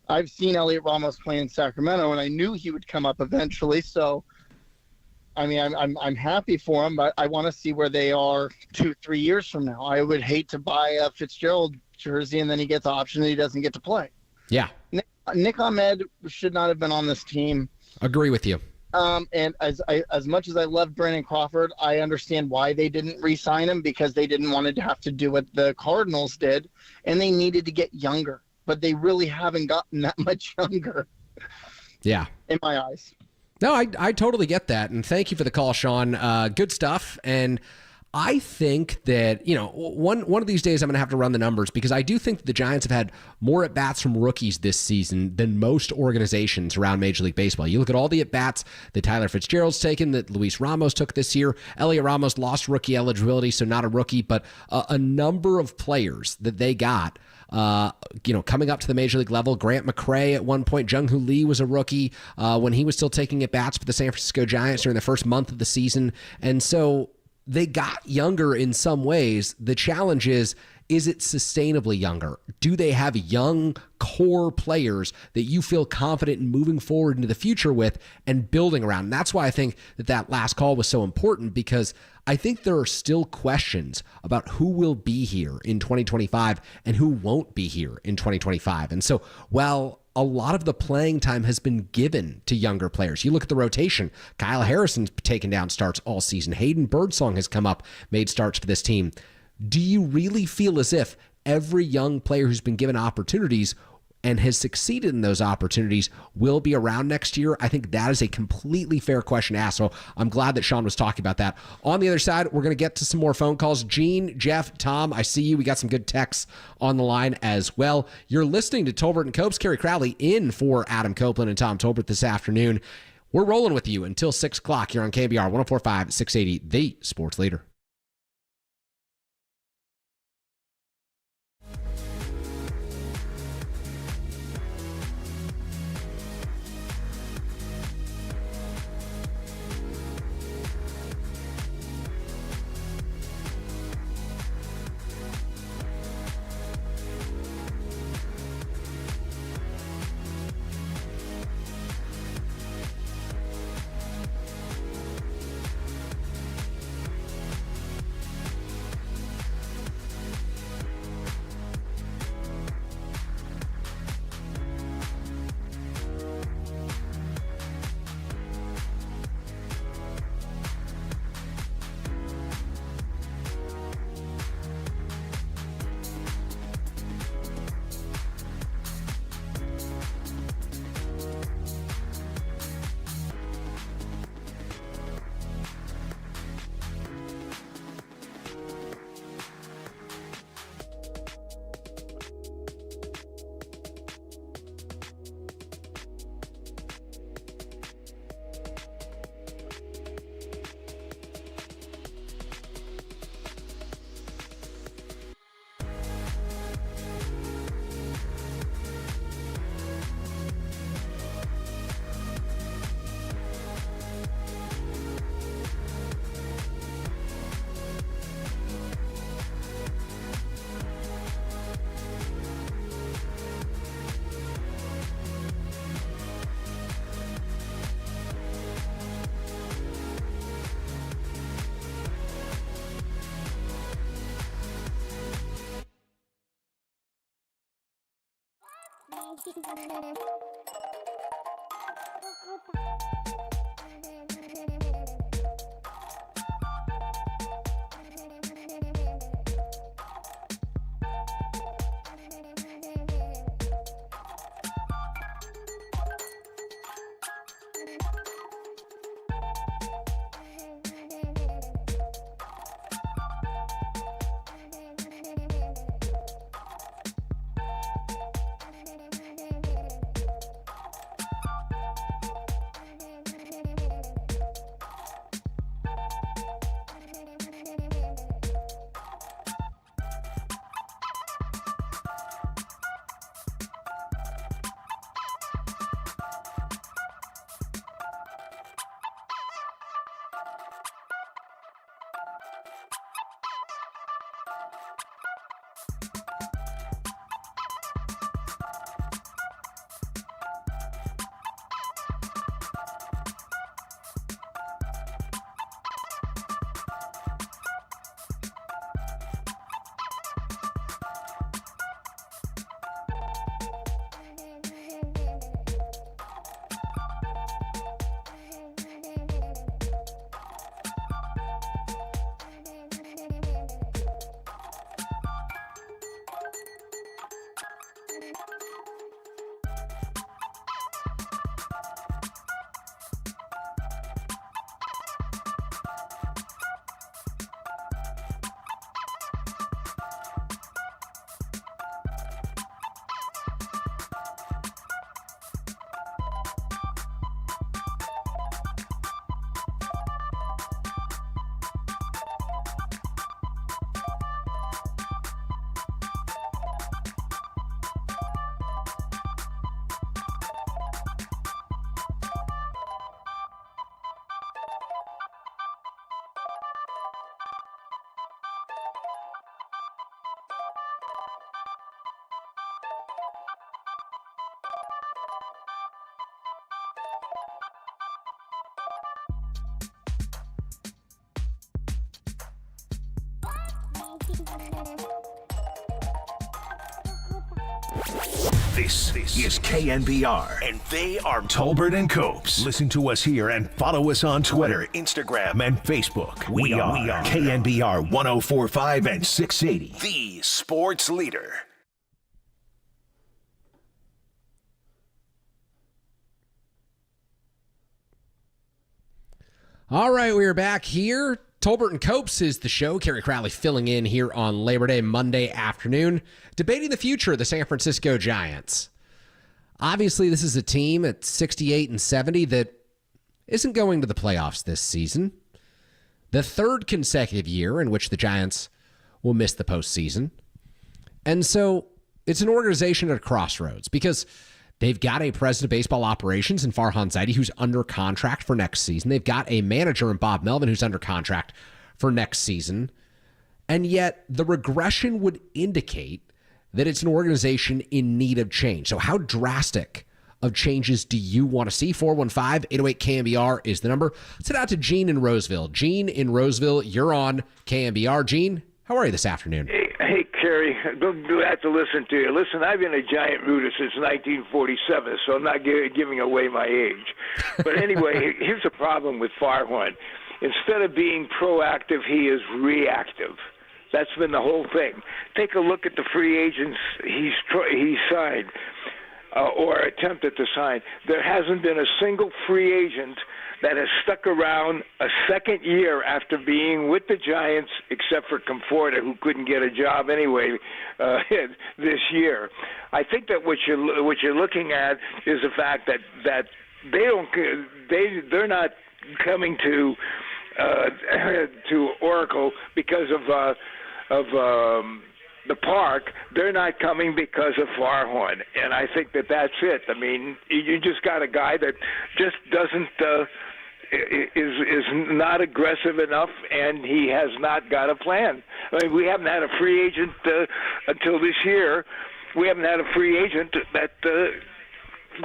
H: I've seen Elliot Ramos play in Sacramento, and I knew he would come up eventually. So, I mean, I'm happy for him, but I want to see where they are 2-3 years from now. I would hate to buy a Fitzgerald jersey and then he gets optioned and he doesn't get to play.
D: Yeah,
H: Nick Ahmed should not have been on this team.
D: Agree with you.
H: And as much as I love Brandon Crawford, I understand why they didn't re-sign him, because they didn't want to have to do what the Cardinals did, and they needed to get younger. But they really haven't gotten that much younger.
D: Yeah.
H: In my eyes.
D: No, I totally get that, and thank you for the call, Sean. Good stuff, and I think that, one of these days I'm going to have to run the numbers, because I do think that the Giants have had more at-bats from rookies this season than most organizations around Major League Baseball. You look at all the at-bats that Tyler Fitzgerald's taken, that Luis Ramos took this year. Elliot Ramos lost rookie eligibility, so not a rookie, but a number of players that they got coming up to the Major League level. Grant McCray at one point. Jung-Hoo Lee was a rookie when he was still taking at-bats for the San Francisco Giants during the first month of the season. And so they got younger in some ways. The challenge is it sustainably younger? Do they have young core players that you feel confident in moving forward into the future with and building around? And that's why I think that last call was so important, because I think there are still questions about who will be here in 2025 and who won't be here in 2025. And so while a lot of the playing time has been given to younger players, you look at the rotation. Kyle Harrison's taken down starts all season. Hayden Birdsong has come up, made starts for this team. Do you really feel as if every young player who's been given opportunities and has succeeded in those opportunities will be around next year? I think that is a completely fair question to ask. So I'm glad that Sean was talking about that. On the other side, we're going to get to some more phone calls. Gene, Jeff, Tom, I see you. We got some good texts on the line as well. You're listening to Tolbert and Copes. Kerry Crowley in for Adam Copeland and Tom Tolbert this afternoon. We're rolling with you until 6 o'clock here on KNBR 104.5, 680, the sports leader.
A: This is KNBR, and they are Tolbert and Copes. Listen to us here and follow us on Twitter, Instagram, and Facebook. We are KNBR 104.5 and 680, the sports leader.
D: All right, we are back here. Tolbert and Copes is the show. Kerry Crowley filling in here on Labor Day, Monday afternoon, debating the future of the San Francisco Giants. Obviously, this is a team at 68 and 70 that isn't going to the playoffs this season. The third consecutive year in which the Giants will miss the postseason. And so it's an organization at a crossroads because they've got a president of baseball operations in Farhan Zaidi who's under contract for next season. They've got a manager in Bob Melvin who's under contract for next season. And yet the regression would indicate that it's an organization in need of change. So how drastic of changes do you want to see? 415-808-KNBR is the number. Let's head out to Gene in Roseville. Gene in Roseville, you're on KNBR. Gene, how are you this afternoon?
P: Hey, Kerry, don't have to listen to you. Listen, I've been a Giant rooter since 1947, so I'm not giving away my age. But anyway, here's the problem with Farhan. Instead of being proactive, he is reactive. That's been the whole thing. Take a look at the free agents he signed or attempted to sign. There hasn't been a single free agent that has stuck around a second year after being with the Giants, except for Conforto, who couldn't get a job anyway this year. I think that what you're looking at is the fact that they're not coming to Oracle because of the park. They're not coming because of Farhan, and I think that's it. I mean, you just got a guy that just doesn't is not aggressive enough, and he has not got a plan. I mean, we haven't had a free agent until this year. We haven't had a free agent that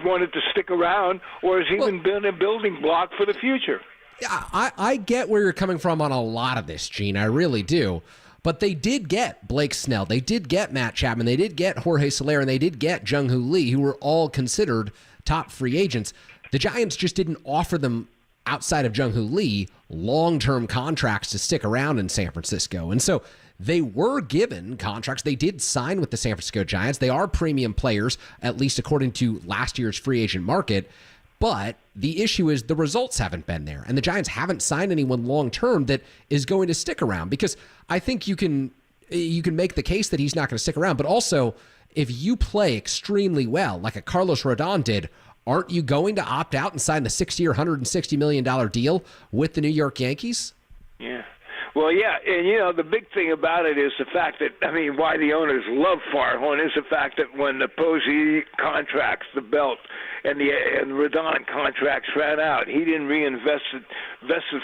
P: wanted to stick around or has even been a building block for the future.
D: Yeah, I get where you're coming from on a lot of this, Gene. I really do. But they did get Blake Snell. They did get Matt Chapman. They did get Jorge Soler, and they did get Jung-Hoo Lee, who were all considered top free agents. The Giants just didn't offer them, outside of Jung-Hoo Lee, long-term contracts to stick around in San Francisco. And so they were given contracts. They did sign with the San Francisco Giants. They are premium players, at least according to last year's free agent market. But the issue is the results haven't been there. And the Giants haven't signed anyone long-term that is going to stick around. Because I think you can make the case that he's not going to stick around. But also, if you play extremely well, like a Carlos Rodon did, aren't you going to opt out and sign the 6-year, $160 million deal with the New York Yankees?
P: Yeah. Well, yeah, and the big thing about it is the fact that, why the owners love Farhan is the fact that when the Posey contracts, the Belt, and Rodon contracts ran out, he didn't reinvest it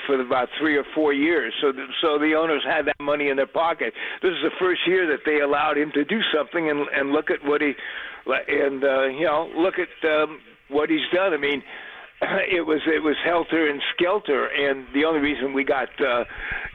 P: for about 3 or 4 years. So the owners had that money in their pocket. This is the first year that they allowed him to do something and look at what what he's done. It was helter and skelter, and the only reason we got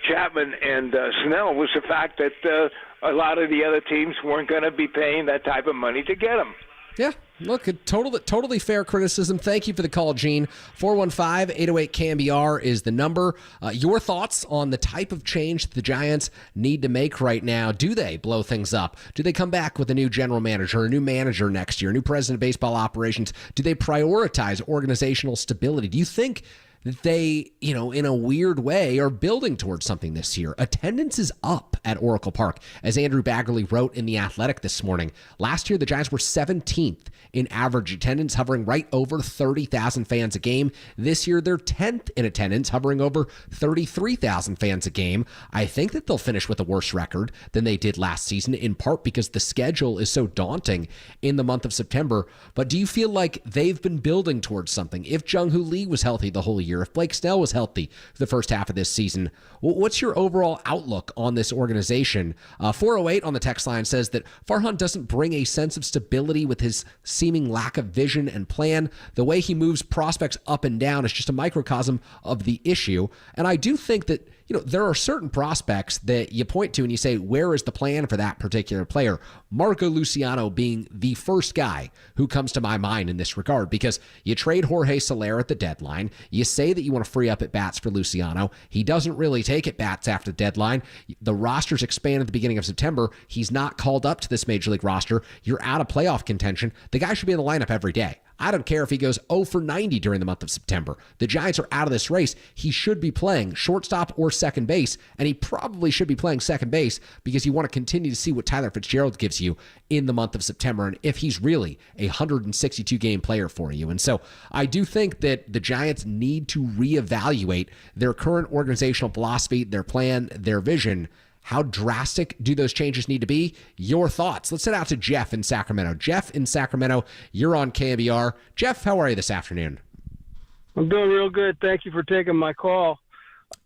P: Chapman and Snell was the fact that a lot of the other teams weren't going to be paying that type of money to get them.
D: Yeah, look, totally fair criticism. Thank you for the call, Gene. 415-808-KNBR is the number. Your thoughts on the type of change the Giants need to make right now. Do they blow things up? Do they come back with a new general manager, a new manager next year, a new president of baseball operations? Do they prioritize organizational stability? Do you think that they, in a weird way, are building towards something this year? Attendance is up at Oracle Park, as Andrew Baggerly wrote in The Athletic this morning. Last year, the Giants were 17th in average attendance, hovering right over 30,000 fans a game. This year, they're 10th in attendance, hovering over 33,000 fans a game. I think that they'll finish with a worse record than they did last season, in part because the schedule is so daunting in the month of September. But do you feel like they've been building towards something? If Jung-Hoo Lee was healthy the whole year, if Blake Snell was healthy for the first half of this season, what's your overall outlook on this organization? 408 on the text line says that Farhan doesn't bring a sense of stability with his seeming lack of vision and plan. The way he moves prospects up and down is just a microcosm of the issue. And I do think that there are certain prospects that you point to and you say, where is the plan for that particular player? Marco Luciano being the first guy who comes to my mind in this regard, because you trade Jorge Soler at the deadline. You say that you want to free up at bats for Luciano. He doesn't really take at bats after the deadline. The roster's expanded at the beginning of September. He's not called up to this major league roster. You're out of playoff contention. The guy should be in the lineup every day. I don't care if he goes 0 for 90 during the month of September. The Giants are out of this race. He should be playing shortstop or second base, and he probably should be playing second base because you want to continue to see what Tyler Fitzgerald gives you in the month of September and if he's really a 162-game player for you. And so I do think that the Giants need to reevaluate their current organizational philosophy, their plan, their vision. How drastic do those changes need to be? Your thoughts. Let's head out to Jeff in Sacramento. Jeff in Sacramento, you're on KNBR. Jeff, how are you this afternoon?
R: I'm doing real good. Thank you for taking my call.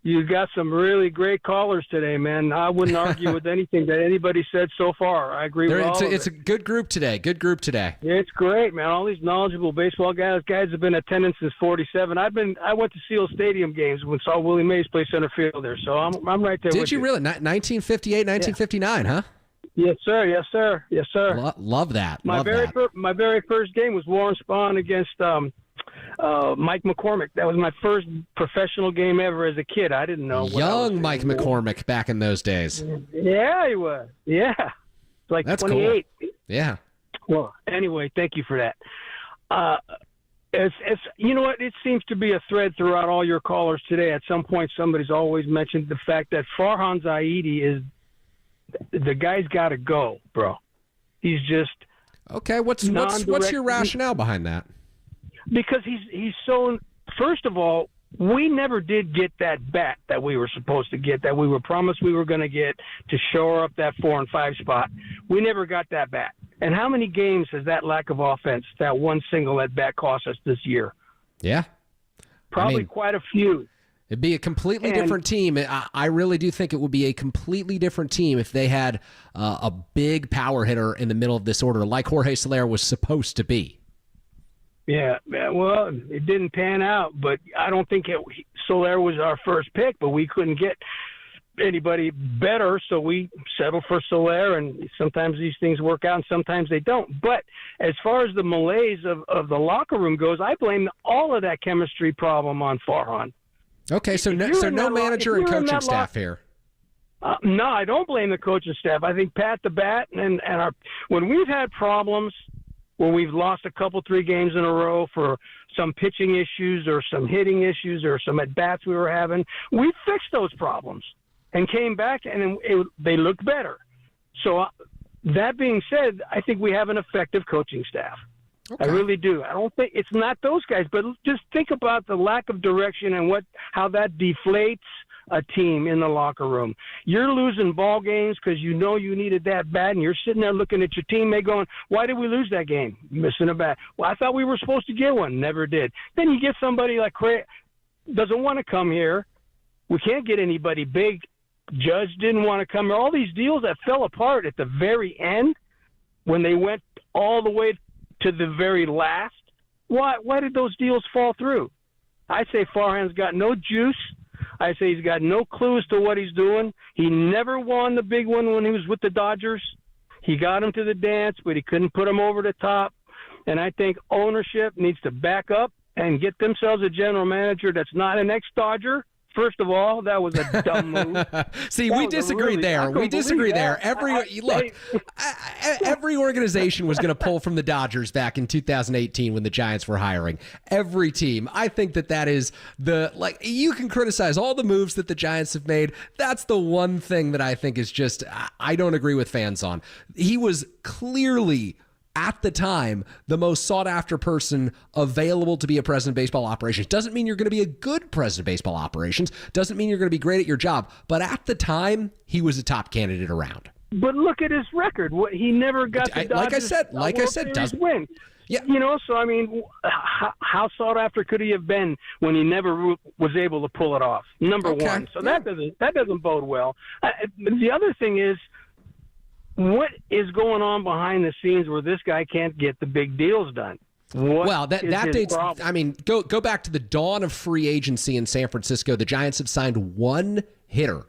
R: You've got some really great callers today, man. I wouldn't argue with anything that anybody said so far. I agree with all of it.
D: It's a good group today. Good group today.
R: Yeah, it's great, man. All these knowledgeable baseball guys have been in attendance since '47. I went to Seal Stadium games when saw Willie Mays play center field there, so I'm right there.
D: Did you really? 1958, 1959, huh?
R: Yes, sir. Yes, sir. Yes, sir.
D: Love that.
R: My very first game was Warren Spahn against Mike McCormick. That was my first professional game ever as a kid. I didn't know.
D: Young Mike McCormick back in those days.
R: Yeah, he was. Yeah. Like
D: That's
R: 28.
D: Cool. Yeah.
R: Well, anyway, thank you for that. It's you know what? It seems to be a thread throughout all your callers today. At some point, somebody's always mentioned the fact that Farhan Zaidi is the guy's got to go, bro. He's just
D: okay. What's your rationale behind that?
R: Because he's so. First of all, we never did get that bat that we were supposed to get, that we were promised we were going to get to shore up that 4 and 5 spot. We never got that bat. And how many games has that lack of offense, that one single at bat, cost us this year?
D: Yeah,
R: probably quite a few.
D: It'd be a completely different team. I really do think it would be a completely different team if they had a big power hitter in the middle of this order, like Jorge Soler was supposed to be.
R: Yeah, well, it didn't pan out, but I don't think Soler was our first pick, but we couldn't get anybody better, so we settle for Soler, and sometimes these things work out and sometimes they don't. But as far as the malaise of the locker room goes, I blame all of that chemistry problem on Farhan.
D: Okay, so no manager and coaching staff here.
R: No, I don't blame the coaching staff. I think Pat the Bat and when we've had problems, when we've lost a couple, 3 games in a row for some pitching issues or some hitting issues or some at-bats we were having, we fixed those problems and came back, and they looked better. So that being said, I think we have an effective coaching staff. Okay. I really do. I don't think it's not those guys, but just think about the lack of direction and how that deflates a team in the locker room. You're losing ball games because you know you needed that bat, and you're sitting there looking at your teammate going, why did we lose that game? Missing a bat. Well, I thought we were supposed to get one. Never did. Then you get somebody like Craig, doesn't want to come here. We can't get anybody big. Judge didn't want to come here. All these deals that fell apart at the very end when they went all the way to the very last. Why did those deals fall through? I say Farhan's got no juice. I say he's got no clue as to what he's doing. He never won the big one when he was with the Dodgers. He got him to the dance, but he couldn't put him over the top. And I think ownership needs to back up and get themselves a general manager that's not an ex-Dodger. First of all, that was a dumb move.
D: See, we disagree there. We disagree there. Every organization was going to pull from the Dodgers back in 2018 when the Giants were hiring. Every team. I think that is you can criticize all the moves that the Giants have made. That's the one thing that I think is just, I don't agree with fans on. He was clearly, at the time, the most sought-after person available to be a president of baseball operations. Doesn't mean you're going to be a good president of baseball operations. Doesn't mean you're going to be great at your job. But at the time, he was a top candidate around.
R: But look at his record. He never got the Dodgers
D: like I said, doesn't
R: win. Yeah, so I mean, how sought-after could he have been when he never was able to pull it off? Number one. So that doesn't bode well. The other thing is, what is going on behind the scenes where this guy can't get the big deals done?
D: That dates. Problem? I mean, go back to the dawn of free agency in San Francisco. The Giants have signed one hitter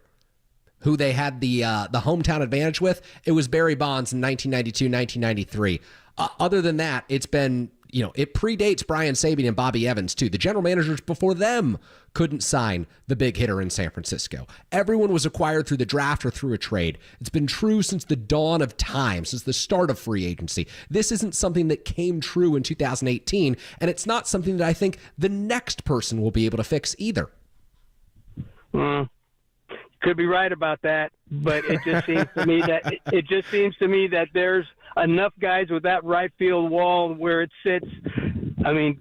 D: who they had the hometown advantage with. It was Barry Bonds in 1992, 1993. Other than that, it's been, it predates Brian Sabean and Bobby Evans, too. The general managers before them couldn't sign the big hitter in San Francisco. Everyone was acquired through the draft or through a trade. It's been true since the dawn of time, since the start of free agency. This isn't something that came true in 2018, and it's not something that I think the next person will be able to fix either.
R: Could be right about that, but it just seems to me that there's enough guys with that right field wall where it sits. I mean,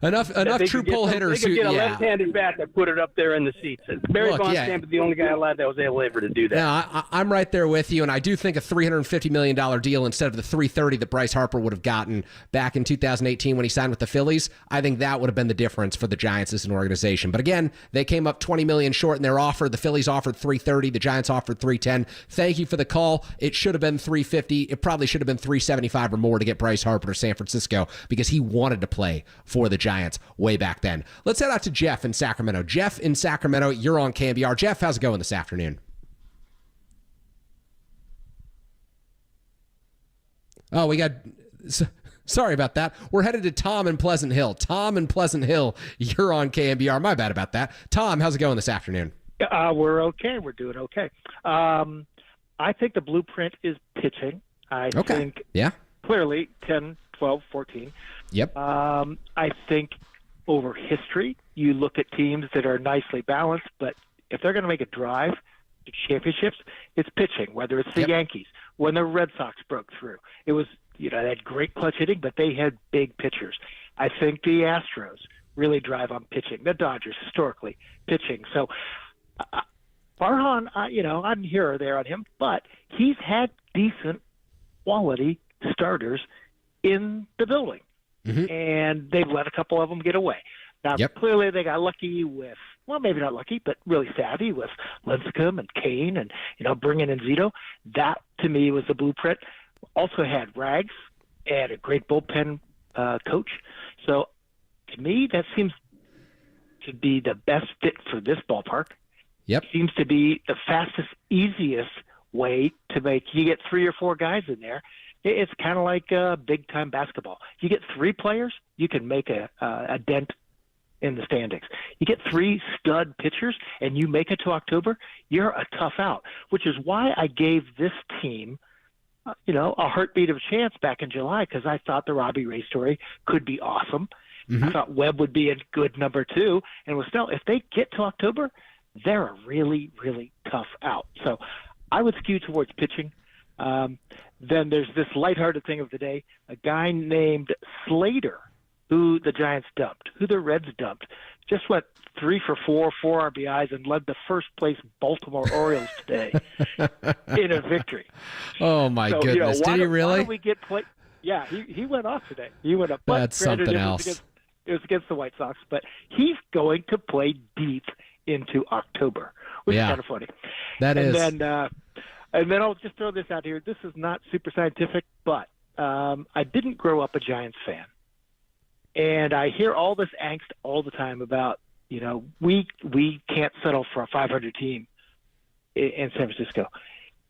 D: enough true pull hitters.
R: They could get a left-handed bat that put it up there in the seats. Barry Bonds is the only guy alive that was able to do that.
D: Yeah, I'm right there with you, and I do think a $350 million deal instead of the $330 that Bryce Harper would have gotten back in 2018 when he signed with the Phillies, I think that would have been the difference for the Giants as an organization. But again, they came up $20 million short in their offer. The Phillies offered $330. The Giants offered $310. Thank you for the call. It should have been $350. It probably should have been $375 or more to get Bryce Harper to San Francisco because he wanted to play for the Giants way back then. Let's head out to Jeff in Sacramento. Jeff in Sacramento, you're on KNBR. Jeff, how's it going this afternoon? Oh, we got... Sorry about that. We're headed to Tom in Pleasant Hill. Tom in Pleasant Hill, you're on KNBR. My bad about that. Tom, how's it going this afternoon?
I: We're okay. We're doing okay. I think the blueprint is pitching. I think clearly 10, 12, 14.
D: Yep.
I: I think over history, you look at teams that are nicely balanced, but if they're going to make a drive to championships, it's pitching, whether it's the Yankees. When the Red Sox broke through, it was, they had great clutch hitting, but they had big pitchers. I think the Astros really drive on pitching. The Dodgers, historically, pitching. So Farhan, I'm here or there on him, but he's had decent quality starters in the building. Mm-hmm. And they've let a couple of them get away. Now, clearly they got lucky with, well, maybe not lucky, but really savvy with Lincecum and Kane and, bringing in Zito. That, to me, was the blueprint. Also had Rags and a great bullpen coach. So, to me, that seems to be the best fit for this ballpark.
D: Yep.
I: Seems to be the fastest, easiest way to make. You get 3 or 4 guys in there. It's kind of like big-time basketball. You get 3 players, you can make a dent in the standings. You get 3 stud pitchers, and you make it to October, you're a tough out, which is why I gave this team a heartbeat of a chance back in July, because I thought the Robbie Ray story could be awesome.
D: Mm-hmm.
I: I thought Webb would be a good number 2, and with Snell, if they get to October, they're a really, really tough out. So I would skew towards pitching. Then there's this lighthearted thing of the day, a guy named Slater, who the Giants dumped, who the Reds dumped, just went 3 for 4 RBIs, and led the first-place Baltimore Orioles today in a victory.
D: Oh, my goodness. Did he really?
I: Why don't we get play? Yeah, he went off today. He went up.
D: That's something else.
I: It was against the White Sox, but he's going to play deep into October, which is kind of funny. And then I'll just throw this out here. This is not super scientific, but I didn't grow up a Giants fan. And I hear all this angst all the time about, we can't settle for a 500 team in San Francisco.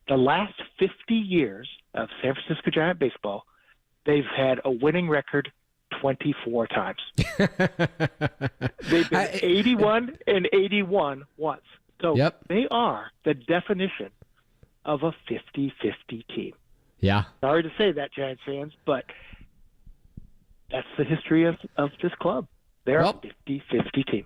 I: The last 50 years of San Francisco Giant baseball, they've had a winning record 24 times. They've been 81 and 81 once. So they are the definition of a 50-50 team.
D: Yeah.
I: Sorry to say that, Giants fans, but that's the history of this club. They're a 50-50 team.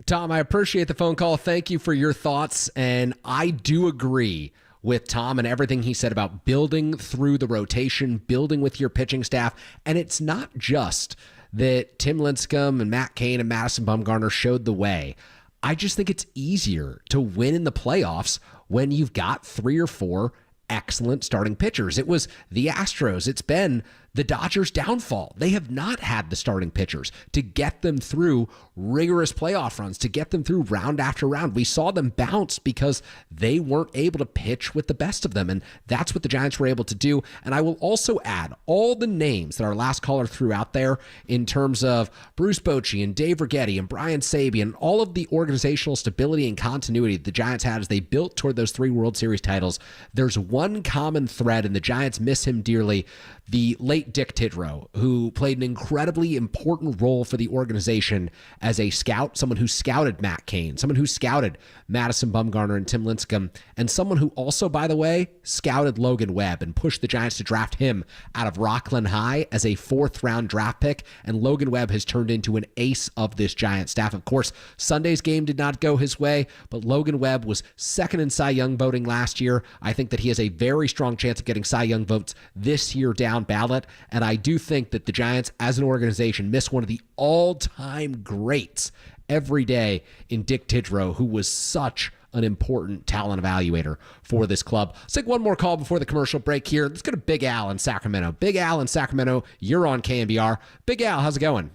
D: Tom, I appreciate the phone call. Thank you for your thoughts. And I do agree with Tom and everything he said about building through the rotation, building with your pitching staff. And it's not just that Tim Lincecum and Matt Cain and Madison Bumgarner showed the way. I just think it's easier to win in the playoffs when you've got 3 or 4 excellent starting pitchers. It was the Astros. It's been the Dodgers' downfall. They have not had the starting pitchers to get them through rigorous playoff runs, to get them through round after round. We saw them bounce because they weren't able to pitch with the best of them, and that's what the Giants were able to do. And I will also add all the names that our last caller threw out there in terms of Bruce Bochy and Dave Righetti and Brian Sabian, all of the organizational stability and continuity the Giants had as they built toward those 3 World Series titles. There's one common thread, and the Giants miss him dearly. The late Dick Tidrow, who played an incredibly important role for the organization as a scout, someone who scouted Matt Cain, someone who scouted Madison Bumgarner and Tim Lincecum, and someone who also, by the way, scouted Logan Webb and pushed the Giants to draft him out of Rockland High as a 4th-round draft pick. And Logan Webb has turned into an ace of this Giant staff. Of course, Sunday's game did not go his way, but Logan Webb was 2nd in Cy Young voting last year. I think that he has a very strong chance of getting Cy Young votes this year down ballot. And I do think that the Giants, as an organization, miss one of the all-time greats every day in Dick Tidrow, who was such an important talent evaluator for this club. Let's take one more call before the commercial break here. Let's go to Big Al in Sacramento. Big Al in Sacramento, you're on KNBR. Big Al, how's it going?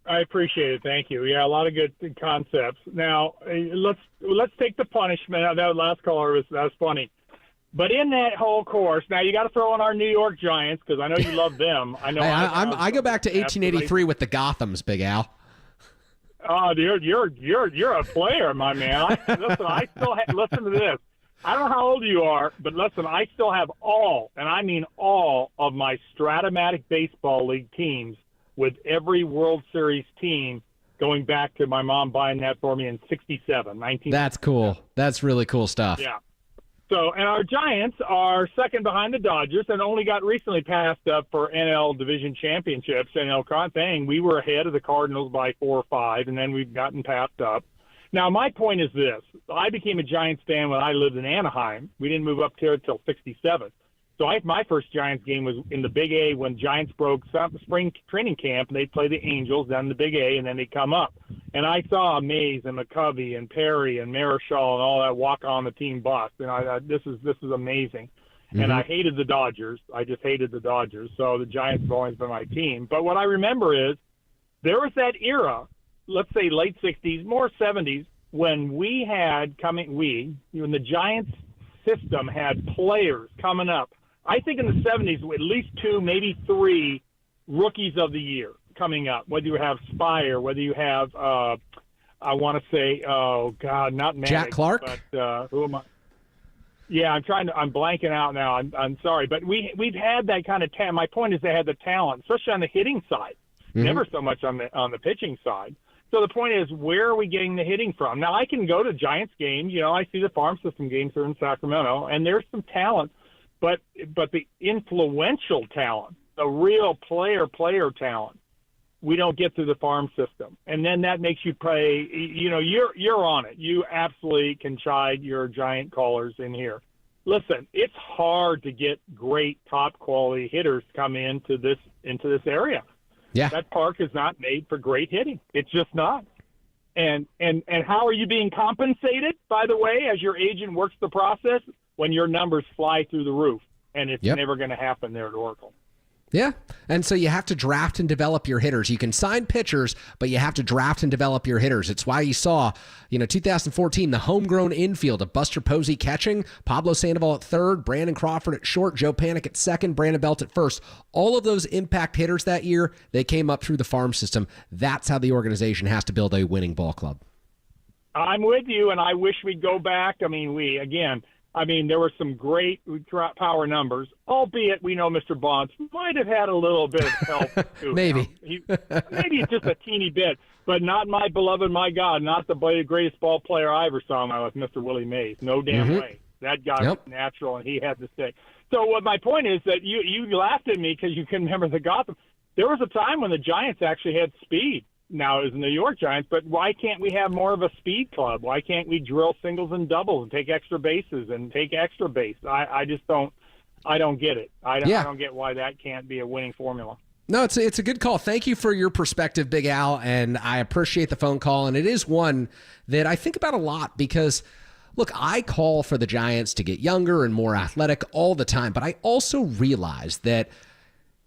J: I appreciate it. Thank you. Yeah, a lot of good concepts. Now, let's take the punishment. That last caller that was funny. But in that whole course, now you got to throw in our New York Giants because I know you love them. I know.
D: I go back to 1883 with the Gothams, Big Al.
J: Oh, you're a player, my man. Listen to this. I don't know how old you are, but listen, I still have all, and I mean all, of my Stratomatic Baseball League teams with every World Series team going back to my mom buying that for me in 1967.
D: That's cool. That's really cool stuff.
J: Yeah. So, and our Giants are second behind the Dodgers and only got recently passed up for NL Division Championships. NL thing, we were ahead of the Cardinals by 4 or 5, and then we've gotten passed up. Now, my point is this. I became a Giants fan when I lived in Anaheim. We didn't move up here until 1967. So my first Giants game was in the Big A when Giants broke spring training camp, and they'd play the Angels down in the Big A, and then they'd come up. And I saw Mays and McCovey and Perry and Marichal and all that walk on the team bus. And this is amazing. Mm-hmm. And I hated the Dodgers. I just hated the Dodgers. So the Giants have always been my team. But what I remember is there was that era, let's say late 60s, more 70s, when when the Giants system had players coming up. I think in the 70s, at least 2, maybe 3 rookies of the year coming up, whether you have Spire, whether you have I want to say, oh God, not Maddox,
D: Jack Clark?
J: but who am I? Yeah, I'm blanking out now. I'm sorry, but we've had that kind of talent. My point is they had the talent, especially on the hitting side.
D: Mm-hmm.
J: Never so much on the pitching side. So the point is, where are we getting the hitting from? Now, I can go to Giants games. I see the farm system games here in Sacramento, and there's some talent, but the influential talent, the real player talent, we don't get through the farm system. And then that makes you pray. You're on it. You absolutely can chide your Giant callers in here. Listen, it's hard to get great top quality hitters come into this area.
D: Yeah.
J: That park is not made for great hitting. It's just not. And how are you being compensated, by the way, as your agent works the process? When your numbers fly through the roof, and it's never going to happen there at Oracle.
D: Yeah. And so you have to draft and develop your hitters. You can sign pitchers, but you have to draft and develop your hitters. It's why you saw, 2014, the homegrown infield of Buster Posey catching, Pablo Sandoval at third, Brandon Crawford at short, Joe Panik at second, Brandon Belt at first. All of those impact hitters that year, they came up through the farm system. That's how the organization has to build a winning ball club.
J: I'm with you, and I wish we'd go back. There were some great power numbers, albeit we know Mr. Bonds might have had a little bit of help too.
D: Maybe.
J: Maybe it's just a teeny bit, but not my beloved, my God, not the greatest ball player I ever saw in my life, Mr. Willie Mays. No damn way. That guy was natural, and he had to stay. So what my point is that you laughed at me because you couldn't remember the Gotham. There was a time when the Giants actually had speed. Now it was the New York Giants, but why can't we have more of a speed club? Why can't we drill singles and doubles and take extra bases and take extra base? I just don't. I don't get it. I don't get why that can't be a winning formula.
D: No, it's a good call. Thank you for your perspective, Big Al, and I appreciate the phone call. And it is one that I think about a lot because, look, I call for the Giants to get younger and more athletic all the time, but I also realize that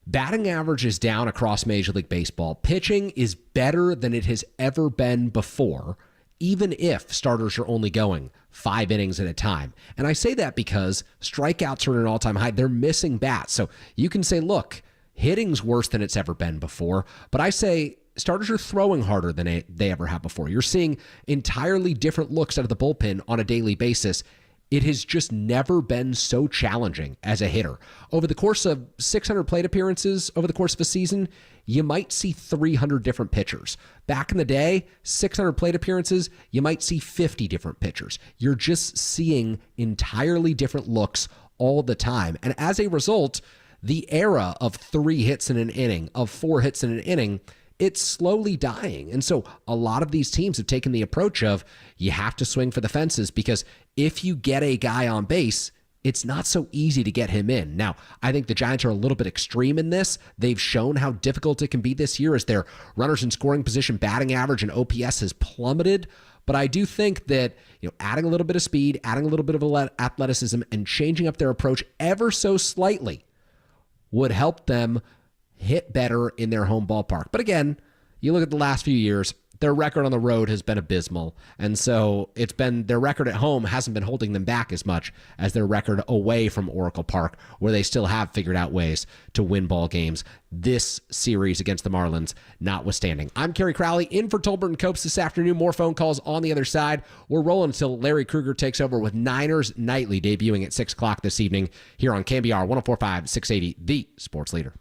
D: batting average is down across Major League Baseball. Pitching is better than it has ever been before, even if starters are only going 5 innings at a time. And I say that because strikeouts are at an all-time high. They're missing bats. So you can say, look, hitting's worse than it's ever been before. But I say starters are throwing harder than they ever have before. You're seeing entirely different looks out of the bullpen on a daily basis. It has just never been so challenging as a hitter. Over the course of 600 plate appearances over the course of a season, you might see 300 different pitchers. Back in the day, 600 plate appearances, you might see 50 different pitchers. You're just seeing entirely different looks all the time. And as a result, the era of 3 hits in an inning, of 4 hits in an inning, it's slowly dying. And so a lot of these teams have taken the approach of you have to swing for the fences because if you get a guy on base, it's not so easy to get him in. Now, I think the Giants are a little bit extreme in this. They've shown how difficult it can be this year as their runners in scoring position, batting average, and OPS has plummeted. But I do think that adding a little bit of speed, adding a little bit of athleticism, and changing up their approach ever so slightly would help them hit better in their home ballpark. But again, you look at the last few years, their record on the road has been abysmal. And so it's been their record at home hasn't been holding them back as much as their record away from Oracle Park, where they still have figured out ways to win ball games. This series against the Marlins notwithstanding. I'm Kerry Crowley in for Tolbert and Copes this afternoon. More phone calls on the other side. We're rolling until Larry Krueger takes over with Niners Nightly debuting at 6 o'clock this evening here on KNBR 104.5, 680, the sports leader.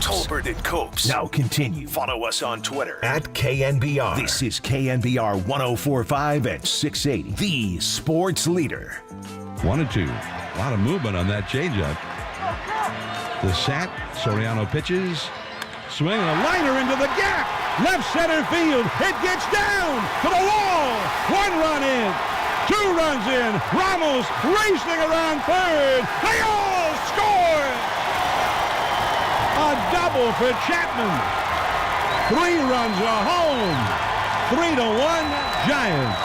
A: Tolbert and Copes. Now continue. Follow us on Twitter at KNBR. This is KNBR 1045 and 680, the sports leader.
O: 1-2. A lot of movement on that changeup. The sat. Soriano pitches. Swing and a liner into the gap. Left center field. It gets down to the wall. 1 run in. 2 runs in. Ramos racing around third. They all score. A double for Chapman. 3 runs are home. 3-1 Giants.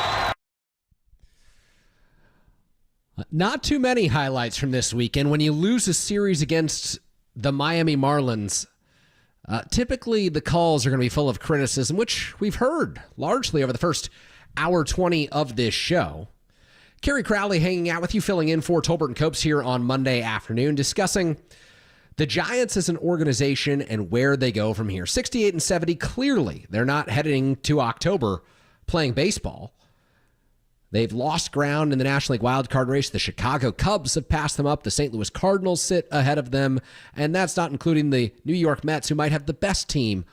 D: Not too many highlights from this weekend. When you lose a series against the Miami Marlins, typically the calls are going to be full of criticism, which we've heard largely over the first hour 20 of this show. Kerry Crowley hanging out with you, filling in for Tolbert and Copes here on Monday afternoon, discussing the Giants as an organization and where they go from here. 68-70, clearly they're not heading to October playing baseball. They've lost ground in the National League wildcard race. The Chicago Cubs have passed them up. The St. Louis Cardinals sit ahead of them. And that's not including the New York Mets, who might have the best team,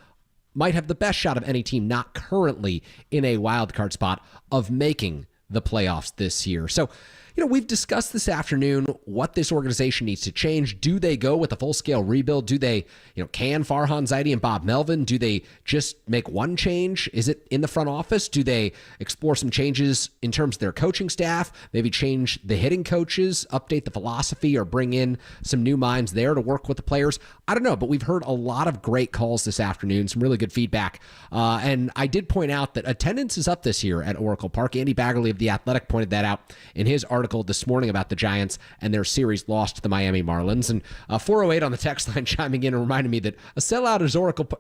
D: might have the best shot of any team not currently in a wildcard spot of making the playoffs this year. So, we've discussed this afternoon what this organization needs to change. Do they go with a full-scale rebuild? Do they, can Farhan Zaidi and Bob Melvin? Do they just make one change? Is it in the front office? Do they explore some changes in terms of their coaching staff? Maybe change the hitting coaches, update the philosophy, or bring in some new minds there to work with the players? I don't know, but we've heard a lot of great calls this afternoon, some really good feedback. And I did point out that attendance is up this year at Oracle Park. Andy Baggerly of The Athletic pointed that out in his article this morning about the Giants and their series loss to the Miami Marlins. And 408 on the text line chiming in and reminded me that a sellout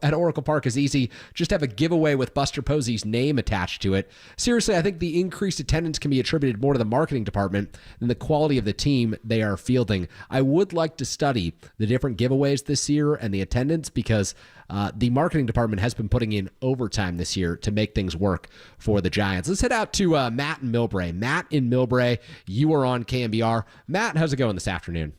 D: at Oracle Park is easy. Just have a giveaway with Buster Posey's name attached to it. Seriously, I think the increased attendance can be attributed more to the marketing department than the quality of the team they are fielding. I would like to study the different giveaways this year and the attendance, because the marketing department has been putting in overtime this year to make things work for the Giants. Let's head out to Matt in Millbrae. Matt in Millbrae, you are on KNBR. Matt, how's it going this afternoon?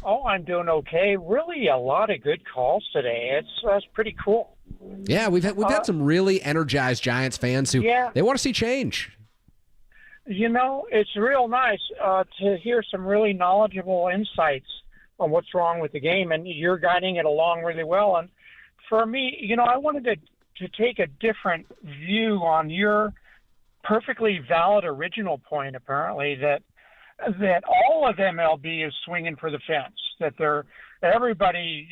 C: Oh, I'm doing okay. Really a lot of good calls today. That's pretty cool.
D: Yeah, we've had some really energized Giants fans who they want to see change.
C: It's real nice to hear some really knowledgeable insights on what's wrong with the game, and you're guiding it along really well. And for me, I wanted to take a different view on your perfectly valid original point, apparently, that all of MLB is swinging for the fence, that everybody,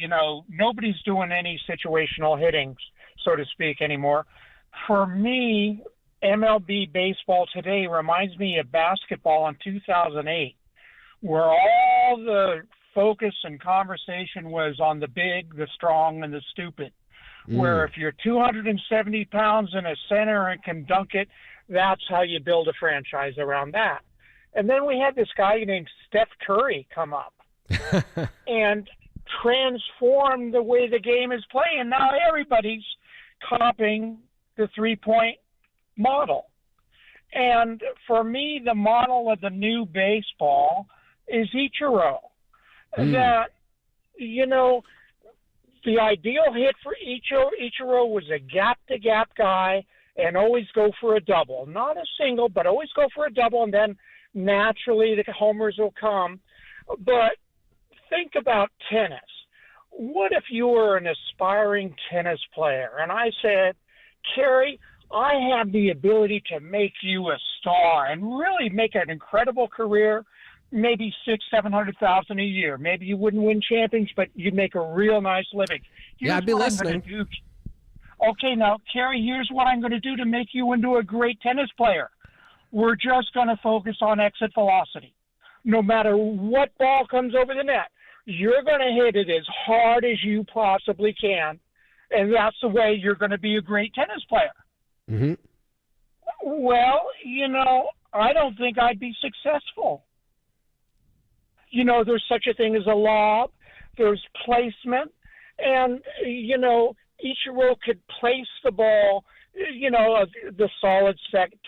C: nobody's doing any situational hitting, so to speak, anymore. For me, MLB baseball today reminds me of basketball in 2008, where all the focus and conversation was on the big, the strong, and the stupid. Where if you're 270 pounds in a center and can dunk it, that's how you build a franchise around that. And then we had this guy named Steph Curry come up and transform the way the game is played. And now everybody's copying the three-point model. And for me, the model of the new baseball is Ichiro. That, The ideal hit for Ichiro was a gap-to-gap guy and always go for a double. Not a single, but always go for a double, and then naturally the homers will come. But think about tennis. What if you were an aspiring tennis player? And I said, Kerry, I have the ability to make you a star and really make an incredible career, maybe $600,000-$700,000 a year. Maybe you wouldn't win champions, but you'd make a real nice living.
D: Yeah, I'd be listening.
C: Okay, now, Kerry, here's what I'm going to do to make you into a great tennis player. We're just going to focus on exit velocity. No matter what ball comes over the net, you're going to hit it as hard as you possibly can, and that's the way you're going to be a great tennis player.
D: Mm-hmm.
C: Well, I don't think I'd be successful. There's such a thing as a lob, there's placement, and, Ichiro could place the ball, the solid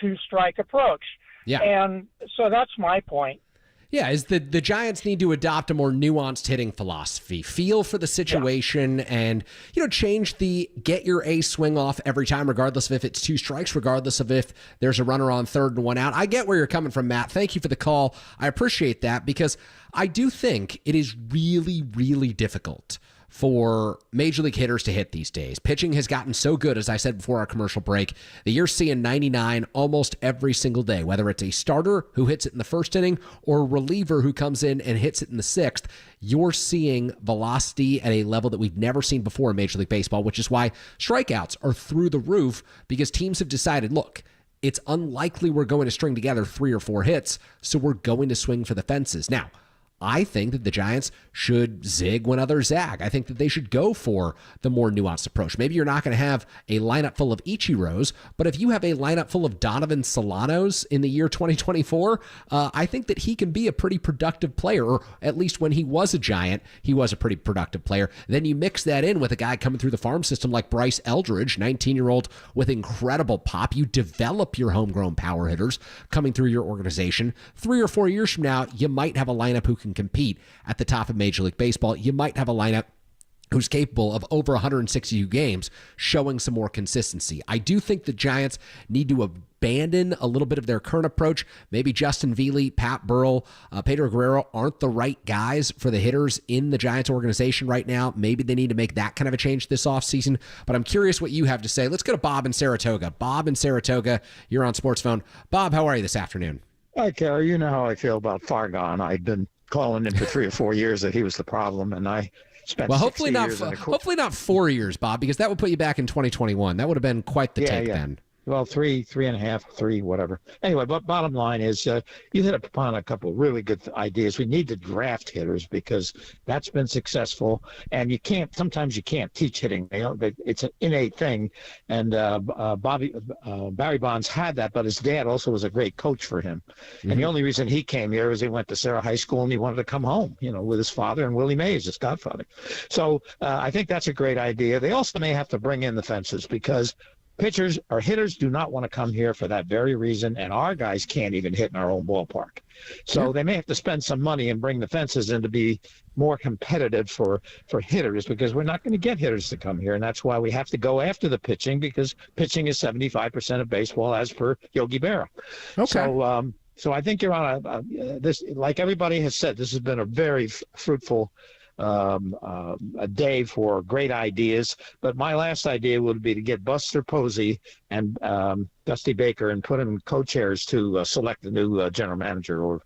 C: two-strike approach.
D: Yeah.
C: And so that's my point.
D: Yeah, is the Giants need to adopt a more nuanced hitting philosophy, feel for the situation, and change the get your A swing off every time, regardless of if it's two strikes, regardless of if there's a runner on third and one out. I get where you're coming from, Matt. Thank you for the call. I appreciate that, because I do think it is really, really difficult for major league hitters to hit these days. Pitching has gotten so good, as I said before our commercial break, that you're seeing 99 almost every single day, whether it's a starter who hits it in the first inning or a reliever who comes in and hits it in the sixth. You're seeing velocity at a level that we've never seen before in Major League Baseball, which is why strikeouts are through the roof, because teams have decided, look, it's unlikely we're going to string together 3 or 4 hits, so we're going to swing for the fences. Now, I think that the Giants should zig when others zag. I think that they should go for the more nuanced approach. Maybe you're not going to have a lineup full of Ichiros, but if you have a lineup full of Donovan Solanos in the year 2024, I think that he can be a pretty productive player, or at least when he was a Giant, he was a pretty productive player. Then you mix that in with a guy coming through the farm system like Bryce Eldridge, 19-year-old with incredible pop. You develop your homegrown power hitters coming through your organization. 3 or 4 years from now, you might have a lineup who can compete at the top of Major League Baseball. You might have a lineup who's capable of over 162 games, showing some more consistency. I do think the Giants need to abandon a little bit of their current approach. Maybe Justin Veely, Pat Burrell, Pedro Guerrero aren't the right guys for the hitters in the Giants organization right now. Maybe they need to make that kind of a change this offseason, but I'm curious what you have to say. Let's go to Bob in Saratoga. Bob in Saratoga, you're on Sports Phone. Bob, how are you this afternoon?
K: Hi, Kerry. You know how I feel about Fargon. I've been calling him for 3 or 4 years that he was the problem, and I spent
D: hopefully not 4 years, Bob, because that would put you back in 2021. That would have been quite the take then.
K: Well, 3.5, whatever. Anyway, but bottom line is you hit upon a couple of really good ideas. We need to draft hitters because that's been successful. And sometimes you can't teach hitting. It's an innate thing. And Barry Bonds had that, but his dad also was a great coach for him. Mm-hmm. And the only reason he came here was he went to Sarah High School and he wanted to come home, with his father and Willie Mays, his godfather. So I think that's a great idea. They also may have to bring in the fences because pitchers or hitters do not want to come here for that very reason, and our guys can't even hit in our own ballpark. So they may have to spend some money and bring the fences in to be more competitive for hitters, because we're not going to get hitters to come here, and that's why we have to go after the pitching, because pitching is 75% of baseball as per Yogi Berra. Okay. So I think you're on this, like everybody has said, this has been a very fruitful a day for great ideas. But my last idea would be to get Buster Posey and Dusty Baker and put them in co-chairs to select the new general manager or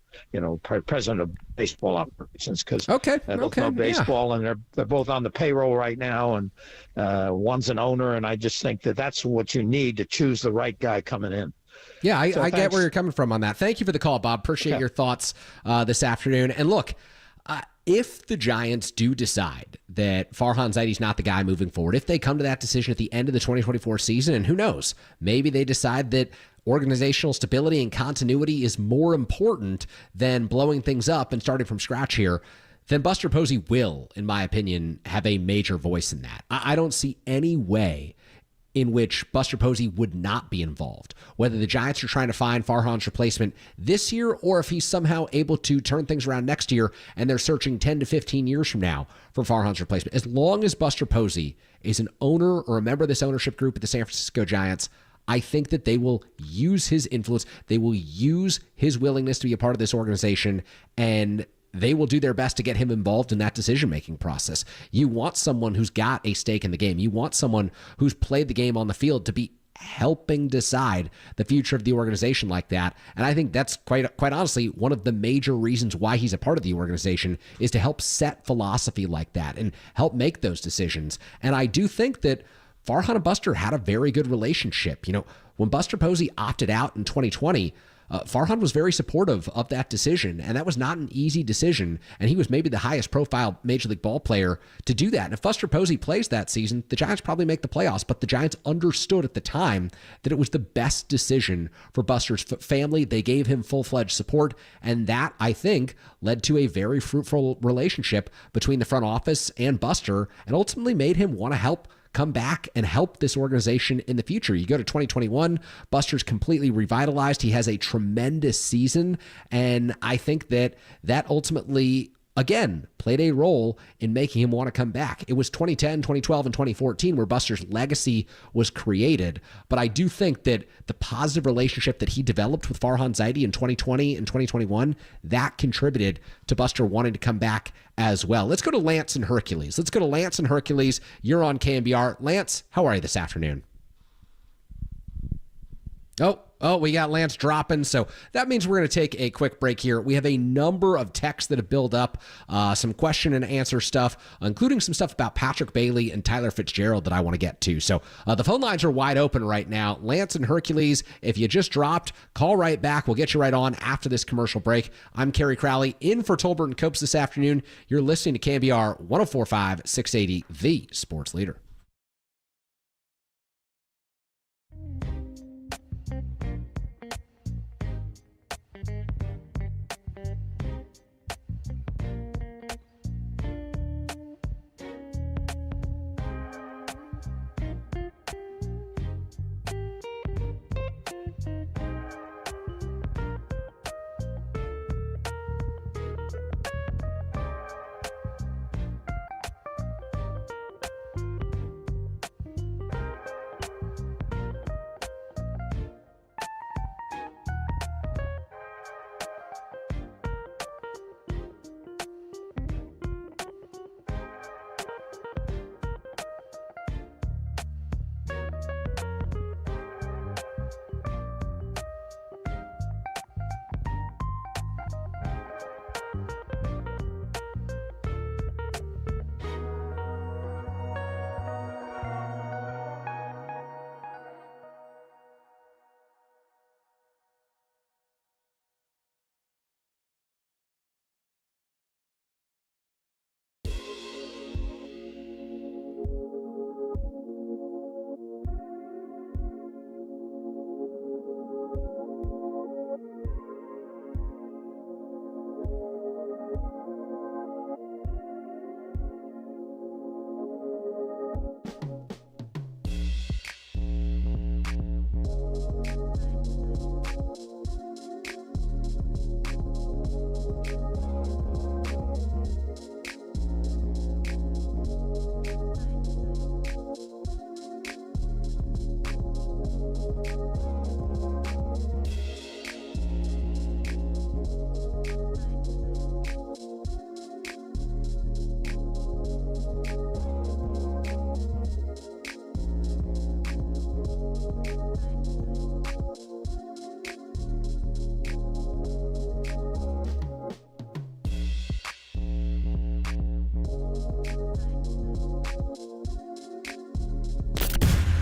K: president of baseball operations, because they both know baseball and they're both on the payroll right now, and one's an owner, and I just think that that's what you need to choose the right guy coming in.
D: Yeah, I get where you're coming from on that. Thank you for the call, Bob. Appreciate your thoughts this afternoon. And look, if the Giants do decide that Farhan Zaidi's not the guy moving forward, if they come to that decision at the end of the 2024 season, and who knows, maybe they decide that organizational stability and continuity is more important than blowing things up and starting from scratch here, then Buster Posey will, in my opinion, have a major voice in that. I don't see any way in which Buster Posey would not be involved. Whether the Giants are trying to find Farhan's replacement this year or if he's somehow able to turn things around next year and they're searching 10 to 15 years from now for Farhan's replacement. As long as Buster Posey is an owner or a member of this ownership group at the San Francisco Giants, I think that they will use his influence. They will use his willingness to be a part of this organization, and they will do their best to get him involved in that decision-making process. You want someone who's got a stake in the game. You want someone who's played the game on the field to be helping decide the future of the organization like that. And I think that's quite honestly one of the major reasons why he's a part of the organization, is to help set philosophy like that and help make those decisions. And I do think that Farhan and Buster had a very good relationship. You know, when Buster Posey opted out in 2020, Farhan was very supportive of that decision, and that was not an easy decision, and he was maybe the highest profile Major League ball player to do that. And if Buster Posey plays that season, the Giants probably make the playoffs, but the Giants understood at the time that it was the best decision for Buster's family. They gave him full-fledged support, and that, I think, led to a very fruitful relationship between the front office and Buster, and ultimately made him want to help come back and help this organization in the future. You go to 2021, Buster's completely revitalized. He has a tremendous season, and I think that ultimately, again, played a role in making him want to come back. It was 2010, 2012, and 2014 where Buster's legacy was created, but I do think that the positive relationship that he developed with Farhan Zaidi in 2020 and 2021, that contributed to Buster wanting to come back as well. Let's go to Lance and Hercules. You're on KNBR. Lance, how are you this afternoon? Oh, we got Lance dropping, so that means we're going to take a quick break here. We have a number of texts that have built up, some question and answer stuff, including some stuff about Patrick Bailey and Tyler Fitzgerald that I want to get to. So the phone lines are wide open right now. Lance and Hercules, if you just dropped, call right back. We'll get you right on after this commercial break. I'm Kerry Crowley, in for Tolbert and Copes this afternoon. You're listening to KNBR 104.5 680, the sports leader.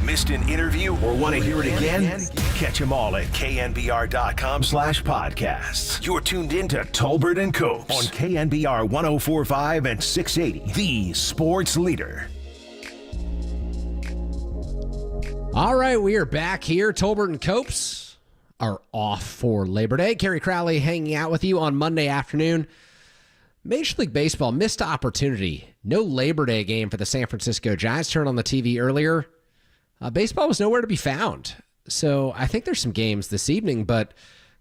A: Missed an interview or want to hear it again? Catch them all at knbr.com/podcasts. You're tuned in to Tolbert and Copes on KNBR 104.5 and 680, the sports leader.
D: All right, we are back here. Tolbert and Copes are off for Labor Day. Kerry Crowley hanging out with you on Monday afternoon. Major League Baseball missed opportunity. No Labor Day game for the San Francisco Giants. Turned on the TV earlier. Baseball was nowhere to be found. So I think there's some games this evening, but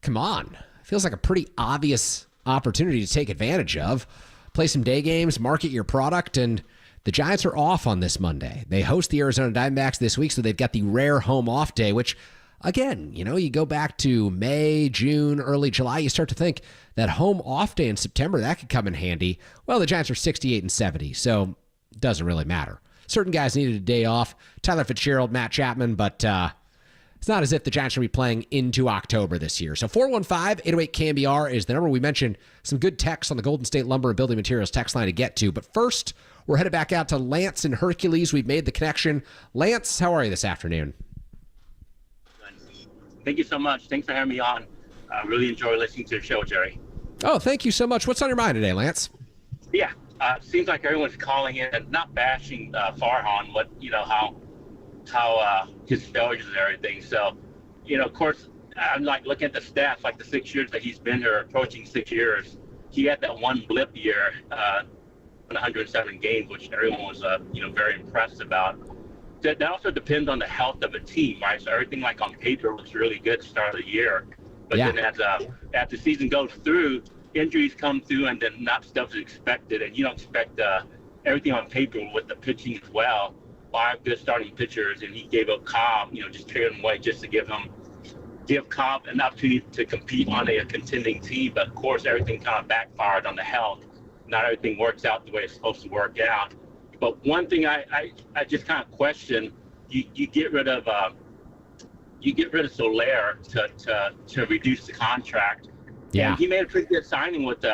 D: come on. Feels like a pretty obvious opportunity to take advantage of. Play some day games, market your product, and the Giants are off on this Monday. They host the Arizona Diamondbacks this week, so they've got the rare home off day, which, again, you go back to May, June, early July, you start to think that home off day in September, that could come in handy. Well, the Giants are 68 and 70, so it doesn't really matter. Certain guys needed a day off. Tyler Fitzgerald, Matt Chapman, but it's not as if the Giants will be playing into October this year. So 415-808-KNBR is the number. We mentioned some good texts on the Golden State Lumber and Building Materials text line to get to. But first, we're headed back out to Lance and Hercules. We've made the connection. Lance, how are you this afternoon?
M: Thank you so much. Thanks for having me on. I really enjoy listening to the show, Jerry.
D: Oh, thank you so much. What's on your mind today, Lance?
M: Yeah, seems like everyone's calling in and not bashing Farhan, but how his failures and everything. So, of course, I'm like looking at the stats, like the 6 years that he's been here, approaching 6 years. He had that one blip year, 107 games, which everyone was, very impressed about. That also depends on the health of a team, right? So everything like on paper looks really good start of the year, but then as the season goes through, injuries come through, and then not stuff is expected, and you don't expect everything on paper with the pitching as well. 5 good starting pitchers, and he gave up Cobb, just traded him away just to give Cobb an opportunity to compete on a contending team. But of course, everything kind of backfired on the health. Not everything works out the way it's supposed to work out. But one thing I just kind of question: you get rid of Soler to reduce the contract.
D: Yeah,
M: and he made a pretty good signing with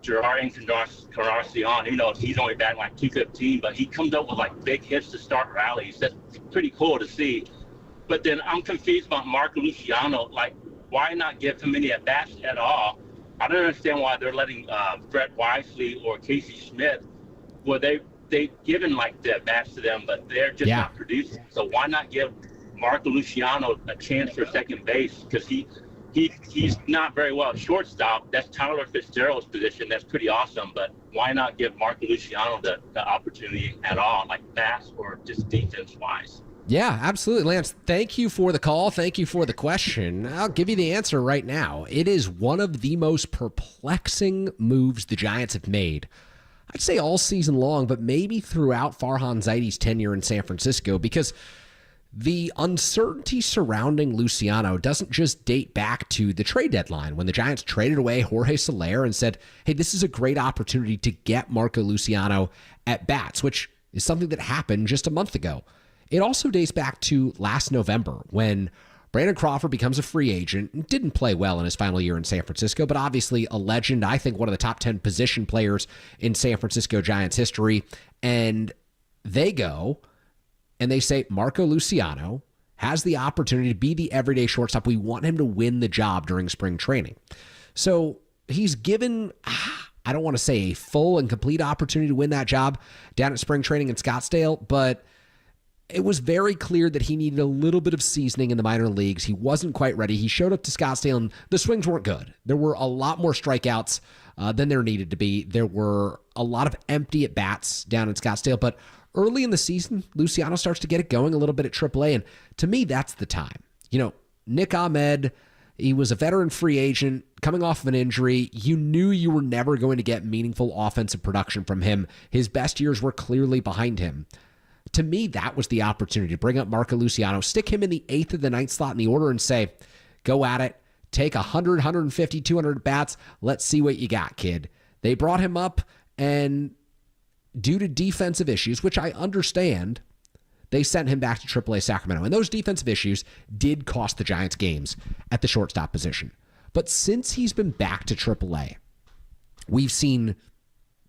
M: Gerard Encarnacion, even though he's only batting like 215, but he comes up with like big hits to start rallies. That's pretty cool to see. But then I'm confused about Marco Luciano. Like, why not give him any at-bats at all? I don't understand why they're letting Brett Wisely or Casey Smith, well, they've given like the at-bats to them, but they're just not producing. So why not give Marco Luciano a chance for second base? Because he's not very well at shortstop. That's Tyler Fitzgerald's position. That's pretty awesome. But why not give Marco Luciano the opportunity at all, like bats or just defense-wise?
D: Yeah, absolutely, Lance. Thank you for the call. Thank you for the question. I'll give you the answer right now. It is one of the most perplexing moves the Giants have made, I'd say all season long, but maybe throughout Farhan Zaidi's tenure in San Francisco, because the uncertainty surrounding Luciano doesn't just date back to the trade deadline when the Giants traded away Jorge Soler and said, hey, this is a great opportunity to get Marco Luciano at bats, which is something that happened just a month ago. It also dates back to last November when Brandon Crawford becomes a free agent and didn't play well in his final year in San Francisco, but obviously a legend, I think one of the top 10 position players in San Francisco Giants history. And they go and they say, Marco Luciano has the opportunity to be the everyday shortstop. We want him to win the job during spring training. So he's given, I don't want to say a full and complete opportunity to win that job down at spring training in Scottsdale, but it was very clear that he needed a little bit of seasoning in the minor leagues. He wasn't quite ready. He showed up to Scottsdale, and the swings weren't good. There were a lot more strikeouts than there needed to be. There were a lot of empty at-bats down in Scottsdale, but early in the season, Luciano starts to get it going a little bit at AAA, and to me, that's the time. Nick Ahmed, he was a veteran free agent coming off of an injury. You knew you were never going to get meaningful offensive production from him. His best years were clearly behind him. To me, that was the opportunity to bring up Marco Luciano, stick him in the 8th or the 9th slot in the order and say, go at it, take 100, 150, 200 bats, let's see what you got, kid. They brought him up, and due to defensive issues, which I understand, they sent him back to AAA Sacramento. And those defensive issues did cost the Giants games at the shortstop position. But since he's been back to AAA, we've seen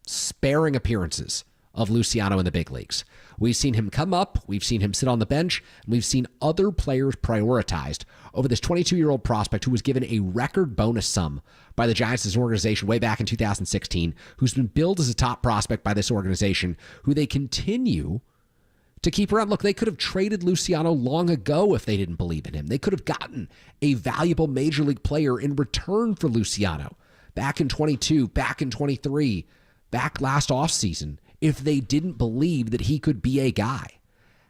D: sparing appearances of Luciano in the big leagues. We've seen him come up, we've seen him sit on the bench, and we've seen other players prioritized over this 22-year-old prospect who was given a record bonus sum by the Giants as an organization way back in 2016, who's been billed as a top prospect by this organization, who they continue to keep around. Look, they could have traded Luciano long ago if they didn't believe in him. They could have gotten a valuable major league player in return for Luciano back in 22, back in 23, back last offseason, if they didn't believe that he could be a guy.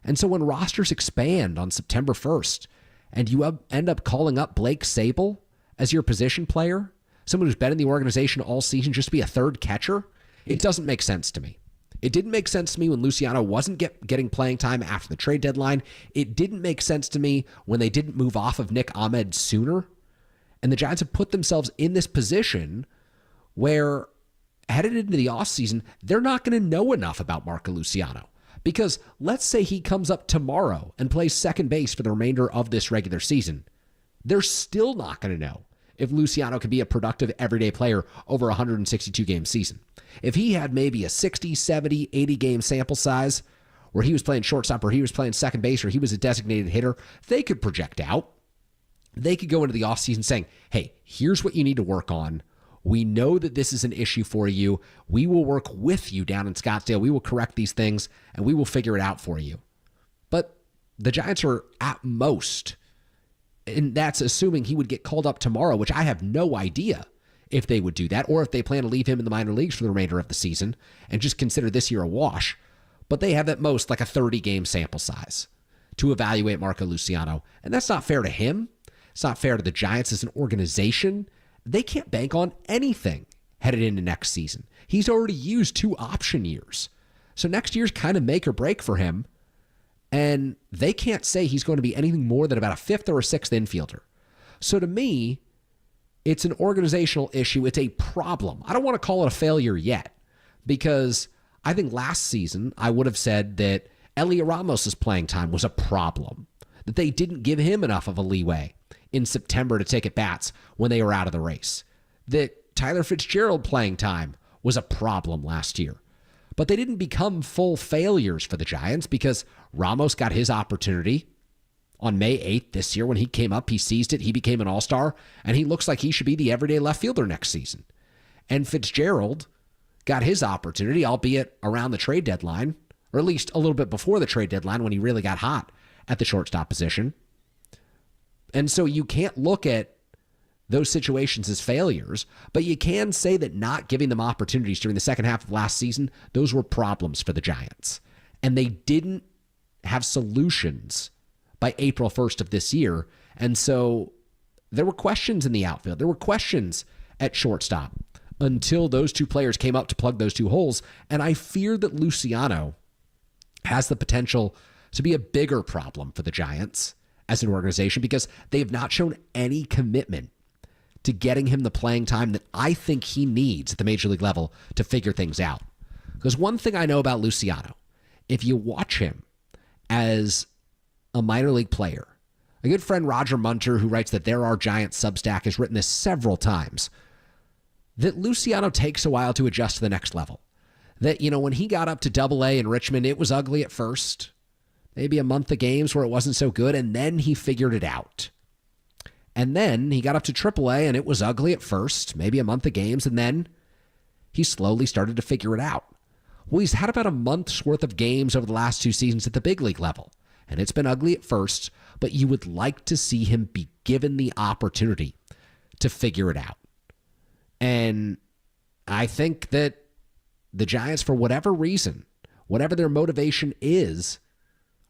D: And so when rosters expand on September 1st and you end up calling up Blake Sable as your position player, someone who's been in the organization all season just to be a third catcher, it doesn't make sense to me. It didn't make sense to me when Luciano wasn't getting playing time after the trade deadline. It didn't make sense to me when they didn't move off of Nick Ahmed sooner. And the Giants have put themselves in this position where headed into the offseason, they're not going to know enough about Marco Luciano. Because let's say he comes up tomorrow and plays second base for the remainder of this regular season. They're still not going to know if Luciano can be a productive everyday player over a 162-game season. If he had maybe a 60, 70, 80-game sample size where he was playing shortstop or he was playing second base or he was a designated hitter, they could project out. They could go into the offseason saying, hey, here's what you need to work on. We know that this is an issue for you. We will work with you down in Scottsdale. We will correct these things, and we will figure it out for you. But the Giants are at most, and that's assuming he would get called up tomorrow, which I have no idea if they would do that, or if they plan to leave him in the minor leagues for the remainder of the season and just consider this year a wash. But they have at most like a 30-game sample size to evaluate Marco Luciano, and that's not fair to him. It's not fair to the Giants as an organization. They can't bank on anything headed into next season. He's already used 2 option years. So next year's kind of make or break for him. And they can't say he's going to be anything more than about a 5th or a 6th infielder. So to me, it's an organizational issue. It's a problem. I don't want to call it a failure yet, because I think last season I would have said that Elliot Ramos' playing time was a problem, that they didn't give him enough of a leeway in September to take at bats when they were out of the race, that Tyler Fitzgerald playing time was a problem last year. But they didn't become full failures for the Giants because Ramos got his opportunity on May 8th this year. When he came up, he seized it, he became an all-star, and he looks like he should be the everyday left fielder next season. And Fitzgerald got his opportunity, albeit around the trade deadline, or at least a little bit before the trade deadline when he really got hot at the shortstop position. And so you can't look at those situations as failures, but you can say that not giving them opportunities during the second half of last season, those were problems for the Giants. And they didn't have solutions by April 1st of this year. And so there were questions in the outfield. There were questions at shortstop until those 2 players came up to plug those 2 holes. And I fear that Luciano has the potential to be a bigger problem for the Giants as an organization, because they have not shown any commitment to getting him the playing time that I think he needs at the major league level to figure things out. Because one thing I know about Luciano, if you watch him as a minor league player, a good friend Roger Munter, who writes that There Are Giants Substack, has written this several times, that Luciano takes a while to adjust to the next level. That, when he got up to AA in Richmond, it was ugly at first. Maybe a month of games where it wasn't so good, and then he figured it out. And then he got up to AAA, and it was ugly at first, maybe a month of games, and then he slowly started to figure it out. Well, he's had about a month's worth of games over the last 2 seasons at the big league level, and it's been ugly at first, but you would like to see him be given the opportunity to figure it out. And I think that the Giants, for whatever reason, whatever their motivation is,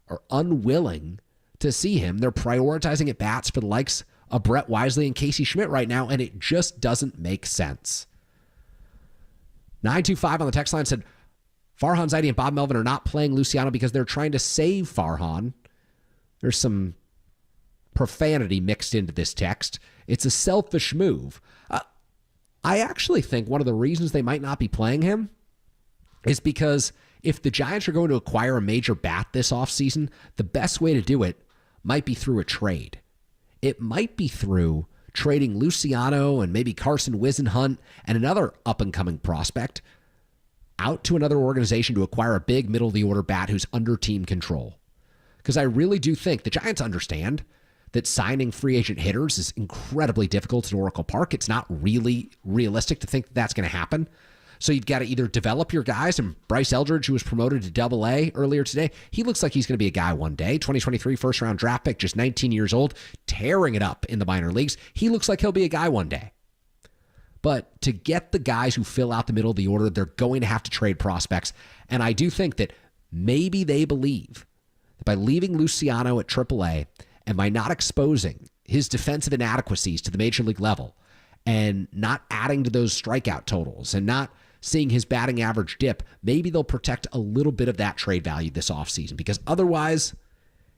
D: are unwilling to see him. They're prioritizing at bats for the likes of Brett Wisely and Casey Schmidt right now, and it just doesn't make sense. 925 on the text line said, Farhan Zaidi and Bob Melvin are not playing Luciano because they're trying to save Farhan. There's some profanity mixed into this text. It's a selfish move. I actually think one of the reasons they might not be playing him is because if the Giants are going to acquire a major bat this offseason, the best way to do it might be through a trade. It might be through trading Luciano and maybe Carson Wisenhunt and another up-and-coming prospect out to another organization to acquire a big middle-of-the-order bat who's under team control. Because I really do think the Giants understand that signing free agent hitters is incredibly difficult at Oracle Park. It's not really realistic to think that that's going to happen. So you've got to either develop your guys, and Bryce Eldridge, who was promoted to AA earlier today, he looks like he's going to be a guy one day. 2023 first-round draft pick, just 19 years old, tearing it up in the minor leagues. He looks like he'll be a guy one day. But to get the guys who fill out the middle of the order, they're going to have to trade prospects. And I do think that maybe they believe that by leaving Luciano at AAA and by not exposing his defensive inadequacies to the major league level and not adding to those strikeout totals and not seeing his batting average dip, maybe they'll protect a little bit of that trade value this offseason, because otherwise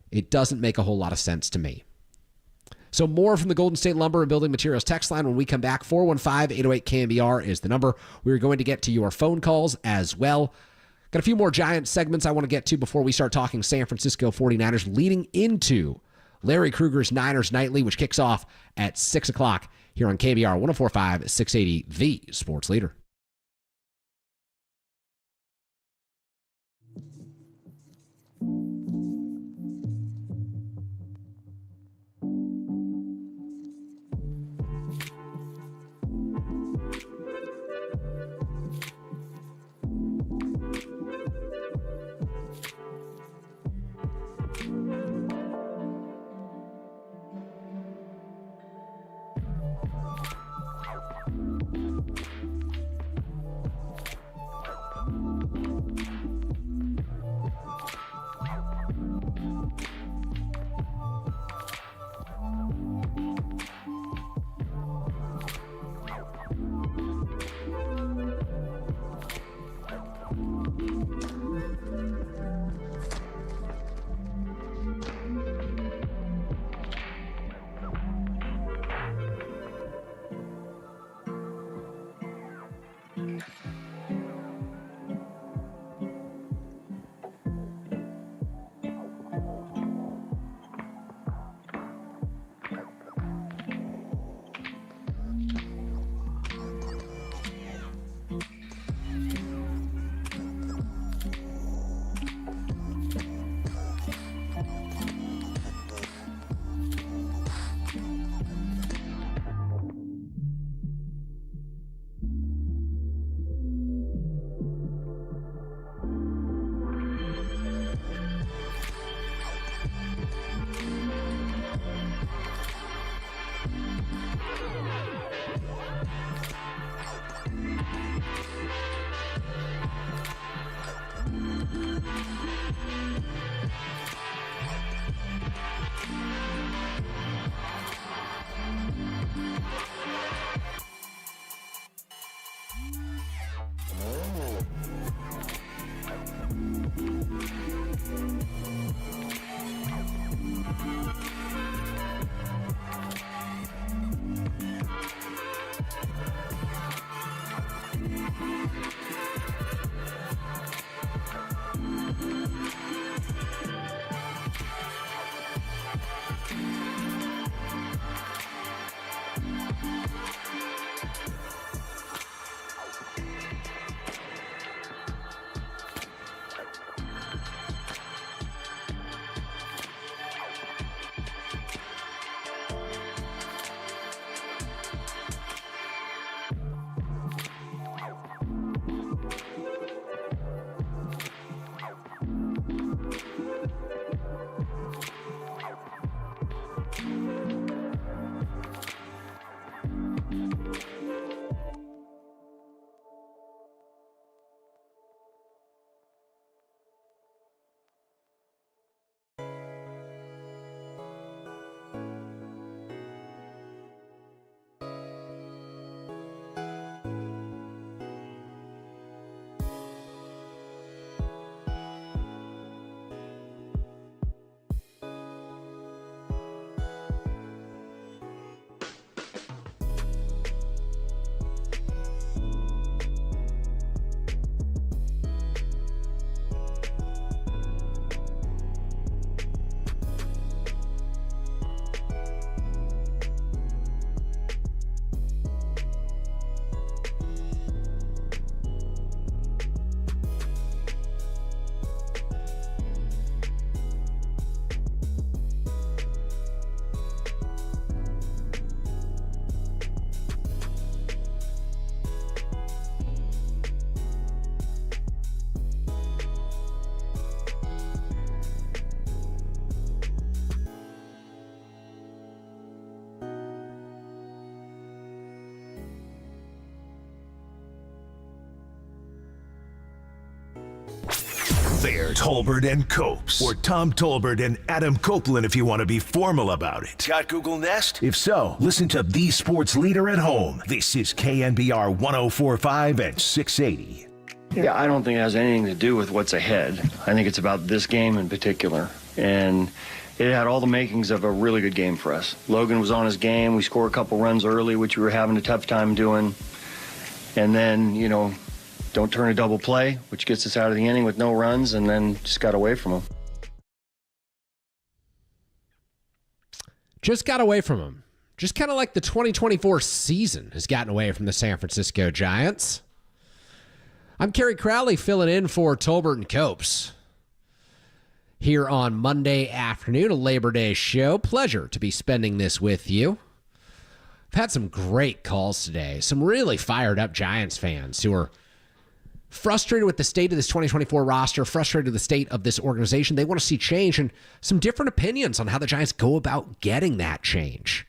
D: it doesn't make a whole lot of sense to me. So more from the Golden State Lumber and Building Materials text line when we come back. 415-808-KNBR is the number. We're going to get to your phone calls as well. Got a few more Giants segments I want to get to before we start talking San Francisco 49ers leading into Larry Krueger's Niners Nightly, which kicks off at 6 o'clock here on KNBR 104.5, 680, the sports leader.
A: Tolbert and Copes, or Tom Tolbert and Adam Copeland if you want to be formal about it. Got Google Nest? If so, listen to the sports leader at home. This is KNBR 104.5 and 680.
U: Yeah, I don't think it has anything to do with what's ahead. I think it's about this game in particular. And it had all the makings of a really good game for us. Logan was on his game. We scored a couple runs early, which we were having a tough time doing. And then, don't turn a double play, which gets us out of the inning with no runs, and then just got away from them.
D: Just got away from them. Just kind of like the 2024 season has gotten away from the San Francisco Giants. I'm Kerry Crowley filling in for Tolbert and Copes here on Monday afternoon, a Labor Day show. Pleasure to be spending this with you. I've had some great calls today. Some really fired up Giants fans who are frustrated with the state of this 2024 roster, frustrated with the state of this organization. They want to see change and some different opinions on how the Giants go about getting that change.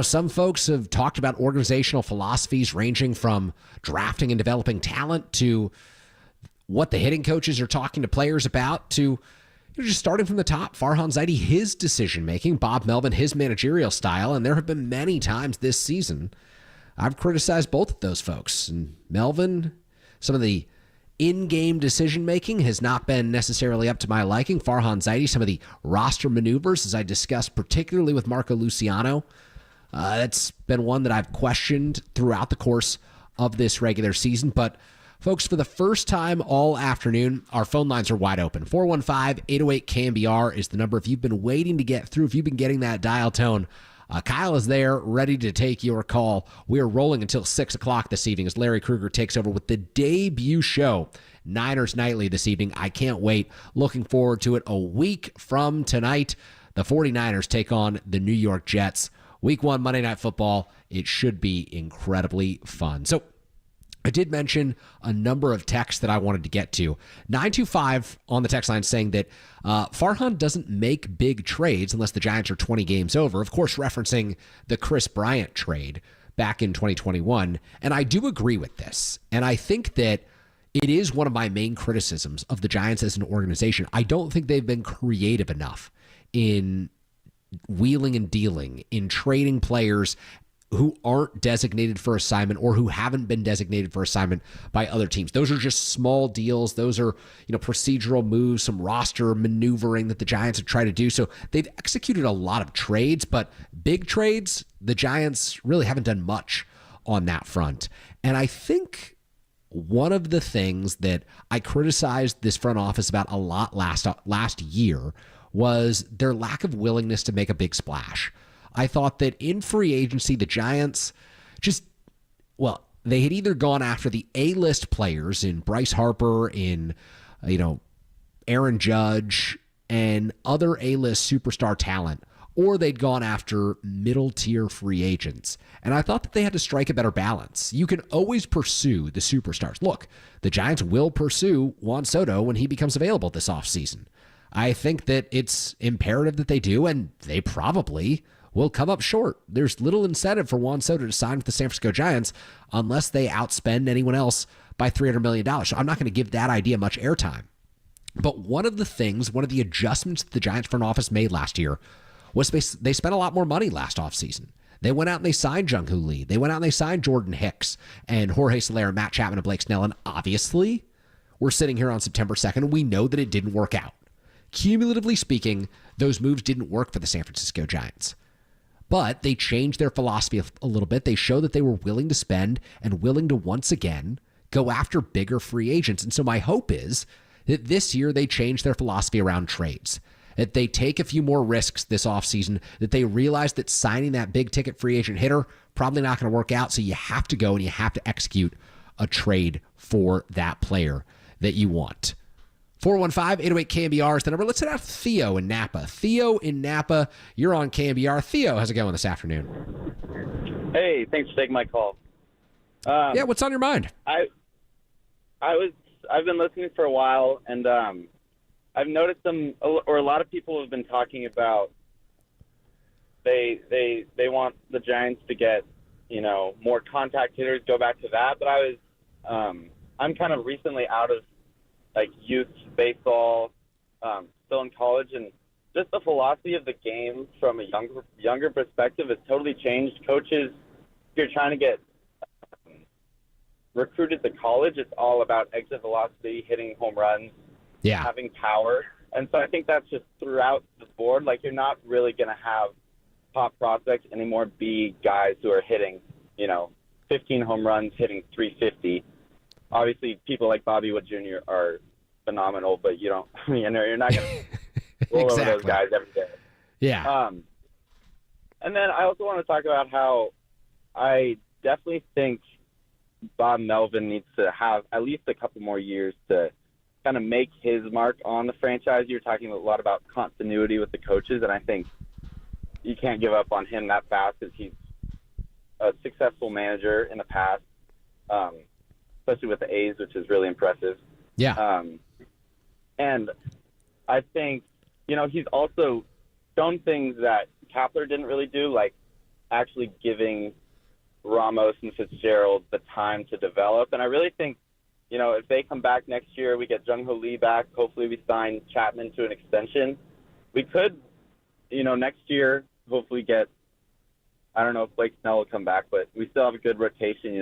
D: Some folks have talked about organizational philosophies ranging from drafting and developing talent to what the hitting coaches are talking to players about to just starting from the top. Farhan Zaidi, his decision-making, Bob Melvin, his managerial style, and there have been many times this season I've criticized both of those folks. And Melvin, some of the in-game decision-making has not been necessarily up to my liking. Farhan Zaidi, some of the roster maneuvers, as I discussed, particularly with Marco Luciano, that's been one that I've questioned throughout the course of this regular season. But folks, for the first time all afternoon, our phone lines are wide open. 415-808-KNBR is the number. If you've been waiting to get through, if you've been getting that dial tone, Kyle is there, ready to take your call. We are rolling until 6 o'clock this evening as Larry Krueger takes over with the debut show, Niners Nightly, this evening. I can't wait. Looking forward to it. A week from tonight, the 49ers take on the New York Jets. Week 1, Monday Night Football. It should be incredibly fun. So I did mention a number of texts that I wanted to get to. 925 on the text line saying that Farhan doesn't make big trades unless the Giants are 20 games over. Of course, referencing the Chris Bryant trade back in 2021. And I do agree with this. And I think that it is one of my main criticisms of the Giants as an organization. I don't think they've been creative enough in wheeling and dealing, in trading players who aren't designated for assignment or who haven't been designated for assignment by other teams. Those are just small deals. Those are, procedural moves, some roster maneuvering that the Giants have tried to do. So they've executed a lot of trades, but big trades, the Giants really haven't done much on that front. And I think one of the things that I criticized this front office about a lot last year was their lack of willingness to make a big splash. I thought that in free agency, the Giants they had either gone after the A-list players in Bryce Harper, in, Aaron Judge, and other A-list superstar talent, or they'd gone after middle-tier free agents. And I thought that they had to strike a better balance. You can always pursue the superstars. Look, the Giants will pursue Juan Soto when he becomes available this offseason. I think that it's imperative that they do, and they probably will come up short. There's little incentive for Juan Soto to sign with the San Francisco Giants unless they outspend anyone else by $300 million. So I'm not going to give that idea much airtime. But one of the adjustments that the Giants front office made last year was they spent a lot more money last offseason. They went out and they signed Jung-Hoo Lee. They went out and they signed Jordan Hicks and Jorge Soler and Matt Chapman and Blake Snell. And obviously, we're sitting here on September 2nd, and we know that it didn't work out. Cumulatively speaking, those moves didn't work for the San Francisco Giants. But they changed their philosophy a little bit. They showed that they were willing to spend and willing to once again go after bigger free agents. And so my hope is that this year they change their philosophy around trades, that they take a few more risks this offseason, that they realize that signing that big ticket free agent hitter probably not going to work out. So you have to go and you have to execute a trade for that player that you want. 415-808-KNBR is the number. Let's head out to Theo in Napa. Theo in Napa, you're on KNBR. Theo, how's it going this afternoon?
B: Hey, thanks for taking my call.
D: Yeah, what's on your mind?
B: I've been listening for a while, and I've noticed a lot of people have been talking about they want the Giants to get more contact hitters, go back to that. But I'm kind of recently out of like youth baseball, still in college, and just the philosophy of the game from a younger perspective has totally changed. Coaches, if you're trying to get recruited to college, it's all about exit velocity, hitting home runs, having power. And so I think that's just throughout the board. Like, you're not really going to have top prospects anymore be guys who are hitting, 15 home runs, hitting 350. Obviously, people like Bobby Wood Jr. are phenomenal, but you're not going to roll over those guys every day.
D: Yeah.
B: And then I also want to talk about how I definitely think Bob Melvin needs to have at least a couple more years to kind of make his mark on the franchise. You're talking a lot about continuity with the coaches, and I think you can't give up on him that fast because he's a successful manager in the past, especially with the A's, which is really impressive.
D: Yeah.
B: And I think, he's also shown things that Kapler didn't really do, like actually giving Ramos and Fitzgerald the time to develop. And I really think, if they come back next year, we get Jung Ho Lee back, hopefully we sign Chapman to an extension. We could, next year, hopefully get, I don't know if Blake Snell will come back, but we still have a good rotation.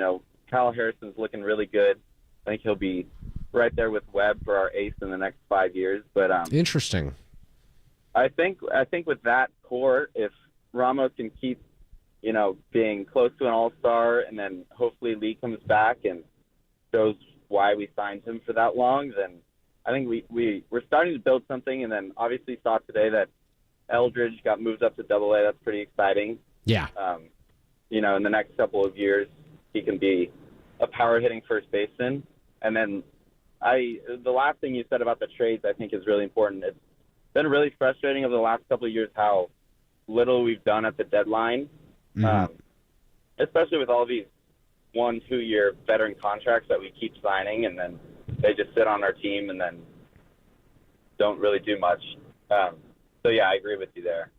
B: Kyle Harrison's looking really good. I think he'll be right there with Webb for our ace in the next 5 years. But
D: interesting.
B: I think with that core, if Ramos can keep, being close to an all-star, and then hopefully Lee comes back and shows why we signed him for that long, then I think we're starting to build something. And then obviously saw today that Eldridge got moved up to AA. That's pretty exciting.
D: Yeah.
B: In the next couple of years, he can be a power-hitting first baseman. And then the last thing you said about the trades, I think, is really important. It's been really frustrating over the last couple of years how little we've done at the deadline, especially with all these 1-2 year veteran contracts that we keep signing, and then they just sit on our team and then don't really do much. So, yeah, I agree with you there.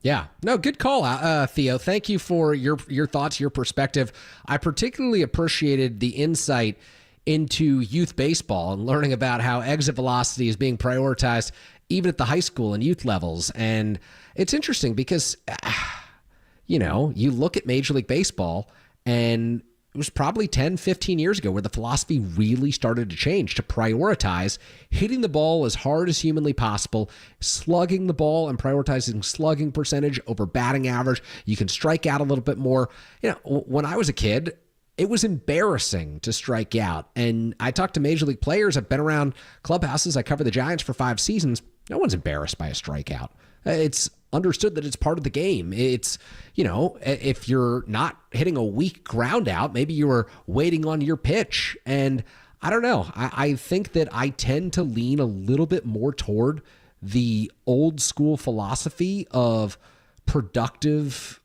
D: Yeah. No, good call, Theo. Thank you for your thoughts, your perspective. I particularly appreciated the insight into youth baseball and learning about how exit velocity is being prioritized even at the high school and youth levels. And it's interesting because, you look at Major League Baseball, and it was probably 10, 15 years ago where the philosophy really started to change to prioritize hitting the ball as hard as humanly possible, slugging the ball and prioritizing slugging percentage over batting average. You can strike out a little bit more. When I was a kid, it was embarrassing to strike out. And I talked to Major League players. I've been around clubhouses. I covered the Giants for 5 seasons. No one's embarrassed by a strikeout. It's understood that it's part of the game. It's, if you're not hitting a weak ground out, maybe you were waiting on your pitch. And I don't know. I think that I tend to lean a little bit more toward the old school philosophy of productive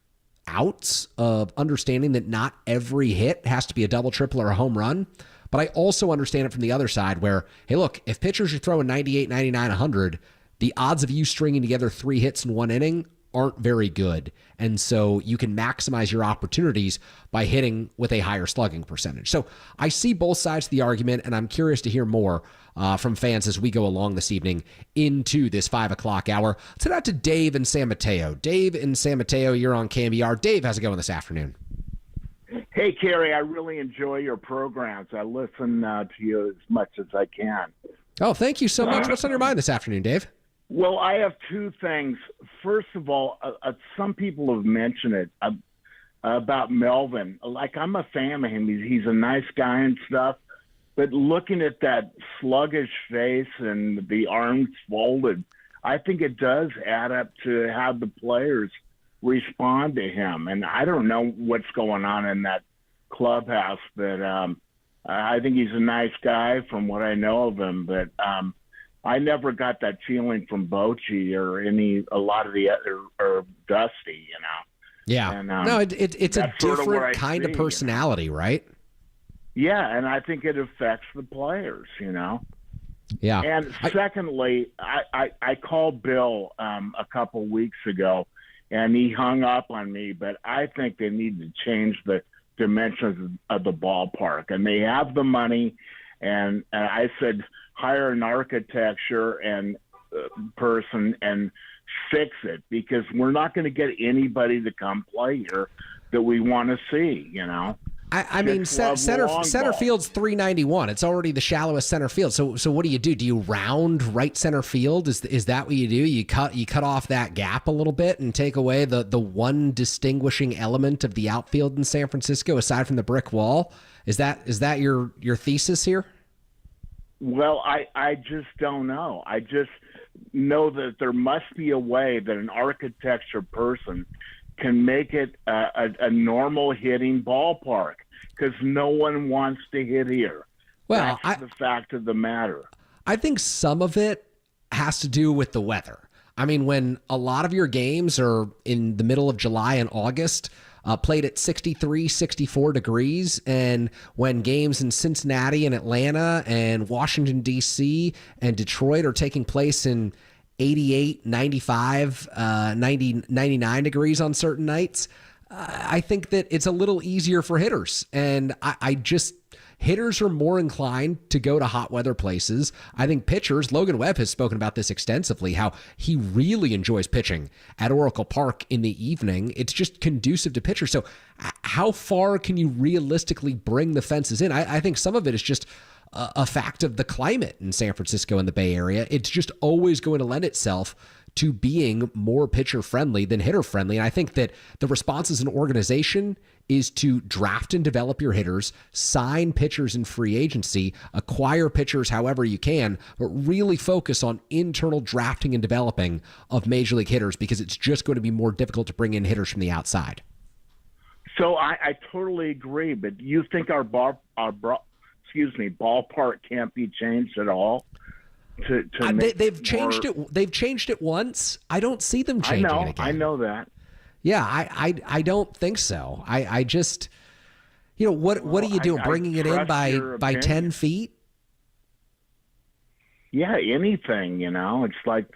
D: outs, of understanding that not every hit has to be a double, triple, or a home run. But I also understand it from the other side where, hey, look, if pitchers are throwing 98, 99, 100, the odds of you stringing together 3 hits in 1 inning aren't very good. And so you can maximize your opportunities by hitting with a higher slugging percentage. So I see both sides of the argument, and I'm curious to hear more from fans as we go along this evening into this 5 o'clock hour. Let's head out to Dave in San Mateo. Dave in San Mateo, you're on KNBR. Dave, how's it going this afternoon?
L: Hey, Kerry, I really enjoy your programs. I listen to you as much as I can.
D: Oh, thank you so much. What's on your mind this afternoon, Dave?
L: Well, I have 2 things. First of all, some people have mentioned it about Melvin. Like, I'm a fan of him. He's a nice guy and stuff. But looking at that sluggish face and the arms folded, I think it does add up to how the players respond to him. And I don't know what's going on in that clubhouse, but I think he's a nice guy from what I know of him. But I never got that feeling from Bochy or a lot of the other, or Dusty,
D: Yeah.
L: And,
D: no, it's a different kind of personality, right?
L: Yeah, and I think it affects the players,
D: Yeah.
L: And secondly, I called Bill a couple weeks ago, and he hung up on me, but I think they need to change the dimensions of the ballpark. And they have the money. And I said, hire an architecture and person and fix it, because we're not going to get anybody to come play here that we want to see, you know.
D: I mean, center field's 391. It's already the shallowest center field. So what do you do? Do you round right center field? Is that what you do? You cut off that gap a little bit and take away the one distinguishing element of the outfield in San Francisco aside from the brick wall? Is that your thesis here?
L: Well, I just don't know. I just know that there must be a way that an architecture person can make it a normal hitting ballpark, because no one wants to hit here.
D: Well,
L: that's the fact of the matter.
D: I think some of it has to do with the weather. I mean, when a lot of your games are in the middle of July and August, played at 63, 64 degrees, and when games in Cincinnati and Atlanta and Washington, D.C. and Detroit are taking place in 88, 95, 90, 99 degrees on certain nights, I think that it's a little easier for hitters. And hitters are more inclined to go to hot weather places. I think pitchers, Logan Webb has spoken about this extensively, how he really enjoys pitching at Oracle Park in the evening. It's just conducive to pitchers. So how far can you realistically bring the fences in? I think some of it is just a fact of the climate in San Francisco and the Bay Area. It's just always going to lend itself to being more pitcher friendly than hitter friendly. And I think that the response as an organization is to draft and develop your hitters, sign pitchers in free agency, acquire pitchers however you can, but really focus on internal drafting and developing of major league hitters, because it's just going to be more difficult to bring in hitters from the outside.
L: So I totally agree, but you think our ballpark can't be changed at all?
D: They've changed it. They've changed it once. I don't see them changing it again.
L: I know that.
D: Yeah, I don't think so. I just, what are you doing? Bringing it in by 10 feet?
L: Yeah, anything. It's like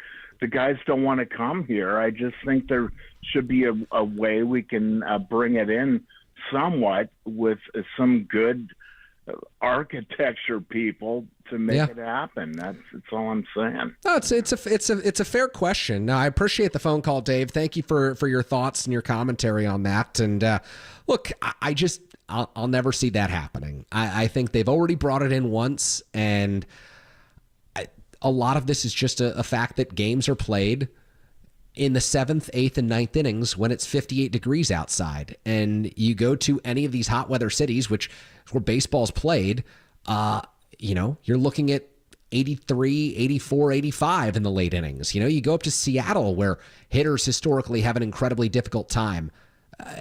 L: the guys don't want to come here. I just think there should be a way we can bring it in somewhat with some good architecture people to make it happen. That's all I'm saying.
D: No, it's a fair question. No, I appreciate the phone call, Dave. Thank you for your thoughts and your commentary on that. And look, I'll never see that happening. I think they've already brought it in once, and a lot of this is just a fact that games are played in the 7th, 8th, and 9th innings when it's 58 degrees outside. And you go to any of these hot weather cities, where baseball's played, you're looking at 83, 84, 85 in the late innings. You go up to Seattle, where hitters historically have an incredibly difficult time.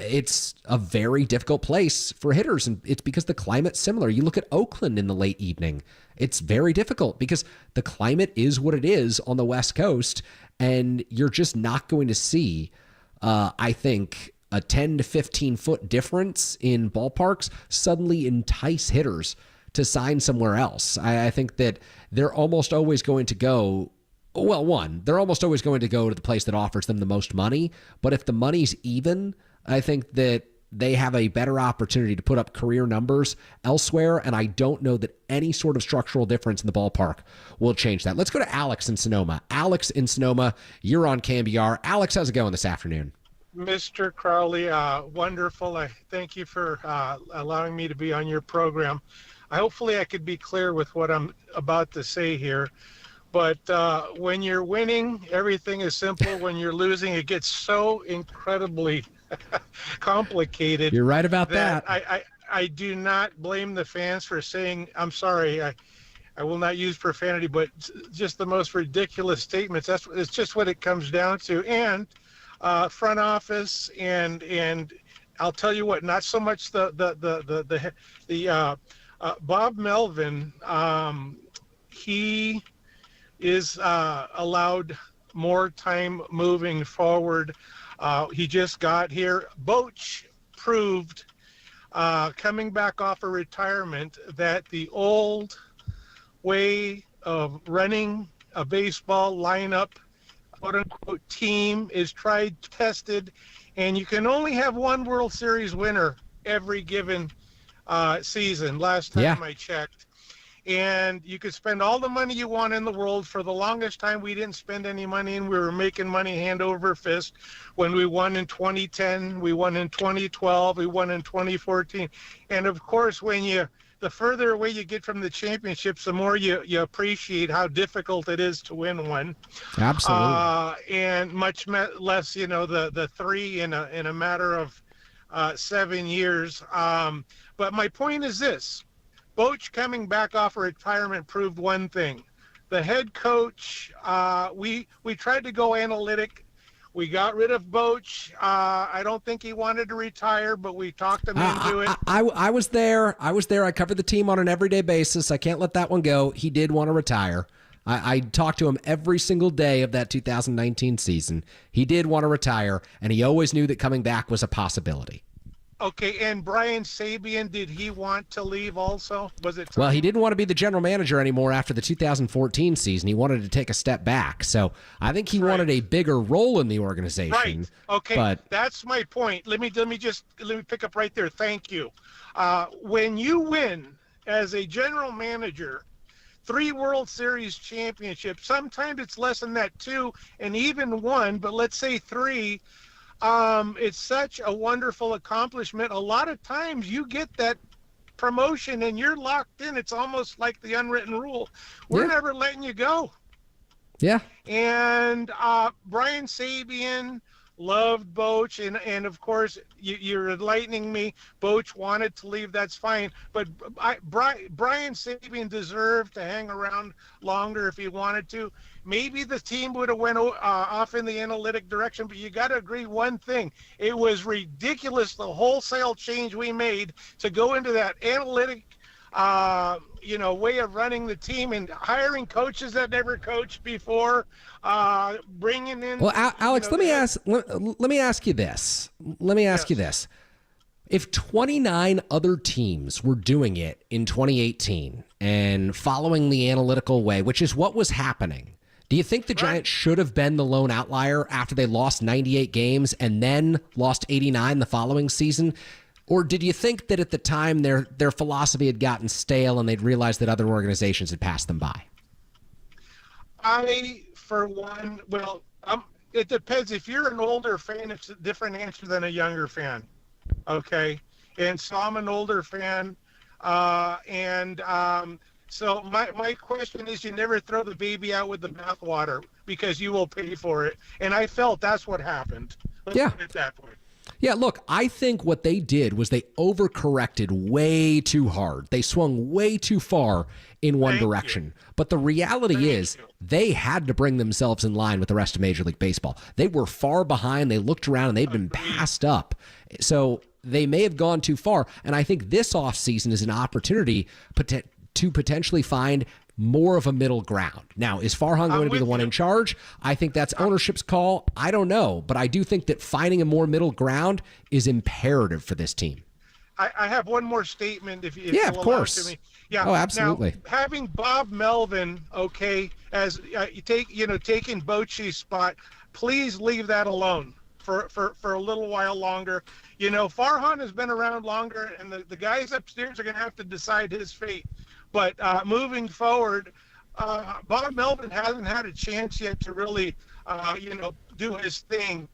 D: It's a very difficult place for hitters, and it's because the climate's similar. You look at Oakland in the late evening. It's very difficult because the climate is what it is on the West Coast, and you're just not going to see, I think, a 10 to 15 foot difference in ballparks suddenly entice hitters to sign somewhere else. I think that they're almost always going to go, they're almost always going to go to the place that offers them the most money. But if the money's even, I think that they have a better opportunity to put up career numbers elsewhere. And I don't know that any sort of structural difference in the ballpark will change that. Let's go to Alex in Sonoma. Alex in Sonoma, you're on KNBR. Alex, how's it going this afternoon?
N: Mr. Crowley, wonderful. I thank you for allowing me to be on your program. Hopefully I could be clear with what I'm about to say here. But when you're winning, everything is simple. When you're losing, it gets so incredibly complicated.
D: You're right about that.
N: I do not blame the fans for saying, I'm sorry, I will not use profanity, but just the most ridiculous statements. It's just what it comes down to. And front office and I'll tell you what, not so much the Bob Melvin. He is allowed more time moving forward. He just got here. Boch proved coming back off of retirement that the old way of running a baseball lineup, quote unquote, team is tried, tested, and you can only have one World Series winner every given season. Last time I checked. And you could spend all the money you want in the world. For the longest time, we didn't spend any money, and we were making money hand over fist. When we won in 2010, we won in 2012, we won in 2014. And of course, the further away you get from the championships, the more you appreciate how difficult it is to win one.
D: Absolutely.
N: And much less, the three in a matter of 7 years. But my point is this. Boch coming back off of retirement proved one thing. The head coach, we tried to go analytic. We got rid of Boch. I don't think he wanted to retire, but we talked him into it.
D: I was there. I covered the team on an everyday basis. I can't let that one go. He did want to retire. I talked to him every single day of that 2019 season. He did want to retire, and he always knew that coming back was a possibility.
N: Okay, and Brian Sabian, did he want to leave also? Was it?
D: Well, he didn't want to be the general manager anymore after the 2014 season. He wanted to take a step back. So I think he wanted a bigger role in the organization.
N: Right. Okay,
D: but
N: that's my point. Let me pick up right there. Thank you. When you win as a general manager, 3 World Series championships, sometimes it's less than that, 2, and even 1, but let's say 3. It's such a wonderful accomplishment. A lot of times you get that promotion and you're locked in. It's almost like the unwritten rule. We're never letting you go.
D: Yeah.
N: And Brian Sabian loved Boch, and of course you're enlightening me. Boch wanted to leave. That's fine, but Brian Sabian deserved to hang around longer if he wanted to. Maybe the team would have went off in the analytic direction, but you got to agree one thing: it was ridiculous, the wholesale change we made to go into that analytic way of running the team and hiring coaches that never coached before, bringing in.
D: Well, Alex, let me ask you this. If 29 other teams were doing it in 2018 and following the analytical way, which is what was happening, do you think the Giants should have been the lone outlier after they lost 98 games and then lost 89 the following season? Or did you think that at the time their philosophy had gotten stale and they'd realized that other organizations had passed them by?
N: For one, it depends. If you're an older fan, it's a different answer than a younger fan. Okay? And so I'm an older fan. So my question is, you never throw the baby out with the bathwater because you will pay for it. And I felt that's what happened. Let's put it that way.
D: Yeah, look, I think what they did was they overcorrected way too hard. They swung way too far in one direction. But the reality is they had to bring themselves in line with the rest of Major League Baseball. They were far behind. They looked around and they'd been passed up. So they may have gone too far. And I think this offseason is an opportunity to potentially find more of a middle ground. Now, is Farhan going to be the one in charge? I think that's ownership's call. I don't know, but I do think that finding a more middle ground is imperative for this team.
N: I have one more statement, if
D: yeah, of course.
N: To me. Yeah,
D: oh, absolutely.
N: Now, having Bob Melvin, as taking Bochy's spot, please leave that alone for a little while longer. Farhan has been around longer, and the guys upstairs are going to have to decide his fate. But moving forward, Bob Melvin hasn't had a chance yet to really, do his thing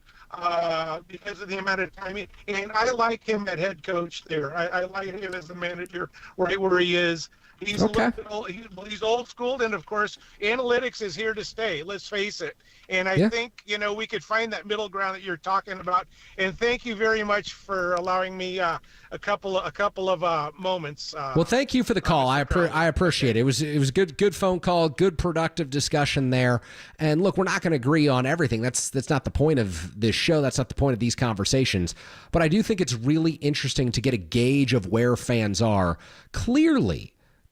N: because of the amount of time. And I like him at head coach there. I like him as the manager right where he is. He's a little bit old, he's old school, and of course, analytics is here to stay. Let's face it. And I think we could find that middle ground that you're talking about. And thank you very much for allowing me a couple of moments.
D: Well, thank you for the call. I appreciate it. It was a good phone call, good productive discussion there. And look, we're not going to agree on everything. That's not the point of this show. That's not the point of these conversations. But I do think it's really interesting to get a gauge of where fans are.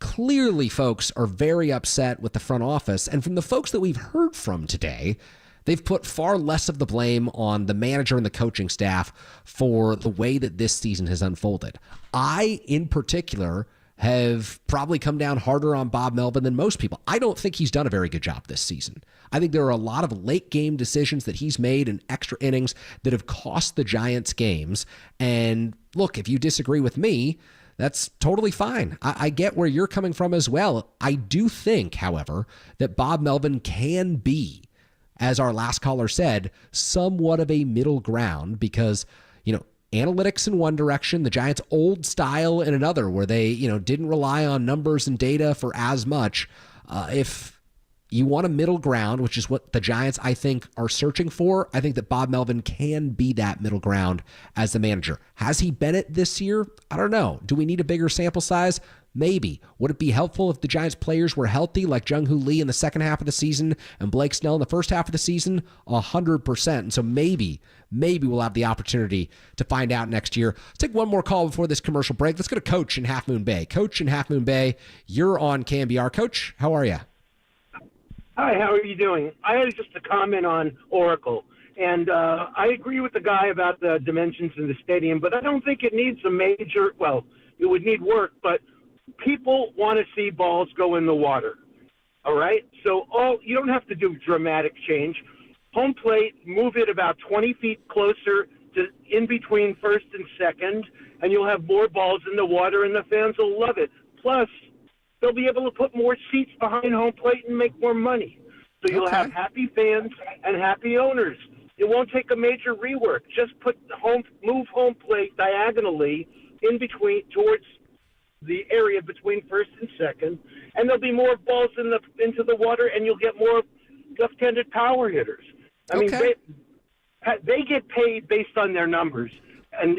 D: Clearly, folks are very upset with the front office. And from the folks that we've heard from today, they've put far less of the blame on the manager and the coaching staff for the way that this season has unfolded. I, in particular, have probably come down harder on Bob Melvin than most people. I don't think he's done a very good job this season. I think there are a lot of late game decisions that he's made in extra innings that have cost the Giants games. And look, if you disagree with me, That's totally fine. I get where you're coming from as well. I do think, however, that Bob Melvin can be, as our last caller said, somewhat of a middle ground because, analytics in one direction, the Giants' old style in another, where they, didn't rely on numbers and data for as much. If you want a middle ground, which is what the Giants, I think, are searching for, I think that Bob Melvin can be that middle ground as the manager. Has he been it this year? I don't know. Do we need a bigger sample size? Maybe. Would it be helpful if the Giants players were healthy, like Jung-Hoo Lee in the second half of the season and Blake Snell in the first half of the season? 100%. And so maybe we'll have the opportunity to find out next year. Let's take one more call before this commercial break. Let's go to Coach in Half Moon Bay. Coach in Half Moon Bay, you're on KNBR. Coach, how are you?
Q: Hi, how are you doing? I had just a comment on Oracle. And I agree with the guy about the dimensions in the stadium, but I don't think it needs a major, it would need work, but people want to see balls go in the water. All right? So you don't have to do dramatic change. Home plate, move it about 20 feet closer to in between first and second, and you'll have more balls in the water, and the fans will love it. Plus, they'll be able to put more seats behind home plate and make more money. So you'll have happy fans and happy owners. It won't take a major rework. Just move home plate diagonally in between towards the area between first and second, and there'll be more balls into the water, and you'll get more left-handed power hitters. I mean, they get paid based on their numbers, and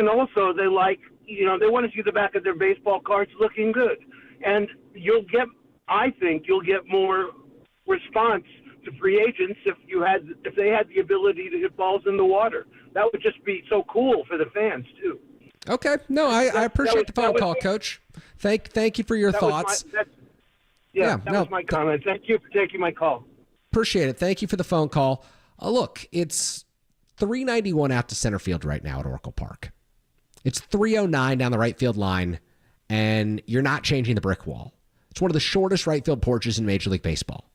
Q: also they they want to see the back of their baseball cards looking good, and I think you'll get more response to free agents if they had the ability to hit balls in the water. That would just be so cool for the fans too.
D: Okay. No, I appreciate the phone call, Coach. Thank you for your thoughts.
Q: That was my comment. Thank you for taking my call.
D: Appreciate it. Thank you for the phone call. Look, it's 391 out to center field right now at Oracle Park. It's 309 down the right field line, and you're not changing the brick wall. It's one of the shortest right field porches in Major League Baseball.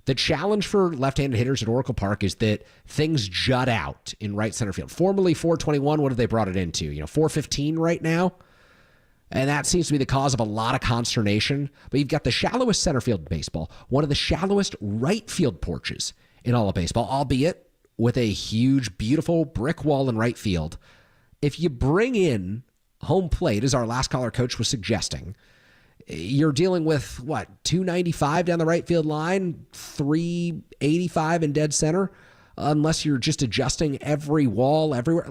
D: The challenge for left-handed hitters at Oracle Park is that things jut out in right center field. Formerly 421, what have they brought it into? 415 right now? And that seems to be the cause of a lot of consternation. But you've got the shallowest center field in baseball, one of the shallowest right field porches in all of baseball, albeit with a huge, beautiful brick wall in right field. If you bring in home plate, as our last caller coach was suggesting, you're dealing with, 295 down the right field line, 385 in dead center, unless you're just adjusting every wall everywhere.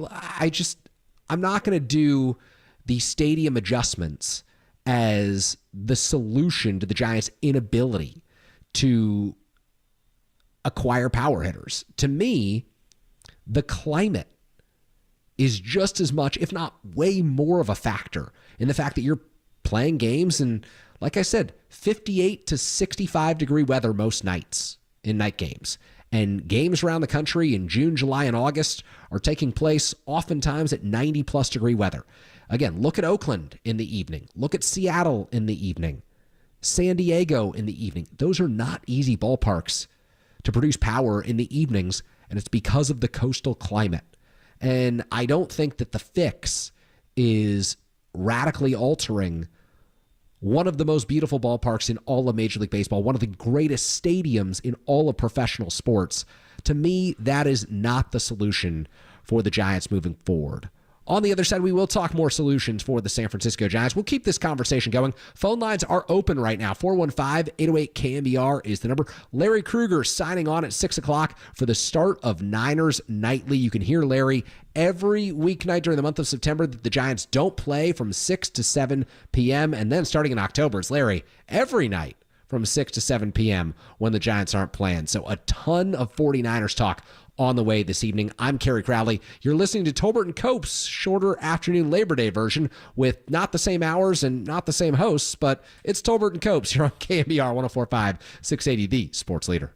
D: I'm not going to do the stadium adjustments as the solution to the Giants' inability to acquire power hitters. To me, the climate is just as much, if not way more of a factor in the fact that you're playing games in, like I said, 58 to 65 degree weather most nights in night games. And games around the country in June, July, and August are taking place oftentimes at 90 plus degree weather. Again, look at Oakland in the evening. Look at Seattle in the evening. San Diego in the evening. Those are not easy ballparks to produce power in the evenings, and it's because of the coastal climate. And I don't think that the fix is radically altering one of the most beautiful ballparks in all of Major League Baseball, one of the greatest stadiums in all of professional sports. To me, that is not the solution for the Giants moving forward. On the other side, we will talk more solutions for the San Francisco Giants. We'll keep this conversation going. Phone lines are open right now. 415-808-KNBR is the number. Larry Krueger signing on at 6 o'clock for the start of Niners Nightly. You can hear Larry every weeknight during the month of September that the Giants don't play from 6 to 7 p.m. And then starting in October, it's Larry every night from 6 to 7 p.m. when the Giants aren't playing. So a ton of 49ers talk on the way this evening. I'm Kerry Crowley. You're listening to Tolbert and Cope's shorter afternoon Labor Day version with not the same hours and not the same hosts, but it's Tolbert and Cope's here on KNBR 104.5, 680, the sports leader.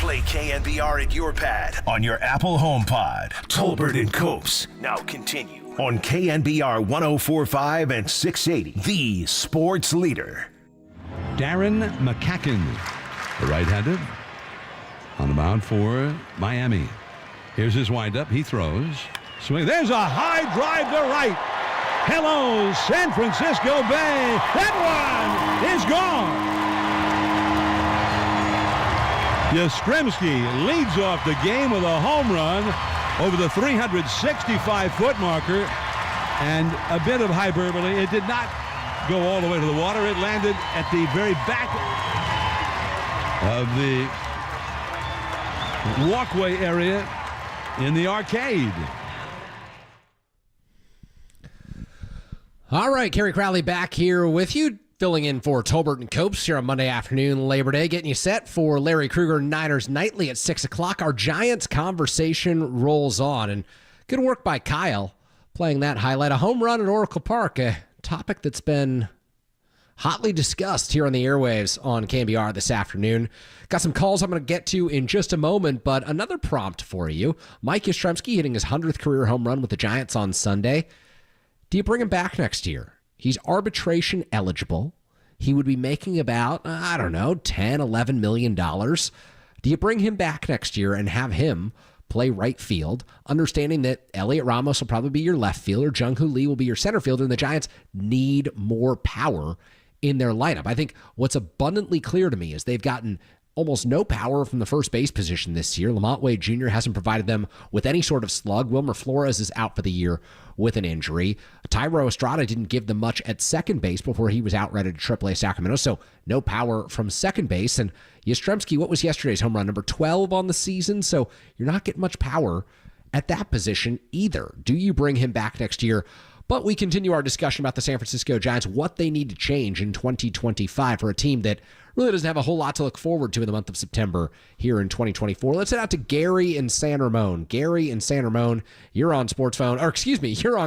A: Play KNBR at your pad on your Apple HomePod. Tolbert and Copes now continue on KNBR 104.5 and 680, the sports leader.
O: Darren McCacken, the right-handed, on the mound for Miami. Here's his windup. He throws. Swing. There's a high drive to right. Hello, San Francisco Bay. That one is gone. Yastrzemski leads off the game with a home run over the 365-foot marker. And a bit of hyperbole, it did not go all the way to the water. It landed at the very back of the walkway area in the arcade.
D: All right, Kerry Crowley back here with you, filling in for Tolbert and Copes here on Monday afternoon, Labor Day, getting you set for Larry Krueger Niners Nightly at 6 o'clock. Our Giants conversation rolls on, and good work by Kyle playing that highlight. A home run at Oracle Park, a topic that's been hotly discussed here on the airwaves on KNBR this afternoon. Got some calls I'm going to get to in just a moment, but another prompt for you. Mike Yastrzemski hitting his 100th career home run with the Giants on Sunday. Do you bring him back next year? He's arbitration eligible. He would be making about, I don't know, $10, $11 million. Do you bring him back next year and have him play right field, understanding that Elliot Ramos will probably be your left fielder, Jung-Hoo Lee will be your center fielder, and the Giants need more power in their lineup? I think what's abundantly clear to me is they've gotten almost no power from the first base position this year. Lamont Wade Jr. hasn't provided them with any sort of slug. Wilmer Flores is out for the year with an injury. Tyro Estrada didn't give them much at second base before he was outrighted to AAA Sacramento, so no power from second base. And Yastrzemski, what was yesterday's home run? Number 12 on the season, so you're not getting much power at that position either. Do you bring him back next year? But we continue our discussion about the San Francisco Giants, what they need to change in 2025 for a team that really doesn't have a whole lot to look forward to in the month of September here in 2024. Let's head out to Gary in San Ramon. Gary in San Ramon, you're on you're on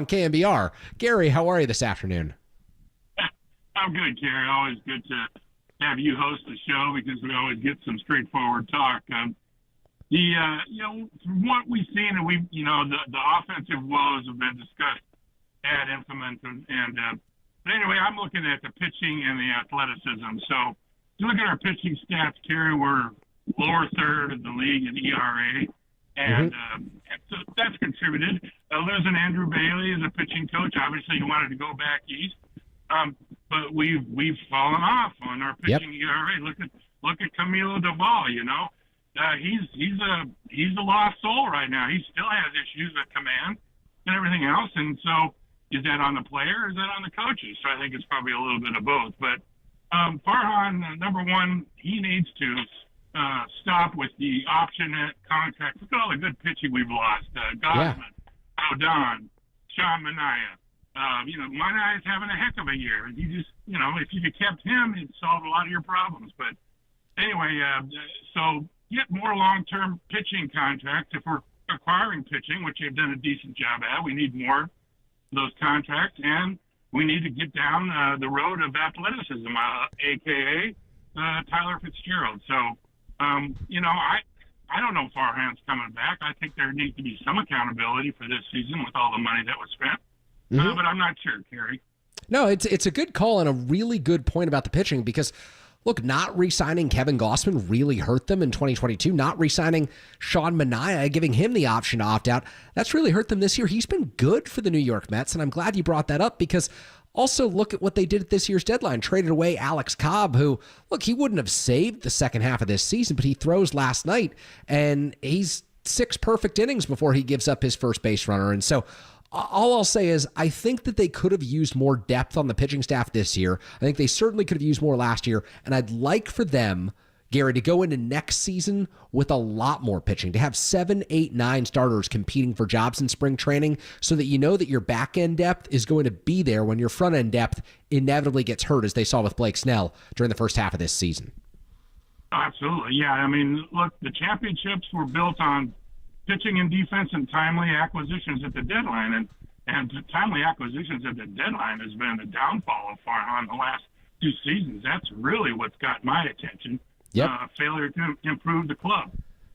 D: KNBR. Gary, how are you this afternoon?
S: I'm good, Kerry. Always good to have you host the show because we always get some straightforward talk. from what we've seen, and the offensive woes have been discussed ad infinitum, but anyway, I'm looking at the pitching and the athleticism. So you look at our pitching stats, Kerry, we're lower third of the league in ERA, and so that's contributed. Losing Andrew Bailey as a pitching coach, obviously he wanted to go back east, but we've fallen off on our pitching ERA. Look at Camilo Doval. He's a lost soul right now. He still has issues with command and everything else, and so is that on the player or is that on the coaches? So I think it's probably a little bit of both. But Farhan, number one, he needs to stop with the option at contract. Look at all the good pitching we've lost. Gossman, Odon, Sean Manaea. Manaea is having a heck of a year. You just, if you had kept him, it'd solve a lot of your problems. But anyway, so get more long-term pitching contracts. If we're acquiring pitching, which they've done a decent job at, we need more of those contracts, and we need to get down the road of athleticism, a.k.a. Tyler Fitzgerald. So, I don't know if Farhan's coming back. I think there needs to be some accountability for this season with all the money that was spent. But I'm not sure, Kerry.
D: No, it's a good call and a really good point about the pitching because, look, not re-signing Kevin Gossman really hurt them in 2022. Not re-signing Sean Manaea, giving him the option to opt out, that's really hurt them this year. He's been good for the New York Mets, and I'm glad you brought that up because also look at what they did at this year's deadline. Traded away Alex Cobb, who, look, he wouldn't have saved the second half of this season, but he throws last night, and he's 6 perfect innings before he gives up his first base runner. And so all I'll say is I think that they could have used more depth on the pitching staff this year. I think they certainly could have used more last year, and I'd like for them, Gary, to go into next season with a lot more pitching, to have 7, 8, 9 starters competing for jobs in spring training so that you know that your back-end depth is going to be there when your front-end depth inevitably gets hurt, as they saw with Blake Snell during the first half of this season.
S: Absolutely, yeah. I mean, look, the championships were built on pitching and defense and timely acquisitions at the deadline, and timely acquisitions at the deadline has been the downfall of Farhan the last 2 seasons. That's really what's got my attention. Failure to improve the club.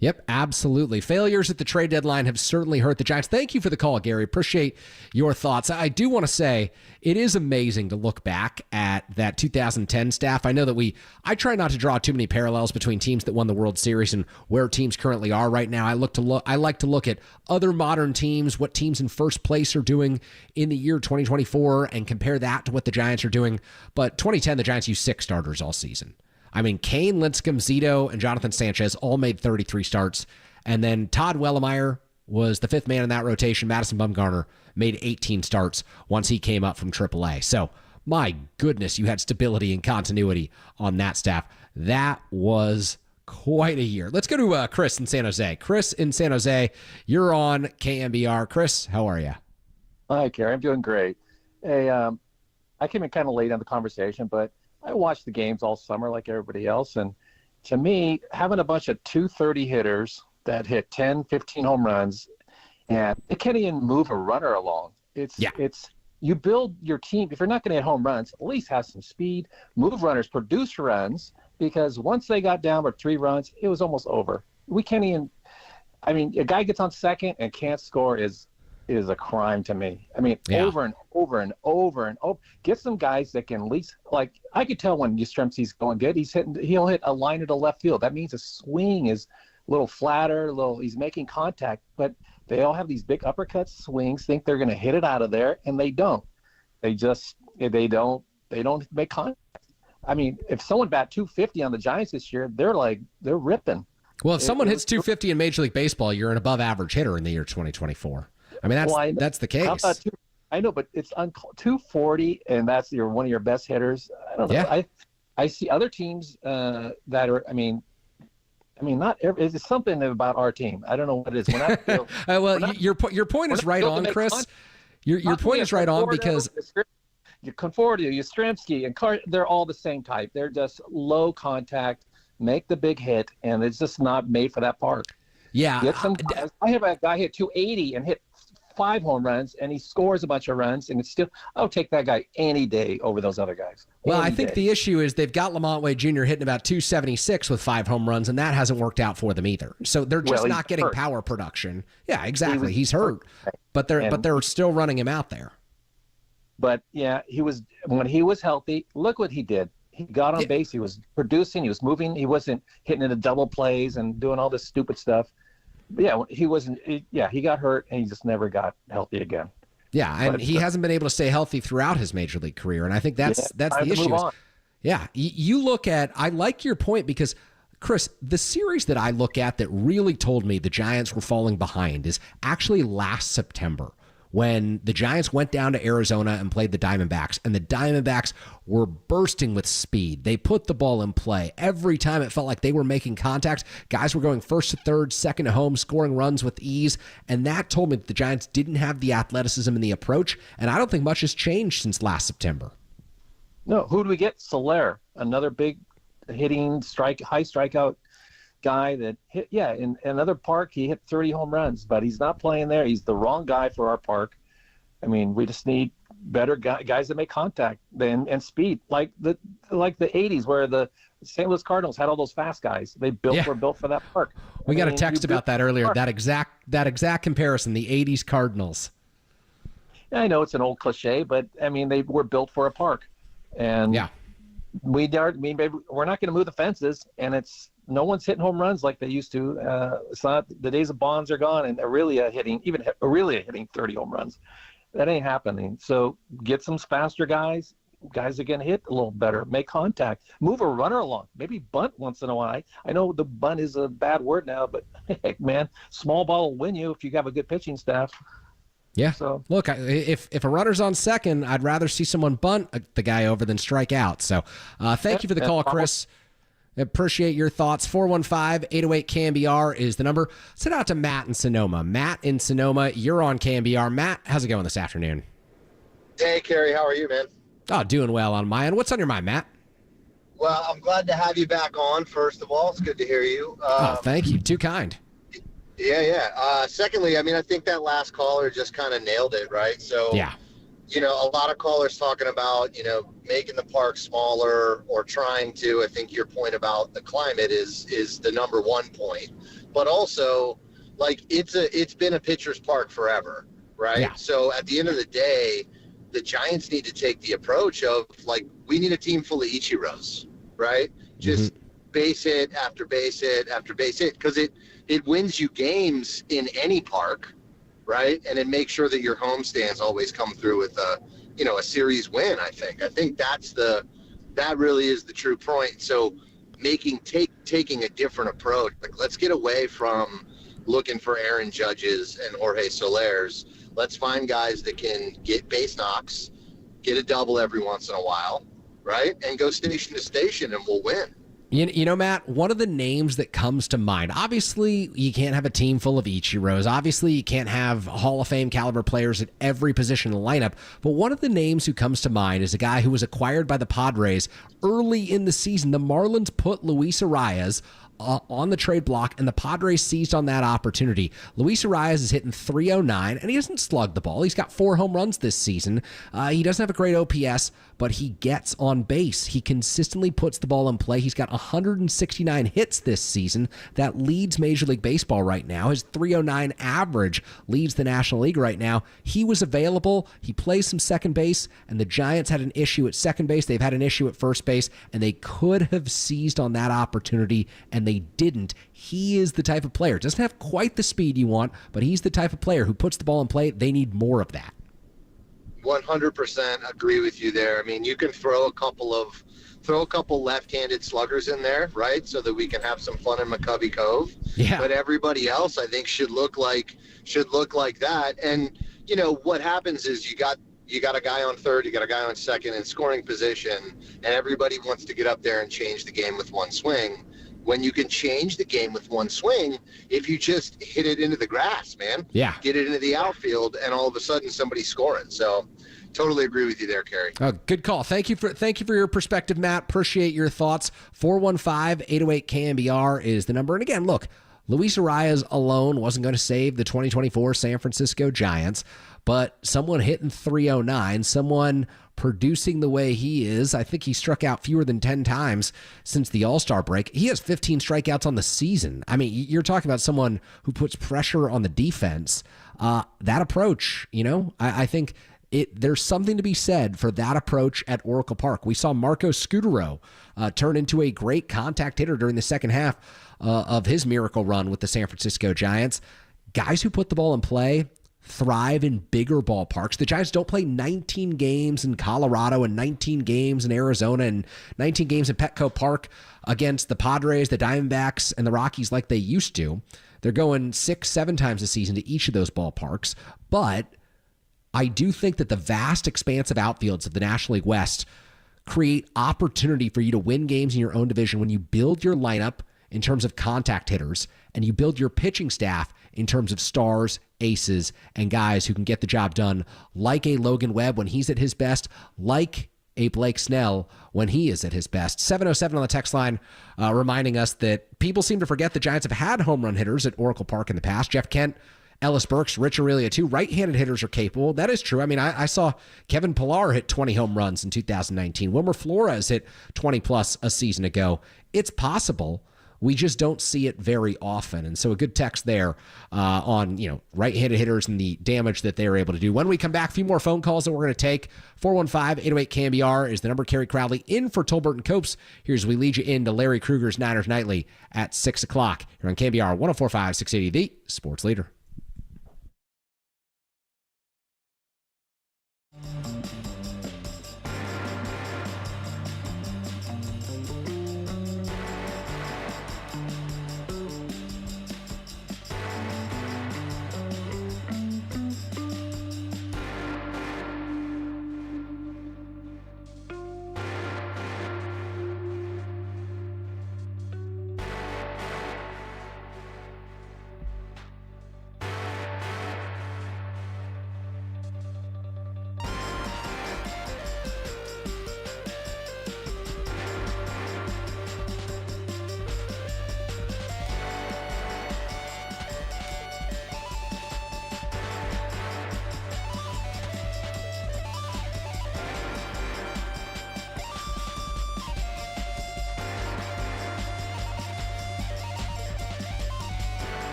D: Yep, absolutely. Failures at the trade deadline have certainly hurt the Giants. Thank you for the call, Gary. Appreciate your thoughts. I do want to say it is amazing to look back at that 2010 staff. I know that I try not to draw too many parallels between teams that won the World Series and where teams currently are right now. I like to look at other modern teams, what teams in first place are doing in the year 2024, and compare that to what the Giants are doing. But 2010, the Giants used 6 starters all season. I mean, Kane, Lincecum, Zito, and Jonathan Sanchez all made 33 starts. And then Todd Wellemeyer was the 5th man in that rotation. Madison Bumgarner made 18 starts once he came up from AAA. So, my goodness, you had stability and continuity on that staff. That was quite a year. Let's go to Chris in San Jose. Chris in San Jose, you're on KNBR. Chris, how are you?
T: Hi, Kerry. I'm doing great. Hey, I came in kind of late on the conversation, but I watched the games all summer like everybody else, and to me, having a bunch of 230 hitters that hit 10, 15 home runs, and they can't even move a runner along. It's you build your team. If you're not going to hit home runs, at least have some speed, move runners, produce runs, because once they got down by 3 runs, it was almost over. We can't even – I mean, a guy gets on second and can't score is a crime to me. I mean, over and over and over and over. Get some guys that can at least, like, I could tell when Yastrzemski's going good. He'll hit a line to the left field. That means the swing is a little flatter, he's making contact. But they all have these big uppercut swings, think they're going to hit it out of there, and they don't. They don't make contact. I mean, if someone bat 250 on the Giants this year, they're ripping.
D: Well, if someone hits 250 in Major League Baseball, you're an above average hitter in the year 2024. I mean, that's the case.
T: I know, but it's on 240, and that's one of your best hitters. I don't know. Yeah. I see other teams that are. I mean, not every. It's something about our team. I don't know what it is.
D: Your point is right on, Chris. Your point is right on because
T: Conforto, Yastrzemski, and they're all the same type. They're just low contact, make the big hit, and it's just not made for that park.
D: Yeah.
T: I have a guy hit 280 and hit 5 home runs and he scores a bunch of runs, and it's still, I'll take that guy any day over those other guys.
D: Well,
T: Any
D: I think
T: day.
D: the issue is they've got Lamont Wade Jr. hitting about 276 with 5 home runs, and that hasn't worked out for them either. So they're just not getting power production. Yeah, exactly. He's hurt, but they're still running him out there.
T: But yeah, when he was healthy, look what he did. He got on base. He was producing. He was moving. He wasn't hitting into double plays and doing all this stupid stuff. But yeah, he wasn't. He got hurt and he just never got healthy again.
D: Yeah, and he hasn't been able to stay healthy throughout his major league career, and I think that's the issue. You look at. I like your point because, Chris, the series that I look at that really told me the Giants were falling behind is actually last September, when the Giants went down to Arizona and played the Diamondbacks, and the Diamondbacks were bursting with speed. They put the ball in play. Every time it felt like they were making contact, guys were going first to third, second to home, scoring runs with ease, and that told me that the Giants didn't have the athleticism and the approach, and I don't think much has changed since last September.
T: No, who do we get? Soler, another big hitting high strikeout guy that hit, in another park he hit 30 home runs, but he's not playing there. He's the wrong guy for our park. I mean, we just need better guys that make contact and speed, like the 80s where the St. Louis Cardinals had all those fast guys. They were built for that park.
D: We got a text about that earlier. That exact comparison, the 80s Cardinals.
T: I know it's an old cliche, but I mean they were built for a park, and we're not going to move the fences, and no one's hitting home runs like they used to. It's not, the days of Bonds are gone, and Aurelia hitting 30 home runs. That ain't happening. So get some faster guys that can hit a little better, make contact, move a runner along, maybe bunt once in a while. I know the bunt is a bad word now, but heck, man, small ball will win you if you have a good pitching staff.
D: Yeah. So look, if a runner's on second, I'd rather see someone bunt the guy over than strike out. So thank you for the call, Chris. Appreciate your thoughts. 415-808-KNBR is the number. Send out to Matt in Sonoma. Matt in Sonoma, you're on KNBR. Matt, how's it going this afternoon?
E: Hey, Kerry, how are you, man?
D: Oh, doing well on my end. What's on your mind, Matt?
E: Well, I'm glad to have you back on, first of all. It's good to hear you.
D: Thank you. Too kind.
E: Yeah. Secondly, I mean, I think that last caller just kind of nailed it, right? So, a lot of callers talking about, making the park smaller or trying to. I think your point about the climate is the number one point. But also, like, it's been a pitcher's park forever, right? Yeah. So at the end of the day, the Giants need to take the approach of, like, we need a team full of Ichiros, right? Just base hit after base hit after base hit, because it wins you games in any park, right? And it makes sure that your homestands always come through with a series win. I think that really is the true point. So taking a different approach, like, let's get away from looking for Aaron Judges and Jorge Solers. Let's find guys that can get base knocks, get a double every once in a while, right? And go station to station, and we'll win.
D: You know, Matt, one of the names that comes to mind, obviously you can't have a team full of Ichiros. Obviously you can't have Hall of Fame caliber players at every position in the lineup. But one of the names who comes to mind is a guy who was acquired by the Padres early in the season. The Marlins put Luis Arias on the trade block, and the Padres seized on that opportunity. Luis Arias is hitting .309, and he doesn't slug the ball. He's got 4 home runs this season. He doesn't have a great OPS, but he gets on base. He consistently puts the ball in play. He's got 169 hits this season. That leads Major League Baseball right now. His .309 average leads the National League right now. He was available. He plays some second base, and the Giants had an issue at second base. They've had an issue at first base, and they could have seized on that opportunity, and they didn't. He is the type of player. Doesn't have quite the speed you want, but he's the type of player who puts the ball in play. They need more of that.
E: 100% agree with you there. I mean, you can throw a couple left-handed sluggers in there, right? So that we can have some fun in McCovey Cove. Yeah. But everybody else, I think, should look like that. And what happens is you got a guy on third, you got a guy on second in scoring position, and everybody wants to get up there and change the game with one swing. When you can change the game with one swing, if you just hit it into the grass, man. Yeah. Get it into the outfield, and all of a sudden somebody's scoring. So totally agree with you there, Kerry.
D: Good call. Thank you for your perspective, Matt. Appreciate your thoughts. 415-808-KNBR is the number. And again, look, Luis Arias alone wasn't going to save the 2024 San Francisco Giants, but someone hitting 309, someone producing the way he is. I think he struck out fewer than 10 times since the All-Star break. He has 15 strikeouts on the season. I mean, you're talking about someone who puts pressure on the defense. That approach, I think there's something to be said for that approach at Oracle Park. We saw Marco Scutaro turn into a great contact hitter during the second half of his miracle run with the San Francisco Giants. Guys who put the ball in play thrive in bigger ballparks. The Giants don't play 19 games in Colorado and 19 games in Arizona and 19 games in Petco Park against the Padres, the Diamondbacks, and the Rockies like they used to. They're going 6-7 times a season to each of those ballparks. But I do think that the vast expanse of outfields of the National League West create opportunity for you to win games in your own division when you build your lineup in terms of contact hitters and you build your pitching staff in terms of stars, aces, and guys who can get the job done, like a Logan Webb when he's at his best, like a Blake Snell when he is at his best. 707 on the text line reminding us that people seem to forget the Giants have had home run hitters at Oracle Park in the past. Jeff Kent, Ellis Burks, Rich Aurelia, too. Right-handed hitters are capable. That is true. I mean, I saw Kevin Pillar hit 20 home runs in 2019. Wilmer Flores hit 20-plus a season ago. It's possible. We just don't see it very often. And so a good text there on, right-handed hitters and the damage that they're able to do. When we come back, a few more phone calls that we're going to take. 415-808-KNBR is the number. Kerry Crowley in for Tolbert and Copes. Here's we lead you into Larry Kruger's Niners Nightly at 6 o'clock here on KNBR 104.5, 680, the Sports Leader.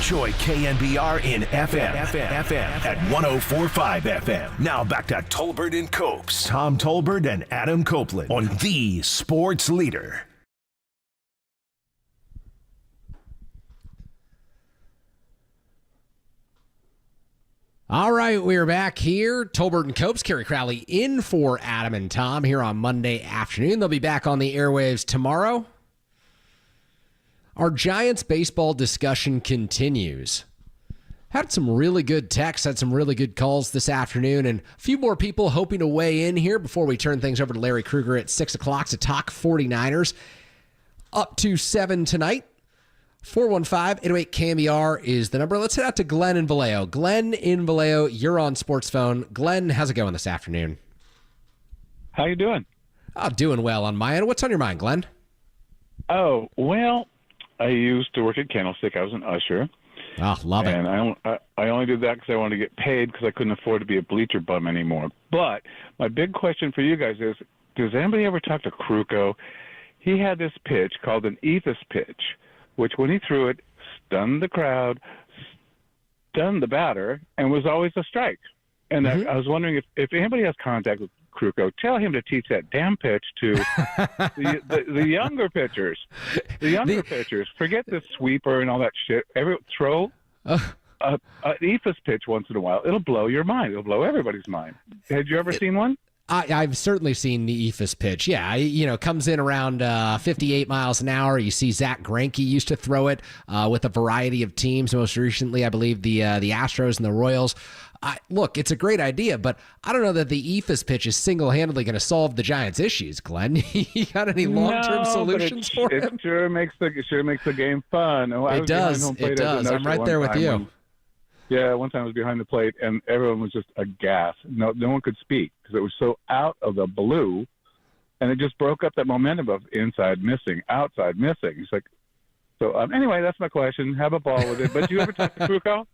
A: Enjoy KNBR in FM at 104.5 FM. Now back to Tolbert and Copes. Tom Tolbert and Adam Copeland on the Sports Leader.
D: All right, we're back here. Tolbert and Copes, Kerry Crowley in for Adam and Tom here on Monday afternoon. They'll be back on the airwaves tomorrow. Our Giants baseball discussion continues. Had some really good texts, had some really good calls this afternoon, and a few more people hoping to weigh in here before we turn things over to Larry Krueger at 6 o'clock to talk 49ers. Up to 7 tonight. 415-808-KNBR is the number. Let's head out to Glenn in Vallejo. Glenn in Vallejo, you're on Sports Phone. Glenn, how's it going this afternoon?
F: How you doing?
D: Oh, doing well on my end. What's on your mind, Glenn?
F: Oh, well, I used to work at Candlestick. I was an usher.
D: Oh, love it.
F: And I only did that because I wanted to get paid because I couldn't afford to be a bleacher bum anymore. But my big question for you guys is, does anybody ever talk to Kruko? He had this pitch called an ethos pitch, which when he threw it, stunned the crowd, stunned the batter, and was always a strike. And I was wondering if anybody has contact with Kruko, tell him to teach that damn pitch to the younger pitchers. The younger pitchers. Forget the sweeper and all that shit. Throw an ethos pitch once in a while. It'll blow your mind. It'll blow everybody's mind. Had you ever seen one?
D: I've certainly seen the ethos pitch. Yeah, comes in around 58 miles an hour. You see Zach Greinke used to throw it with a variety of teams. Most recently, I believe the Astros and the Royals. Look, it's a great idea, but I don't know that the ethos pitch is single-handedly going to solve the Giants' issues, Glenn. You got any long-term solutions for him?
F: It sure makes the game fun.
D: It does. I'm right there with you.
F: One time I was behind the plate, and everyone was just aghast. No one could speak because it was so out of the blue, and it just broke up that momentum of inside missing, outside missing. It's like, so anyway, that's my question. Have a ball with it. But do you ever talk to Kruko?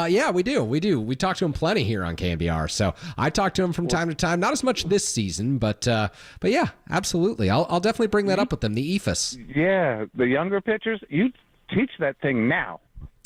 D: Yeah, we do. We talk to him plenty here on KNBR. So I talk to him from time to time. Not as much this season, but yeah, absolutely. I'll definitely bring that up with them. The ethos.
F: Yeah, the younger pitchers, you teach that thing now.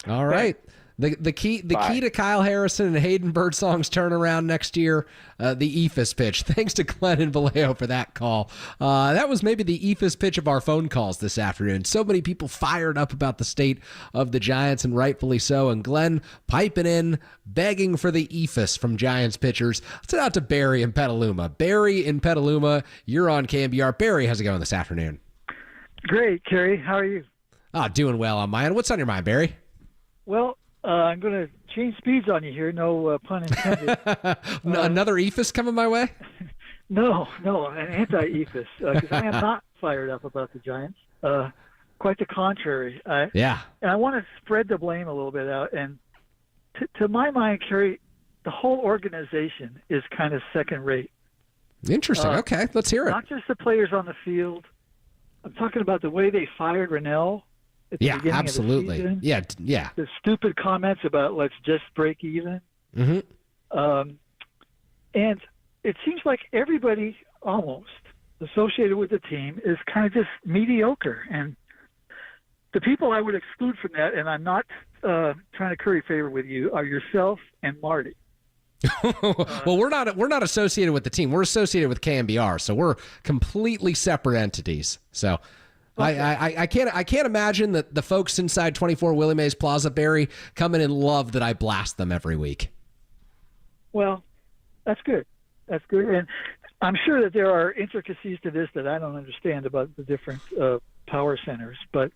D: All right. The key to Kyle Harrison and Hayden Birdsong's turnaround next year, the ethos pitch. Thanks to Glenn and Vallejo for that call. That was maybe the ethos pitch of our phone calls this afternoon. So many people fired up about the state of the Giants, and rightfully so. And Glenn piping in, begging for the ethos from Giants pitchers. Let's head out to Barry in Petaluma. Barry in Petaluma, you're on KNBR. Barry, how's it going this afternoon?
V: Great, Kerry. How are you?
D: Doing well on my end. What's on your mind, Barry?
V: Well, I'm going to change speeds on you here. No pun intended.
D: Another ethos coming my way?
V: No, an anti-ethos. Because I am not fired up about the Giants. Quite the contrary.
D: Yeah.
V: And I want to spread the blame a little bit out. And to my mind, Kerry, the whole organization is kind of second-rate.
D: Interesting. Okay, let's hear it.
V: Not just the players on the field. I'm talking about the way they fired Rennell.
D: Yeah, absolutely. Yeah.
V: The stupid comments about let's just break even.
D: Mm-hmm.
V: And it seems like everybody almost associated with the team is kind of just mediocre. And the people I would exclude from that, and I'm not trying to curry favor with you, are yourself and Marty.
D: Well, we're not associated with the team. We're associated with KNBR, so we're completely separate entities. So. Okay. I can't imagine that the folks inside 24 Willie Mays Plaza, Barry, come in and love that I blast them every week.
V: Well, that's good. That's good. And I'm sure that there are intricacies to this that I don't understand about the different power centers. But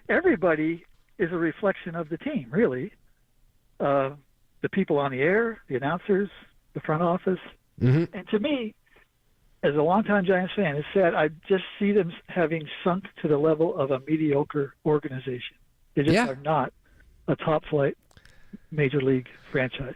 V: everybody is a reflection of the team, really. The people on the air, the announcers, the front office.
D: Mm-hmm.
V: And to me, as a longtime Giants fan, it's sad. I just see them having sunk to the level of a mediocre organization. They just are not a top-flight major league franchise.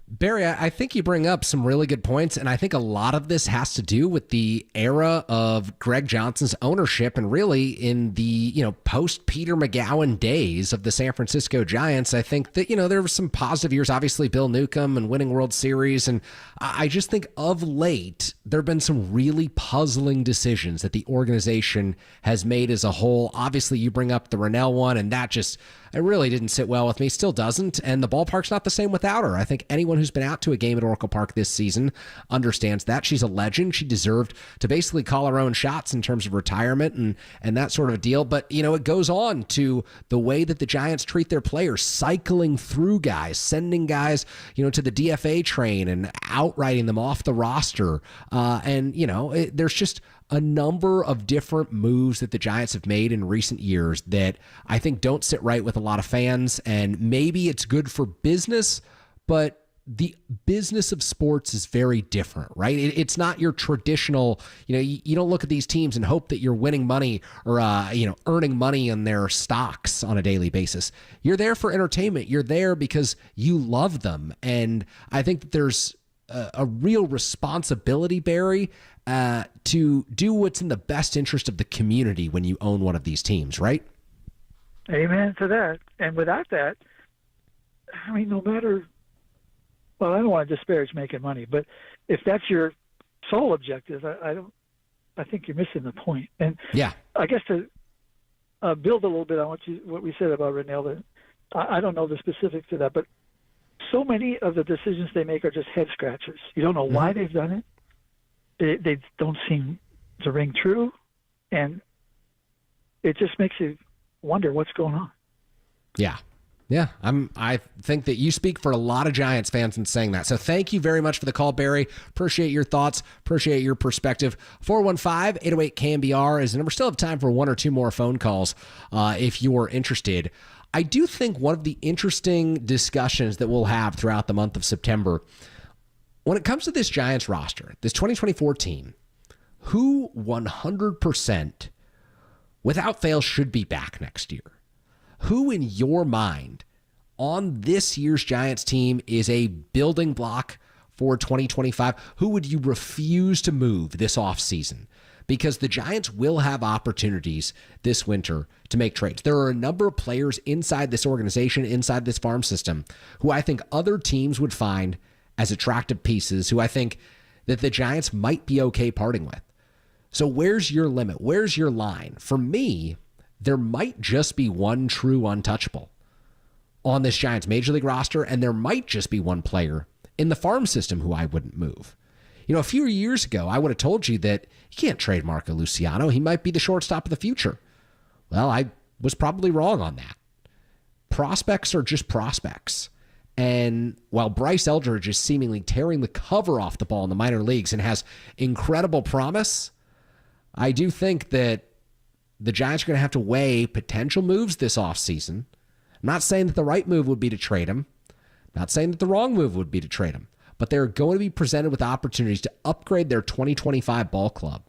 D: Barry, I think you bring up some really good points, and I think a lot of this has to do with the era of Greg Johnson's ownership, and really in the post Peter McGowan days of the San Francisco Giants. I think that there were some positive years, obviously Bill Newcomb and winning World Series, and I just think of late there have been some really puzzling decisions that the organization has made as a whole. Obviously, you bring up the Rennell one, and that just it really didn't sit well with me, still doesn't, and the ballpark's not the same without her. I think anyone who's been out to a game at Oracle Park this season understands that. She's a legend. She deserved to basically call her own shots in terms of retirement and that sort of deal. But, it goes on to the way that the Giants treat their players, cycling through guys, sending guys, to the DFA train and outrighting them off the roster. There's just a number of different moves that the Giants have made in recent years that I think don't sit right with a lot of fans. And maybe it's good for business, but the business of sports is very different, right? It's not your traditional, you don't look at these teams and hope that you're winning money or, earning money in their stocks on a daily basis. You're there for entertainment. You're there because you love them. And I think that there's a real responsibility, Barry, to do what's in the best interest of the community when you own one of these teams, right?
V: Amen to that. And without that, no matter, well, I don't want to disparage making money, but if that's your sole objective, I think you're missing the point. And
D: yeah,
V: I guess to build a little bit on what we said about Rennell, I don't know the specifics to that, but so many of the decisions they make are just head scratchers. You don't know why they've done it. They don't seem to ring true, and it just makes you wonder what's going on.
D: Yeah. I think that you speak for a lot of Giants fans in saying that. So thank you very much for the call, Barry. Appreciate your thoughts. Appreciate your perspective. 415-808-KNBR is the number. Still have time for one or two more phone calls if you're interested. I do think one of the interesting discussions that we'll have throughout the month of September, when it comes to this Giants roster, this 2024 team, who 100% without fail should be back next year? Who in your mind on this year's Giants team is a building block for 2025? Who would you refuse to move this offseason? Because the Giants will have opportunities this winter to make trades. There are a number of players inside this organization, inside this farm system, who I think other teams would find as attractive pieces, who I think that the Giants might be okay parting with. So where's your limit? Where's your line? For me, there might just be one true untouchable on this Giants Major League roster, and there might just be one player in the farm system who I wouldn't move. A few years ago, I would have told you that you can't trade Marco Luciano. He might be the shortstop of the future. Well, I was probably wrong on that. Prospects are just prospects. And while Bryce Eldridge is seemingly tearing the cover off the ball in the minor leagues and has incredible promise, I do think that the Giants are going to have to weigh potential moves this offseason. I'm not saying that the right move would be to trade him. I'm not saying that the wrong move would be to trade him. But they're going to be presented with opportunities to upgrade their 2025 ball club.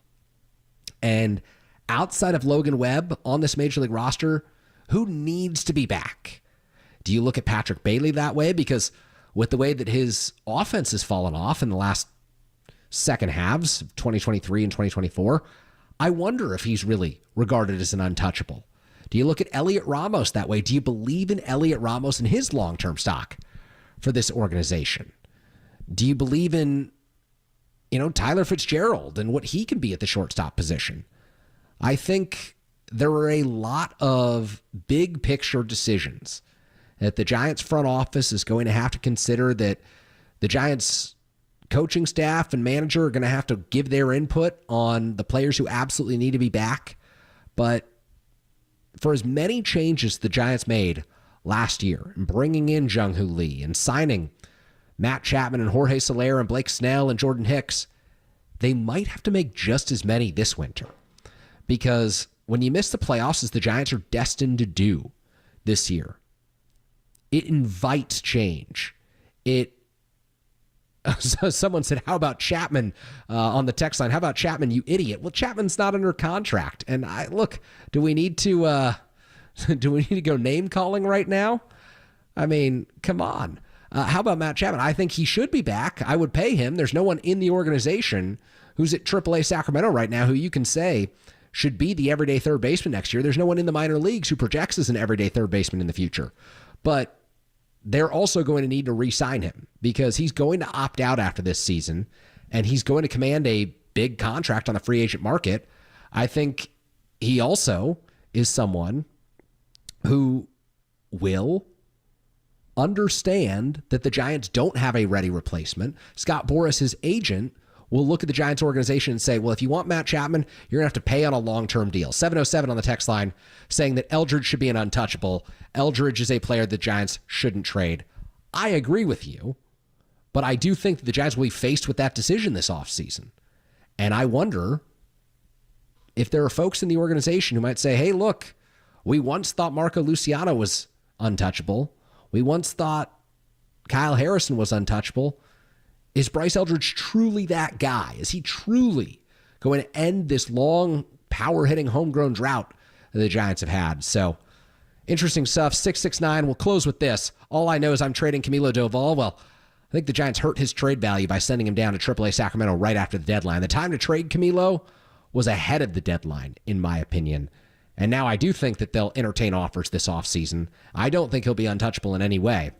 D: And outside of Logan Webb on this Major League roster, who needs to be back? Do you look at Patrick Bailey that way? Because with the way that his offense has fallen off in the last second halves of 2023 and 2024, I wonder if he's really regarded as an untouchable. Do you look at Elliot Ramos that way? Do you believe in Elliot Ramos and his long-term stock for this organization? Do you believe in, Tyler Fitzgerald and what he can be at the shortstop position? I think there are a lot of big picture decisions that the Giants front office is going to have to consider, that the Giants coaching staff and manager are going to have to give their input on the players who absolutely need to be back. But for as many changes the Giants made last year, and bringing in Jung-Hoo Lee and signing Matt Chapman and Jorge Soler and Blake Snell and Jordan Hicks, they might have to make just as many this winter. Because when you miss the playoffs, as the Giants are destined to do this year, it invites change. Someone said, how about Chapman on the text line? How about Chapman, you idiot? Well, Chapman's not under contract. And do we need to go name calling right now? I mean, come on. How about Matt Chapman? I think he should be back. I would pay him. There's no one in the organization who's at AAA Sacramento right now who you can say should be the everyday third baseman next year. There's no one in the minor leagues who projects as an everyday third baseman in the future. But they're also going to need to re-sign him because he's going to opt out after this season, and he's going to command a big contract on the free agent market. I think he also is someone who will understand that the Giants don't have a ready replacement. Scott Boras, his agent, will look at the Giants organization and say, well, if you want Matt Chapman, you're going to have to pay on a long-term deal. 707 on the text line saying that Eldridge should be an untouchable. Eldridge is a player the Giants shouldn't trade. I agree with you, but I do think that the Giants will be faced with that decision this offseason. And I wonder if there are folks in the organization who might say, hey, look, we once thought Marco Luciano was untouchable. We once thought Kyle Harrison was untouchable. Is Bryce Eldridge truly that guy? Is he truly going to end this long, power-hitting, homegrown drought that the Giants have had? So, interesting stuff. 669. We'll close with this. All I know is I'm trading Camilo Doval. Well, I think the Giants hurt his trade value by sending him down to AAA Sacramento right after the deadline. The time to trade Camilo was ahead of the deadline, in my opinion. And now I do think that they'll entertain offers this offseason. I don't think he'll be untouchable in any way,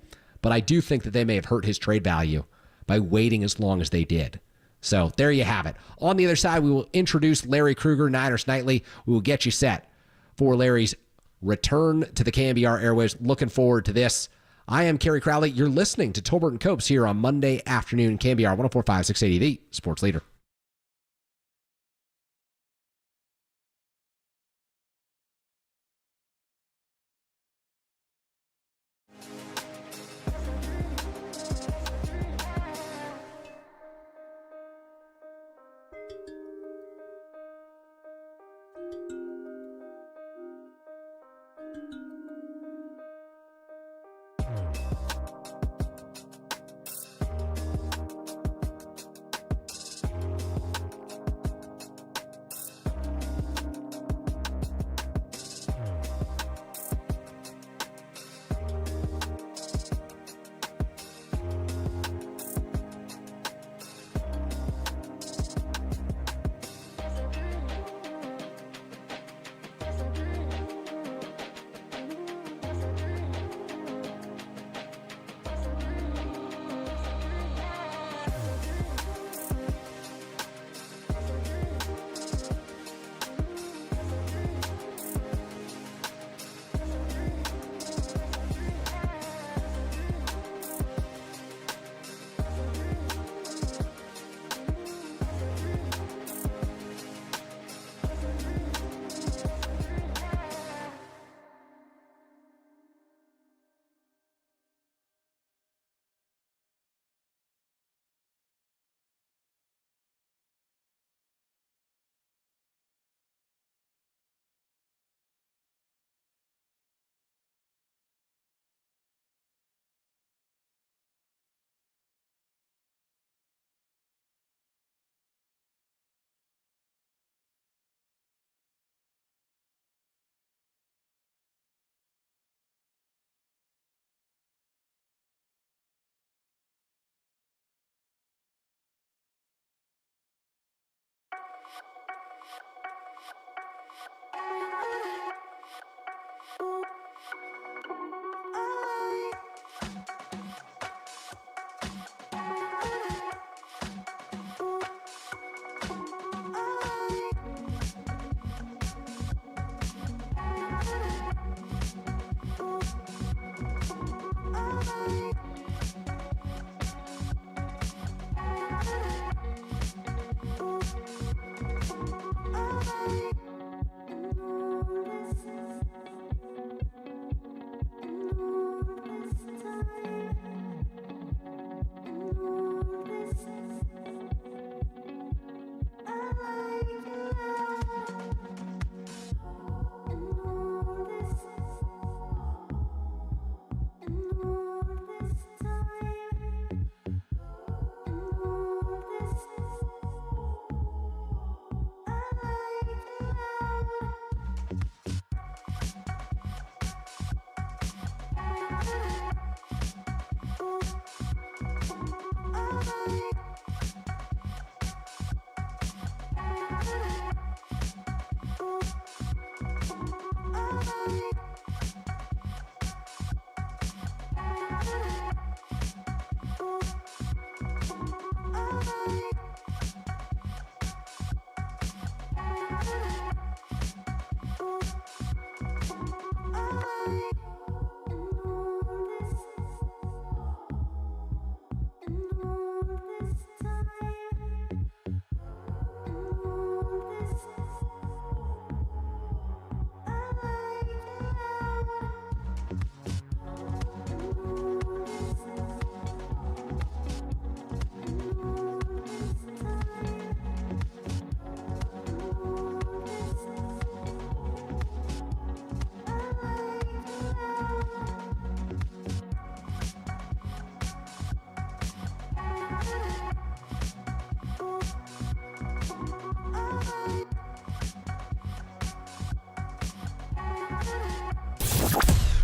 D: but I do think that they may have hurt his trade value by waiting as long as they did. So there you have it. On the other side, we will introduce Larry Krueger, Niners Nightly. We will get you set for Larry's return to the KNBR airwaves. Looking forward to this. I am Kerry Crowley. You're listening to Tolbert and Copes here on Monday afternoon, KNBR 104.5, 680, the Sports Leader.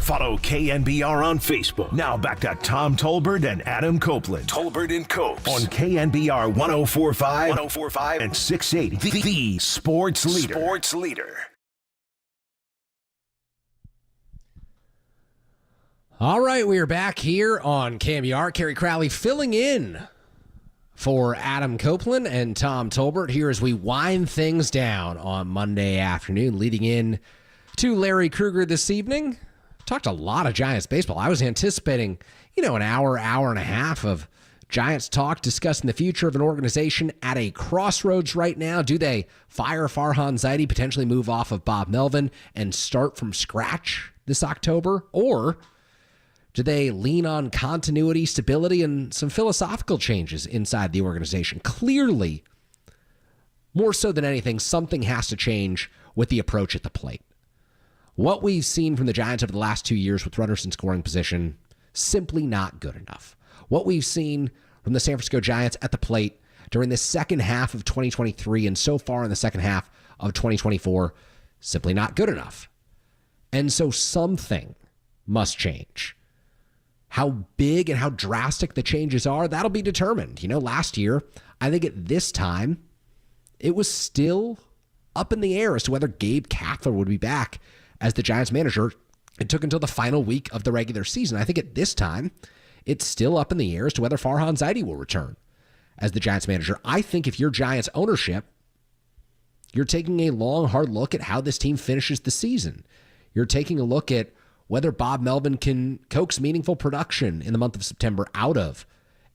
A: Follow KNBR on Facebook. Now back to Tom Tolbert and Adam Copeland. Tolbert and Copes on KNBR 104.5 and 680. The Sports Leader. Sports Leader.
D: All right, we are back here on KNBR. Kerry Crowley filling in for Adam Copeland and Tom Tolbert here as we wind things down on Monday afternoon, leading in to Larry Krueger this evening. Talked a lot of Giants baseball. I was anticipating, an hour and a half of Giants talk discussing the future of an organization at a crossroads right now. Do they fire Farhan Zaidi, potentially move off of Bob Melvin, and start from scratch this October? Or do they lean on continuity, stability, and some philosophical changes inside the organization? Clearly, more so than anything, something has to change with the approach at the plate. What we've seen from the Giants over the last 2 years with runners in scoring position, simply not good enough. What we've seen from the San Francisco Giants at the plate during the second half of 2023 and so far in the second half of 2024, simply not good enough. And so something must change. How big and how drastic the changes are, that'll be determined. Last year, I think at this time, it was still up in the air as to whether Gabe Kapler would be back as the Giants manager. It took until the final week of the regular season. I think at this time, it's still up in the air as to whether Farhan Zaidi will return as the Giants manager. I think if you're Giants ownership, you're taking a long, hard look at how this team finishes the season. You're taking a look at whether Bob Melvin can coax meaningful production in the month of September out of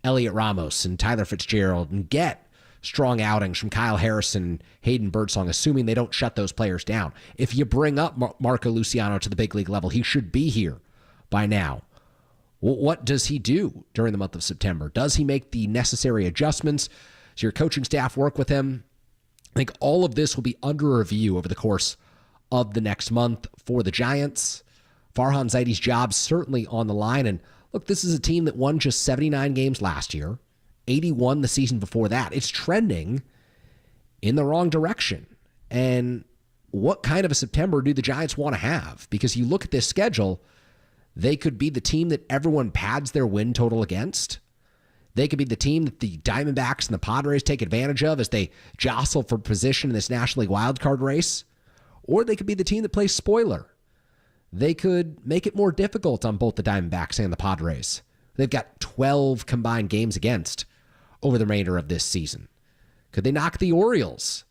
D: Elliot Ramos and Tyler Fitzgerald and get strong outings from Kyle Harrison, Hayden Birdsong, assuming they don't shut those players down. If you bring up Marco Luciano to the big league level, he should be here by now. What does he do during the month of September? Does he make the necessary adjustments? Does your coaching staff work with him? I think all of this will be under review over the course of the next month for the Giants. Farhan Zaidi's job certainly on the line. And look, this is a team that won just 79 games last year, 81 the season before that. It's trending in the wrong direction. And what kind of a September do the Giants want to have? Because you look at this schedule, they could be the team that everyone pads their win total against. They could be the team that the Diamondbacks and the Padres take advantage of as they jostle for position in this National League wildcard race. Or they could be the team that plays spoiler. They could make it more difficult on both the Diamondbacks and the Padres. They've got 12 combined games against over the remainder of this season. Could they knock the Orioles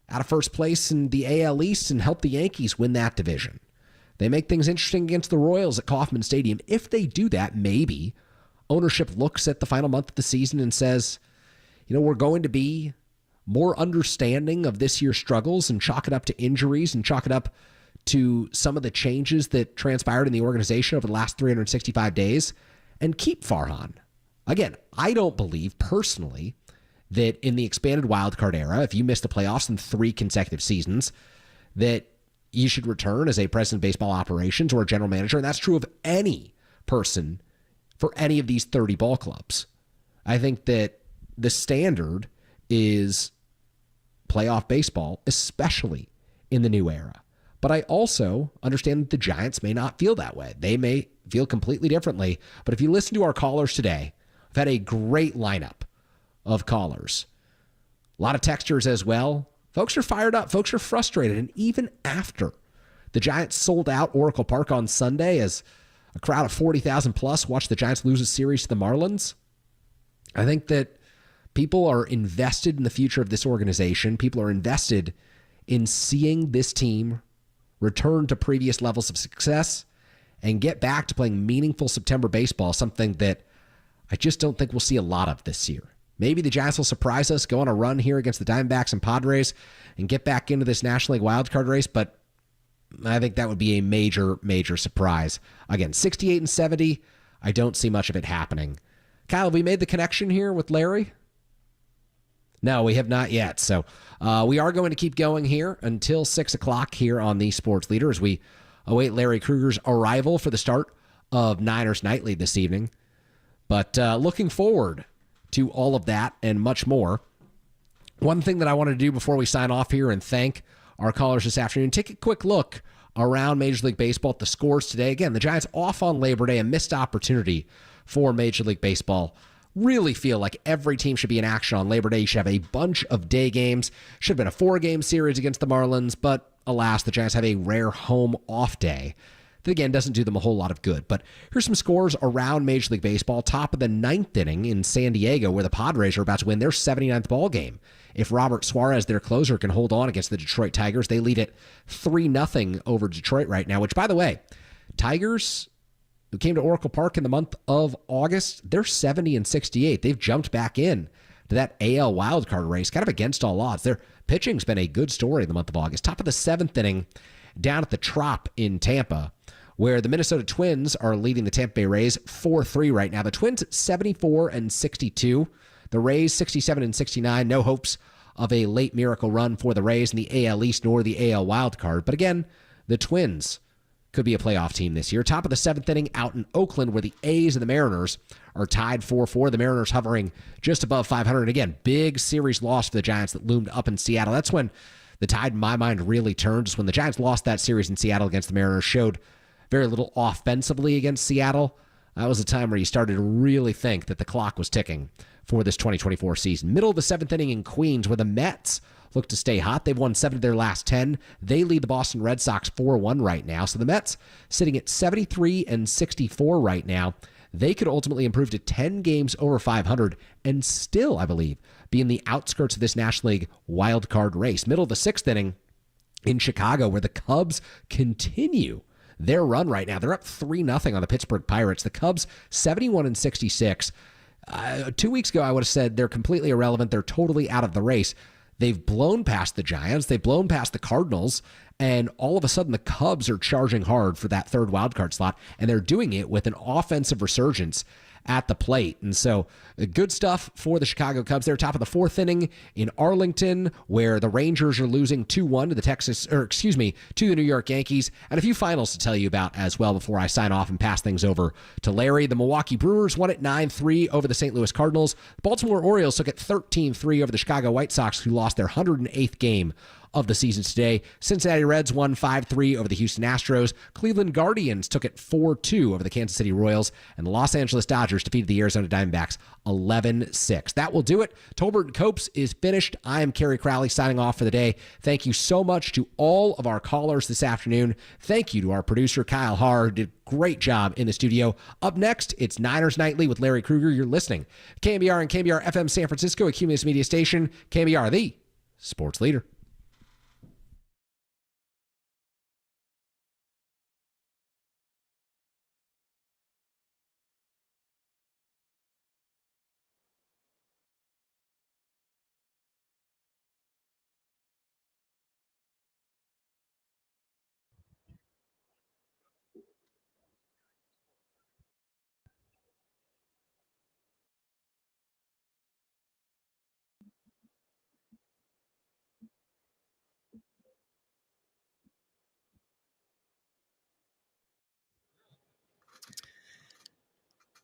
D: out of first place in the AL East and help the Yankees win that division? They make things interesting against the Royals at Kauffman Stadium. If they do that, maybe ownership looks at the final month of the season and says, we're going to be more understanding of this year's struggles and chalk it up to injuries and chalk it up to some of the changes that transpired in the organization over the last 365 days and keep Farhan. Again, I don't believe personally that in the expanded wildcard era, if you miss the playoffs in 3 consecutive seasons, that you should return as a president of baseball operations or a general manager. And that's true of any person for any of these 30 ball clubs. I think that the standard is playoff baseball, especially in the new era. But I also understand that the Giants may not feel that way. They may feel completely differently. But if you listen to our callers today, we've had a great lineup of callers. A lot of textures as well. Folks are fired up. Folks are frustrated. And even after The Giants sold out Oracle Park on Sunday as a crowd of 40,000 plus watched the Giants lose a series to the Marlins. I think that people are invested in the future of this organization. People are invested in seeing this team return to previous levels of success and get back to playing meaningful September baseball, something that I just don't think we'll see a lot of this year. Maybe the Giants will surprise us, go on a run here against the Diamondbacks and Padres, and get back into this National League wildcard race, but I think that would be a major, major surprise. Again, 68 and 70, I don't see much of it happening. Kyle, have we made the connection here with Larry? No, we have not yet. So we are going to keep going here until 6 o'clock here on the Sports Leader as we await Larry Krueger's arrival for the start of Niners Nightly this evening. But looking forward to all of that and much more. One thing that I wanted to do before we sign off here and thank our callers this afternoon, take a quick look around Major League Baseball at the scores today. Again, the Giants off on Labor Day, a missed opportunity for Major League Baseball. Really feel like every team should be in action on Labor Day. You should have a bunch of day games. Should have been a 4-game series against the Marlins, but alas, the Giants have a rare home off day. That, again, doesn't do them a whole lot of good. But here's some scores around Major League Baseball. Top of the 9th inning in San Diego, where the Padres are about to win their 79th ball game. If Robert Suarez, their closer, can hold on against the Detroit Tigers, they lead it 3-0 over Detroit right now, which, by the way, Tigers, who came to Oracle Park in the month of August, they're 70 and 68. They've jumped back in to that AL wildcard race, kind of against all odds. Their pitching's been a good story in the month of August. Top of the 7th inning, down at the Trop in Tampa, where the Minnesota Twins are leading the Tampa Bay Rays 4-3 right now. The Twins at 74 and 62. The Rays 67 and 69. No hopes of a late miracle run for the Rays in the AL East nor the AL wildcard. But again, the Twins could be a playoff team this year. Top of the 7th inning out in Oakland, where the A's and the Mariners are tied 4-4. The Mariners hovering just above 500. Again, big series loss for the Giants that loomed up in Seattle. That's when the tide, in my mind, really turned. Just when the Giants lost that series in Seattle against the Mariners, showed very little offensively against Seattle. That was a time where you started to really think that the clock was ticking for this 2024 season. Middle of the 7th inning in Queens, where the Mets look to stay hot. They've won 7 of their last 10. They lead the Boston Red Sox 4-1 right now. So the Mets sitting at 73 and 64 right now. They could ultimately improve to 10 games over 500 and still, I believe, be in the outskirts of this National League wild card race. Middle of the 6th inning in Chicago, where the Cubs continue their run right now. They're up 3-0 on the Pittsburgh Pirates. The Cubs 71 and 66. 2 weeks ago, I would have said they're completely irrelevant. They're totally out of the race. They've blown past the Giants. They've blown past the Cardinals. And all of a sudden, the Cubs are charging hard for that third wildcard slot. And they're doing it with an offensive resurgence at the plate. And so good stuff for the Chicago Cubs. They're top of the 4th inning in Arlington, where the Rangers are losing 2-1 to the New York Yankees. And a few finals to tell you about as well before I sign off and pass things over to Larry. The Milwaukee Brewers won at 9-3 over the St. Louis Cardinals. The Baltimore Orioles took it 13-3 over the Chicago White Sox, who lost their 108th game of the season today. Cincinnati Reds won 5-3 over the Houston Astros. Cleveland Guardians took it 4-2 over the Kansas City Royals. And the Los Angeles Dodgers defeated the Arizona Diamondbacks 11-6. That will do it. Tolbert & Copes is finished. I am Kerry Crowley signing off for the day. Thank you so much to all of our callers this afternoon. Thank you to our producer, Kyle Haar, who did a great job in the studio. Up next, it's Niners Nightly with Larry Krueger. You're listening to KNBR and KNBR FM San Francisco, a Cumulus Media station. KNBR, the sports leader.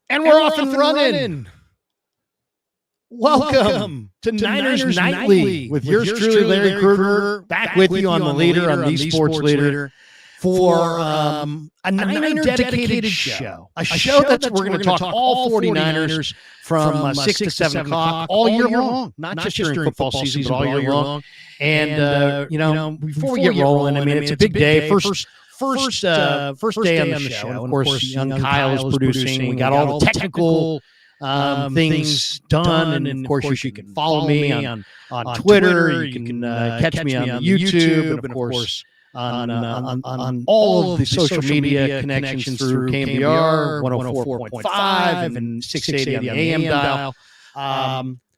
G: And we're off and running. Welcome to Niners Nightly with yours truly, Larry Krueger, back with you on the leader, on the Sports Leader, for a Niner dedicated show. A show that we're going to talk all 49ers from 6 to 7 o'clock all year long. Not just during football season, but all year long. And, before we get rolling, I mean, it's a big day. First day on the show. And of course, young Kyle is producing. We got all the technical things done. And of course, you can follow me on Twitter. You can catch me on YouTube. And of course, on all of the social media connections through KNBR 104.5 and 680 on the AM dial.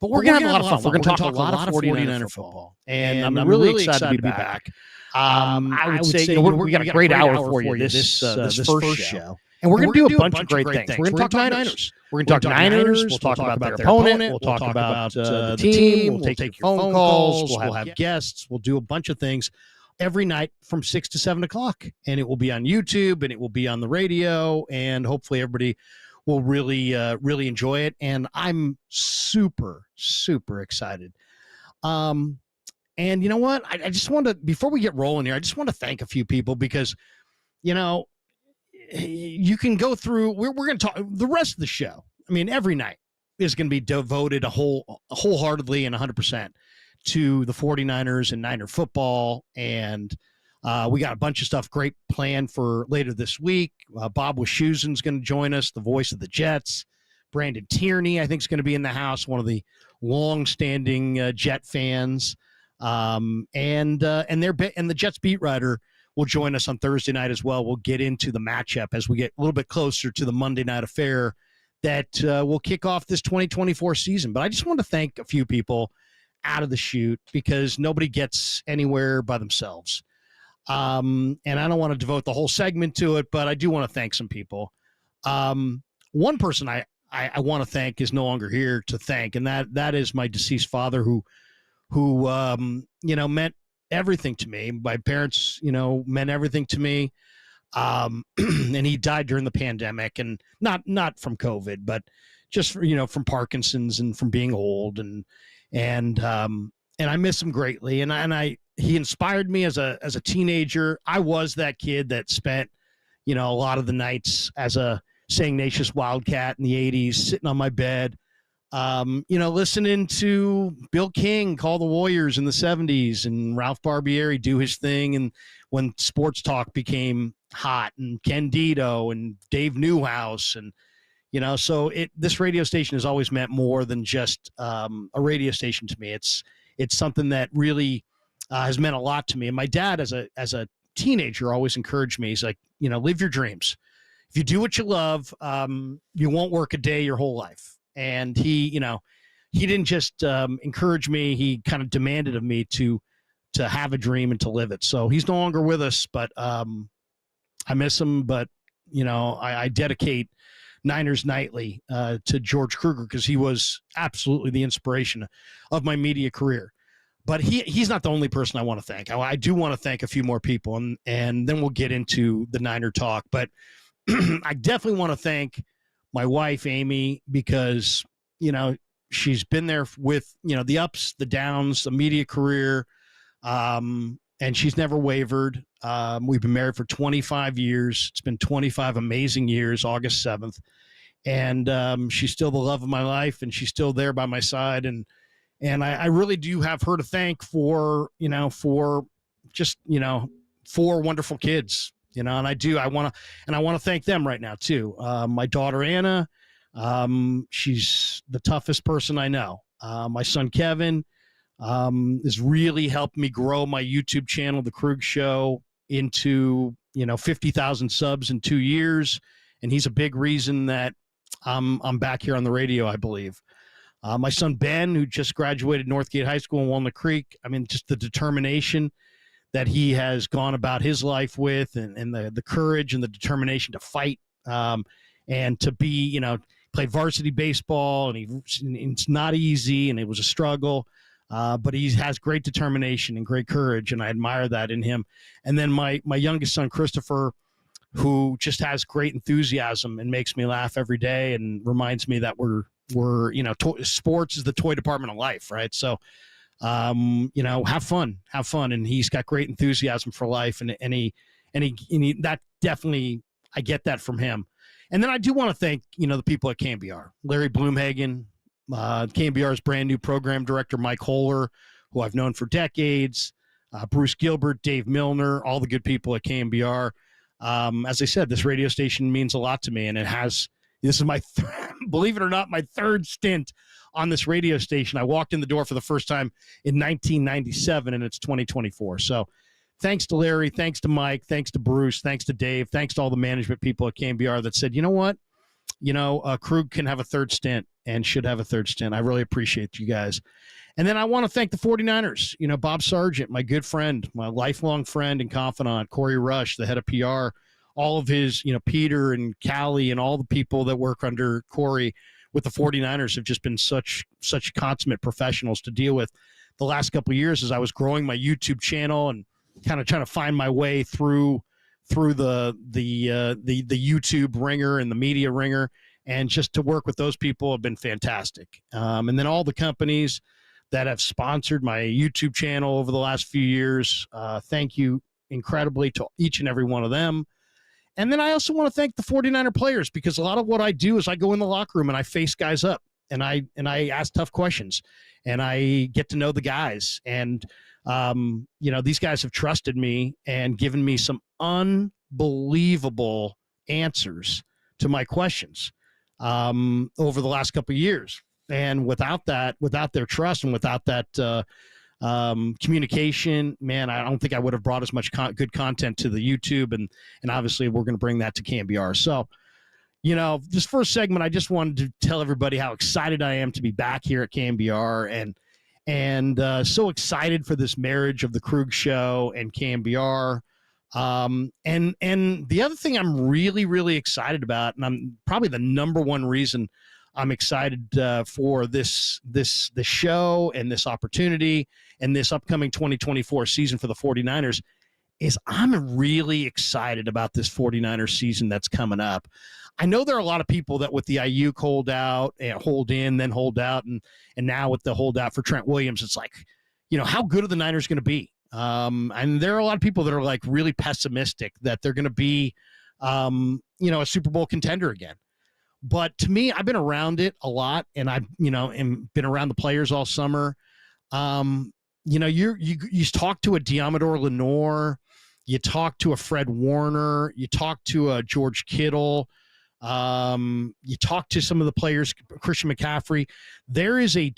G: But we're going to have a lot of fun. We're going to talk a lot of 49er football. And I'm really excited to be back. I would say we got a great hour for you this first show. And we're going to do a bunch of great things. We're going to talk Niners. We're going to talk Niners. We'll talk about their opponent. We'll talk about the team. We'll take your phone calls. We'll have guests. We'll do a bunch of things every night from 6 to 7 o'clock. And it will be on YouTube and it will be on the radio. And hopefully everybody will really enjoy it. And I'm super, super excited. And you know what? I just want to, before we get rolling here, I just want to thank a few people because, you can go through, we're going to talk the rest of the show. I mean, every night is going to be devoted wholeheartedly and 100% to the 49ers and Niner football. And we got a bunch of stuff great planned for later this week. Bob Wischusen's going to join us, the voice of the Jets. Brandon Tierney, I think, is going to be in the house, one of the long-standing Jet fans. And the Jets beat writer will join us on Thursday night as well. We'll get into the matchup as we get a little bit closer to the Monday night affair that will kick off this 2024 season. But I just want to thank a few people out of the chute because nobody gets anywhere by themselves. And I don't want to devote the whole segment to it, but I do want to thank some people. One person I want to thank is no longer here to thank, and that is my deceased father who meant everything to me. My parents, meant everything to me. And he died during the pandemic, and not from COVID, but just, from Parkinson's and from being old. And I miss him greatly. He inspired me as a teenager. I was that kid that spent, a lot of the nights as a St. Ignatius Wildcat in the 80s, sitting on my bed, listening to Bill King call the Warriors in the 70s and Ralph Barbieri do his thing. And when sports talk became hot, and Ken Dito and Dave Newhouse. And, so this radio station has always meant more than just a radio station to me. It's something that really has meant a lot to me. And my dad, as a teenager, always encouraged me. He's like, live your dreams. If you do what you love, you won't work a day your whole life. And he didn't just encourage me. He kind of demanded of me to have a dream and to live it. So he's no longer with us, but I miss him. But, I dedicate Niners Nightly to George Kruger because he was absolutely the inspiration of my media career. But he's not the only person I want to thank. I do want to thank a few more people, and then we'll get into the Niner talk. But I definitely want to thank my wife, Amy, because, she's been there with, the ups, the downs, the media career, and she's never wavered. We've been married for 25 years. It's been 25 amazing years, August 7th. And she's still the love of my life, and she's still there by my side. And I really do have her to thank for just, 4 wonderful kids. And I want to thank them right now too. My daughter, Anna, she's the toughest person I know. My son, Kevin, has really helped me grow my YouTube channel, The Krug Show, into, 50,000 subs in 2 years. And he's a big reason that I'm back here on the radio, I believe. My son, Ben, who just graduated Northgate High School in Walnut Creek. I mean, just the determination that he has gone about his life with, and the courage and the determination to fight, and to be, play varsity baseball, and it's not easy, and it was a struggle, but he has great determination and great courage, and I admire that in him. And then my youngest son, Christopher, who just has great enthusiasm and makes me laugh every day and reminds me that we're sports is the toy department of life, right? So, have fun. And he's got great enthusiasm for life, and And that definitely, I get that from him. And then I do want to thank, the people at KNBR, Larry Bloomhagen, KNBR's brand new program director, Mike Holler, who I've known for decades, Bruce Gilbert, Dave Milner, all the good people at KNBR. As I said, this radio station means a lot to me, and this is my, believe it or not, my third stint on this radio station. I walked in the door for the first time in 1997, and it's 2024. So thanks to Larry, thanks to Mike, thanks to Bruce, thanks to Dave, thanks to all the management people at KNBR that said, you know what? Krug can have a third stint and should have a third stint. I really appreciate you guys. And then I want to thank the 49ers, Bob Sargent, my good friend, my lifelong friend and confidant, Corey Rush, the head of PR, all of his, Peter and Callie and all the people that work under Corey with the 49ers have just been such consummate professionals to deal with the last couple of years as I was growing my YouTube channel and kind of trying to find my way through the YouTube ringer and the media ringer, and just to work with those people have been fantastic. And then all the companies that have sponsored my YouTube channel over the last few years, thank you incredibly to each and every one of them. And then I also want to thank the 49er players, because a lot of what I do is I go in the locker room and I face guys up and I ask tough questions and I get to know the guys. And, these guys have trusted me and given me some unbelievable answers to my questions over the last couple of years. And without their trust and without that communication, man, I don't think I would have brought as much good content to the YouTube. And obviously we're going to bring that to KNBR. So, this first segment, I just wanted to tell everybody how excited I am to be back here at KNBR and so excited for this marriage of the Krug Show and KNBR. And the other thing I'm really, really excited about, and I'm probably the number one reason I'm excited for the show and this opportunity and this upcoming 2024 season for the 49ers, is I'm really excited about this 49ers season that's coming up. I know there are a lot of people that with the Ayuk holdout and hold in, then hold out, and now with the holdout for Trent Williams, it's like, how good are the Niners going to be? And there are a lot of people that are like really pessimistic that they're going to be, a Super Bowl contender again. But to me, I've been around it a lot, and I've, and been around the players all summer. You talk to a Diamador Lenore, you talk to a Fred Warner, you talk to a George Kittle, you talk to some of the players, Christian McCaffrey. There is a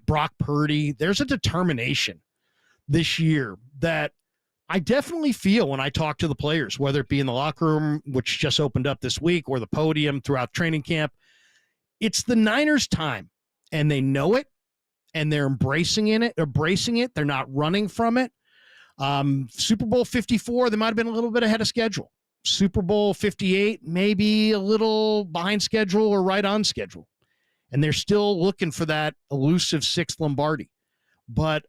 G: Brock Purdy. There's a determination this year that I definitely feel when I talk to the players, whether it be in the locker room, which just opened up this week, or the podium throughout training camp. It's the Niners' time, and they know it, and they're embracing it. They're not running from it. Super Bowl 54, they might have been a little bit ahead of schedule. Super Bowl 58, maybe a little behind schedule or right on schedule. And they're still looking for that elusive sixth Lombardi. But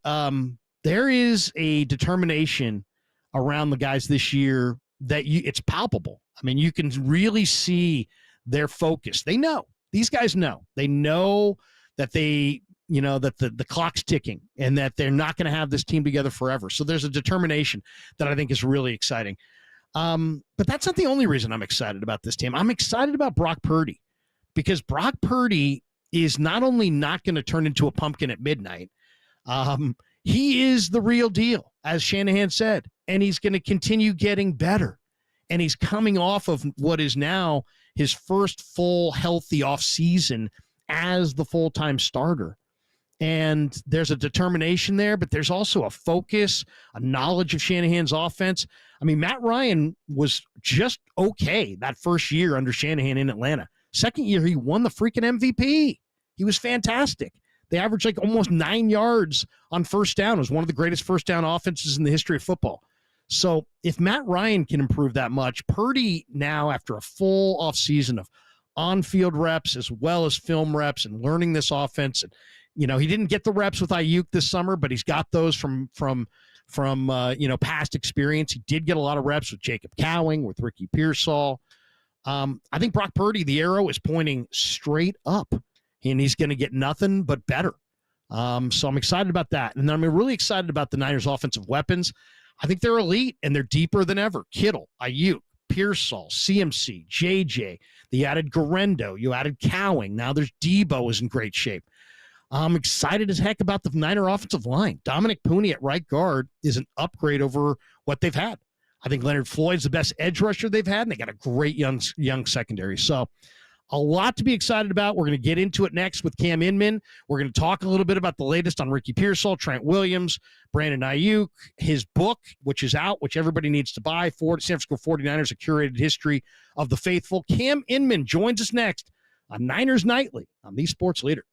G: there is a determination around the guys this year that it's palpable. I mean, you can really see their focus. They know. These guys know. They know that that the clock's ticking and that they're not going to have this team together forever. So there's a determination that I think is really exciting. But that's not the only reason I'm excited about this team. I'm excited about Brock Purdy, because Brock Purdy is not only not going to turn into a pumpkin at midnight, he is the real deal, as Shanahan said, and he's going to continue getting better. And he's coming off of what is now his first full healthy offseason as the full-time starter. And there's a determination there, but there's also a focus, a knowledge of Shanahan's offense. I mean, Matt Ryan was just okay that first year under Shanahan in Atlanta. Second year, he won the freaking MVP. He was fantastic. They averaged like almost 9 yards on first down. It was one of the greatest first down offenses in the history of football. So if Matt Ryan can improve that much, Purdy now, after a full offseason of on-field reps as well as film reps and learning this offense, and he didn't get the reps with Ayuk this summer, but he's got those from past experience. He did get a lot of reps with Jacob Cowing, with Ricky Pearsall. I think Brock Purdy, the arrow is pointing straight up, and he's going to get nothing but better. So I'm excited about that. And I'm really excited about the Niners' offensive weapons. I think they're elite, and they're deeper than ever. Kittle, Ayuk, Pearsall, CMC, JJ. They added Garendo. You added Cowing. Now there's Debo is in great shape. I'm excited as heck about the Niner offensive line. Dominic Pooney at right guard is an upgrade over what they've had. I think Leonard Floyd's the best edge rusher they've had, and they got a great young secondary. So a lot to be excited about. We're going to get into it next with Cam Inman. We're going to talk a little bit about the latest on Ricky Pearsall, Trent Williams, Brandon Ayuk, his book, which is out, which everybody needs to buy, San Francisco 49ers, A Curated History of the Faithful. Cam Inman joins us next on Niners Nightly on the Sports Leader.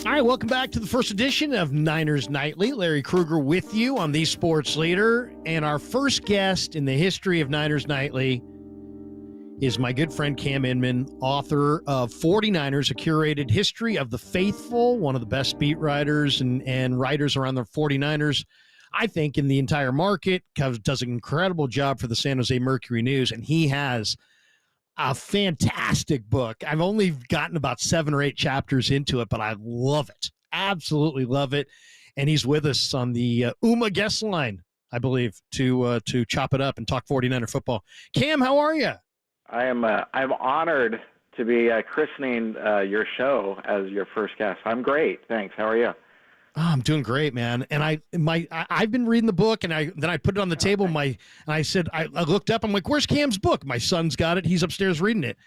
G: All right, welcome back to the first edition of Niners Nightly. Larry Krueger with you on the Sports Leader. And our first guest in the history of Niners Nightly is my good friend Cam Inman, author of 49ers, A Curated History of the Faithful, one of the best beat writers and writers around the 49ers, I think, in the entire market. Does an incredible job for the San Jose Mercury News, and he has a fantastic book. I've only gotten about 7 or 8 chapters into it, but I love it. Absolutely love it. And he's with us on the UMA guest line, I believe, to chop it up and talk 49er football. Cam, how are you?
H: I'm honored to be christening your show as your first guest. I'm great, thanks. How are you?
G: Oh, I'm doing great, man. And I've been reading the book, and then I put it on the table. I said I looked up. I'm like, "Where's Cam's book?" My son's got it. He's upstairs reading it.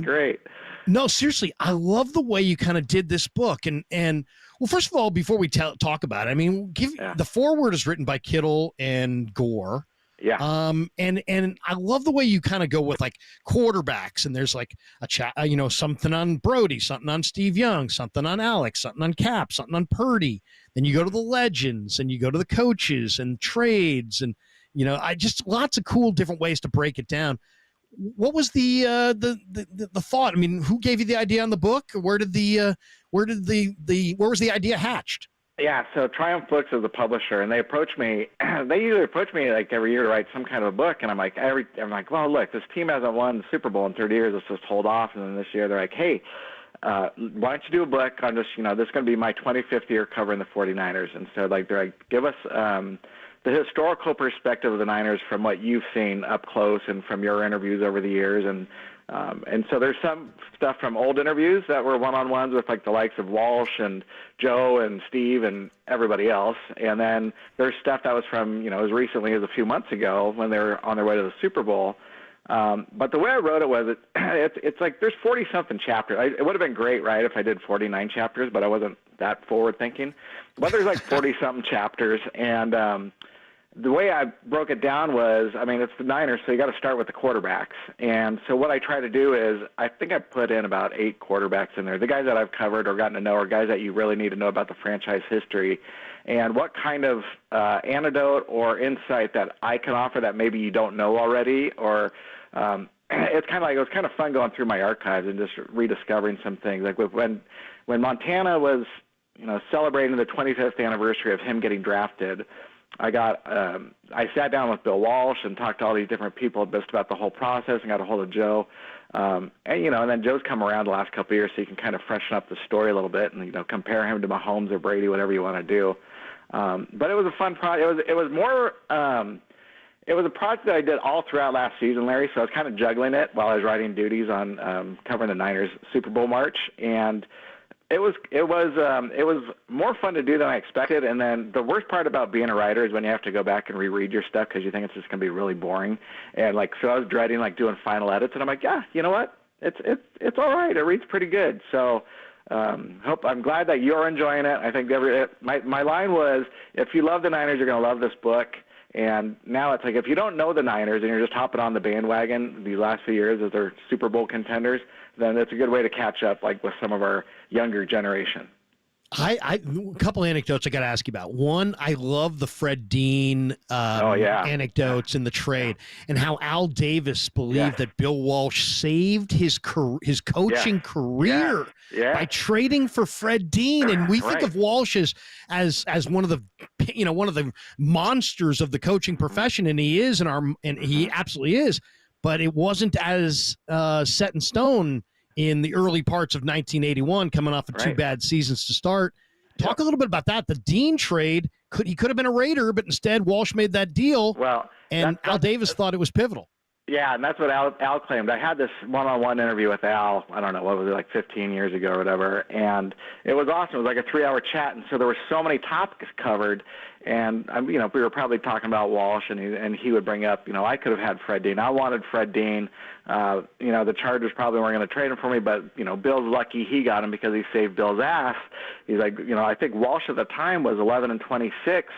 H: Great.
G: No, seriously, I love the way you kind of did this book. And well, first of all, before we talk about it, I mean, the foreword is written by Kittle and Gore.
H: Yeah.
G: And I love the way you kind of go with like quarterbacks, and there's like something on Brody, something on Steve Young, something on Alex, something on Cap, something on Purdy. Then you go to the legends, and you go to the coaches and trades, and I just lots of cool different ways to break it down. What was the thought? I mean, who gave you the idea on the book? Where was the idea hatched?
H: Yeah, so Triumph Books is the publisher, and they approach me. They usually approach me like every year to write some kind of a book, and I'm like, well, look, this team hasn't won the Super Bowl in 30 years. Let's just hold off. And then this year they're like, hey, why don't you do a book on just, this is going to be my 25th year covering the 49ers. And so they're like, give us the historical perspective of the Niners from what you've seen up close and from your interviews over the years. And so there's some stuff from old interviews that were one-on-ones with like the likes of Walsh and Joe and Steve and everybody else. And then there's stuff that was from, as recently as a few months ago when they were on their way to the Super Bowl. But the way I wrote it was it's like there's 40-something chapters. It would have been great, right, if I did 49 chapters, but I wasn't that forward-thinking. But there's like 40-something chapters. And the way I broke it down was, it's the Niners, so you got to start with the quarterbacks. And so what I try to do is, I think I put in about 8 quarterbacks in there. The guys that I've covered or gotten to know are guys that you really need to know about the franchise history and what kind of anecdote or insight that I can offer that maybe you don't know already. Or it's kind of like, it was kind of fun going through my archives and just rediscovering some things. Like when Montana was, celebrating the 25th anniversary of him getting drafted, I sat down with Bill Walsh and talked to all these different people just about the whole process and got a hold of Joe. And then Joe's come around the last couple of years, so you can kind of freshen up the story a little bit and, compare him to Mahomes or Brady, whatever you want to do. But it was a fun project. It was more, it was a project that I did all throughout last season, Larry, so I was kind of juggling it while I was writing duties on covering the Niners Super Bowl march. And it was more fun to do than I expected. And then the worst part about being a writer is when you have to go back and reread your stuff because you think it's just going to be really boring. And so I was dreading doing final edits, and I'm like, yeah, you know what? It's all right. It reads pretty good. So I'm glad that you're enjoying it. I think my line was, if you love the Niners, you're going to love this book. And now it's like, if you don't know the Niners and you're just hopping on the bandwagon these last few years as their Super Bowl contenders, then it's a good way to catch up with some of our younger generation.
G: A couple anecdotes I got to ask you about. One, I love the Fred Dean anecdotes in the trade, and how Al Davis believed that Bill Walsh saved his coaching career by trading for Fred Dean. And we think of Walsh as one of the monsters of the coaching profession, and he is and he absolutely is. But it wasn't as set in stone in the early parts of 1981, coming off of 2 bad seasons to start. Talk a little bit about that. The Dean trade, he could have been a Raider, but instead Walsh made that deal.
H: Well,
G: and Al Davis thought it was pivotal.
H: Yeah, and that's what Al claimed. I had this one-on-one interview with Al, I don't know, what was it, like 15 years ago or whatever, and it was awesome. It was like a 3-hour chat, and so there were so many topics covered, and we were probably talking about Walsh, and he would bring up, I could have had Fred Dean. I wanted Fred Dean. The Chargers probably weren't going to trade him for me, but, Bill's lucky he got him because he saved Bill's ass. He's like, I think Walsh at the time was 11-26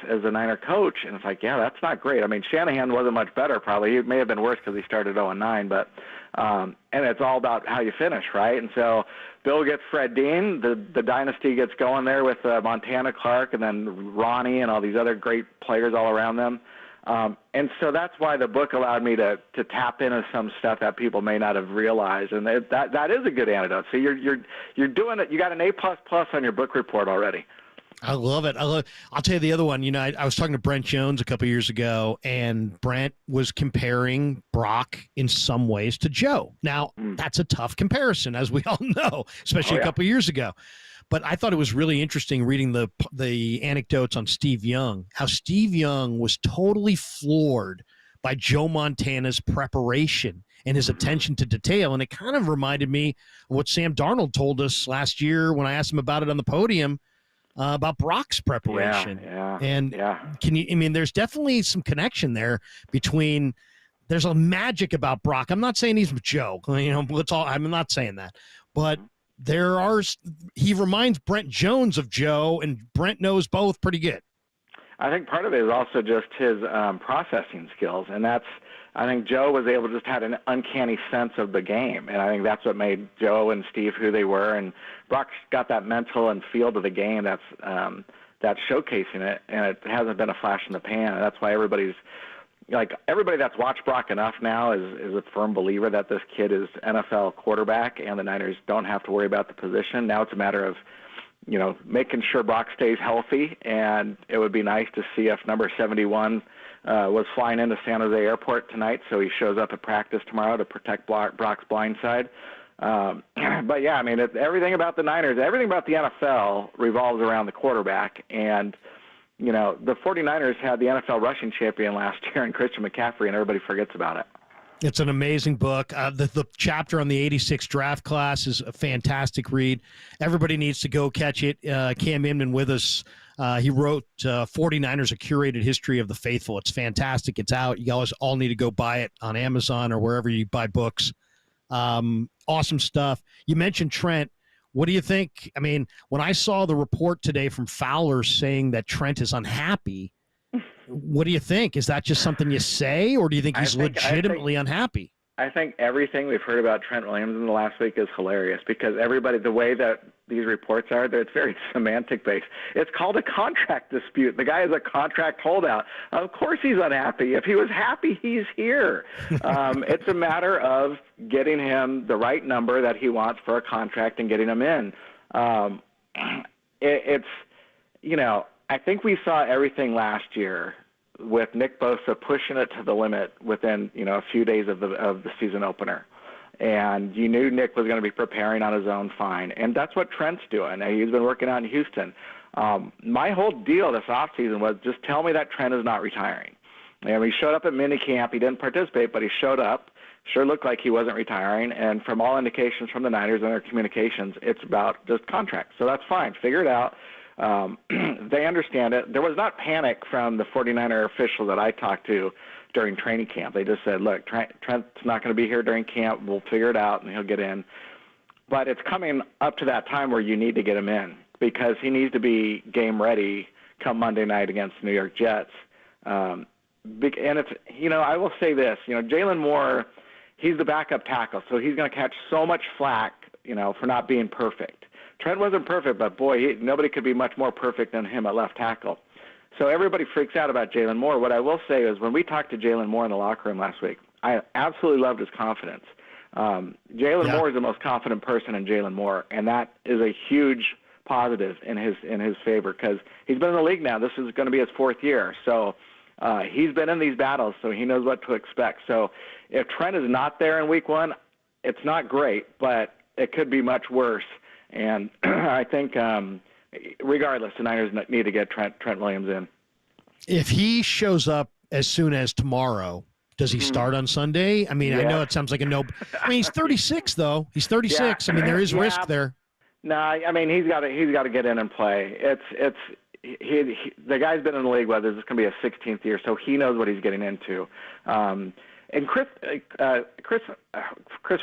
H: as a Niner coach, and it's like, yeah, that's not great. I mean, Shanahan wasn't much better probably. He may have been worse because he started 0-9, but And it's all about how you finish, right? And so Bill gets Fred Dean, the dynasty gets going there with Montana Clark and then Ronnie and all these other great players all around them. And so that's why the book allowed me to tap into some stuff that people may not have realized, and that is a good antidote. So you're doing it. You got an A++ on your book report already.
G: I love it. I'll tell you the other one. I was talking to Brent Jones a couple years ago, and Brent was comparing Brock in some ways to Joe. Now, that's a tough comparison, as we all know, especially a couple years ago. But I thought it was really interesting reading the anecdotes on Steve Young, how Steve Young was totally floored by Joe Montana's preparation and his attention to detail. And it kind of reminded me of what Sam Darnold told us last year when I asked him about it on the podium. About Brock's preparation. There's definitely some connection there between, there's a magic about Brock. I'm not saying he's Joe, I'm not saying that, but he reminds Brent Jones of Joe, and Brent knows both pretty good.
H: I think part of it is also just his processing skills, and I think Joe was able to just had an uncanny sense of the game, and I think that's what made Joe and Steve who they were. And Brock's got that mental and feel to the game that's showcasing it, and it hasn't been a flash in the pan. And that's why everybody that's watched Brock enough now is a firm believer that this kid is NFL quarterback, and the Niners don't have to worry about the position. Now it's a matter of making sure Brock stays healthy, and it would be nice to see if number 71 was flying into San Jose Airport tonight, so he shows up at practice tomorrow to protect Brock's blind side. But yeah, everything about the Niners, everything about the NFL revolves around the quarterback. And the 49ers had the NFL rushing champion last year in Christian McCaffrey, and everybody forgets about it.
G: It's an amazing book. The chapter on the 86 draft class is a fantastic read. Everybody needs to go catch it. Cam Inman with us. He wrote 49ers, A Curated History of the Faithful. It's fantastic. It's out. You guys all need to go buy it on Amazon or wherever you buy books. Awesome stuff. You mentioned Trent. What do you think? When I saw the report today from Fowler saying that Trent is unhappy, what do you think? Is that just something you say, or do you think he's legitimately unhappy?
H: I think everything we've heard about Trent Williams in the last week is hilarious, because the way that these reports are, it's very semantic based. It's called a contract dispute. The guy is a contract holdout. Of course he's unhappy. If he was happy, he's here. It's a matter of getting him the right number that he wants for a contract and getting him in. I think we saw everything last year with Nick Bosa pushing it to the limit within, a few days of the season opener. And you knew Nick was going to be preparing on his own fine. And that's what Trent's doing. He's been working out in Houston. My whole deal this offseason was just tell me that Trent is not retiring. He showed up at minicamp. He didn't participate, but he showed up. Sure looked like he wasn't retiring. And from all indications from the Niners and their communications, it's about just contracts. So that's fine. Figure it out. They understand it. There was not panic from the 49er officials that I talked to during training camp. They just said, look, Trent's not going to be here during camp. We'll figure it out, and he'll get in. But it's coming up to that time where you need to get him in, because he needs to be game ready come Monday night against the New York Jets. And it's, I will say this, Jalen Moore, he's the backup tackle, so he's going to catch so much flack, for not being perfect. Trent wasn't perfect, but boy, nobody could be much more perfect than him at left tackle. So everybody freaks out about Jalen Moore. What I will say is when we talked to Jalen Moore in the locker room last week, I absolutely loved his confidence. Jalen Moore is the most confident person in Jalen Moore, and that is a huge positive in his favor, because he's been in the league now. This is going to be his fourth year. So he's been in these battles, so he knows what to expect. So if Trent is not there in week one, it's not great, but it could be much worse. And I think, regardless, the Niners need to get Trent Williams in.
G: If he shows up as soon as tomorrow, does he start on Sunday? I know it sounds like a no. He's 36, though. He's 36. Yeah. There is risk there.
H: No, he's got to get in and play. The guy's been in the league, whether this is going to be a 16th year, so he knows what he's getting into. And Chris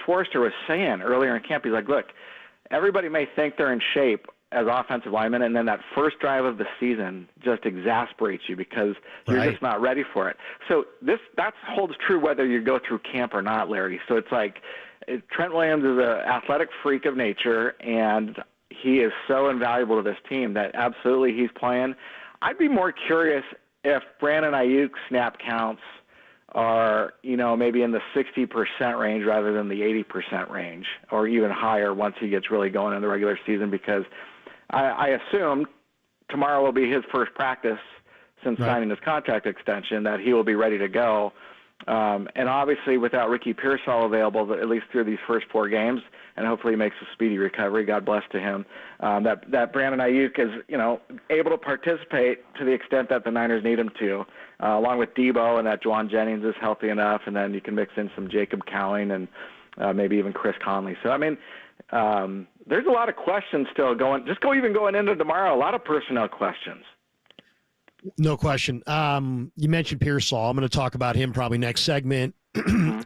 H: Forrester was saying earlier in camp, he's like, look, everybody may think they're in shape as offensive linemen, and then that first drive of the season just exasperates you because you're just not ready for it. So that holds true whether you go through camp or not, Larry. So it's like Trent Williams is an athletic freak of nature, and he is so invaluable to this team that absolutely he's playing. I'd be more curious if Brandon Ayuk's snap counts are, maybe in the 60% range rather than the 80% range, or even higher once he gets really going in the regular season, because I assume tomorrow will be his first practice since signing his contract extension, that he will be ready to go. And obviously without Ricky Pearsall available, at least through these first 4 games, and hopefully he makes a speedy recovery, God bless to him, that Brandon Ayuk is, able to participate to the extent that the Niners need him to, along with Debo, and that Juwan Jennings is healthy enough, and then you can mix in some Jacob Cowling and maybe even Chris Conley. So, I mean, there's a lot of questions still going into tomorrow, a lot of personnel questions.
G: No question. You mentioned Pearsall. I'm going to talk about him probably next segment. I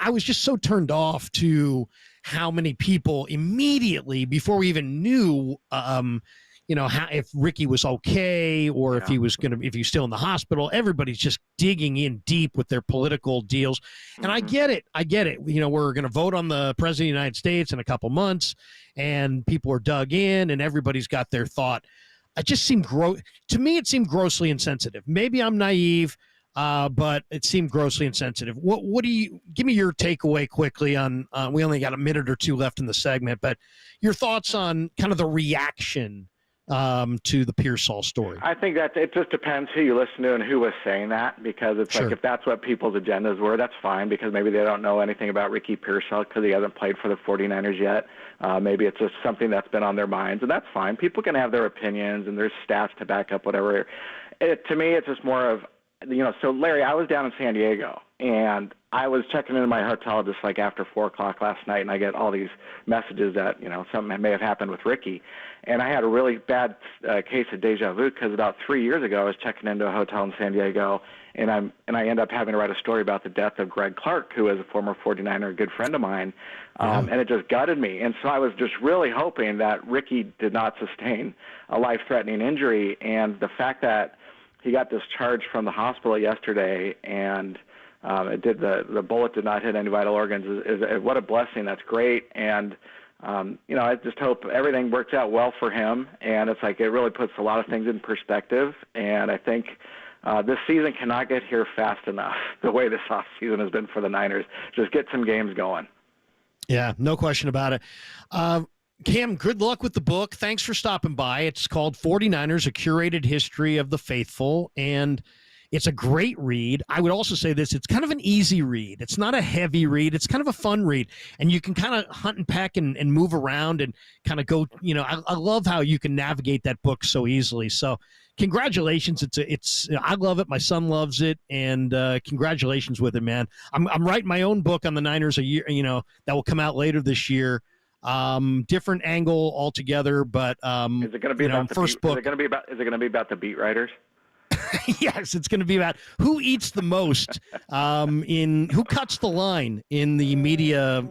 G: was just so turned off to how many people immediately, before we even knew, if Ricky was okay or if he was if he's still in the hospital, everybody's just digging in deep with their political deals. And I get it. We're going to vote on the president of the United States in a couple months, and people are dug in, and everybody's got their thought. It just seemed to me. It seemed grossly insensitive. Maybe I'm naive, but it seemed grossly insensitive. What do you give me your takeaway quickly on? We only got a minute or two left in the segment, but your thoughts on kind of the reaction to the Pearsall story.
H: I think that it just depends who you listen to and who was saying that, because it's like if that's what people's agendas were, that's fine, because maybe they don't know anything about Ricky Pearsall because he hasn't played for the 49ers yet. Maybe it's just something that's been on their minds, and that's fine. People can have their opinions, and there's stats to back up whatever. To me, it's just more of, so Larry, I was down in San Diego, and I was checking into my hotel just like after 4 o'clock last night, and I get all these messages that, something may have happened with Ricky. And I had a really bad case of deja vu, because about 3 years ago I was checking into a hotel in San Diego, and I end up having to write a story about the death of Greg Clark, who is a former 49er, a good friend of mine, and it just gutted me. And so I was just really hoping that Ricky did not sustain a life-threatening injury, and the fact that he got discharged from the hospital yesterday, and the bullet did not hit any vital organs. Is what a blessing. That's great. And I just hope everything works out well for him. And it's like it really puts a lot of things in perspective. And I think this season cannot get here fast enough. The way this offseason has been for the Niners, just get some games going.
G: Yeah, no question about it. Cam, good luck with the book. Thanks for stopping by. It's called 49ers, A Curated History of the Faithful, and it's a great read. I would also say this, it's kind of an easy read. It's not a heavy read. It's kind of a fun read, and you can kind of hunt and peck and move around and kind of go, I love how you can navigate that book so easily. So congratulations. I love it. My son loves it, and congratulations with it, man. I'm writing my own book on the Niners a year, that will come out later this year. Different angle altogether, but
H: is it going to be about the
G: first book?
H: Is it going to be about the beat writers?
G: Yes, it's going to be about who eats the most, who cuts the line in the media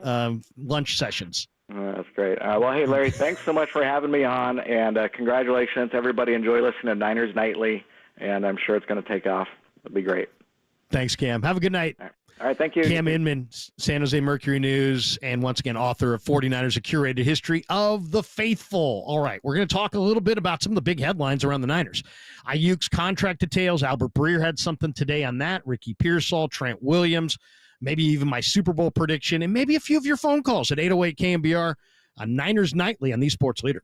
G: lunch sessions.
H: That's great. Well, hey, Larry, thanks so much for having me on, and congratulations. Everybody enjoy listening to Niners Nightly, and I'm sure it's going to take off. It'll be great.
G: Thanks, Cam. Have a good night.
H: All right, thank you.
G: Cam Inman, San Jose Mercury News, and once again, author of 49ers, A Curated History of the Faithful. All right, we're going to talk a little bit about some of the big headlines around the Niners. Ayuk's contract details. Albert Breer had something today on that. Ricky Pearsall, Trent Williams, maybe even my Super Bowl prediction, and maybe a few of your phone calls at 808 KNBR on Niners Nightly on the Sports Leader.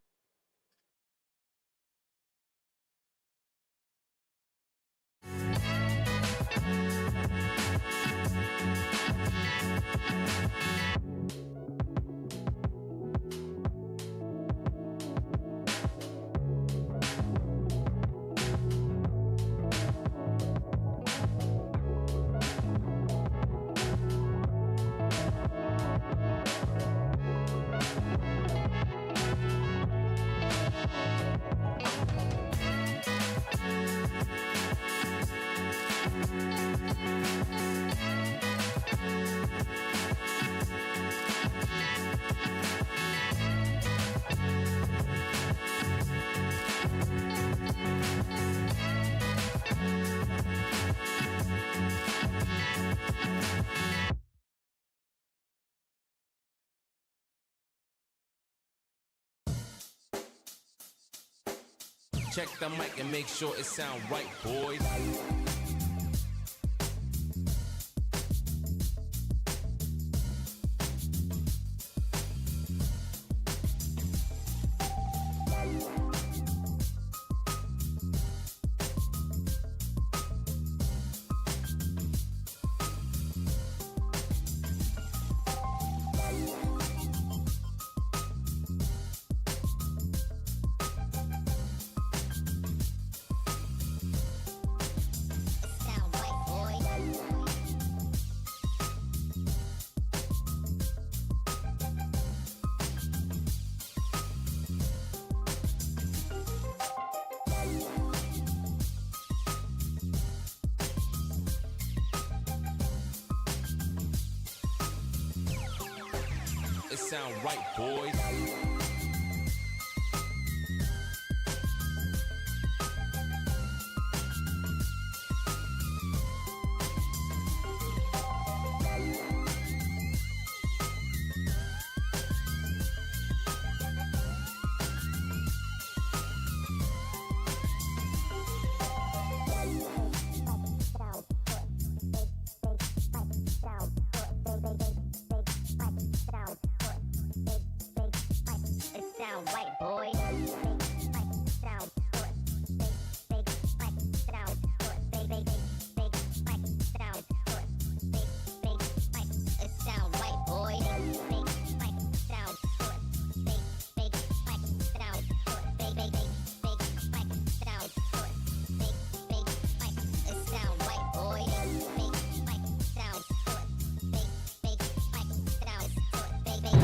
P: Check the mic and make sure it sound right, boys. It sound right, boys.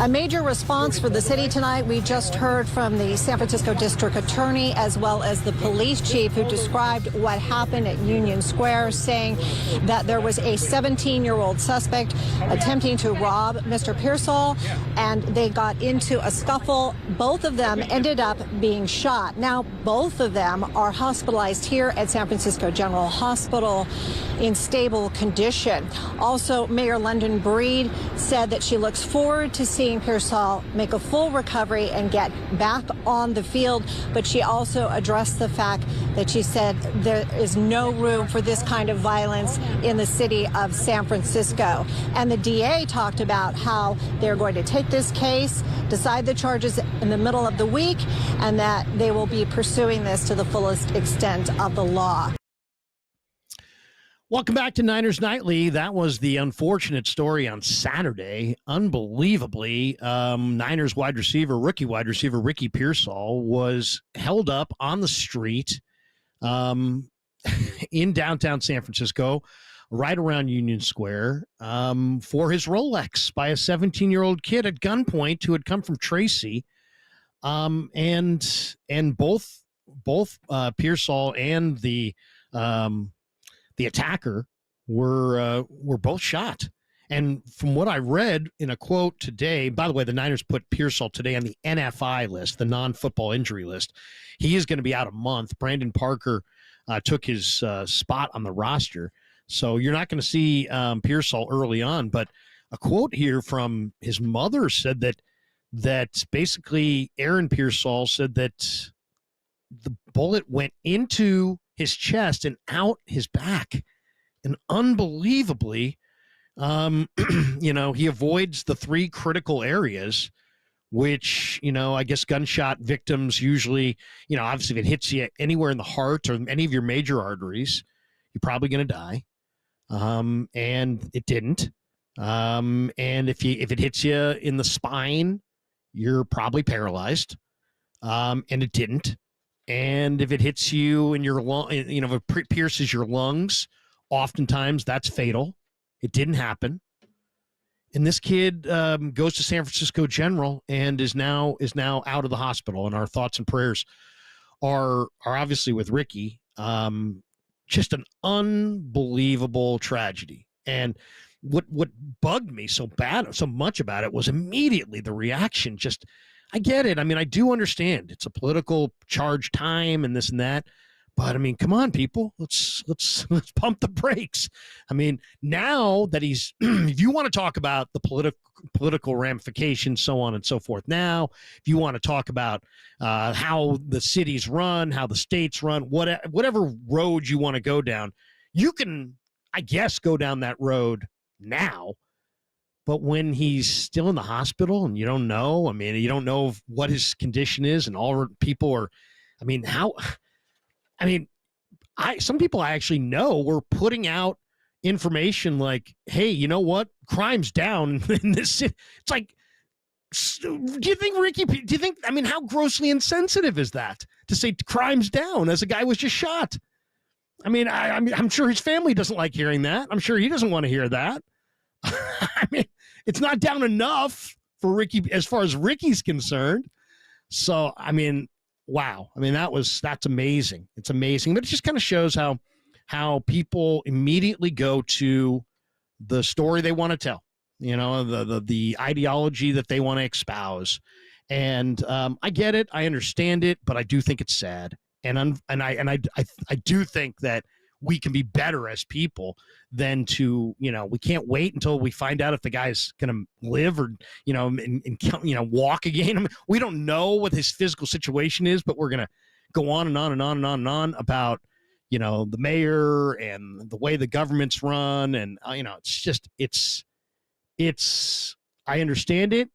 R: A major response for the city tonight. We just heard from the San Francisco District Attorney as well as the police chief, who described what happened at Union Square, saying that there was a 17-year-old suspect attempting to rob Mr. Pearsall, and they got into a scuffle. Both of them ended up being shot. Now, both of them are hospitalized here at San Francisco General Hospital in stable condition. Also, Mayor London Breed said that she looks forward to seeing Pearsall make a full recovery and get back on the field, but she also addressed the fact that she said there is no room for this kind of violence in the city of San Francisco. And the DA talked about how they're going to take this case, decide the charges in the middle of the week, and that they will be pursuing this to the fullest extent of the law.
G: Welcome back to Niners Nightly. That was the unfortunate story on Saturday. Unbelievably, Niners rookie wide receiver Ricky Pearsall was held up on the street in downtown San Francisco, right around Union Square, for his Rolex by a 17-year-old kid at gunpoint who had come from Tracy. And both Pearsall and the attacker were both shot. And from what I read in a quote today, by the way, the Niners put Pearsall today on the NFI list, the non-football injury list. He is going to be out a month. Brandon Parker took his spot on the roster. So you're not going to see Pearsall early on. But a quote here from his mother said that basically Aaron Pearsall said that the bullet went into his chest and out his back. And unbelievably, he avoids the three critical areas, which, I guess gunshot victims usually, obviously if it hits you anywhere in the heart or any of your major arteries, you're probably going to die. And it didn't. And if it hits you in the spine, you're probably paralyzed. And it didn't. And if it hits you in your lung, if it pierces your lungs, oftentimes that's fatal. It didn't happen. And this kid goes to San Francisco General and is now out of the hospital. And our thoughts and prayers are obviously with Ricky. Just an unbelievable tragedy. And what bugged me so much about it was immediately the reaction. I get it. I mean, I do understand it's a political charged time and this and that, But I mean, come on, people, let's pump the brakes. I mean, now that he's, if you want to talk about the political ramifications, so on and so forth. Now, if you want to talk about how the cities run, how the states run, whatever road you want to go down, you can, I guess, go down that road now. But when he's still in the hospital and you don't know, I mean, you don't know what his condition is, and all people are, I mean, some people I actually know were putting out information like, hey, you know what? Crime's down in this city. It's like, do you think, I mean, how grossly insensitive is that to say crime's down as a guy was just shot? I mean, I'm sure his family doesn't like hearing that. I'm sure he doesn't want to hear that. I mean, it's not down enough for Ricky as far as Ricky's concerned. So, I mean, wow. I mean, that's amazing. It's amazing. But it just kind of shows how people immediately go to the story they want to tell, you know, the ideology that they want to espouse. And I get it. I understand it, but I do think it's sad. And I do think that we can be better as people than to, you know, we can't wait until we find out if the guy's going to live or, you know, and walk again. I mean, we don't know what his physical situation is, but we're going to go on and on and on and on and on about, you know, the mayor and the way the government's run. And, you know, I understand it.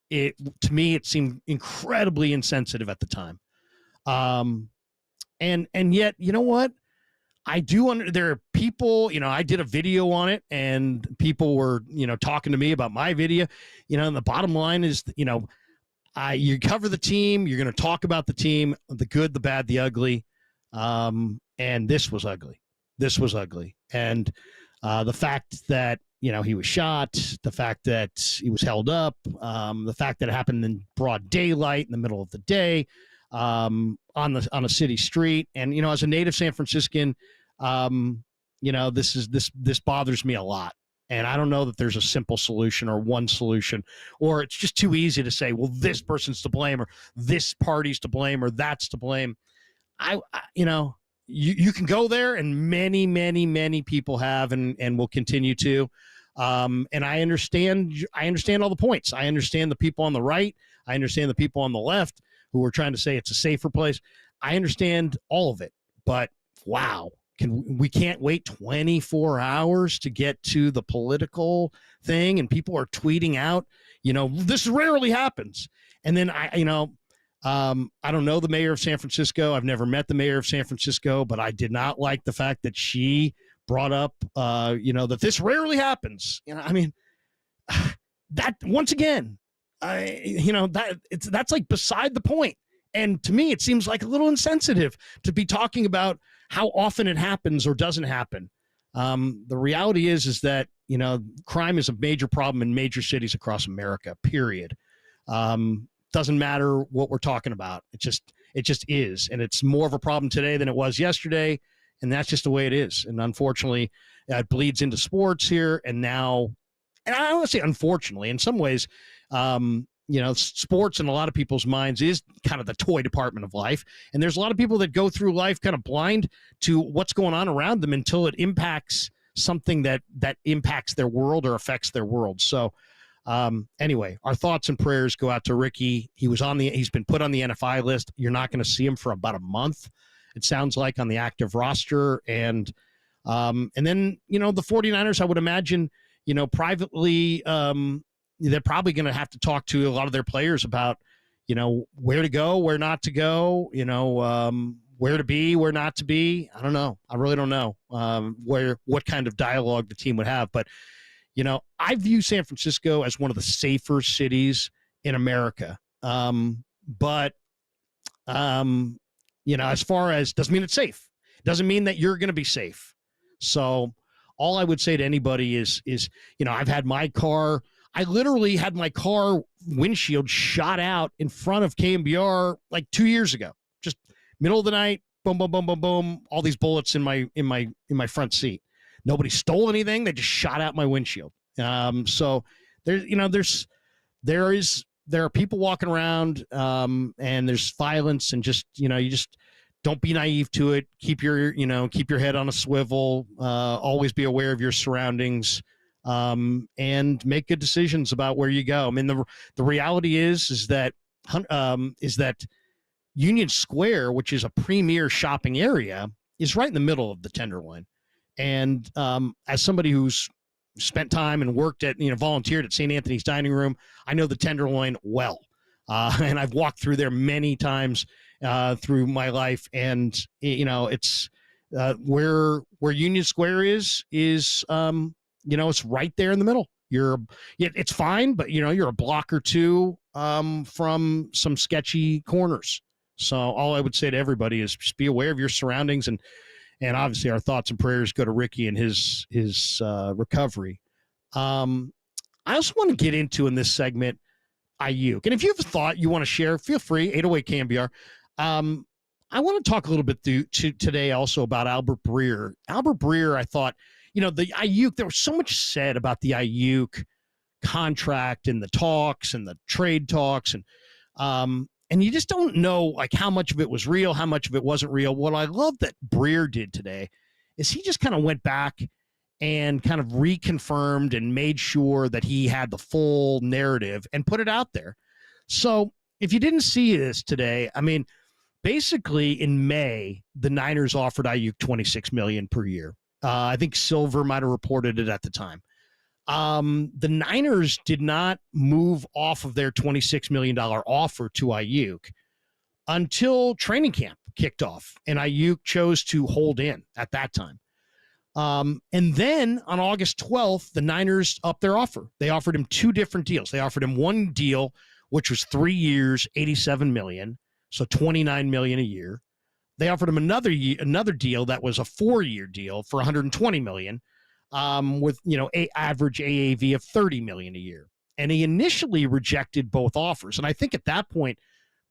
G: To me, it seemed incredibly insensitive at the time. And yet, you know what? I do there are people, you know, I did a video on it and people were, you know, talking to me about my video, you know, and the bottom line is, you know, you cover the team, you're going to talk about the team, the good, the bad, the ugly. And this was ugly. And the fact that, you know, he was shot, the fact that he was held up, the fact that it happened in broad daylight in the middle of the day, on a city street. And, you know, as a native San Franciscan, you know, this bothers me a lot. And I don't know that there's a simple solution or one solution, or it's just too easy to say, well, this person's to blame or this party's to blame or that's to blame. You know, you can go there, and many people have and will continue to. And I understand all the points. I understand the people on the right. I understand the people on the left who are trying to say it's a safer place. I understand all of it, but wow, we can't wait 24 hours to get to the political thing, and people are tweeting out, you know, this rarely happens. And then I don't know the mayor of San Francisco. I've never met the mayor of San Francisco, but I did not like the fact that she brought up, you know, that this rarely happens. You know, I mean, that once again, that's like beside the point. And to me, it seems like a little insensitive to be talking about how often it happens or doesn't happen. The reality is that, you know, crime is a major problem in major cities across America, period. Doesn't matter what we're talking about. It just is. And it's more of a problem today than it was yesterday. And that's just the way it is. And unfortunately, it bleeds into sports here. And now, and I don't want to say unfortunately, in some ways, you know, sports in a lot of people's minds is kind of the toy department of life. And there's a lot of people that go through life kind of blind to what's going on around them until it impacts something that impacts their world or affects their world. So anyway, our thoughts and prayers go out to Ricky. He's been put on the NFI list. You're not going to see him for about a month, it sounds like, on the active roster. And then, you know, the 49ers, I would imagine, you know, privately, they're probably going to have to talk to a lot of their players about, you know, where to go, where not to go, you know, where to be, where not to be. I don't know. I really don't know what kind of dialogue the team would have. But, you know, I view San Francisco as one of the safer cities in America. But, you know, as far as, doesn't mean it's safe. Doesn't mean that you're going to be safe. So all I would say to anybody is, you know, I literally had my car windshield shot out in front of KNBR like 2 years ago. Just middle of the night, boom, boom, boom, boom, boom. All these bullets in my front seat. Nobody stole anything. They just shot out my windshield. So there are people walking around, and there's violence, and just, you know, you just don't be naive to it. Keep your head on a swivel. Always be aware of your surroundings, and make good decisions about where you go. I mean, the reality is that Union Square, which is a premier shopping area, is right in the middle of the Tenderloin. And as somebody who's spent time and worked at, volunteered at St. Anthony's Dining Room, I know the Tenderloin well. And I've walked through there many times through my life. And, it's where Union Square is, it's right there in the middle. It's fine, but, you're a block or two from some sketchy corners. So all I would say to everybody is just be aware of your surroundings, and obviously our thoughts and prayers go to Ricky and his recovery. I also want to get into in this segment Ayuk. And if you have a thought you want to share, feel free, 808 KNBR. I want to talk a little bit today also about Albert Breer. Albert Breer, I thought, the Ayuk, there was so much said about the Ayuk contract and the talks and the trade talks, and you just don't know like how much of it was real, how much of it wasn't real. What I love that Breer did today is he just kind of went back and kind of reconfirmed and made sure that he had the full narrative and put it out there. So if you didn't see this today, I mean, basically in May, the Niners offered Ayuk $26 million per year. I think Silver might have reported it at the time. The Niners did not move off of their $26 million offer to Ayuk until training camp kicked off, and Ayuk chose to hold in at that time. And then on August 12th, the Niners upped their offer. They offered him two different deals. They offered him one deal, which was 3 years, $87 million, so $29 million a year. They offered him another deal that was a 4-year deal for $120 million. With average AAV of $30 million a year. And he initially rejected both offers. And I think at that point,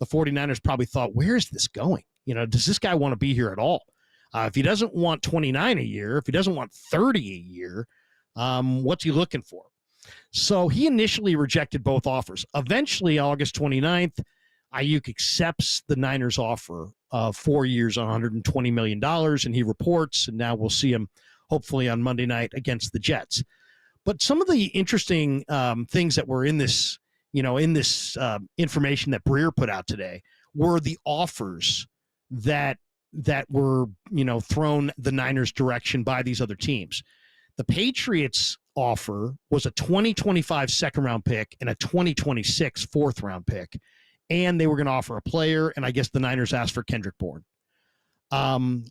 G: the 49ers probably thought, where is this going? Does this guy want to be here at all? If he doesn't want 29 a year, if he doesn't want 30 a year, what's he looking for? So he initially rejected both offers. Eventually, August 29th, Ayuk accepts the Niners offer of 4 years on $120 million, and he reports, and now we'll see him hopefully on Monday night against the Jets. But some of the interesting things that were in this, information that Breer put out today were the offers that were, thrown the Niners' direction by these other teams. The Patriots offer was a 2025 second-round pick and a 2026 fourth-round pick, and they were going to offer a player, and I guess the Niners asked for Kendrick Bourne,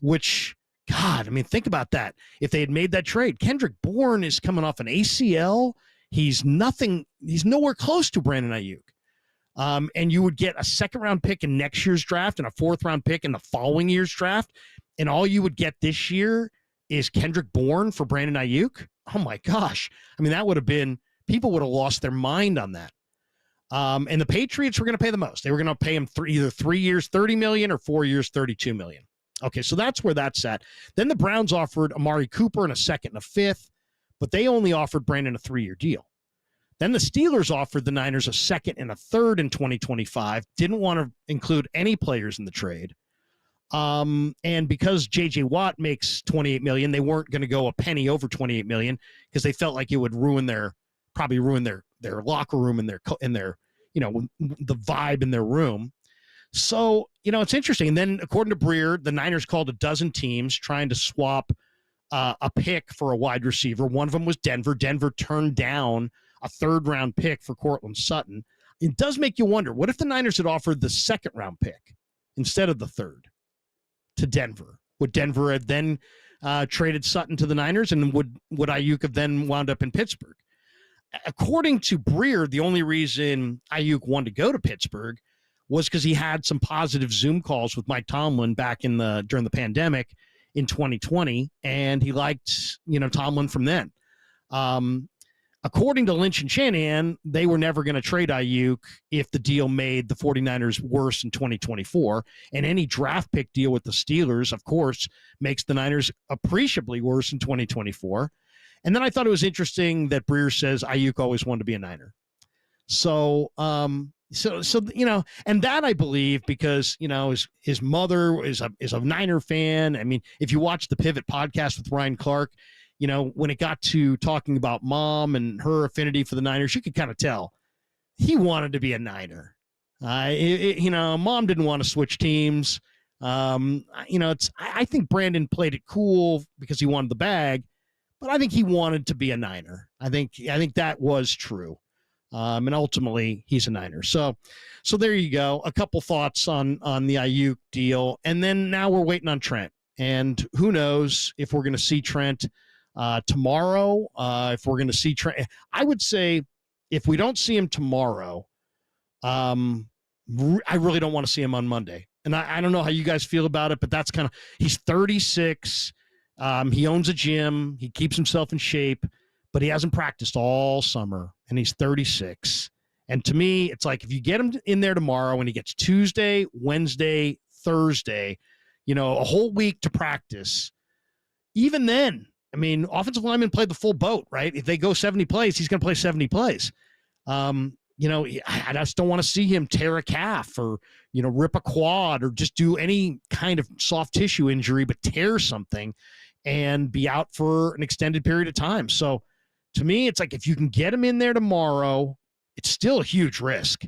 G: which... God, I mean, think about that. If they had made that trade, Kendrick Bourne is coming off an ACL. He's nowhere close to Brandon Ayuk. And you would get a second-round pick in next year's draft and a fourth-round pick in the following year's draft, and all you would get this year is Kendrick Bourne for Brandon Ayuk. Oh, my gosh. I mean, that would have been – people would have lost their mind on that. And the Patriots were going to pay the most. They were going to pay him either 3 years, $30 million, or 4 years, $32 million. Okay, so that's where that's at. Then the Browns offered Amari Cooper in a second and a fifth, but they only offered Brandon a 3-year deal. Then the Steelers offered the Niners a second and a third in 2025, didn't want to include any players in the trade. And because J.J. Watt makes $28 million, they weren't going to go a penny over $28 million because they felt like it would probably ruin their locker room and their the vibe in their room. So, it's interesting. And then, according to Breer, the Niners called a dozen teams trying to swap a pick for a wide receiver. One of them was Denver. Denver turned down a third-round pick for Cortland Sutton. It does make you wonder, what if the Niners had offered the second-round pick instead of the third to Denver? Would Denver have then traded Sutton to the Niners, and would Ayuk have then wound up in Pittsburgh? According to Breer, the only reason Ayuk wanted to go to Pittsburgh was because he had some positive Zoom calls with Mike Tomlin back during the pandemic in 2020, and he liked, Tomlin from then. According to Lynch and Shanahan, they were never going to trade Ayuk if the deal made the 49ers worse in 2024, and any draft pick deal with the Steelers, of course, makes the Niners appreciably worse in 2024. And then I thought it was interesting that Breer says Ayuk always wanted to be a Niner. So, So and that I believe because his mother is a Niner fan. I mean, if you watch the Pivot podcast with Ryan Clark, when it got to talking about mom and her affinity for the Niners, you could kind of tell he wanted to be a Niner. Mom didn't want to switch teams. I think Brandon played it cool because he wanted the bag, but I think he wanted to be a Niner. I think that was true. And ultimately he's a Niner. So there you go. A couple thoughts on the Ayuk deal. And then now we're waiting on Trent. And who knows if we're going to see Trent tomorrow, if we're going to see Trent. I would say if we don't see him tomorrow, I really don't want to see him on Monday. And I don't know how you guys feel about it, but that's he's 36. He owns a gym. He keeps himself in shape, but he hasn't practiced all summer, and he's 36. And to me, it's like if you get him in there tomorrow and he gets Tuesday, Wednesday, Thursday, a whole week to practice, even then, I mean, offensive linemen play the full boat, right? If they go 70 plays, he's going to play 70 plays. I just don't want to see him tear a calf or, rip a quad or just do any kind of soft tissue injury, but tear something and be out for an extended period of time. So to me, it's like if you can get him in there tomorrow, it's still a huge risk.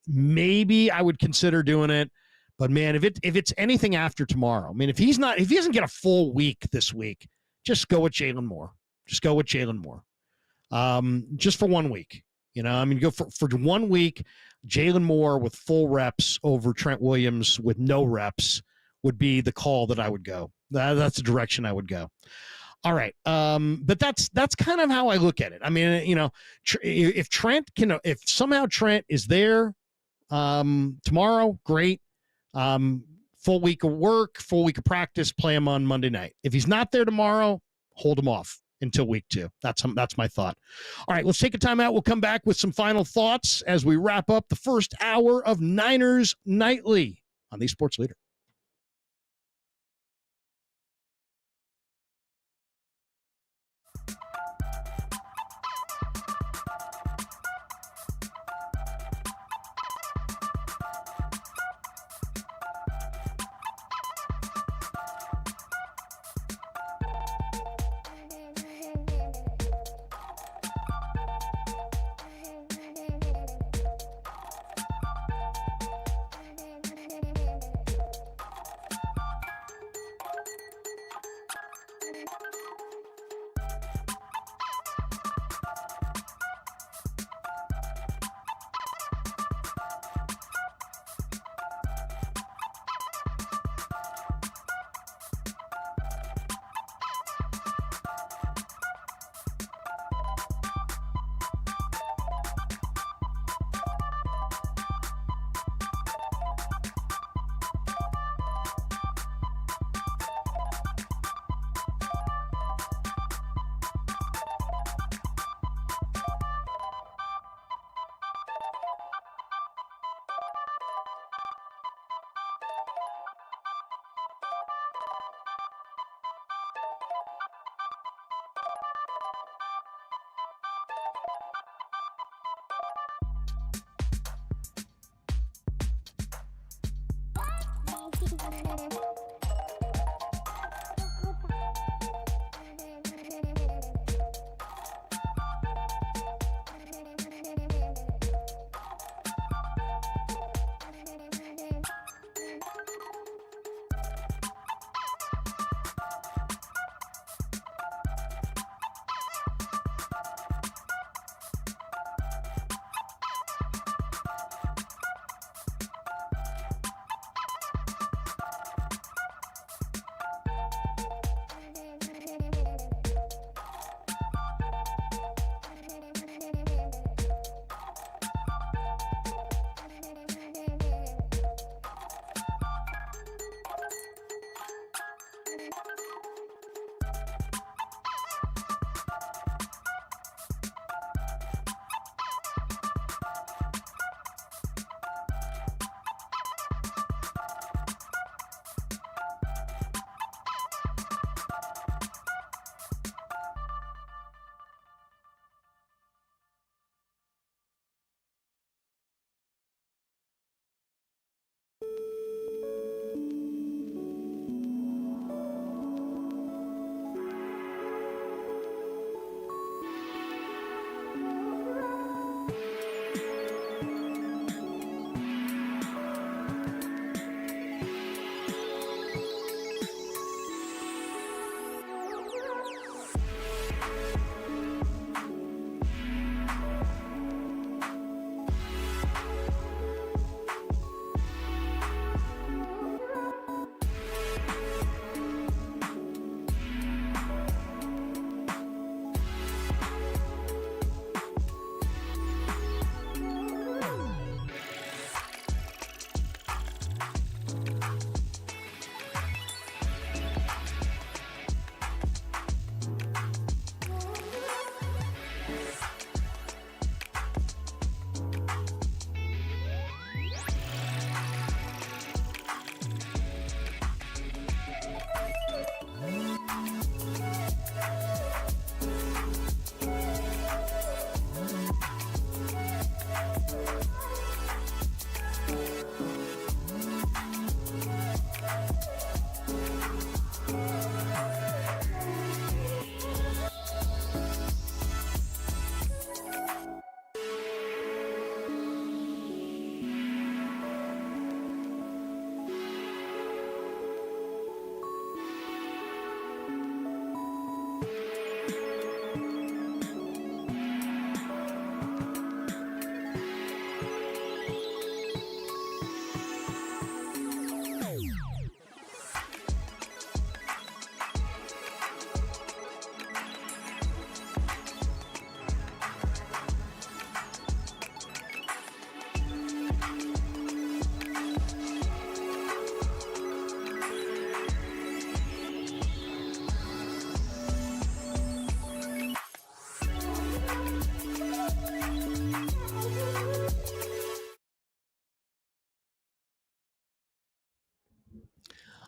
G: Maybe I would consider doing it, but man, if it's anything after tomorrow, I mean, if he doesn't get a full week this week, just go with Jalen Moore. Just go with Jalen Moore. Just for 1 week. Go for 1 week, Jalen Moore with full reps over Trent Williams with no reps would be the call that I would go. That's the direction I would go. All right. But that's kind of how I look at it. I mean, if somehow Trent is there tomorrow, great. Full week of work, full week of practice, play him on Monday night. If he's not there tomorrow, hold him off until week 2. That's my thought. All right, let's take a timeout. We'll come back with some final thoughts as we wrap up the first hour of Niners Nightly on the Sports Leader.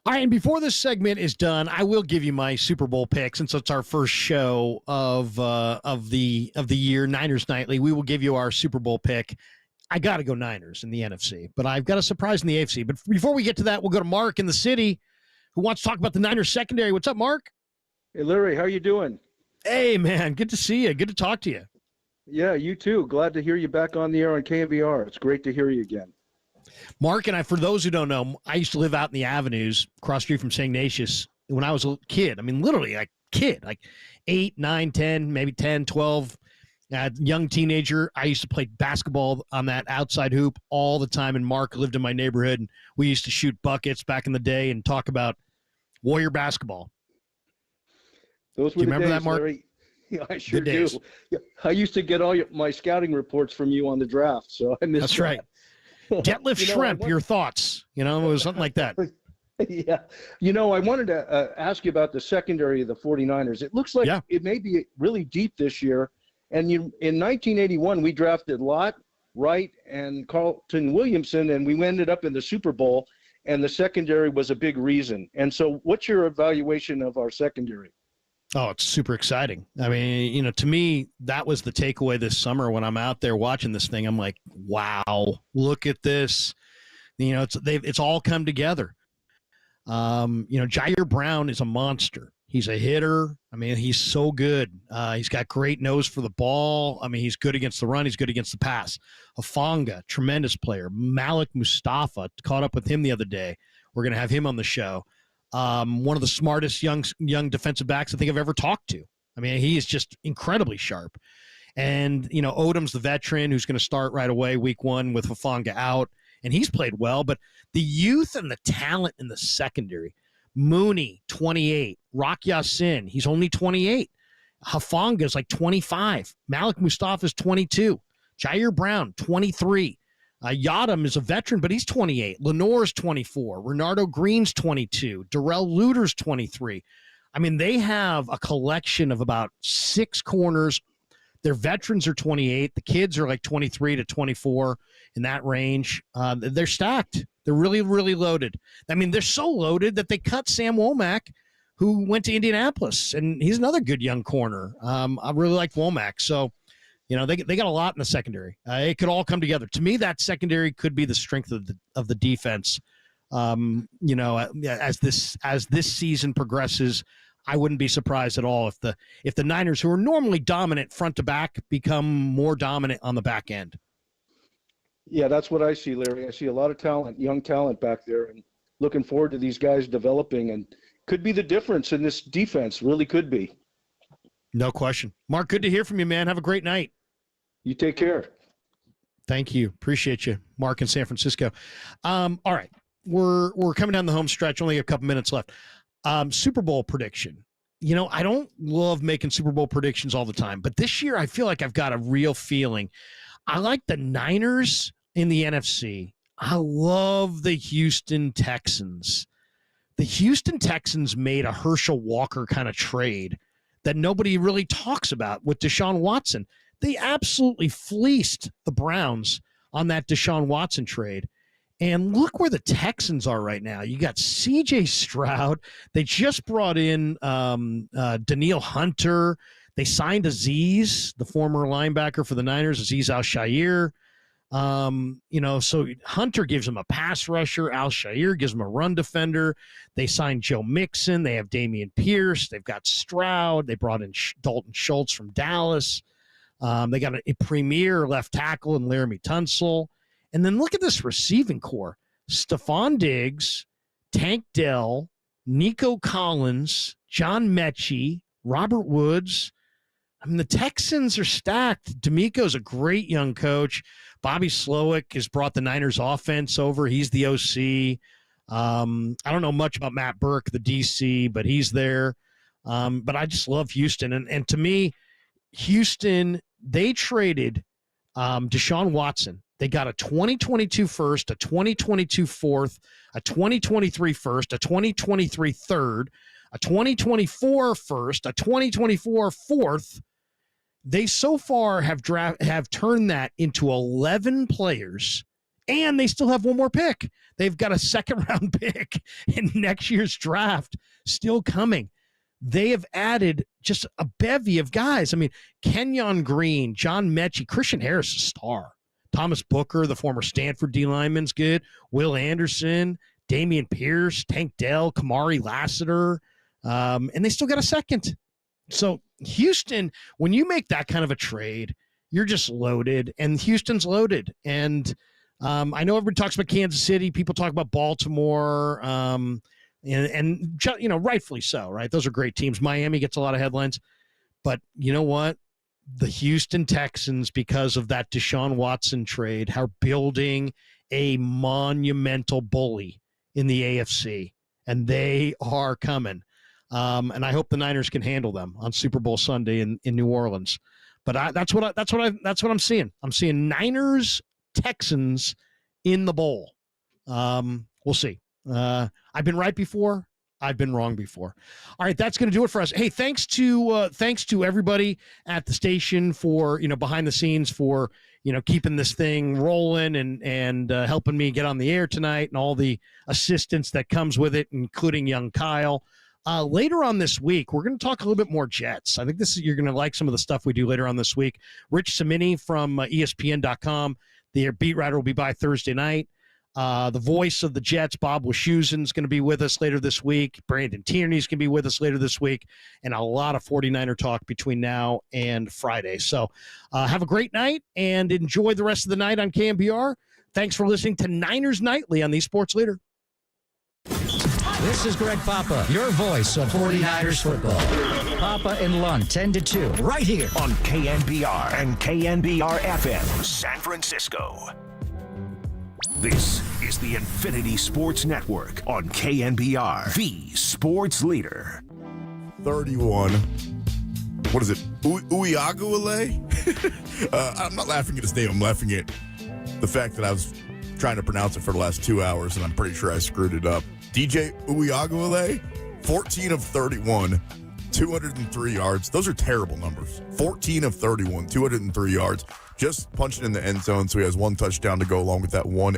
G: All right, and before this segment is done, I will give you my Super Bowl pick since it's our first show of the year, Niners Nightly. We will give you our Super Bowl pick. I got to go Niners in the NFC, but I've got a surprise in the AFC. But before we get to that, we'll go to Mark in the city who wants to talk about the Niners secondary. What's up, Mark?
I: Hey, Larry, how you doing?
G: Hey, man, good to see you. Good to talk to you.
I: Yeah, you too. Glad to hear you back on the air on KNBR. It's great to hear you again.
G: Mark and I, for those who don't know, I used to live out in the avenues across the street from St. Ignatius when I was a kid. I mean, literally like kid, like 8, 9, 10, maybe 10, 12, young teenager. I used to play basketball on that outside hoop all the time. And Mark lived in my neighborhood, and we used to shoot buckets back in the day and talk about Warrior basketball.
I: Those were
G: do you remember
I: days,
G: that, Mark?
I: Larry. Yeah, I sure
G: Good
I: do.
G: days.
I: Yeah, I used to get all my scouting reports from you on the draft, so I missed
G: That's
I: that.
G: right. Detlef Shrimp, your thoughts? You know, it was something like that.
I: Yeah. I wanted to ask you about the secondary of the 49ers. It looks like it may be really deep this year. And in 1981, we drafted Lott, Wright, and Carlton Williamson, and we ended up in the Super Bowl, and the secondary was a big reason. And so what's your evaluation of our secondary?
G: Oh, it's super exciting. I mean, to me, that was the takeaway this summer when I'm out there watching this thing. I'm like, wow, look at this. It's all come together. Jair Brown is a monster. He's a hitter. I mean, he's so good. He's got great nose for the ball. I mean, he's good against the run. He's good against the pass. Hufanga, tremendous player. Malik Mustafa, caught up with him the other day. We're going to have him on the show. One of the smartest young defensive backs I think I've ever talked to. I mean, he is just incredibly sharp. And, Odom's the veteran who's going to start right away week 1 with Hufanga out. And he's played well. But the youth and the talent in the secondary, Mooney, 28. Rock Yassin, he's only 28. Hufanga's like 25. Malik Mustafa's 22. Jair Brown, 23. Yadam is a veteran, but he's 28. Lenore's 24. Renardo Green's 22. Darrell Luter's 23. I mean, they have a collection of about 6 corners. Their veterans are 28. The kids are like 23 to 24 in that range. They're stacked. They're really, really loaded. I mean, they're so loaded that they cut Sam Womack, who went to Indianapolis, and he's another good young corner. I really like Womack. So, they got a lot in the secondary. It could all come together. To me, that secondary could be the strength of the defense. As this season progresses, I wouldn't be surprised at all if the Niners, who are normally dominant front to back, become more dominant on the back end.
I: Yeah, that's what I see, Larry. I see a lot of talent, young talent back there, and looking forward to these guys developing, and could be the difference in this defense. Really could be.
G: No question. Mark, good to hear from you, man. Have a great night.
I: You take care.
G: Thank you. Appreciate you, Mark in San Francisco. All right. We're coming down the home stretch. Only a couple minutes left. Super Bowl prediction. I don't love making Super Bowl predictions all the time, but this year I feel like I've got a real feeling. I like the Niners in the NFC. I love the Houston Texans. The Houston Texans made a Herschel Walker kind of trade that nobody really talks about with Deshaun Watson. They absolutely fleeced the Browns on that Deshaun Watson trade. And look where the Texans are right now. You got C.J. Stroud. They just brought in Daniil Hunter. They signed Azeez, the former linebacker for the Niners, Azeez Al-Shaair. So Hunter gives him a pass rusher. Al-Shaair gives him a run defender. They signed Joe Mixon. They have Dameon Pierce. They've got Stroud. They brought in Dalton Schultz from Dallas. They got a premier left tackle in Laramie Tunsil. And then look at this receiving core. Stephon Diggs, Tank Dell, Nico Collins, John Mechie, Robert Woods. I mean, the Texans are stacked. D'Amico's a great young coach. Bobby Slowick has brought the Niners offense over. He's the OC. I don't know much about Matt Burke, the DC, but he's there. But I just love Houston. And to me, Houston, they traded Deshaun Watson. They got a 2022 first, a 2022 fourth, a 2023 first, a 2023 third, a 2024 first, a 2024 fourth. They so far have turned that into 11 players And they still have one more pick. They've got a second-round pick in next year's draft still coming. They have added just a bevy of guys. I mean, Kenyon Green, John Mechie, Christian Harris, a star. Thomas Booker, the former Stanford D lineman's good. Will Anderson, Damian Pierce, Tank Dell, Kamari Lassiter, and they still got a second. So Houston, when you make that kind of a trade, you're just loaded, and Houston's loaded. And I know everybody talks about Kansas City. People talk about Baltimore, and rightfully so, right? Those are great teams. Miami gets a lot of headlines. But you know what? The Houston Texans, because of that Deshaun Watson trade, are building a monumental bully in the AFC, and they are coming. And I hope the Niners can handle them on Super Bowl Sunday in New Orleans. But that's what I'm seeing. I'm seeing Niners Texans in the bowl. We'll see. I've been right before. I've been wrong before. All right, that's going to do it for us. Hey, thanks to everybody at the station for behind the scenes for keeping this thing rolling and helping me get on the air tonight and all the assistance that comes with it, including young Kyle. Later on this week, we're going to talk a little bit more Jets. I think you're going to like some of the stuff we do later on this week. Rich Cimini from ESPN.com, their beat writer, will be by Thursday night. The voice of the Jets, Bob Wischusen, is going to be with us later this week. Brandon Tierney is going to be with us later this week, and a lot of 49er talk between now and Friday. So have a great night and enjoy the rest of the night on KNBR. Thanks for listening to Niners Nightly on the Sports Leader.
C: This is Greg Papa, your voice of 49ers football. Papa and Lund, 10 to 2, right here
A: on KNBR and KNBR FM, San Francisco. This is the Infinity Sports Network on KNBR, the sports leader.
J: 31. What is it? Uiagalelei? I'm not laughing at his name. I'm laughing at the fact that I was trying to pronounce it for the last 2 hours, and I'm pretty sure I screwed it up. DJ Uiagalelei, 14 of 31, 203 yards. Those are terrible numbers. 14 of 31, 203 yards. Just punching in the end zone, so he has one touchdown to go along with that one